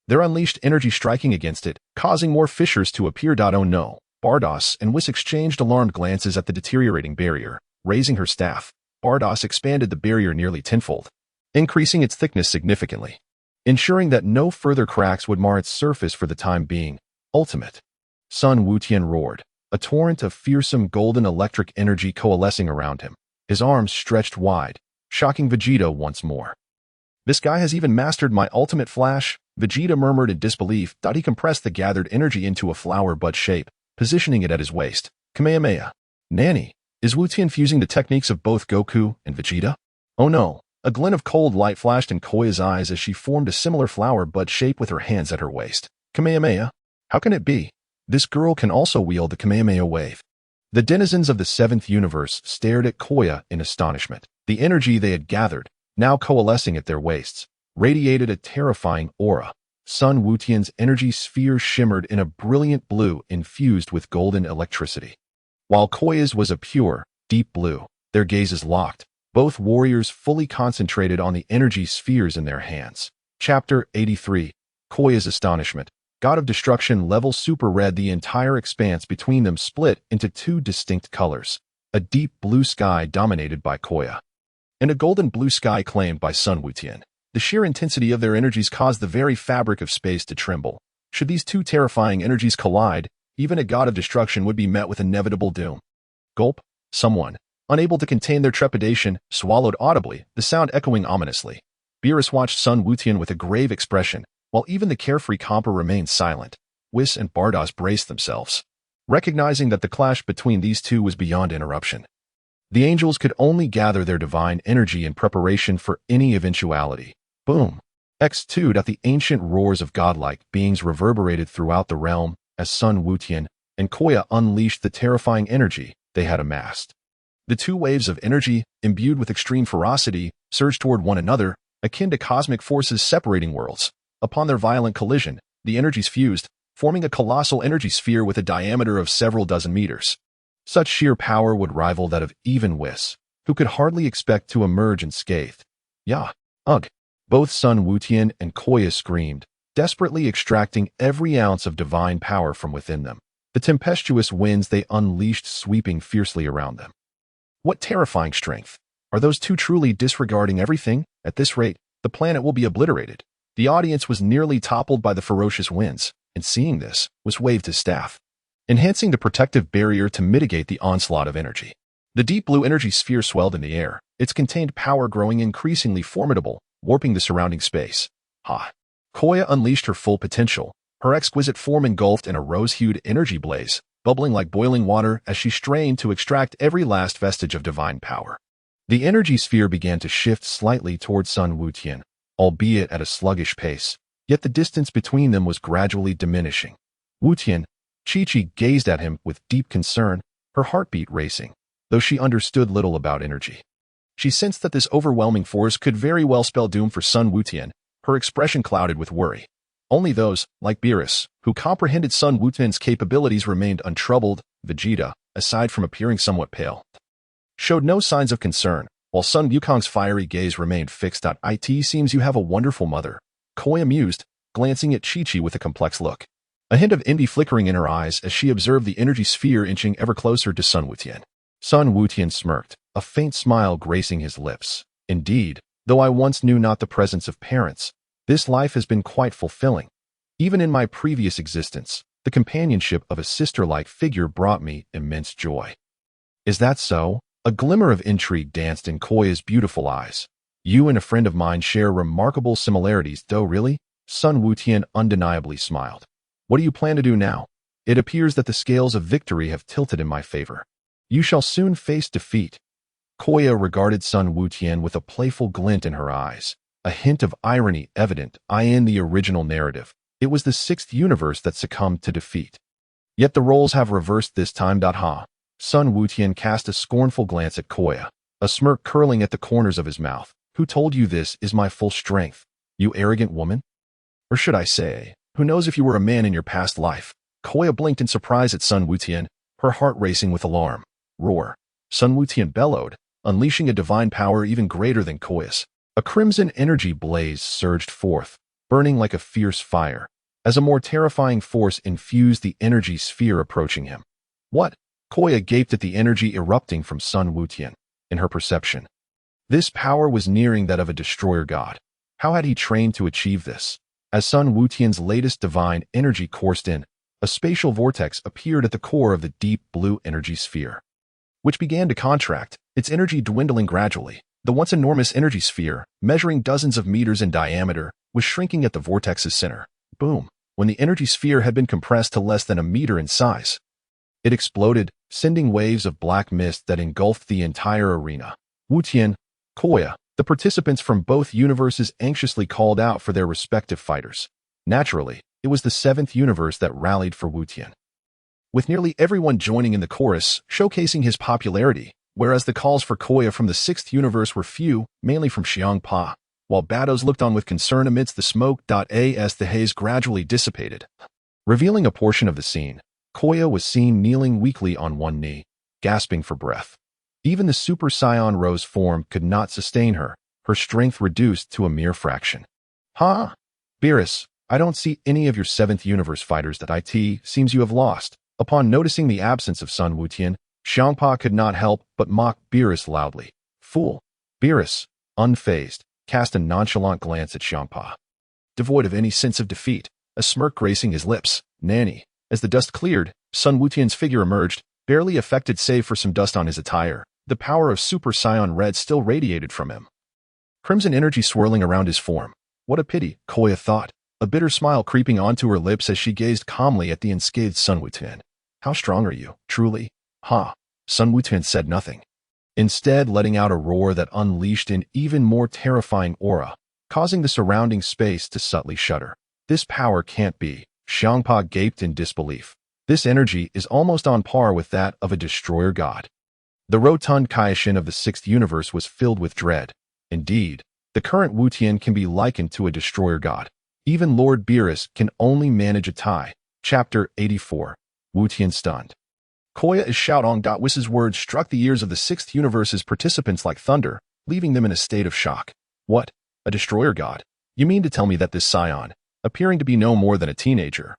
Their unleashed energy striking against it, causing more fissures to appear. Oh no. Bardos and Whis exchanged alarmed glances at the deteriorating barrier. Raising her staff, Bardos expanded the barrier nearly tenfold, increasing its thickness significantly, ensuring that no further cracks would mar its surface for the time being. Ultimate. Sun Wukong roared, a torrent of fearsome golden electric energy coalescing around him. His arms stretched wide, shocking Vegeta once more. This guy has even mastered my ultimate flash, Vegeta murmured in disbelief. He compressed the gathered energy into a flower bud shape, positioning it at his waist. Kamehameha. Nanny, is Wutian fusing the techniques of both Goku and Vegeta? Oh no. A glint of cold light flashed in Koya's eyes as she formed a similar flower bud shape with her hands at her waist. Kamehameha? How can it be? This girl can also wield the Kamehameha wave. The denizens of the seventh universe stared at Koya in astonishment. The energy they had gathered, now coalescing at their waists, radiated a terrifying aura. Sun Wutian's energy sphere shimmered in a brilliant blue infused with golden electricity, while Koya's was a pure, deep blue. Their gazes locked, both warriors fully concentrated on the energy spheres in their hands. Chapter 83. Koya's Astonishment. God of Destruction level super red. The entire expanse between them split into two distinct colors, a deep blue sky dominated by Koya, and a golden blue sky claimed by Sun Wutian. The sheer intensity of their energies caused the very fabric of space to tremble. Should these two terrifying energies collide, even a god of destruction would be met with inevitable doom. Gulp. Someone, unable to contain their trepidation, swallowed audibly, the sound echoing ominously. Beerus watched Sun Wutian with a grave expression, while even the carefree Compa remained silent. Whis and Bardos braced themselves, recognizing that the clash between these two was beyond interruption. The angels could only gather their divine energy in preparation for any eventuality. Boom. X2. The ancient roars of godlike beings reverberated throughout the realm as Sun Wutian and Koya unleashed the terrifying energy they had amassed. The two waves of energy, imbued with extreme ferocity, surged toward one another, akin to cosmic forces separating worlds. Upon their violent collision, the energies fused, forming a colossal energy sphere with a diameter of several dozen meters. Such sheer power would rival that of even Whis, who could hardly expect to emerge unscathed. Yah! Ugh! Both Sun Wutian and Koya screamed, desperately extracting every ounce of divine power from within them, the tempestuous winds they unleashed sweeping fiercely around them. What terrifying strength! Are those two truly disregarding everything? At this rate, the planet will be obliterated. The audience was nearly toppled by the ferocious winds, and seeing this, was waved his staff, enhancing the protective barrier to mitigate the onslaught of energy. The deep blue energy sphere swelled in the air, its contained power growing increasingly formidable, warping the surrounding space. Ha! Koya unleashed her full potential, her exquisite form engulfed in a rose-hued energy blaze, bubbling like boiling water as she strained to extract every last vestige of divine power. The energy sphere began to shift slightly towards Sun Wutian, albeit at a sluggish pace, yet the distance between them was gradually diminishing. Wutian, Chi-Chi gazed at him with deep concern, her heartbeat racing, though she understood little about energy. She sensed that this overwhelming force could very well spell doom for Sun Wutian, her expression clouded with worry. Only those, like Beerus, who comprehended Sun Wutian's capabilities remained untroubled. Vegeta, aside from appearing somewhat pale, showed no signs of concern, while Sun Wukong's fiery gaze remained fixed. It seems you have a wonderful mother, Koya mused, glancing at Chi-Chi with a complex look, a hint of envy flickering in her eyes as she observed the energy sphere inching ever closer to Sun Wutian. Sun Wutian smirked, a faint smile gracing his lips. Indeed, though I once knew not the presence of parents, this life has been quite fulfilling. Even in my previous existence, the companionship of a sister-like figure brought me immense joy. Is that so? A glimmer of intrigue danced in Koya's beautiful eyes. You and a friend of mine share remarkable similarities, though really? Sun Wutian undeniably smiled. What do you plan to do now? It appears that the scales of victory have tilted in my favor. You shall soon face defeat. Koya regarded Sun Wutian with a playful glint in her eyes, a hint of irony evident in the original narrative. It was the sixth universe that succumbed to defeat. Yet the roles have reversed this time. Sun Wutian cast a scornful glance at Koya, a smirk curling at the corners of his mouth. Who told you this is my full strength, you arrogant woman? Or should I say, who knows if you were a man in your past life? Koya blinked in surprise at Sun Wutian, her heart racing with alarm. Roar. Sun Wutian bellowed, unleashing a divine power even greater than Koya's. A crimson energy blaze surged forth, burning like a fierce fire, as a more terrifying force infused the energy sphere approaching him. What? Koya gaped at the energy erupting from Sun Wutian. In her perception, this power was nearing that of a destroyer god. How had he trained to achieve this? As Sun Wutian's latest divine energy coursed in, a spatial vortex appeared at the core of the deep blue energy sphere, which began to contract, its energy dwindling gradually. The once enormous energy sphere, measuring dozens of meters in diameter, was shrinking at the vortex's center. Boom. When the energy sphere had been compressed to less than a meter in size, It exploded, sending waves of black mist that engulfed the entire arena. Wutian, Koya, the participants from both universes anxiously called out for their respective fighters. Naturally, it was the 7th universe that rallied for Wutian, with nearly everyone joining in the chorus, showcasing his popularity, whereas the calls for Koya from the 6th universe were few, mainly from Xiangpa, while Bados looked on with concern amidst the smoke. As the haze gradually dissipated, revealing a portion of the scene, Koya was seen kneeling weakly on one knee, gasping for breath. Even the Super Saiyan Rose form could not sustain her, her strength reduced to a mere fraction. "Huh? Beerus, I don't see any of your 7th universe fighters. That it seems you have lost." Upon noticing the absence of Sun Wutian, Xiangpa could not help but mock Beerus loudly. "Fool!" Beerus, unfazed, cast a nonchalant glance at Xiangpa, devoid of any sense of defeat, a smirk gracing his lips. "Nanny." As the dust cleared, Sun Wutian's figure emerged, barely affected save for some dust on his attire. The power of Super Saiyan Red still radiated from him, crimson energy swirling around his form. What a pity, Koya thought, a bitter smile creeping onto her lips as she gazed calmly at the unscathed Sun Wutian. "How strong are you, truly?" "Ha!" Sun Wutian said nothing, instead letting out a roar that unleashed an even more terrifying aura, causing the surrounding space to subtly shudder. "This power can't be." Xiangpa gaped in disbelief. "This energy is almost on par with that of a destroyer god." The rotund Kaioshin of the 6th universe was filled with dread. Indeed, the current Wutian can be likened to a destroyer god. Even Lord Beerus can only manage a tie. Chapter 84. Wutian stunned. Koya is shouting. Wis's words struck the ears of the 6th universe's participants like thunder, leaving them in a state of shock. "What? A destroyer god? You mean to tell me that this Saiyan, appearing to be no more than a teenager,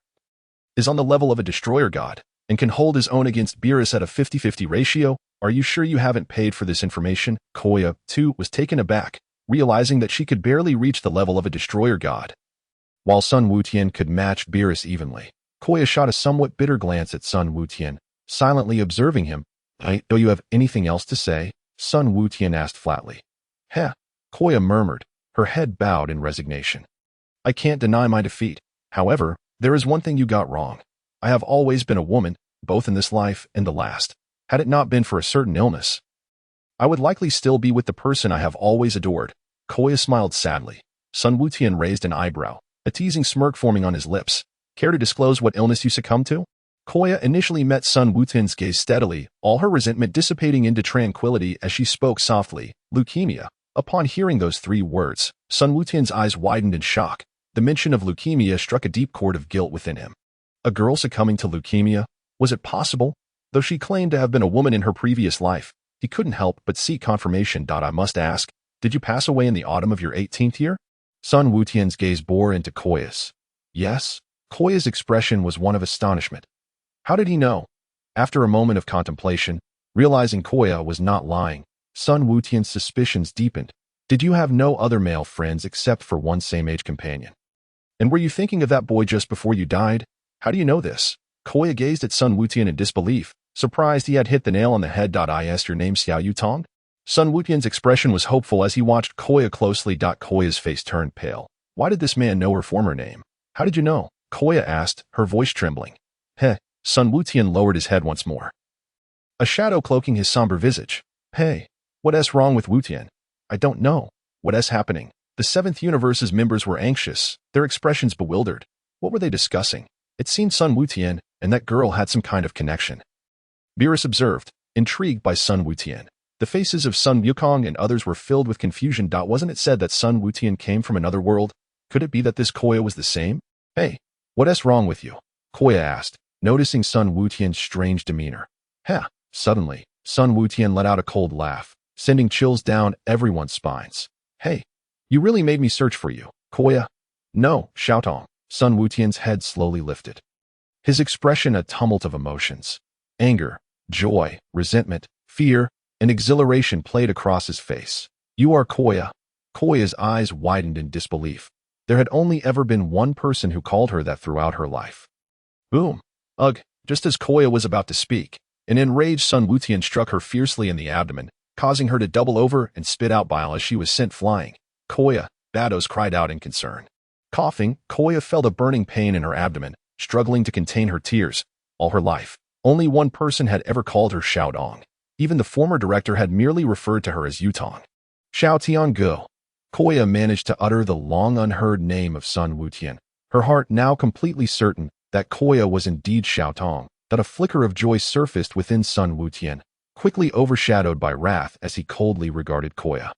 is on the level of a destroyer god, and can hold his own against Beerus at a 50-50 ratio? Are you sure you haven't paid for this information?" Koya, too, was taken aback, realizing that she could barely reach the level of a destroyer god. While Sun Wutian could match Beerus evenly, Koya shot a somewhat bitter glance at Sun Wutian, silently observing him. "Do you have anything else to say?" Sun Wutian asked flatly. "Heh," Koya murmured, her head bowed in resignation. "I can't deny my defeat. However, there is one thing you got wrong. I have always been a woman, both in this life and the last. Had it not been for a certain illness, I would likely still be with the person I have always adored." Koya smiled sadly. Sun Wutian raised an eyebrow, a teasing smirk forming on his lips. "Care to disclose what illness you succumbed to?" Koya initially met Sun Wutian's gaze steadily, all her resentment dissipating into tranquility as she spoke softly. "Leukemia." Upon hearing those 3 words, Sun Wutian's eyes widened in shock. The mention of leukemia struck a deep chord of guilt within him. A girl succumbing to leukemia? Was it possible? Though she claimed to have been a woman in her previous life, he couldn't help but seek confirmation. "I must ask, did you pass away in the autumn of your 18th year?" Sun Wutian's gaze bore into Koya's. "Yes." Koya's expression was one of astonishment. How did he know? After a moment of contemplation, realizing Koya was not lying, Sun Wutian's suspicions deepened. "Did you have no other male friends except for one same-age companion? And were you thinking of that boy just before you died? How do you know this?" Koya gazed at Sun Wutian in disbelief, surprised he had hit the nail on the head. "Is your name Xiao Yutong?" Sun Wutian's expression was hopeful as he watched Koya closely. Koya's face turned pale. Why did this man know her former name? "How did you know?" Koya asked, her voice trembling. "Heh." Sun Wutian lowered his head once more, a shadow cloaking his somber visage. "Hey, what's wrong with Wutian?" "I don't know. What's happening?" The 7th universe's members were anxious, their expressions bewildered. What were they discussing? It seemed Sun Wutian and that girl had some kind of connection. Beerus observed, intrigued by Sun Wutian. The faces of Sun Wukong and others were filled with confusion. Wasn't it said that Sun Wutian came from another world? Could it be that this Koya was the same? "Hey, what's wrong with you?" Koya asked, noticing Sun Wutian's strange demeanor. "Heh." Suddenly, Sun Wutian let out a cold laugh, sending chills down everyone's spines. "Hey, you really made me search for you, Koya." "No, Xiaotong." Sun Wutian's head slowly lifted, his expression a tumult of emotions. Anger, joy, resentment, fear, and exhilaration played across his face. "You are Koya." Koya's eyes widened in disbelief. There had only ever been one person who called her that throughout her life. Boom. Ugh. Just as Koya was about to speak, an enraged Sun Wutian struck her fiercely in the abdomen, causing her to double over and spit out bile as she was sent flying. "Koya," Bados cried out in concern. Coughing, Koya felt a burning pain in her abdomen, struggling to contain her tears. All her life, Only one person had ever called her Xiaodong. Even the former director had merely referred to her as Yutong. Xiao Tiangu. Koya managed to utter the long-unheard name of Sun Wukong, her heart now completely certain that Koya was indeed Xiaotong, that a flicker of joy surfaced within Sun Wukong, quickly overshadowed by wrath as he coldly regarded Koya.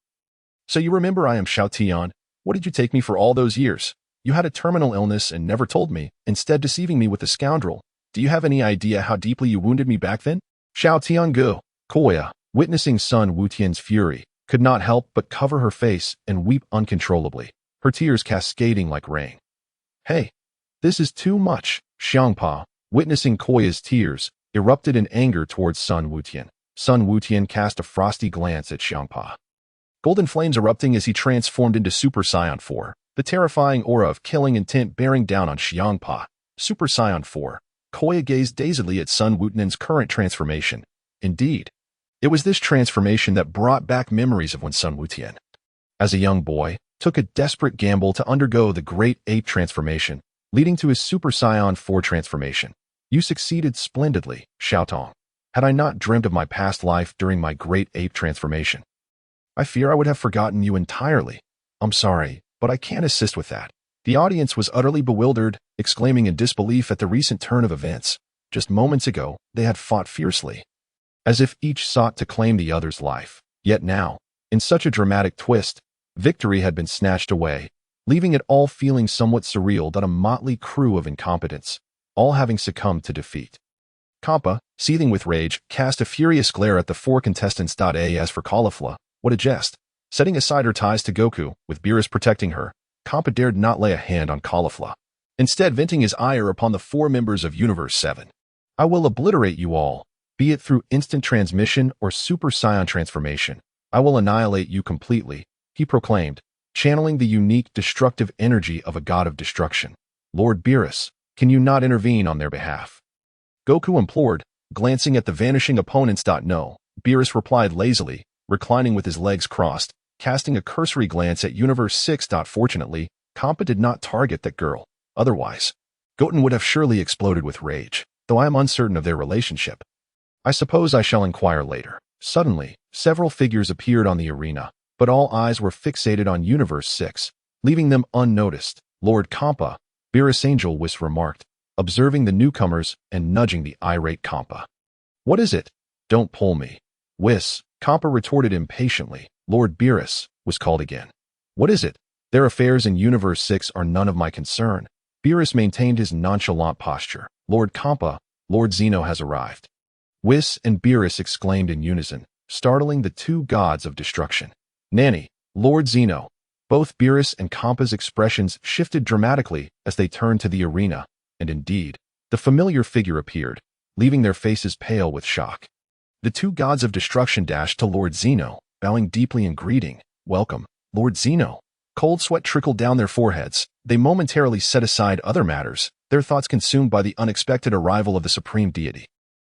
So you remember I am Xiao Tian? What did you take me for all those years? You had a terminal illness and never told me, instead deceiving me with a scoundrel. Do you have any idea how deeply you wounded me back then? Xiao Tiangu. Koya, witnessing Sun Wukong's fury, could not help but cover her face and weep uncontrollably, her tears cascading like rain. Hey, this is too much. Xiangpa, witnessing Koya's tears, erupted in anger towards Sun Wukong. Sun Wukong cast a frosty glance at Xiangpa. Golden flames erupting as he transformed into Super Saiyan 4, the terrifying aura of killing intent bearing down on Xiangpa. Super Saiyan 4. Koya gazed dazedly at Sun Wukong's current transformation. Indeed, it was this transformation that brought back memories of when Sun Wukong, as a young boy, took a desperate gamble to undergo the Great Ape transformation, leading to his Super Saiyan 4 transformation. You succeeded splendidly, Xiaotong. Had I not dreamt of my past life during my Great Ape transformation, I fear I would have forgotten you entirely. I'm sorry, but I can't assist with that. The audience was utterly bewildered, exclaiming in disbelief at the recent turn of events. Just moments ago, they had fought fiercely, as if each sought to claim the other's life. Yet now, in such a dramatic twist, victory had been snatched away, leaving it all feeling somewhat surreal that a motley crew of incompetents, all having succumbed to defeat. Kampa, seething with rage, cast a furious glare at the four contestants. As for Caulifla, what a jest. Setting aside her ties to Goku, with Beerus protecting her, Kampa dared not lay a hand on Caulifla, instead venting his ire upon the four members of Universe 7. I will obliterate you all, be it through instant transmission or Super Saiyan transformation. I will annihilate you completely, he proclaimed, channeling the unique destructive energy of a god of destruction. Lord Beerus, can you not intervene on their behalf? Goku implored, glancing at the vanishing opponents. No, Beerus replied lazily, reclining with his legs crossed, casting a cursory glance at Universe 6. Fortunately, Kampa did not target that girl. Otherwise, Goten would have surely exploded with rage, though I am uncertain of their relationship. I suppose I shall inquire later. Suddenly, several figures appeared on the arena, but all eyes were fixated on Universe 6, leaving them unnoticed. Lord Kampa, Beerus Angel Whis remarked, observing the newcomers and nudging the irate Kampa. What is it? Don't pull me. Whis, Kampa retorted impatiently. Lord Beerus was called again. What is it? Their affairs in Universe 6 are none of my concern. Beerus maintained his nonchalant posture. Lord Kampa, Lord Zeno has arrived. Whis and Beerus exclaimed in unison, startling the two gods of destruction. Nanny, Lord Zeno. Both Beerus and Kampa's expressions shifted dramatically as they turned to the arena, and indeed, the familiar figure appeared, leaving their faces pale with shock. The two gods of destruction dashed to Lord Zeno, bowing deeply in greeting. Welcome, Lord Zeno. Cold sweat trickled down their foreheads. They momentarily set aside other matters, their thoughts consumed by the unexpected arrival of the supreme deity.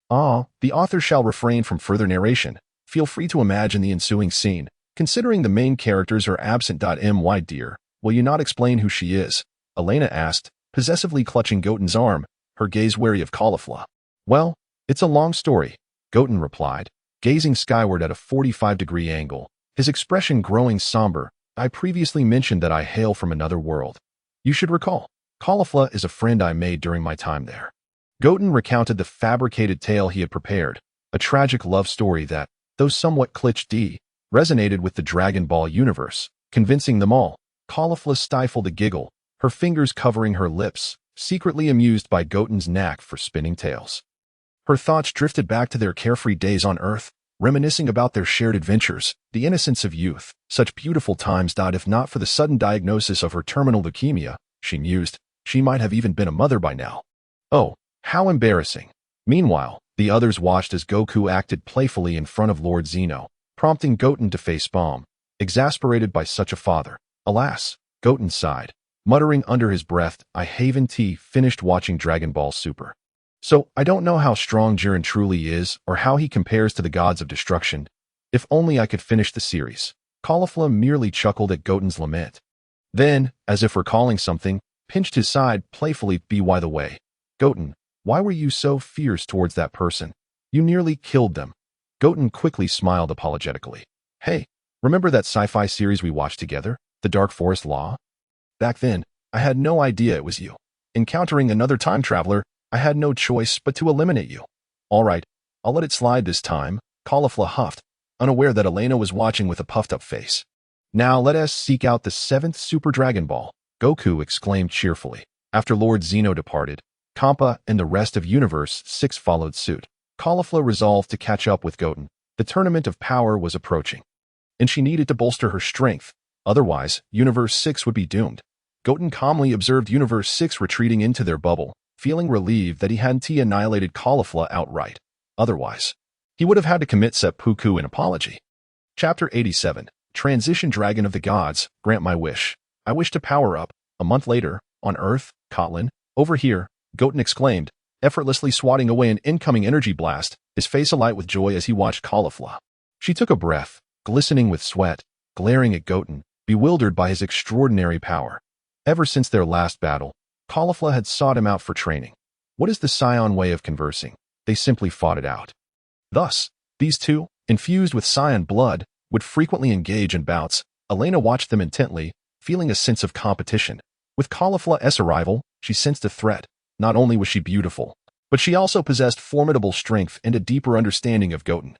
The author shall refrain from further narration. Feel free to imagine the ensuing scene. Considering the main characters are absent. My dear, will you not explain who she is? Elena asked, possessively clutching Goten's arm, her gaze wary of Caulifla. Well, it's a long story, Goten replied, gazing skyward at a 45-degree angle, his expression growing somber. I previously mentioned that I hail from another world. You should recall, Caulifla is a friend I made during my time there. Goten recounted the fabricated tale he had prepared, a tragic love story that, though somewhat cliché, resonated with the Dragon Ball universe, convincing them all. Caulifla stifled a giggle, her fingers covering her lips, secretly amused by Goten's knack for spinning tales. Her thoughts drifted back to their carefree days on Earth, reminiscing about their shared adventures, the innocence of youth, such beautiful times. If not for the sudden diagnosis of her terminal leukemia, she mused, she might have even been a mother by now. Oh, how embarrassing. Meanwhile, the others watched as Goku acted playfully in front of Lord Zeno, prompting Goten to facepalm, exasperated by such a father. Alas, Goten sighed, muttering under his breath, I haven't finished watching Dragon Ball Super. So, I don't know how strong Jiren truly is or how he compares to the gods of destruction. If only I could finish the series. Caulifla merely chuckled at Goten's lament. Then, as if recalling something, pinched his side playfully. By the way, Goten, Why were you so fierce towards that person? You nearly killed them. Goten quickly smiled apologetically. Hey, remember that sci-fi series we watched together, The Dark Forest Law? Back then, I had no idea it was you. Encountering another time traveler, I had no choice but to eliminate you. All right, I'll let it slide this time, Caulifla huffed, unaware that Elena was watching with a puffed-up face. Now let us seek out the 7th Super Dragon Ball, Goku exclaimed cheerfully. After Lord Zeno departed, Kampa and the rest of Universe 6 followed suit. Caulifla resolved to catch up with Goten. The Tournament of Power was approaching, and she needed to bolster her strength. Otherwise, Universe 6 would be doomed. Goten calmly observed Universe 6 retreating into their bubble, feeling relieved that he hadn't annihilated Caulifla outright. Otherwise, he would have had to commit seppuku an apology. Chapter 87, Transition Dragon of the Gods, Grant My Wish. I wish to power up. A month later, on Earth, Kotlin, over here, Goten exclaimed, effortlessly swatting away an incoming energy blast, his face alight with joy as he watched Caulifla. She took a breath, glistening with sweat, glaring at Goten, bewildered by his extraordinary power. Ever since their last battle, Caulifla had sought him out for training. What is the Saiyan way of conversing? They simply fought it out. Thus, these two, infused with Saiyan blood, would frequently engage in bouts. Elena watched them intently, feeling a sense of competition. With Caulifla's arrival, she sensed a threat. Not only was she beautiful, but she also possessed formidable strength and a deeper understanding of Goten.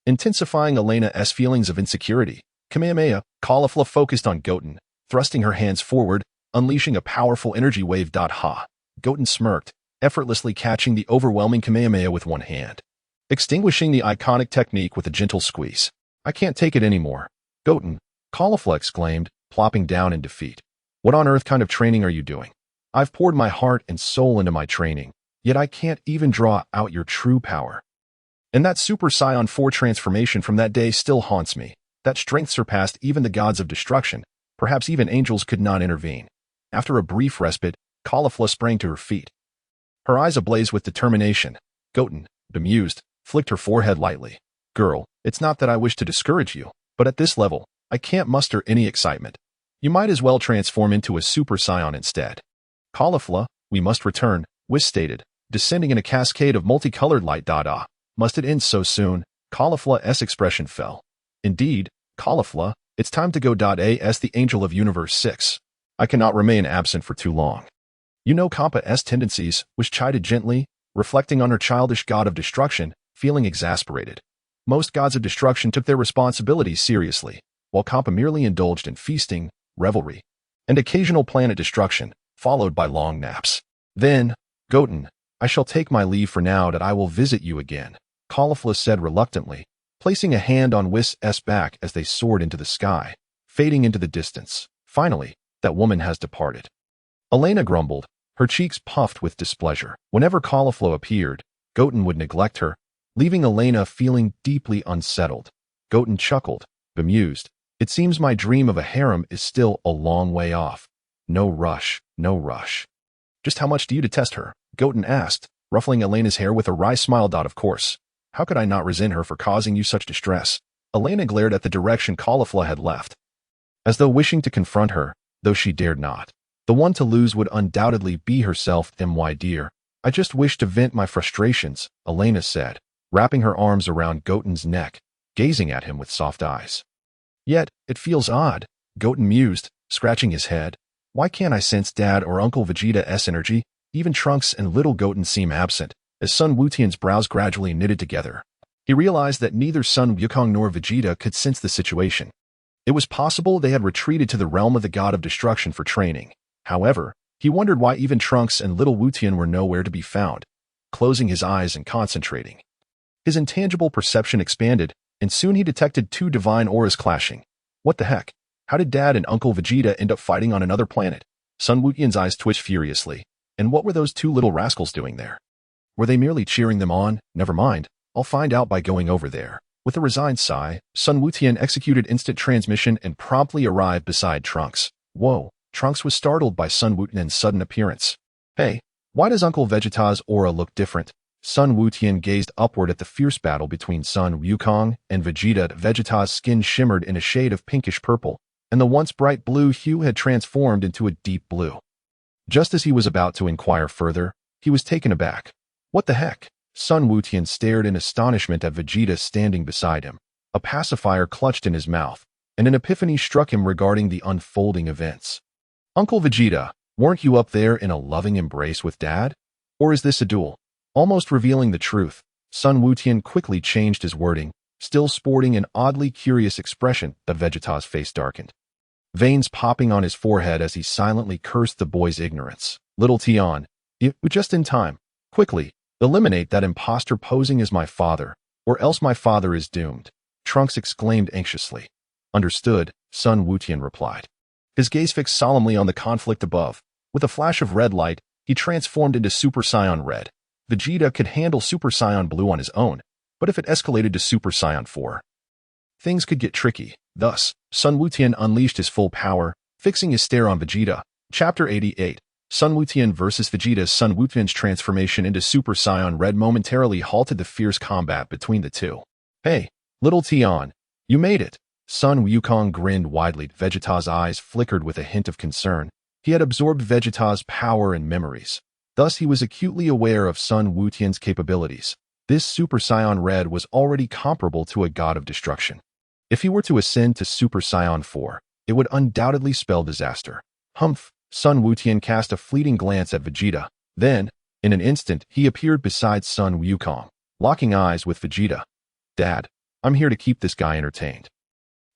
Intensifying Elena's feelings of insecurity, Kamehameha, Caulifla focused on Goten, thrusting her hands forward, unleashing a powerful energy wave. Ha! Goten smirked, effortlessly catching the overwhelming Kamehameha with one hand, extinguishing the iconic technique with a gentle squeeze. I can't take it anymore. Goten, Caulifla exclaimed, plopping down in defeat. What on earth kind of training are you doing? I've poured my heart and soul into my training, yet I can't even draw out your true power. And that Super Saiyan 4 transformation from that day still haunts me. That strength surpassed even the gods of destruction. Perhaps even angels could not intervene. After a brief respite, Caulifla sprang to her feet, her eyes ablaze with determination. Goten, bemused, flicked her forehead lightly. Girl, it's not that I wish to discourage you, but at this level, I can't muster any excitement. You might as well transform into a Super Saiyan instead. Caulifla, we must return, Whis stated, descending in a cascade of multicolored light. Must it end so soon? Caulifla's expression fell. Indeed, Caulifla, it's time to go. As the Angel of Universe 6. I cannot remain absent for too long. You know Kampa's tendencies, Whis chided gently, reflecting on her childish god of destruction, feeling exasperated. Most gods of destruction took their responsibilities seriously, while Kampa merely indulged in feasting, revelry, and occasional planet destruction, followed by long naps. Then, Goten, I shall take my leave for now. I will visit you again, Caulifla said reluctantly, placing a hand on Whis' back as they soared into the sky, fading into the distance. Finally, that woman has departed. Elena grumbled, her cheeks puffed with displeasure. Whenever Caulifla appeared, Goten would neglect her, leaving Elena feeling deeply unsettled. Goten chuckled, bemused. It seems my dream of a harem is still a long way off. No rush, no rush. Just how much do you detest her? Goten asked, ruffling Elena's hair with a wry smile. Of course. How could I not resent her for causing you such distress? Elena glared at the direction Caulifla had left, as though wishing to confront her, though she dared not. The one to lose would undoubtedly be herself. My dear, I just wish to vent my frustrations, Elena said, wrapping her arms around Goten's neck, gazing at him with soft eyes. Yet, it feels odd, Goten mused, scratching his head. Why can't I sense Dad or Uncle Vegeta's energy? Even Trunks and little Goten seem absent. As Sun Wuqian's brows gradually knitted together, he realized that neither Sun Wukong nor Vegeta could sense the situation. It was possible they had retreated to the realm of the god of destruction for training. However, he wondered why even Trunks and little Wuqian were nowhere to be found. Closing his eyes and concentrating, his intangible perception expanded, and soon he detected two divine auras clashing. What the heck? How did Dad and Uncle Vegeta end up fighting on another planet? Sun Wuqian's eyes twitched furiously. And what were those two little rascals doing there? Were they merely cheering them on? Never mind, I'll find out by going over there. With a resigned sigh, Sun Wuqian executed instant transmission and promptly arrived beside Trunks. Whoa, Trunks was startled by Sun Wuqian's sudden appearance. Hey, why does Uncle Vegeta's aura look different? Sun Wuqian gazed upward at the fierce battle between Sun Wukong and Vegeta. Vegeta's skin shimmered in a shade of pinkish purple, and the once bright blue hue had transformed into a deep blue. Just as he was about to inquire further, He was taken aback. What the heck? Sun Wukong stared in astonishment at Vegeta standing beside him, a pacifier clutched in his mouth, and an epiphany struck him regarding the unfolding events. Uncle Vegeta, weren't you up there in a loving embrace with Dad? Or is this a duel? Almost revealing the truth, Sun Wukong quickly changed his wording, still sporting an oddly curious expression. That Vegeta's face darkened, veins popping on his forehead as he silently cursed the boy's ignorance. Little Tion, you just in time. Quickly, eliminate that imposter posing as my father, or else my father is doomed, Trunks exclaimed anxiously. Understood, Sun Wukong replied. His gaze fixed solemnly on the conflict above. With a flash of red light, he transformed into Super Saiyan Red. Vegeta could handle Super Saiyan Blue on his own, but if it escalated to Super Saiyan 4, things could get tricky. Thus, Sun Wukong unleashed his full power, fixing his stare on Vegeta. Chapter 88. Sun Wukong vs. Vegeta. Sun Wukong's transformation into Super Saiyan Red momentarily halted the fierce combat between the two. Hey, little Tion, you made it. Sun Wukong grinned widely. Vegeta's eyes flickered with a hint of concern. He had absorbed Vegeta's power and memories. Thus, he was acutely aware of Sun Wukong's capabilities. This Super Saiyan Red was already comparable to a god of destruction. If he were to ascend to Super Saiyan 4, it would undoubtedly spell disaster. Humph! Sun Wukong cast a fleeting glance at Vegeta. Then, in an instant, he appeared beside Sun Wukong, locking eyes with Vegeta. Dad, I'm here to keep this guy entertained,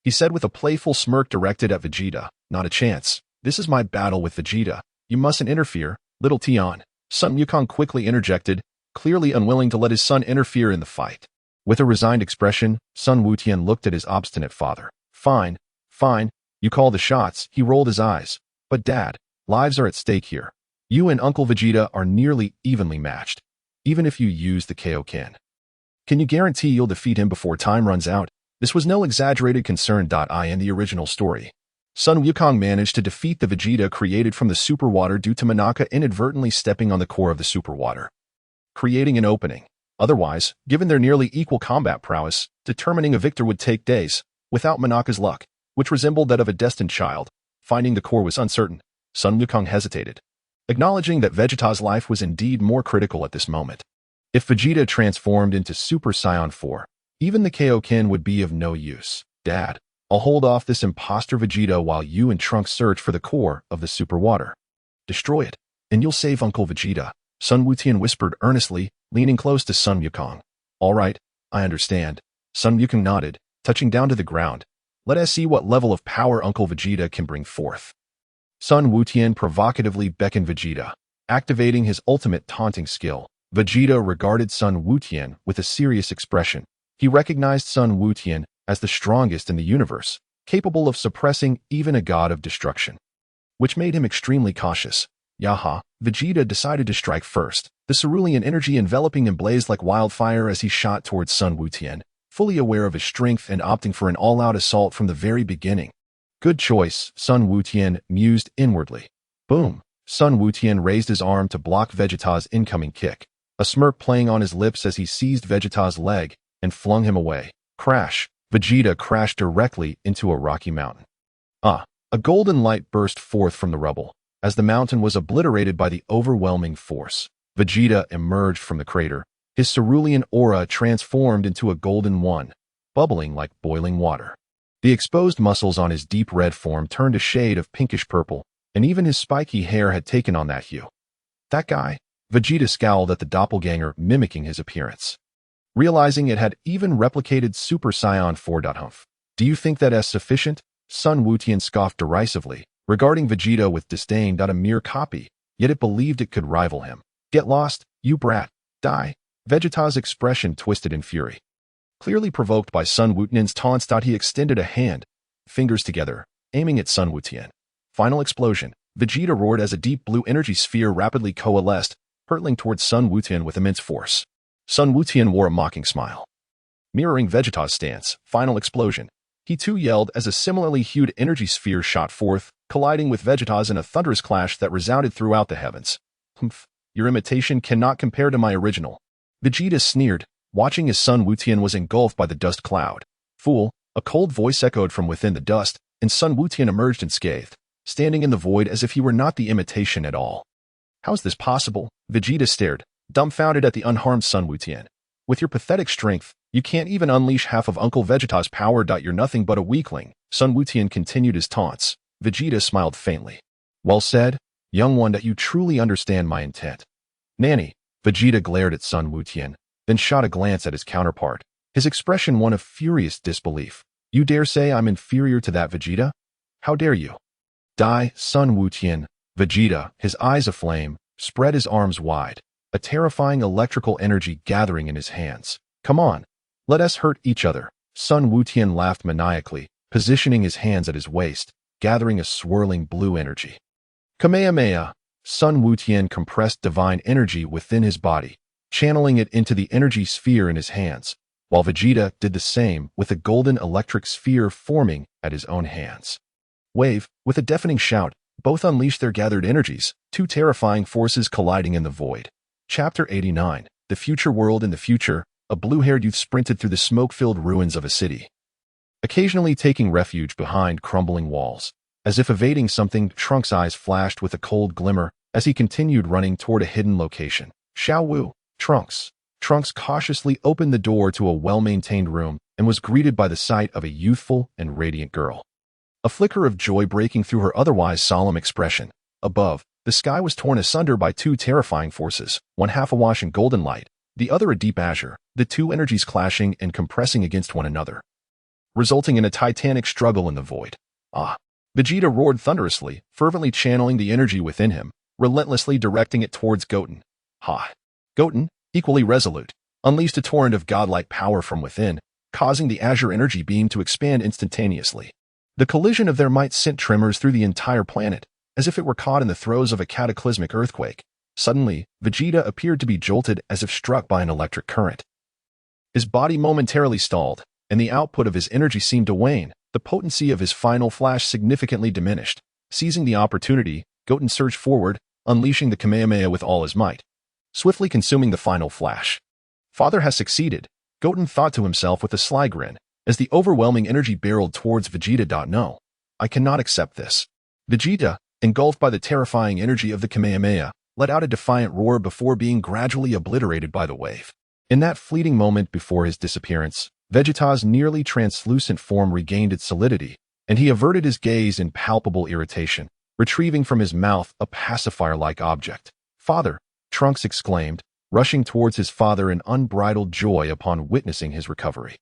he said with a playful smirk directed at Vegeta. Not a chance. This is my battle with Vegeta. You mustn't interfere, little Tion. Sun Wukong quickly interjected, clearly unwilling to let his son interfere in the fight. With a resigned expression, Sun Wukong looked at his obstinate father. Fine, you call the shots. He rolled his eyes. But Dad, lives are at stake here. You and Uncle Vegeta are nearly evenly matched, even if you use the Kaioshin. Can you guarantee you'll defeat him before time runs out? This was no exaggerated concern. In the original story, Sun Wukong managed to defeat the Vegeta created from the Super Water due to Manaka inadvertently stepping on the core of the Super Water, creating an opening. Otherwise, given their nearly equal combat prowess, determining a victor would take days. Without Manaka's luck, which resembled that of a destined child, finding the core was uncertain. Sun Wukong hesitated, acknowledging that Vegeta's life was indeed more critical at this moment. If Vegeta transformed into Super Saiyan 4, even the Kaioshin would be of no use. Dad, I'll hold off this imposter Vegeta while you and Trunks search for the core of the Super Water. Destroy it, and you'll save Uncle Vegeta, Sun Wukong whispered earnestly, leaning close to Sun Wukong. All right, I understand. Sun Wukong nodded, touching down to the ground. Let us see what level of power Uncle Vegeta can bring forth. Sun Wukong provocatively beckoned Vegeta, activating his ultimate taunting skill. Vegeta regarded Sun Wukong with a serious expression. He recognized Sun Wukong as the strongest in the universe, capable of suppressing even a god of destruction, which made him extremely cautious. Yaha, Vegeta decided to strike first, the cerulean energy enveloping him blazed like wildfire as he shot towards Sun Wukong, fully aware of his strength and opting for an all-out assault from the very beginning. Good choice, Sun Wukong mused inwardly. Boom! Sun Wukong raised his arm to block Vegeta's incoming kick, a smirk playing on his lips as he seized Vegeta's leg and flung him away. Crash! Vegeta crashed directly into a rocky mountain. A golden light burst forth from the rubble. As the mountain was obliterated by the overwhelming force, Vegeta emerged from the crater, his cerulean aura transformed into a golden one, bubbling like boiling water. The exposed muscles on his deep red form turned a shade of pinkish purple, and even his spiky hair had taken on that hue. That guy? Vegeta scowled at the doppelganger mimicking his appearance, realizing it had even replicated Super Saiyan 4. Humph. Do you think that is sufficient? Sun Wukong scoffed derisively, regarding Vegeta with disdain. A mere copy, yet it believed it could rival him. Get lost, you brat. Die. Vegeta's expression twisted in fury. Clearly provoked by Sun Wukong's taunts, he extended a hand, fingers together, aiming at Sun Wukong. Final explosion. Vegeta roared as a deep blue energy sphere rapidly coalesced, hurtling towards Sun Wukong with immense force. Sun Wukong wore a mocking smile, mirroring Vegeta's stance. Final explosion. He too yelled as a similarly hued energy sphere shot forth, colliding with Vegeta's in a thunderous clash that resounded throughout the heavens. Humph, your imitation cannot compare to my original. Vegeta sneered, watching as Sun Wukong was engulfed by the dust cloud. Fool, a cold voice echoed from within the dust, and Sun Wukong emerged unscathed, standing in the void as if he were not the imitation at all. How is this possible? Vegeta stared, dumbfounded at the unharmed Sun Wukong. With your pathetic strength, you can't even unleash half of Uncle Vegeta's power. You're nothing but a weakling. Sun Wukong continued his taunts. Vegeta smiled faintly. Well said, young one, that you truly understand my intent. Nanny. Vegeta glared at Sun Wukong, then shot a glance at his counterpart, his expression one of furious disbelief. You dare say I'm inferior to that, Vegeta? How dare you? Die, Sun Wukong. Vegeta, his eyes aflame, spread his arms wide, a terrifying electrical energy gathering in his hands. Come on, let us hurt each other. Sun Wukong laughed maniacally, positioning his hands at his waist, gathering a swirling blue energy. Kamehameha. Sun Wukong compressed divine energy within his body, channeling it into the energy sphere in his hands, while Vegeta did the same with a golden electric sphere forming at his own hands. Wave, with a deafening shout, both unleashed their gathered energies, two terrifying forces colliding in the void. Chapter 89. The Future World. In the future, a blue-haired youth sprinted through the smoke-filled ruins of a city, occasionally taking refuge behind crumbling walls. As if evading something, Trunks' eyes flashed with a cold glimmer as he continued running toward a hidden location. Xiao Wu. Trunks. Trunks cautiously opened the door to a well-maintained room and was greeted by the sight of a youthful and radiant girl. A flicker of joy breaking through her otherwise solemn expression. Above, the sky was torn asunder by two terrifying forces, one half awash in golden light, the other a deep azure, the two energies clashing and compressing against one another, resulting in a titanic struggle in the void. Ah! Vegeta roared thunderously, fervently channeling the energy within him, relentlessly directing it towards Goten. Ha! Goten, equally resolute, unleashed a torrent of godlike power from within, causing the azure energy beam to expand instantaneously. The collision of their might sent tremors through the entire planet, as if it were caught in the throes of a cataclysmic earthquake. Suddenly, Vegeta appeared to be jolted as if struck by an electric current. His body momentarily stalled, and the output of his energy seemed to wane. The potency of his final flash significantly diminished. Seizing the opportunity, Goten surged forward, unleashing the Kamehameha with all his might, swiftly consuming the final flash. Father has succeeded, Goten thought to himself with a sly grin, as the overwhelming energy barreled towards Vegeta. No, I cannot accept this. Vegeta, engulfed by the terrifying energy of the Kamehameha, let out a defiant roar before being gradually obliterated by the wave. In that fleeting moment before his disappearance, Vegeta's nearly translucent form regained its solidity, and he averted his gaze in palpable irritation, retrieving from his mouth a pacifier-like object. Father, Trunks exclaimed, rushing towards his father in unbridled joy upon witnessing his recovery.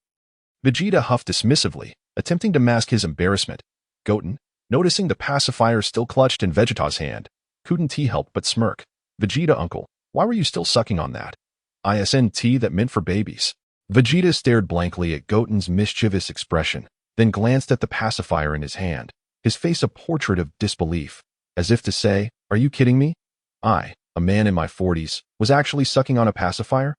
Vegeta huffed dismissively, attempting to mask his embarrassment. Goten, noticing the pacifier still clutched in Vegeta's hand, couldn't he help but smirk. Vegeta, uncle, why were you still sucking on that? ISNT that meant for babies. Vegeta stared blankly at Goten's mischievous expression, then glanced at the pacifier in his hand, his face a portrait of disbelief, as if to say, are you kidding me? I, a man in my 40s, was actually sucking on a pacifier?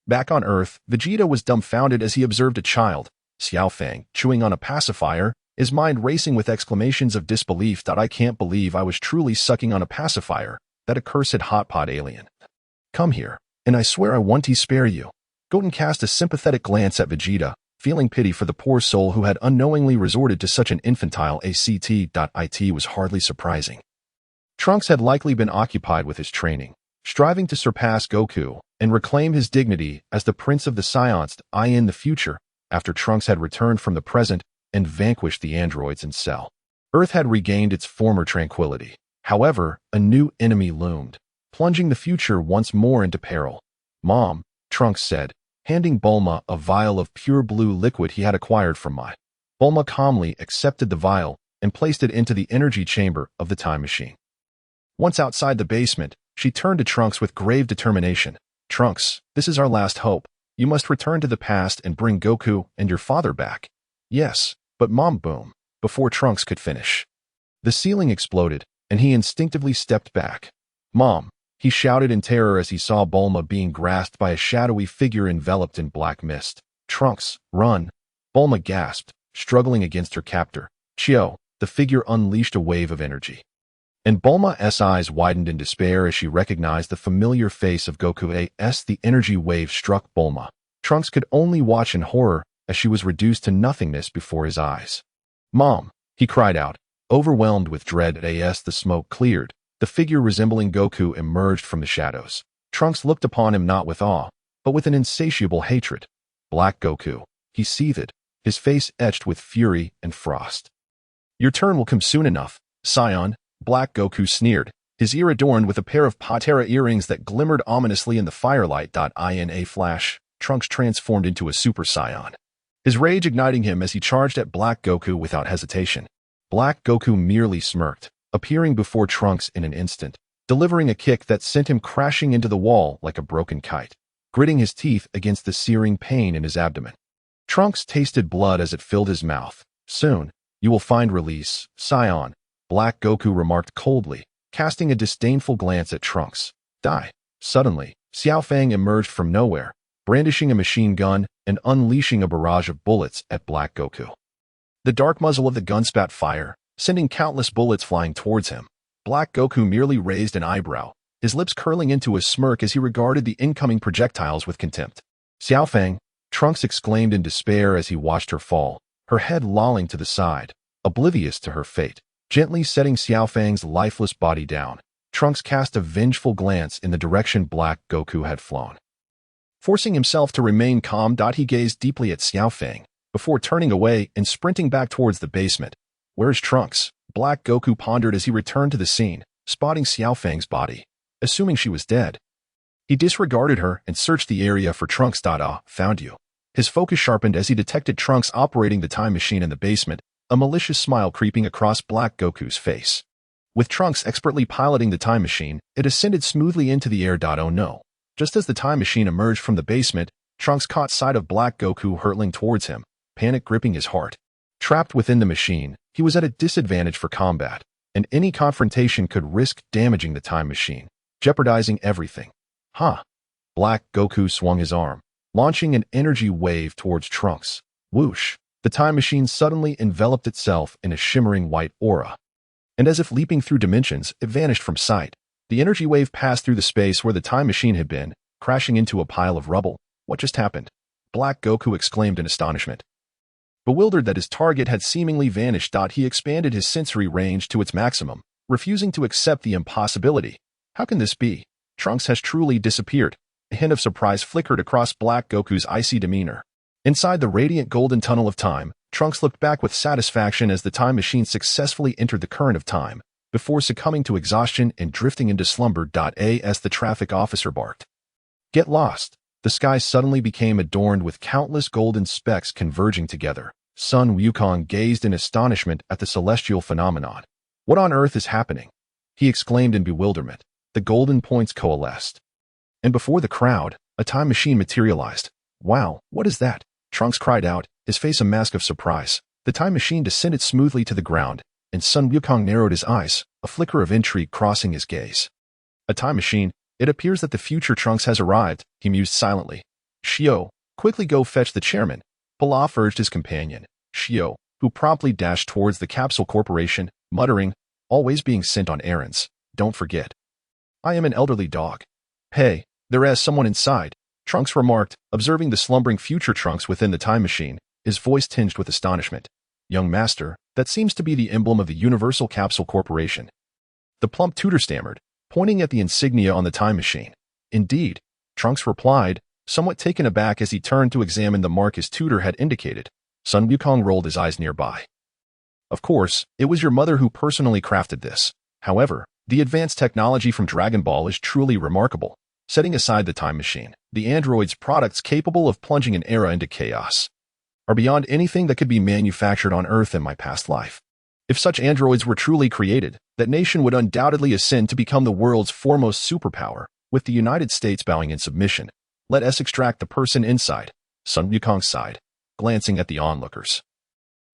Back on Earth, Vegeta was dumbfounded as he observed a child, Xiaofang, chewing on a pacifier, his mind racing with exclamations of disbelief. I can't believe I was truly sucking on a pacifier, that accursed hot pot alien. Come here, and I swear I won't spare you. Goten cast a sympathetic glance at Vegeta, feeling pity for the poor soul who had unknowingly resorted to such an infantile act. It was hardly surprising. Trunks had likely been occupied with his training, striving to surpass Goku and reclaim his dignity as the Prince of the Saiyans in the future, after Trunks had returned from the present and vanquished the androids in Cell. Earth had regained its former tranquility. However, a new enemy loomed, plunging the future once more into peril. Mom, Trunks said, handing Bulma a vial of pure blue liquid he had acquired from Mai. Bulma calmly accepted the vial and placed it into the energy chamber of the time machine. Once outside the basement, she turned to Trunks with grave determination. Trunks, this is our last hope. You must return to the past and bring Goku and your father back. Yes, but Mom, boom, before Trunks could finish. The ceiling exploded, and he instinctively stepped back. Mom, he shouted in terror as he saw Bulma being grasped by a shadowy figure enveloped in black mist. Trunks, run! Bulma gasped, struggling against her captor. Chio, the figure unleashed a wave of energy. And Bulma's eyes widened in despair as she recognized the familiar face of Goku. The energy wave struck Bulma. Trunks could only watch in horror as she was reduced to nothingness before his eyes. Mom, he cried out, overwhelmed with dread. The smoke cleared, The figure resembling Goku emerged from the shadows. Trunks looked upon him not with awe, but with an insatiable hatred. Black Goku, he seethed, his face etched with fury and frost. Your turn will come soon enough, Saiyan, Black Goku sneered, his ear adorned with a pair of Patera earrings that glimmered ominously in the firelight. In a flash, Trunks transformed into a Super Saiyan, his rage igniting him as he charged at Black Goku without hesitation. Black Goku merely smirked, appearing before Trunks in an instant, delivering a kick that sent him crashing into the wall like a broken kite, gritting his teeth against the searing pain in his abdomen. Trunks tasted blood as it filled his mouth. Soon, you will find release, Saiyan, Black Goku remarked coldly, casting a disdainful glance at Trunks. Die. Suddenly, Xiao Fang emerged from nowhere, brandishing a machine gun and unleashing a barrage of bullets at Black Goku. The dark muzzle of the gun spat fire, sending countless bullets flying towards him. Black Goku merely raised an eyebrow, his lips curling into a smirk as he regarded the incoming projectiles with contempt. Xiao Fang, Trunks exclaimed in despair as he watched her fall, her head lolling to the side, oblivious to her fate. Gently setting Xiao Fang's lifeless body down, Trunks cast a vengeful glance in the direction Black Goku had flown. Forcing himself to remain calm, he gazed deeply at Xiao Fang, before turning away and sprinting back towards the basement. Where's Trunks? Black Goku pondered as he returned to the scene, spotting Xiao Fang's body, assuming she was dead. He disregarded her and searched the area for Trunks. Found you. His focus sharpened as he detected Trunks operating the time machine in the basement, a malicious smile creeping across Black Goku's face. With Trunks expertly piloting the time machine, it ascended smoothly into the air. Oh no. Just as the time machine emerged from the basement, Trunks caught sight of Black Goku hurtling towards him, panic gripping his heart. Trapped within the machine, he was at a disadvantage for combat, and any confrontation could risk damaging the time machine, jeopardizing everything. Black Goku swung his arm, launching an energy wave towards Trunks. Whoosh! The time machine suddenly enveloped itself in a shimmering white aura. And as if leaping through dimensions, it vanished from sight. The energy wave passed through the space where the time machine had been, crashing into a pile of rubble. What just happened? Black Goku exclaimed in astonishment. Bewildered that his target had seemingly vanished, he expanded his sensory range to its maximum, refusing to accept the impossibility. How can this be? Trunks has truly disappeared. A hint of surprise flickered across Black Goku's icy demeanor. Inside the radiant golden tunnel of time, Trunks looked back with satisfaction as the time machine successfully entered the current of time, before succumbing to exhaustion and drifting into slumber. As the traffic officer barked. Get lost. The sky suddenly became adorned with countless golden specks converging together. Sun Wukong gazed in astonishment at the celestial phenomenon. What on earth is happening? He exclaimed in bewilderment. The golden points coalesced. And before the crowd, a time machine materialized. Wow, what is that? Trunks cried out, his face a mask of surprise. The time machine descended smoothly to the ground, and Sun Wukong narrowed his eyes, a flicker of intrigue crossing his gaze. A time machine? It appears that the future Trunks has arrived, he mused silently. Shio, quickly go fetch the chairman, Pilaf urged his companion, Shio, who promptly dashed towards the Capsule Corporation, muttering, always being sent on errands. Don't forget. I am an elderly dog. Hey, there is someone inside, Trunks remarked, observing the slumbering future Trunks within the time machine, his voice tinged with astonishment. Young master, that seems to be the emblem of the Universal Capsule Corporation. The plump tutor stammered, pointing at the insignia on the time machine. Indeed, Trunks replied, somewhat taken aback as he turned to examine the mark his tutor had indicated. Sun Wukong rolled his eyes nearby. Of course, it was your mother who personally crafted this. However, the advanced technology from Dragon Ball is truly remarkable. Setting aside the time machine, the android's products capable of plunging an era into chaos are beyond anything that could be manufactured on Earth in my past life. If such androids were truly created, that nation would undoubtedly ascend to become the world's foremost superpower, with the United States bowing in submission. Let us extract the person inside, Sun Wukong sighed, glancing at the onlookers.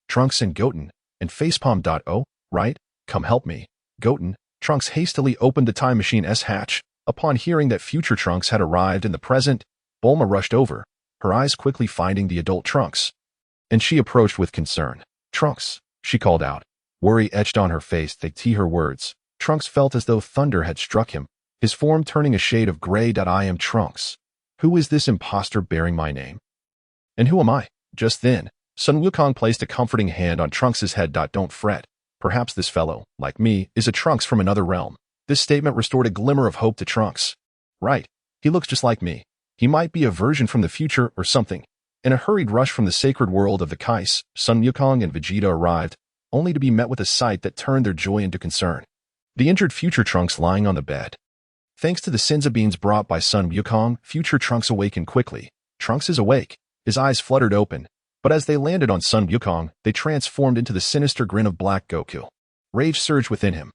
Trunks and Goten, and facepalm. Oh, right, come help me. Goten, Trunks hastily opened the time machine's hatch. Upon hearing that future Trunks had arrived in the present, Bulma rushed over, her eyes quickly finding the adult Trunks. And she approached with concern. Trunks, she called out. Worry etched on her face her words. Trunks felt as though thunder had struck him, his form turning a shade of gray. I am Trunks. Who is this impostor bearing my name? And who am I? Just then, Sun Wukong placed a comforting hand on Trunks's head. Don't fret. Perhaps this fellow, like me, is a Trunks from another realm. This statement restored a glimmer of hope to Trunks. Right. He looks just like me. He might be a version from the future or something. In a hurried rush from the sacred world of the Kais, Sun Wukong and Vegeta arrived, only to be met with a sight that turned their joy into concern. The injured future Trunks lying on the bed. Thanks to the Senzu beans brought by Sun Wukong, future Trunks awakened quickly. Trunks is awake. His eyes fluttered open, but as they landed on Sun Wukong, they transformed into the sinister grin of Black Goku. Rage surged within him.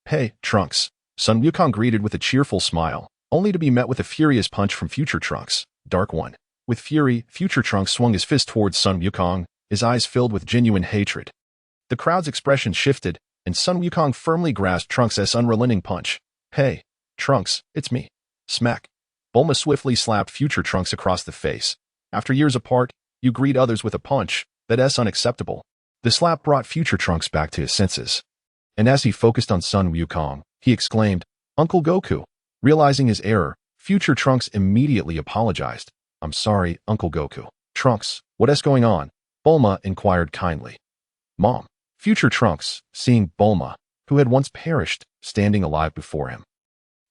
Hey, Trunks. Sun Wukong greeted with a cheerful smile, only to be met with a furious punch from future Trunks. Dark One. With fury, future Trunks swung his fist towards Sun Wukong, his eyes filled with genuine hatred. The crowd's expression shifted, and Sun Wukong firmly grasped Trunks' unrelenting punch. Hey, Trunks, it's me. Smack. Bulma swiftly slapped future Trunks across the face. After years apart, you greet others with a punch. That's unacceptable. The slap brought future Trunks back to his senses. And as he focused on Sun Wukong, he exclaimed, Uncle Goku. Realizing his error, future Trunks immediately apologized. I'm sorry, Uncle Goku. Trunks, what's going on? Bulma inquired kindly. Mom. Future Trunks, seeing Bulma, who had once perished, standing alive before him.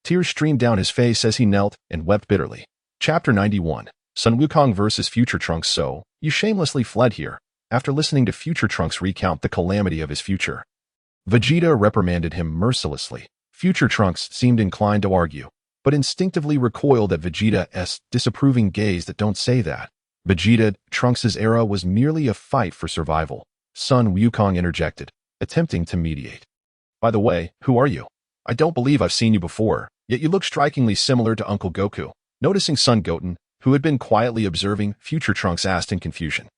Tears streamed down his face as he knelt and wept bitterly. Chapter 91. Sun Wukong versus Future Trunks. So, you shamelessly fled here, after listening to Future Trunks recount the calamity of his future. Vegeta reprimanded him mercilessly. Future Trunks seemed inclined to argue, but instinctively recoiled at Vegeta's disapproving gaze. That don't say that. Vegeta, Trunks' era was merely a fight for survival. Sun Wukong interjected, attempting to mediate. By the way, who are you? I don't believe I've seen you before, yet you look strikingly similar to Uncle Goku. Noticing Son Goten, who had been quietly observing, Future Trunks asked in confusion.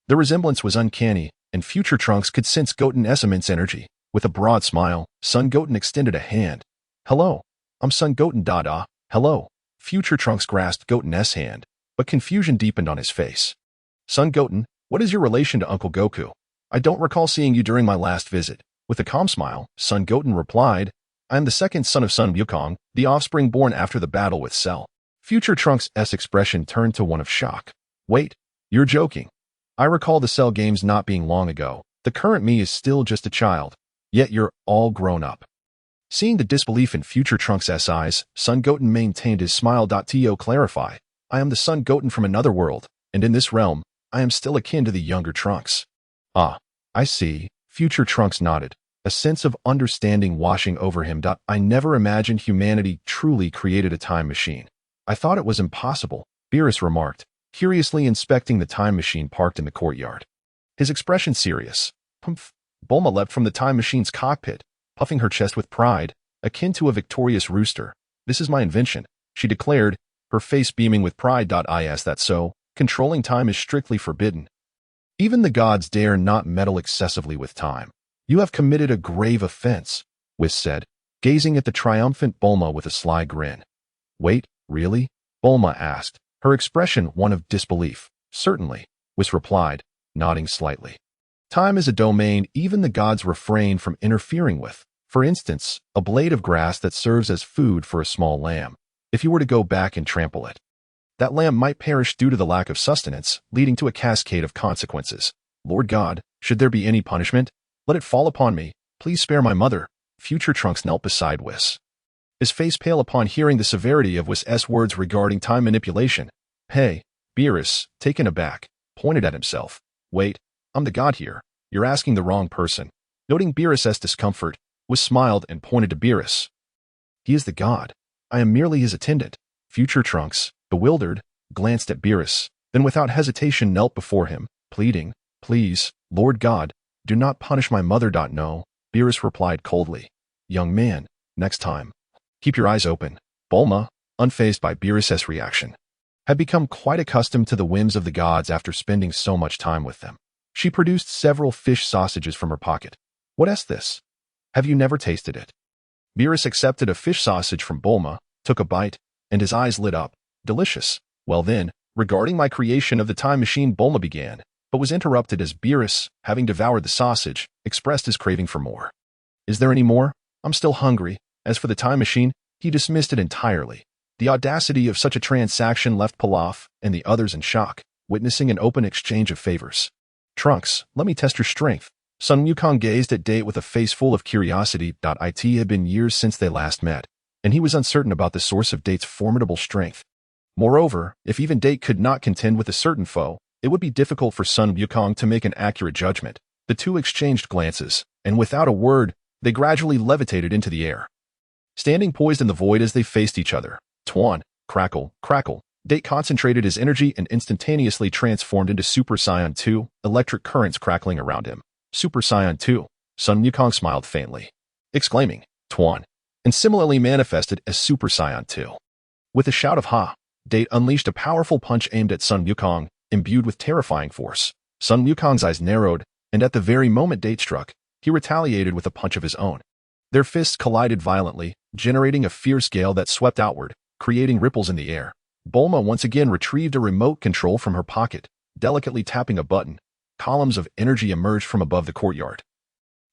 The resemblance was uncanny, and Future Trunks could sense Goten's immense energy. With a broad smile, Son Goten extended a hand. Hello, I'm Son Goten. Hello. Future Trunks grasped Goten's hand, but confusion deepened on his face. Son Goten, what is your relation to Uncle Goku? I don't recall seeing you during my last visit. With a calm smile, Son Goten replied, I am the second son of Sun Wukong, the offspring born after the battle with Cell. Future Trunks' expression turned to one of shock. Wait, you're joking. I recall the Cell games not being long ago. The current me is still just a child. Yet you're all grown up. Seeing the disbelief in Future Trunks' eyes, Son Goten maintained his smile. To clarify, I am the Son Goten from another world, and in this realm, I am still akin to the younger Trunks. Ah, I see. Future Trunks nodded, a sense of understanding washing over him. I never imagined humanity truly created a time machine. I thought it was impossible, Beerus remarked, curiously inspecting the time machine parked in the courtyard. His expression serious. Humph. Bulma leapt from the time machine's cockpit, puffing her chest with pride, akin to a victorious rooster. This is my invention, she declared, her face beaming with pride. Is that so? Controlling time is strictly forbidden. Even the gods dare not meddle excessively with time. You have committed a grave offense, Whis said, gazing at the triumphant Bulma with a sly grin. Wait, really? Bulma asked, her expression one of disbelief. Certainly, Whis replied, nodding slightly. Time is a domain even the gods refrain from interfering with. For instance, a blade of grass that serves as food for a small lamb. If you were to go back and trample it, that lamb might perish due to the lack of sustenance, leading to a cascade of consequences. Lord God, should there be any punishment, let it fall upon me. Please spare my mother. Future Trunks knelt beside Whis, his face pale upon hearing the severity of Whis' words regarding time manipulation. Hey, Beerus, taken aback, pointed at himself. Wait. I'm the god here. You're asking the wrong person. Noting Beerus' discomfort, Whis smiled and pointed to Beerus. He is the god. I am merely his attendant. Future Trunks, bewildered, glanced at Beerus, then without hesitation knelt before him, pleading, Please, Lord God, do not punish my mother. No, Beerus replied coldly. Young man, next time. Keep your eyes open. Bulma, unfazed by Beerus' reaction, had become quite accustomed to the whims of the gods after spending so much time with them. She produced several fish sausages from her pocket. What's this? Have you never tasted it? Beerus accepted a fish sausage from Bulma, took a bite, and his eyes lit up. Delicious. Well then, regarding my creation of the time machine, Bulma began, but was interrupted as Beerus, having devoured the sausage, expressed his craving for more. Is there any more? I'm still hungry. As for the time machine, he dismissed it entirely. The audacity of such a transaction left Pilaf and the others in shock, witnessing an open exchange of favors. Trunks, let me test your strength. Sun Wukong gazed at Date with a face full of curiosity. It had been years since they last met, and he was uncertain about the source of Date's formidable strength. Moreover, if even Date could not contend with a certain foe, it would be difficult for Sun Wukong to make an accurate judgment. The two exchanged glances, and without a word, they gradually levitated into the air. Standing poised in the void as they faced each other, Tuan, crackle, crackle, Date concentrated his energy and instantaneously transformed into Super Saiyan 2, electric currents crackling around him. Super Saiyan 2, Sun Wukong smiled faintly, exclaiming, Tuan, and similarly manifested as Super Saiyan 2. With a shout of ha, Date unleashed a powerful punch aimed at Sun Wukong, imbued with terrifying force. Sun Wukong's eyes narrowed, and at the very moment Date struck, he retaliated with a punch of his own. Their fists collided violently, generating a fierce gale that swept outward, creating ripples in the air. Bulma once again retrieved a remote control from her pocket, delicately tapping a button. Columns of energy emerged from above the courtyard,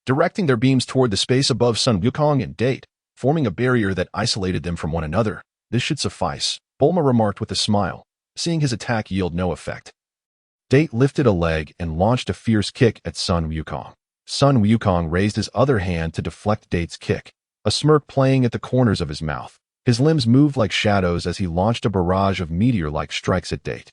directing their beams toward the space above Sun Wukong and Date, forming a barrier that isolated them from one another. This should suffice, Bulma remarked with a smile, seeing his attack yield no effect. Date lifted a leg and launched a fierce kick at Sun Wukong. Sun Wukong raised his other hand to deflect Date's kick, a smirk playing at the corners of his mouth. His limbs moved like shadows as he launched a barrage of meteor-like strikes at Date.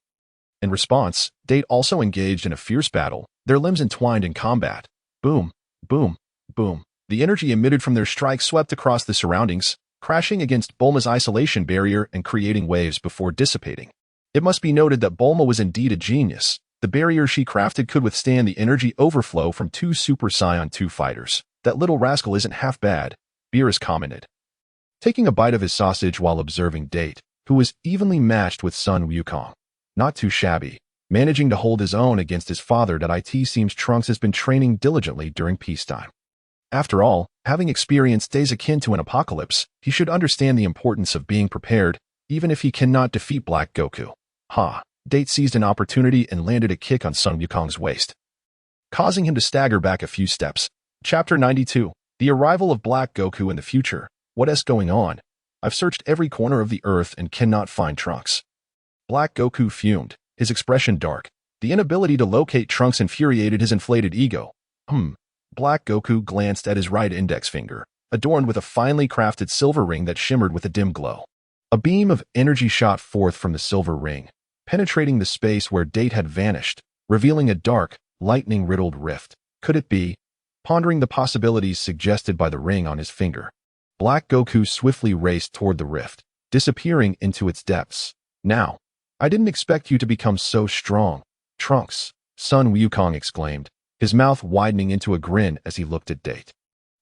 In response, Date also engaged in a fierce battle, their limbs entwined in combat. Boom, boom, boom. The energy emitted from their strikes swept across the surroundings, crashing against Bulma's isolation barrier and creating waves before dissipating. It must be noted that Bulma was indeed a genius. The barrier she crafted could withstand the energy overflow from two Super Saiyan 2 fighters. That little rascal isn't half bad, Beerus commented, taking a bite of his sausage while observing Date, who was evenly matched with Sun Wukong. Not too shabby, managing to hold his own against his father. It seems Trunks has been training diligently during peacetime. After all, having experienced days akin to an apocalypse, he should understand the importance of being prepared, even if he cannot defeat Black Goku. Ha! Date seized an opportunity and landed a kick on Sun Wukong's waist, causing him to stagger back a few steps. Chapter 92. The arrival of Black Goku in the future. What's going on? I've searched every corner of the earth and cannot find Trunks. Black Goku fumed, his expression dark. The inability to locate Trunks infuriated his inflated ego. Black Goku glanced at his right index finger, adorned with a finely crafted silver ring that shimmered with a dim glow. A beam of energy shot forth from the silver ring, penetrating the space where Date had vanished, revealing a dark, lightning-riddled rift. Could it be? Pondering the possibilities suggested by the ring on his finger, Black Goku swiftly raced toward the rift, disappearing into its depths. Now, I didn't expect you to become so strong, Trunks, Sun Wukong exclaimed, his mouth widening into a grin as he looked at Date.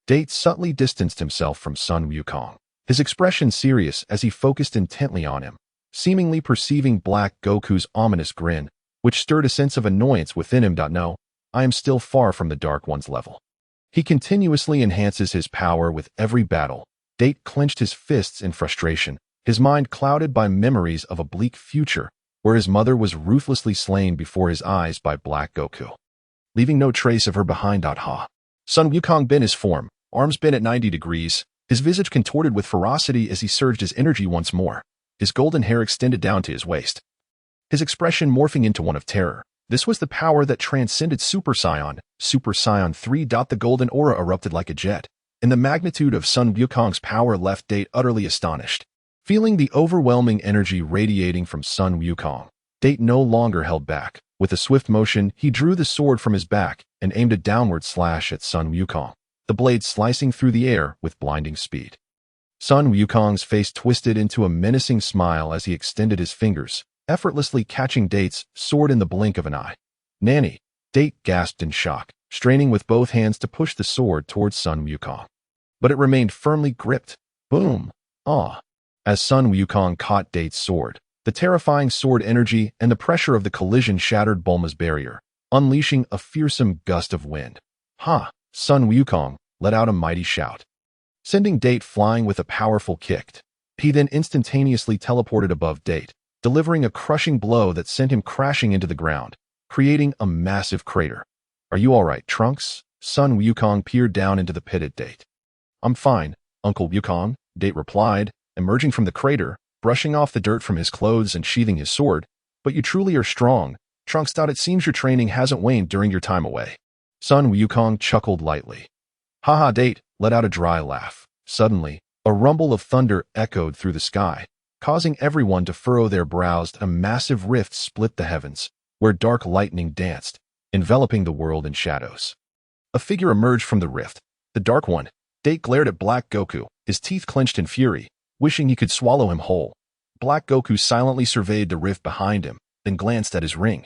Date subtly distanced himself from Sun Wukong, his expression serious as he focused intently on him, seemingly perceiving Black Goku's ominous grin, which stirred a sense of annoyance within him. No, I am still far from the Dark One's level. He continuously enhances his power with every battle. Date clenched his fists in frustration, his mind clouded by memories of a bleak future where his mother was ruthlessly slain before his eyes by Black Goku, leaving no trace of her behind. Sun Wukong bent his form, arms bent at 90 degrees, his visage contorted with ferocity as he surged his energy once more, his golden hair extended down to his waist, his expression morphing into one of terror. This was the power that transcended Super Saiyan, Super Saiyan 3. The golden aura erupted like a jet, and the magnitude of Sun Wukong's power left Date utterly astonished. Feeling the overwhelming energy radiating from Sun Wukong, Date no longer held back. With a swift motion, he drew the sword from his back and aimed a downward slash at Sun Wukong, the blade slicing through the air with blinding speed. Sun Wukong's face twisted into a menacing smile as he extended his fingers, effortlessly catching Date's sword in the blink of an eye. Nanny! Date gasped in shock, straining with both hands to push the sword towards Sun Wukong. But it remained firmly gripped. Boom! Ah! As Sun Wukong caught Date's sword, the terrifying sword energy and the pressure of the collision shattered Bulma's barrier, unleashing a fearsome gust of wind. Ha! Sun Wukong let out a mighty shout, sending Date flying with a powerful kick. He then instantaneously teleported above Date, delivering a crushing blow that sent him crashing into the ground, creating a massive crater. Are you all right, Trunks? Sun Wukong peered down into the pit at Date. I'm fine, Uncle Wukong, Date replied, emerging from the crater, brushing off the dirt from his clothes and sheathing his sword. But you truly are strong, Trunks. It seems your training hasn't waned during your time away. Sun Wukong chuckled lightly. Haha, date, let out a dry laugh. Suddenly, a rumble of thunder echoed through the sky, causing everyone to furrow their brows. A massive rift split the heavens, where dark lightning danced, enveloping the world in shadows. A figure emerged from the rift. The Dark One. Date glared at Black Goku, his teeth clenched in fury, wishing he could swallow him whole. Black Goku silently surveyed the rift behind him, then glanced at his ring.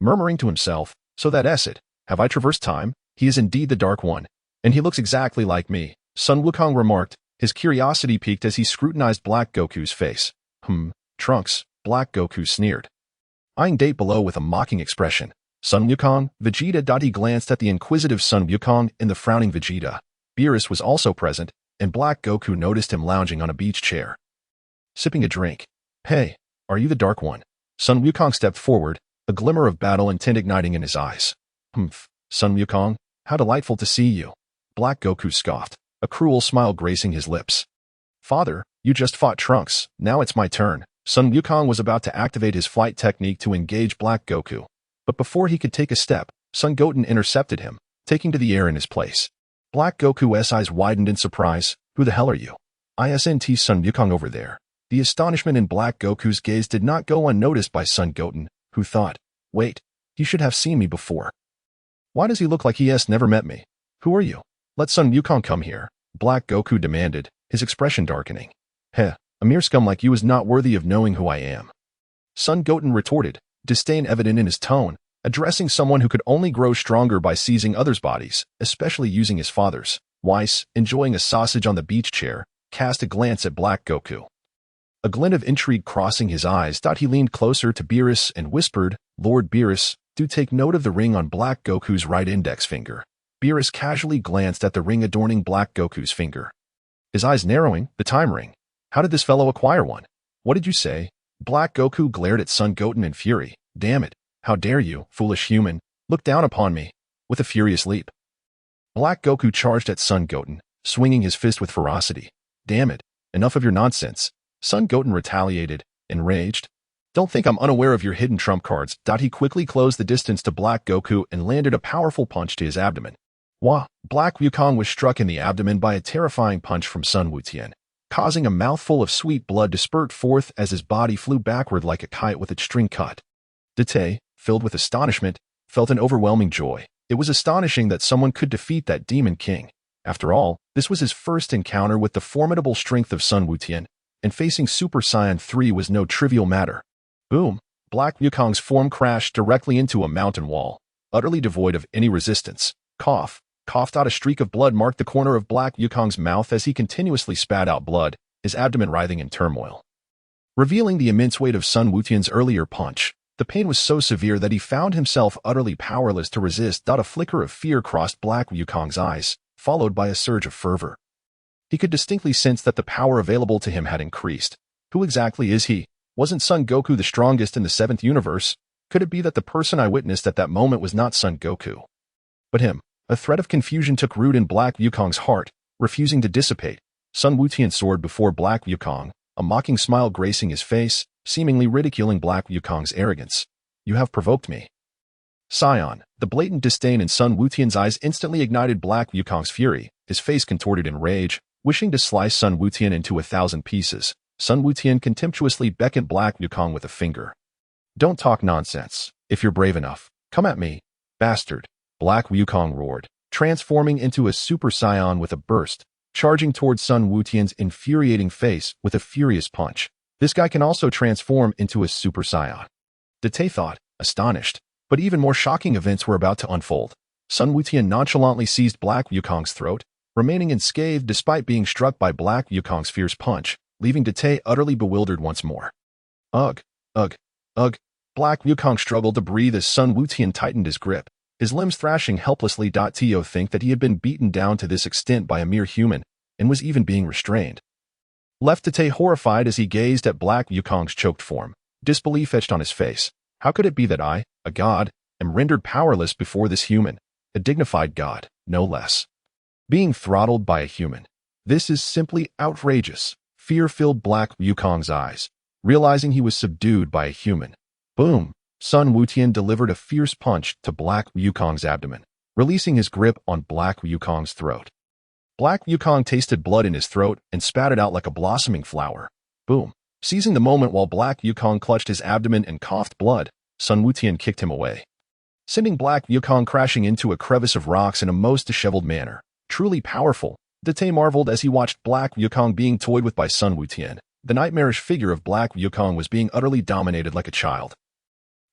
Murmuring to himself, so that's it. Have I traversed time? He is indeed the Dark One, and he looks exactly like me, Sun Wukong remarked, his curiosity piqued as he scrutinized Black Goku's face. Trunks, Black Goku sneered, eyeing Date below with a mocking expression. Sun Wukong, Vegeta. He glanced at the inquisitive Sun Wukong and the frowning Vegeta. Beerus was also present, and Black Goku noticed him lounging on a beach chair, sipping a drink. Hey, are you the Dark One? Sun Wukong stepped forward, a glimmer of battle intent igniting in his eyes. Sun Wukong, how delightful to see you. Black Goku scoffed, a cruel smile gracing his lips. Father, you just fought Trunks, now it's my turn. Sun Wukong was about to activate his flight technique to engage Black Goku, but before he could take a step, Son Goten intercepted him, taking to the air in his place. Black Goku's eyes widened in surprise. Who the hell are you? Isn't Sun Wukong over there? The astonishment in Black Goku's gaze did not go unnoticed by Son Goten, who thought, wait, he should have seen me before. Why does he look like he has never met me? Who are you? Let Sun Wukong come here, Black Goku demanded, his expression darkening. Heh, a mere scum like you is not worthy of knowing who I am. Son Goten retorted, disdain evident in his tone, addressing someone who could only grow stronger by seizing others' bodies, especially using his father's. Weiss, enjoying a sausage on the beach chair, cast a glance at Black Goku. A glint of intrigue crossing his eyes. He leaned closer to Beerus and whispered, Lord Beerus, do take note of the ring on Black Goku's right index finger. Beerus casually glanced at the ring adorning Black Goku's finger, his eyes narrowing. The time ring. How did this fellow acquire one? What did you say? Black Goku glared at Son Goten in fury. Damn it, how dare you, foolish human, look down upon me. With a furious leap, Black Goku charged at Son Goten, swinging his fist with ferocity. Damn it, enough of your nonsense. Son Goten retaliated, enraged. Don't think I'm unaware of your hidden trump cards. He quickly closed the distance to Black Goku and landed a powerful punch to his abdomen. Wah! Black Wukong was struck in the abdomen by a terrifying punch from Sun Wukong, causing a mouthful of sweet blood to spurt forth as his body flew backward like a kite with its string cut. Date, filled with astonishment, felt an overwhelming joy. It was astonishing that someone could defeat that Demon King. After all, this was his first encounter with the formidable strength of Sun Wukong, and facing Super Saiyan 3 was no trivial matter. Boom! Black Wukong's form crashed directly into a mountain wall, utterly devoid of any resistance. Coughed out. A streak of blood marked the corner of Black Wukong's mouth as he continuously spat out blood, his abdomen writhing in turmoil, revealing the immense weight of Sun Wukong's earlier punch. The pain was so severe that he found himself utterly powerless to resist. A flicker of fear crossed Black Wukong's eyes, followed by a surge of fervor. He could distinctly sense that the power available to him had increased. Who exactly is he? Wasn't Son Goku the strongest in the 7th universe? Could it be that the person I witnessed at that moment was not Son Goku, but him? A thread of confusion took root in Black Wukong's heart, refusing to dissipate. Sun Wukong soared before Black Wukong, a mocking smile gracing his face, seemingly ridiculing Black Wukong's arrogance. You have provoked me, Saiyan. The blatant disdain in Sun Wukong's eyes instantly ignited Black Wukong's fury. His face contorted in rage, wishing to slice Sun Wukong into 1,000 pieces. Sun Wukong contemptuously beckoned Black Wukong with a finger. Don't talk nonsense. If you're brave enough, come at me, bastard. Black Wukong roared, transforming into a Super Saiyan with a burst, charging towards Sun Wukong's infuriating face with a furious punch. This guy can also transform into a Super Saiyan, Date thought, astonished. But even more shocking events were about to unfold. Sun Wukong nonchalantly seized Black Wukong's throat, remaining unscathed despite being struck by Black Wukong's fierce punch, leaving Date utterly bewildered once more. Ugh. Black Wukong struggled to breathe as Sun Wukong tightened his grip, his limbs thrashing helplessly. To think that he had been beaten down to this extent by a mere human, and was even being restrained. Left Date horrified as he gazed at Black Wukong's choked form, disbelief etched on his face. How could it be that I, a god, am rendered powerless before this human, a dignified god, no less, being throttled by a human? This is simply outrageous. Fear filled Black Wukong's eyes, realizing he was subdued by a human. Boom! Sun Wukong delivered a fierce punch to Black Wukong's abdomen, releasing his grip on Black Wukong's throat. Black Wukong tasted blood in his throat and spat it out like a blossoming flower. Boom. Seizing the moment while Black Wukong clutched his abdomen and coughed blood, Sun Wukong kicked him away, sending Black Wukong crashing into a crevice of rocks in a most disheveled manner. Truly powerful, Date marveled as he watched Black Wukong being toyed with by Sun Wukong. The nightmarish figure of Black Wukong was being utterly dominated like a child,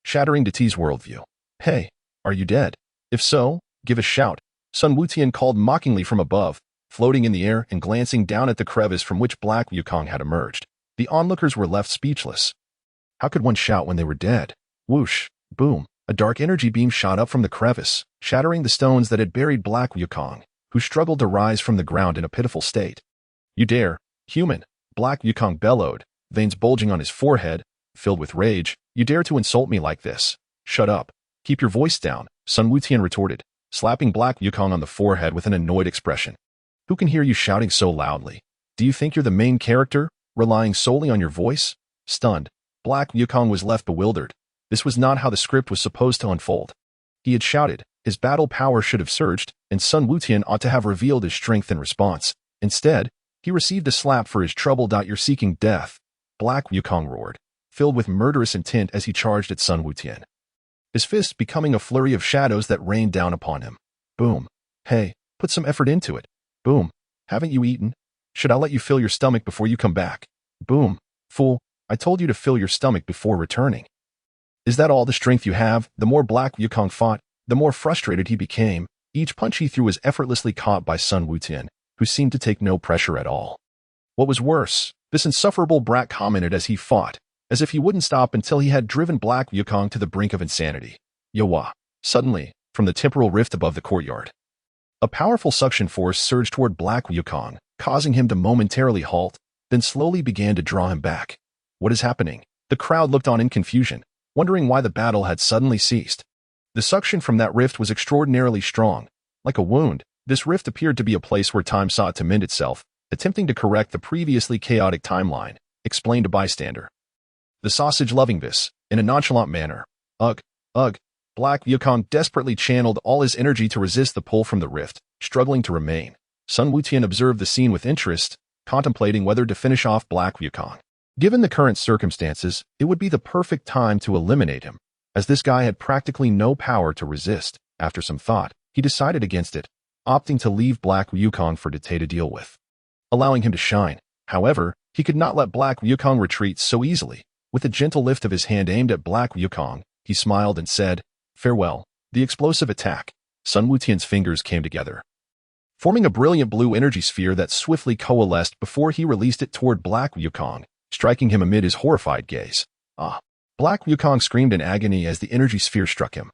shattering Date's worldview. Hey, are you dead? If so, give a shout, Sun Wukong called mockingly from above, floating in the air and glancing down at the crevice from which Black Wukong had emerged. The onlookers were left speechless. How could one shout when they were dead? Whoosh, boom, a dark energy beam shot up from the crevice, shattering the stones that had buried Black Wukong, who struggled to rise from the ground in a pitiful state. You dare, human, Black Wukong bellowed, veins bulging on his forehead, filled with rage. You dare to insult me like this? Shut up. Keep your voice down, Sun Wukong retorted, slapping Black Wukong on the forehead with an annoyed expression. Who can hear you shouting so loudly? Do you think you're the main character, relying solely on your voice? Stunned, Black Wukong was left bewildered. This was not how the script was supposed to unfold. He had shouted, his battle power should have surged, and Sun Wukong ought to have revealed his strength in response. Instead, he received a slap for his trouble. You're seeking death, Black Wukong roared, filled with murderous intent as he charged at Sun Wukong, his fists becoming a flurry of shadows that rained down upon him. Boom. Hey, put some effort into it. Boom. Haven't you eaten? Should I let you fill your stomach before you come back? Boom. Fool, I told you to fill your stomach before returning. Is that all the strength you have? The more Black Wukong fought, the more frustrated he became. Each punch he threw was effortlessly caught by Sun Wukong, who seemed to take no pressure at all. What was worse, this insufferable brat commented as he fought, as if he wouldn't stop until he had driven Black Wukong to the brink of insanity. Yawa. Suddenly, from the temporal rift above the courtyard, a powerful suction force surged toward Black Wukong, causing him to momentarily halt, then slowly began to draw him back. What is happening? The crowd looked on in confusion, wondering why the battle had suddenly ceased. The suction from that rift was extraordinarily strong. Like a wound, this rift appeared to be a place where time sought to mend itself, attempting to correct the previously chaotic timeline, explained a bystander. The sausage loving this, in a nonchalant manner. Ugh. Black Wukong desperately channeled all his energy to resist the pull from the rift, struggling to remain. Sun Wukong observed the scene with interest, contemplating whether to finish off Black Wukong. Given the current circumstances, it would be the perfect time to eliminate him, as this guy had practically no power to resist. After some thought, he decided against it, opting to leave Black Wukong for Date to deal with, allowing him to shine. However, he could not let Black Wukong retreat so easily. With a gentle lift of his hand aimed at Black Wukong, he smiled and said, "Farewell." The explosive attack. Sun Wukong's fingers came together, forming a brilliant blue energy sphere that swiftly coalesced before he released it toward Black Wukong, striking him amid his horrified gaze. Ah! Black Wukong screamed in agony as the energy sphere struck him,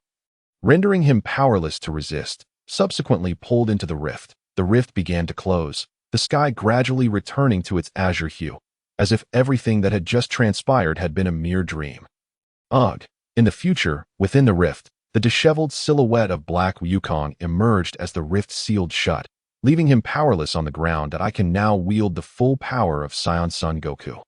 rendering him powerless to resist. Subsequently pulled into the rift began to close, the sky gradually returning to its azure hue, as if everything that had just transpired had been a mere dream. Ugh! In the future, within the rift, the disheveled silhouette of Black Wukong emerged as the rift sealed shut, leaving him powerless on the ground. That I can now wield the full power of Saiyan Son Goku.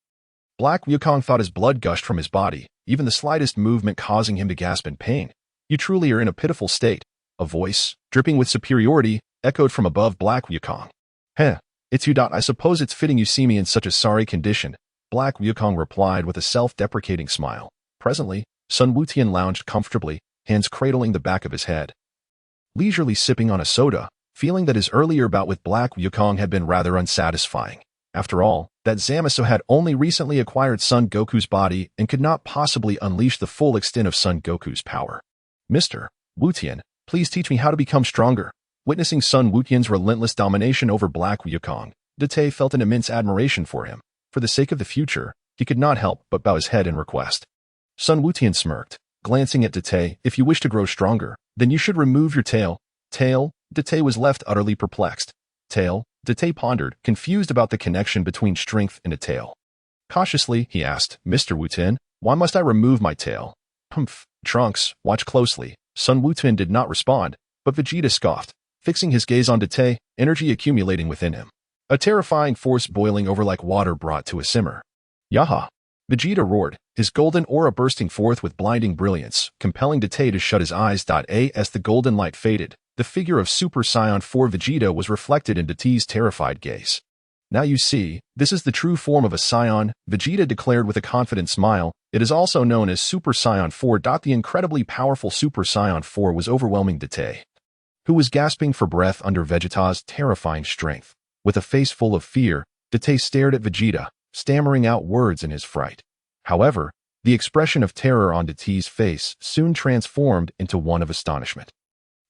Black Wukong thought his blood gushed from his body, even the slightest movement causing him to gasp in pain. You truly are in a pitiful state. A voice, dripping with superiority, echoed from above Black Wukong. Heh, it's you. I suppose it's fitting you see me in such a sorry condition, Black Wukong replied with a self-deprecating smile. Presently, Sun Wukong lounged comfortably, hands cradling the back of his head, leisurely sipping on a soda, feeling that his earlier bout with Black Wukong had been rather unsatisfying. After all, that Zamasu had only recently acquired Son Goku's body and could not possibly unleash the full extent of Son Goku's power. Mr. Wukong, please teach me how to become stronger. Witnessing Sun Wukong's relentless domination over Black Wukong, Date felt an immense admiration for him. For the sake of the future, he could not help but bow his head in request. Sun Wukong smirked, glancing at Date. If you wish to grow stronger, then you should remove your tail. Tail? Date was left utterly perplexed. Tail? Date pondered, confused about the connection between strength and a tail. Cautiously, he asked, Mr. Wukong, why must I remove my tail? Humph. Trunks, watch closely. Sun Wukong did not respond, but Vegeta scoffed, fixing his gaze on Date, energy accumulating within him. A terrifying force boiling over like water brought to a simmer. Yaha! Vegeta roared, his golden aura bursting forth with blinding brilliance, compelling Date to shut his eyes. As the golden light faded, the figure of Super Saiyan 4 Vegeta was reflected in Date's terrified gaze. "Now you see, this is the true form of a Saiyan," Vegeta declared with a confident smile. "It is also known as Super Saiyan 4. The incredibly powerful Super Saiyan 4 was overwhelming Date, who was gasping for breath under Vegeta's terrifying strength. With a face full of fear, Date stared at Vegeta, stammering out words in his fright. However, the expression of terror on Date's face soon transformed into one of astonishment.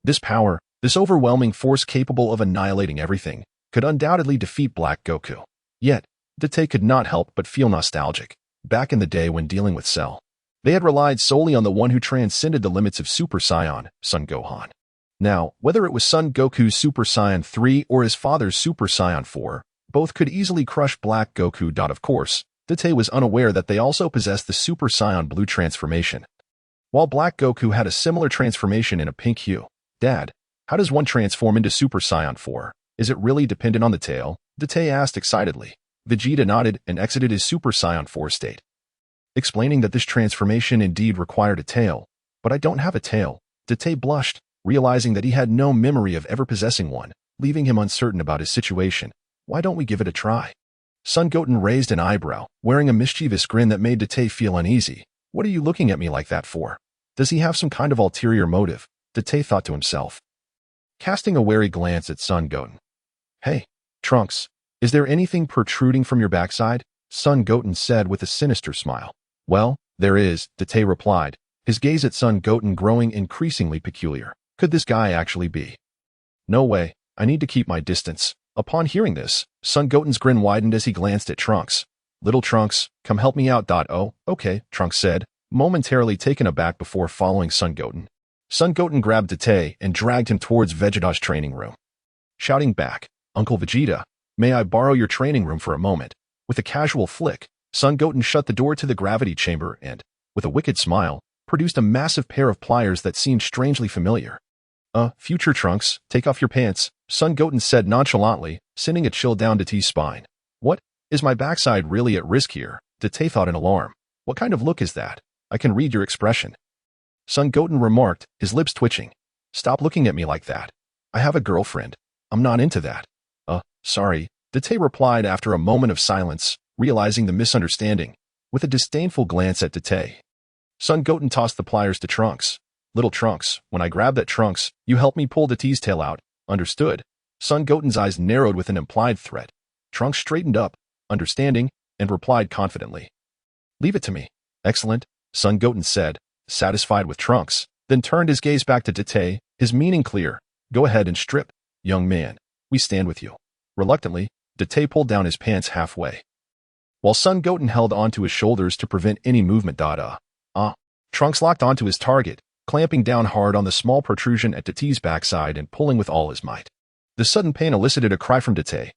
This power, this overwhelming force capable of annihilating everything, could undoubtedly defeat Black Goku. Yet, Date could not help but feel nostalgic. Back in the day when dealing with Cell, they had relied solely on the one who transcended the limits of Super Saiyan, Son Gohan. Now, whether it was Son Goku's Super Saiyan 3 or his father's Super Saiyan 4, both could easily crush Black Goku. Of course, Date was unaware that they also possessed the Super Saiyan Blue transformation. While Black Goku had a similar transformation in a pink hue. "Dad, how does one transform into Super Saiyan 4? Is it really dependent on the tail?" Date asked excitedly. Vegeta nodded and exited his Super Saiyan 4 state, explaining that this transformation indeed required a tail. "But I don't have a tail." Date blushed, realizing that he had no memory of ever possessing one, leaving him uncertain about his situation. "Why don't we give it a try?" Son Goten raised an eyebrow, wearing a mischievous grin that made Date feel uneasy. "What are you looking at me like that for? Does he have some kind of ulterior motive?" Date thought to himself, casting a wary glance at Son Goten. "Hey, Trunks, is there anything protruding from your backside?" Son Goten said with a sinister smile. "Well, there is," Date replied, his gaze at Son Goten growing increasingly peculiar. Could this guy actually be? "No way, I need to keep my distance." Upon hearing this, Son Goten's grin widened as he glanced at Trunks. "Little Trunks, come help me out." "Oh, okay," Trunks said, momentarily taken aback before following Son Goten. Son Goten grabbed Date and dragged him towards Vegeta's training room, shouting back, "Uncle Vegeta, may I borrow your training room for a moment?" With a casual flick, Son Goten shut the door to the gravity chamber and, with a wicked smile, produced a massive pair of pliers that seemed strangely familiar. Future Trunks, take off your pants," Son Goten said nonchalantly, sending a chill down Date's spine. "What? Is my backside really at risk here?" Date thought in alarm. "What kind of look is that? I can read your expression." Son Goten remarked, his lips twitching. "Stop looking at me like that. I have a girlfriend. I'm not into that." Sorry," Date replied after a moment of silence, realizing the misunderstanding. With a disdainful glance at Date, Son Goten tossed the pliers to Trunks. "Little Trunks, when I grab that Trunks, you help me pull Date's tail out. Understood?" Son Goten's eyes narrowed with an implied threat. Trunks straightened up, understanding, and replied confidently. "Leave it to me." "Excellent," Son Goten said, satisfied with Trunks, then turned his gaze back to Date, his meaning clear. "Go ahead and strip, young man. We stand with you." Reluctantly, Date pulled down his pants halfway, while Son Goten held onto his shoulders to prevent any movement. Trunks locked onto his target, clamping down hard on the small protrusion at Date's backside and pulling with all his might. The sudden pain elicited a cry from Date.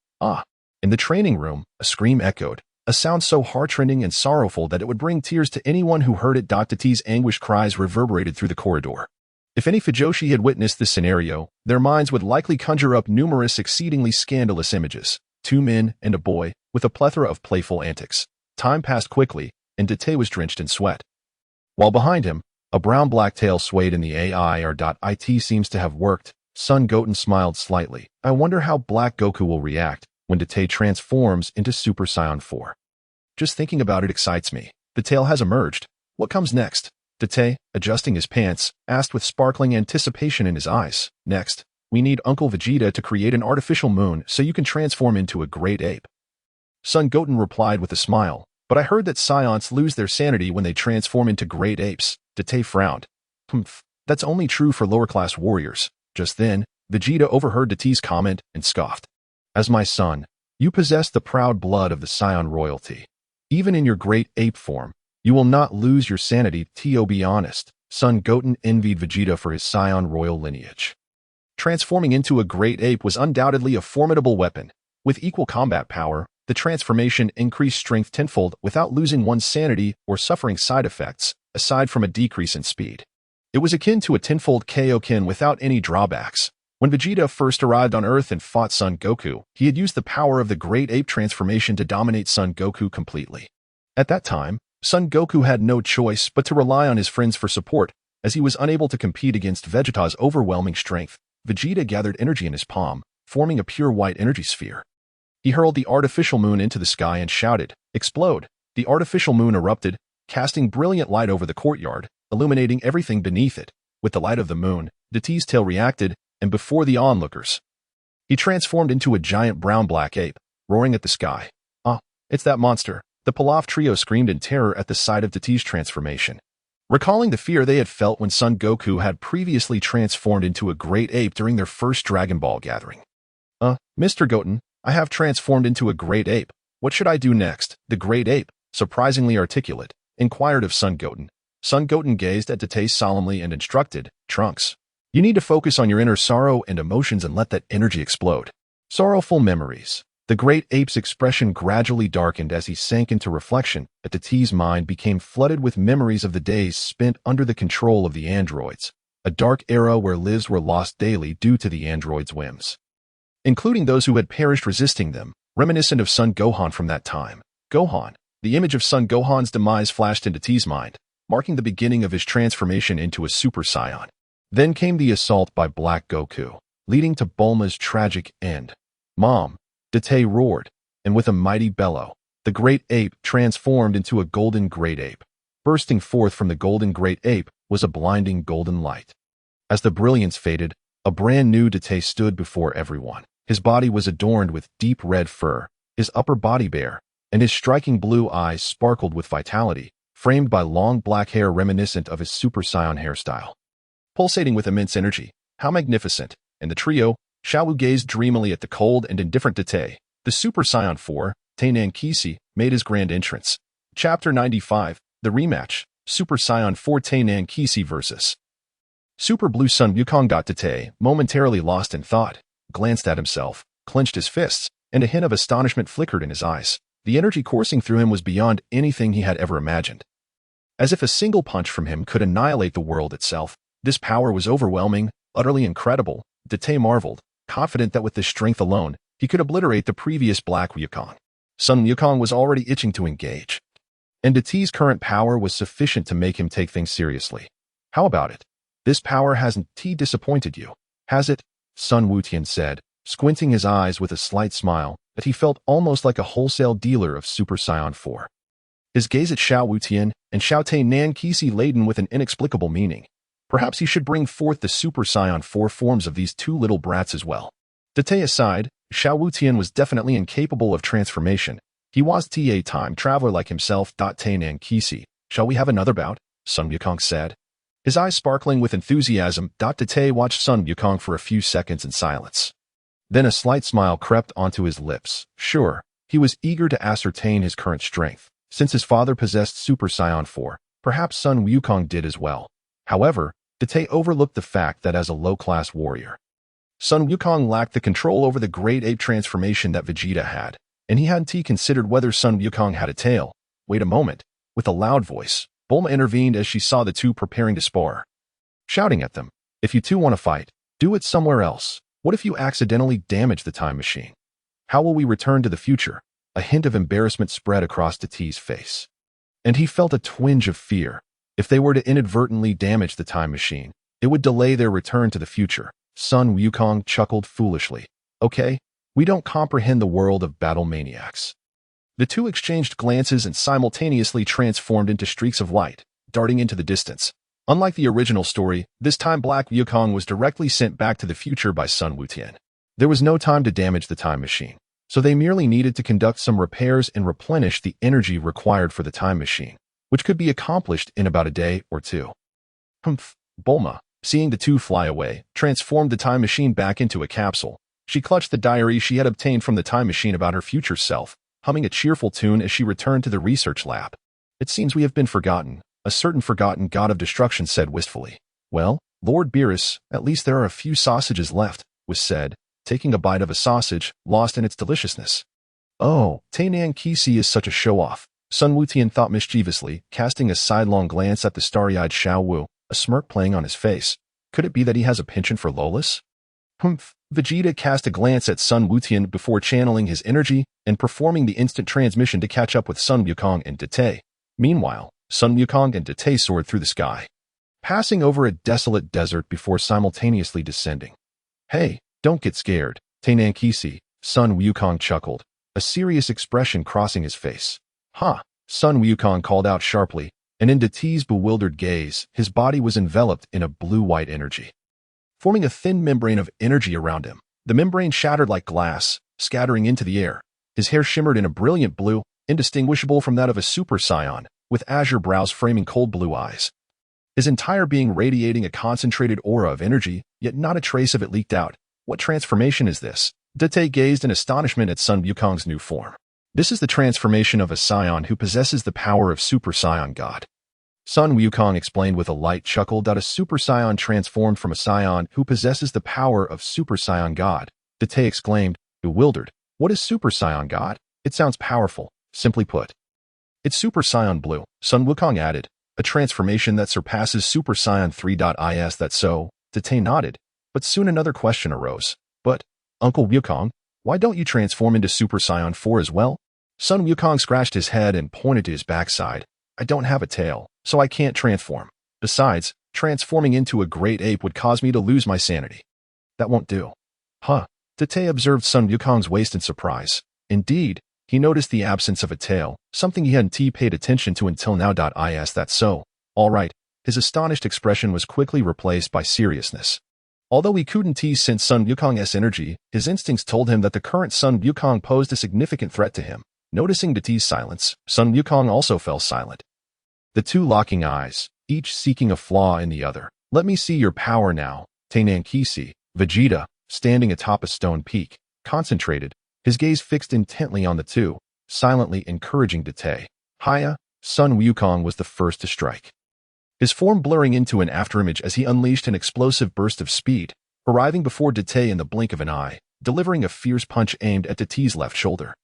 In the training room, a scream echoed, a sound so heartrending and sorrowful that it would bring tears to anyone who heard it. Date's anguished cries reverberated through the corridor. If any Fujoshi had witnessed this scenario, their minds would likely conjure up numerous exceedingly scandalous images. Two men and a boy, with a plethora of playful antics. Time passed quickly, and Date was drenched in sweat. While behind him, a brown-black tail swayed in the air. It seems to have worked. Son Goten smiled slightly. "I wonder how Black Goku will react when Date transforms into Super Saiyan 4. Just thinking about it excites me. The tail has emerged. What comes next?" Date, adjusting his pants, asked with sparkling anticipation in his eyes. "Next, we need Uncle Vegeta to create an artificial moon so you can transform into a great ape." Son Goten replied with a smile, "But I heard that Saiyans lose their sanity when they transform into great apes." Date frowned. That's only true for lower-class warriors." Just then, Vegeta overheard Date's comment and scoffed. "As my son, you possess the proud blood of the Saiyan royalty. Even in your great ape form, you will not lose your sanity. To be honest, Son Goten envied Vegeta for his Saiyan royal lineage. Transforming into a great ape was undoubtedly a formidable weapon. With equal combat power, the transformation increased strength tenfold without losing one's sanity or suffering side effects, aside from a decrease in speed. It was akin to a tenfold Kaioken without any drawbacks. When Vegeta first arrived on Earth and fought Son Goku, he had used the power of the Great Ape transformation to dominate Son Goku completely. At that time, Son Goku had no choice but to rely on his friends for support, as he was unable to compete against Vegeta's overwhelming strength. Vegeta gathered energy in his palm, forming a pure white energy sphere. He hurled the artificial moon into the sky and shouted, "Explode!" The artificial moon erupted, casting brilliant light over the courtyard, illuminating everything beneath it. With the light of the moon, Deti's tail reacted, and before the onlookers, he transformed into a giant brown-black ape, roaring at the sky. "Ah, it's that monster!" The Pilaf trio screamed in terror at the sight of Deti's transformation, recalling the fear they had felt when Son Goku had previously transformed into a great ape during their first Dragon Ball gathering. Mr. Goten, I have transformed into a great ape. What should I do next?" The great ape, surprisingly articulate, inquired of Son Goten. Son Goten gazed at Dete solemnly and instructed, "Trunks, you need to focus on your inner sorrow and emotions and let that energy explode." Sorrowful memories. The great ape's expression gradually darkened as he sank into reflection. Dete's mind became flooded with memories of the days spent under the control of the androids, a dark era where lives were lost daily due to the androids' whims, including those who had perished resisting them, reminiscent of Son Gohan from that time. Gohan. The image of Son Gohan's demise flashed into T's mind, marking the beginning of his transformation into a Super Saiyan. Then came the assault by Black Goku, leading to Bulma's tragic end. "Mom!" Dete roared, and with a mighty bellow, the great ape transformed into a golden great ape. Bursting forth from the golden great ape was a blinding golden light. As the brilliance faded, a brand new Dete stood before everyone. His body was adorned with deep red fur, his upper body bare, and his striking blue eyes sparkled with vitality, framed by long black hair reminiscent of his Super Saiyan hairstyle. Pulsating with immense energy, how magnificent! And the trio, Xiao gazed dreamily at the cold and indifferent Dete. The Super Saiyan 4, Tainan Kisi, made his grand entrance. Chapter 95, The Rematch, Super Saiyan 4 Tainan Kisi vs. Super Blue Sun Wukong. Dete, momentarily lost in thought, glanced at himself, clenched his fists, and a hint of astonishment flickered in his eyes. The energy coursing through him was beyond anything he had ever imagined. As if a single punch from him could annihilate the world itself, this power was overwhelming, utterly incredible. Dete marveled, confident that with this strength alone, he could obliterate the previous Black Wukong. Sun Wukong was already itching to engage, and Dete's current power was sufficient to make him take things seriously. "How about it? This power hasn't disappointed you, has it?" Sun Wukong said, squinting his eyes with a slight smile that he felt almost like a wholesale dealer of Super Saiyan 4. His gaze at Xiao Wutian and Xiao Tainan Kisi laden with an inexplicable meaning. Perhaps he should bring forth the Super Saiyan 4 forms of these two little brats as well. Dete aside, Xiao Wutian was definitely incapable of transformation. He was a time traveler like himself. Tainan Kisi, shall we have another bout? Sun Wukong said, his eyes sparkling with enthusiasm. Dete watched Sun Wukong for a few seconds in silence. Then a slight smile crept onto his lips. Sure, he was eager to ascertain his current strength. Since his father possessed Super Saiyan 4, perhaps Sun Wukong did as well. However, Dete overlooked the fact that as a low-class warrior, Sun Wukong lacked the control over the great ape transformation that Vegeta had, and he hadn't considered whether Sun Wukong had a tail. Wait a moment. With a loud voice, Bulma intervened as she saw the two preparing to spar, shouting at them, "If you two want to fight, do it somewhere else. What if you accidentally damage the time machine? How will we return to the future?" A hint of embarrassment spread across Dete's face, and he felt a twinge of fear. If they were to inadvertently damage the time machine, it would delay their return to the future. Sun Wukong chuckled foolishly. Okay, we don't comprehend the world of battle maniacs. The two exchanged glances and simultaneously transformed into streaks of light, darting into the distance. Unlike the original story, this time Black Wukong was directly sent back to the future by Sun Wutian. There was no time to damage the time machine, so they merely needed to conduct some repairs and replenish the energy required for the time machine, which could be accomplished in about a day or two. Humph. Bulma, seeing the two fly away, transformed the time machine back into a capsule. She clutched the diary she had obtained from the time machine about her future self, humming a cheerful tune as she returned to the research lab. It seems we have been forgotten, a certain forgotten god of destruction said wistfully. Well, Lord Beerus, at least there are a few sausages left, was said, taking a bite of a sausage, lost in its deliciousness. Oh, Tainan Kisi is such a show-off, Sun Wutian thought mischievously, casting a sidelong glance at the starry-eyed Xiao Wu, a smirk playing on his face. Could it be that he has a penchant for Lolas? Humph. Vegeta cast a glance at Sun Wutian before channeling his energy and performing the instant transmission to catch up with Sun Wukong and Dete. Meanwhile, Sun Wukong and Dete soared through the sky, passing over a desolate desert before simultaneously descending. Hey, don't get scared, Tainankisi, Sun Wukong chuckled, a serious expression crossing his face. Huh, Sun Wukong called out sharply, and in Dati's bewildered gaze, his body was enveloped in a blue-white energy, forming a thin membrane of energy around him. The membrane shattered like glass, scattering into the air. His hair shimmered in a brilliant blue, indistinguishable from that of a Super Saiyan, with azure brows framing cold blue eyes. His entire being radiating a concentrated aura of energy, yet not a trace of it leaked out. What transformation is this? Date gazed in astonishment at Sun Wukong's new form. This is the transformation of a Saiyan who possesses the power of Super Saiyan God. Sun Wukong explained with a light chuckle that a Super Saiyan transformed from a Saiyan who possesses the power of Super Saiyan God. Date exclaimed, bewildered. What is Super Saiyan God? It sounds powerful. Simply put, it's Super Saiyan Blue, Sun Wukong added, a transformation that surpasses Super Saiyan 3.is. That so? Date nodded, but soon another question arose. But, Uncle Wukong, why don't you transform into Super Saiyan 4 as well? Sun Wukong scratched his head and pointed to his backside. I don't have a tail, so I can't transform. Besides, transforming into a great ape would cause me to lose my sanity. That won't do. Huh? Date observed Sun Wukong's waist in surprise. Indeed, he noticed the absence of a tail, something he hadn't paid attention to until now. Is that so? All right. His astonished expression was quickly replaced by seriousness. Although he couldn't sense Sun Wukong's energy, his instincts told him that the current Sun Wukong posed a significant threat to him. Noticing Date's silence, Sun Wukong also fell silent. The two locking eyes, each seeking a flaw in the other. Let me see your power now, Tainankisi. Vegeta, standing atop a stone peak, concentrated, his gaze fixed intently on the two, silently encouraging Date. Hiya, Sun Wukong was the first to strike, his form blurring into an afterimage as he unleashed an explosive burst of speed, arriving before Date in the blink of an eye, delivering a fierce punch aimed at Date's left shoulder.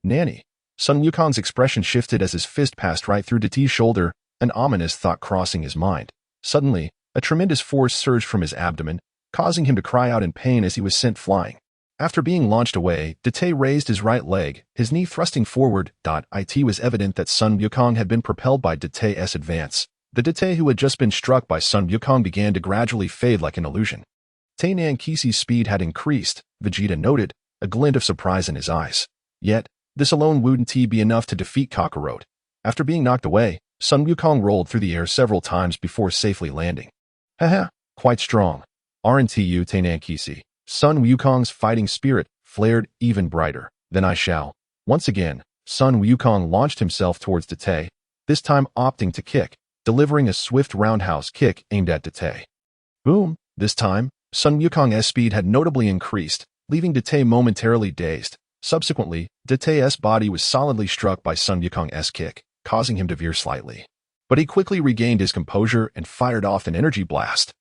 Nanny. Sun Wukong's expression shifted as his fist passed right through Date's shoulder, an ominous thought crossing his mind. Suddenly, a tremendous force surged from his abdomen, causing him to cry out in pain as he was sent flying. After being launched away, Date raised his right leg, his knee thrusting forward. It was evident that Sun Wukong had been propelled by Date's advance. The Date who had just been struck by Sun Wukong began to gradually fade like an illusion. Tainankisi's speed had increased, Vegeta noted, a glint of surprise in his eyes. Yet, this alone wouldn't be enough to defeat Kakarot. After being knocked away, Sun Wukong rolled through the air several times before safely landing. Haha, quite strong. Aren't you, Tainankisi? Sun Wukong's fighting spirit flared even brighter. Then I shall. Once again, Sun Wukong launched himself towards Date, this time opting to kick, delivering a swift roundhouse kick aimed at Date. Boom! This time, Sun Wukong's speed had notably increased, leaving Date momentarily dazed. Subsequently, Date's body was solidly struck by Sun Wukong's kick, causing him to veer slightly. But he quickly regained his composure and fired off an energy blast.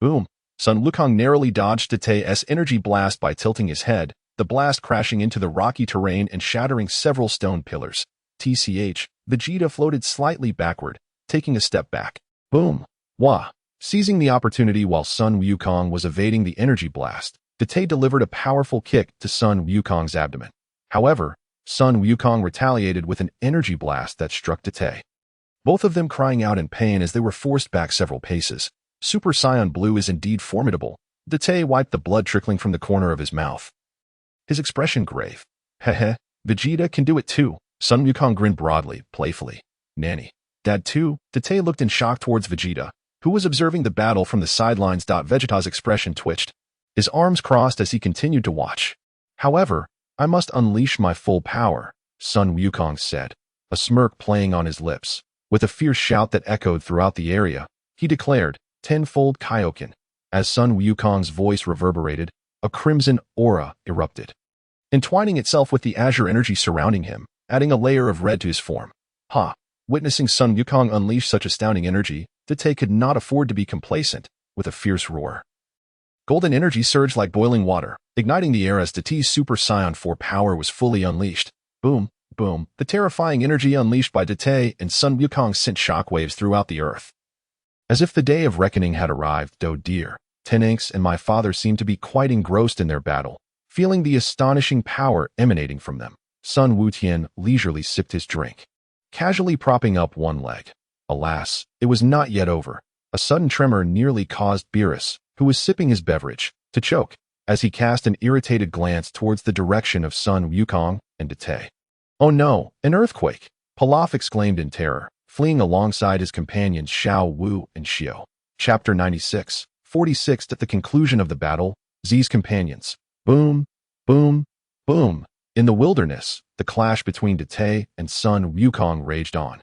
Boom! Sun Wukong narrowly dodged Date's energy blast by tilting his head, the blast crashing into the rocky terrain and shattering several stone pillars. Vegeta floated slightly backward, taking a step back. Boom! Wah! Seizing the opportunity while Sun Wukong was evading the energy blast, Date delivered a powerful kick to Sun Wukong's abdomen. However, Sun Wukong retaliated with an energy blast that struck Date, both of them crying out in pain as they were forced back several paces. Super Saiyan Blue is indeed formidable. Date wiped the blood trickling from the corner of his mouth, his expression grave. Heh, Vegeta can do it too. Sun Wukong grinned broadly, playfully. Nanny. Dad too? Date looked in shock towards Vegeta, who was observing the battle from the sidelines. Vegeta's expression twitched, his arms crossed as he continued to watch. However, I must unleash my full power, Sun Wukong said, a smirk playing on his lips. With a fierce shout that echoed throughout the area, he declared, tenfold Kaioshin. As Sun Wukong's voice reverberated, a crimson aura erupted, entwining itself with the azure energy surrounding him, adding a layer of red to his form. Ha! Witnessing Sun Wukong unleash such astounding energy, Date could not afford to be complacent. With a fierce roar, golden energy surged like boiling water, igniting the air as Date's Super Saiyan 4 power was fully unleashed. Boom, boom, the terrifying energy unleashed by Date and Sun Wukong sent shockwaves throughout the earth. As if the day of reckoning had arrived. Oh dear, Tenanks and my father seemed to be quite engrossed in their battle, feeling the astonishing power emanating from them. Sun Wutian leisurely sipped his drink, casually propping up one leg. Alas, it was not yet over. A sudden tremor nearly caused Beerus, who was sipping his beverage, to choke. as he cast an irritated glance towards the direction of Sun Wukong and Date. "Oh no, an earthquake!" Pilaf exclaimed in terror, fleeing alongside his companions Xiao Wu and Xiao. Chapter 96, 46. At the conclusion of the battle, Z's companions. Boom, boom, boom. In the wilderness, the clash between Date and Sun Wukong raged on.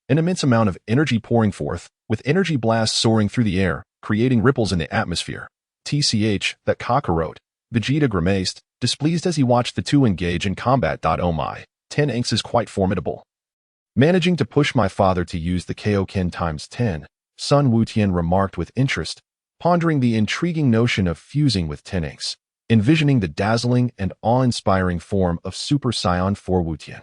An immense amount of energy pouring forth, with energy blasts soaring through the air, creating ripples in the atmosphere. That Kakarot. Vegeta grimaced, displeased as he watched the two engage in combat. Oh my, 10 inks is quite formidable. Managing to push my father to use the Kaioken times 10, Sun Wutian remarked with interest, pondering the intriguing notion of fusing with 10 inks, envisioning the dazzling and awe-inspiring form of Super Saiyan 4 Wutian.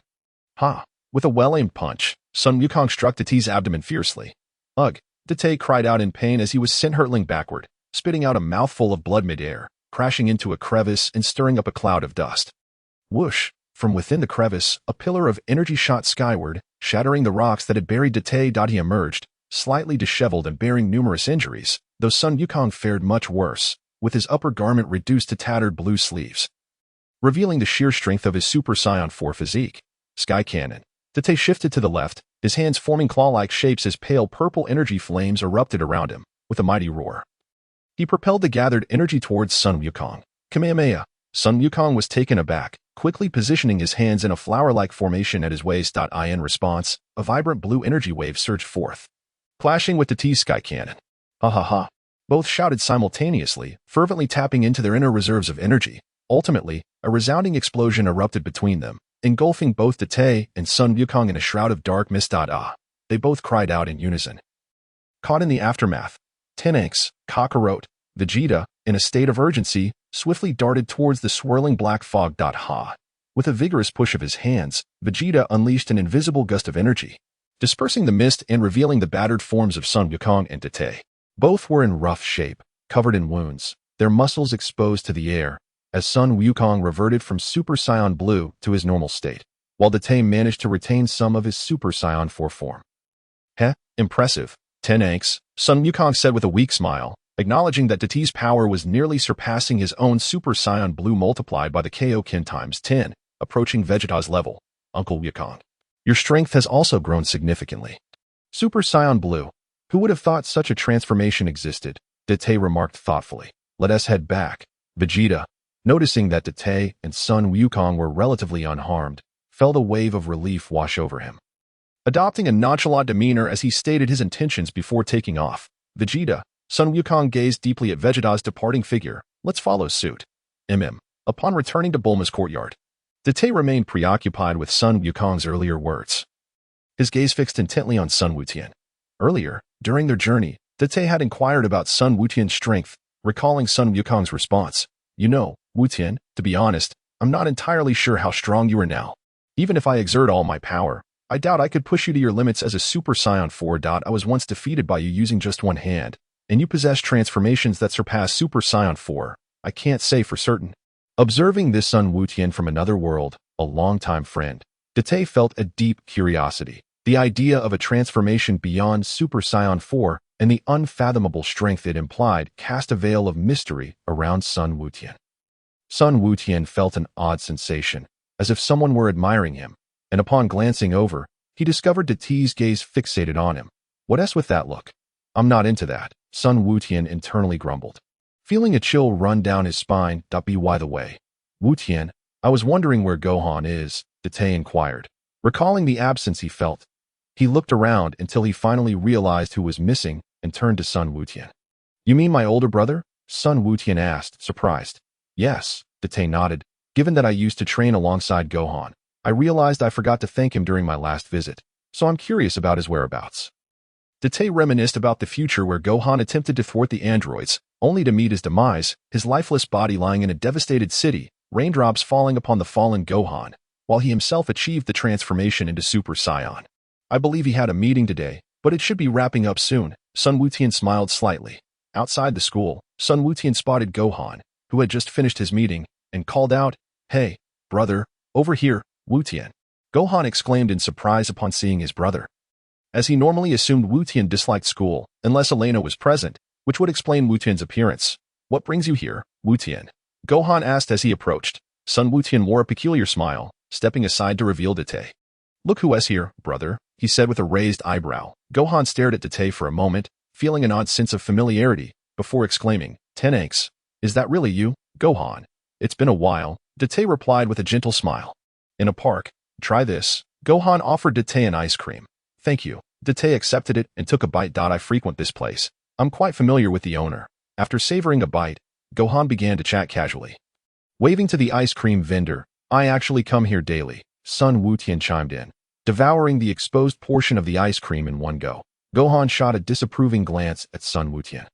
Ha! With a well-aimed punch, Sun Wukong struck Date's abdomen fiercely. Ugh! Date cried out in pain as he was sent hurtling backward, spitting out a mouthful of blood mid-air, crashing into a crevice and stirring up a cloud of dust. Whoosh! From within the crevice, a pillar of energy shot skyward, shattering the rocks that had buried Date. He emerged, slightly disheveled and bearing numerous injuries, though Sun Wukong fared much worse, with his upper garment reduced to tattered blue sleeves. Revealing the sheer strength of his Super Saiyan 4 physique, Sky Cannon, Date shifted to the left, his hands forming claw-like shapes as pale purple energy flames erupted around him, with a mighty roar. He propelled the gathered energy towards Sun Wukong. Kamehameha! Sun Wukong was taken aback, quickly positioning his hands in a flower-like formation at his waist. In response, a vibrant blue energy wave surged forth, clashing with Date's Sky Cannon. Ha ha ha! Both shouted simultaneously, fervently tapping into their inner reserves of energy. Ultimately, a resounding explosion erupted between them, engulfing both Date and Sun Wukong in a shroud of dark mist. They both cried out in unison. Caught in the aftermath, 10 inks, Kakarot, Vegeta, in a state of urgency, swiftly darted towards the swirling black fog. With a vigorous push of his hands, Vegeta unleashed an invisible gust of energy, dispersing the mist and revealing the battered forms of Sun Wukong and Date. Both were in rough shape, covered in wounds, their muscles exposed to the air, as Sun Wukong reverted from Super Saiyan Blue to his normal state, while Date managed to retain some of his Super Saiyan 4 form. Heh, impressive, 10 inks, Sun Wukong said with a weak smile, acknowledging that Date's power was nearly surpassing his own Super Saiyan Blue multiplied by the Kaioken times 10, approaching Vegeta's level. Uncle Wukong, your strength has also grown significantly. Super Saiyan Blue. Who would have thought such a transformation existed? Date remarked thoughtfully. Let us head back. Vegeta, noticing that Date and Sun Wukong were relatively unharmed, felt a wave of relief wash over him. Adopting a nonchalant demeanor as he stated his intentions before taking off, Vegeta, Sun Wukong gazed deeply at Vegeta's departing figure. Let's follow suit. Upon returning to Bulma's courtyard, Date remained preoccupied with Sun Wukong's earlier words. His gaze fixed intently on Sun Wutian. Earlier, during their journey, Date had inquired about Sun Wutian's strength, recalling Sun Wukong's response. You know, Wutian, to be honest, I'm not entirely sure how strong you are now. Even if I exert all my power, I doubt I could push you to your limits as a Super Saiyan 4. I was once defeated by you using just one hand, and you possess transformations that surpass Super Saiyan 4. I can't say for certain. Observing this Sun Wutian from another world, a longtime friend, Date felt a deep curiosity. The idea of a transformation beyond Super Saiyan 4 and the unfathomable strength it implied cast a veil of mystery around Sun Wutian. Sun Wutian felt an odd sensation, as if someone were admiring him, and upon glancing over, he discovered Date's gaze fixated on him. What else with that look? I'm not into that, Sun Wutian internally grumbled. Feeling a chill run down his spine. By the way, Wutian, I was wondering where Gohan is, Date inquired. Recalling the absence he felt, he looked around until he finally realized who was missing and turned to Sun Wutian. You mean my older brother? Sun Wutian asked, surprised. Yes, Date nodded. Given that I used to train alongside Gohan, I realized I forgot to thank him during my last visit, so I'm curious about his whereabouts. Date reminisced about the future where Gohan attempted to thwart the androids, only to meet his demise, his lifeless body lying in a devastated city, raindrops falling upon the fallen Gohan, while he himself achieved the transformation into Super Saiyan. I believe he had a meeting today, but it should be wrapping up soon. Sun Wutian smiled slightly. Outside the school, Sun Wutian spotted Gohan, who had just finished his meeting, and called out, Hey, brother, over here, Wutian. Gohan exclaimed in surprise upon seeing his brother. As he normally assumed Wutian disliked school, unless Elena was present, which would explain Wutian's appearance. What brings you here, Wutian? Gohan asked as he approached. Sun Wukong wore a peculiar smile, stepping aside to reveal Date. Look who is here, brother, he said with a raised eyebrow. Gohan stared at Date for a moment, feeling an odd sense of familiarity, before exclaiming, Tenanks, is that really you, Gohan? It's been a while, Date replied with a gentle smile. In a park, try this. Gohan offered Date an ice cream. Thank you. Date accepted it and took a bite. I frequent this place. I'm quite familiar with the owner. After savoring a bite, Gohan began to chat casually. Waving to the ice cream vendor, I actually come here daily, Sun Wukong chimed in, devouring the exposed portion of the ice cream in one go. Gohan shot a disapproving glance at Sun Wukong.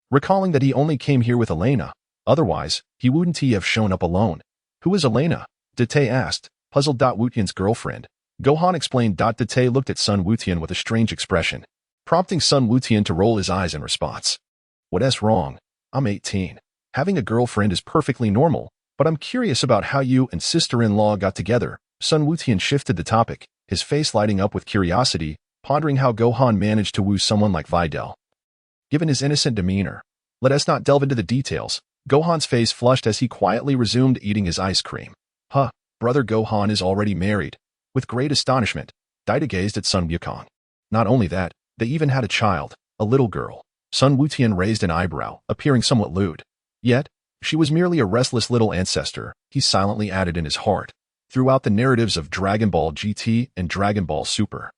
Recalling that he only came here with Elena, otherwise, he wouldn't have shown up alone. Who is Elena? Date asked, puzzled. Wukong's girlfriend. Gohan explained. Date looked at Sun Wukong with a strange expression, prompting Sun Wukong to roll his eyes in response. What's wrong? I'm 18. Having a girlfriend is perfectly normal, but I'm curious about how you and sister-in-law got together. Sun Wukong shifted the topic, his face lighting up with curiosity, pondering how Gohan managed to woo someone like Videl. Given his innocent demeanor, let us not delve into the details. Gohan's face flushed as he quietly resumed eating his ice cream. Huh, brother Gohan is already married. With great astonishment, Date gazed at Sun Wukong. Not only that, they even had a child, a little girl. Sun Wukong raised an eyebrow, appearing somewhat lewd. Yet, she was merely a restless little ancestor, he silently added in his heart, throughout the narratives of Dragon Ball GT and Dragon Ball Super.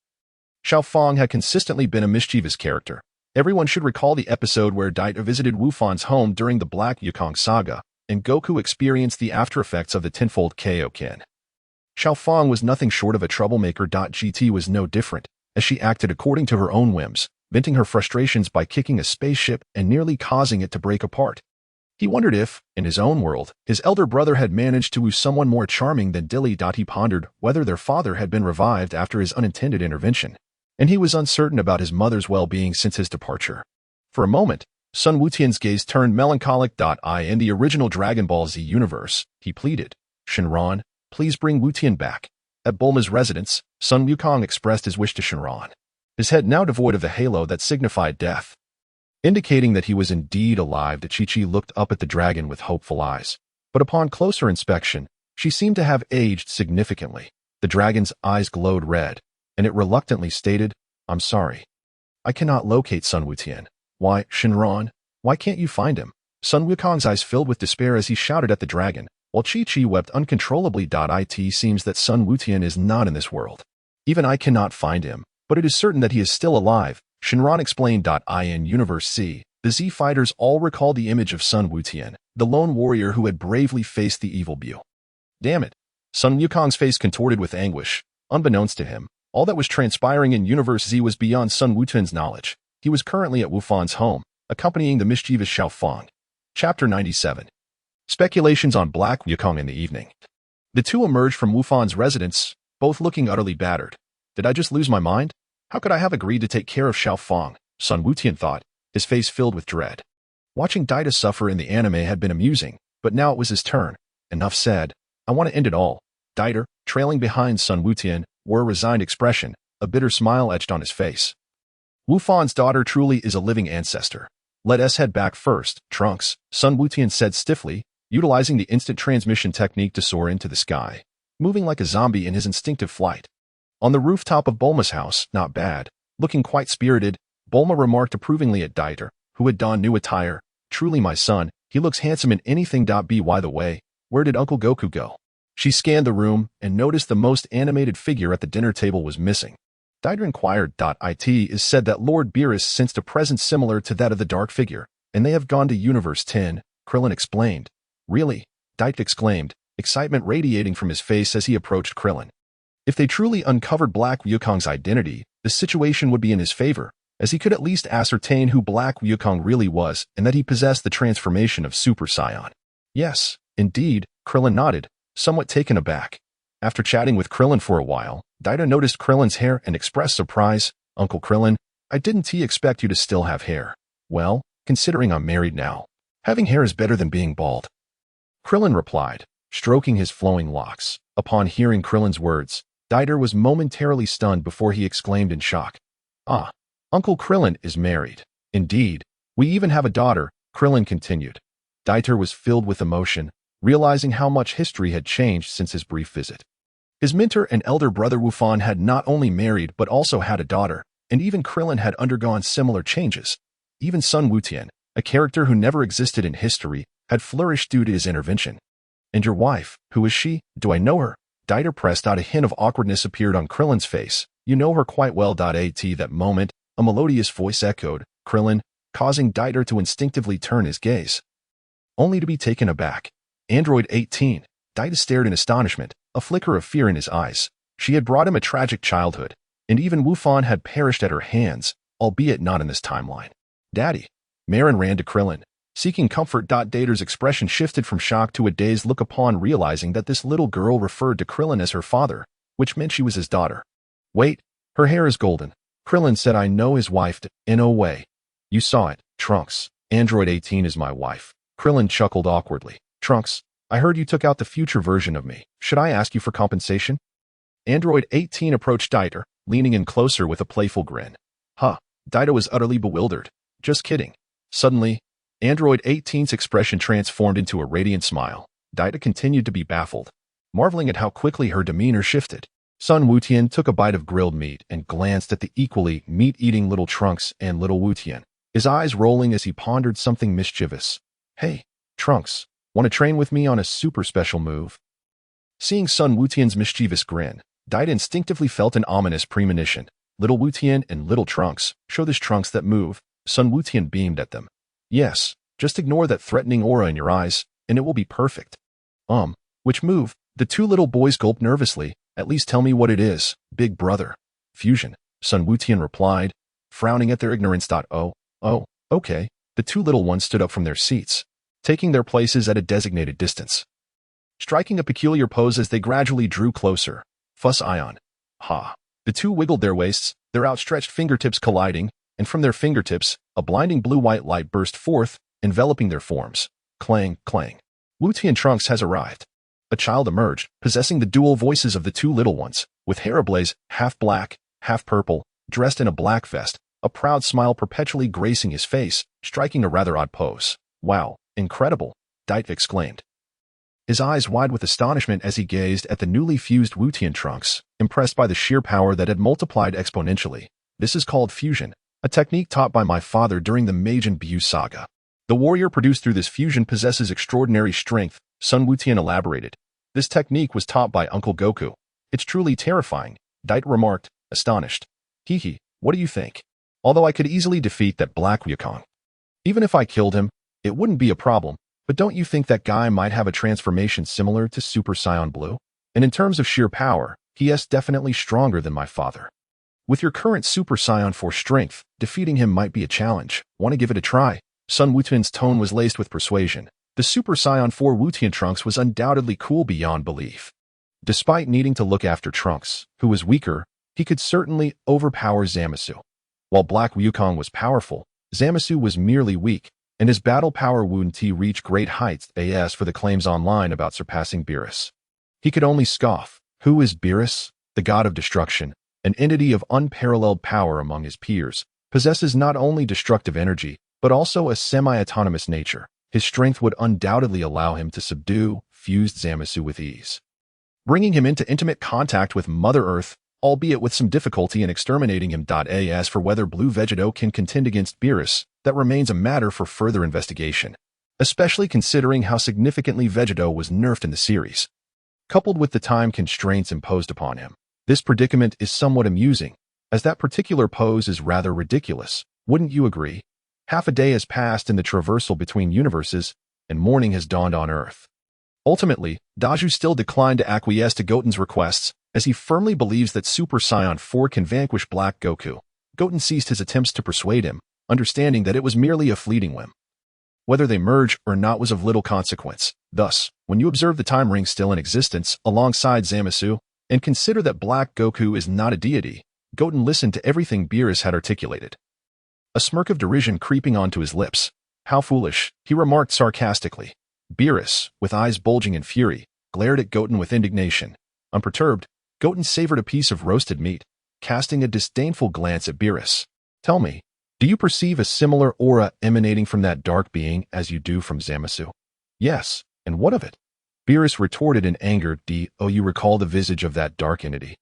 Xiao Fang had consistently been a mischievous character. Everyone should recall the episode where Date visited Wufan's home during the Black Wukong saga, and Goku experienced the aftereffects of the tenfold Kaioshin. Xiao Fang was nothing short of a troublemaker. GT was no different, as she acted according to her own whims, venting her frustrations by kicking a spaceship and nearly causing it to break apart. He wondered if, in his own world, his elder brother had managed to woo someone more charming than Bidi Li. He pondered whether their father had been revived after his unintended intervention, and he was uncertain about his mother's well-being since his departure. For a moment, Sun Wukong's gaze turned melancholic. In the original Dragon Ball Z universe, he pleaded, Shenron, please bring Wukong back. At Bulma's residence, Sun Wukong expressed his wish to Shenron, his head now devoid of the halo that signified death. Indicating that he was indeed alive, Chi-Chi looked up at the dragon with hopeful eyes. But upon closer inspection, she seemed to have aged significantly. The dragon's eyes glowed red, and it reluctantly stated, I'm sorry. I cannot locate Sun Wukong. Why, Shenron, why can't you find him? Sun Wukong's eyes filled with despair as he shouted at the dragon, while Chi-Chi wept uncontrollably. It seems that Sun Wukong is not in this world. Even I cannot find him, but it is certain that he is still alive, Shenron explained. In Universe C, the Z fighters all recalled the image of Sun Wukong, the lone warrior who had bravely faced the evil Buu. Damn it. Sun Wukong's face contorted with anguish. Unbeknownst to him, all that was transpiring in Universe Z was beyond Sun Wukong's knowledge. He was currently at Wufan's home, accompanying the mischievous Xiao Fang. Chapter 97. Speculations on Black Wukong in the evening. The two emerged from Wufan's residence, both looking utterly battered. Did I just lose my mind? How could I have agreed to take care of Xiao Fang? Sun Wukong thought, his face filled with dread. Watching Date suffer in the anime had been amusing, but now it was his turn. Enough said. I want to end it all. Date, trailing behind Sun Wukong, wore a resigned expression, a bitter smile etched on his face. Wufan's daughter truly is a living ancestor. Let us head back first, Trunks, Sun Wukong said stiffly, utilizing the instant transmission technique to soar into the sky, moving like a zombie in his instinctive flight. On the rooftop of Bulma's house, not bad, looking quite spirited, Bulma remarked approvingly at Date, who had donned new attire. Truly my son, he looks handsome in anything. By the way, where did Uncle Goku go? She scanned the room and noticed the most animated figure at the dinner table was missing. Date inquired. It is said that Lord Beerus sensed a presence similar to that of the dark figure, and they have gone to Universe 10, Krillin explained. Really? Date exclaimed, excitement radiating from his face as he approached Krillin. If they truly uncovered Black Wukong's identity, the situation would be in his favor, as he could at least ascertain who Black Wukong really was and that he possessed the transformation of Super Saiyan. Yes, indeed, Krillin nodded, somewhat taken aback. After chatting with Krillin for a while, Date noticed Krillin's hair and expressed surprise. Uncle Krillin, I didn't expect you to still have hair. Well, considering I'm married now, having hair is better than being bald. Krillin replied, stroking his flowing locks. Upon hearing Krillin's words, Date was momentarily stunned before he exclaimed in shock. Ah, Uncle Krillin is married. Indeed, we even have a daughter, Krillin continued. Date was filled with emotion, realizing how much history had changed since his brief visit. His mentor and elder brother Wufan had not only married but also had a daughter, and even Krillin had undergone similar changes. Even Sun Wukong, a character who never existed in history, had flourished due to his intervention. And your wife, who is she? Do I know her? Dieter pressed out. A hint of awkwardness appeared on Krillin's face. You know her quite well. At that moment, a melodious voice echoed, Krillin, causing Dieter to instinctively turn his gaze. Only to be taken aback. Android 18. Dieter stared in astonishment, a flicker of fear in his eyes. She had brought him a tragic childhood, and even Wufan had perished at her hands, albeit not in this timeline. Daddy. Marin ran to Krillin, seeking comfort. Dieter's expression shifted from shock to a dazed look upon realizing that this little girl referred to Krillin as her father, which meant she was his daughter. Wait, her hair is golden. Krillin said. I know his wife. In a way. You saw it, Trunks. Android 18 is my wife. Krillin chuckled awkwardly. Trunks, I heard you took out the future version of me. Should I ask you for compensation? Android 18 approached Dieter, leaning in closer with a playful grin. Huh. Dieter was utterly bewildered. Just kidding. Suddenly, Android 18's expression transformed into a radiant smile. Dieter continued to be baffled, marveling at how quickly her demeanor shifted. Sun Wukong took a bite of grilled meat and glanced at the equally meat-eating little Trunks and little Wukong, his eyes rolling as he pondered something mischievous. Hey, Trunks, want to train with me on a super special move? Seeing Sun Wukong's mischievous grin, Dieter instinctively felt an ominous premonition. Little Wukong and little Trunks, show this Trunks that move. Sun Wukong beamed at them. Yes, just ignore that threatening aura in your eyes, and it will be perfect. Which move? The two little boys gulped nervously. At least tell me what it is, big brother. Fusion, Sun Wukong replied, frowning at their ignorance. Oh, okay. The two little ones stood up from their seats, taking their places at a designated distance, striking a peculiar pose as they gradually drew closer. Fuss Ion. Ha. The two wiggled their waists, their outstretched fingertips colliding, and from their fingertips, a blinding blue-white light burst forth, enveloping their forms. Clang, clang. Wukong Trunks has arrived. A child emerged, possessing the dual voices of the two little ones, with hair ablaze, half black, half purple, dressed in a black vest, a proud smile perpetually gracing his face, striking a rather odd pose. Wow, incredible, Dieter exclaimed, his eyes wide with astonishment as he gazed at the newly fused Wukong Trunks, impressed by the sheer power that had multiplied exponentially. This is called fusion, a technique taught by my father during the Majin Buu saga. The warrior produced through this fusion possesses extraordinary strength, Sun Wukong elaborated. This technique was taught by Uncle Goku. It's truly terrifying, Dieter remarked, astonished. Hee, what do you think? Although I could easily defeat that Black Wukong. Even if I killed him, it wouldn't be a problem, but don't you think that guy might have a transformation similar to Super Saiyan Blue? And in terms of sheer power, he is definitely stronger than my father. With your current Super Saiyan 4 strength, defeating him might be a challenge. Want to give it a try? Sun Wukong's tone was laced with persuasion. The Super Saiyan 4 Wukong Trunks was undoubtedly cool beyond belief. Despite needing to look after Trunks, who was weaker, he could certainly overpower Zamasu. While Black Wukong was powerful, Zamasu was merely weak, and his battle power wouldn't reach great heights. As for the claims online about surpassing Beerus, he could only scoff. Who is Beerus? The god of destruction, an entity of unparalleled power among his peers, possesses not only destructive energy, but also a semi-autonomous nature. His strength would undoubtedly allow him to subdue fused Zamasu with ease, bringing him into intimate contact with Mother Earth, albeit with some difficulty in exterminating him. As for whether Blue Vegeta can contend against Beerus, that remains a matter for further investigation, especially considering how significantly Vegeta was nerfed in the series. Coupled with the time constraints imposed upon him, this predicament is somewhat amusing, as that particular pose is rather ridiculous. Wouldn't you agree? Half a day has passed in the traversal between universes, and morning has dawned on Earth. Ultimately, Daju still declined to acquiesce to Goten's requests, as he firmly believes that Super Saiyan 4 can vanquish Black Goku. Goten ceased his attempts to persuade him, understanding that it was merely a fleeting whim. Whether they merge or not was of little consequence. Thus, when you observe the time ring still in existence alongside Zamasu, and consider that Black Goku is not a deity, Goten listened to everything Beerus had articulated, a smirk of derision creeping onto his lips. How foolish, he remarked sarcastically. Beerus, with eyes bulging in fury, glared at Goten with indignation. Unperturbed, Goten savored a piece of roasted meat, casting a disdainful glance at Beerus. Tell me, do you perceive a similar aura emanating from that dark being as you do from Zamasu? Yes, and what of it? Beerus retorted in anger, "Oh, you recall the visage of that dark entity?"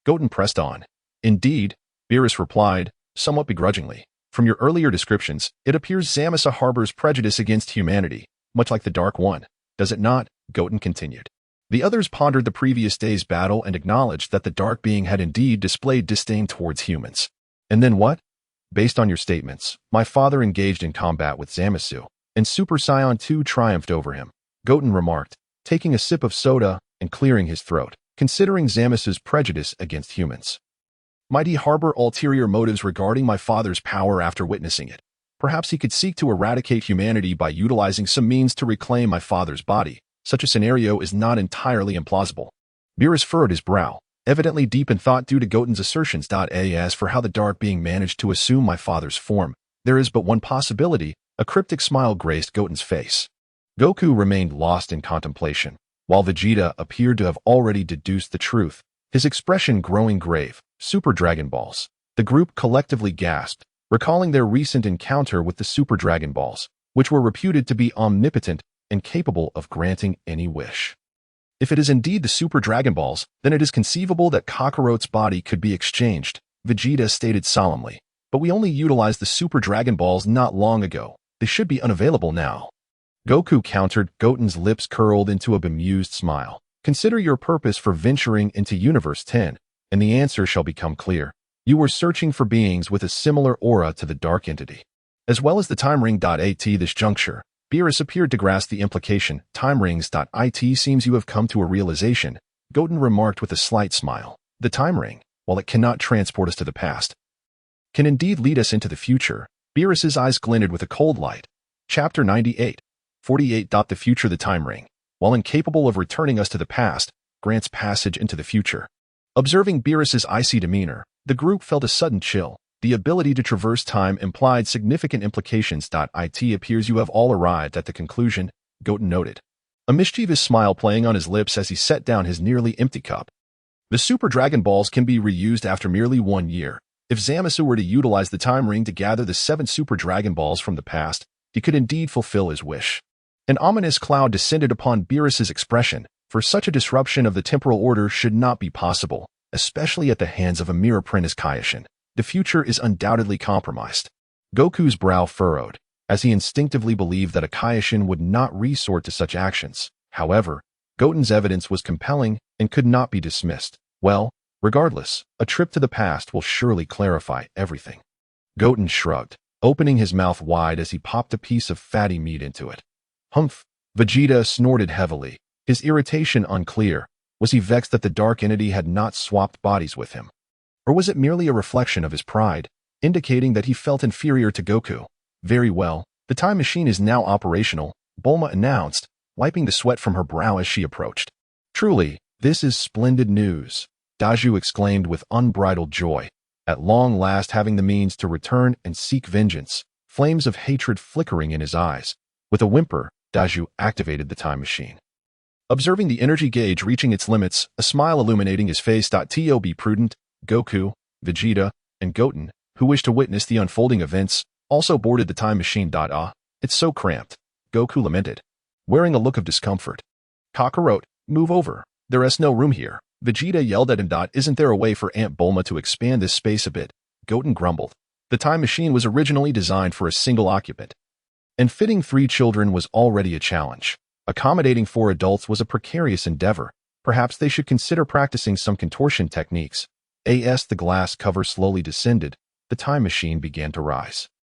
Goten pressed on. "Indeed," Beerus replied, somewhat begrudgingly. "From your earlier descriptions, it appears Zamasu harbors prejudice against humanity, much like the Dark One. Does it not?" Goten continued. The others pondered the previous day's battle and acknowledged that the Dark Being had indeed displayed disdain towards humans. "And then what?" "Based on your statements, my father engaged in combat with Zamasu, and Super Saiyan 2 triumphed over him," Goten remarked, taking a sip of soda and clearing his throat, considering Zamasu's prejudice against humans. "Might he harbor ulterior motives regarding my father's power after witnessing it? Perhaps he could seek to eradicate humanity by utilizing some means to reclaim my father's body. Such a scenario is not entirely implausible." Beerus furrowed his brow, evidently deep in thought due to Goten's assertions. As for how the Dark Being managed to assume my father's form, there is but one possibility. A cryptic smile graced Goten's face. Goku remained lost in contemplation, while Vegeta appeared to have already deduced the truth, his expression growing grave. Super Dragon Balls. The group collectively gasped, recalling their recent encounter with the Super Dragon Balls, which were reputed to be omnipotent and capable of granting any wish. "If it is indeed the Super Dragon Balls, then it is conceivable that Kakarot's body could be exchanged," Vegeta stated solemnly. "But we only utilized the Super Dragon Balls not long ago. They should be unavailable now." Goku countered. Goten's lips curled into a bemused smile. "Consider your purpose for venturing into Universe 10, and the answer shall become clear. You were searching for beings with a similar aura to the Dark Entity, as well as the Time Ring. At this juncture, Beerus appeared to grasp the implication. "Time Rings. It seems you have come to a realization," Goten remarked with a slight smile. "The Time Ring, while it cannot transport us to the past, can indeed lead us into the future." Beerus's eyes glinted with a cold light. Chapter 98. 48. The future. The Time Ring, while incapable of returning us to the past, grants passage into the future. Observing Beerus's icy demeanor, the group felt a sudden chill. The ability to traverse time implied significant implications. It appears you have all arrived at the conclusion, Goten noted, a mischievous smile playing on his lips as he set down his nearly empty cup. "The Super Dragon Balls can be reused after merely 1 year. If Zamasu were to utilize the Time Ring to gather the 7 Super Dragon Balls from the past, he could indeed fulfill his wish." An ominous cloud descended upon Beerus's expression, for such a disruption of the temporal order should not be possible, especially at the hands of a mere apprentice Kaioshin. The future is undoubtedly compromised. Goku's brow furrowed, as he instinctively believed that a Kaioshin would not resort to such actions. However, Goten's evidence was compelling and could not be dismissed. "Well, regardless, a trip to the past will surely clarify everything." Goten shrugged, opening his mouth wide as he popped a piece of fatty meat into it. "Humph!" Vegeta snorted heavily, his irritation unclear. Was he vexed that the Dark Entity had not swapped bodies with him? Or was it merely a reflection of his pride, indicating that he felt inferior to Goku? "Very well, the time machine is now operational," Bulma announced, wiping the sweat from her brow as she approached. "Truly, this is splendid news," Daju exclaimed with unbridled joy. At long last having the means to return and seek vengeance, flames of hatred flickering in his eyes. With a whimper, Daju activated the time machine. Observing the energy gauge reaching its limits, a smile illuminating his face. To be prudent, Goku, Vegeta, and Goten, who wished to witness the unfolding events, also boarded the time machine. It's so cramped, Goku lamented, wearing a look of discomfort. "Kakarot, move over. There is no room here," Vegeta yelled at him. "Isn't there a way for Aunt Bulma to expand this space a bit?" Goten grumbled. The time machine was originally designed for a single occupant, and fitting 3 children was already a challenge. Accommodating 4 adults was a precarious endeavor. Perhaps they should consider practicing some contortion techniques. As the glass cover slowly descended, the time machine began to rise.